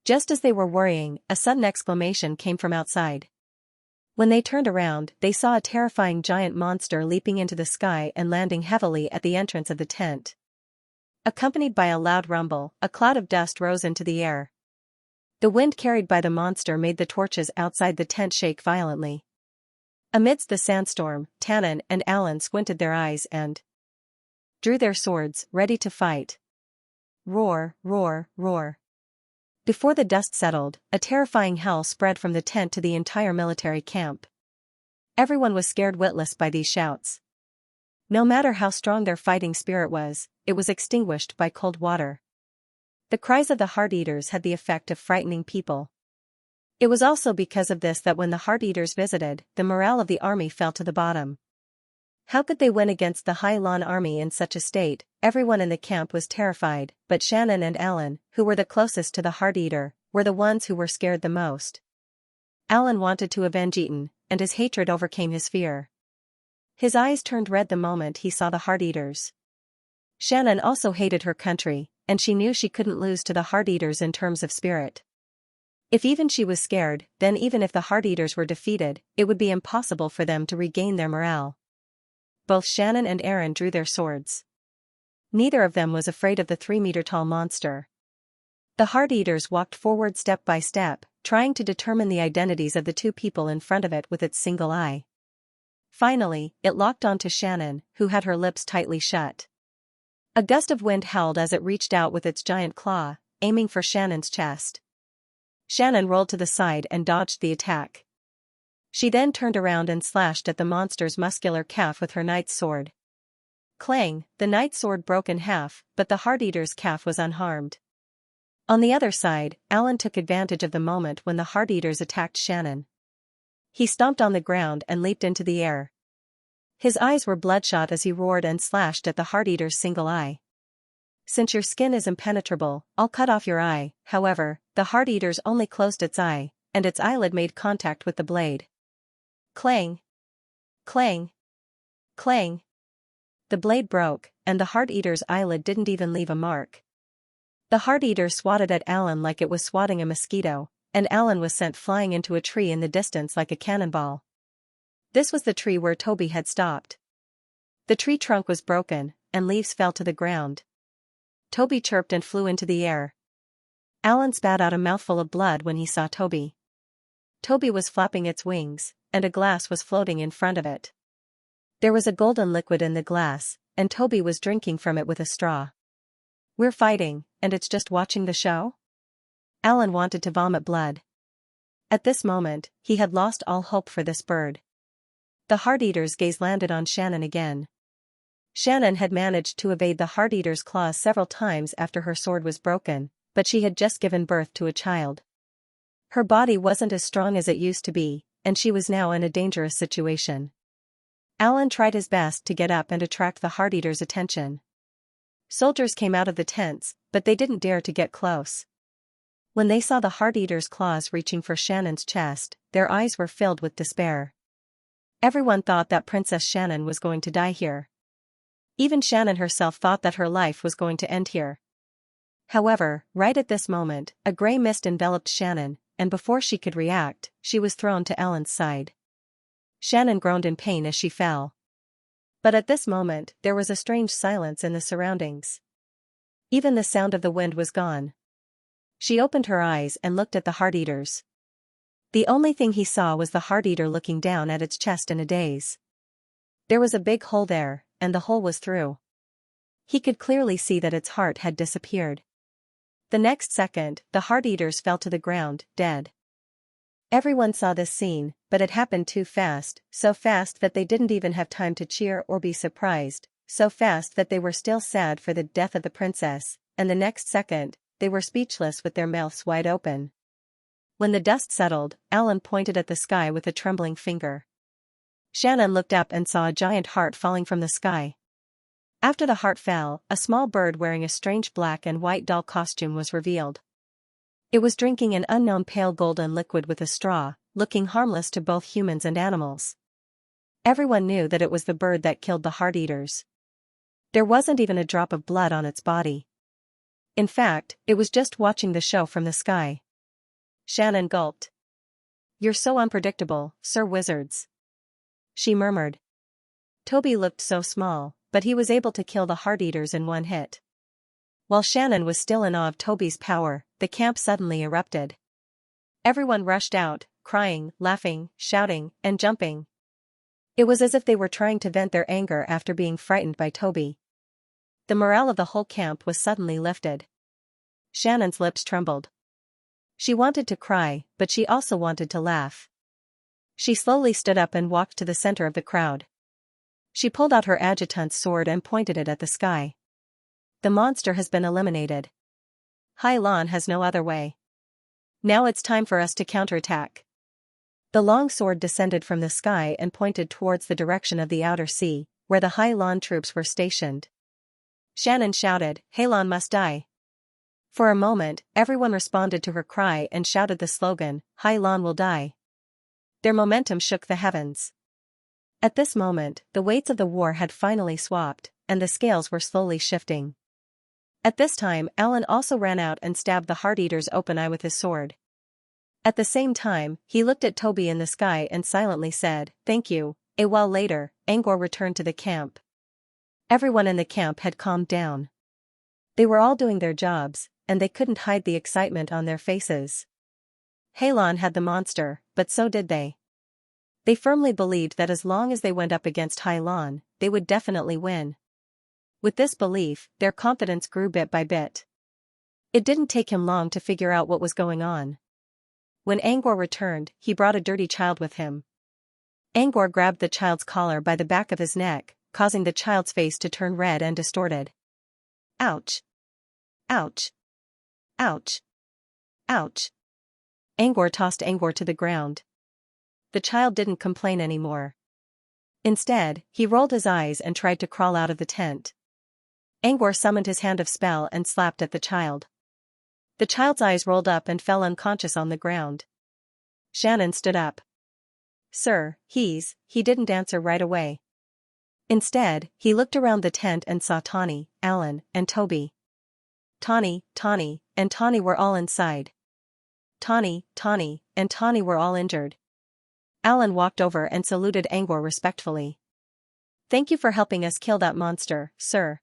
Just as they were worrying, a sudden exclamation came from outside. When they turned around, they saw a terrifying giant monster leaping into the sky and landing heavily at the entrance of the tent. Accompanied by a loud rumble, a cloud of dust rose into the air. The wind carried by the monster made the torches outside the tent shake violently. Amidst the sandstorm, Tannen and Allen squinted their eyes and drew their swords, ready to fight. Roar, roar, roar. Before the dust settled, a terrifying howl spread from the tent to the entire military camp. Everyone was scared witless by these shouts. No matter how strong their fighting spirit was, it was extinguished by cold water. The cries of the Heart-Eaters had the effect of frightening people. It was also because of this that when the Heart-Eaters visited, the morale of the army fell to the bottom. How could they win against the Hai Lan army in such a state? Everyone in the camp was terrified, but Shannon and Alan, who were the closest to the Heart-Eater, were the ones who were scared the most. Alan wanted to avenge Eaton, and his hatred overcame his fear. His eyes turned red the moment he saw the Heart-Eaters. Shannon also hated her country, and she knew she couldn't lose to the Heart-Eaters in terms of spirit. If even she was scared, then even if the Heart-Eaters were defeated, it would be impossible for them to regain their morale. Both Shannon and Aaron drew their swords. Neither of them was afraid of the 3-meter-tall monster. The Heart-Eaters walked forward step by step, trying to determine the identities of the two people in front of it with its single eye. Finally, it locked onto Shannon, who had her lips tightly shut. A gust of wind howled as it reached out with its giant claw, aiming for Shannon's chest. Shannon rolled to the side and dodged the attack. She then turned around and slashed at the monster's muscular calf with her knight's sword. Clang, the knight's sword broke in half, but the Heart-Eater's calf was unharmed. On the other side, Alan took advantage of the moment when the Heart-Eaters attacked Shannon. He stomped on the ground and leaped into the air. His eyes were bloodshot as he roared and slashed at the Heart-Eater's single eye. Since your skin is impenetrable, I'll cut off your eye. However, the Heart-Eater's only closed its eye, and its eyelid made contact with the blade. Clang! Clang! Clang! The blade broke, and the Heart-Eater's eyelid didn't even leave a mark. The Heart-Eater swatted at Alan like it was swatting a mosquito, and Alan was sent flying into a tree in the distance like a cannonball. This was the tree where Toby had stopped. The tree trunk was broken, and leaves fell to the ground. Toby chirped and flew into the air. Alan spat out a mouthful of blood when he saw Toby. Toby was flapping its wings, and a glass was floating in front of it. There was a golden liquid in the glass, and Toby was drinking from it with a straw. We're fighting, and it's just watching the show? Alan wanted to vomit blood. At this moment, he had lost all hope for this bird. The Heart-Eater's gaze landed on Shannon again. Shannon had managed to evade the Heart-Eater's claws several times after her sword was broken, but she had just given birth to a child. Her body wasn't as strong as it used to be, and she was now in a dangerous situation. Alan tried his best to get up and attract the Heart-Eater's attention. Soldiers came out of the tents, but they didn't dare to get close. When they saw the Heart-Eater's claws reaching for Shannon's chest, their eyes were filled with despair. Everyone thought that Princess Shannon was going to die here. Even Shannon herself thought that her life was going to end here. However, right at this moment, a gray mist enveloped Shannon, and before she could react, she was thrown to Alan's side. Shannon groaned in pain as she fell. But at this moment, there was a strange silence in the surroundings. Even the sound of the wind was gone. She opened her eyes and looked at the Heart-Eaters. The only thing he saw was the Heart-Eater looking down at its chest in a daze. There was a big hole there, and the hole was through. He could clearly see that its heart had disappeared. The next second, the Heart-Eaters fell to the ground, dead. Everyone saw this scene, but it happened too fast, so fast that they didn't even have time to cheer or be surprised, so fast that they were still sad for the death of the princess, and the next second, they were speechless with their mouths wide open. When the dust settled, Alan pointed at the sky with a trembling finger. Shannon looked up and saw a giant heart falling from the sky. After the heart fell, a small bird wearing a strange black and white doll costume was revealed. It was drinking an unknown pale golden liquid with a straw, looking harmless to both humans and animals. Everyone knew that it was the bird that killed the Heart-Eaters. There wasn't even a drop of blood on its body. In fact, it was just watching the show from the sky. Shannon gulped. "You're so unpredictable, Sir Wizards," she murmured. Toby looked so small, but he was able to kill the Heart-Eaters in one hit. While Shannon was still in awe of Toby's power, the camp suddenly erupted. Everyone rushed out, crying, laughing, shouting, and jumping. It was as if they were trying to vent their anger after being frightened by Toby. The morale of the whole camp was suddenly lifted. Shannon's lips trembled. She wanted to cry, but she also wanted to laugh. She slowly stood up and walked to the center of the crowd. She pulled out her adjutant's sword and pointed it at the sky. "The monster has been eliminated. Hai Lan has no other way." Now it's time for us to counterattack. The long sword descended from the sky and pointed towards the direction of the outer sea, where the Hai Lan troops were stationed. Shannon shouted, "Hai Lan must die." For a moment, everyone responded to her cry and shouted the slogan, "Hai Lan will die." Their momentum shook the heavens. At this moment, the weights of the war had finally swapped, and the scales were slowly shifting. At this time, Alan also ran out and stabbed the Heart-Eater's open eye with his sword. At the same time, he looked at Toby in the sky and silently said, "Thank you." A while later, Angor returned to the camp. Everyone in the camp had calmed down. They were all doing their jobs, and they couldn't hide the excitement on their faces. Hai Lan had the monster, but so did they. They firmly believed that as long as they went up against Hai Lan, they would definitely win. With this belief, their confidence grew bit by bit. It didn't take him long to figure out what was going on. When Angor returned, he brought a dirty child with him. Angor grabbed the child's collar by the back of his neck, causing the child's face to turn red and distorted. Ouch! Ouch! Ouch! Ouch! Angor tossed Angor to the ground. The child didn't complain anymore. Instead, he rolled his eyes and tried to crawl out of the tent. Angor summoned his hand of spell and slapped at the child. The child's eyes rolled up and fell unconscious on the ground. Shannon stood up. "Sir, he didn't answer right away." Instead, he looked around the tent and saw Tawny, Alan, and Toby. Tawny, and Tawny were all inside. Tawny, and Tawny were all injured. Alan walked over and saluted Angor respectfully. "Thank you for helping us kill that monster, sir."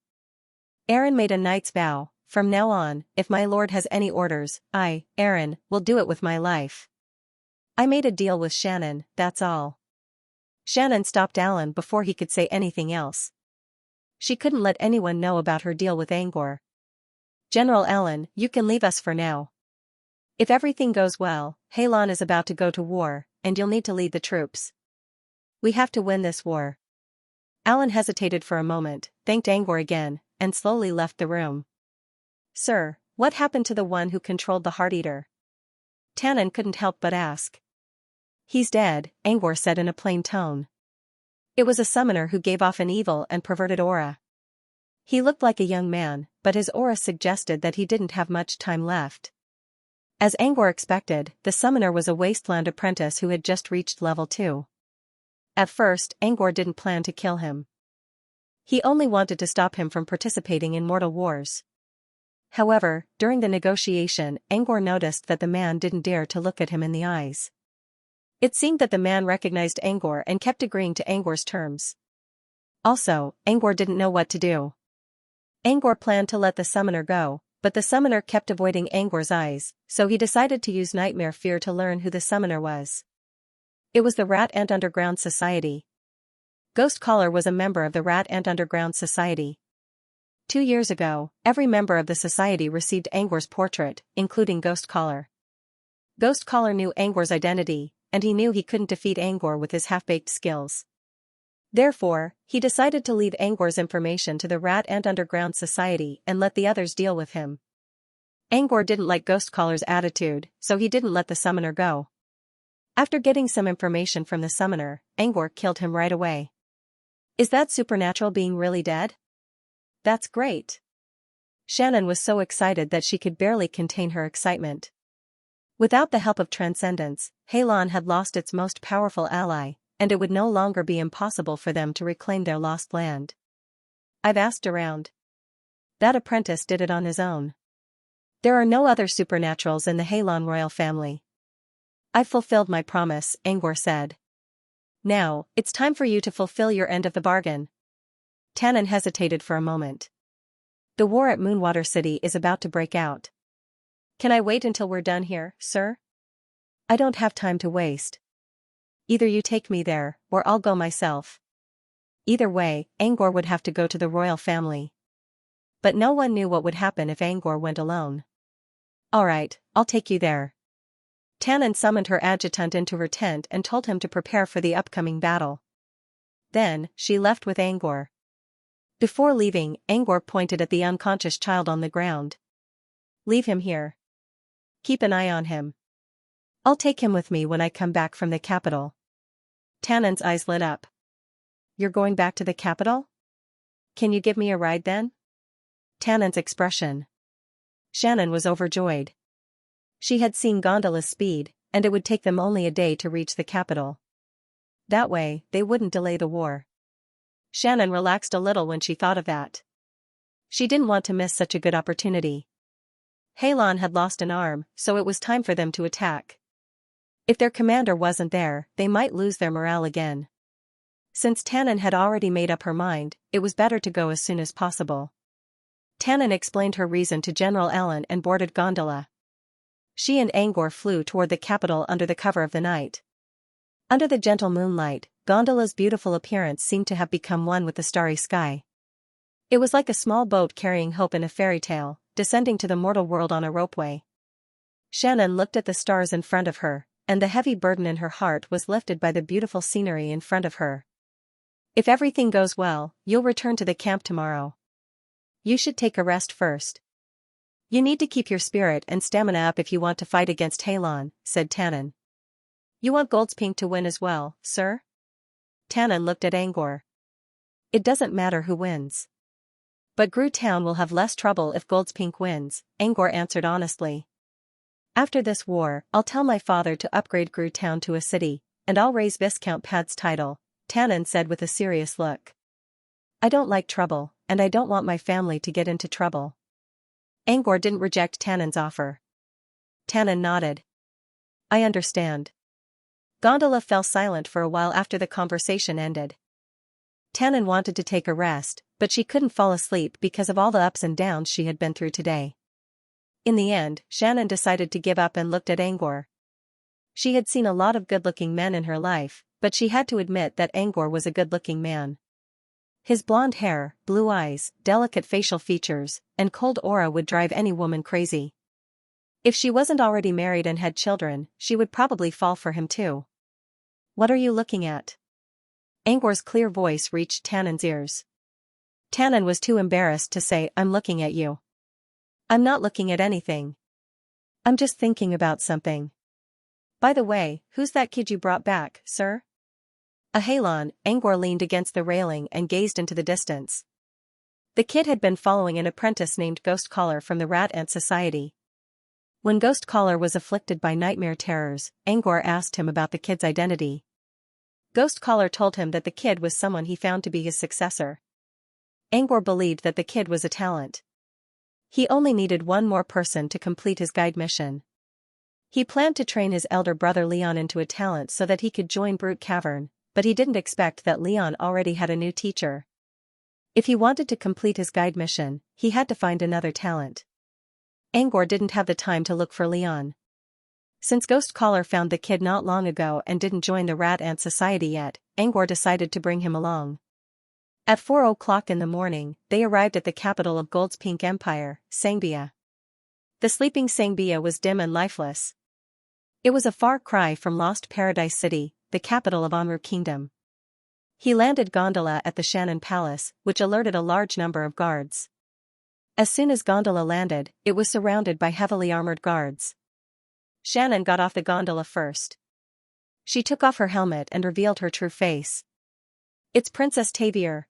Aaron made a knight's vow, "From now on, if my lord has any orders, I, Aaron, will do it with my life. I made a deal with Shannon, that's all." Shannon stopped Alan before he could say anything else. She couldn't let anyone know about her deal with Angor. "General Alan, you can leave us for now. If everything goes well, Hai Lan is about to go to war, and you'll need to lead the troops. We have to win this war." Alan hesitated for a moment, thanked Angor again, and slowly left the room. "Sir, what happened to the one who controlled the Heart-Eater?" Tannen couldn't help but ask. "He's dead," Angor said in a plain tone. "It was a summoner who gave off an evil and perverted aura. He looked like a young man, but his aura suggested that he didn't have much time left." As Angor expected, the summoner was a wasteland apprentice who had just reached level 2. At first, Angor didn't plan to kill him. He only wanted to stop him from participating in mortal wars. However, during the negotiation, Angor noticed that the man didn't dare to look at him in the eyes. It seemed that the man recognized Angor and kept agreeing to Angor's terms. Also, Angor didn't know what to do. Angor planned to let the summoner go, but the summoner kept avoiding Angor's eyes, so he decided to use Nightmare Fear to learn who the summoner was. It was the Rat Ant Underground Society. Ghost Caller was a member of the Rat Ant Underground Society. 2 years ago, every member of the society received Angor's portrait, including Ghost Caller. Ghost Caller knew Angor's identity, and he knew he couldn't defeat Angor with his half-baked skills. Therefore, he decided to leave Angor's information to the Rat Ant Underground Society and let the others deal with him. Angor didn't like Ghost Caller's attitude, so he didn't let the summoner go. After getting some information from the summoner, Angor killed him right away. "Is that supernatural being really dead?" "That's great." Shannon was so excited that she could barely contain her excitement. Without the help of Transcendence, Hai Lan had lost its most powerful ally, and it would no longer be impossible for them to reclaim their lost land. "I've asked around. That apprentice did it on his own. There are no other supernaturals in the Hai Lan royal family." "I've fulfilled my promise," Angor said. "Now, it's time for you to fulfill your end of the bargain." Tannen hesitated for a moment. "The war at Moonwater City is about to break out. Can I wait until we're done here, sir?" "I don't have time to waste. Either you take me there, or I'll go myself." Either way, Angor would have to go to the royal family. But no one knew what would happen if Angor went alone. "All right, I'll take you there." Tannen summoned her adjutant into her tent and told him to prepare for the upcoming battle. Then, she left with Angor. Before leaving, Angor pointed at the unconscious child on the ground. "Leave him here. Keep an eye on him. I'll take him with me when I come back from the capital. Tannen's eyes lit up. You're going back to the capital? Can you give me a ride then? Tannen's expression. Shannon was overjoyed. She had seen Gondola's speed, and it would take them only a day to reach the capital. That way, they wouldn't delay the war. Shannon relaxed a little when she thought of that. She didn't want to miss such a good opportunity. Halon had lost an arm, so it was time for them to attack. If their commander wasn't there, they might lose their morale again. Since Tannen had already made up her mind, it was better to go as soon as possible. Tannen explained her reason to General Allen and boarded gondola. She and Angor flew toward the capital under the cover of the night. Under the gentle moonlight, Gondola's beautiful appearance seemed to have become one with the starry sky. It was like a small boat carrying hope in a fairy tale, descending to the mortal world on a ropeway. Shannon looked at the stars in front of her, and the heavy burden in her heart was lifted by the beautiful scenery in front of her. If everything goes well, you'll return to the camp tomorrow. You should take a rest first. You need to keep your spirit and stamina up if you want to fight against Halon, said Tannen. You want Goldspink to win as well, sir? Tannen looked at Angor. It doesn't matter who wins. But Gru Town will have less trouble if Goldspink wins, Angor answered honestly. After this war, I'll tell my father to upgrade Gru Town to a city, and I'll raise Viscount Pad's title, Tannen said with a serious look. I don't like trouble, and I don't want my family to get into trouble. Angor didn't reject Tannen's offer. Tannen nodded. I understand. Gondola fell silent for a while after the conversation ended. Tannen wanted to take a rest, but she couldn't fall asleep because of all the ups and downs she had been through today. In the end, Shannon decided to give up and looked at Angor. She had seen a lot of good-looking men in her life, but she had to admit that Angor was a good-looking man. His blonde hair, blue eyes, delicate facial features, and cold aura would drive any woman crazy. If she wasn't already married and had children, she would probably fall for him too. What are you looking at? Angor's clear voice reached Tannen's ears. Tannen was too embarrassed to say, I'm looking at you. I'm not looking at anything. I'm just thinking about something. By the way, who's that kid you brought back, sir? A Halon, Angor leaned against the railing and gazed into the distance. The kid had been following an apprentice named Ghost Caller from the Rat Ant Society. When Ghost Caller was afflicted by nightmare terrors, Angor asked him about the kid's identity. Ghost Caller told him that the kid was someone he found to be his successor. Angor believed that the kid was a talent. He only needed one more person to complete his guide mission. He planned to train his elder brother Leon into a talent so that he could join Brute Cavern, but he didn't expect that Leon already had a new teacher. If he wanted to complete his guide mission, he had to find another talent. Angor didn't have the time to look for Leon. Since Ghost Caller found the kid not long ago and didn't join the Rat Ant Society yet, Angor decided to bring him along. At 4 o'clock in the morning, they arrived at the capital of Goldspink Empire, Xianxia. The sleeping Xianxia was dim and lifeless. It was a far cry from Lost Paradise City, the capital of Onru Kingdom. He landed Gondola at the Shannon Palace, which alerted a large number of guards. As soon as Gondola landed, it was surrounded by heavily armored guards. Shannon got off the gondola first. She took off her helmet and revealed her true face. It's Princess Tavier.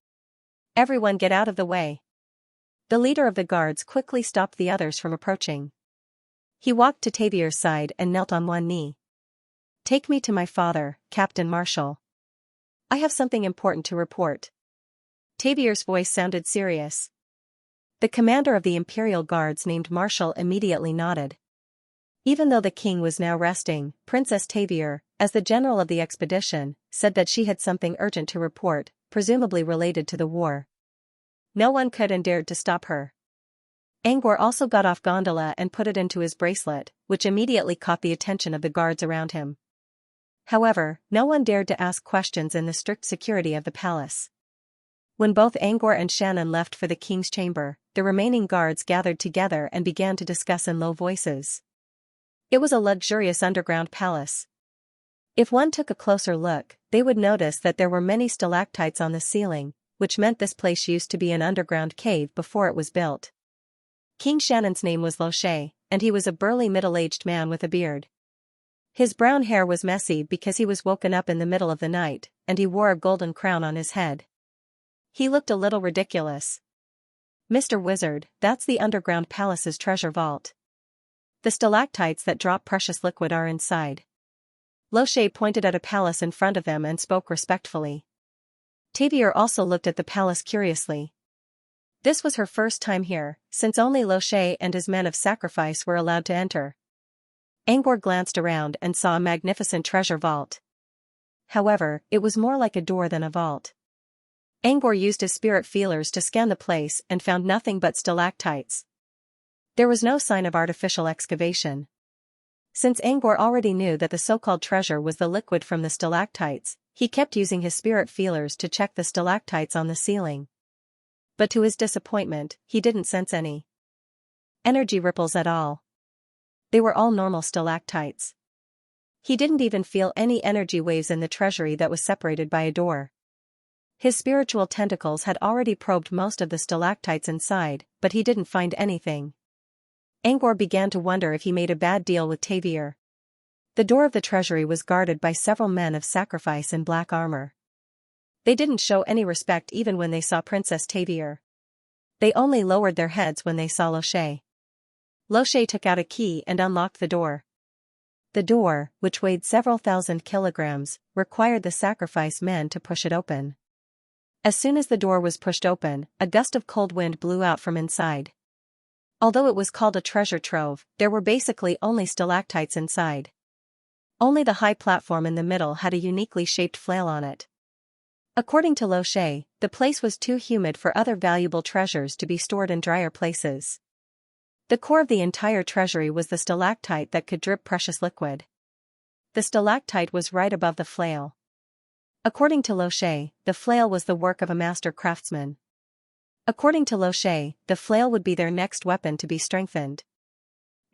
Everyone get out of the way. The leader of the guards quickly stopped the others from approaching. He walked to Tavier's side and knelt on one knee. Take me to my father, Captain Marshall. I have something important to report. Tavier's voice sounded serious. The commander of the Imperial Guards named Marshall immediately nodded. Even though the king was now resting, Princess Tavier, as the general of the expedition, said that she had something urgent to report, presumably related to the war. No one could and dared to stop her. Angor also got off gondola and put it into his bracelet, which immediately caught the attention of the guards around him. However, no one dared to ask questions in the strict security of the palace. When both Angor and Shannon left for the king's chamber, the remaining guards gathered together and began to discuss in low voices. It was a luxurious underground palace. If one took a closer look, they would notice that there were many stalactites on the ceiling, which meant this place used to be an underground cave before it was built. King Shannon's name was Loche, and he was a burly middle-aged man with a beard. His brown hair was messy because he was woken up in the middle of the night, and he wore a golden crown on his head. He looked a little ridiculous. "Mr. Wizard, that's the underground palace's treasure vault. The stalactites that drop precious liquid are inside." Loche pointed at a palace in front of them and spoke respectfully. Tavier also looked at the palace curiously. This was her first time here, since only Loche and his men of sacrifice were allowed to enter. Angor glanced around and saw a magnificent treasure vault. However, it was more like a door than a vault. Angor used his spirit feelers to scan the place and found nothing but stalactites. There was no sign of artificial excavation. Since Angor already knew that the so-called treasure was the liquid from the stalactites, he kept using his spirit feelers to check the stalactites on the ceiling. But to his disappointment, he didn't sense any energy ripples at all. They were all normal stalactites. He didn't even feel any energy waves in the treasury that was separated by a door. His spiritual tentacles had already probed most of the stalactites inside, but he didn't find anything. Angor began to wonder if he made a bad deal with Tavier. The door of the treasury was guarded by several men of sacrifice in black armor. They didn't show any respect even when they saw Princess Tavier. They only lowered their heads when they saw Loche. Loche took out a key and unlocked the door. The door, which weighed several thousand kilograms, required the sacrifice men to push it open. As soon as the door was pushed open, a gust of cold wind blew out from inside. Although it was called a treasure trove, there were basically only stalactites inside. Only the high platform in the middle had a uniquely shaped flail on it. According to Loche, the place was too humid for other valuable treasures to be stored in drier places. The core of the entire treasury was the stalactite that could drip precious liquid. The stalactite was right above the flail. According to Loche, the flail was the work of a master craftsman. According to Loche, the flail would be their next weapon to be strengthened.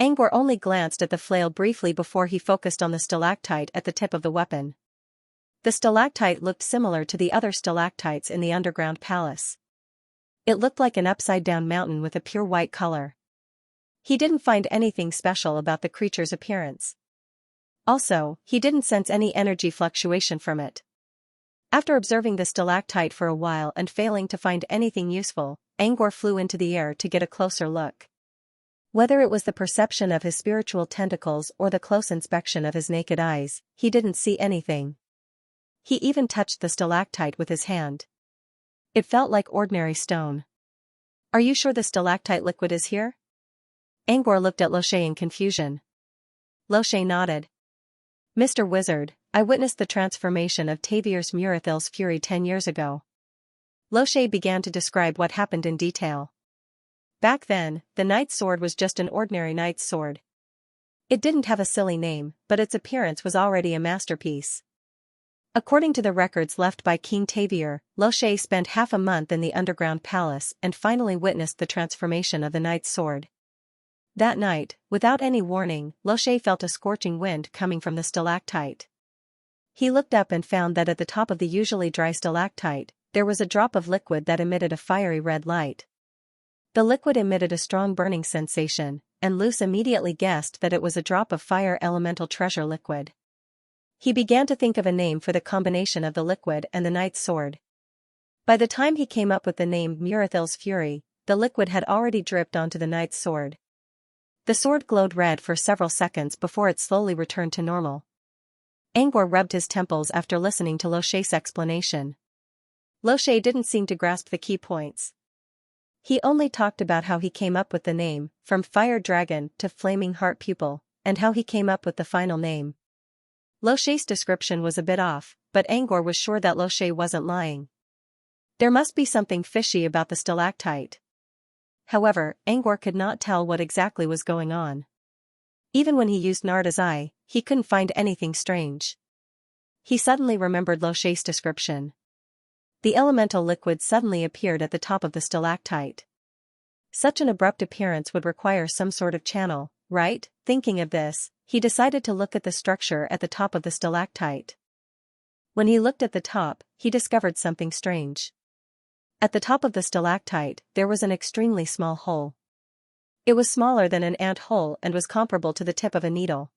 Angor only glanced at the flail briefly before he focused on the stalactite at the tip of the weapon. The stalactite looked similar to the other stalactites in the underground palace. It looked like an upside-down mountain with a pure white color. He didn't find anything special about the creature's appearance. Also, he didn't sense any energy fluctuation from it. After observing the stalactite for a while and failing to find anything useful, Angor flew into the air to get a closer look. Whether it was the perception of his spiritual tentacles or the close inspection of his naked eyes, he didn't see anything. He even touched the stalactite with his hand. It felt like ordinary stone. "Are you sure the stalactite liquid is here?" Angor looked at Loche in confusion. Loche nodded. "Mr. Wizard, I witnessed the transformation of Tavier's Murathil's fury 10 years ago." Loche began to describe what happened in detail. Back then, the knight's sword was just an ordinary knight's sword. It didn't have a silly name, but its appearance was already a masterpiece. According to the records left by King Tavier, Loche spent half a month in the underground palace and finally witnessed the transformation of the knight's sword. That night, without any warning, Loche felt a scorching wind coming from the stalactite. He looked up and found that at the top of the usually dry stalactite, there was a drop of liquid that emitted a fiery red light. The liquid emitted a strong burning sensation, and Luce immediately guessed that it was a drop of fire elemental treasure liquid. He began to think of a name for the combination of the liquid and the knight's sword. By the time he came up with the name Murathil's Fury, the liquid had already dripped onto the knight's sword. The sword glowed red for several seconds before it slowly returned to normal. Angor rubbed his temples after listening to Loche's explanation. Loche didn't seem to grasp the key points. He only talked about how he came up with the name, from Fire Dragon to Flaming Heart Pupil, and how he came up with the final name. Loche's description was a bit off, but Angor was sure that Loche wasn't lying. There must be something fishy about the stalactite. However, Angor could not tell what exactly was going on. Even when he used Narda's eye, he couldn't find anything strange. He suddenly remembered Loche's description. The elemental liquid suddenly appeared at the top of the stalactite. Such an abrupt appearance would require some sort of channel, right? Thinking of this, he decided to look at the structure at the top of the stalactite. When he looked at the top, he discovered something strange. At the top of the stalactite, there was an extremely small hole. It was smaller than an ant hole and was comparable to the tip of a needle.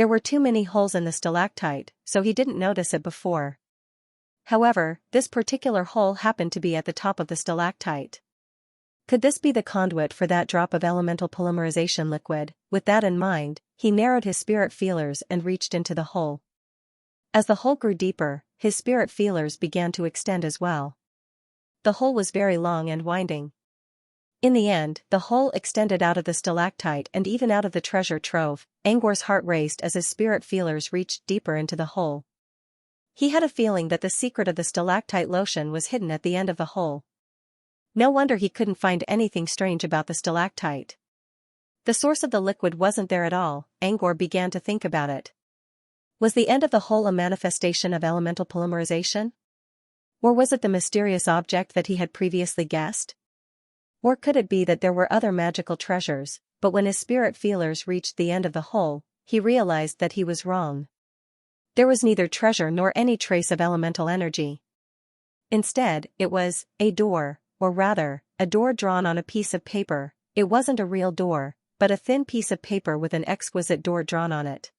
There were too many holes in the stalactite, so he didn't notice it before. However, this particular hole happened to be at the top of the stalactite. Could this be the conduit for that drop of elemental polymerization liquid? With that in mind, he narrowed his spirit feelers and reached into the hole. As the hole grew deeper, his spirit feelers began to extend as well. The hole was very long and winding. In the end, the hole extended out of the stalactite and even out of the treasure trove. Angor's heart raced as his spirit feelers reached deeper into the hole. He had a feeling that the secret of the stalactite lotion was hidden at the end of the hole. No wonder he couldn't find anything strange about the stalactite. The source of the liquid wasn't there at all. Angor began to think about it. Was the end of the hole a manifestation of elemental polymerization? Or was it the mysterious object that he had previously guessed? Or could it be that there were other magical treasures, but when his spirit feelers reached the end of the hole, he realized that he was wrong. There was neither treasure nor any trace of elemental energy. Instead, it was a door, or rather, a door drawn on a piece of paper. It wasn't a real door, but a thin piece of paper with an exquisite door drawn on it.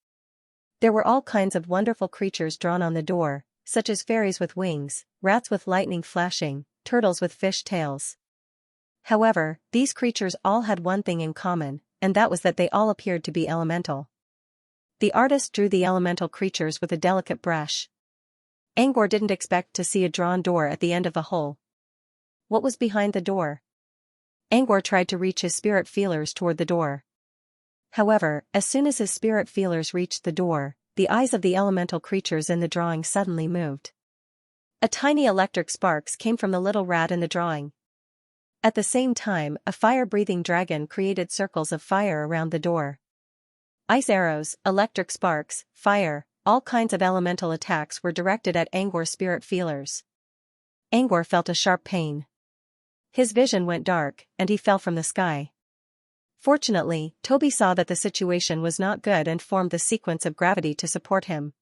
There were all kinds of wonderful creatures drawn on the door, such as fairies with wings, rats with lightning flashing, turtles with fish tails. However, these creatures all had one thing in common, and that was that they all appeared to be elemental. The artist drew the elemental creatures with a delicate brush. Angor didn't expect to see a drawn door at the end of the hole. What was behind the door? Angor tried to reach his spirit feelers toward the door. However, as soon as his spirit feelers reached the door, the eyes of the elemental creatures in the drawing suddenly moved. A tiny electric sparks came from the little rat in the drawing. At the same time, a fire-breathing dragon created circles of fire around the door. Ice arrows, electric sparks, fire, all kinds of elemental attacks were directed at Angor's spirit feelers. Angor felt a sharp pain. His vision went dark, and he fell from the sky. Fortunately, Toby saw that the situation was not good and formed the sequence of gravity to support him.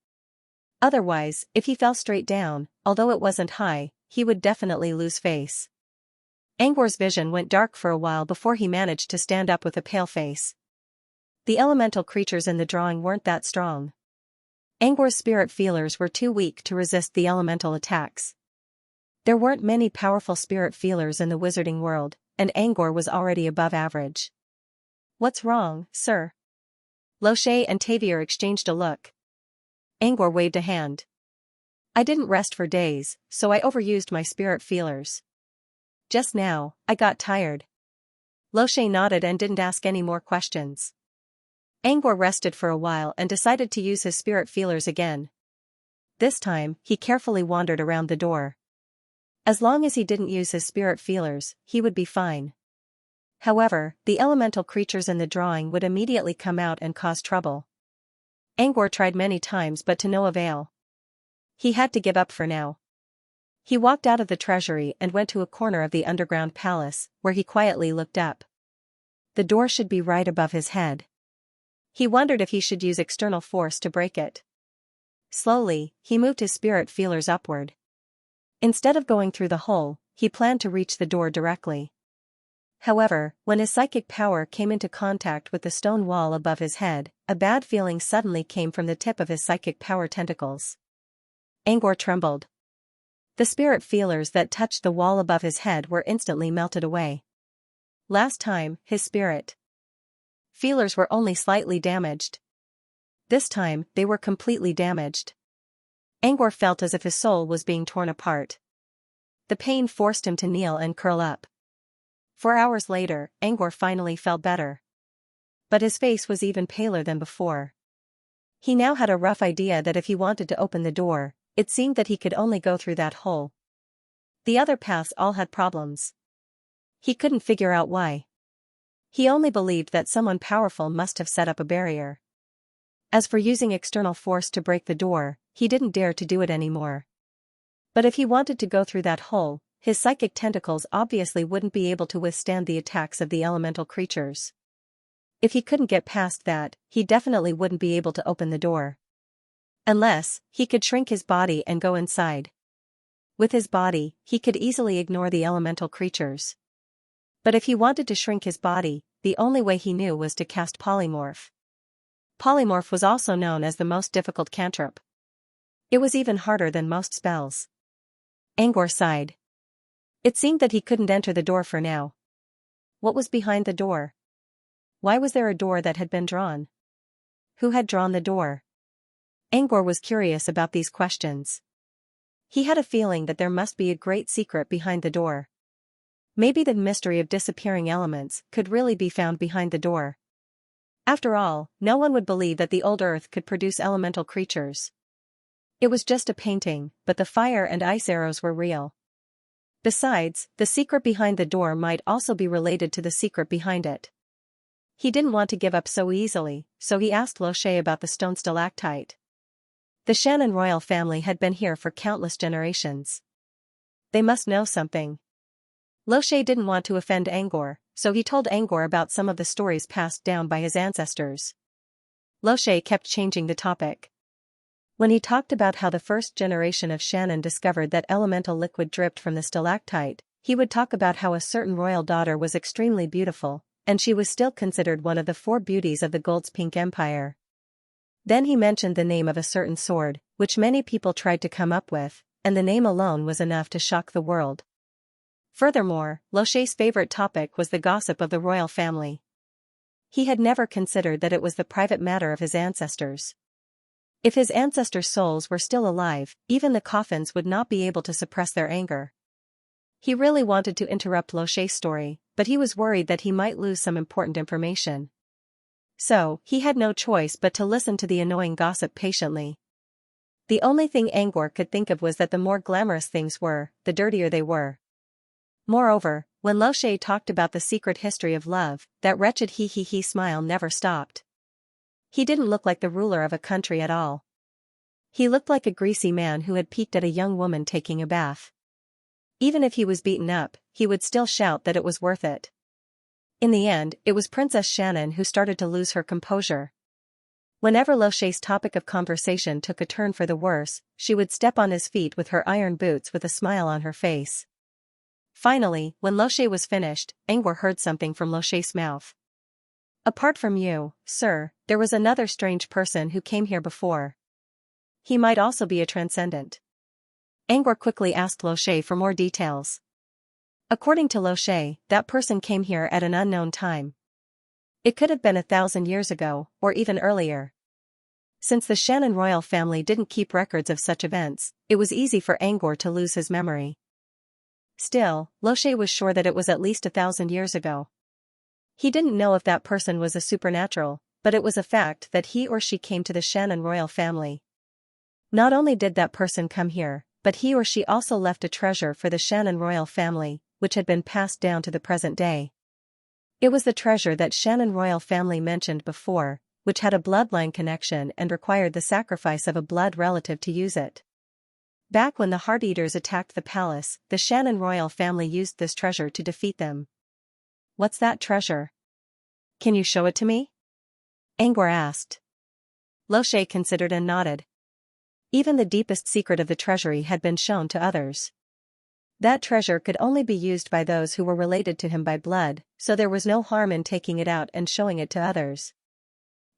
Otherwise, if he fell straight down, although it wasn't high, he would definitely lose face. Angor's vision went dark for a while before he managed to stand up with a pale face. The elemental creatures in the drawing weren't that strong. Angor's spirit feelers were too weak to resist the elemental attacks. There weren't many powerful spirit feelers in the wizarding world, and Angor was already above average. "What's wrong, sir?" Loche and Tavier exchanged a look. Angor waved a hand. "I didn't rest for days, so I overused my spirit feelers. Just now, I got tired." Loche nodded and didn't ask any more questions. Angor rested for a while and decided to use his spirit feelers again. This time, he carefully wandered around the door. As long as he didn't use his spirit feelers, he would be fine. However, the elemental creatures in the drawing would immediately come out and cause trouble. Angor tried many times but to no avail. He had to give up for now. He walked out of the treasury and went to a corner of the underground palace, where he quietly looked up. The door should be right above his head. He wondered if he should use external force to break it. Slowly, he moved his spirit feelers upward. Instead of going through the hole, he planned to reach the door directly. However, when his psychic power came into contact with the stone wall above his head, a bad feeling suddenly came from the tip of his psychic power tentacles. Angor trembled. The spirit feelers that touched the wall above his head were instantly melted away. Last time, his spirit feelers were only slightly damaged. This time, they were completely damaged. Angor felt as if his soul was being torn apart. The pain forced him to kneel and curl up. 4 hours later, Angor finally felt better. But his face was even paler than before. He now had a rough idea that if he wanted to open the door, it seemed that he could only go through that hole. The other paths all had problems. He couldn't figure out why. He only believed that someone powerful must have set up a barrier. As for using external force to break the door, he didn't dare to do it anymore. But if he wanted to go through that hole, his psychic tentacles obviously wouldn't be able to withstand the attacks of the elemental creatures. If he couldn't get past that, he definitely wouldn't be able to open the door. Unless, he could shrink his body and go inside. With his body, he could easily ignore the elemental creatures. But if he wanted to shrink his body, the only way he knew was to cast polymorph. Polymorph was also known as the most difficult cantrip. It was even harder than most spells. Angor sighed. It seemed that he couldn't enter the door for now. What was behind the door? Why was there a door that had been drawn? Who had drawn the door? Angor was curious about these questions. He had a feeling that there must be a great secret behind the door. Maybe the mystery of disappearing elements could really be found behind the door. After all, no one would believe that the old earth could produce elemental creatures. It was just a painting, but the fire and ice arrows were real. Besides, the secret behind the door might also be related to the secret behind it. He didn't want to give up so easily, so he asked Lo Shay about the stone stalactite. The Xianxia royal family had been here for countless generations. They must know something. Lo Shay didn't want to offend Angor, so he told Angor about some of the stories passed down by his ancestors. Lo Shay kept changing the topic. When he talked about how the first generation of Xianxia discovered that elemental liquid dripped from the stalactite, he would talk about how a certain royal daughter was extremely beautiful, and she was still considered one of the 4 beauties of the Gold's Pink Empire. Then he mentioned the name of a certain sword, which many people tried to come up with, and the name alone was enough to shock the world. Furthermore, Lo Shay's favorite topic was the gossip of the royal family. He had never considered that it was the private matter of his ancestors. If his ancestors' souls were still alive, even the coffins would not be able to suppress their anger. He really wanted to interrupt Lo Shay's story, but he was worried that he might lose some important information. So, he had no choice but to listen to the annoying gossip patiently. The only thing Angor could think of was that the more glamorous things were, the dirtier they were. Moreover, when Lo Shay talked about the secret history of love, that wretched he smile never stopped. He didn't look like the ruler of a country at all. He looked like a greasy man who had peeked at a young woman taking a bath. Even if he was beaten up, he would still shout that it was worth it. In the end, it was Princess Xianxia who started to lose her composure. Whenever Lo Shay's topic of conversation took a turn for the worse, she would step on his feet with her iron boots with a smile on her face. Finally, when Lo Shay was finished, Angor heard something from Lo Shay's mouth. Apart from you, sir, there was another strange person who came here before. He might also be a transcendent. Angor quickly asked Lo Shay for more details. According to Lo Shay, that person came here at an unknown time. It could have been 1,000 years ago, or even earlier. Since the Xianxia royal family didn't keep records of such events, it was easy for Angor to lose his memory. Still, Lo Shay was sure that it was at least 1,000 years ago. He didn't know if that person was a supernatural, but it was a fact that he or she came to the Xianxia royal family. Not only did that person come here, but he or she also left a treasure for the Xianxia royal family, which had been passed down to the present day. It was the treasure that Xianxia royal family mentioned before, which had a bloodline connection and required the sacrifice of a blood relative to use it. Back when the Heart Eaters attacked the palace, the Xianxia royal family used this treasure to defeat them. What's that treasure? Can you show it to me? Angor asked. Lo Shay considered and nodded. Even the deepest secret of the treasury had been shown to others. That treasure could only be used by those who were related to him by blood, so there was no harm in taking it out and showing it to others.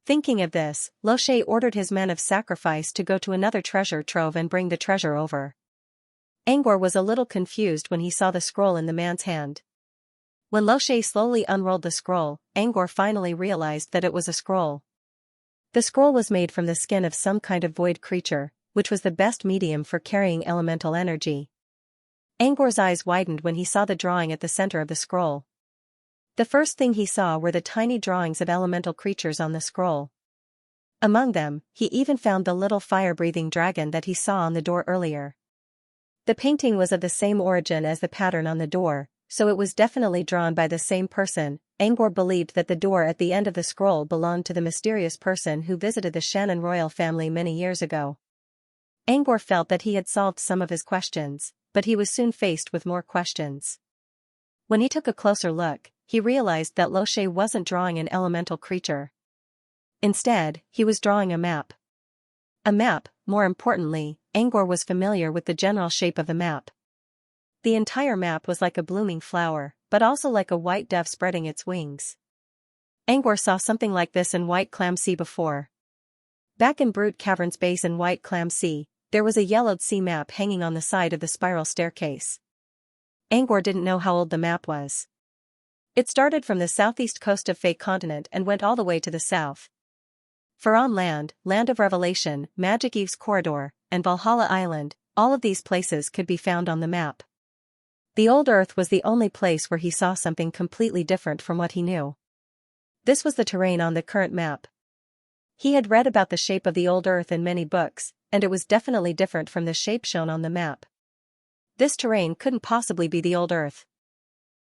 Thinking of this, Lo Shay ordered his men of sacrifice to go to another treasure trove and bring the treasure over. Angor was a little confused when he saw the scroll in the man's hand. When Lo Shay slowly unrolled the scroll, Angor finally realized that it was a scroll. The scroll was made from the skin of some kind of void creature, which was the best medium for carrying elemental energy. Angor's eyes widened when he saw the drawing at the center of the scroll. The first thing he saw were the tiny drawings of elemental creatures on the scroll. Among them, he even found the little fire-breathing dragon that he saw on the door earlier. The painting was of the same origin as the pattern on the door, so it was definitely drawn by the same person. Angor believed that the door at the end of the scroll belonged to the mysterious person who visited the Xianxia royal family many years ago. Angor felt that he had solved some of his questions, but he was soon faced with more questions. When he took a closer look, he realized that Lo Shay wasn't drawing an elemental creature. Instead, he was drawing a map. A map, more importantly, Angor was familiar with the general shape of the map. The entire map was like a blooming flower, but also like a white dove spreading its wings. Angor saw something like this in White Clam Sea before. Back in Brute Cavern's base in White Clam Sea, there was a yellowed sea map hanging on the side of the spiral staircase. Angor didn't know how old the map was. It started from the southeast coast of Fey Continent and went all the way to the south. Faron Land, Land of Revelation, Magic Eve's Corridor, and Valhalla Island, all of these places could be found on the map. The old Earth was the only place where he saw something completely different from what he knew. This was the terrain on the current map. He had read about the shape of the old Earth in many books, and it was definitely different from the shape shown on the map. This terrain couldn't possibly be the old Earth.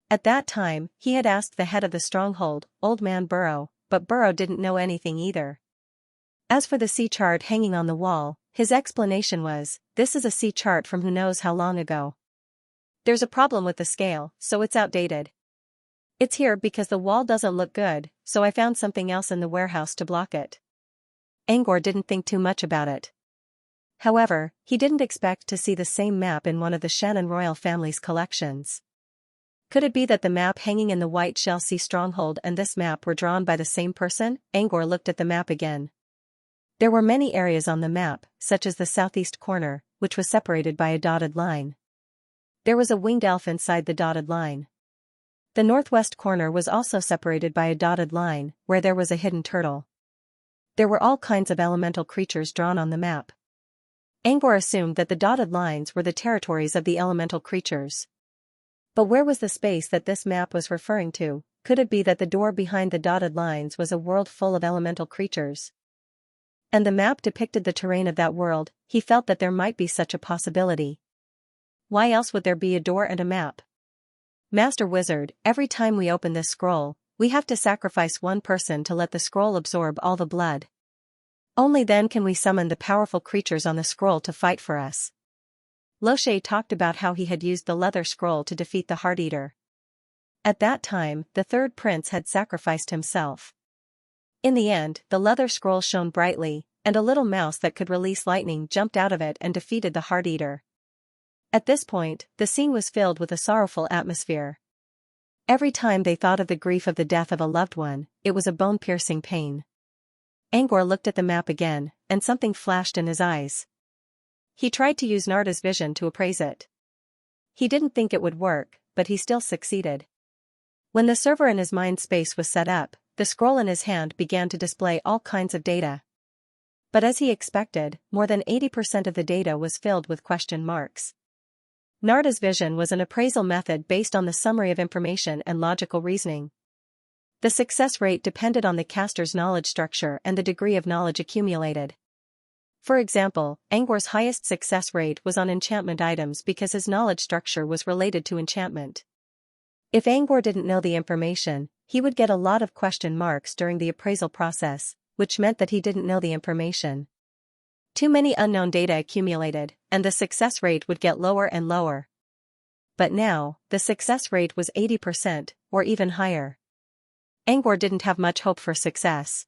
At that time, he had asked the head of the stronghold, Old Man Burrow, but Burrow didn't know anything either. As for the sea chart hanging on the wall, his explanation was, this is a sea chart from who knows how long ago. There's a problem with the scale, so it's outdated. It's here because the wall doesn't look good, so I found something else in the warehouse to block it. Angor didn't think too much about it. However, he didn't expect to see the same map in one of the Shannon royal family's collections. Could it be that the map hanging in the White Shell Sea stronghold and this map were drawn by the same person? Angor looked at the map again. There were many areas on the map, such as the southeast corner, which was separated by a dotted line. There was a winged elf inside the dotted line. The northwest corner was also separated by a dotted line, where there was a hidden turtle. There were all kinds of elemental creatures drawn on the map. Angor assumed that the dotted lines were the territories of the elemental creatures. But where was the space that this map was referring to? Could it be that the door behind the dotted lines was a world full of elemental creatures? And the map depicted the terrain of that world. He felt that there might be such a possibility. Why else would there be a door and a map? Master Wizard, every time we open this scroll, we have to sacrifice one person to let the scroll absorb all the blood. Only then can we summon the powerful creatures on the scroll to fight for us. Loche talked about how he had used the leather scroll to defeat the Heart Eater. At that time, the third prince had sacrificed himself. In the end, the leather scroll shone brightly, and a little mouse that could release lightning jumped out of it and defeated the Heart Eater. At this point, the scene was filled with a sorrowful atmosphere. Every time they thought of the grief of the death of a loved one, it was a bone-piercing pain. Angor looked at the map again, and something flashed in his eyes. He tried to use Narda's vision to appraise it. He didn't think it would work, but he still succeeded. When the server in his mind space was set up, the scroll in his hand began to display all kinds of data. But as he expected, more than 80% of the data was filled with question marks. Narda's vision was an appraisal method based on the summary of information and logical reasoning. The success rate depended on the caster's knowledge structure and the degree of knowledge accumulated. For example, Angor's highest success rate was on enchantment items because his knowledge structure was related to enchantment. If Angor didn't know the information, he would get a lot of question marks during the appraisal process, which meant that he didn't know the information. Too many unknown data accumulated, and the success rate would get lower and lower. But now, the success rate was 80%, or even higher. Angor didn't have much hope for success.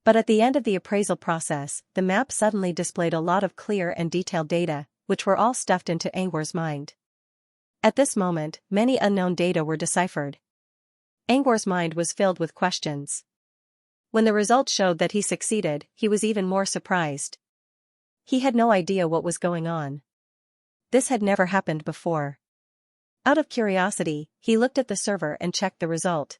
But at the end of the appraisal process, the map suddenly displayed a lot of clear and detailed data, which were all stuffed into Angor's mind. At this moment, many unknown data were deciphered. Angor's mind was filled with questions. When the results showed that he succeeded, he was even more surprised. He had no idea what was going on. This had never happened before. Out of curiosity, he looked at the server and checked the result.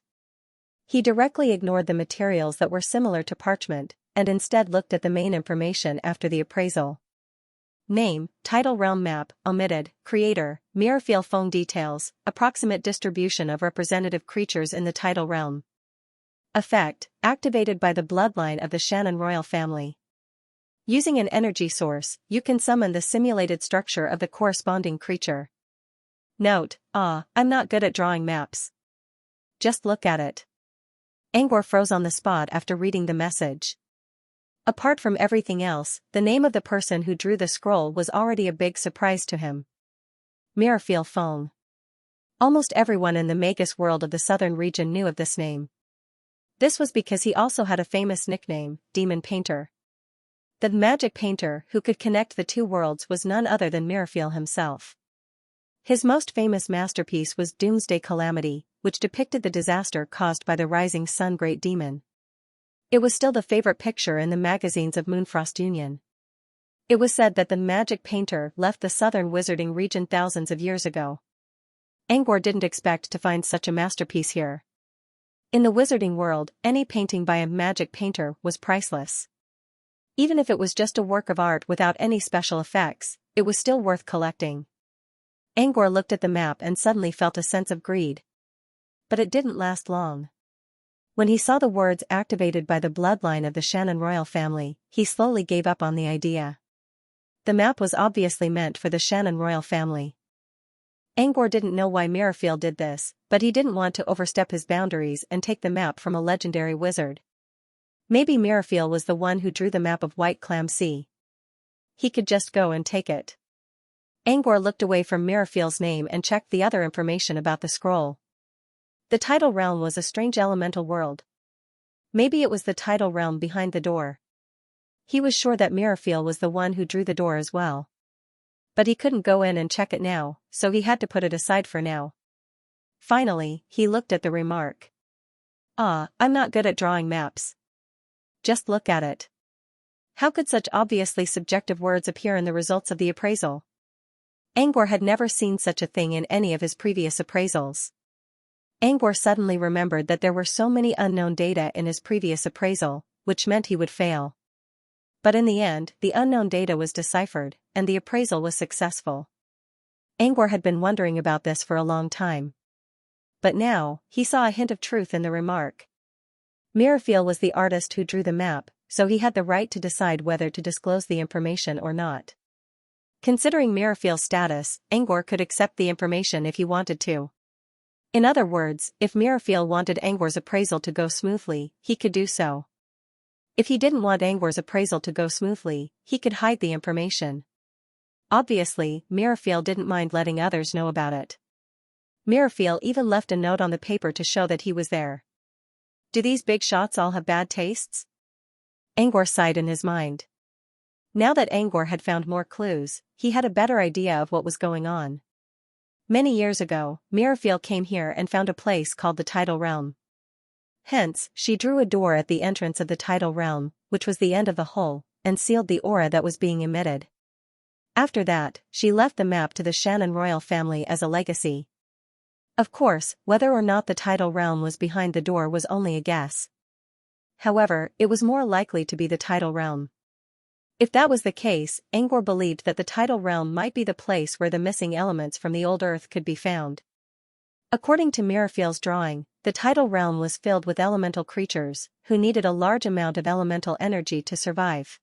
He directly ignored the materials that were similar to parchment, and instead looked at the main information after the appraisal. Name, title realm map, omitted, creator, Mirrorfield phone details, approximate distribution of representative creatures in the title realm. Effect, activated by the bloodline of the Shannon royal family. Using an energy source, you can summon the simulated structure of the corresponding creature. Note, I'm not good at drawing maps. Just look at it. Angor froze on the spot after reading the message. Apart from everything else, the name of the person who drew the scroll was already a big surprise to him. Mirrorfield phone. Almost everyone in the Magus world of the southern region knew of this name. This was because he also had a famous nickname, Demon Painter. The magic painter who could connect the two worlds was none other than Mirrorfield himself. His most famous masterpiece was Doomsday Calamity, which depicted the disaster caused by the rising sun Great Demon. It was still the favorite picture in the magazines of Moonfrost Union. It was said that the magic painter left the southern wizarding region thousands of years ago. Angor didn't expect to find such a masterpiece here. In the wizarding world, any painting by a magic painter was priceless. Even if it was just a work of art without any special effects, it was still worth collecting. Angor looked at the map and suddenly felt a sense of greed. But it didn't last long. When he saw the words activated by the bloodline of the Xianxia royal family, he slowly gave up on the idea. The map was obviously meant for the Xianxia royal family. Angor didn't know why Mirafiel did this, but he didn't want to overstep his boundaries and take the map from a legendary wizard. Maybe Mirafiel was the one who drew the map of White Clam Sea. He could just go and take it. Angor looked away from Mirafiel's name and checked the other information about the scroll. The tidal realm was a strange elemental world. Maybe it was the tidal realm behind the door. He was sure that Mirafiel was the one who drew the door as well. But he couldn't go in and check it now, so he had to put it aside for now. Finally, he looked at the remark. I'm not good at drawing maps. Just look at it. How could such obviously subjective words appear in the results of the appraisal? Angor had never seen such a thing in any of his previous appraisals. Angor suddenly remembered that there were so many unknown data in his previous appraisal, which meant he would fail. But in the end, the unknown data was deciphered, and the appraisal was successful. Angor had been wondering about this for a long time. But now, he saw a hint of truth in the remark. Mirafiel was the artist who drew the map, so he had the right to decide whether to disclose the information or not. Considering Mirafiel's status, Angor could accept the information if he wanted to. In other words, if Mirafiel wanted Angor's appraisal to go smoothly, he could do so. If he didn't want Angor's appraisal to go smoothly, he could hide the information. Obviously, Mirafiel didn't mind letting others know about it. Mirafiel even left a note on the paper to show that he was there. Do these big shots all have bad tastes? Angor sighed in his mind. Now that Angor had found more clues, he had a better idea of what was going on. Many years ago, Mirafiel came here and found a place called the Tidal Realm. Hence, she drew a door at the entrance of the Tidal Realm, which was the end of the hole, and sealed the aura that was being emitted. After that, she left the map to the Xianxia royal family as a legacy. Of course, whether or not the Tidal Realm was behind the door was only a guess. However, it was more likely to be the Tidal Realm. If that was the case, Angor believed that the Tidal Realm might be the place where the missing elements from the old Earth could be found. According to Mirafiel's drawing, the Tidal Realm was filled with elemental creatures, who needed a large amount of elemental energy to survive.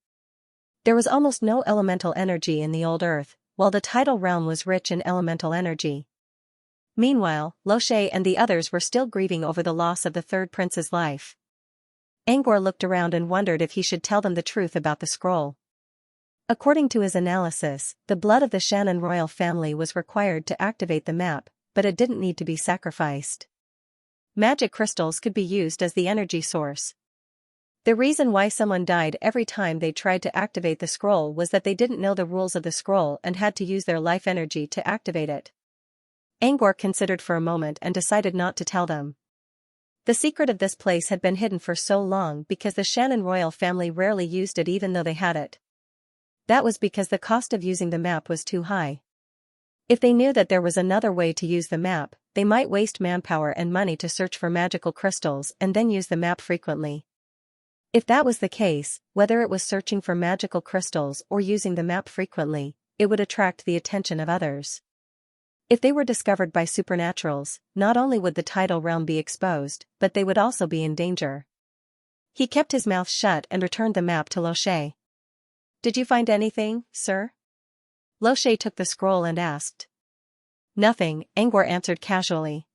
There was almost no elemental energy in the old Earth, while the Tidal Realm was rich in elemental energy. Meanwhile, Loche and the others were still grieving over the loss of the third prince's life. Angor looked around and wondered if he should tell them the truth about the scroll. According to his analysis, the blood of the Xianxia royal family was required to activate the map, but it didn't need to be sacrificed. Magic crystals could be used as the energy source. The reason why someone died every time they tried to activate the scroll was that they didn't know the rules of the scroll and had to use their life energy to activate it. Angor considered for a moment and decided not to tell them. The secret of this place had been hidden for so long because the Xianxia royal family rarely used it even though they had it. That was because the cost of using the map was too high. If they knew that there was another way to use the map, they might waste manpower and money to search for magical crystals and then use the map frequently. If that was the case, whether it was searching for magical crystals or using the map frequently, it would attract the attention of others. If they were discovered by supernaturals, not only would the Tidal Realm be exposed, but they would also be in danger. He kept his mouth shut and returned the map to Loche. Did you find anything, sir? Loche took the scroll and asked. Nothing, Angor answered casually.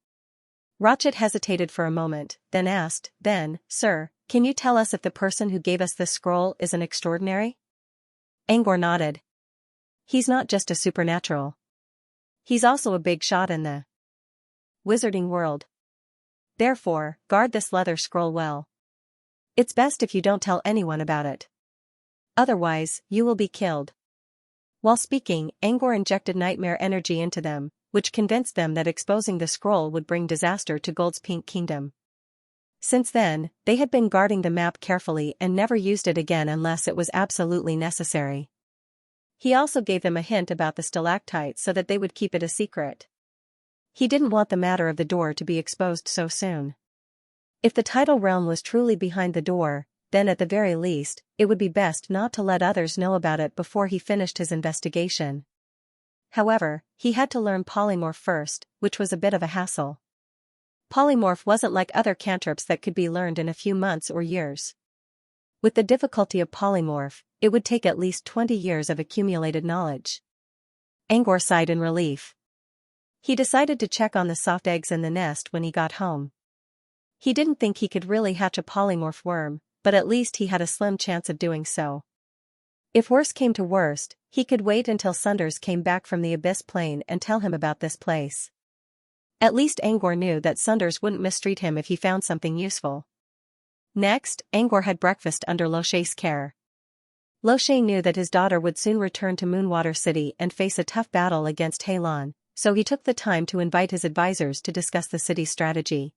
Rochet hesitated for a moment, then asked, Then, sir, can you tell us if the person who gave us this scroll is an extraordinary? Angor nodded. He's not just a supernatural. He's also a big shot in the wizarding world. Therefore, guard this leather scroll well. It's best if you don't tell anyone about it. Otherwise, you will be killed. While speaking, Angor injected nightmare energy into them, which convinced them that exposing the scroll would bring disaster to Gold's Pink Kingdom. Since then, they had been guarding the map carefully and never used it again unless it was absolutely necessary. He also gave them a hint about the stalactite so that they would keep it a secret. He didn't want the matter of the door to be exposed so soon. If the tidal realm was truly behind the door, then at the very least, it would be best not to let others know about it before he finished his investigation. However, he had to learn polymorph first, which was a bit of a hassle. Polymorph wasn't like other cantrips that could be learned in a few months or years. With the difficulty of polymorph, it would take at least 20 years of accumulated knowledge. Angor sighed in relief. He decided to check on the soft eggs in the nest when he got home. He didn't think he could really hatch a polymorph worm, but at least he had a slim chance of doing so. If worse came to worst, he could wait until Sunders came back from the Abyss Plane and tell him about this place. At least Angor knew that Sunders wouldn't mistreat him if he found something useful. Next, Angor had breakfast under Loche's care. Loche knew that his daughter would soon return to Moonwater City and face a tough battle against Heilon, so he took the time to invite his advisors to discuss the city's strategy.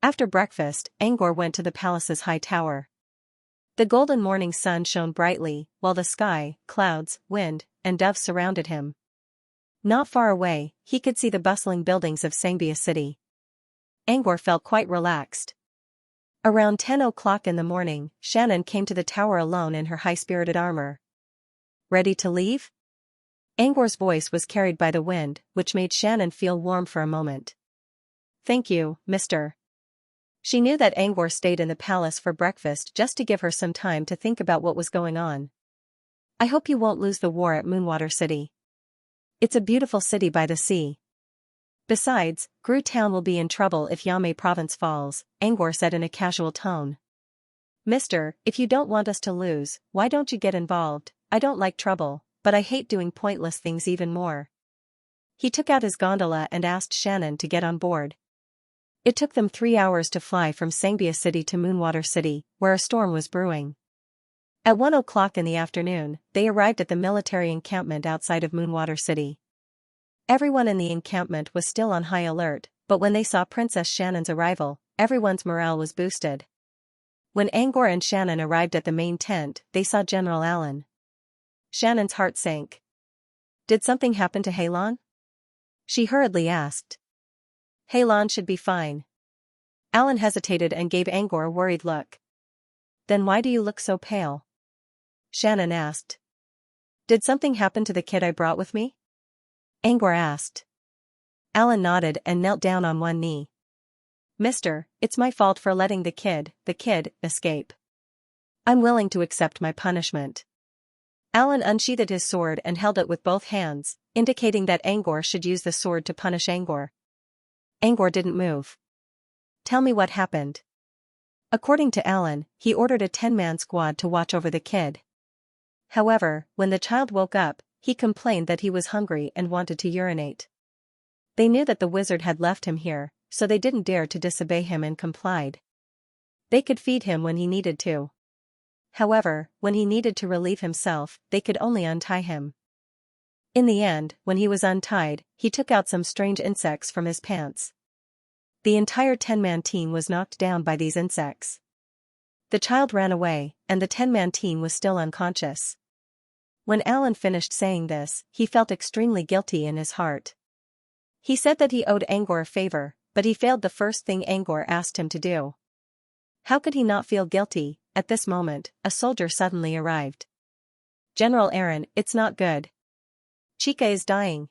After breakfast, Angor went to the palace's high tower. The golden morning sun shone brightly, while the sky, clouds, wind, and doves surrounded him. Not far away, he could see the bustling buildings of Xianxia City. Angor felt quite relaxed. Around 10 o'clock in the morning, Shannon came to the tower alone in her high-spirited armor. Ready to leave? Angor's voice was carried by the wind, which made Shannon feel warm for a moment. Thank you, Mr. She knew that Angor stayed in the palace for breakfast just to give her some time to think about what was going on. I hope you won't lose the war at Moonwater City. It's a beautiful city by the sea. Besides, Gru Town will be in trouble if Yame Province falls, Angor said in a casual tone. Mister, if you don't want us to lose, why don't you get involved? I don't like trouble, but I hate doing pointless things even more. He took out his gondola and asked Shannon to get on board. It took them 3 hours to fly from Xianxia City to Moonwater City, where a storm was brewing. At 1 o'clock in the afternoon, they arrived at the military encampment outside of Moonwater City. Everyone in the encampment was still on high alert, but when they saw Princess Shannon's arrival, everyone's morale was boosted. When Angor and Shannon arrived at the main tent, they saw General Allen. Shannon's heart sank. Did something happen to Heilon? She hurriedly asked. Heilon should be fine. Allen hesitated and gave Angor a worried look. Then why do you look so pale? Shannon asked. Did something happen to the kid I brought with me? Angor asked. Allen nodded and knelt down on one knee. Mister, it's my fault for letting the kid, escape. I'm willing to accept my punishment. Allen unsheathed his sword and held it with both hands, indicating that Angor should use the sword to punish Angor. Angor didn't move. Tell me what happened. According to Allen, he ordered a 10-man squad to watch over the kid. However, when the child woke up, he complained that he was hungry and wanted to urinate. They knew that the wizard had left him here, so they didn't dare to disobey him and complied. They could feed him when he needed to. However, when he needed to relieve himself, they could only untie him. In the end, when he was untied, he took out some strange insects from his pants. The entire 10-man team was knocked down by these insects. The child ran away, and the 10-man team was still unconscious. When Allen finished saying this, he felt extremely guilty in his heart. He said that he owed Angor a favor, but he failed the first thing Angor asked him to do. How could he not feel guilty? At this moment, a soldier suddenly arrived. General Aaron, it's not good. Chica is dying.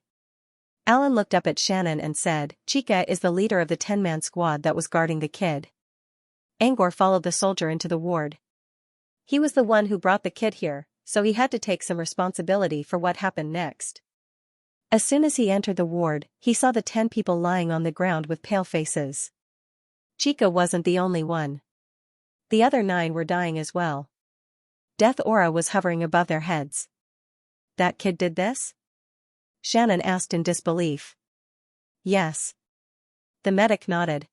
Allen looked up at Shannon and said, Chica is the leader of the 10-man squad that was guarding the kid. Angor followed the soldier into the ward. He was the one who brought the kid here, so he had to take some responsibility for what happened next. As soon as he entered the ward, he saw the 10 people lying on the ground with pale faces. Chica wasn't the only one. The other 9 were dying as well. Death aura was hovering above their heads. That kid did this? Shannon asked in disbelief. Yes. The medic nodded.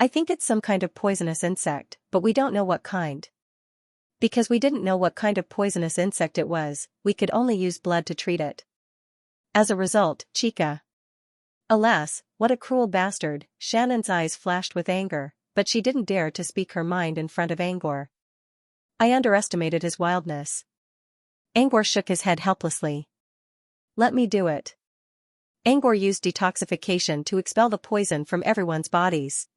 I think it's some kind of poisonous insect, but we don't know what kind. Because we didn't know what kind of poisonous insect it was, we could only use blood to treat it. As a result, Chica. Alas, what a cruel bastard, Shannon's eyes flashed with anger, but she didn't dare to speak her mind in front of Angor. I underestimated his wildness. Angor shook his head helplessly. Let me do it. Angor used detoxification to expel the poison from everyone's bodies.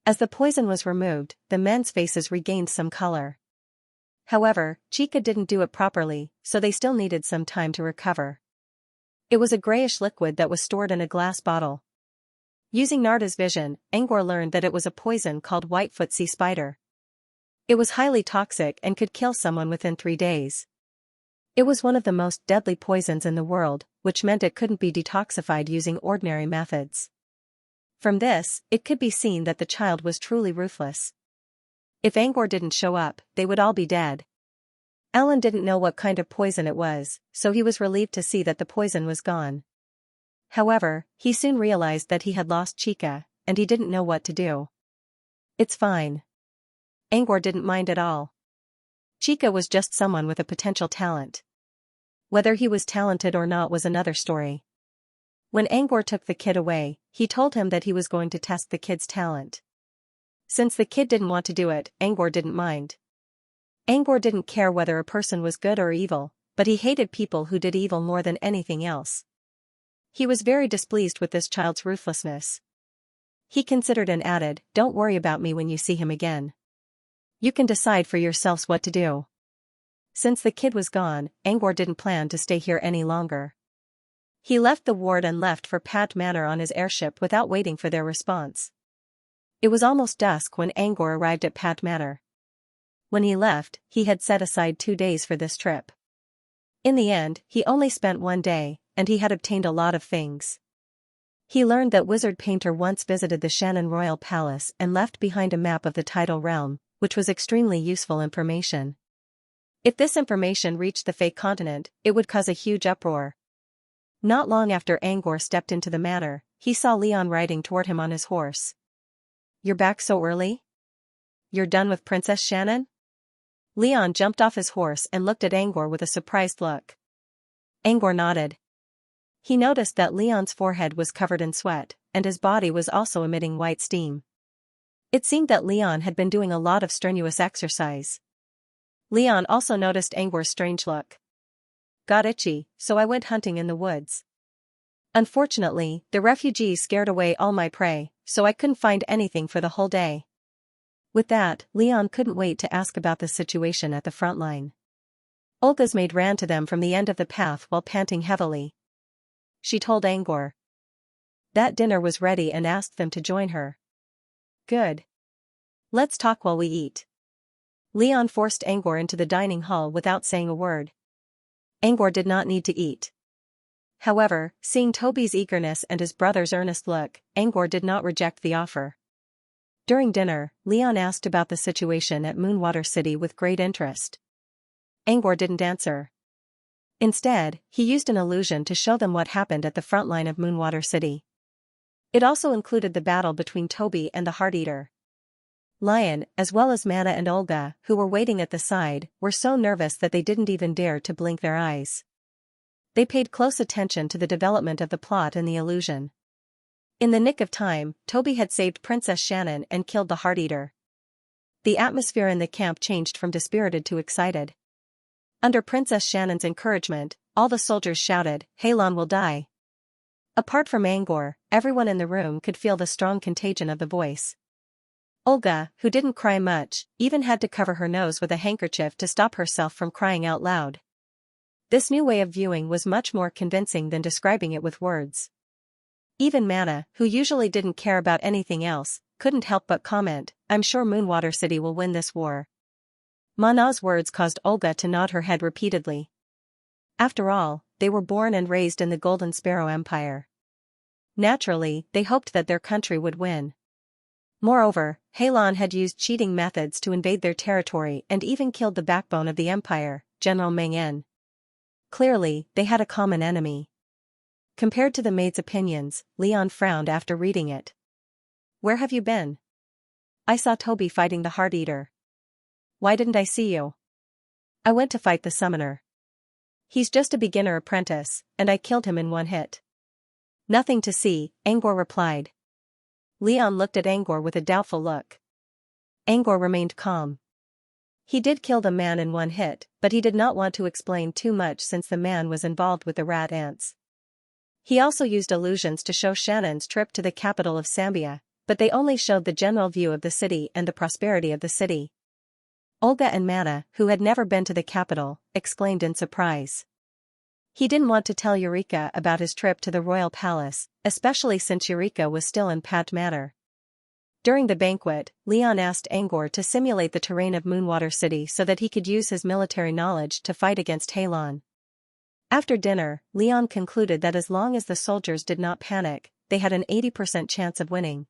As the poison was removed, the men's faces regained some color. However, Chica didn't do it properly, so they still needed some time to recover. It was a grayish liquid that was stored in a glass bottle. Using Narda's vision, Angor learned that it was a poison called Whitefoot sea spider. It was highly toxic and could kill someone within 3 days. It was one of the most deadly poisons in the world, which meant it couldn't be detoxified using ordinary methods. From this, it could be seen that the child was truly ruthless. If Angor didn't show up, they would all be dead. Alan didn't know what kind of poison it was, so he was relieved to see that the poison was gone. However, he soon realized that he had lost Chica, and he didn't know what to do. It's fine. Angor didn't mind at all. Chica was just someone with a potential talent. Whether he was talented or not was another story. When Angor took the kid away, he told him that he was going to test the kid's talent. Since the kid didn't want to do it, Angor didn't mind. Angor didn't care whether a person was good or evil, but he hated people who did evil more than anything else. He was very displeased with this child's ruthlessness. He considered and added, "Don't worry about me when you see him again. You can decide for yourselves what to do." Since the kid was gone, Angor didn't plan to stay here any longer. He left the ward and left for Pat Manor on his airship without waiting for their response. It was almost dusk when Angor arrived at Pat Manor. When he left, he had set aside 2 days for this trip. In the end, he only spent 1 day, and he had obtained a lot of things. He learned that Wizard Painter once visited the Shannon Royal Palace and left behind a map of the tidal realm, which was extremely useful information. If this information reached the Fey continent, it would cause a huge uproar. Not long after Angor stepped into the manor, he saw Leon riding toward him on his horse. "You're back so early? You're done with Princess Shannon?" Leon jumped off his horse and looked at Angor with a surprised look. Angor nodded. He noticed that Leon's forehead was covered in sweat, and his body was also emitting white steam. It seemed that Leon had been doing a lot of strenuous exercise. Leon also noticed Angor's strange look. "Got itchy, so I went hunting in the woods. Unfortunately, the refugees scared away all my prey, so I couldn't find anything for the whole day." With that, Leon couldn't wait to ask about the situation at the front line. Olga's maid ran to them from the end of the path while panting heavily. She told Angor that dinner was ready and asked them to join her. "Good. Let's talk while we eat." Leon forced Angor into the dining hall without saying a word. Angor did not need to eat. However, seeing Toby's eagerness and his brother's earnest look, Angor did not reject the offer. During dinner, Leon asked about the situation at Moonwater City with great interest. Angor didn't answer. Instead, he used an illusion to show them what happened at the front line of Moonwater City. It also included the battle between Toby and the Heart Eater. Lion, as well as Mana and Olga, who were waiting at the side, were so nervous that they didn't even dare to blink their eyes. They paid close attention to the development of the plot and the illusion. In the nick of time, Toby had saved Princess Shannon and killed the Heart Eater. The atmosphere in the camp changed from dispirited to excited. Under Princess Shannon's encouragement, all the soldiers shouted, "Halon will die." Apart from Angor, everyone in the room could feel the strong contagion of the voice. Olga, who didn't cry much, even had to cover her nose with a handkerchief to stop herself from crying out loud. This new way of viewing was much more convincing than describing it with words. Even Mana, who usually didn't care about anything else, couldn't help but comment, "I'm sure Moonwater City will win this war." Mana's words caused Olga to nod her head repeatedly. After all, they were born and raised in the Golden Sparrow Empire. Naturally, they hoped that their country would win. Moreover, Halon had used cheating methods to invade their territory and even killed the backbone of the empire, General Meng En. Clearly, they had a common enemy. Compared to the maid's opinions, Leon frowned after reading it. "Where have you been?" "I saw Toby fighting the Heart Eater." "Why didn't I see you?" "I went to fight the summoner. He's just a beginner apprentice, and I killed him in 1 hit." "Nothing to see," Angor replied. Leon looked at Angor with a doubtful look. Angor remained calm. He did kill the man in one hit, but he did not want to explain too much since the man was involved with the rat ants. He also used illusions to show Shannon's trip to the capital of Xianxia, but they only showed the general view of the city and the prosperity of the city. Olga and Mana, who had never been to the capital, exclaimed in surprise. He didn't want to tell Eureka about his trip to the royal palace, especially since Eureka was still in Pat Manor. During the banquet, Leon asked Angor to simulate the terrain of Moonwater City so that he could use his military knowledge to fight against Halon. After dinner, Leon concluded that as long as the soldiers did not panic, they had an 80% chance of winning.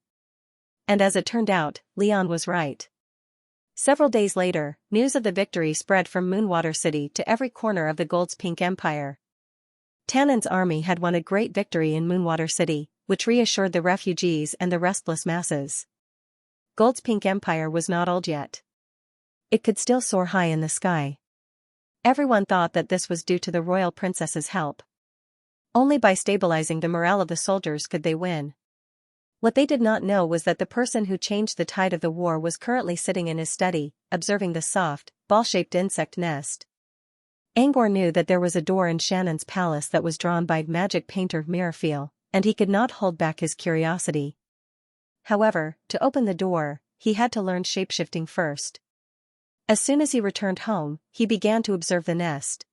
And as it turned out, Leon was right. Several days later, news of the victory spread from Moonwater City to every corner of the Gold's Pink Empire. Tannen's army had won a great victory in Moonwater City, which reassured the refugees and the restless masses. Gold's Pink Empire was not old yet. It could still soar high in the sky. Everyone thought that this was due to the royal princess's help. Only by stabilizing the morale of the soldiers could they win. What they did not know was that the person who changed the tide of the war was currently sitting in his study, observing the soft, ball-shaped insect nest. Angor knew that there was a door in Shannon's palace that was drawn by magic painter Mirafeel, and he could not hold back his curiosity. However, to open the door, he had to learn shapeshifting first. As soon as he returned home, he began to observe the nest.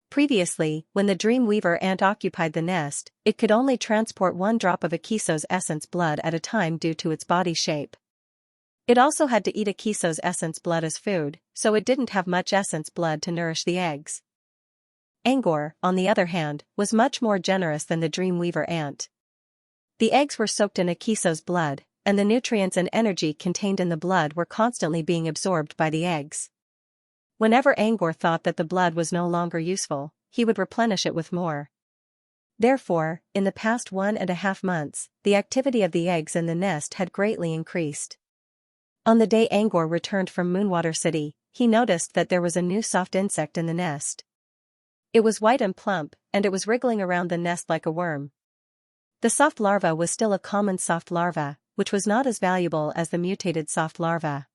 Previously, when the Dreamweaver ant occupied the nest, it could only transport one drop of Akiso's essence blood at a time due to its body shape. It also had to eat Akiso's essence blood as food, so it didn't have much essence blood to nourish the eggs. Angor, on the other hand, was much more generous than the Dreamweaver ant. The eggs were soaked in Akiso's blood, and the nutrients and energy contained in the blood were constantly being absorbed by the eggs. Whenever Angor thought that the blood was no longer useful, he would replenish it with more. Therefore, in the past 1.5 months, the activity of the eggs in the nest had greatly increased. On the day Angor returned from Moonwater City, he noticed that there was a new soft insect in the nest. It was white and plump, and it was wriggling around the nest like a worm. The soft larva was still a common soft larva, which was not as valuable as the mutated soft larva.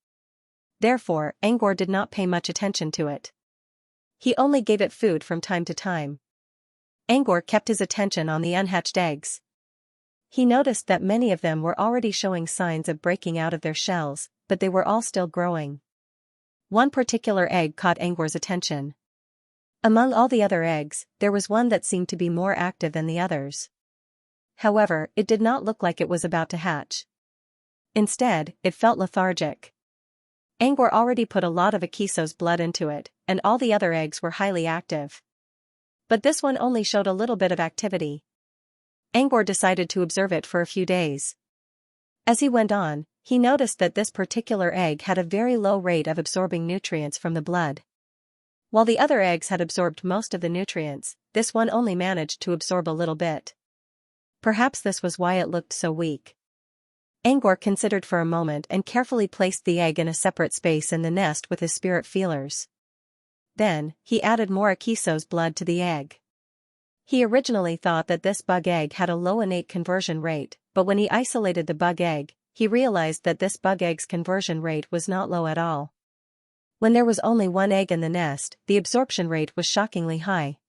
Therefore, Angor did not pay much attention to it. He only gave it food from time to time. Angor kept his attention on the unhatched eggs. He noticed that many of them were already showing signs of breaking out of their shells, but they were all still growing. One particular egg caught Angor's attention. Among all the other eggs, there was one that seemed to be more active than the others. However, it did not look like it was about to hatch. Instead, it felt lethargic. Angor already put a lot of Akiso's blood into it, and all the other eggs were highly active. But this one only showed a little bit of activity. Angor decided to observe it for a few days. As he went on, he noticed that this particular egg had a very low rate of absorbing nutrients from the blood. While the other eggs had absorbed most of the nutrients, this one only managed to absorb a little bit. Perhaps this was why it looked so weak. Angor considered for a moment and carefully placed the egg in a separate space in the nest with his spirit feelers. Then, he added more Akiso's blood to the egg. He originally thought that this bug egg had a low innate conversion rate, but when he isolated the bug egg, he realized that this bug egg's conversion rate was not low at all. When there was only one egg in the nest, the absorption rate was shockingly high.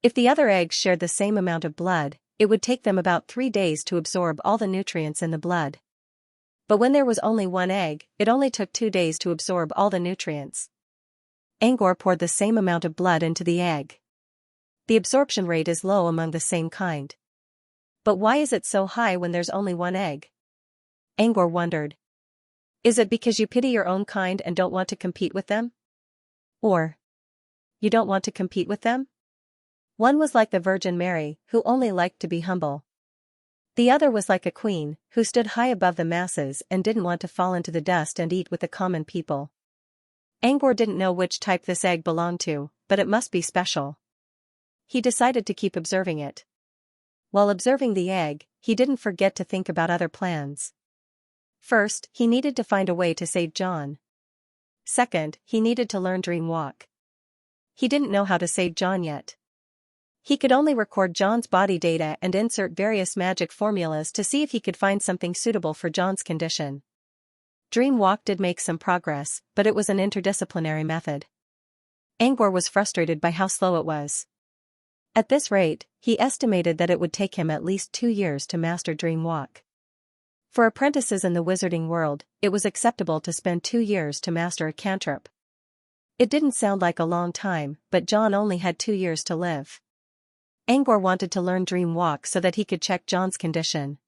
If the other eggs shared the same amount of blood, it would take them about 3 days to absorb all the nutrients in the blood. But when there was only one egg, it only took 2 days to absorb all the nutrients. Angor poured the same amount of blood into the egg. The absorption rate is low among the same kind. But why is it so high when there's only one egg? Angor wondered. Is it because you pity your own kind and don't want to compete with them? Or you don't want to compete with them? One was like the Virgin Mary, who only liked to be humble. The other was like a queen, who stood high above the masses and didn't want to fall into the dust and eat with the common people. Angor didn't know which type this egg belonged to, but it must be special. He decided to keep observing it. While observing the egg, he didn't forget to think about other plans. First, he needed to find a way to save John. Second, he needed to learn Dream Walk. He didn't know how to save John yet. He could only record John's body data and insert various magic formulas to see if he could find something suitable for John's condition. Dream Walk did make some progress, but it was an interdisciplinary method. Angor was frustrated by how slow it was. At this rate, he estimated that it would take him at least 2 years to master Dream Walk. For apprentices in the wizarding world, it was acceptable to spend 2 years to master a cantrip. It didn't sound like a long time, but John only had 2 years to live. Angor wanted to learn Dream Walk so that he could check John's condition.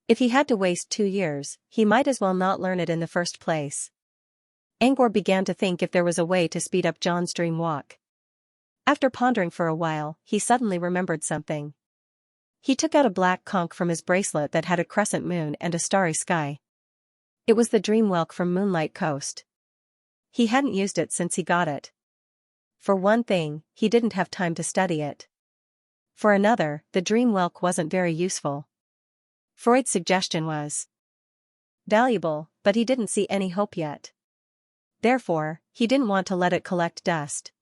If he had to waste 2 years, he might as well not learn it in the first place. Angor began to think if there was a way to speed up John's Dream Walk. After pondering for a while, he suddenly remembered something. He took out a black conch from his bracelet that had a crescent moon and a starry sky. It was the Dream Welk from Moonlight Coast. He hadn't used it since he got it. For one thing, he didn't have time to study it. For another, the Dream Welk wasn't very useful. Freud's suggestion was valuable, but he didn't see any hope yet. Therefore, he didn't want to let it collect dust.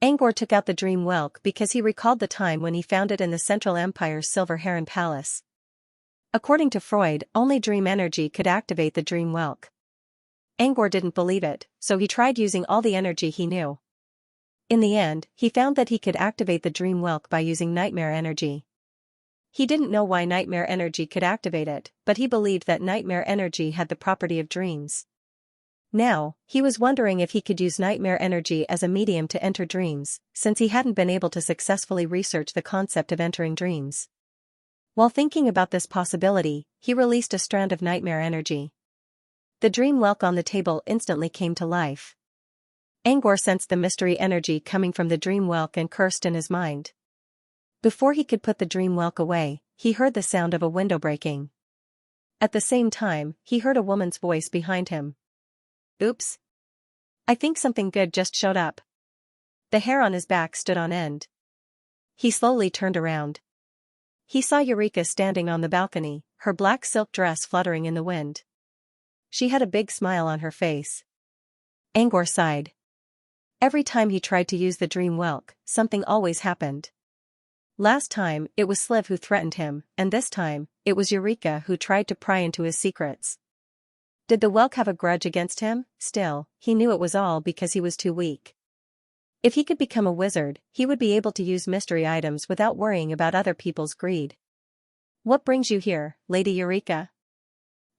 Angor took out the Dream Welk because he recalled the time when he found it in the Central Empire's Silver Heron Palace. According to Freud, only dream energy could activate the Dream Welk. Angor didn't believe it, so he tried using all the energy he knew. In the end, he found that he could activate the Dream Welk by using nightmare energy. He didn't know why nightmare energy could activate it, but he believed that nightmare energy had the property of dreams. Now, he was wondering if he could use nightmare energy as a medium to enter dreams, since he hadn't been able to successfully research the concept of entering dreams. While thinking about this possibility, he released a strand of nightmare energy. The Dream Welk on the table instantly came to life. Angor sensed the mystery energy coming from the Dream Welk and cursed in his mind. Before he could put the Dream Welk away, he heard the sound of a window breaking. At the same time, he heard a woman's voice behind him. Oops. I think something good just showed up. The hair on his back stood on end. He slowly turned around. He saw Eureka standing on the balcony, her black silk dress fluttering in the wind. She had a big smile on her face. Angor sighed. Every time he tried to use the Dream Welk, something always happened. Last time, it was Sliv who threatened him, and this time, it was Eureka who tried to pry into his secrets. Did the Welk have a grudge against him? Still, he knew it was all because he was too weak. If he could become a wizard, he would be able to use mystery items without worrying about other people's greed. What brings you here, Lady Eureka?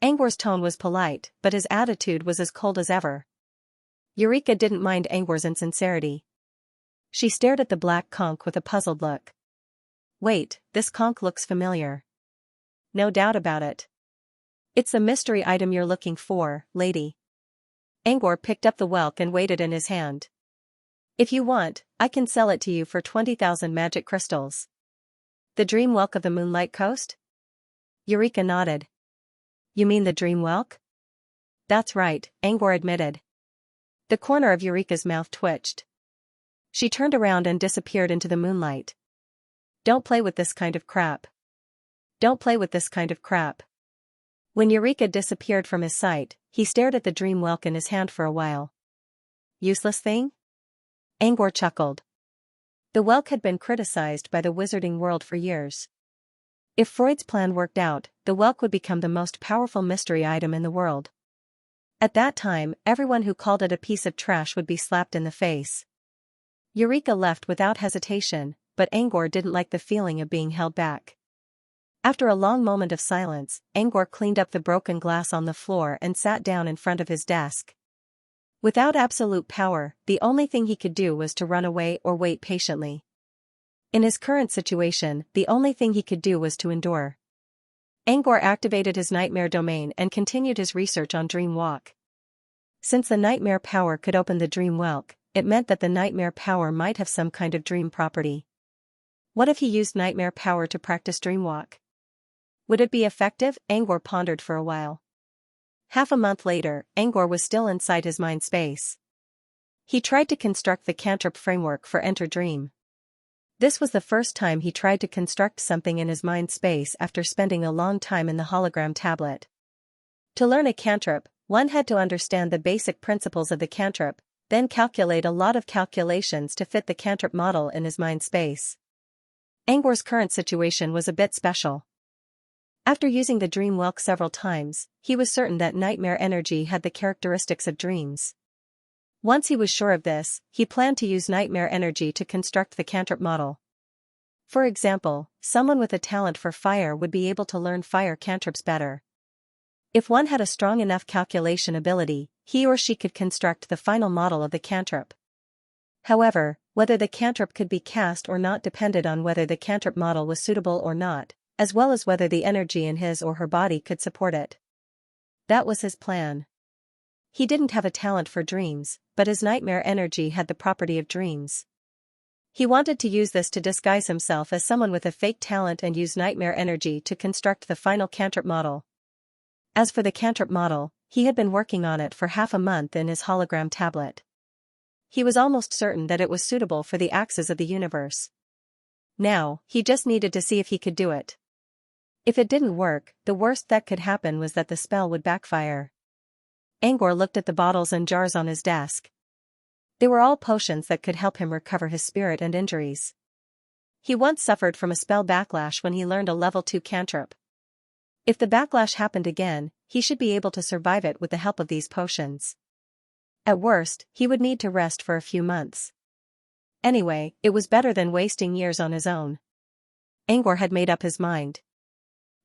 Angor's tone was polite, but his attitude was as cold as ever. Eureka didn't mind Angor's insincerity. She stared at the black conch with a puzzled look. Wait, this conch looks familiar. No doubt about it. It's the mystery item you're looking for, lady. Angor picked up the Welk and weighed it in his hand. If you want, I can sell it to you for 20,000 magic crystals. The Dream Welk of the Moonlight Coast? Eureka nodded. You mean the Dream Welk? That's right, Angor admitted. The corner of Eureka's mouth twitched. She turned around and disappeared into the moonlight. Don't play with this kind of crap. Don't play with this kind of crap. When Eureka disappeared from his sight, he stared at the Dream Welk in his hand for a while. Useless thing? Angor chuckled. The Welk had been criticized by the wizarding world for years. If Freud's plan worked out, the Welk would become the most powerful mystery item in the world. At that time, everyone who called it a piece of trash would be slapped in the face. Eureka left without hesitation, but Angor didn't like the feeling of being held back. After a long moment of silence, Angor cleaned up the broken glass on the floor and sat down in front of his desk. Without absolute power, the only thing he could do was to run away or wait patiently. In his current situation, the only thing he could do was to endure. Angor activated his nightmare domain and continued his research on Dream Walk. Since the nightmare power could open the Dream Welk, it meant that the nightmare power might have some kind of dream property. What if he used nightmare power to practice Dream Walk? Would it be effective? Angor pondered for a while. Half a month later, Angor was still inside his mind space. He tried to construct the cantrip framework for Enter Dream. This was the first time he tried to construct something in his mind space after spending a long time in the hologram tablet. To learn a cantrip, one had to understand the basic principles of the cantrip, then calculate a lot of calculations to fit the cantrip model in his mind space. Angor's current situation was a bit special. After using the dream walk several times, he was certain that nightmare energy had the characteristics of dreams. Once he was sure of this, he planned to use nightmare energy to construct the cantrip model. For example, someone with a talent for fire would be able to learn fire cantrips better. If one had a strong enough calculation ability, he or she could construct the final model of the cantrip. However, whether the cantrip could be cast or not depended on whether the cantrip model was suitable or not, as well as whether the energy in his or her body could support it. That was his plan. He didn't have a talent for dreams, but his nightmare energy had the property of dreams. He wanted to use this to disguise himself as someone with a fake talent and use nightmare energy to construct the final cantrip model. As for the cantrip model, he had been working on it for half a month in his hologram tablet. He was almost certain that it was suitable for the axis of the universe. Now, he just needed to see if he could do it. If it didn't work, the worst that could happen was that the spell would backfire. Angor looked at the bottles and jars on his desk. They were all potions that could help him recover his spirit and injuries. He once suffered from a spell backlash when he learned a level 2 cantrip. If the backlash happened again, he should be able to survive it with the help of these potions. At worst, he would need to rest for a few months. Anyway, it was better than wasting years on his own. Angor had made up his mind.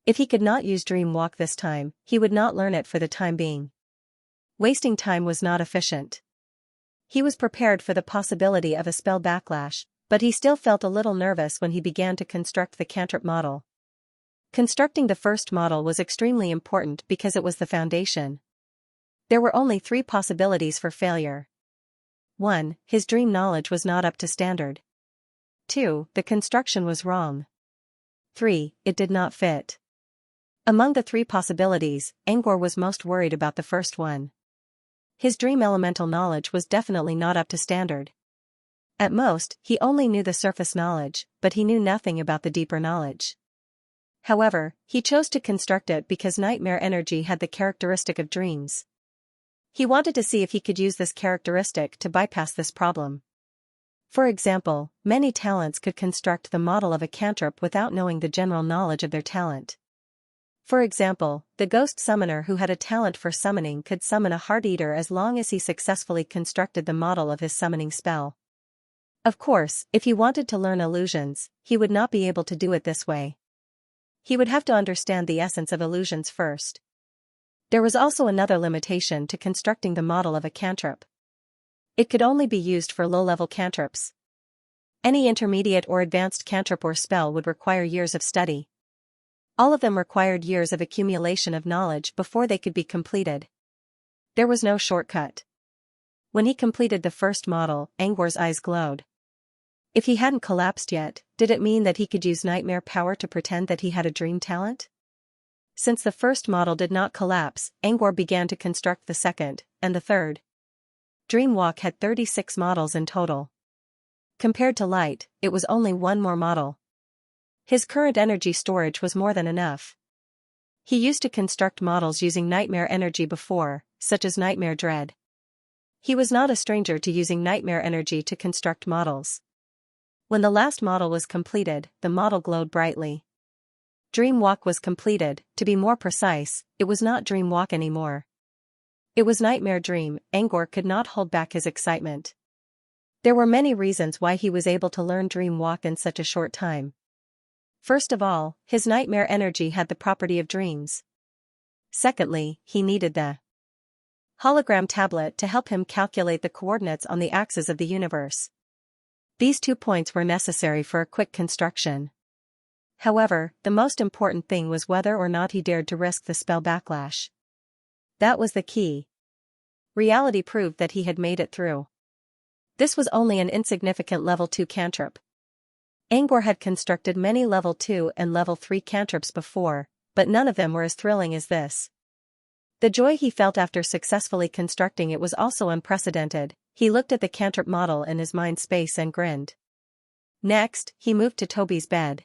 If he could not use Dream Walk this time, he would not learn it for the time being. Wasting time was not efficient. He was prepared for the possibility of a spell backlash, but he still felt a little nervous when he began to construct the cantrip model. Constructing the first model was extremely important because it was the foundation. There were only 3 possibilities for failure. 1. His dream knowledge was not up to standard. 2. The construction was wrong. 3. It did not fit. Among the 3 possibilities, Angor was most worried about the first one. His dream elemental knowledge was definitely not up to standard. At most, he only knew the surface knowledge, but he knew nothing about the deeper knowledge. However, he chose to construct it because nightmare energy had the characteristic of dreams. He wanted to see if he could use this characteristic to bypass this problem. For example, many talents could construct the model of a cantrip without knowing the general knowledge of their talent. For example, the ghost summoner who had a talent for summoning could summon a heart eater as long as he successfully constructed the model of his summoning spell. Of course, if he wanted to learn illusions, he would not be able to do it this way. He would have to understand the essence of illusions first. There was also another limitation to constructing the model of a cantrip. It could only be used for low-level cantrips. Any intermediate or advanced cantrip or spell would require years of study. All of them required years of accumulation of knowledge before they could be completed. There was no shortcut. When he completed the first model, Angor's eyes glowed. If he hadn't collapsed yet, did it mean that he could use nightmare power to pretend that he had a dream talent? Since the first model did not collapse, Angor began to construct the second, and the third. Dream Walk had 36 models in total. Compared to Light, it was only 1 more model. His current energy storage was more than enough. He used to construct models using nightmare energy before, such as Nightmare Dread. He was not a stranger to using nightmare energy to construct models. When the last model was completed, the model glowed brightly. Dream Walk was completed. To be more precise, it was not Dream Walk anymore. It was Nightmare Dream. Angor could not hold back his excitement. There were many reasons why he was able to learn Dream Walk in such a short time. First of all, his nightmare energy had the property of dreams. Secondly, he needed the hologram tablet to help him calculate the coordinates on the axis of the universe. These 2 points were necessary for a quick construction. However, the most important thing was whether or not he dared to risk the spell backlash. That was the key. Reality proved that he had made it through. This was only an insignificant level 2 cantrip. Angor had constructed many level 2 and level 3 cantrips before, but none of them were as thrilling as this. The joy he felt after successfully constructing it was also unprecedented. He looked at the cantrip model in his mind space and grinned. Next, he moved to Toby's bed.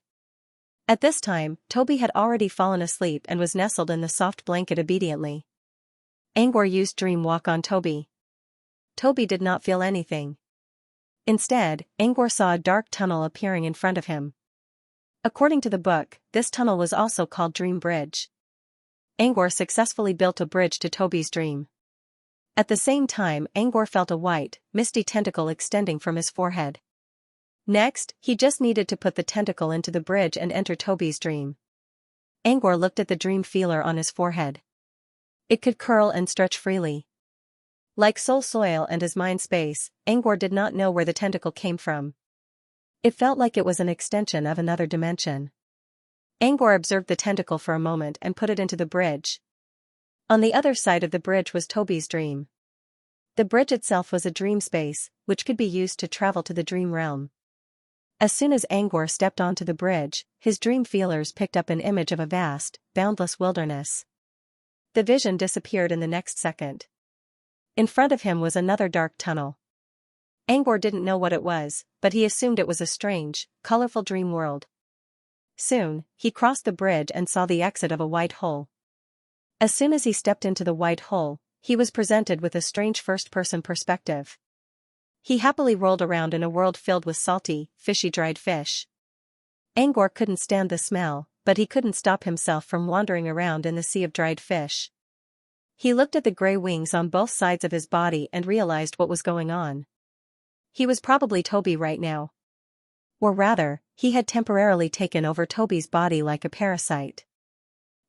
At this time, Toby had already fallen asleep and was nestled in the soft blanket obediently. Angor used Dream Walk on Toby. Toby did not feel anything. Instead, Angor saw a dark tunnel appearing in front of him. According to the book, this tunnel was also called Dream Bridge. Angor successfully built a bridge to Toby's dream. At the same time, Angor felt a white, misty tentacle extending from his forehead. Next, he just needed to put the tentacle into the bridge and enter Toby's dream. Angor looked at the dream feeler on his forehead. It could curl and stretch freely. Like soul soil and his mind space, Angor did not know where the tentacle came from. It felt like it was an extension of another dimension. Angor observed the tentacle for a moment and put it into the bridge. On the other side of the bridge was Toby's dream. The bridge itself was a dream space, which could be used to travel to the dream realm. As soon as Angor stepped onto the bridge, his dream feelers picked up an image of a vast, boundless wilderness. The vision disappeared in the next second. In front of him was another dark tunnel. Angor didn't know what it was, but he assumed it was a strange, colorful dream world. Soon, he crossed the bridge and saw the exit of a white hole. As soon as he stepped into the white hole, he was presented with a strange first-person perspective. He happily rolled around in a world filled with salty, fishy dried fish. Angor couldn't stand the smell, but he couldn't stop himself from wandering around in the sea of dried fish. He looked at the gray wings on both sides of his body and realized what was going on. He was probably Toby right now. Or rather, he had temporarily taken over Toby's body like a parasite.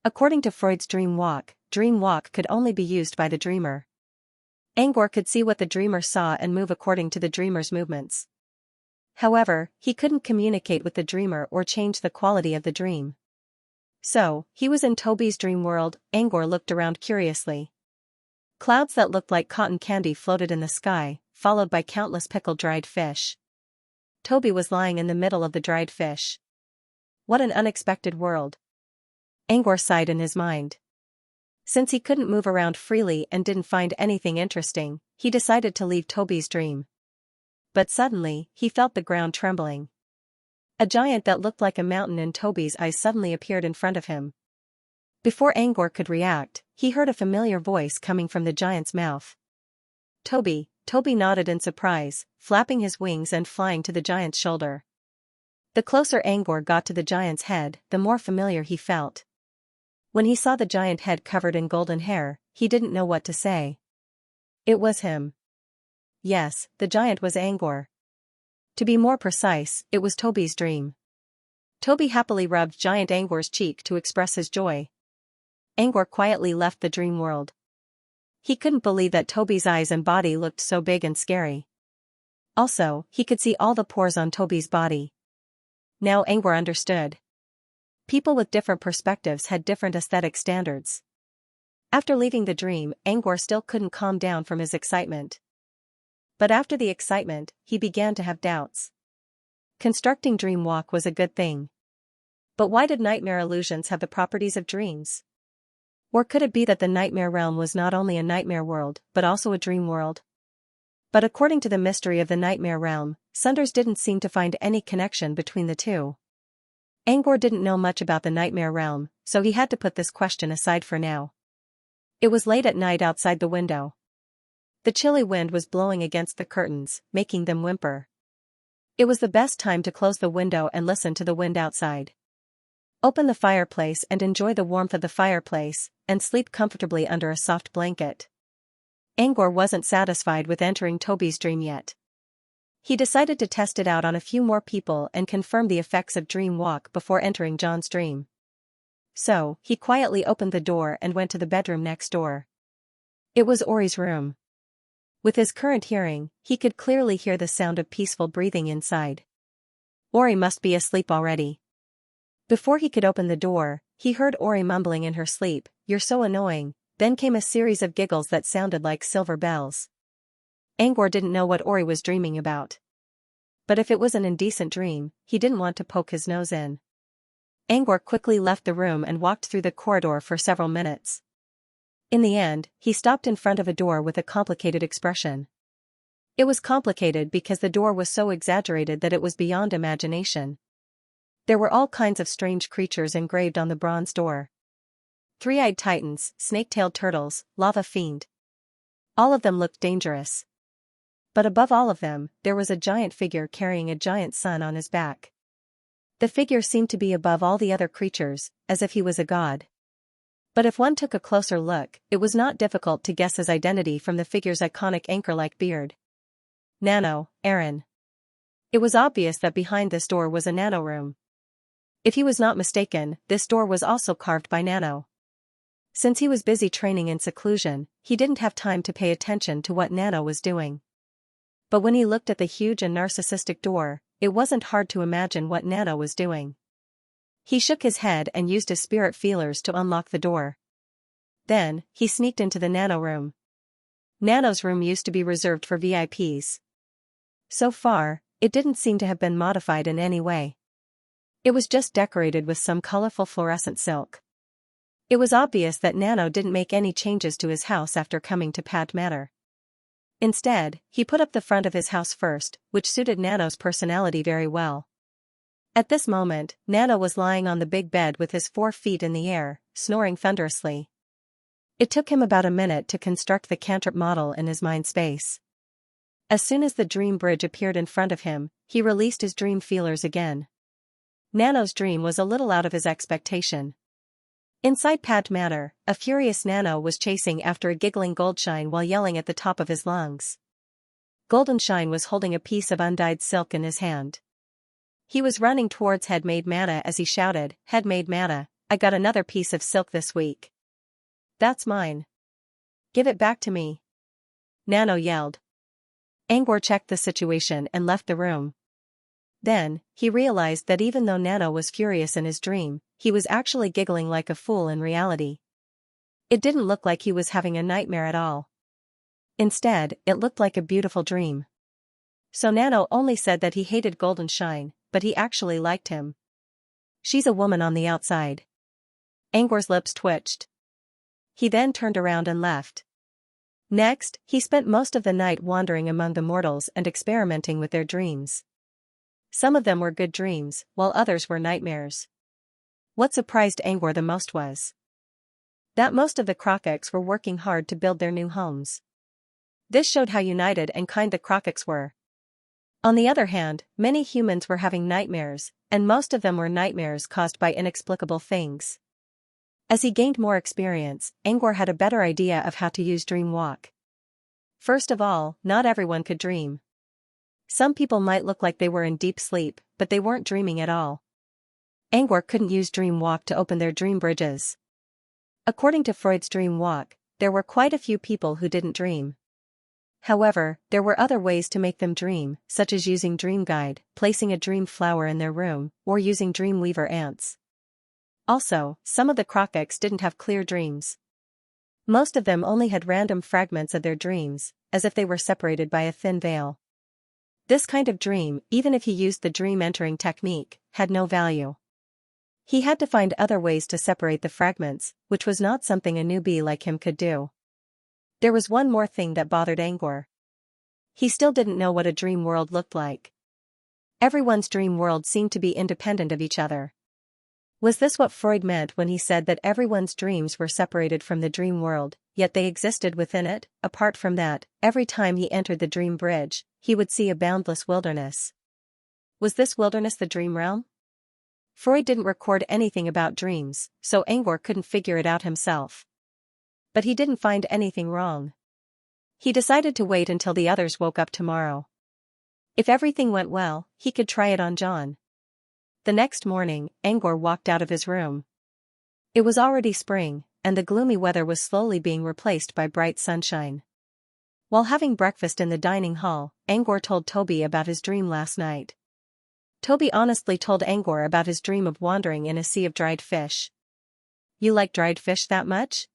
According to Freud's dream walk could only be used by the dreamer. Angor could see what the dreamer saw and move according to the dreamer's movements. However, he couldn't communicate with the dreamer or change the quality of the dream. So, he was in Toby's dream world. Angor looked around curiously. Clouds that looked like cotton candy floated in the sky, followed by countless pickled dried fish. Toby was lying in the middle of the dried fish. What an unexpected world. Angor sighed in his mind. Since he couldn't move around freely and didn't find anything interesting, he decided to leave Toby's dream. But suddenly, he felt the ground trembling. A giant that looked like a mountain in Toby's eyes suddenly appeared in front of him. Before Angor could react, he heard a familiar voice coming from the giant's mouth. Toby nodded in surprise, flapping his wings and flying to the giant's shoulder. The closer Angor got to the giant's head, the more familiar he felt. When he saw the giant head covered in golden hair, he didn't know what to say. It was him. Yes, the giant was Angor. To be more precise, it was Toby's dream. Toby happily rubbed giant Angor's cheek to express his joy. Angor quietly left the dream world. He couldn't believe that Toby's eyes and body looked so big and scary. Also, he could see all the pores on Toby's body. Now Angor understood. People with different perspectives had different aesthetic standards. After leaving the dream, Angor still couldn't calm down from his excitement. But after the excitement, he began to have doubts. Constructing dream walk was a good thing. But why did nightmare illusions have the properties of dreams? Or could it be that the nightmare realm was not only a nightmare world, but also a dream world? But according to the mystery of the nightmare realm, Sunders didn't seem to find any connection between the two. Angor didn't know much about the nightmare realm, so he had to put this question aside for now. It was late at night outside the window. The chilly wind was blowing against the curtains, making them whimper. It was the best time to close the window and listen to the wind outside. Open the fireplace and enjoy the warmth of the fireplace, and sleep comfortably under a soft blanket. Angor wasn't satisfied with entering Toby's dream yet. He decided to test it out on a few more people and confirm the effects of dream walk before entering John's dream. So, he quietly opened the door and went to the bedroom next door. It was Ori's room. With his current hearing, he could clearly hear the sound of peaceful breathing inside. Ori must be asleep already. Before he could open the door, he heard Ori mumbling in her sleep, "You're so annoying." Then came a series of giggles that sounded like silver bells. Angor didn't know what Ori was dreaming about. But if it was an indecent dream, he didn't want to poke his nose in. Angor quickly left the room and walked through the corridor for several minutes. In the end, he stopped in front of a door with a complicated expression. It was complicated because the door was so exaggerated that it was beyond imagination. There were all kinds of strange creatures engraved on the bronze door. Three-eyed titans, snake-tailed turtles, lava fiend. All of them looked dangerous. But above all of them, there was a giant figure carrying a giant sun on his back. The figure seemed to be above all the other creatures, as if he was a god. But if one took a closer look, it was not difficult to guess his identity from the figure's iconic anchor-like beard. Nano, Aaron. It was obvious that behind this door was a Nano room. If he was not mistaken, this door was also carved by Nano. Since he was busy training in seclusion, he didn't have time to pay attention to what Nano was doing. But when he looked at the huge and narcissistic door, it wasn't hard to imagine what Nano was doing. He shook his head and used his spirit feelers to unlock the door. Then, he sneaked into the Nano room. Nano's room used to be reserved for VIPs. So far, it didn't seem to have been modified in any way. It was just decorated with some colorful fluorescent silk. It was obvious that Nano didn't make any changes to his house after coming to Pad Manor. Instead, he put up the front of his house first, which suited Nano's personality very well. At this moment, Nano was lying on the big bed with his 4 feet in the air, snoring thunderously. It took him about a minute to construct the cantrip model in his mind space. As soon as the dream bridge appeared in front of him, he released his dream feelers again. Nano's dream was a little out of his expectation. Inside Pad Manor, a furious Nano was chasing after a giggling Goldshine while yelling at the top of his lungs. Goldenshine was holding a piece of undyed silk in his hand. He was running towards Headmaid Mana as he shouted, "Headmaid Mana, I got another piece of silk this week. That's mine. Give it back to me," Nano yelled. Angor checked the situation and left the room. Then, he realized that even though Nano was furious in his dream, he was actually giggling like a fool in reality. It didn't look like he was having a nightmare at all. Instead, it looked like a beautiful dream. So Nano only said that he hated Goldenshine, but he actually liked him. She's a woman on the outside. Angor's lips twitched. He then turned around and left. Next, he spent most of the night wandering among the mortals and experimenting with their dreams. Some of them were good dreams, while others were nightmares. What surprised Angor the most was that most of the Crocox were working hard to build their new homes. This showed how united and kind the Crocox were. On the other hand, many humans were having nightmares, and most of them were nightmares caused by inexplicable things. As he gained more experience, Angor had a better idea of how to use Dream Walk. First of all, not everyone could dream. Some people might look like they were in deep sleep, but they weren't dreaming at all. Angor couldn't use Dream Walk to open their dream bridges. According to Freud's Dream Walk, there were quite a few people who didn't dream. However, there were other ways to make them dream, such as using Dream Guide, placing a dream flower in their room, or using Dreamweaver ants. Also, some of the Crocox didn't have clear dreams. Most of them only had random fragments of their dreams, as if they were separated by a thin veil. This kind of dream, even if he used the dream entering technique, had no value. He had to find other ways to separate the fragments, which was not something a newbie like him could do. There was one more thing that bothered Angor. He still didn't know what a dream world looked like. Everyone's dream world seemed to be independent of each other. Was this what Freud meant when he said that everyone's dreams were separated from the dream world, yet they existed within it? Apart from that, every time he entered the dream bridge, he would see a boundless wilderness. Was this wilderness the dream realm? Freud didn't record anything about dreams, so Angor couldn't figure it out himself. But he didn't find anything wrong. He decided to wait until the others woke up tomorrow. If everything went well, he could try it on John. The next morning, Angor walked out of his room. It was already spring, and the gloomy weather was slowly being replaced by bright sunshine. While having breakfast in the dining hall, Angor told Toby about his dream last night. Toby honestly told Angor about his dream of wandering in a sea of dried fish. "You like dried fish that much?"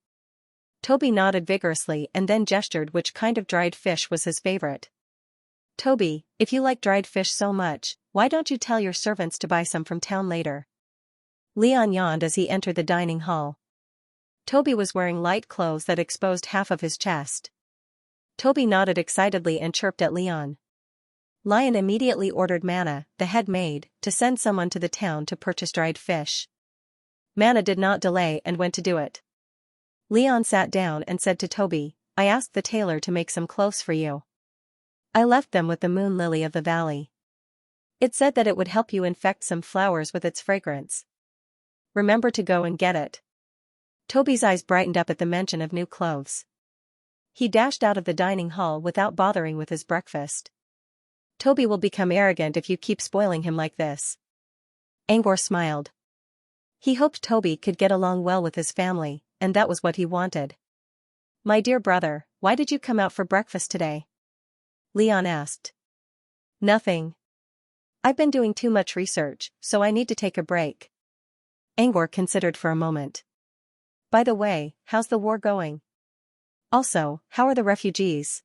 Toby nodded vigorously and then gestured which kind of dried fish was his favorite. "Toby, if you like dried fish so much, why don't you tell your servants to buy some from town later?" Leon yawned as he entered the dining hall. Toby was wearing light clothes that exposed half of his chest. Toby nodded excitedly and chirped at Leon. Lion immediately ordered Mana, the head maid, to send someone to the town to purchase dried fish. Mana did not delay and went to do it. Leon sat down and said to Toby, "I asked the tailor to make some clothes for you. I left them with the moon lily of the valley." It said that it would help you infect some flowers with its fragrance. Remember to go and get it. Toby's eyes brightened up at the mention of new clothes. He dashed out of the dining hall without bothering with his breakfast. Toby will become arrogant if you keep spoiling him like this. Angor smiled. He hoped Toby could get along well with his family, and that was what he wanted. My dear brother, why did you come out for breakfast today? Leon asked. Nothing. I've been doing too much research, so I need to take a break. Angor considered for a moment. By the way, how's the war going? Also, how are the refugees?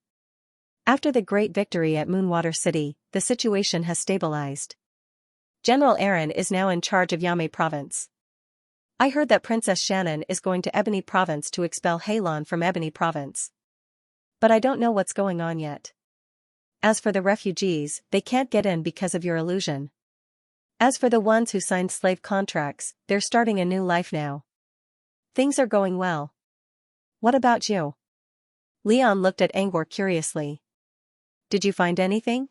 After the great victory at Moonwater City, the situation has stabilized. General Aaron is now in charge of Yame Province. I heard that Princess Shannon is going to Ebony Province to expel Halon from Ebony Province. But I don't know what's going on yet. As for the refugees, they can't get in because of your illusion. As for the ones who signed slave contracts, they're starting a new life now. Things are going well. What about you? Leon looked at Angor curiously. Did you find anything?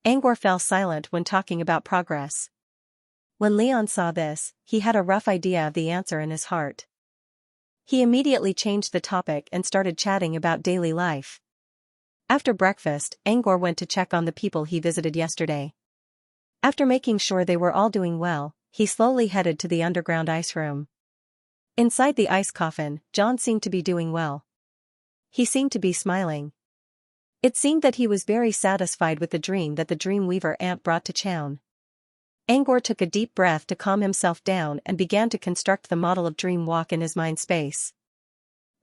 Angor fell silent when talking about progress. When Leon saw this, he had a rough idea of the answer in his heart. He immediately changed the topic and started chatting about daily life. After breakfast, Angor went to check on the people he visited yesterday. After making sure they were all doing well, he slowly headed to the underground ice room. Inside the ice coffin, John seemed to be doing well. He seemed to be smiling. It seemed that he was very satisfied with the dream that the Dreamweaver ant brought to Chown. Angor took a deep breath to calm himself down and began to construct the model of Dream Walk in his mind space.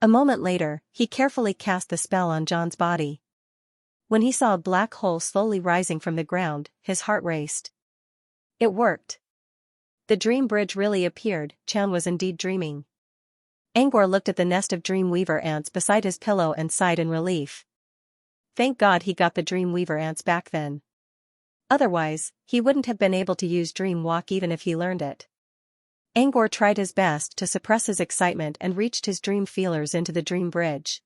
A moment later, he carefully cast the spell on John's body. When he saw a black hole slowly rising from the ground, his heart raced. It worked. The dream bridge really appeared. Chown was indeed dreaming. Angor looked at the nest of Dreamweaver ants beside his pillow and sighed in relief. Thank God he got the Dreamweaver ants back then. Otherwise, he wouldn't have been able to use Dream Walk even if he learned it. Angor tried his best to suppress his excitement and reached his dream feelers into the dream bridge.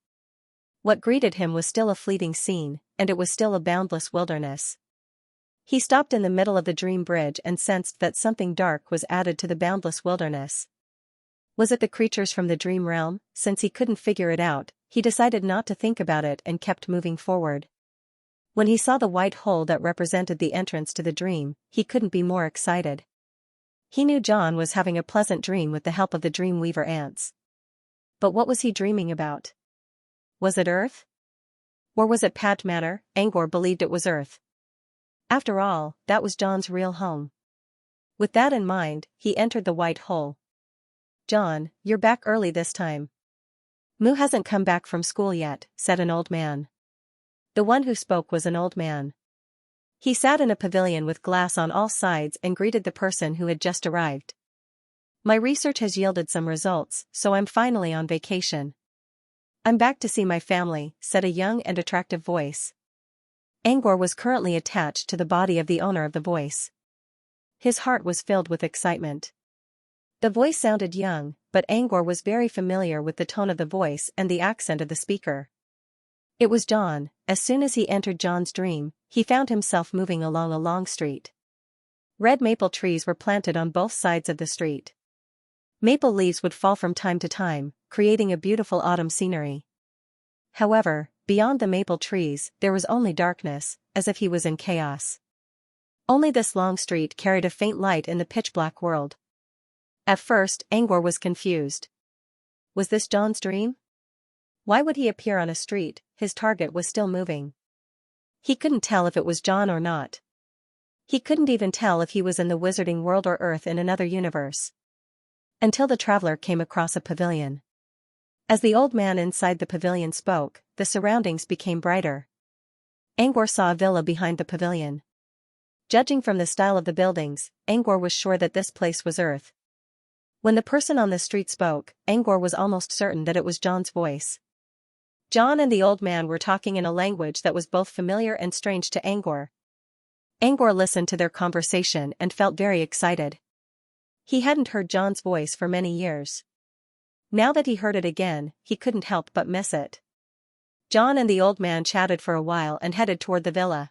What greeted him was still a fleeting scene, and it was still a boundless wilderness. He stopped in the middle of the dream bridge and sensed that something dark was added to the boundless wilderness. Was it the creatures from the dream realm? Since he couldn't figure it out, he decided not to think about it and kept moving forward. When he saw the white hole that represented the entrance to the dream, he couldn't be more excited. He knew John was having a pleasant dream with the help of the Dreamweaver ants. But what was he dreaming about? Was it Earth? Or was it Pat matter? Angor believed it was Earth. After all, that was John's real home. With that in mind, he entered the white hole. John, you're back early this time. Moo hasn't come back from school yet, said an old man. The one who spoke was an old man. He sat in a pavilion with glass on all sides and greeted the person who had just arrived. My research has yielded some results, so I'm finally on vacation. I'm back to see my family, said a young and attractive voice. Angor was currently attached to the body of the owner of the voice. His heart was filled with excitement. The voice sounded young, but Angor was very familiar with the tone of the voice and the accent of the speaker. It was John. As soon as he entered John's dream, he found himself moving along a long street. Red maple trees were planted on both sides of the street. Maple leaves would fall from time to time, creating a beautiful autumn scenery. However, beyond the maple trees, there was only darkness, as if he was in chaos. Only this long street carried a faint light in the pitch-black world. At first, Angor was confused. Was this John's dream? Why would he appear on a street? His target was still moving. He couldn't tell if it was John or not. He couldn't even tell if he was in the wizarding world or Earth in another universe. Until the traveler came across a pavilion. As the old man inside the pavilion spoke, the surroundings became brighter. Angor saw a villa behind the pavilion. Judging from the style of the buildings, Angor was sure that this place was Earth. When the person on the street spoke, Angor was almost certain that it was John's voice. John and the old man were talking in a language that was both familiar and strange to Angor. Angor listened to their conversation and felt very excited. He hadn't heard John's voice for many years. Now that he heard it again, he couldn't help but miss it. John and the old man chatted for a while and headed toward the villa.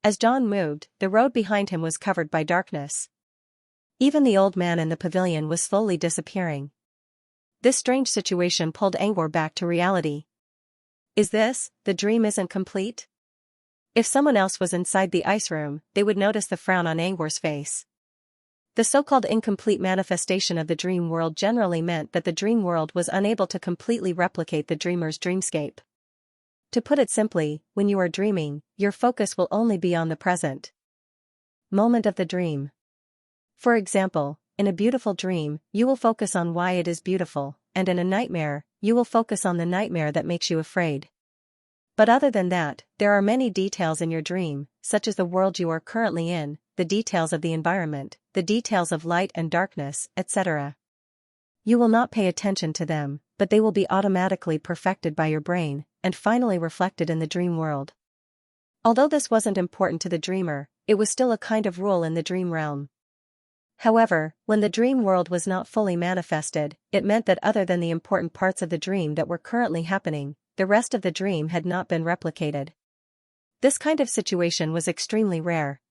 As John moved, the road behind him was covered by darkness. Even the old man in the pavilion was slowly disappearing. This strange situation pulled Angor back to reality. The dream isn't complete? If someone else was inside the ice room, they would notice the frown on Angor's face. The so-called incomplete manifestation of the dream world generally meant that the dream world was unable to completely replicate the dreamer's dreamscape. To put it simply, when you are dreaming, your focus will only be on the present moment of the dream. For example, in a beautiful dream, you will focus on why it is beautiful, and in a nightmare, you will focus on the nightmare that makes you afraid. But other than that, there are many details in your dream, such as the world you are currently in, the details of the environment, the details of light and darkness, etc. You will not pay attention to them, but they will be automatically perfected by your brain, and finally reflected in the dream world. Although this wasn't important to the dreamer, it was still a kind of rule in the dream realm. However, when the dream world was not fully manifested, it meant that other than the important parts of the dream that were currently happening, the rest of the dream had not been replicated. This kind of situation was extremely rare.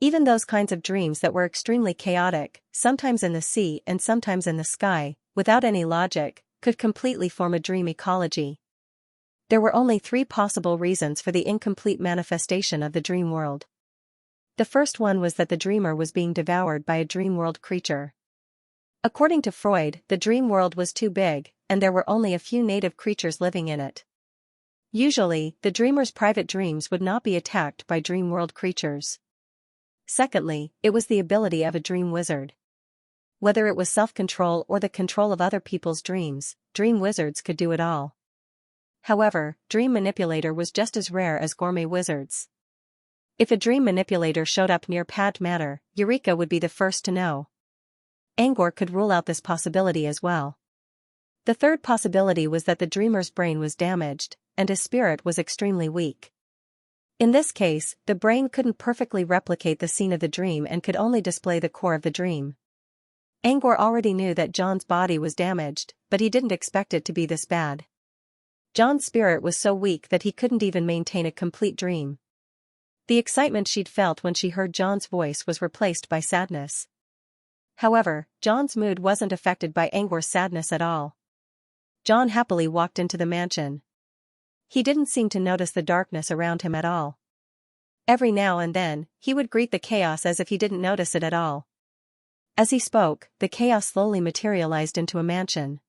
Even those kinds of dreams that were extremely chaotic, sometimes in the sea and sometimes in the sky, without any logic, could completely form a dream ecology. There were only 3 possible reasons for the incomplete manifestation of the dream world. The first one was that the dreamer was being devoured by a dream world creature. According to Freud, the dream world was too big, and there were only a few native creatures living in it. Usually, the dreamer's private dreams would not be attacked by dream world creatures. Secondly, it was the ability of a dream wizard. Whether it was self-control or the control of other people's dreams, dream wizards could do it all. However, dream manipulator was just as rare as gourmet wizards. If a dream manipulator showed up near Pad Matter, Eureka would be the first to know. Angor could rule out this possibility as well. The third possibility was that the dreamer's brain was damaged, and his spirit was extremely weak. In this case, the brain couldn't perfectly replicate the scene of the dream and could only display the core of the dream. Angor already knew that John's body was damaged, but he didn't expect it to be this bad. John's spirit was so weak that he couldn't even maintain a complete dream. The excitement she'd felt when she heard John's voice was replaced by sadness. However, John's mood wasn't affected by Angor's sadness at all. John happily walked into the mansion. He didn't seem to notice the darkness around him at all. Every now and then, he would greet the chaos as if he didn't notice it at all. As he spoke, the chaos slowly materialized into a mansion.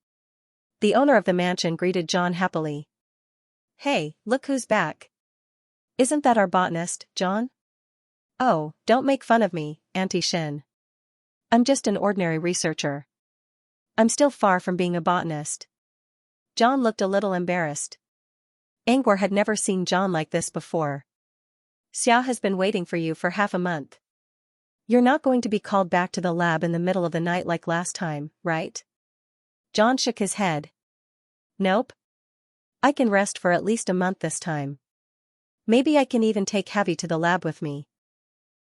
The owner of the mansion greeted John happily. "Hey, look who's back. Isn't that our botanist, John?" "Oh, don't make fun of me, Auntie Shin. I'm just an ordinary researcher. I'm still far from being a botanist." John looked a little embarrassed. Angor had never seen John like this before. "Xia has been waiting for you for half a month. You're not going to be called back to the lab in the middle of the night like last time, right?" John shook his head. "Nope. I can rest for at least a month this time. Maybe I can even take Javi to the lab with me."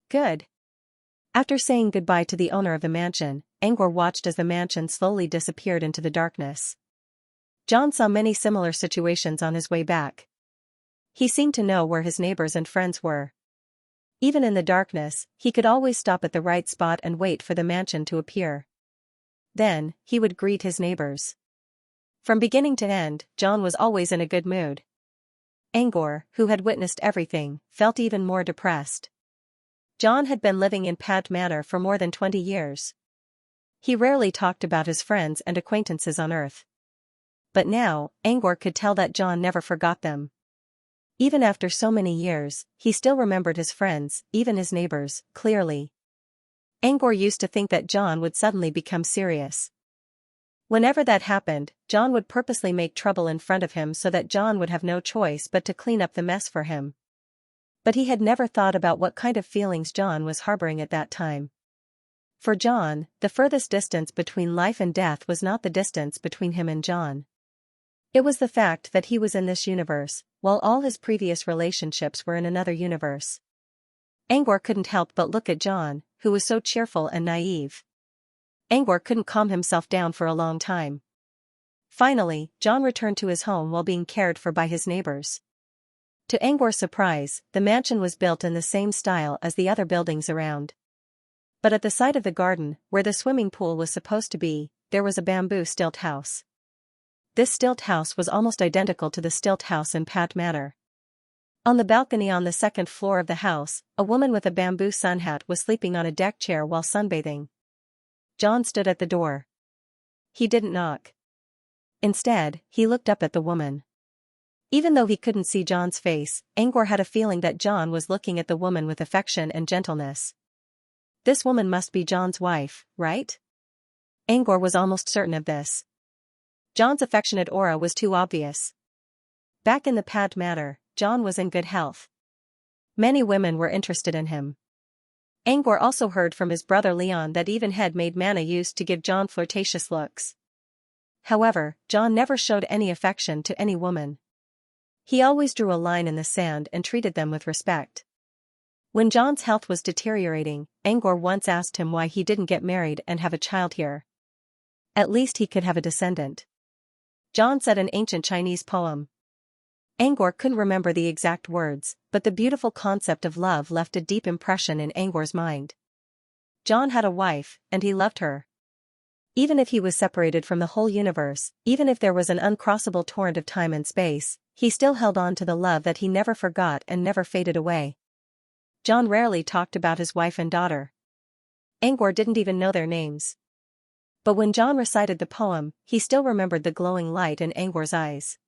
"Good." After saying goodbye to the owner of the mansion, Angor watched as the mansion slowly disappeared into the darkness. John saw many similar situations on his way back. He seemed to know where his neighbors and friends were. Even in the darkness, he could always stop at the right spot and wait for the mansion to appear. Then, he would greet his neighbors. From beginning to end, John was always in a good mood. Angor, who had witnessed everything, felt even more depressed. John had been living in Pad Manor for more than 20 years. He rarely talked about his friends and acquaintances on Earth. But now, Angor could tell that John never forgot them. Even after so many years, he still remembered his friends, even his neighbors, clearly. Angor used to think that John would suddenly become serious. Whenever that happened, John would purposely make trouble in front of him so that John would have no choice but to clean up the mess for him. But he had never thought about what kind of feelings John was harboring at that time. For John, the furthest distance between life and death was not the distance between him and John. It was the fact that he was in this universe, while all his previous relationships were in another universe. Angor couldn't help but look at John, who was so cheerful and naive. Angor couldn't calm himself down for a long time. Finally, John returned to his home while being cared for by his neighbors. To Angor's surprise, the mansion was built in the same style as the other buildings around. But at the side of the garden, where the swimming pool was supposed to be, there was a bamboo stilt house. This stilt house was almost identical to the stilt house in Pat Manor. On the balcony on the second floor of the house, a woman with a bamboo sun hat was sleeping on a deck chair while sunbathing. John stood at the door. He didn't knock. Instead, he looked up at the woman. Even though he couldn't see John's face, Angor had a feeling that John was looking at the woman with affection and gentleness. This woman must be John's wife, right? Angor was almost certain of this. John's affectionate aura was too obvious. Back in the Pad Manor, John was in good health. Many women were interested in him. Angor also heard from his brother Leon that even head maid Manna used to give John flirtatious looks. However, John never showed any affection to any woman. He always drew a line in the sand and treated them with respect. When John's health was deteriorating, Angor once asked him why he didn't get married and have a child here. At least he could have a descendant. John said an ancient Chinese poem. Angor couldn't remember the exact words, but the beautiful concept of love left a deep impression in Angor's mind. John had a wife, and he loved her. Even if he was separated from the whole universe, even if there was an uncrossable torrent of time and space, he still held on to the love that he never forgot and never faded away. John rarely talked about his wife and daughter. Angor didn't even know their names. But when John recited the poem, he still remembered the glowing light in Angor's eyes.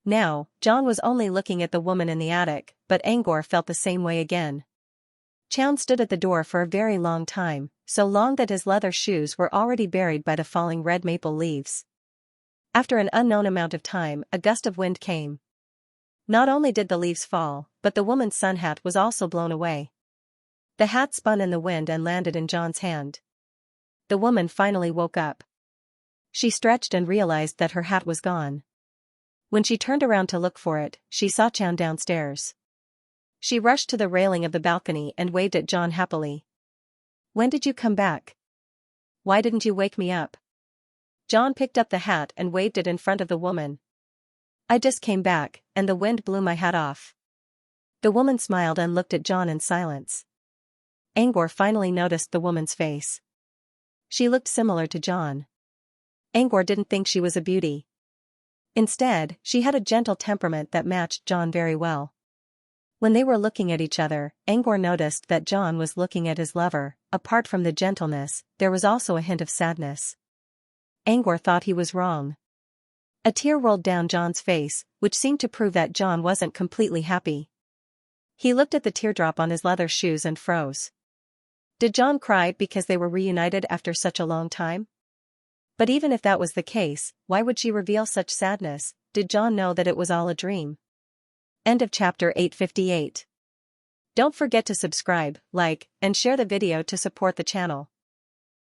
Now, John was only looking at the woman in the attic, but Angor felt the same way again. John stood at the door for a very long time, so long that his leather shoes were already buried by the falling red maple leaves. After an unknown amount of time, a gust of wind came. Not only did the leaves fall, but the woman's sun hat was also blown away. The hat spun in the wind and landed in John's hand. The woman finally woke up. She stretched and realized that her hat was gone. When she turned around to look for it, she saw John downstairs. She rushed to the railing of the balcony and waved at John happily. "When did you come back? Why didn't you wake me up?" John picked up the hat and waved it in front of the woman. "I just came back, and the wind blew my hat off." The woman smiled and looked at John in silence. Angor finally noticed the woman's face. She looked similar to John. Angor didn't think she was a beauty. Instead, she had a gentle temperament that matched John very well. When they were looking at each other, Angor noticed that John was looking at his lover. Apart from the gentleness, there was also a hint of sadness. Angor thought he was wrong. A tear rolled down John's face, which seemed to prove that John wasn't completely happy. He looked at the teardrop on his leather shoes and froze. Did John cry because they were reunited after such a long time? But even if that was the case, why would she reveal such sadness? Did John know that it was all a dream? End of chapter 858. Don't forget to subscribe, like, and share the video to support the channel.